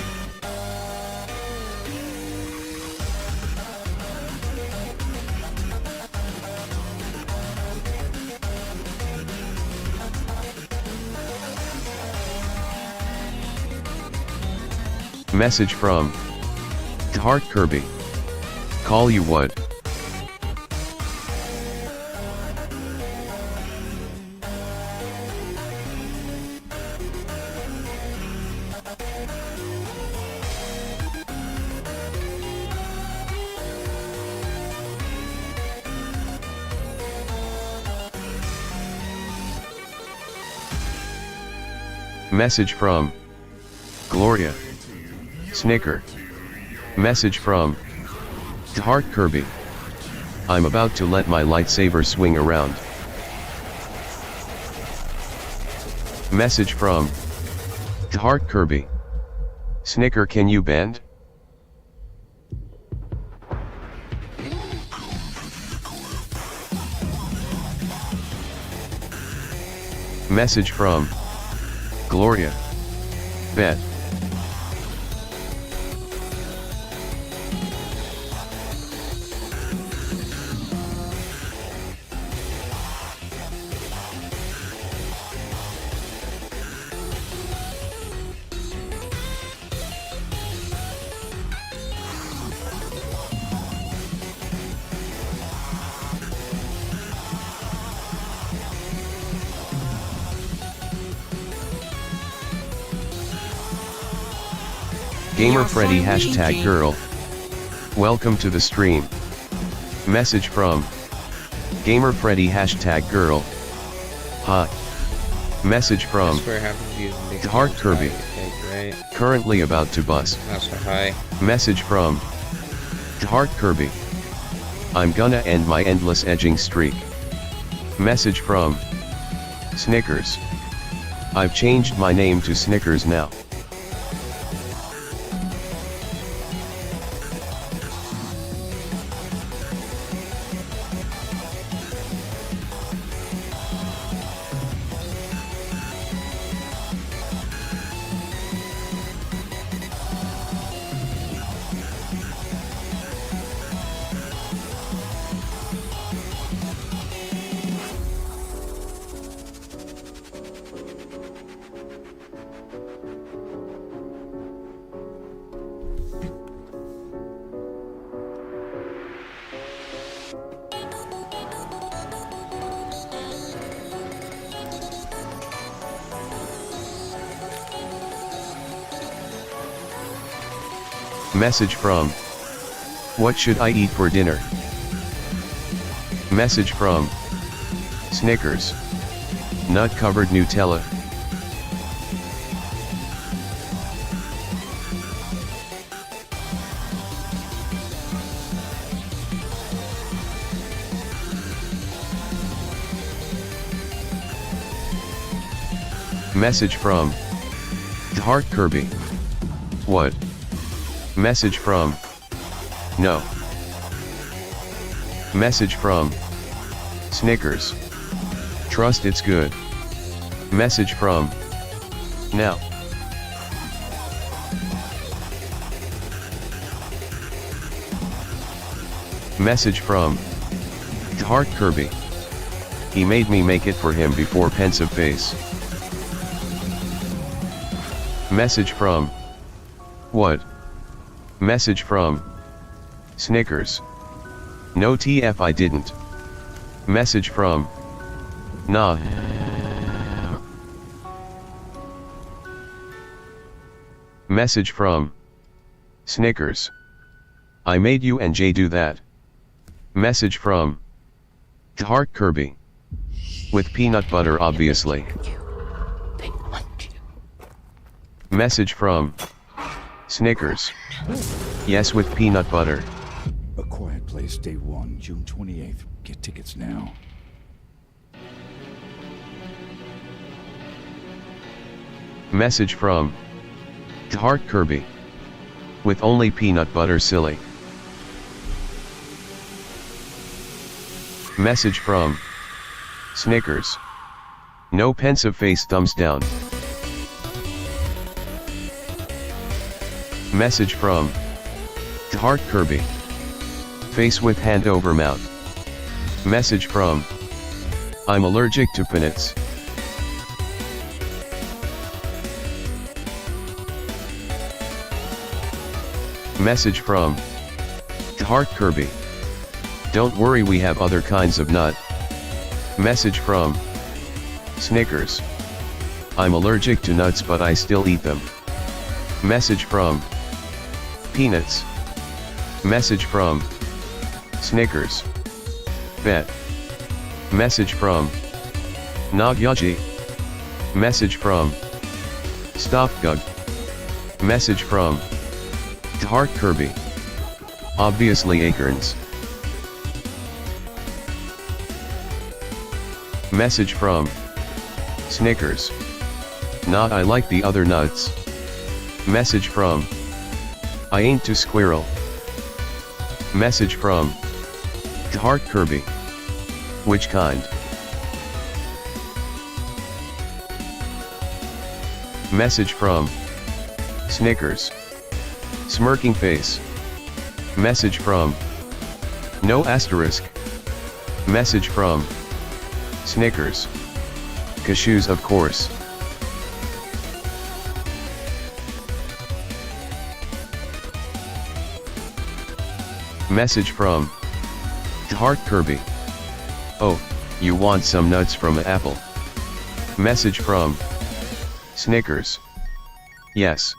Message from Heart Kirby. Call you what? Message from Gloria. Snicker. Message from Heart Kirby. I'm about to let my lightsaber swing around. Message from Heart Kirby. Snicker, can you bend? Message from Gloria. Bet. Gamer Freddy hashtag girl. Welcome to the stream. Message from Gamer Freddy hashtag girl. Hot. Message from Heart Kirby. Right. Currently about to bust. Also hi. Message from Heart Kirby. I'm gonna end my endless edging streak. Message from Snickers. I've changed my name to Snickers now. Message from What should I eat for dinner? Message from Snickers. Nut covered Nutella. Message from Heart Kirby. What? Message from No. Message from Snickers. Trust it's good. Message from Now. Message from Heart Kirby. He made me make it for him before pensive face. Message from What? Message from Snickers. No TF I didn't. Message from Nah. Message from Snickers. I made you and Jay do that. Message from Heart Kirby. With peanut butter obviously. Message from Snickers. Yes, with peanut butter. A Quiet Place, Day 1, June 28th. Get tickets now. Message from Heart Kirby. With only peanut butter silly. Message from Snickers. No pensive face thumbs down. Message from Heart Kirby. Face with hand over mouth. Message from I'm allergic to peanuts. Message from Heart Kirby. Don't worry, we have other kinds of nut. Message from Snickers. I'm allergic to nuts but I still eat them. Message from Peanuts. Message from Snickers. Bet. Message from Nagyaji. Message from Stop Gug. Message from Heart Kirby. Obviously Acorns. Message from Snickers. Not I like the other nuts. Message from I ain't too squirrel. Message from Heart Kirby. Which kind? Message from Snickers. Smirking face. Message from No asterisk. Message from Snickers. Cashews of course. Message from Heart Kirby. Oh, you want some nuts from an apple? Message from Snickers. Yes.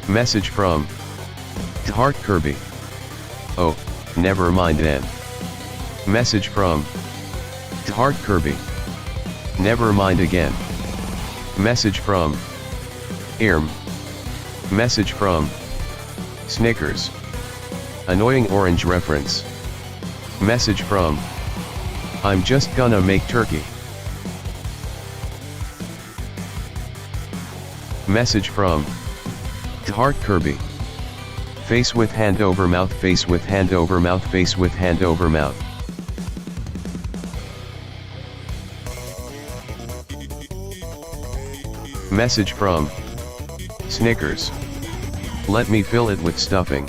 Message from Heart Kirby. Oh, never mind then. Message from Heart Kirby. Never mind again. Message from Irm. Message from Snickers. Annoying orange reference. Message from I'm just gonna make turkey. Message from Heart Kirby. Face with hand over mouth, face with hand over mouth, face with hand over mouth. Message from Snickers. Let me fill it with stuffing.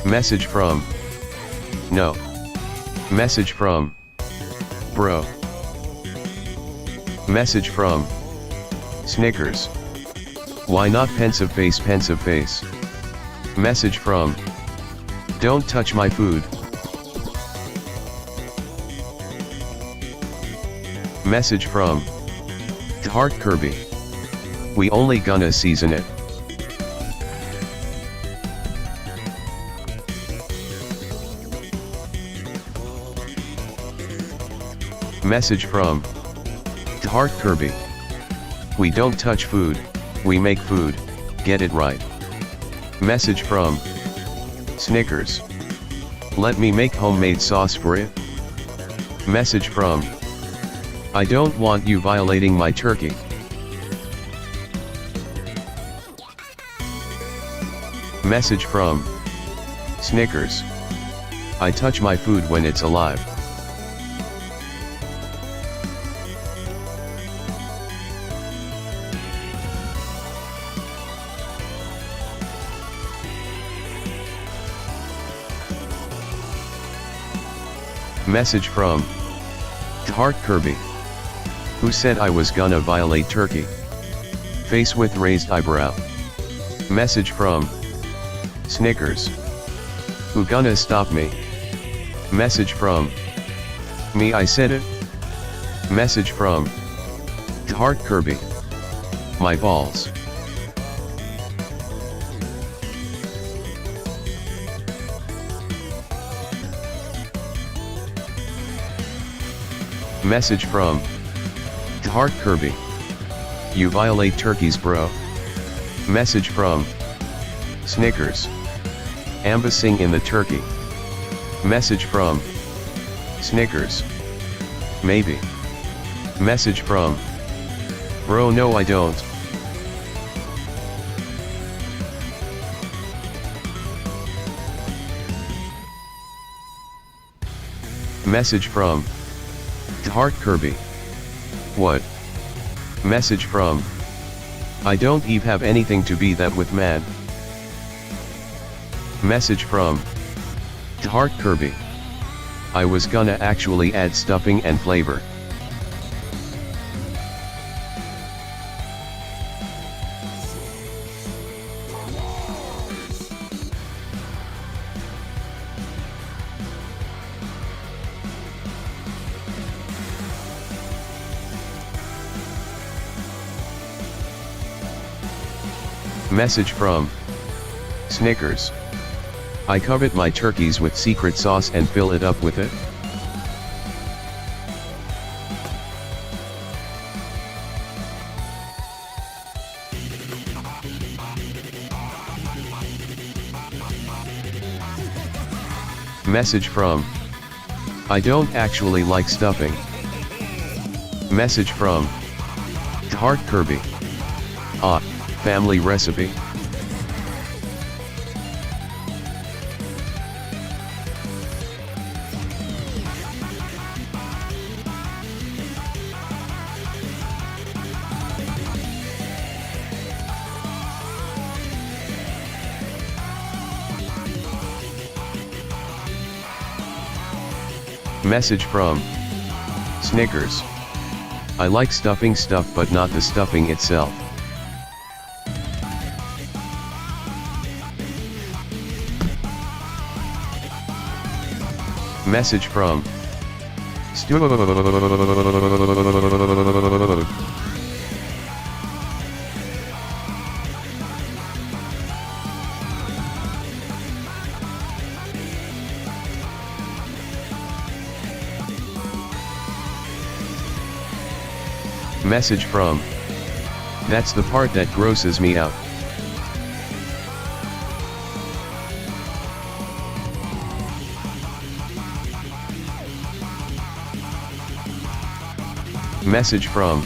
Message from No. Message from Bro. Message from Snickers. Why not pensive face, pensive face? Message from Don't touch my food. Message from Heart Kirby. We only gonna season it. Message from Heart Kirby. We don't touch food, we make food, get it right. Message from Snickers. Let me make homemade sauce for it. Message from I don't want you violating my turkey. Message from Snickers. I touch my food when it's alive. Message from Heart Kirby. Who said I was gonna violate turkey? Face with raised eyebrow. Message from Snickers. Who gonna stop me? Message from Me, I said it. Message from Heart Kirby. My balls. Message from Heart Kirby. You violate turkeys, bro. Message from Snickers. Ambassing in the turkey. Message from Snickers. Maybe. Message from Bro, no I don't. Message from Heart Kirby. What? Message from I don't even have anything to be that with man. Message from Heart Kirby. I was gonna actually add stuffing and flavor. Message from Snickers. I covet my turkeys with secret sauce and fill it up with it. Message from I don't actually like stuffing. Message from Heart Kirby. Ah, family recipe. Message from Snickers. I like stuffing stuff but not the stuffing itself. Message from Message from That's the part that grosses me out. Message from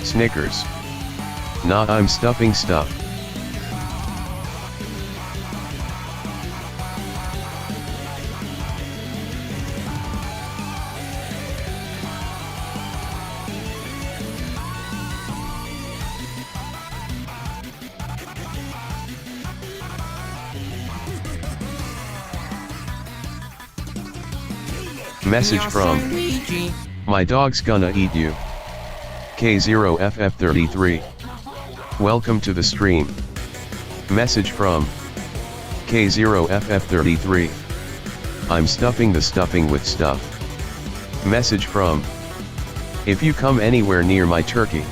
Snickers. Nah, I'm stuffing stuff. Message from My dog's gonna eat you. K0FF33. Welcome to the stream. Message from K0FF33. I'm stuffing the stuffing with stuff. Message from If you come anywhere near my turkey.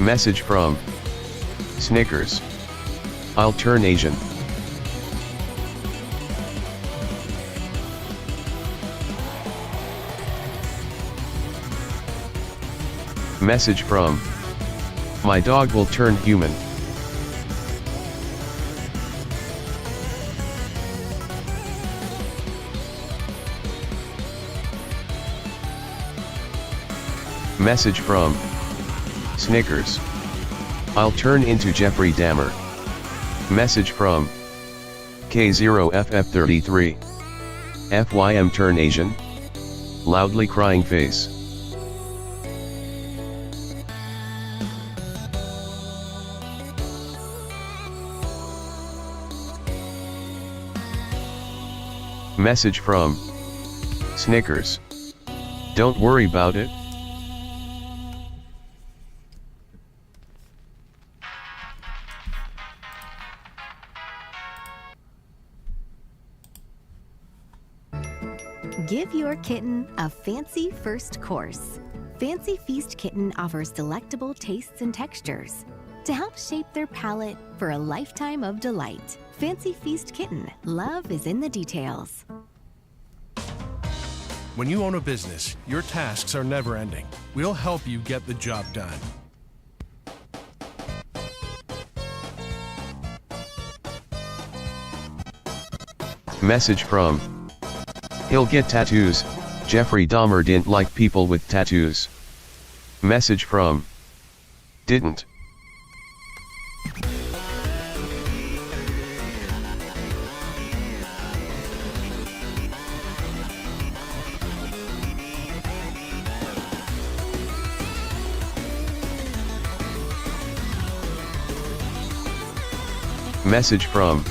Message from Snickers. I'll turn Asian. Message from My dog will turn human. Message from Snickers. I'll turn into Jeffrey Dahmer. Message from K0FF33. FYM turn Asian. Loudly crying face. Message from Snickers. Don't worry about it. Give your kitten a fancy first course. Fancy Feast Kitten offers delectable tastes and textures to help shape their palate for a lifetime of delight. Fancy Feast Kitten, love is in the details. When you own a business, your tasks are never ending. We'll help you get the job done. Message from He'll get tattoos. Jeffrey Dahmer didn't like people with tattoos. Message from Didn't. Message from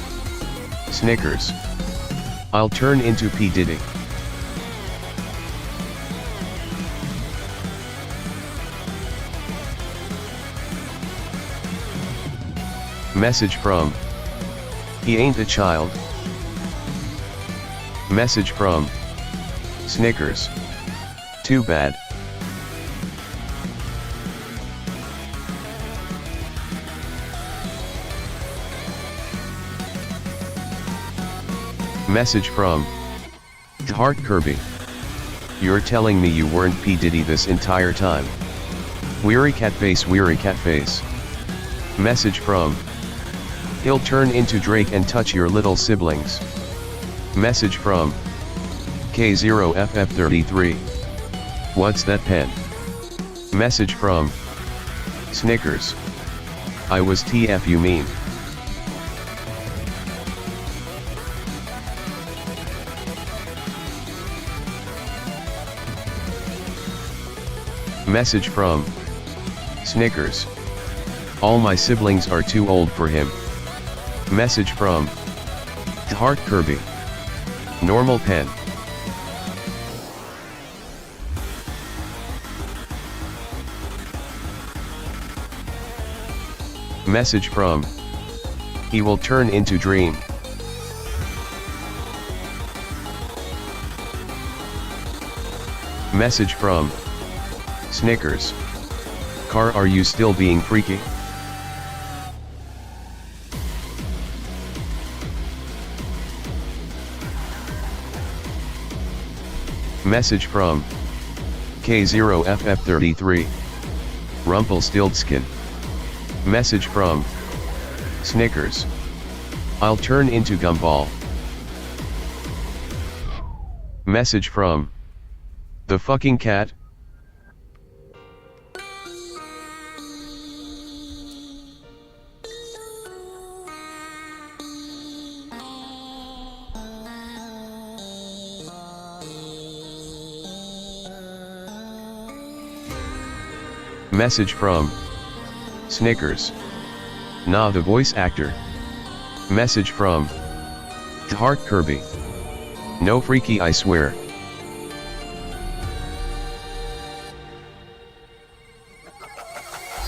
Snickers. I'll turn into P. Diddy. Message from He ain't a child. Message from Snickers. Too bad. Message from Heart Kirby. You're telling me you weren't P. Diddy this entire time. Weary cat face, weary cat face. Message from He'll turn into Drake and touch your little siblings. Message from K0FF33. What's that pen? Message from Snickers. I was TF you mean. Message from Snickers. All my siblings are too old for him. Message from Heart Kirby. Normal pen. Message from He will turn into Dream. Message from Snickers. Car, are you still being freaky? Message from K0FF33. Rumpelstiltskin. Message from Snickers. I'll turn into Gumball. Message from The fucking cat. Message from Snickers. Nah, the voice actor. Message from Heart Kirby. No freaky, I swear.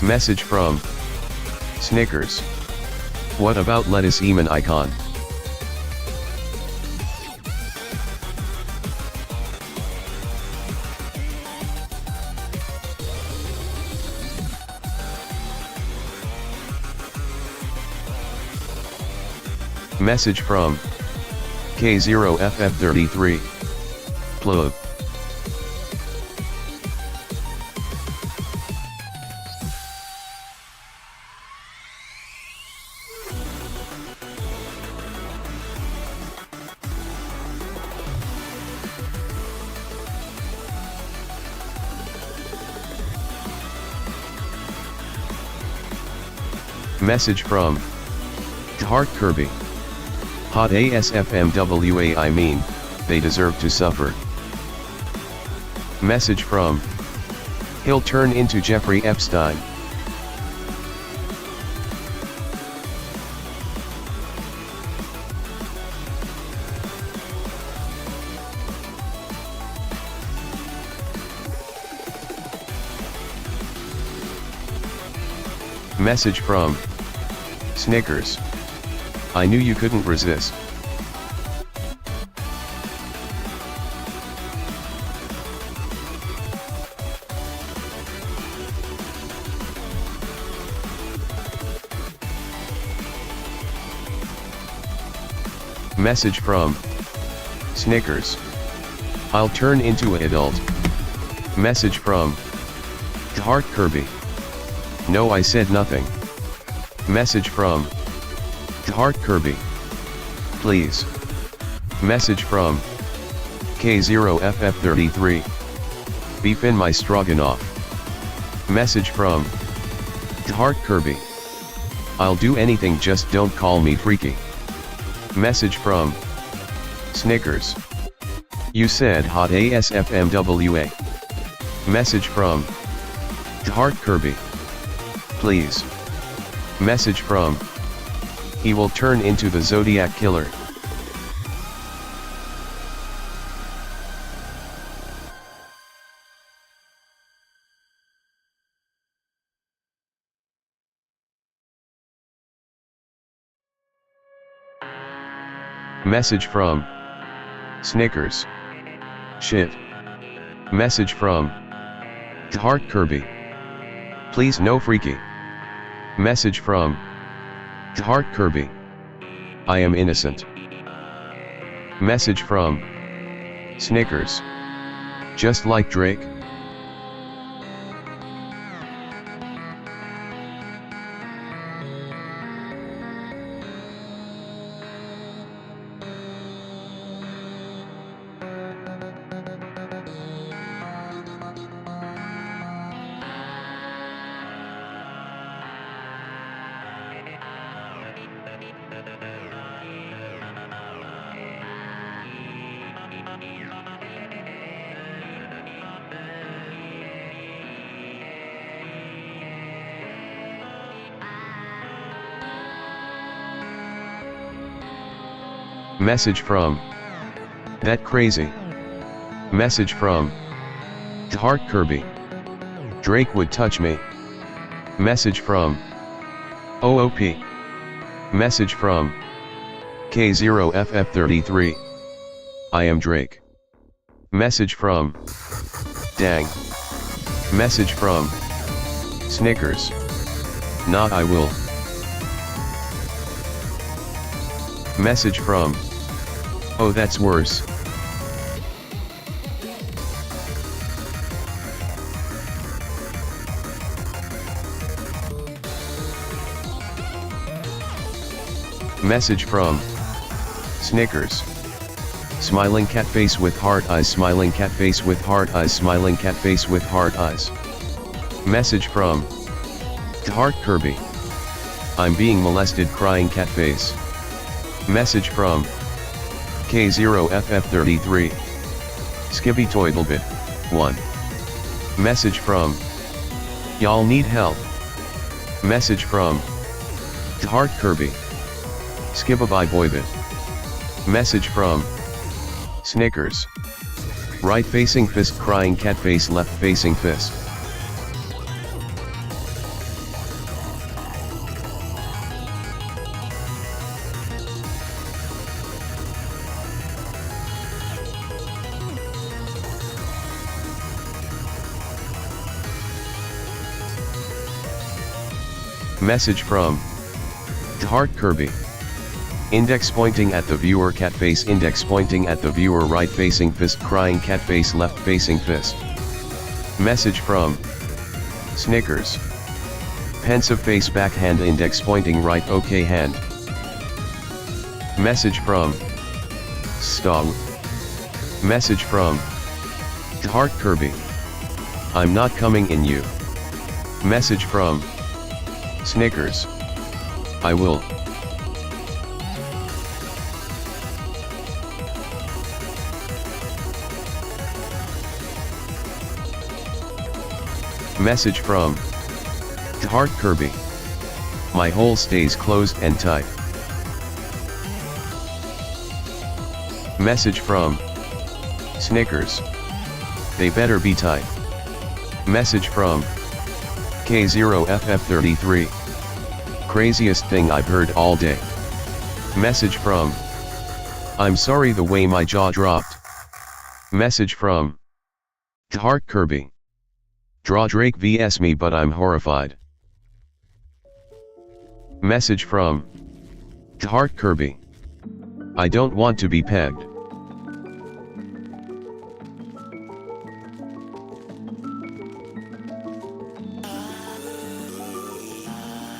Message from Snickers. What about lettuce Eamon icon? Message from K0FF33. Plug. Message from Heart Kirby. Hot ASFMWA, I mean, they deserve to suffer. Message from He'll turn into Jeffrey Epstein. Message from Snickers. I knew you couldn't resist. Message from Snickers. I'll turn into an adult. Message from Heart Kirby. No, I said nothing. Message from Heart Kirby. Please. Message from K0FF33. Beef in my stroganoff. Message from Heart Kirby. I'll do anything, just don't call me freaky. Message from Snickers. You said hot ASFMWA. Message from Heart Kirby. Please. Message from He will turn into the Zodiac Killer. Message from Snickers. Shit. Message from Heart Kirby. Please, no freaky. Message from Heart Kirby. I am innocent. Message from Snickers. Just like Drake. Message from That Crazy. Message from Heart Kirby. Drake would touch me. Message from OOP. Message from K0FF33. I am Drake. Message from Dang. Message from Snickers. Not I will. Message from Oh that's worse. Message from Snickers. Smiling cat face with heart eyes, smiling cat face with heart eyes, smiling cat face with heart eyes. Message from Heart Kirby. I'm being molested, crying cat face. Message from K0FF33. Skibby Toidlebit. 1. Message from Y'all need help. Message from Heart Kirby. Skibaby Boybit. Message from Snickers. Right facing fist, crying cat face, left facing fist. Message from Heart Kirby. Index pointing at the viewer, cat face, index pointing at the viewer, right facing fist, crying cat face, left facing fist. Message from Snickers. Pensive face, backhand, index pointing right, okay hand. Message from Stong. Message from Heart Kirby. I'm not coming in you. Message from Snickers. I will. Message from Heart Kirby. My hole stays closed and tight. Message from Snickers. They better be tight. Message from K0FF33. Craziest thing I've heard all day. Message from I'm sorry the way my jaw dropped. Message from Heart Kirby. Draw Drake vs me but I'm horrified. Message from Heart Kirby. I don't want to be pegged.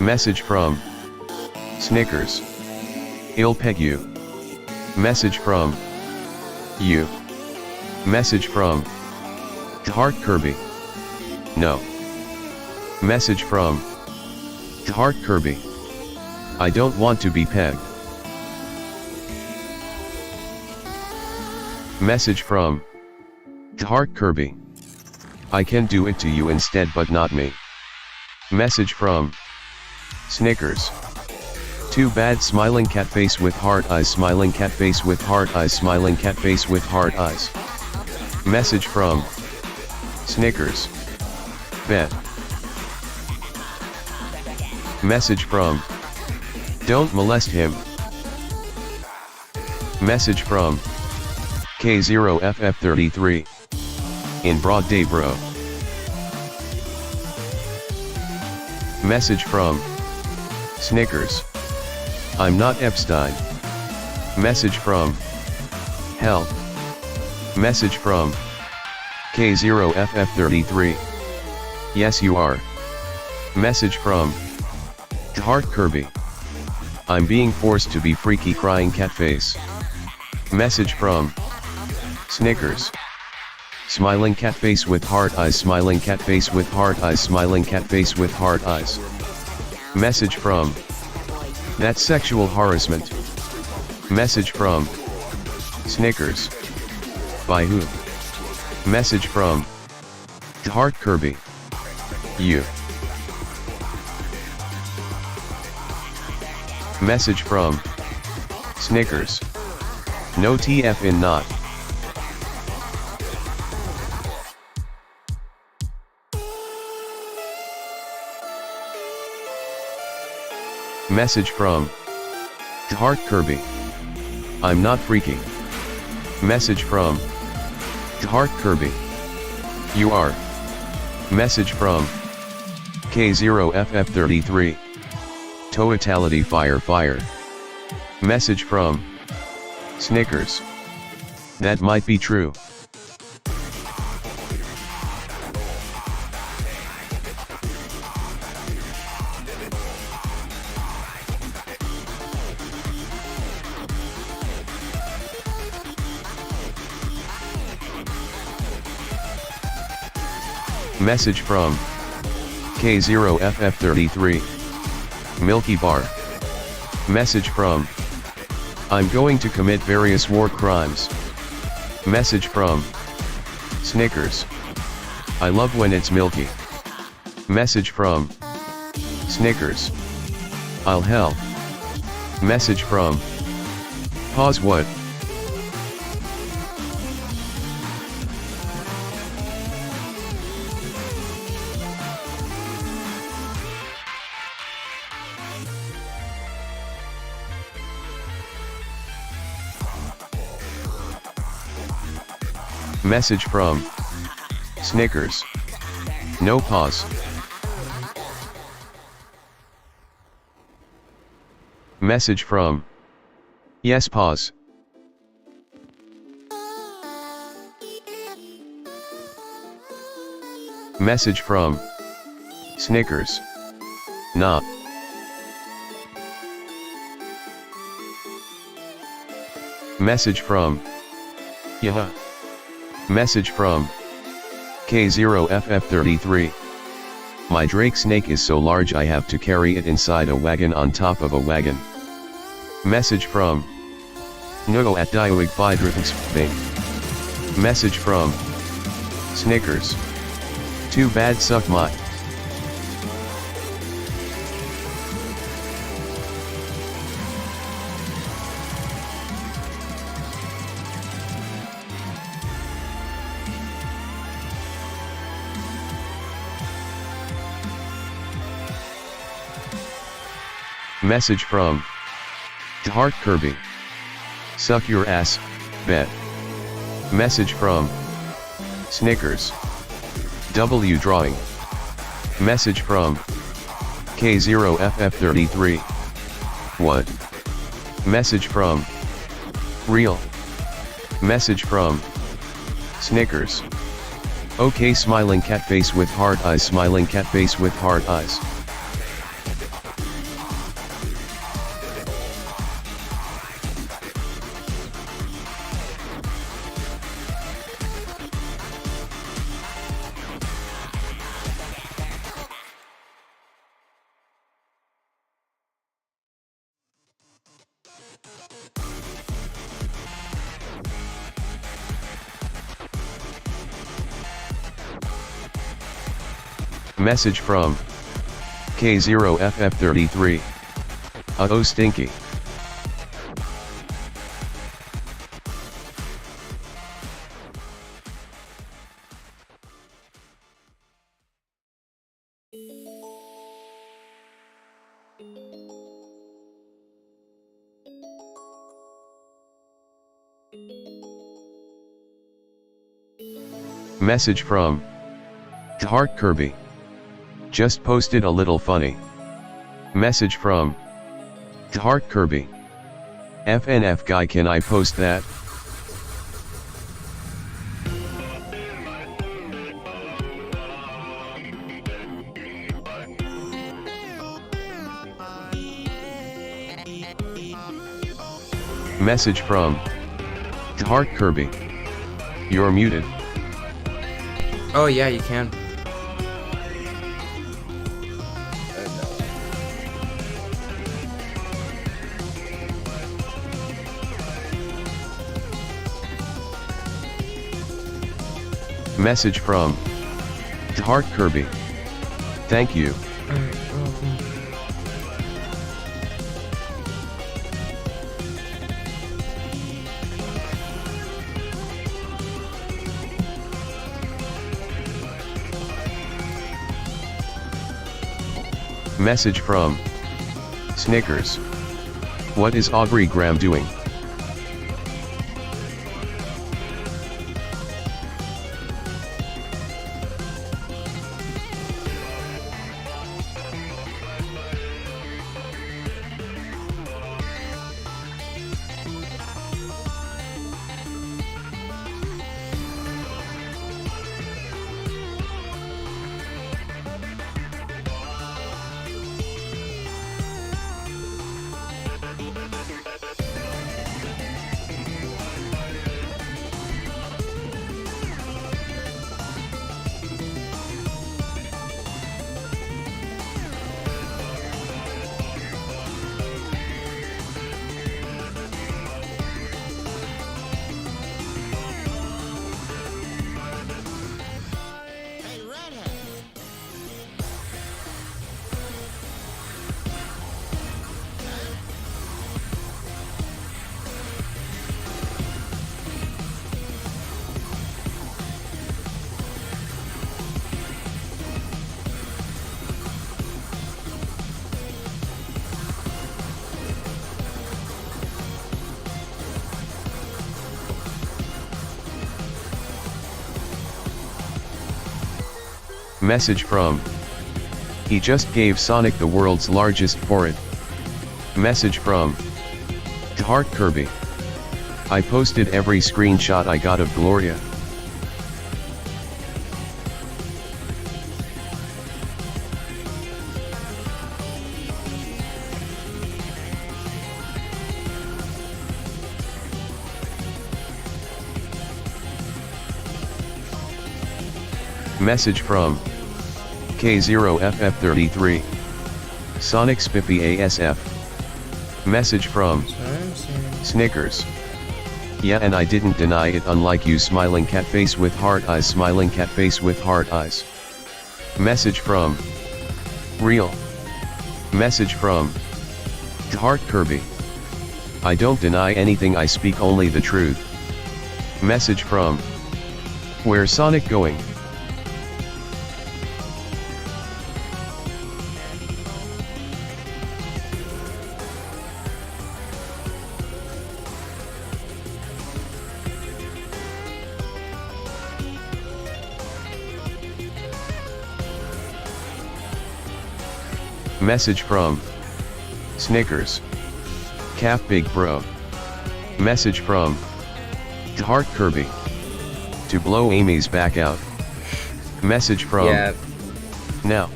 Message from Snickers. He'll peg you. Message from you. Message from Heart Kirby. No. Message from Heart Kirby. I don't want to be pegged. Message from Heart Kirby. I can do it to you instead but not me. Message from Snickers. Too bad, smiling cat face with heart eyes, smiling cat face with heart eyes, smiling cat face with heart eyes. Message from Snickers. Bet. Message from Don't molest him. Message from K0FF33. In broad day bro. Message from Snickers. I'm not Epstein. Message from Hell. Message from K0FF33. Yes you are. Message from Heart Kirby. I'm being forced to be freaky, crying cat face. Message from Snickers. Smiling cat face with heart eyes, smiling cat face with heart eyes, smiling cat face with heart eyes. Message from That's sexual harassment. Message from Snickers. By who? Message from Heart Kirby. You. Message from Snickers. No TF in not. Message from Heart Kirby. I'm not freaking. Message from Heart Kirby. You are. Message from K0FF33. Totality fire fire. Message from Snickers. That might be true. Message from K0FF33. Milky Bar. Message from I'm going to commit various war crimes. Message from Snickers. I love when it's milky. Message from Snickers. I'll help. Message from Pause what? Message from Snickers. No pause. Message from Yes pause. Message from Snickers. Nah. Message from Yeah. Message from K0FF33. My Drake snake is so large I have to carry it inside a wagon on top of a wagon. Message from No at Dioigfied. Message from Snickers. Too bad suck my. Message from Heart Kirby. Suck your ass, bet. Message from Snickers. W drawing. Message from K0FF33. What? Message from Real. Message from Snickers. Okay, smiling cat face with heart eyes, smiling cat face with heart eyes. Message from K0FF33. Uh-oh stinky. Message from Heart Kirby. Just posted a little funny. Message from Heart Kirby. FNF guy, can I post that? Message from Heart Kirby. You're muted. Oh yeah, you can. Message from Heart Kirby. Thank you. Message from Snickers. What is Aubrey Graham doing? Message from He just gave Sonic the world's largest forehead. Message from Heart Kirby. I posted every screenshot I got of Gloria. Message from K0FF33. Sonic Spiffy ASF. Message from Snickers. Yeah, and I didn't deny it, unlike you, smiling cat face with heart eyes, smiling cat face with heart eyes. Message from Real. Message from Heart Kirby. I don't deny anything, I speak only the truth. Message from Where's Sonic going? Message from Snickers. Cap Big Bro. Message from Heart Kirby. To blow Amy's back out. Message from Now.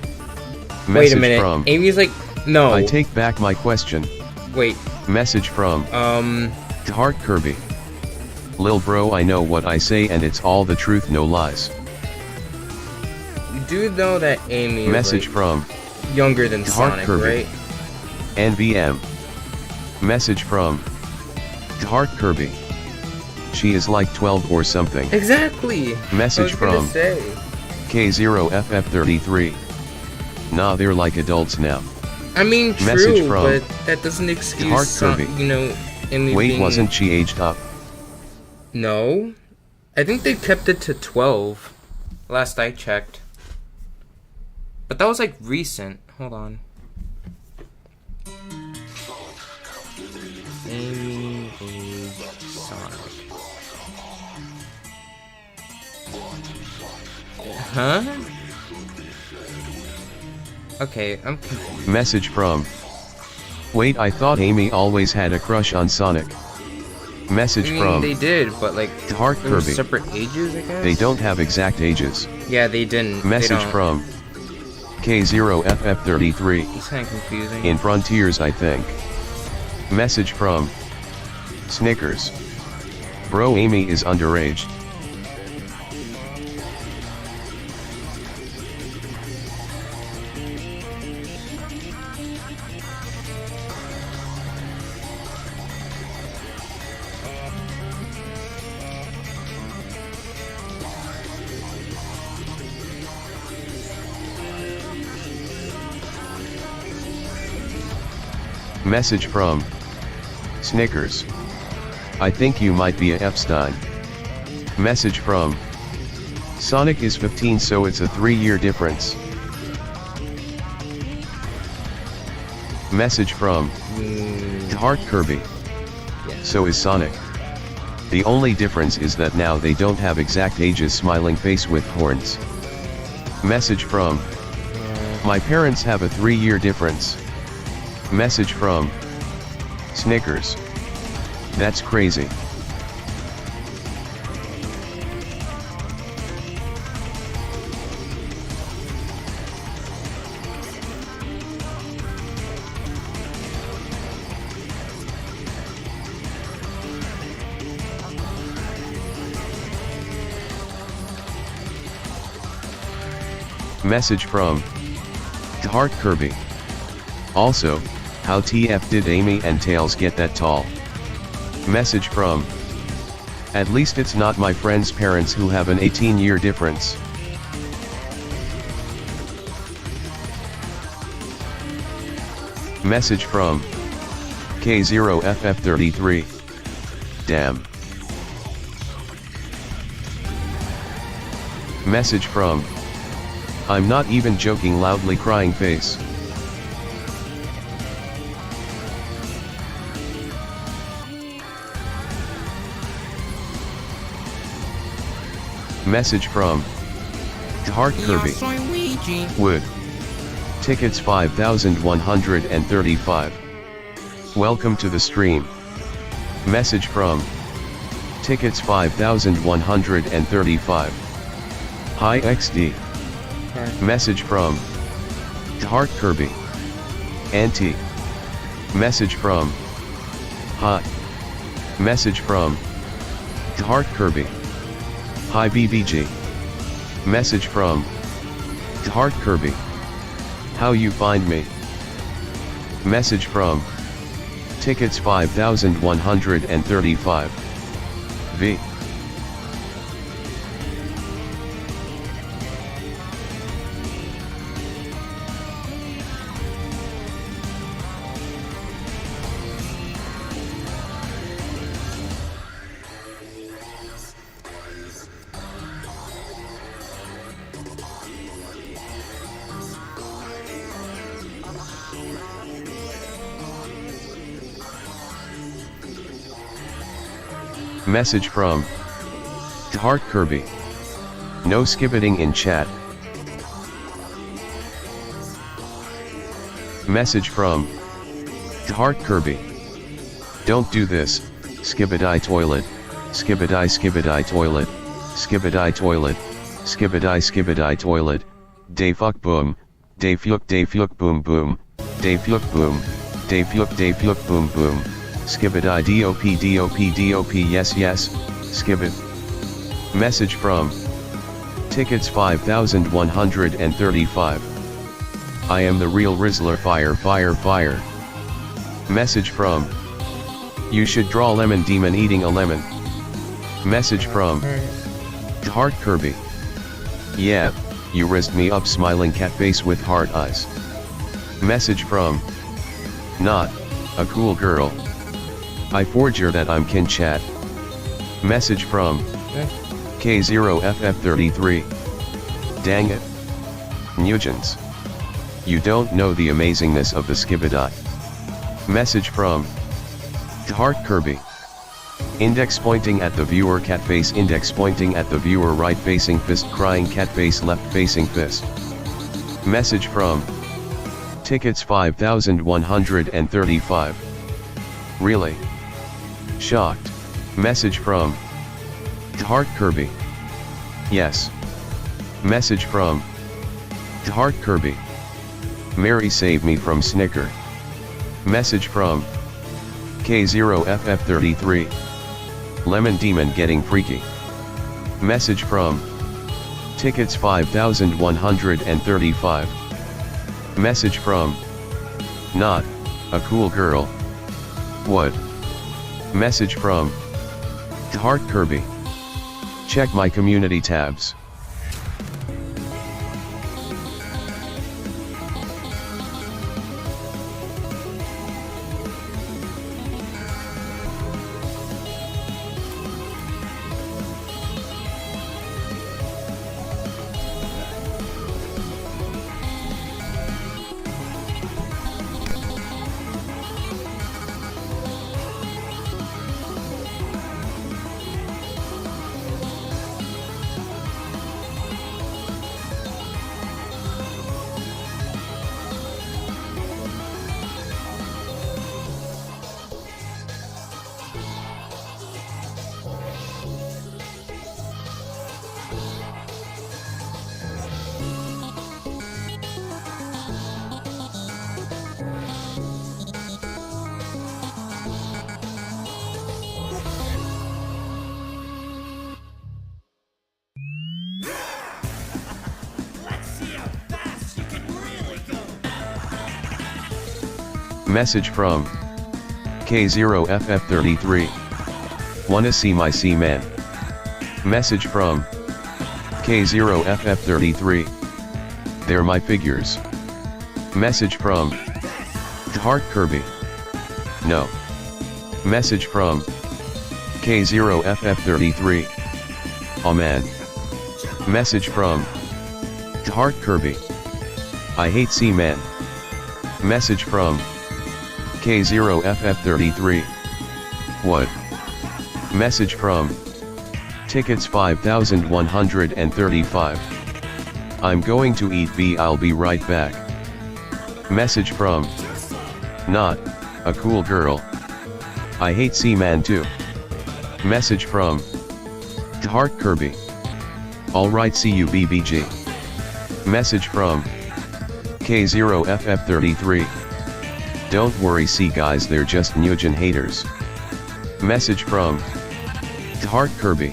Wait a minute. From Amy's like, no. I take back my question. Wait. Message from Heart Kirby. Lil bro, I know what I say and it's all the truth, no lies. You do know that Amy Message is from younger than Heart Sonic, Kirby. right? NVM. Message from Heart Kirby. She is like 12 or something. Exactly. Message from K0FF33. Nah, they're like adults now. I mean, true, Message from but that doesn't excuse Heart Kirby. you know, Amy Wait, being... wasn't she aged up? No. I think they kept it to 12. Last I checked. But that was like recent. Hold on. Amy age Sonic. Huh? Okay, I'm confused. Message from Wait, I thought Amy always had a crush on Sonic. Message I mean, from they did, but like Heart there were Kirby. separate ages, I guess. They don't have exact ages. Yeah, they didn't. Message they don't. from K0FF33. It's kind of confusing. In Frontiers, I think. Message from Snickers. Bro, Amy is underage. Message from Snickers. I think you might be a Epstein. Message from Sonic is 15, so it's a 3-year difference. Message from Heart Kirby. So is Sonic. The only difference is that now they don't have exact ages smiling face with horns. Message from my parents have a 3-year difference. Message from Snickers. That's crazy. Message from Heart Kirby. Also, how TF did Amy and Tails get that tall? Message from at least it's not my friend's parents who have an 18-year difference. Message from K0FF33. Damn. Message from I'm not even joking loudly crying face. Message from Heart Kirby. Wood. Tickets 5,135. Welcome to the stream. Message from Tickets 5,135. Hi XD. Message from Heart Kirby. Auntie. Message from Hot. Message from Heart Kirby. Hi BBG. Message from Heart Kirby. How you find me? Message from Tickets 5,135. V. Message from Heart Kirby. No skibbiting in chat. Message from Heart Kirby. Don't do this, skibidi toilet, skibidi skibidi toilet, skibidi toilet, skibidi skibidi toilet, day fuck boom, day fuck boom boom, day fuck boom, day fuck boom boom. Skibidi dop yes yes, skibid. Message from Tickets 5,135. I am the real Rizzler fire fire fire. Message from you should draw lemon demon eating a lemon. Message from Heart Kirby. Yeah, you rizzed me up smiling cat face with heart eyes. Message from not a cool girl. I forger that I'm kin chat. Message from K0FF33. Dang it. Nugents. You don't know the amazingness of the skibidi. Message from Heart Kirby. Index pointing at the viewer cat face, index pointing at the viewer right facing fist, crying cat face left facing fist. Message from Tickets 5,135. Really? Shocked. Message from Heart Kirby. Yes. Message from Heart Kirby. Mary save me from Snicker. Message from K0FF33. Lemon Demon getting freaky. Message from Tickets 5,135. Message from not a cool girl. What? Message from Heart Kirby. Check my community tabs. Message from K0FF33. Wanna see my C-Man? Message from K0FF33. They're my figures. Message from Heart Kirby. No. Message from K0FF33. Oh man. Message from Heart Kirby. I hate C-Man. Message from K0FF33. What? Message from Tickets 5135. I'm going to eat B. I'll be right back. Message from Not a Cool Girl. I hate C-Man too. Message from Heart Kirby. Alright, see you BBG. Message from K0FF33. Don't worry, see guys, they're just Nugent haters. Message from Heart Kirby.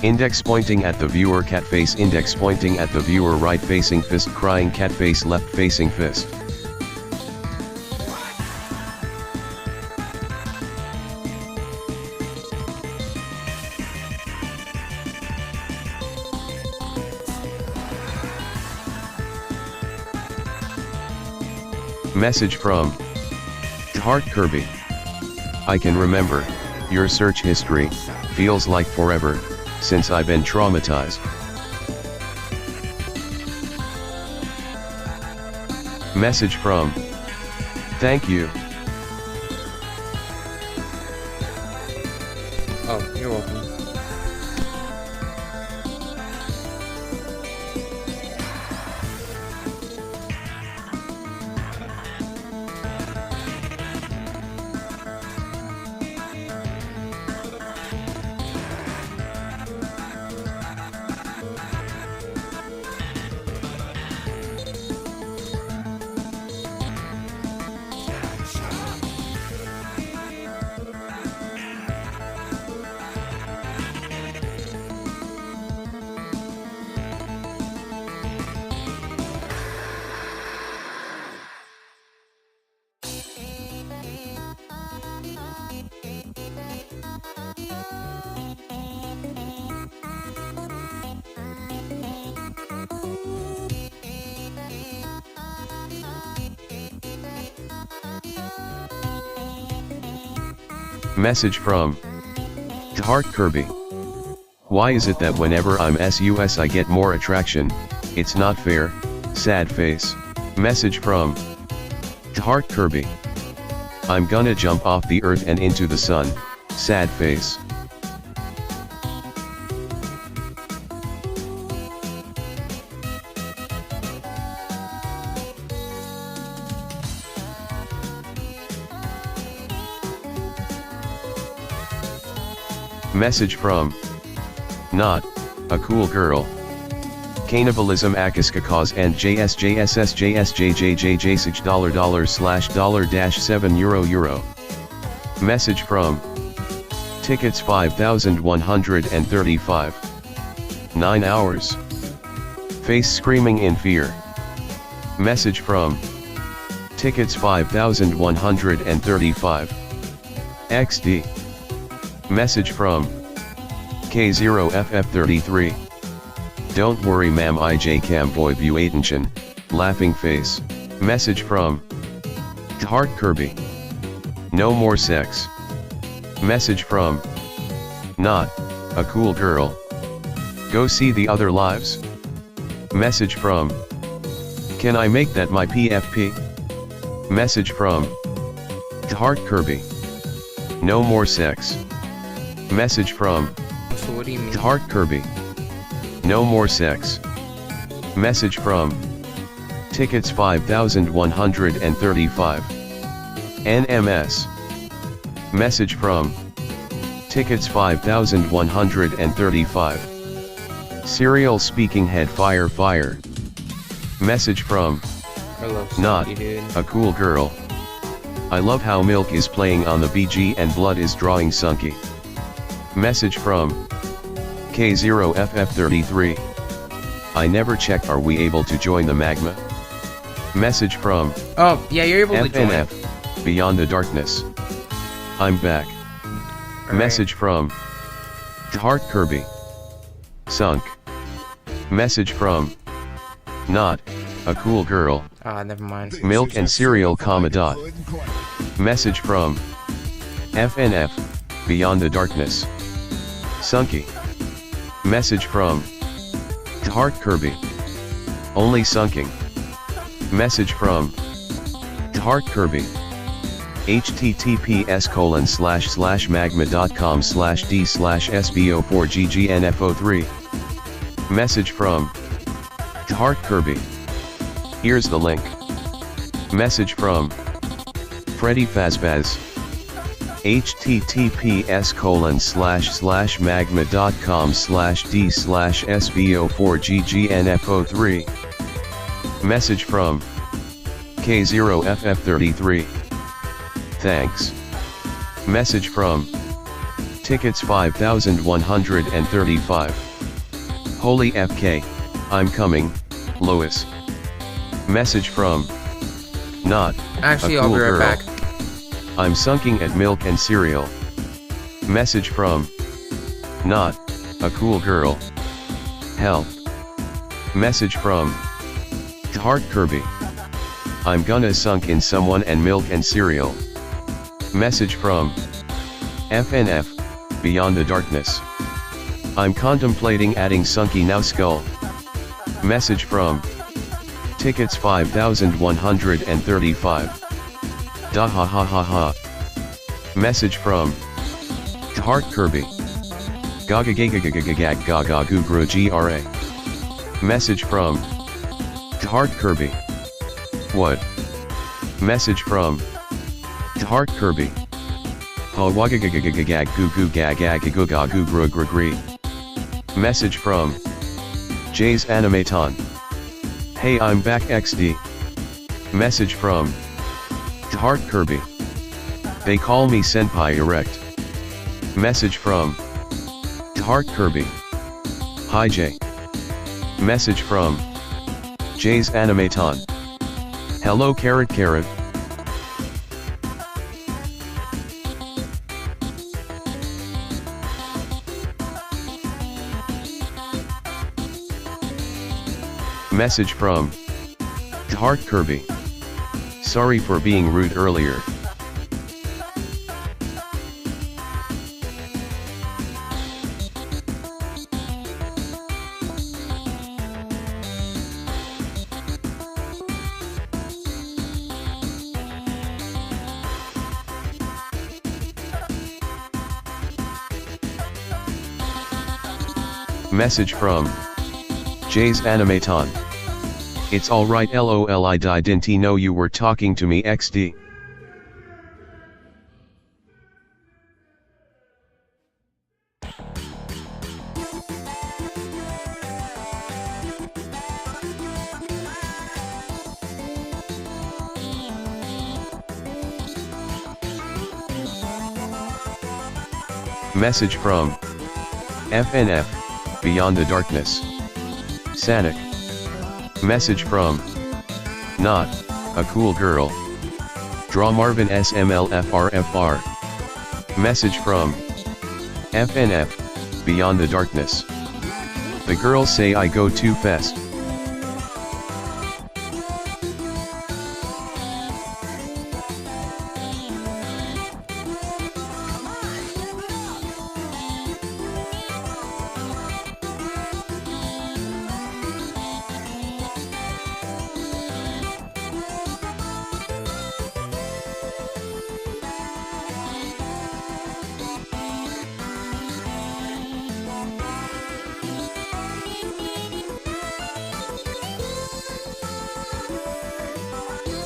Index pointing at the viewer, cat face. Index pointing at the viewer, right facing fist, crying cat face, left facing fist. Message from Heart Kirby. I can remember your search history, feels like forever since I've been traumatized. Message from Thank you. Oh, you're welcome. Message from Heart Kirby. Why is it that whenever I'm SUS I get more attraction? It's not fair. Sad face. Message from Heart Kirby. I'm gonna jump off the earth and into the sun. Sad face. Message from Not a Cool Girl. Cannibalism Akiska cause and JSJSSJSJJJJ $$/$-7 Message from Tickets 5135. 9 hours. Face screaming in fear. Message from Tickets 5135. XD. Message from K0FF33. Don't worry ma'am, IJ Camboy Buatenchen, laughing face. Message from Heart Kirby. No more sex. Message from Not a Cool Girl. Go see the other lives. Message from Can I make that my PFP? Message from Heart Kirby. No more sex. Message from So what do you mean? Heart Kirby. No more sex. Message from Tickets 5135. NMS. Message from Tickets 5135. Serial speaking head fire fire. Message from Not a Cool Girl. I love how milk is playing on the BG and blood is drawing sunky. Message from K0FF33. I never checked, are we able to join the magma? Message from Oh, yeah, you're able to join. FNF. Beyond the Darkness. I'm back. Message from Heart Kirby. Sunk. Message from Not a Cool Girl. Ah, never mind. Milk and cereal, comma dot. Message from FNF. Beyond the Darkness. Sunky. Message from Heart Kirby. Only sunking. Message from Heart Kirby. https://magma.com/d/sbo4gggnfo3. Message from Heart Kirby. Here's the link. Message from Freddy Fazbaz. https://magma.com/d/sbo4gggnfo3. Message from K0FF33. Thanks. Message from Tickets 5135. Holy FK, I'm coming, Lois. Message from Not Actually, a I'll Cool be right Girl. back. I'm sunking at milk and cereal. Message from Not a Cool Girl. Help. Message from Heart Kirby. I'm gonna sunk in someone and milk and cereal. Message from FNF. Beyond the Darkness. I'm contemplating adding Sunky now skull. Message from Tickets 5135. Da ha ha ha ha. Message from Heart Kirby. Gaga gaga gaga gaga gaga gugru gra. Message from Heart Kirby. What? Message from Heart Kirby. Ha waga gaga gaga gag goo goo gag gag goo ga goo gru gri. Message from Jay's Animaton. Hey, I'm back XD. Message from Heart Kirby. They call me Senpai Erect. Message from Heart Kirby. Hi Jay. Message from Jay's Animaton. Hello Carrot Carrot. Message from Heart Kirby. Sorry for being rude earlier. Message from Jay's Animaton. It's alright lol, I didn't know you were talking to me XD. Message from FNF. Beyond the Darkness. Sanic. Message from Not a Cool Girl. Draw Marvin SMLFRFR. Message from FNF. Beyond the Darkness. The girls say I go too fast.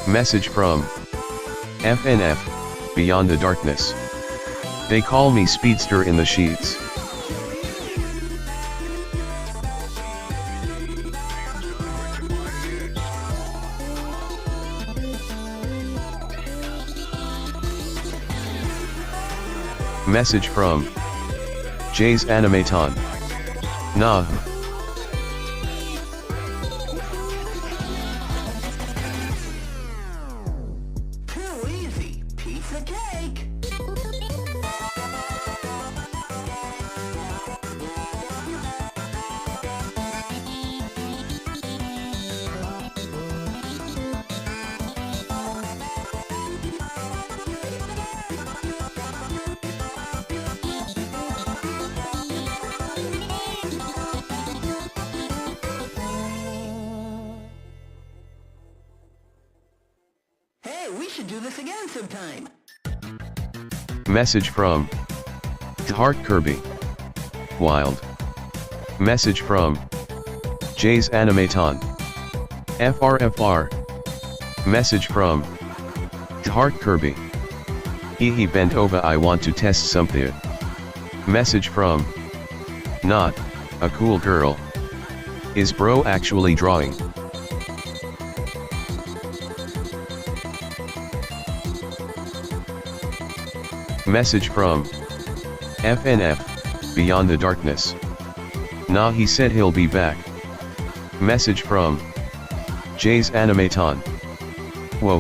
Message from FNF. Beyond the Darkness. They call me Speedster in the sheets. Message from Jay's Animaton. Nah. Too easy. We should do this again sometime. Message from Heart Kirby. Wild. Message from Jay's Animaton. FRFR. Message from Heart Kirby. He bent over, I want to test something. Message from Not a Cool Girl. Is bro actually drawing? Message from FNF, Beyond the Darkness. Nah, he said he'll be back. Message from Jay's Animaton. Whoa.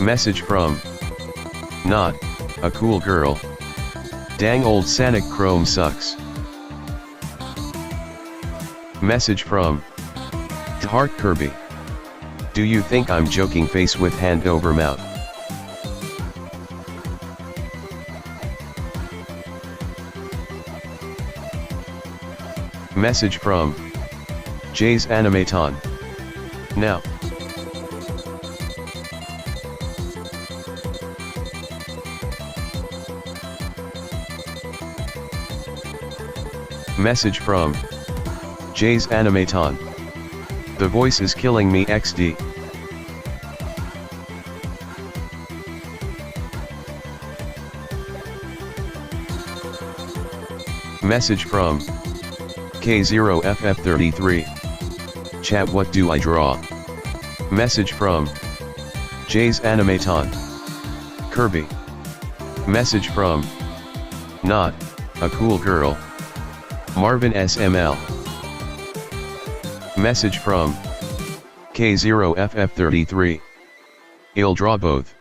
Message from Not a Cool Girl. Dang, old Sonic Chrome sucks. Message from Heart Kirby. Do you think I'm joking? Face with hand over mouth. Message from Jay's Animaton. Now. Message from Jay's Animaton. The voice is killing me XD. Message from K0FF33. Chat, what do I draw? Message from Jay's Animaton. Kirby. Message from Not a Cool Girl. Marvin SML. Message from K0FF33. I'll draw both.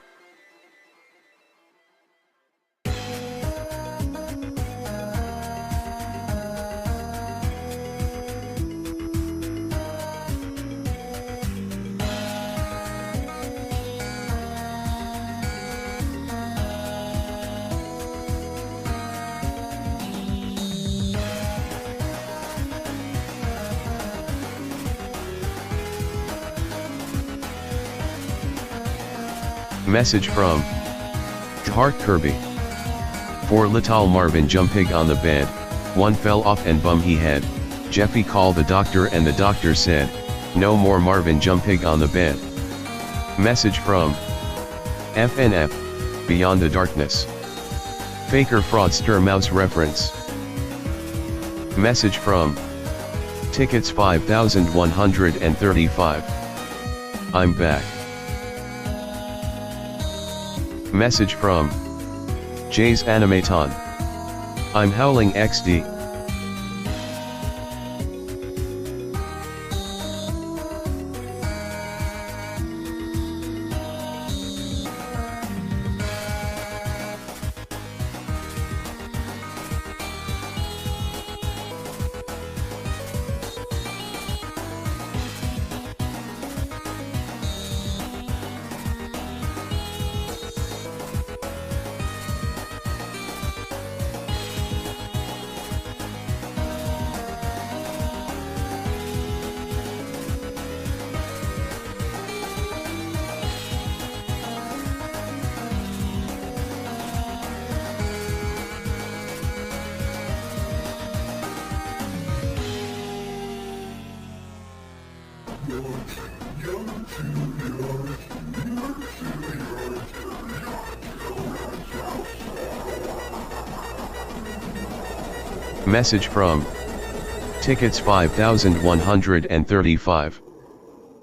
Message from Heart Kirby. 4 little Marvin jumping on the bed, 1 fell off and bum he had. Jeffy called the doctor and the doctor said, no more Marvin jumping on the bed. Message from FNF, Beyond the Darkness. Faker Fraudster Mouse reference. Message from Tickets 5135. I'm back. Message from Jay's Animaton. I'm howling XD. Message from Tickets 5135.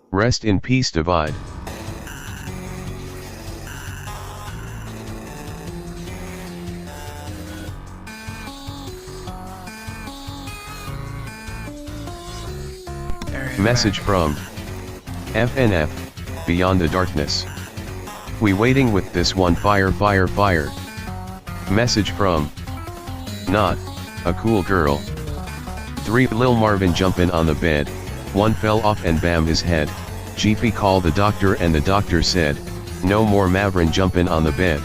Rest in peace, Divide. Message from FNF, Beyond the Darkness. We waiting with this one, fire fire fire. Message from Not a Cool Girl. 3 Lil Marvin jumpin' on the bed, 1 fell off and bam his head. Jeepy called the doctor and the doctor said, no more Mavrin jumpin' on the bed.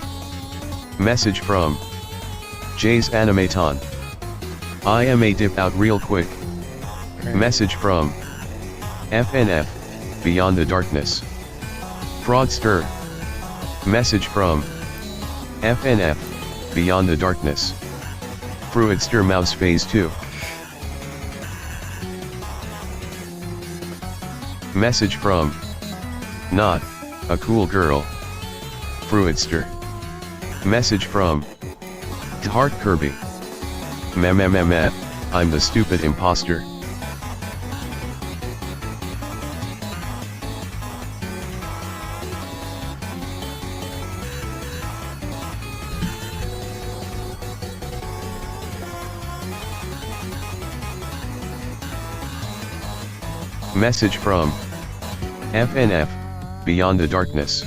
Message from Jay's Animaton. I am a dip out real quick. Message from FNF, Beyond the Darkness. Fraudster. Message from FNF, Beyond the Darkness. Fruitster Mouse Phase 2. Message from Not a Cool Girl. Fruitster. Message from Heart Kirby. Meh, I'm the stupid imposter. Message from FNF, Beyond the Darkness.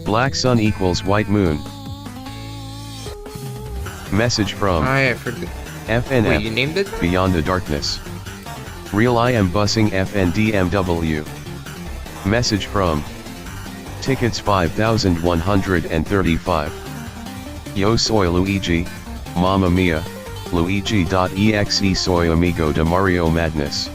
Black sun equals white moon. Message from FNF, Wait, you named it? Beyond the Darkness. Real I am bussing FNDMW. Message from Tickets 5135. Yo soy Luigi, Mamma Mia, Luigi.exe soy amigo de Mario Madness.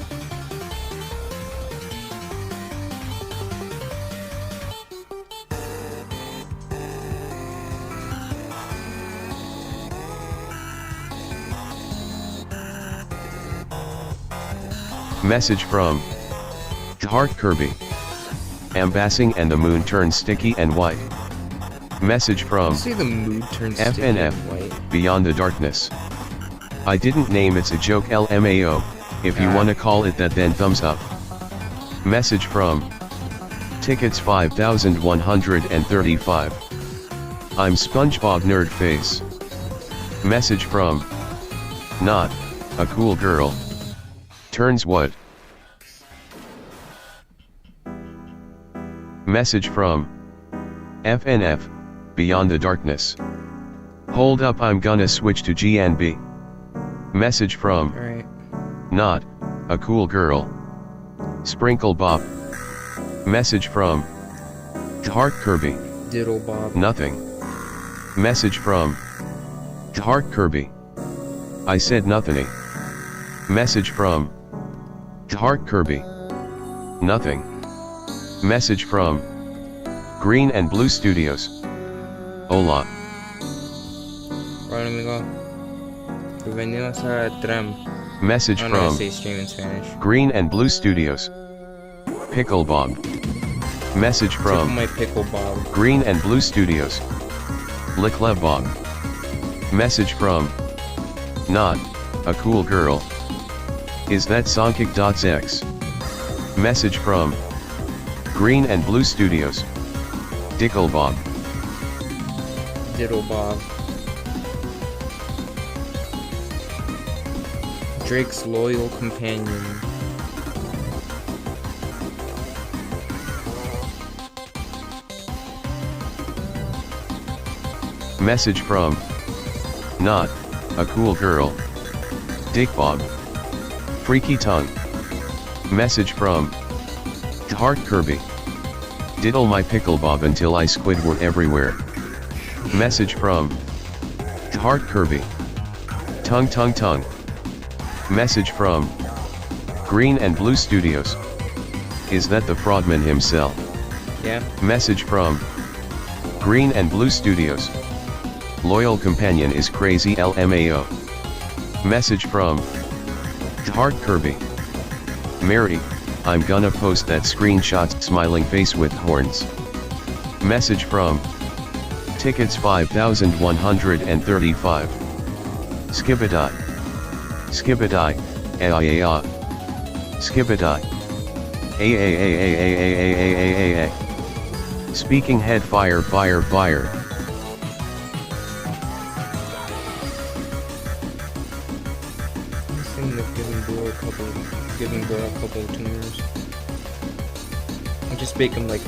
Message from Heart Kirby. Ambassing and the moon turns sticky and white. Message from See the mood turns sticky and FNF, white. Beyond the Darkness. I didn't name it's a joke LMAO, if you wanna call it that then thumbs up. Message from Tickets 5135. I'm SpongeBob Nerd Face. Message from Not a Cool Girl. Turns what? Message from FNF, Beyond the Darkness. Hold up, I'm gonna switch to GNB. Message from Not a Cool Girl. Sprinkle Bob. Message from Heart Kirby. Diddle Bob. Nothing. Message from Heart Kirby. I said nothing. Message from Heart Kirby. Nothing. Message from Green and Blue Studios. Hola. Hola amigo. Bienvenidos a Trem. Message I from say stream in Spanish. Green and Blue Studios. Pickle Bob. Message from my Pickle Bob. Green and Blue Studios. Lickle Bob. Message from Not a Cool Girl. Is that Songkick.x? Message from Green and Blue Studios. Dickle Bob. Diddle Bob. Drake's loyal companion. Message from Not a Cool Girl. Dick Bob. Freaky Tongue. Message from Heart Kirby. Diddle my pickle bob until I Squidward everywhere. Message from Heart Kirby. Tongue tongue tongue. Message from Green and Blue Studios. Is that the Frogman himself? Yeah. Message from Green and Blue Studios. Loyal companion is crazy LMAO. Message from Heart Kirby. Mary, I'm gonna post that screenshot smiling face with horns. Message from Tickets 5135. Skibidai. Skibidai. Aia. Skibidai. A. Speaking head fire fire fire. Giving Dora a couple of tumors. And just make him like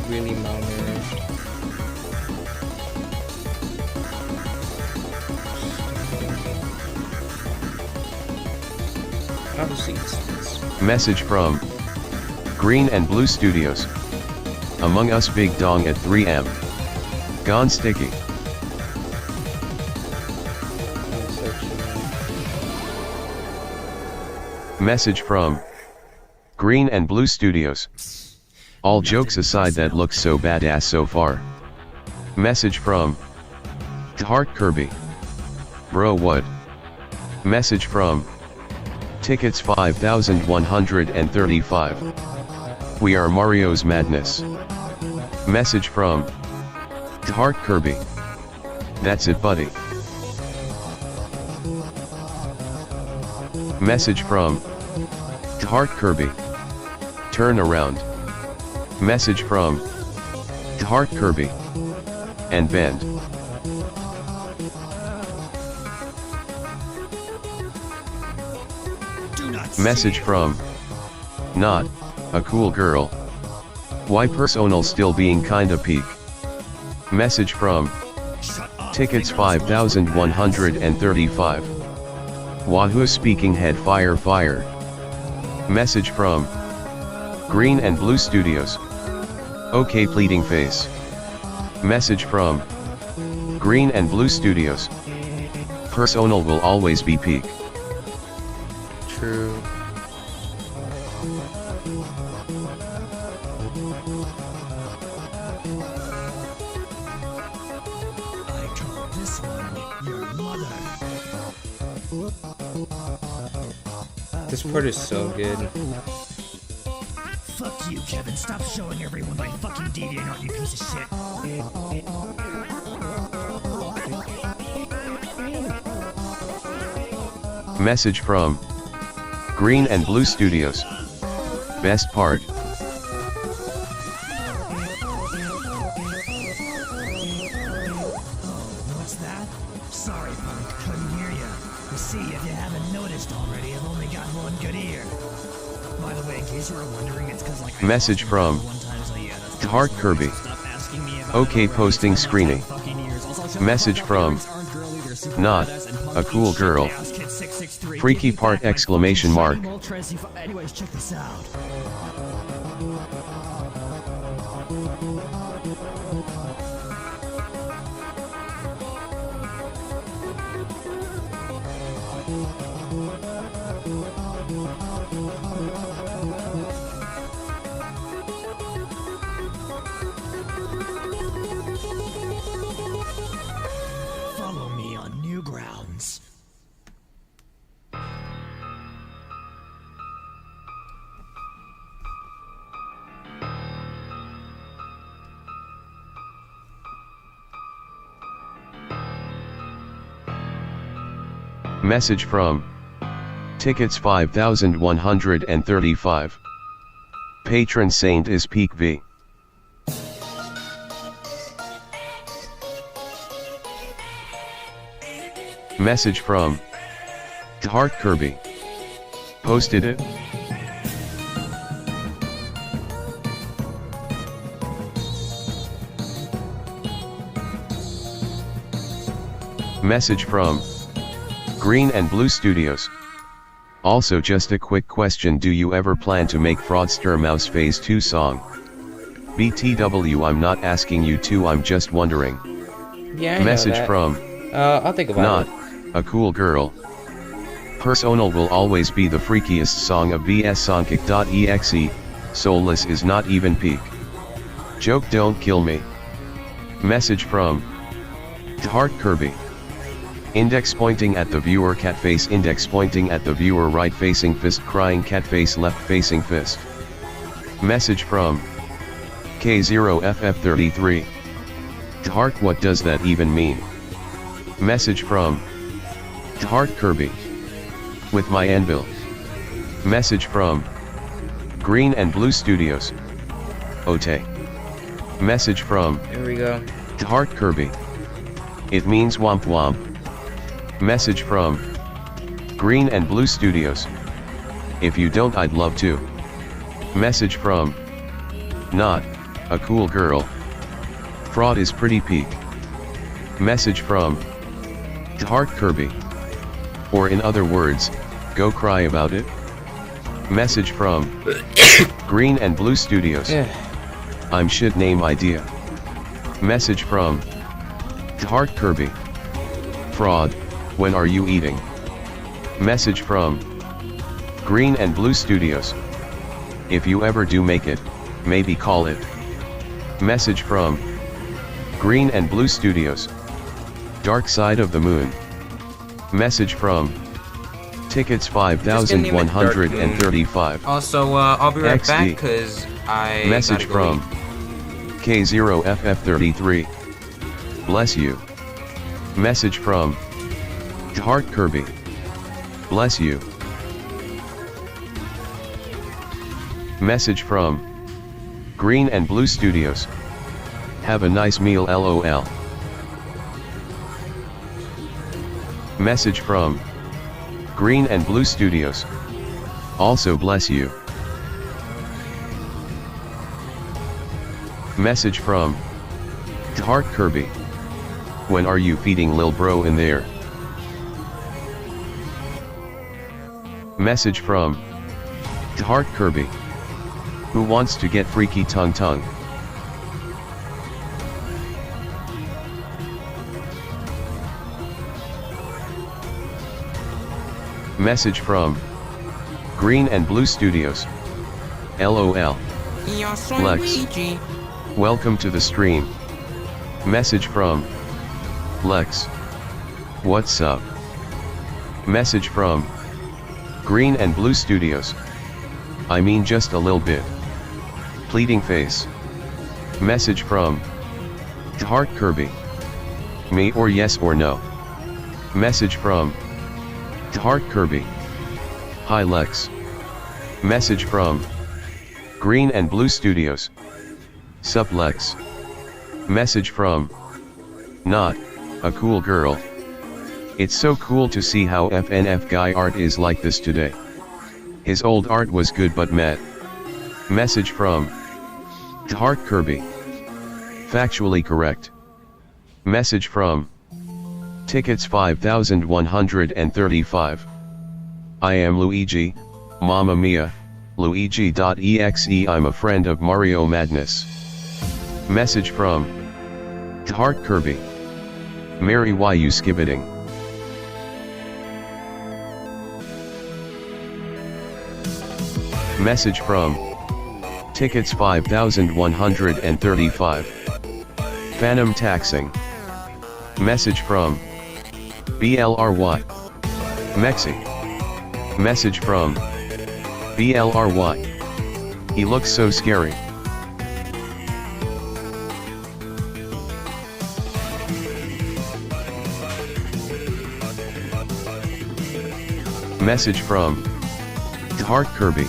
really malnourished. Obviously it's Message from Green and Blue Studios. Among Us Big Dong at 3M. Gone Sticky. Message from Green and Blue Studios. All jokes aside, that looks so badass so far. Message from Heart Kirby. Bro, what? Message from Tickets 5135. We are Mario's Madness. Message from Heart Kirby. That's it, buddy. Message from Heart Kirby. Turn around. Message from Heart Kirby. And bend. Message from Not a Cool Girl. Why personal still being kinda peak. Message from Tickets 5135. Wahoo speaking head fire fire. Message from Green and Blue Studios. Okay pleading face. Message from Green and Blue Studios. Personal will always be peak. True. I call this one your mother. This part is so good. Fuck you, Kevin. Stop showing everyone my fucking DeviantArt, you piece of shit. Message from Green and Blue Studios. Best part. What's that? Sorry, punk. Couldn't hear ya. You see, if you haven't noticed already, I've only got one good ear. By the way, in case you were wondering, it's because like Message from Heart Kirby. Okay posting screening. Message from Not a Cool Girl. Freaky part exclamation mark. Anyways, check this out. Follow me on new grounds. Message from Tickets 5135. Patron saint is Peak V. Message from Heart Kirby. Posted it. Message from Green and Blue Studios. Also, just a quick question, do you ever plan to make Fraudster Mouse Phase 2 song? BTW, I'm not asking you to, I'm just wondering. Yeah, I Message know that. from I'll think about Not a Cool Girl. Personal will always be the freakiest song of bsonkic.exe. Soulless is not even peak. Joke, don't kill me. Message from Heart Kirby. Index pointing at the viewer, cat face. Index pointing at the viewer, right facing fist crying, cat face left facing fist. Message from K0FF33. Heart, what does that even mean? Message from Heart Kirby. With my anvil. Message from Green and Blue Studios. Ote. Message from Here we go. Heart Kirby. It means womp womp. Message from Green and Blue Studios. If you don't, I'd love to. Message from Not a Cool Girl. Fraud is pretty peak. Message from Heart Kirby. Or in other words, go cry about it. Message from Green and Blue Studios. I'm shit name idea. Message from Heart Kirby. Fraud, when are you eating? Message from Green and Blue Studios. If you ever do make it, maybe call it. Message from Green and Blue Studios. Dark Side of the Moon. Message from Tickets 5135. Also, I'll be right back XD. because I Message gotta go from K0FF33. Bless you. Message from Heart Kirby. Bless you. Message from Green and Blue Studios. Have a nice meal LOL. Message from Green and Blue Studios. Also bless you. Message from Heart Kirby. When are you feeding Lil Bro in there? Message from Heart Kirby. Who wants to get freaky tongue tongue? Message from Green and Blue Studios. LOL. Lex. Welcome to the stream. Message from Lex. What's up? Message from Green and Blue Studios. I mean just a little bit. Pleading face. Message from Heart Kirby. Me or yes or no. Message from Heart Kirby. Hi Lex. Message from Green and Blue Studios. Sup Lex. Message from Not a Cool Girl. It's so cool to see how FNF guy art is like this today. His old art was good but meh. Message from Heart Kirby. Factually correct. Message from Tickets 5135. I am Luigi, Mamma Mia, Luigi.exe. I'm a friend of Mario Madness. Message from Heart Kirby. Mary, why you skibbiting? Message from Tickets 5135. Phantom Taxing. Message from BLRY. Mexi. Message from BLRY. He looks so scary. Message from Heart Kirby.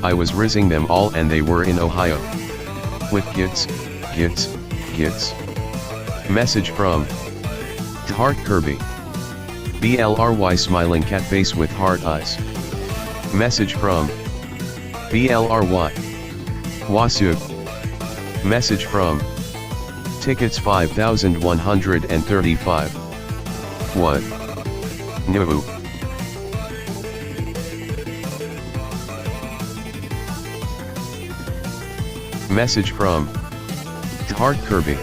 I was rizzing them all and they were in Ohio. With kids. Message from Heart Kirby. BLRY smiling cat face with heart eyes. Message from BLRY. Wasu. Message from Tickets 5135. What? No. Message from Heart Kirby.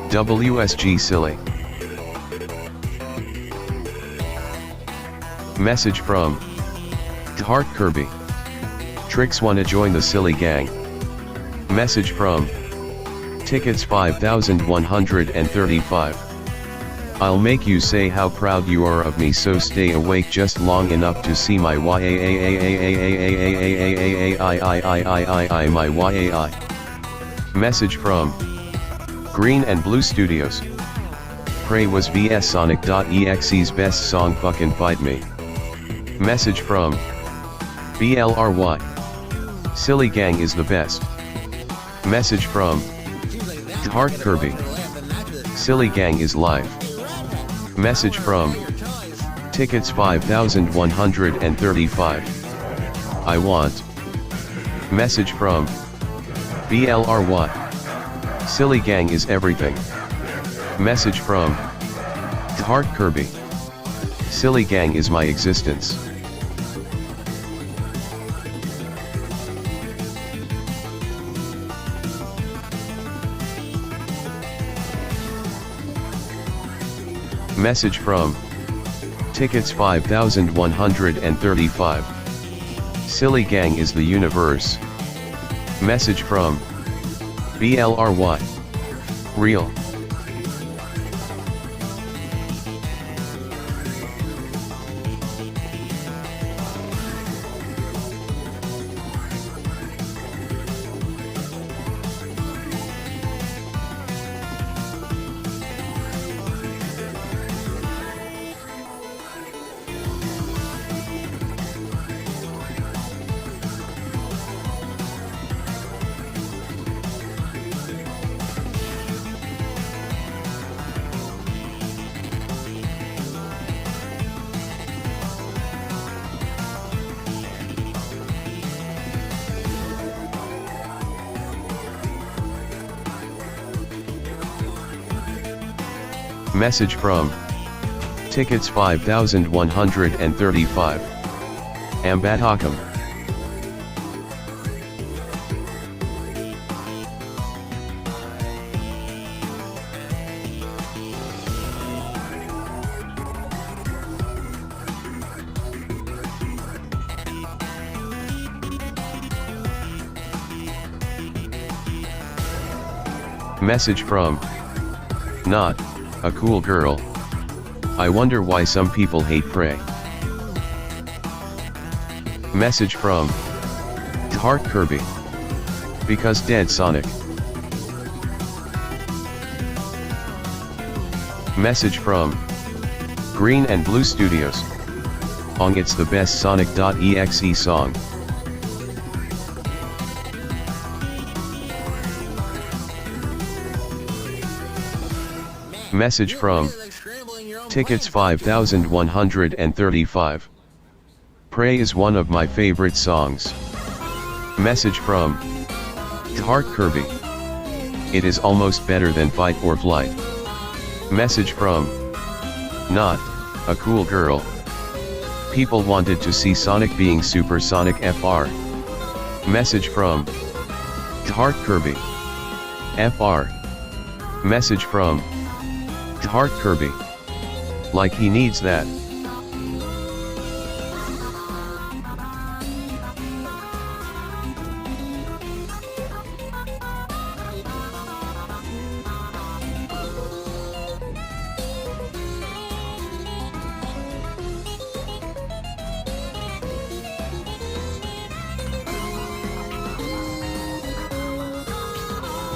WSG silly. Message from Heart Kirby. Tricks wanna join the silly gang. Message from Tickets 5135. I'll make you say how proud you are of me, so stay awake just long enough to see my my YAI. Message from Green and Blue Studios. Prey was vs Sonic.exe's best song, fucking fight me. Message from BLRY. Silly gang is the best. Message from Heart Kirby. Silly gang is live. Message from Tickets 5135. I want. Message from BLRY. Silly gang is everything. Message from Heart Kirby. Silly gang is my existence. Message from Tickets 5,135. Silly Gang is the universe. Message from BLRY. Real. Message from Tickets 5,135. Ambatakam. Message from Not a Cool Girl. I wonder why some people hate Prey. Message from Heart Kirby. Because dead Sonic. Message from Green and Blue Studios. Ong, it's the best Sonic.exe song. Message from Tickets 5,135. Prey is one of my favorite songs. Message from Heart Kirby. It is almost better than Fight or Flight. Message from Not a Cool Girl. People wanted to see Sonic being supersonic FR. Message from Heart Kirby. FR. Message from Heart Kirby. Like he needs that.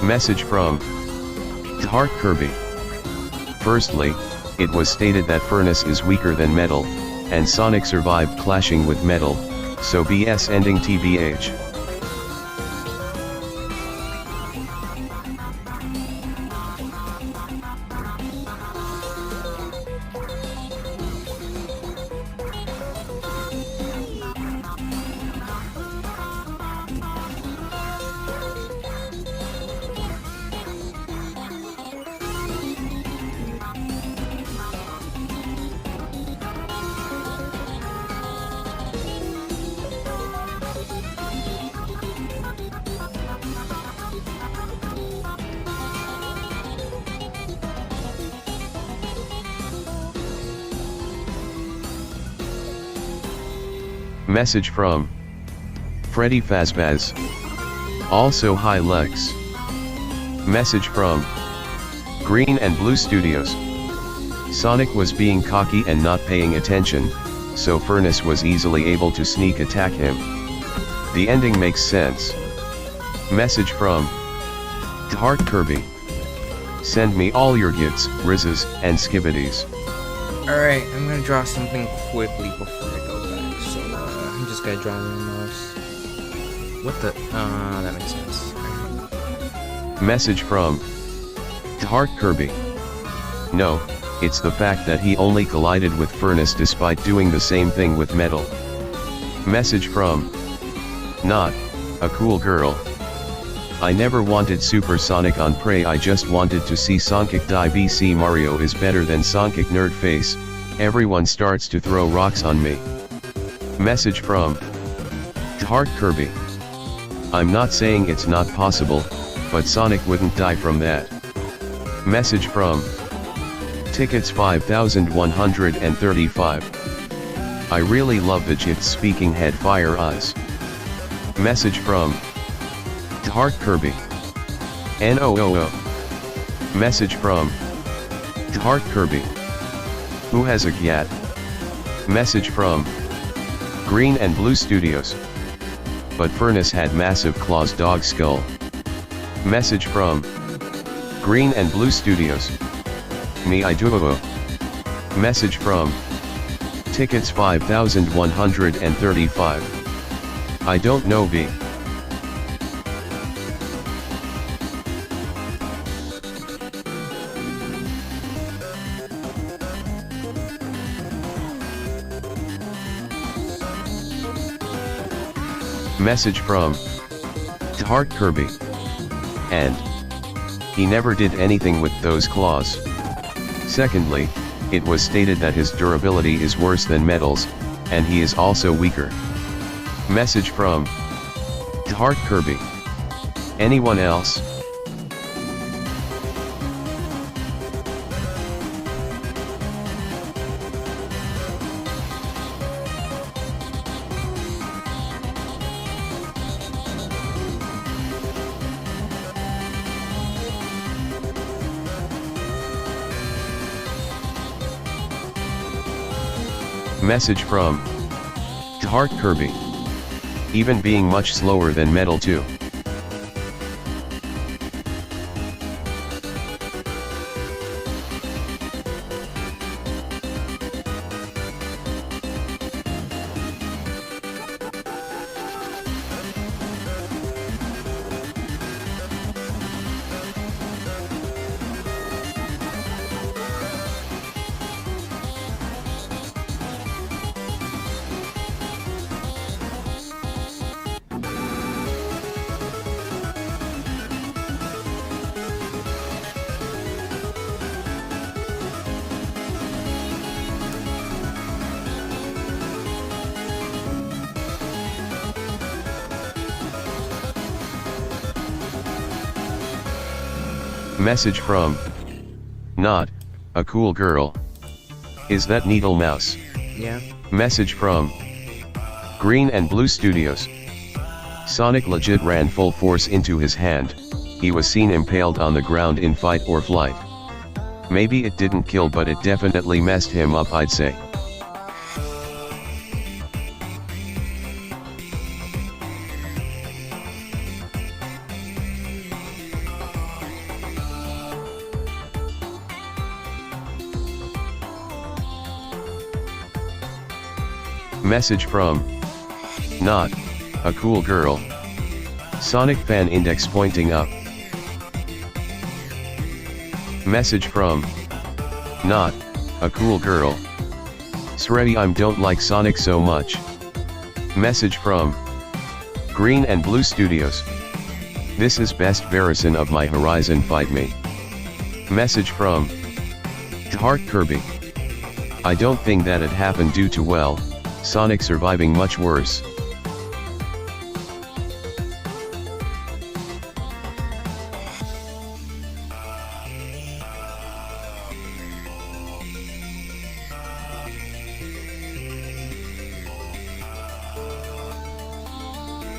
Message from Heart Kirby. Firstly, it was stated that Furnace is weaker than Metal, and Sonic survived clashing with Metal, so BS ending TBH. Message from Freddy Fazbaz. Also hi Lex. Message from Green and Blue Studios. Sonic was being cocky and not paying attention, so Furnace was easily able to sneak attack him. The ending makes sense. Message from Heart Kirby. Send me all your gifts, rizzes, and skibbities. Alright, I'm gonna draw something quickly before I go back, so I'm just gonna draw my mouse. What the? That makes sense. Message from Heart Kirby. No, it's the fact that he only collided with Furnace despite doing the same thing with Metal. Message from Not a Cool Girl. I never wanted Supersonic on Prey, I just wanted to see Sonic die. BC Mario is better than Sonic Nerdface, everyone starts to throw rocks on me. Message from Heart Kirby. I'm not saying it's not possible, but Sonic wouldn't die from that. Message from Tickets 5,135. I really love the Jits speaking head fire eyes. Message from Heart Kirby. NOOO. Message from Heart Kirby. Who has a gat? Message from Green and Blue Studios. But Furnace had massive claws dog skull. Message from Green and Blue Studios. Me I do. Message from Tickets 5,135. I don't know B. Message from Heart Kirby. And he never did anything with those claws. Secondly, it was stated that his durability is worse than metals, and he is also weaker. Message from Heart Kirby. Anyone else? Message from Heart Kirby. Even being much slower than metal too. Message from Not a cool girl. Is that Needle Mouse? Yeah. Message from Green and Blue Studios. Sonic legit ran full force into his hand. He was seen impaled on the ground in fight or flight. Maybe it didn't kill, but it definitely messed him up, I'd say. Message from Not a cool girl. Sonic fan index pointing up. Message from Not a cool girl. Sredi, I don't like Sonic so much. Message from Green and Blue Studios. This is best version of my Horizon, fight me. Message from Heart Kirby. I don't think that it happened due to Sonic surviving much worse.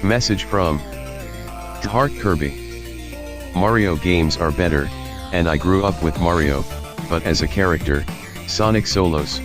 Message from Heart Kirby. Mario games are better, and I grew up with Mario, but as a character, Sonic solos.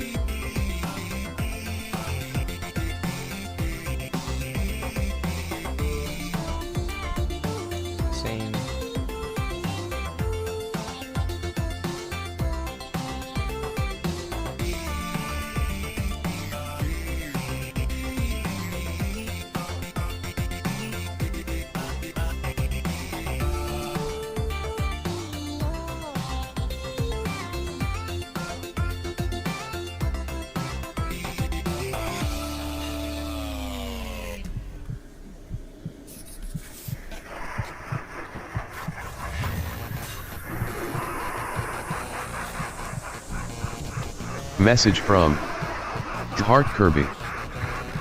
Message from Heart Kirby.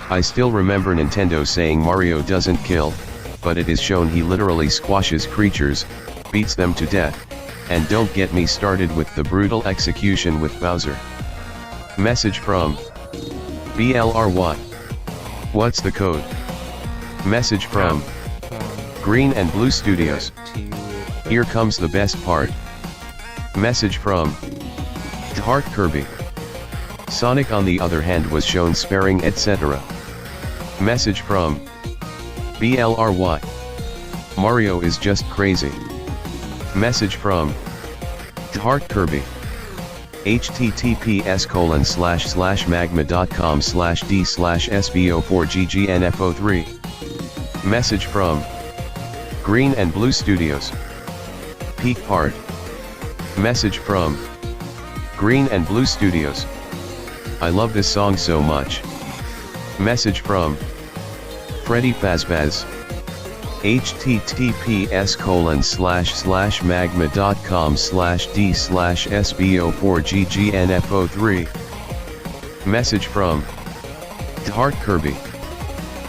I still remember Nintendo saying Mario doesn't kill, but it is shown he literally squashes creatures, beats them to death, And don't get me started with the brutal execution with Bowser. Message from BLRY. What's the code? Message from Green and Blue Studios. Here comes the best part. Message from Heart Kirby. Sonic on the other hand was shown sparing etc. Message from BLRY. Mario is just crazy. Message from Heart Kirby. https://magma.com/d/sbo4ggNFO3. Message from Green and Blue Studios. Peak part. Message from Green and Blue Studios. I love this song so much. Message from Freddy Fazbaz. https://magma.com/d/sbo4ggNFO3. Message from Heart Kirby.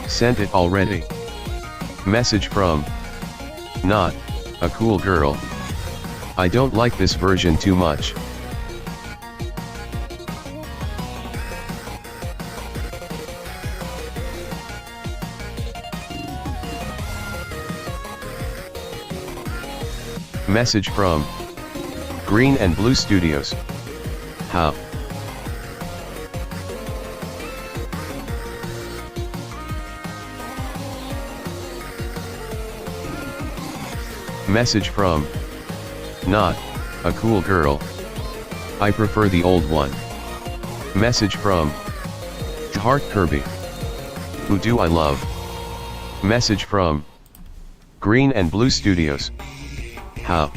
Sent it already. Message from Not a Cool Girl. I don't like this version too much. Message from Green and Blue Studios. How? Message from Not a Cool Girl. I prefer the old one. Message from Heart Kirby. Who do I love? Message from Green and Blue Studios. How?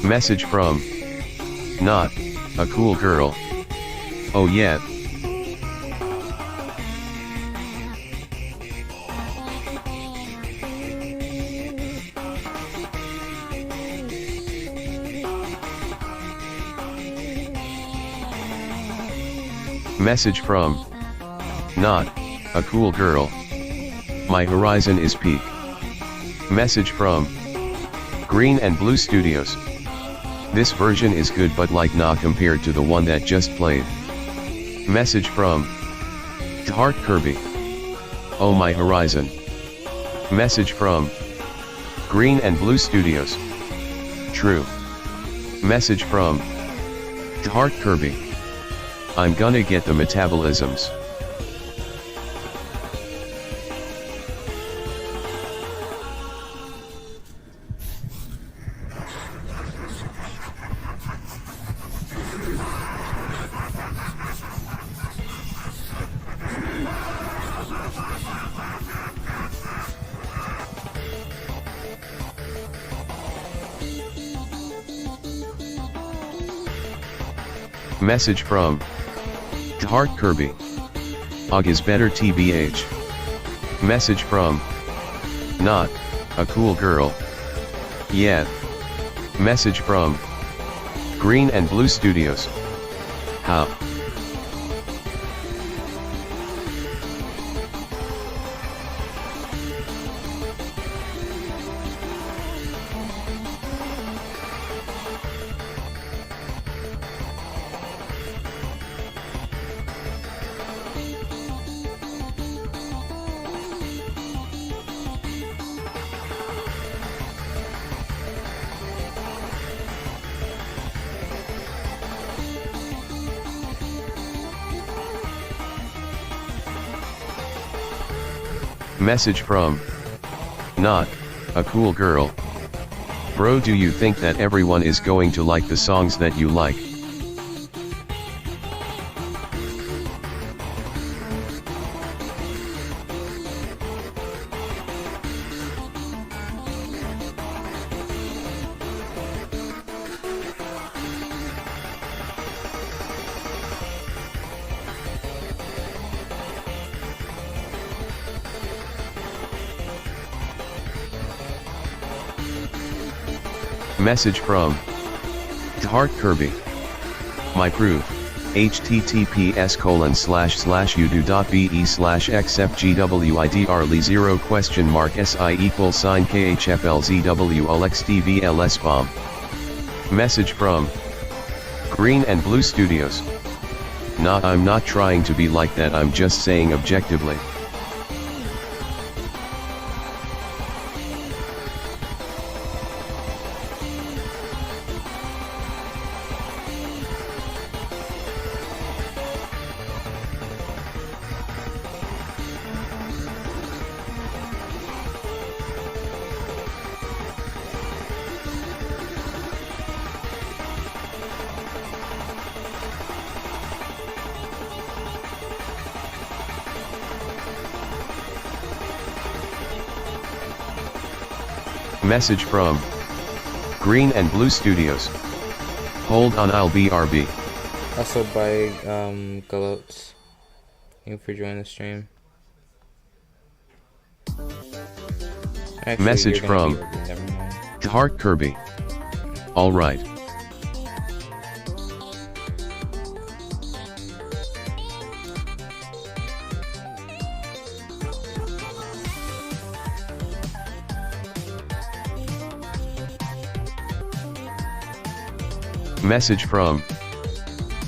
Message from Not a Cool Girl. Oh yeah. Message from Not a Cool Girl. My horizon is peak. Message from Green and Blue Studios. This version is good but like nah compared to the one that just played. Message from Heart Kirby. Oh my horizon. Message from Green and Blue Studios. True. Message from Heart Kirby. I'm gonna get the metabolisms. Message from Heart Kirby. Ahhh is better TBH. Message from Not a Cool Girl. Yeah. Message from Green and Blue Studios. How? Message from Not a Cool Girl. Bro, do you think that everyone is going to like the songs that you like? Message from Heart Kirby. My proof. https://udo.be/xfgwidrly0 $si KHFLZWOLXDVLS bomb. Message from Green and Blue Studios. Nah, I'm not trying to be like that, I'm just saying objectively. Message from Green and Blue Studios. Hold on, I'll BRB. Also by Galotes. Thank you for joining the stream. Actually, Message you're gonna from BRB, never mind. Heart Kirby. Alright. Message from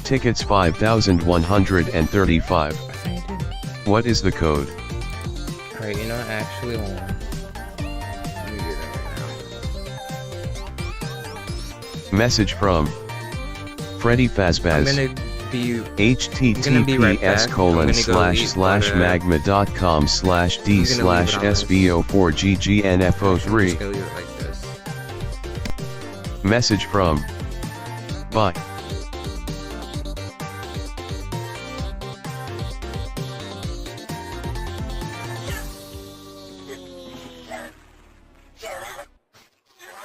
Tickets 5135. What is the code? Alright, you know, actually, hold on. Let me do that right Message from Freddy now. Fazbaz. I'm gonna be https://magma.com/d/sbo4gggnfo3. just gonna leave it like this. Message from Bye.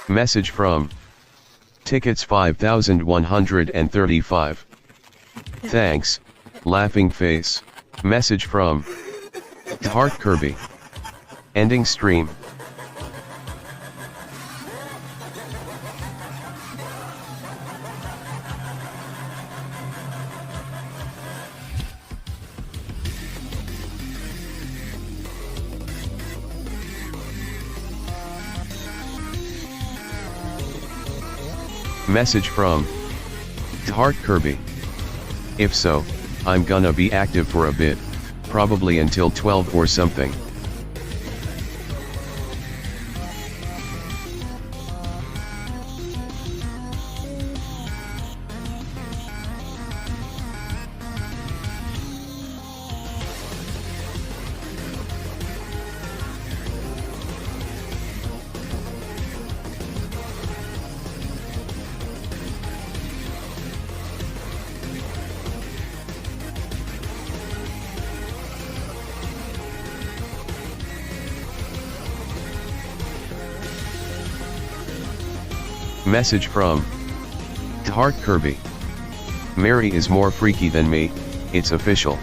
Message from Tickets 5135. Thanks, laughing face. Message from Heart Kirby. Ending stream. Message from Heart Kirby. If so, I'm gonna be active for a bit, probably until 12 or something. Message from Heart Kirby. Mary is more freaky than me, it's official.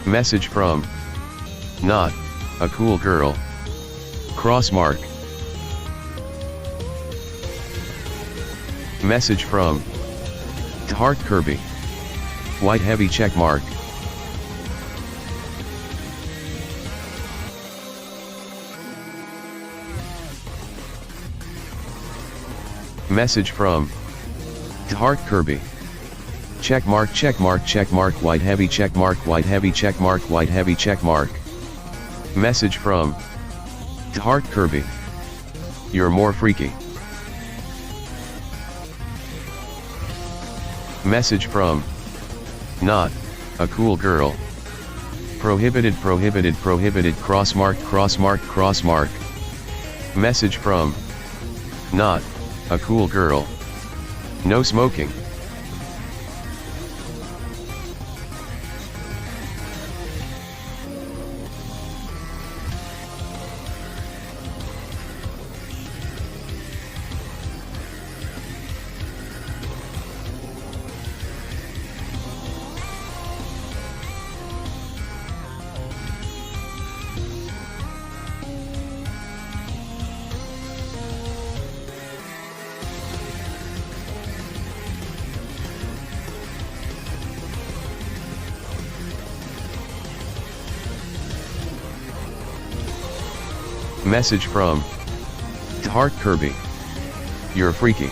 Message from Not a cool girl. Crossmark. Message from Heart Kirby. White heavy check mark. Message from Heart Kirby. Check mark, white heavy check mark, white heavy check mark, white heavy check mark. Message from Heart Kirby. You're more freaky. Message from Not a cool girl. Prohibited, crossmark, crossmark. Message from Not a cool girl. No smoking. Message from Heart Kirby. You're freaky.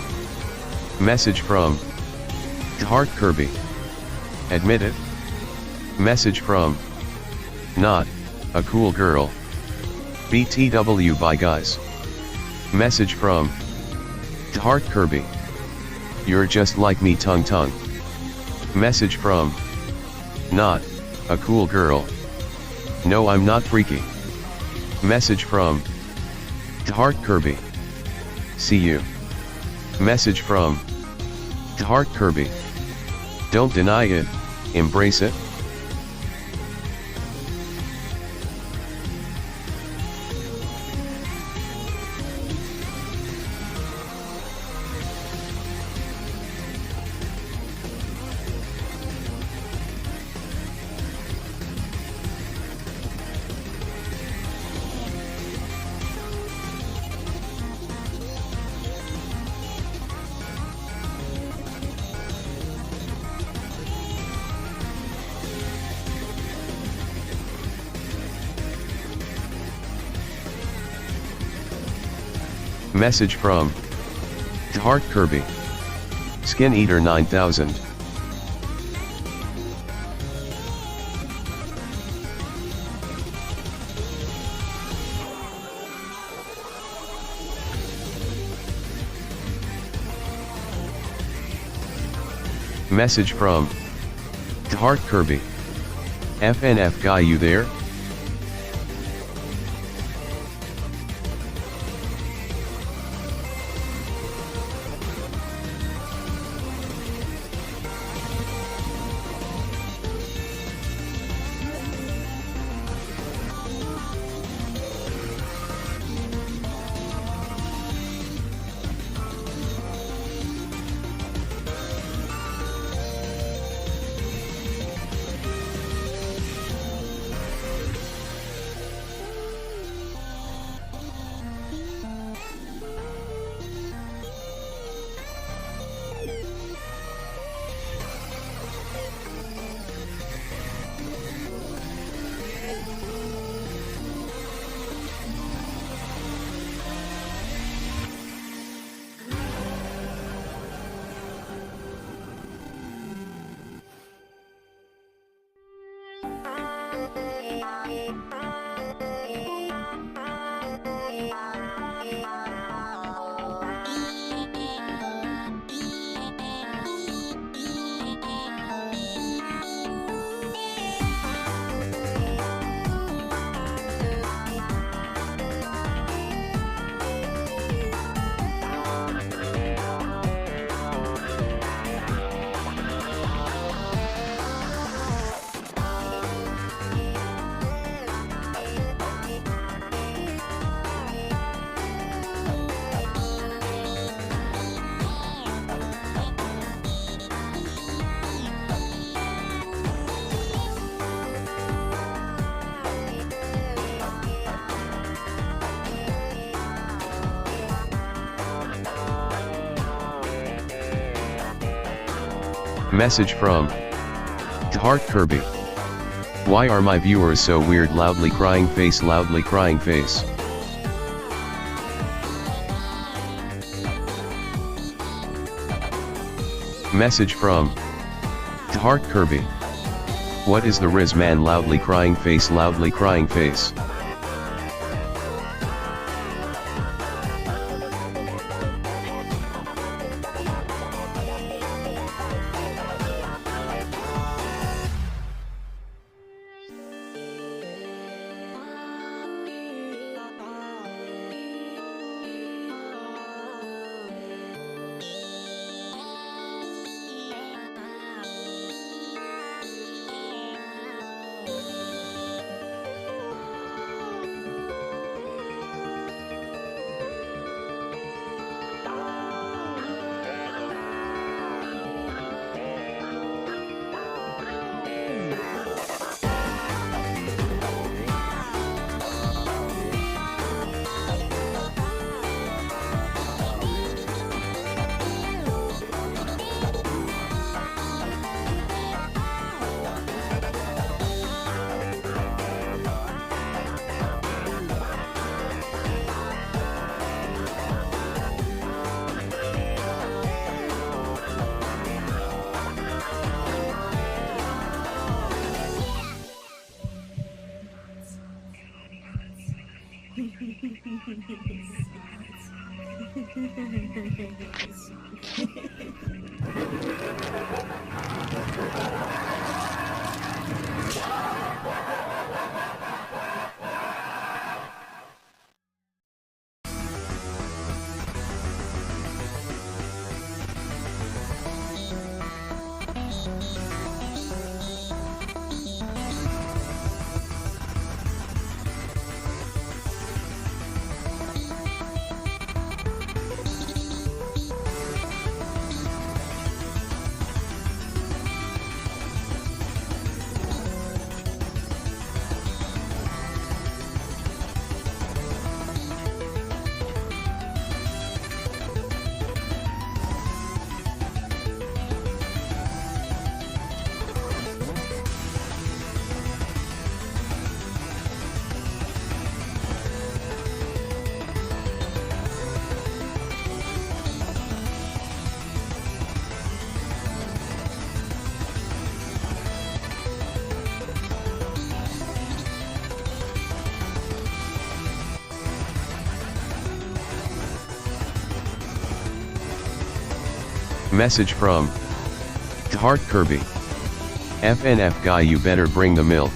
Message from Heart Kirby. Admit it. Message from Not a cool girl. BTW by guys. Message from Heart Kirby. You're just like me tongue tongue. Message from Not a cool girl. No, I'm not freaky. Message from Heart Kirby. See you. Message from Heart Kirby. Don't deny it, embrace it. Message from Heart Kirby. Skin Eater 9000. Message from Heart Kirby. FNF guy, you there? Message from Heart Kirby. Why are my viewers so weird? Loudly crying face, loudly crying face. Message from Heart Kirby. What is the Riz man? Loudly crying face, loudly crying face. Message from Heart Kirby. FNF guy, you better bring the milk.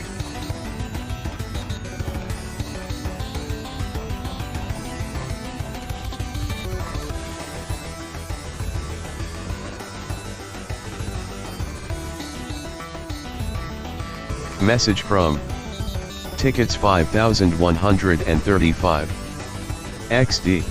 Message from Tickets 5135 XD.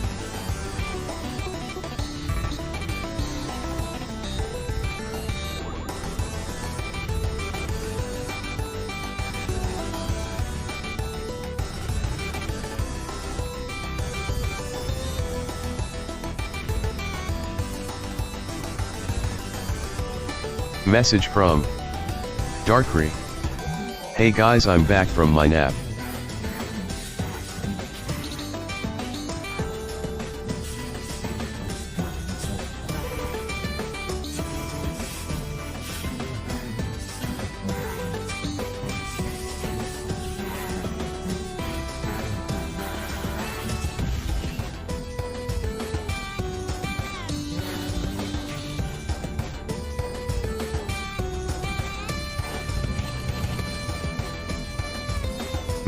Message from Darkry. Hey guys, I'm back from my nap.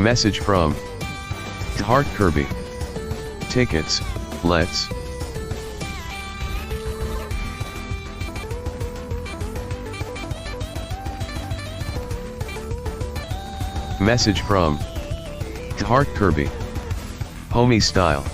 Message from Heart Kirby. Tickets, let's. Message from Heart Kirby. Homie style.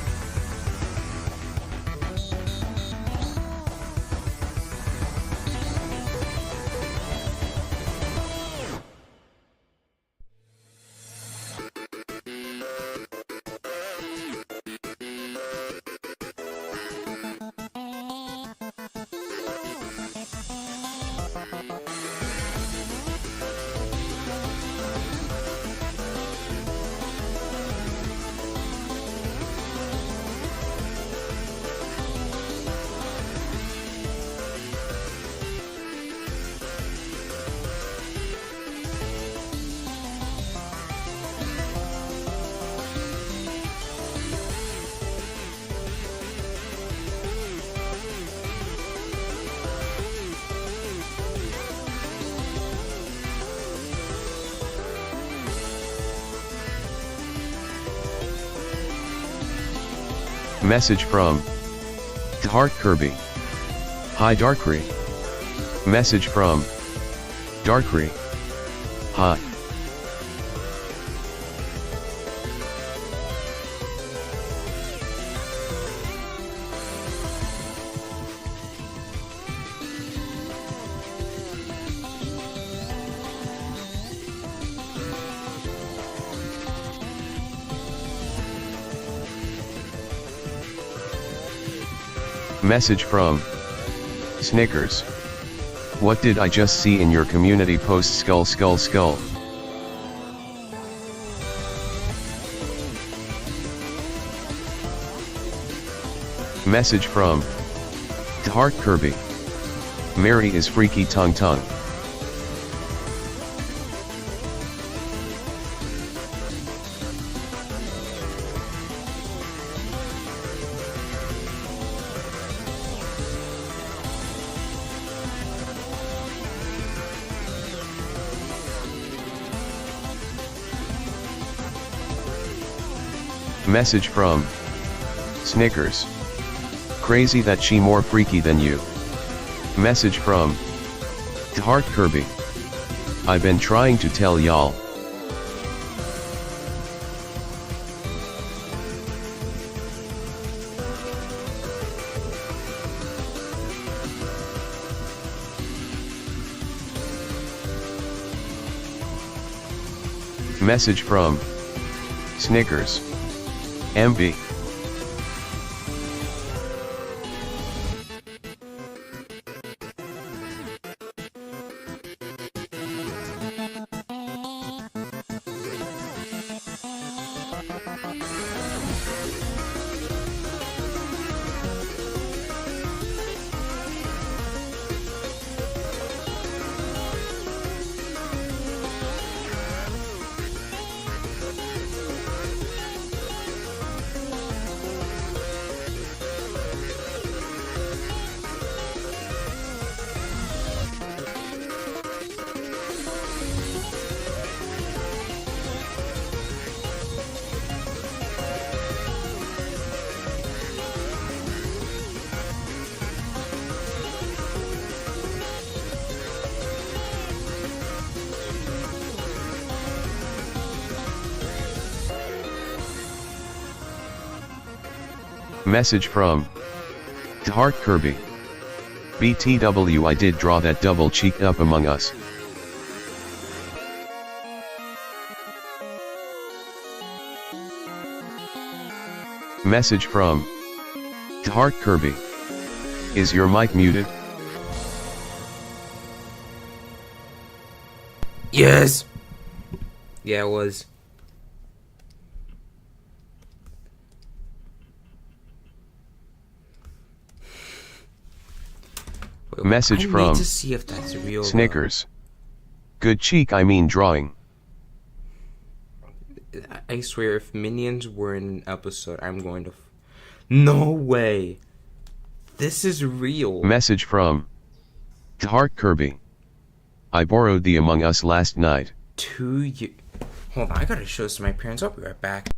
Message from Heart Kirby. Hi Darkry. Message from Darkry. Hi. Message from Snickers. What did I just see in your community post? Skull skull skull. Message from Heart Kirby. Mary is freaky tongue tongue. Message from Snickers. Crazy that she more freaky than you. Message from Heart Kirby. I've been trying to tell y'all. Message from Snickers. MB. Message from Heart Kirby. BTW, I did draw that double cheeked up among us. Message from Heart Kirby. Is your mic muted? Yes! Yeah, it was. Message I from need to see if that's real, Snickers. Good cheek, I mean drawing. I swear, if Minions were in an episode, I'm going to... No way! This is real. Message from Heart Kirby. I borrowed the Among Us last night. 2 years... Hold on, I gotta show this to my parents. I'll be right back.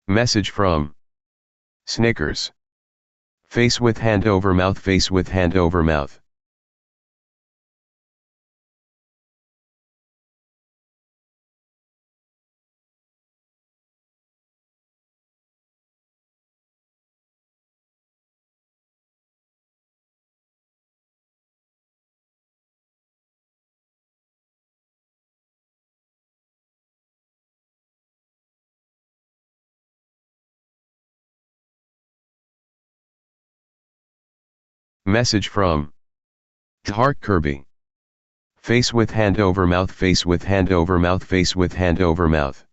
Message from Snickers. Face with hand over mouth, face with hand over mouth. Message from Heart Kirby. Face with hand over mouth, face with hand over mouth, face with hand over mouth.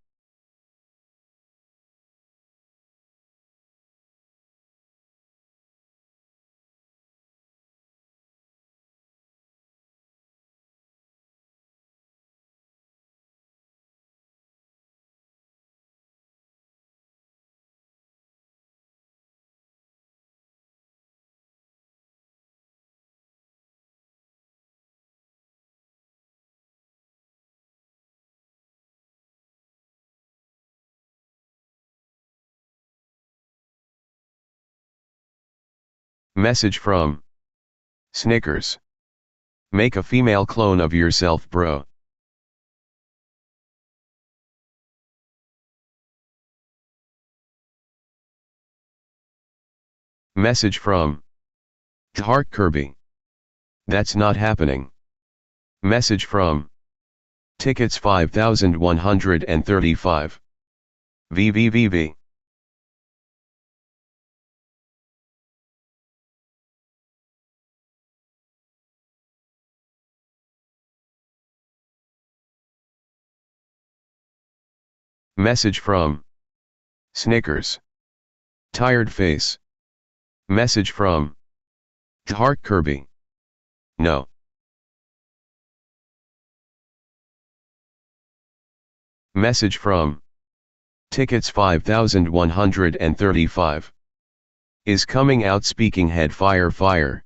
Message from Snickers. Make a female clone of yourself, bro. Message from Heart Kirby. That's not happening. Message from Tickets 5135. VVVV. Message from Snickers. Tired face. Message from Heart Kirby. No. Message from Tickets 5,135. Is coming out speaking head fire fire.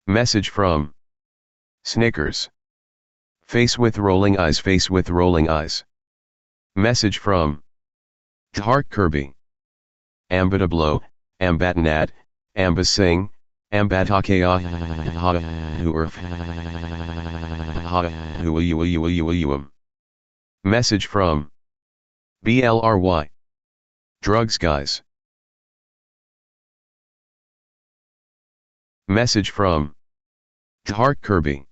Message from Snickers. Face with rolling eyes, face with rolling eyes. Message from Heart Kirby. Ambita blow, ambatanat, ambasing, ambatakea Message from BLRY. Drugs guys. Message from Heart Kirby.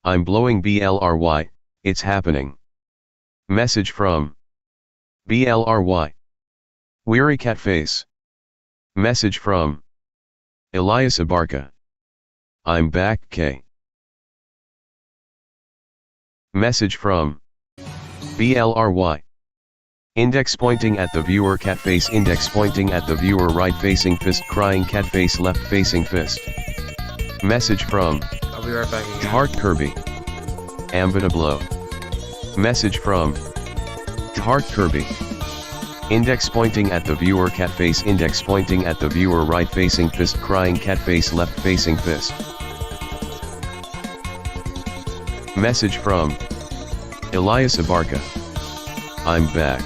I'm blowing BLRY, it's happening. Message from BLRY. Weary cat face. Message from Elias Abarca. I'm back K. Message from BLRY. Index pointing at the viewer cat face, index pointing at the viewer right facing fist, crying cat face left facing fist. Message from I'll be right back again. Heart Kirby. Ambita blow. Message from Heart Kirby. Index pointing at the viewer cat face, index pointing at the viewer right facing fist, crying cat face left facing fist. Message from Elias Abarca. I'm back.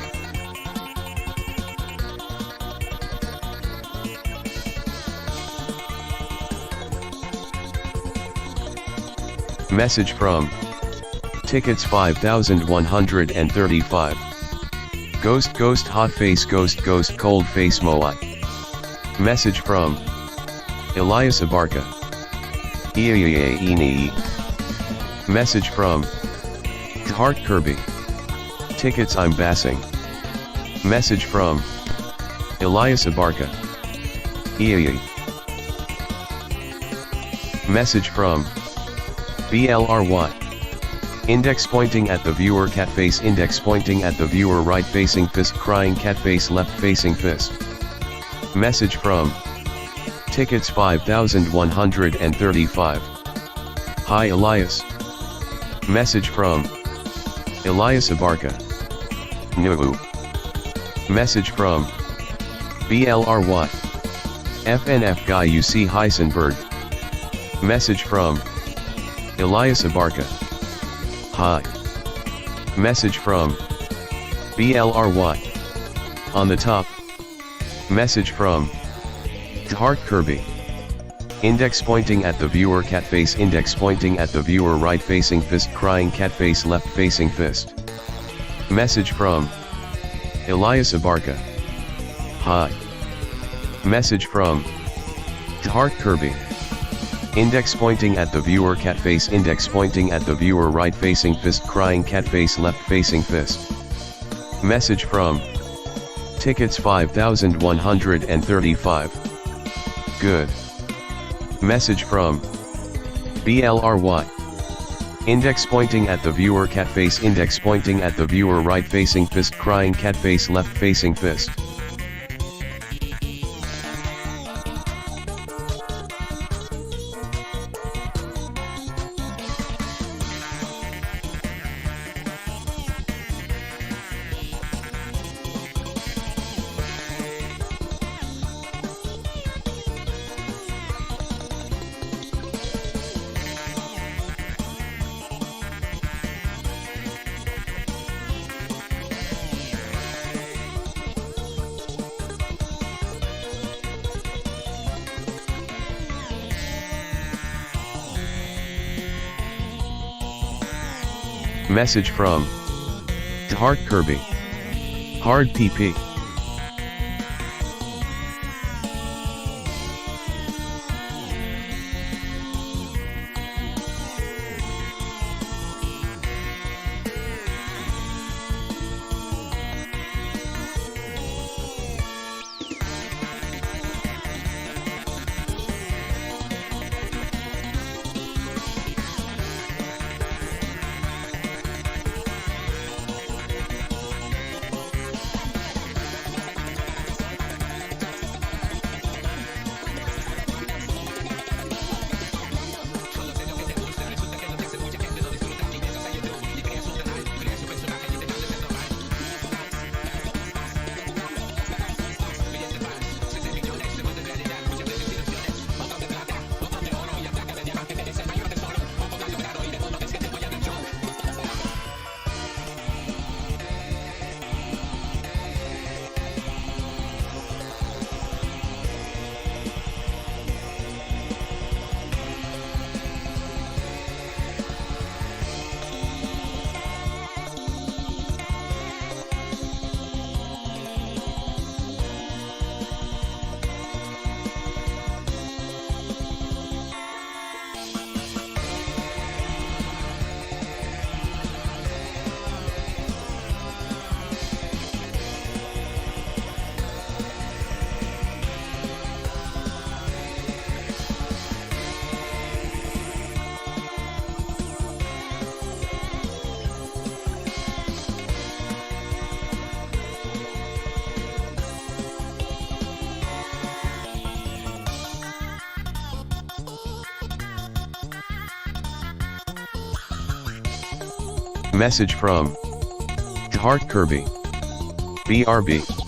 Message from Tickets 5,135. Ghost ghost hot face, ghost ghost cold face moai. Message from Elias Abarca. Message from Heart Kirby. Tickets I'm bassing. Message from Elias Abarca. Message from BLRY. Index pointing at the viewer cat face, index pointing at the viewer right facing fist, crying cat face left facing fist. Message from Tickets 5,135. Hi Elias. Message from Elias Abarca. No. Message from BLRY. FNF guy UC Heisenberg. Message from Elias Abarca. Hi. Message from BLRY. On the top. Message from Heart Kirby. Index pointing at the viewer cat face, index pointing at the viewer right facing fist, crying cat face left facing fist. Message from Elias Abarca. Hi. Message from Heart Kirby. Index pointing at the viewer cat face, index pointing at the viewer right facing fist, crying cat face left facing fist. Message from Tickets 5,135. Good. Message from BLRY. Index pointing at the viewer cat face, index pointing at the viewer right facing fist, crying cat face left facing fist. Message from Heart Kirby. Hard PP. Message from Heart Kirby. BRB.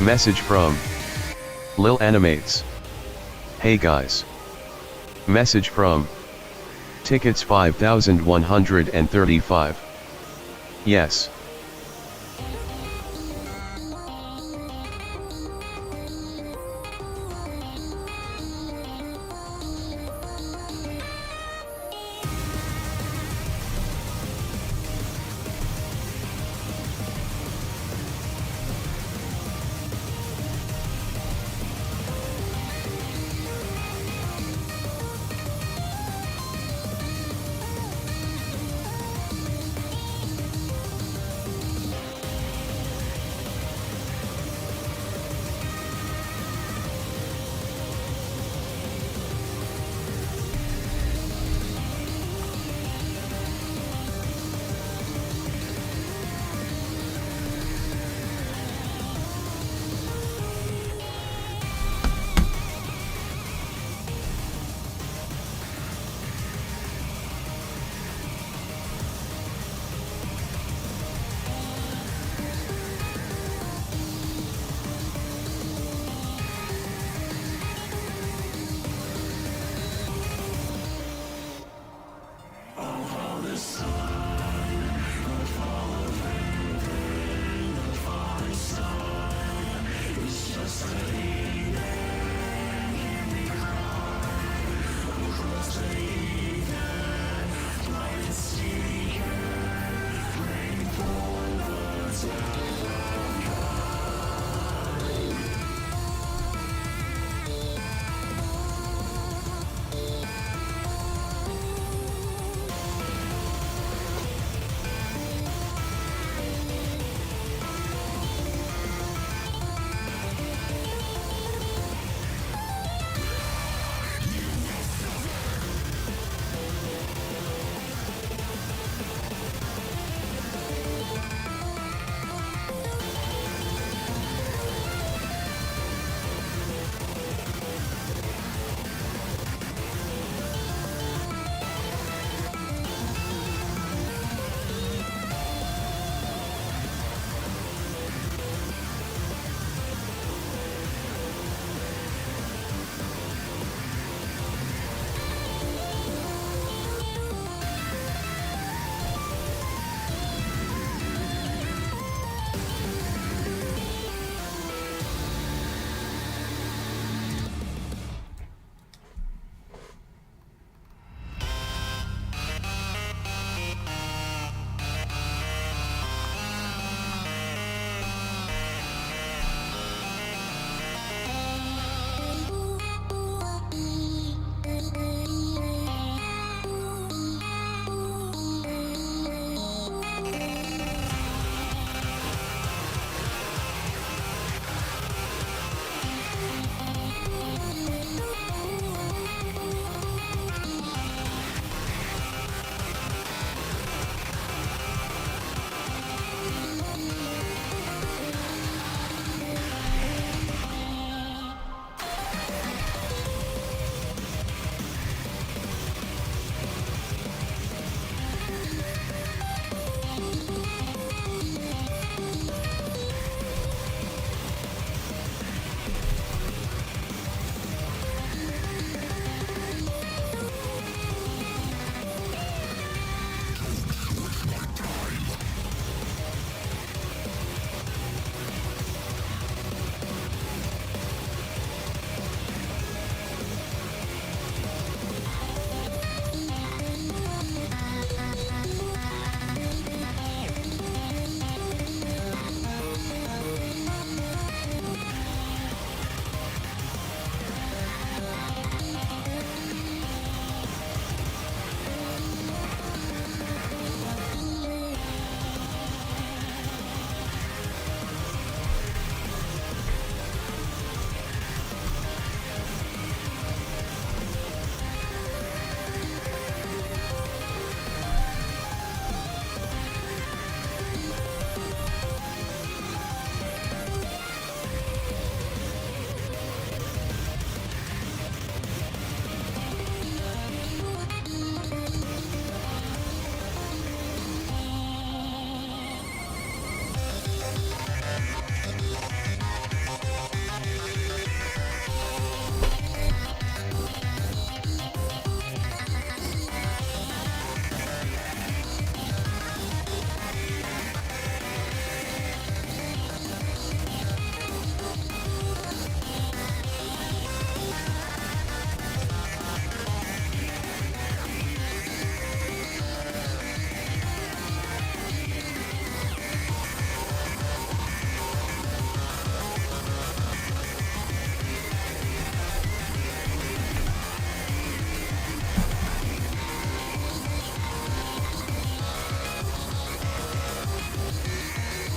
Message from Lil Animates. Hey guys. Message from Tickets 5135. Yes.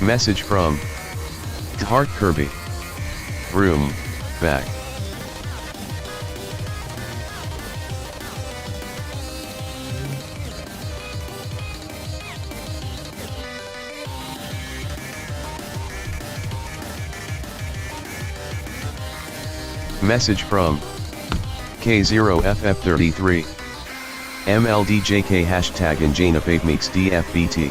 Message from Heart Kirby. Room, back. Message from K0FF33. MLDJK hashtag InJanaPaveMix DFBT.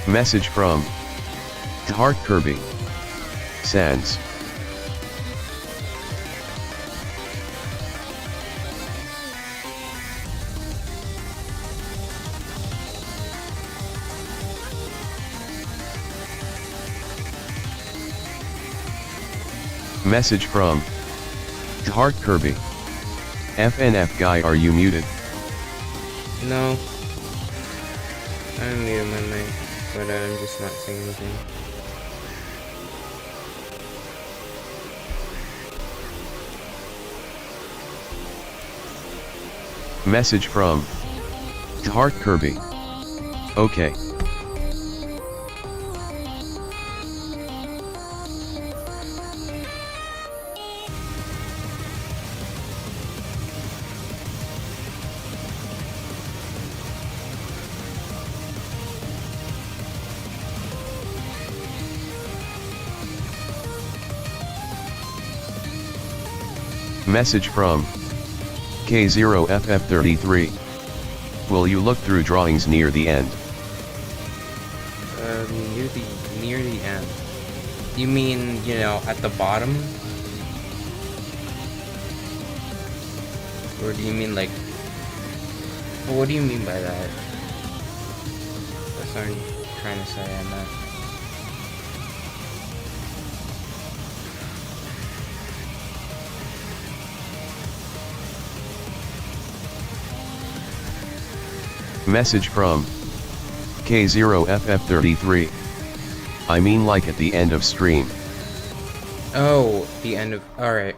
Message from Heart Kirby. Sans. Message from Heart Kirby. FNF guy, are you muted? No. I'm muted my mic, but I'm just not saying anything. Message from Heart Kirby. Okay. Message from K0FF33. Will you look through drawings near the end? Near the end. You mean, you know, at the bottom? Or do you mean like... What do you mean by that? That's what I'm trying to say on that. Message from K0FF33. I mean like at the end of stream. Oh, the end of... Alright.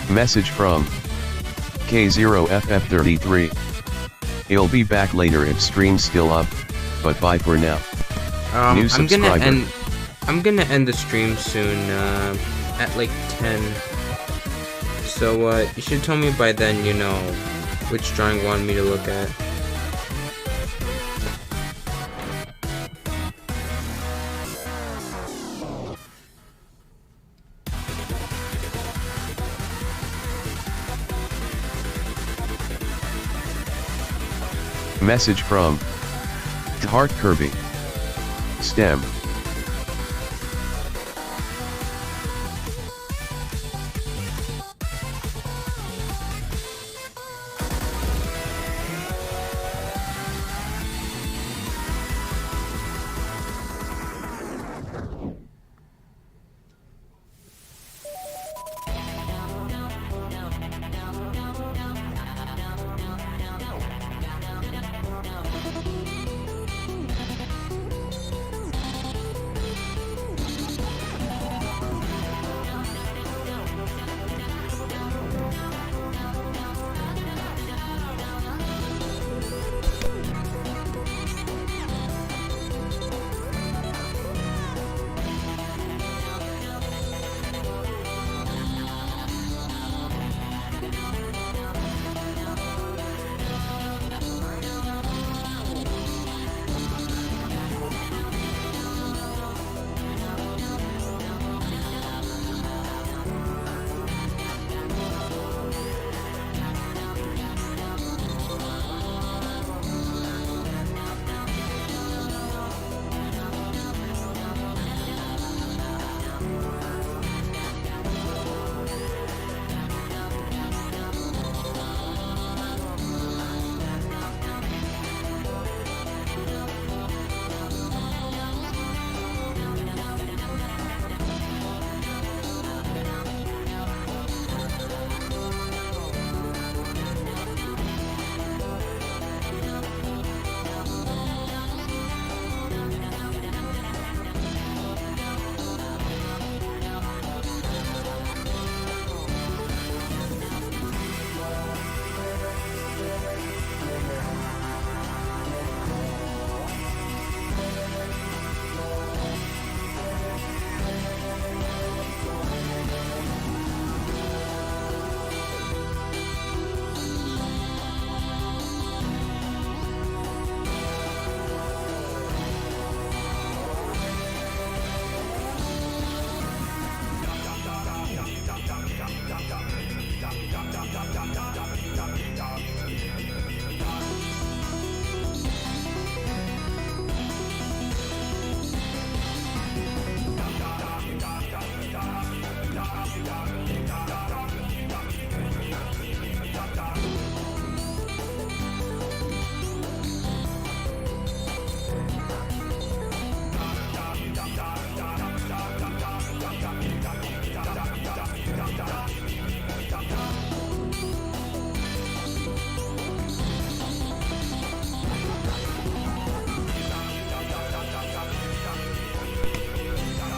Message from K0FF33. I'll be back later if stream's still up, but bye for now. New subscriber. I'm gonna end the stream soon, at like 10. So, you should tell me by then, you know, which drawing you want me to look at. Message from Heart Kirby. STEM.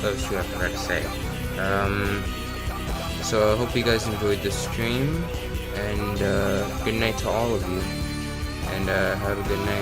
Oh shoot, I forgot to say. So I hope you guys enjoyed the stream, and good night to all of you, and have a good night.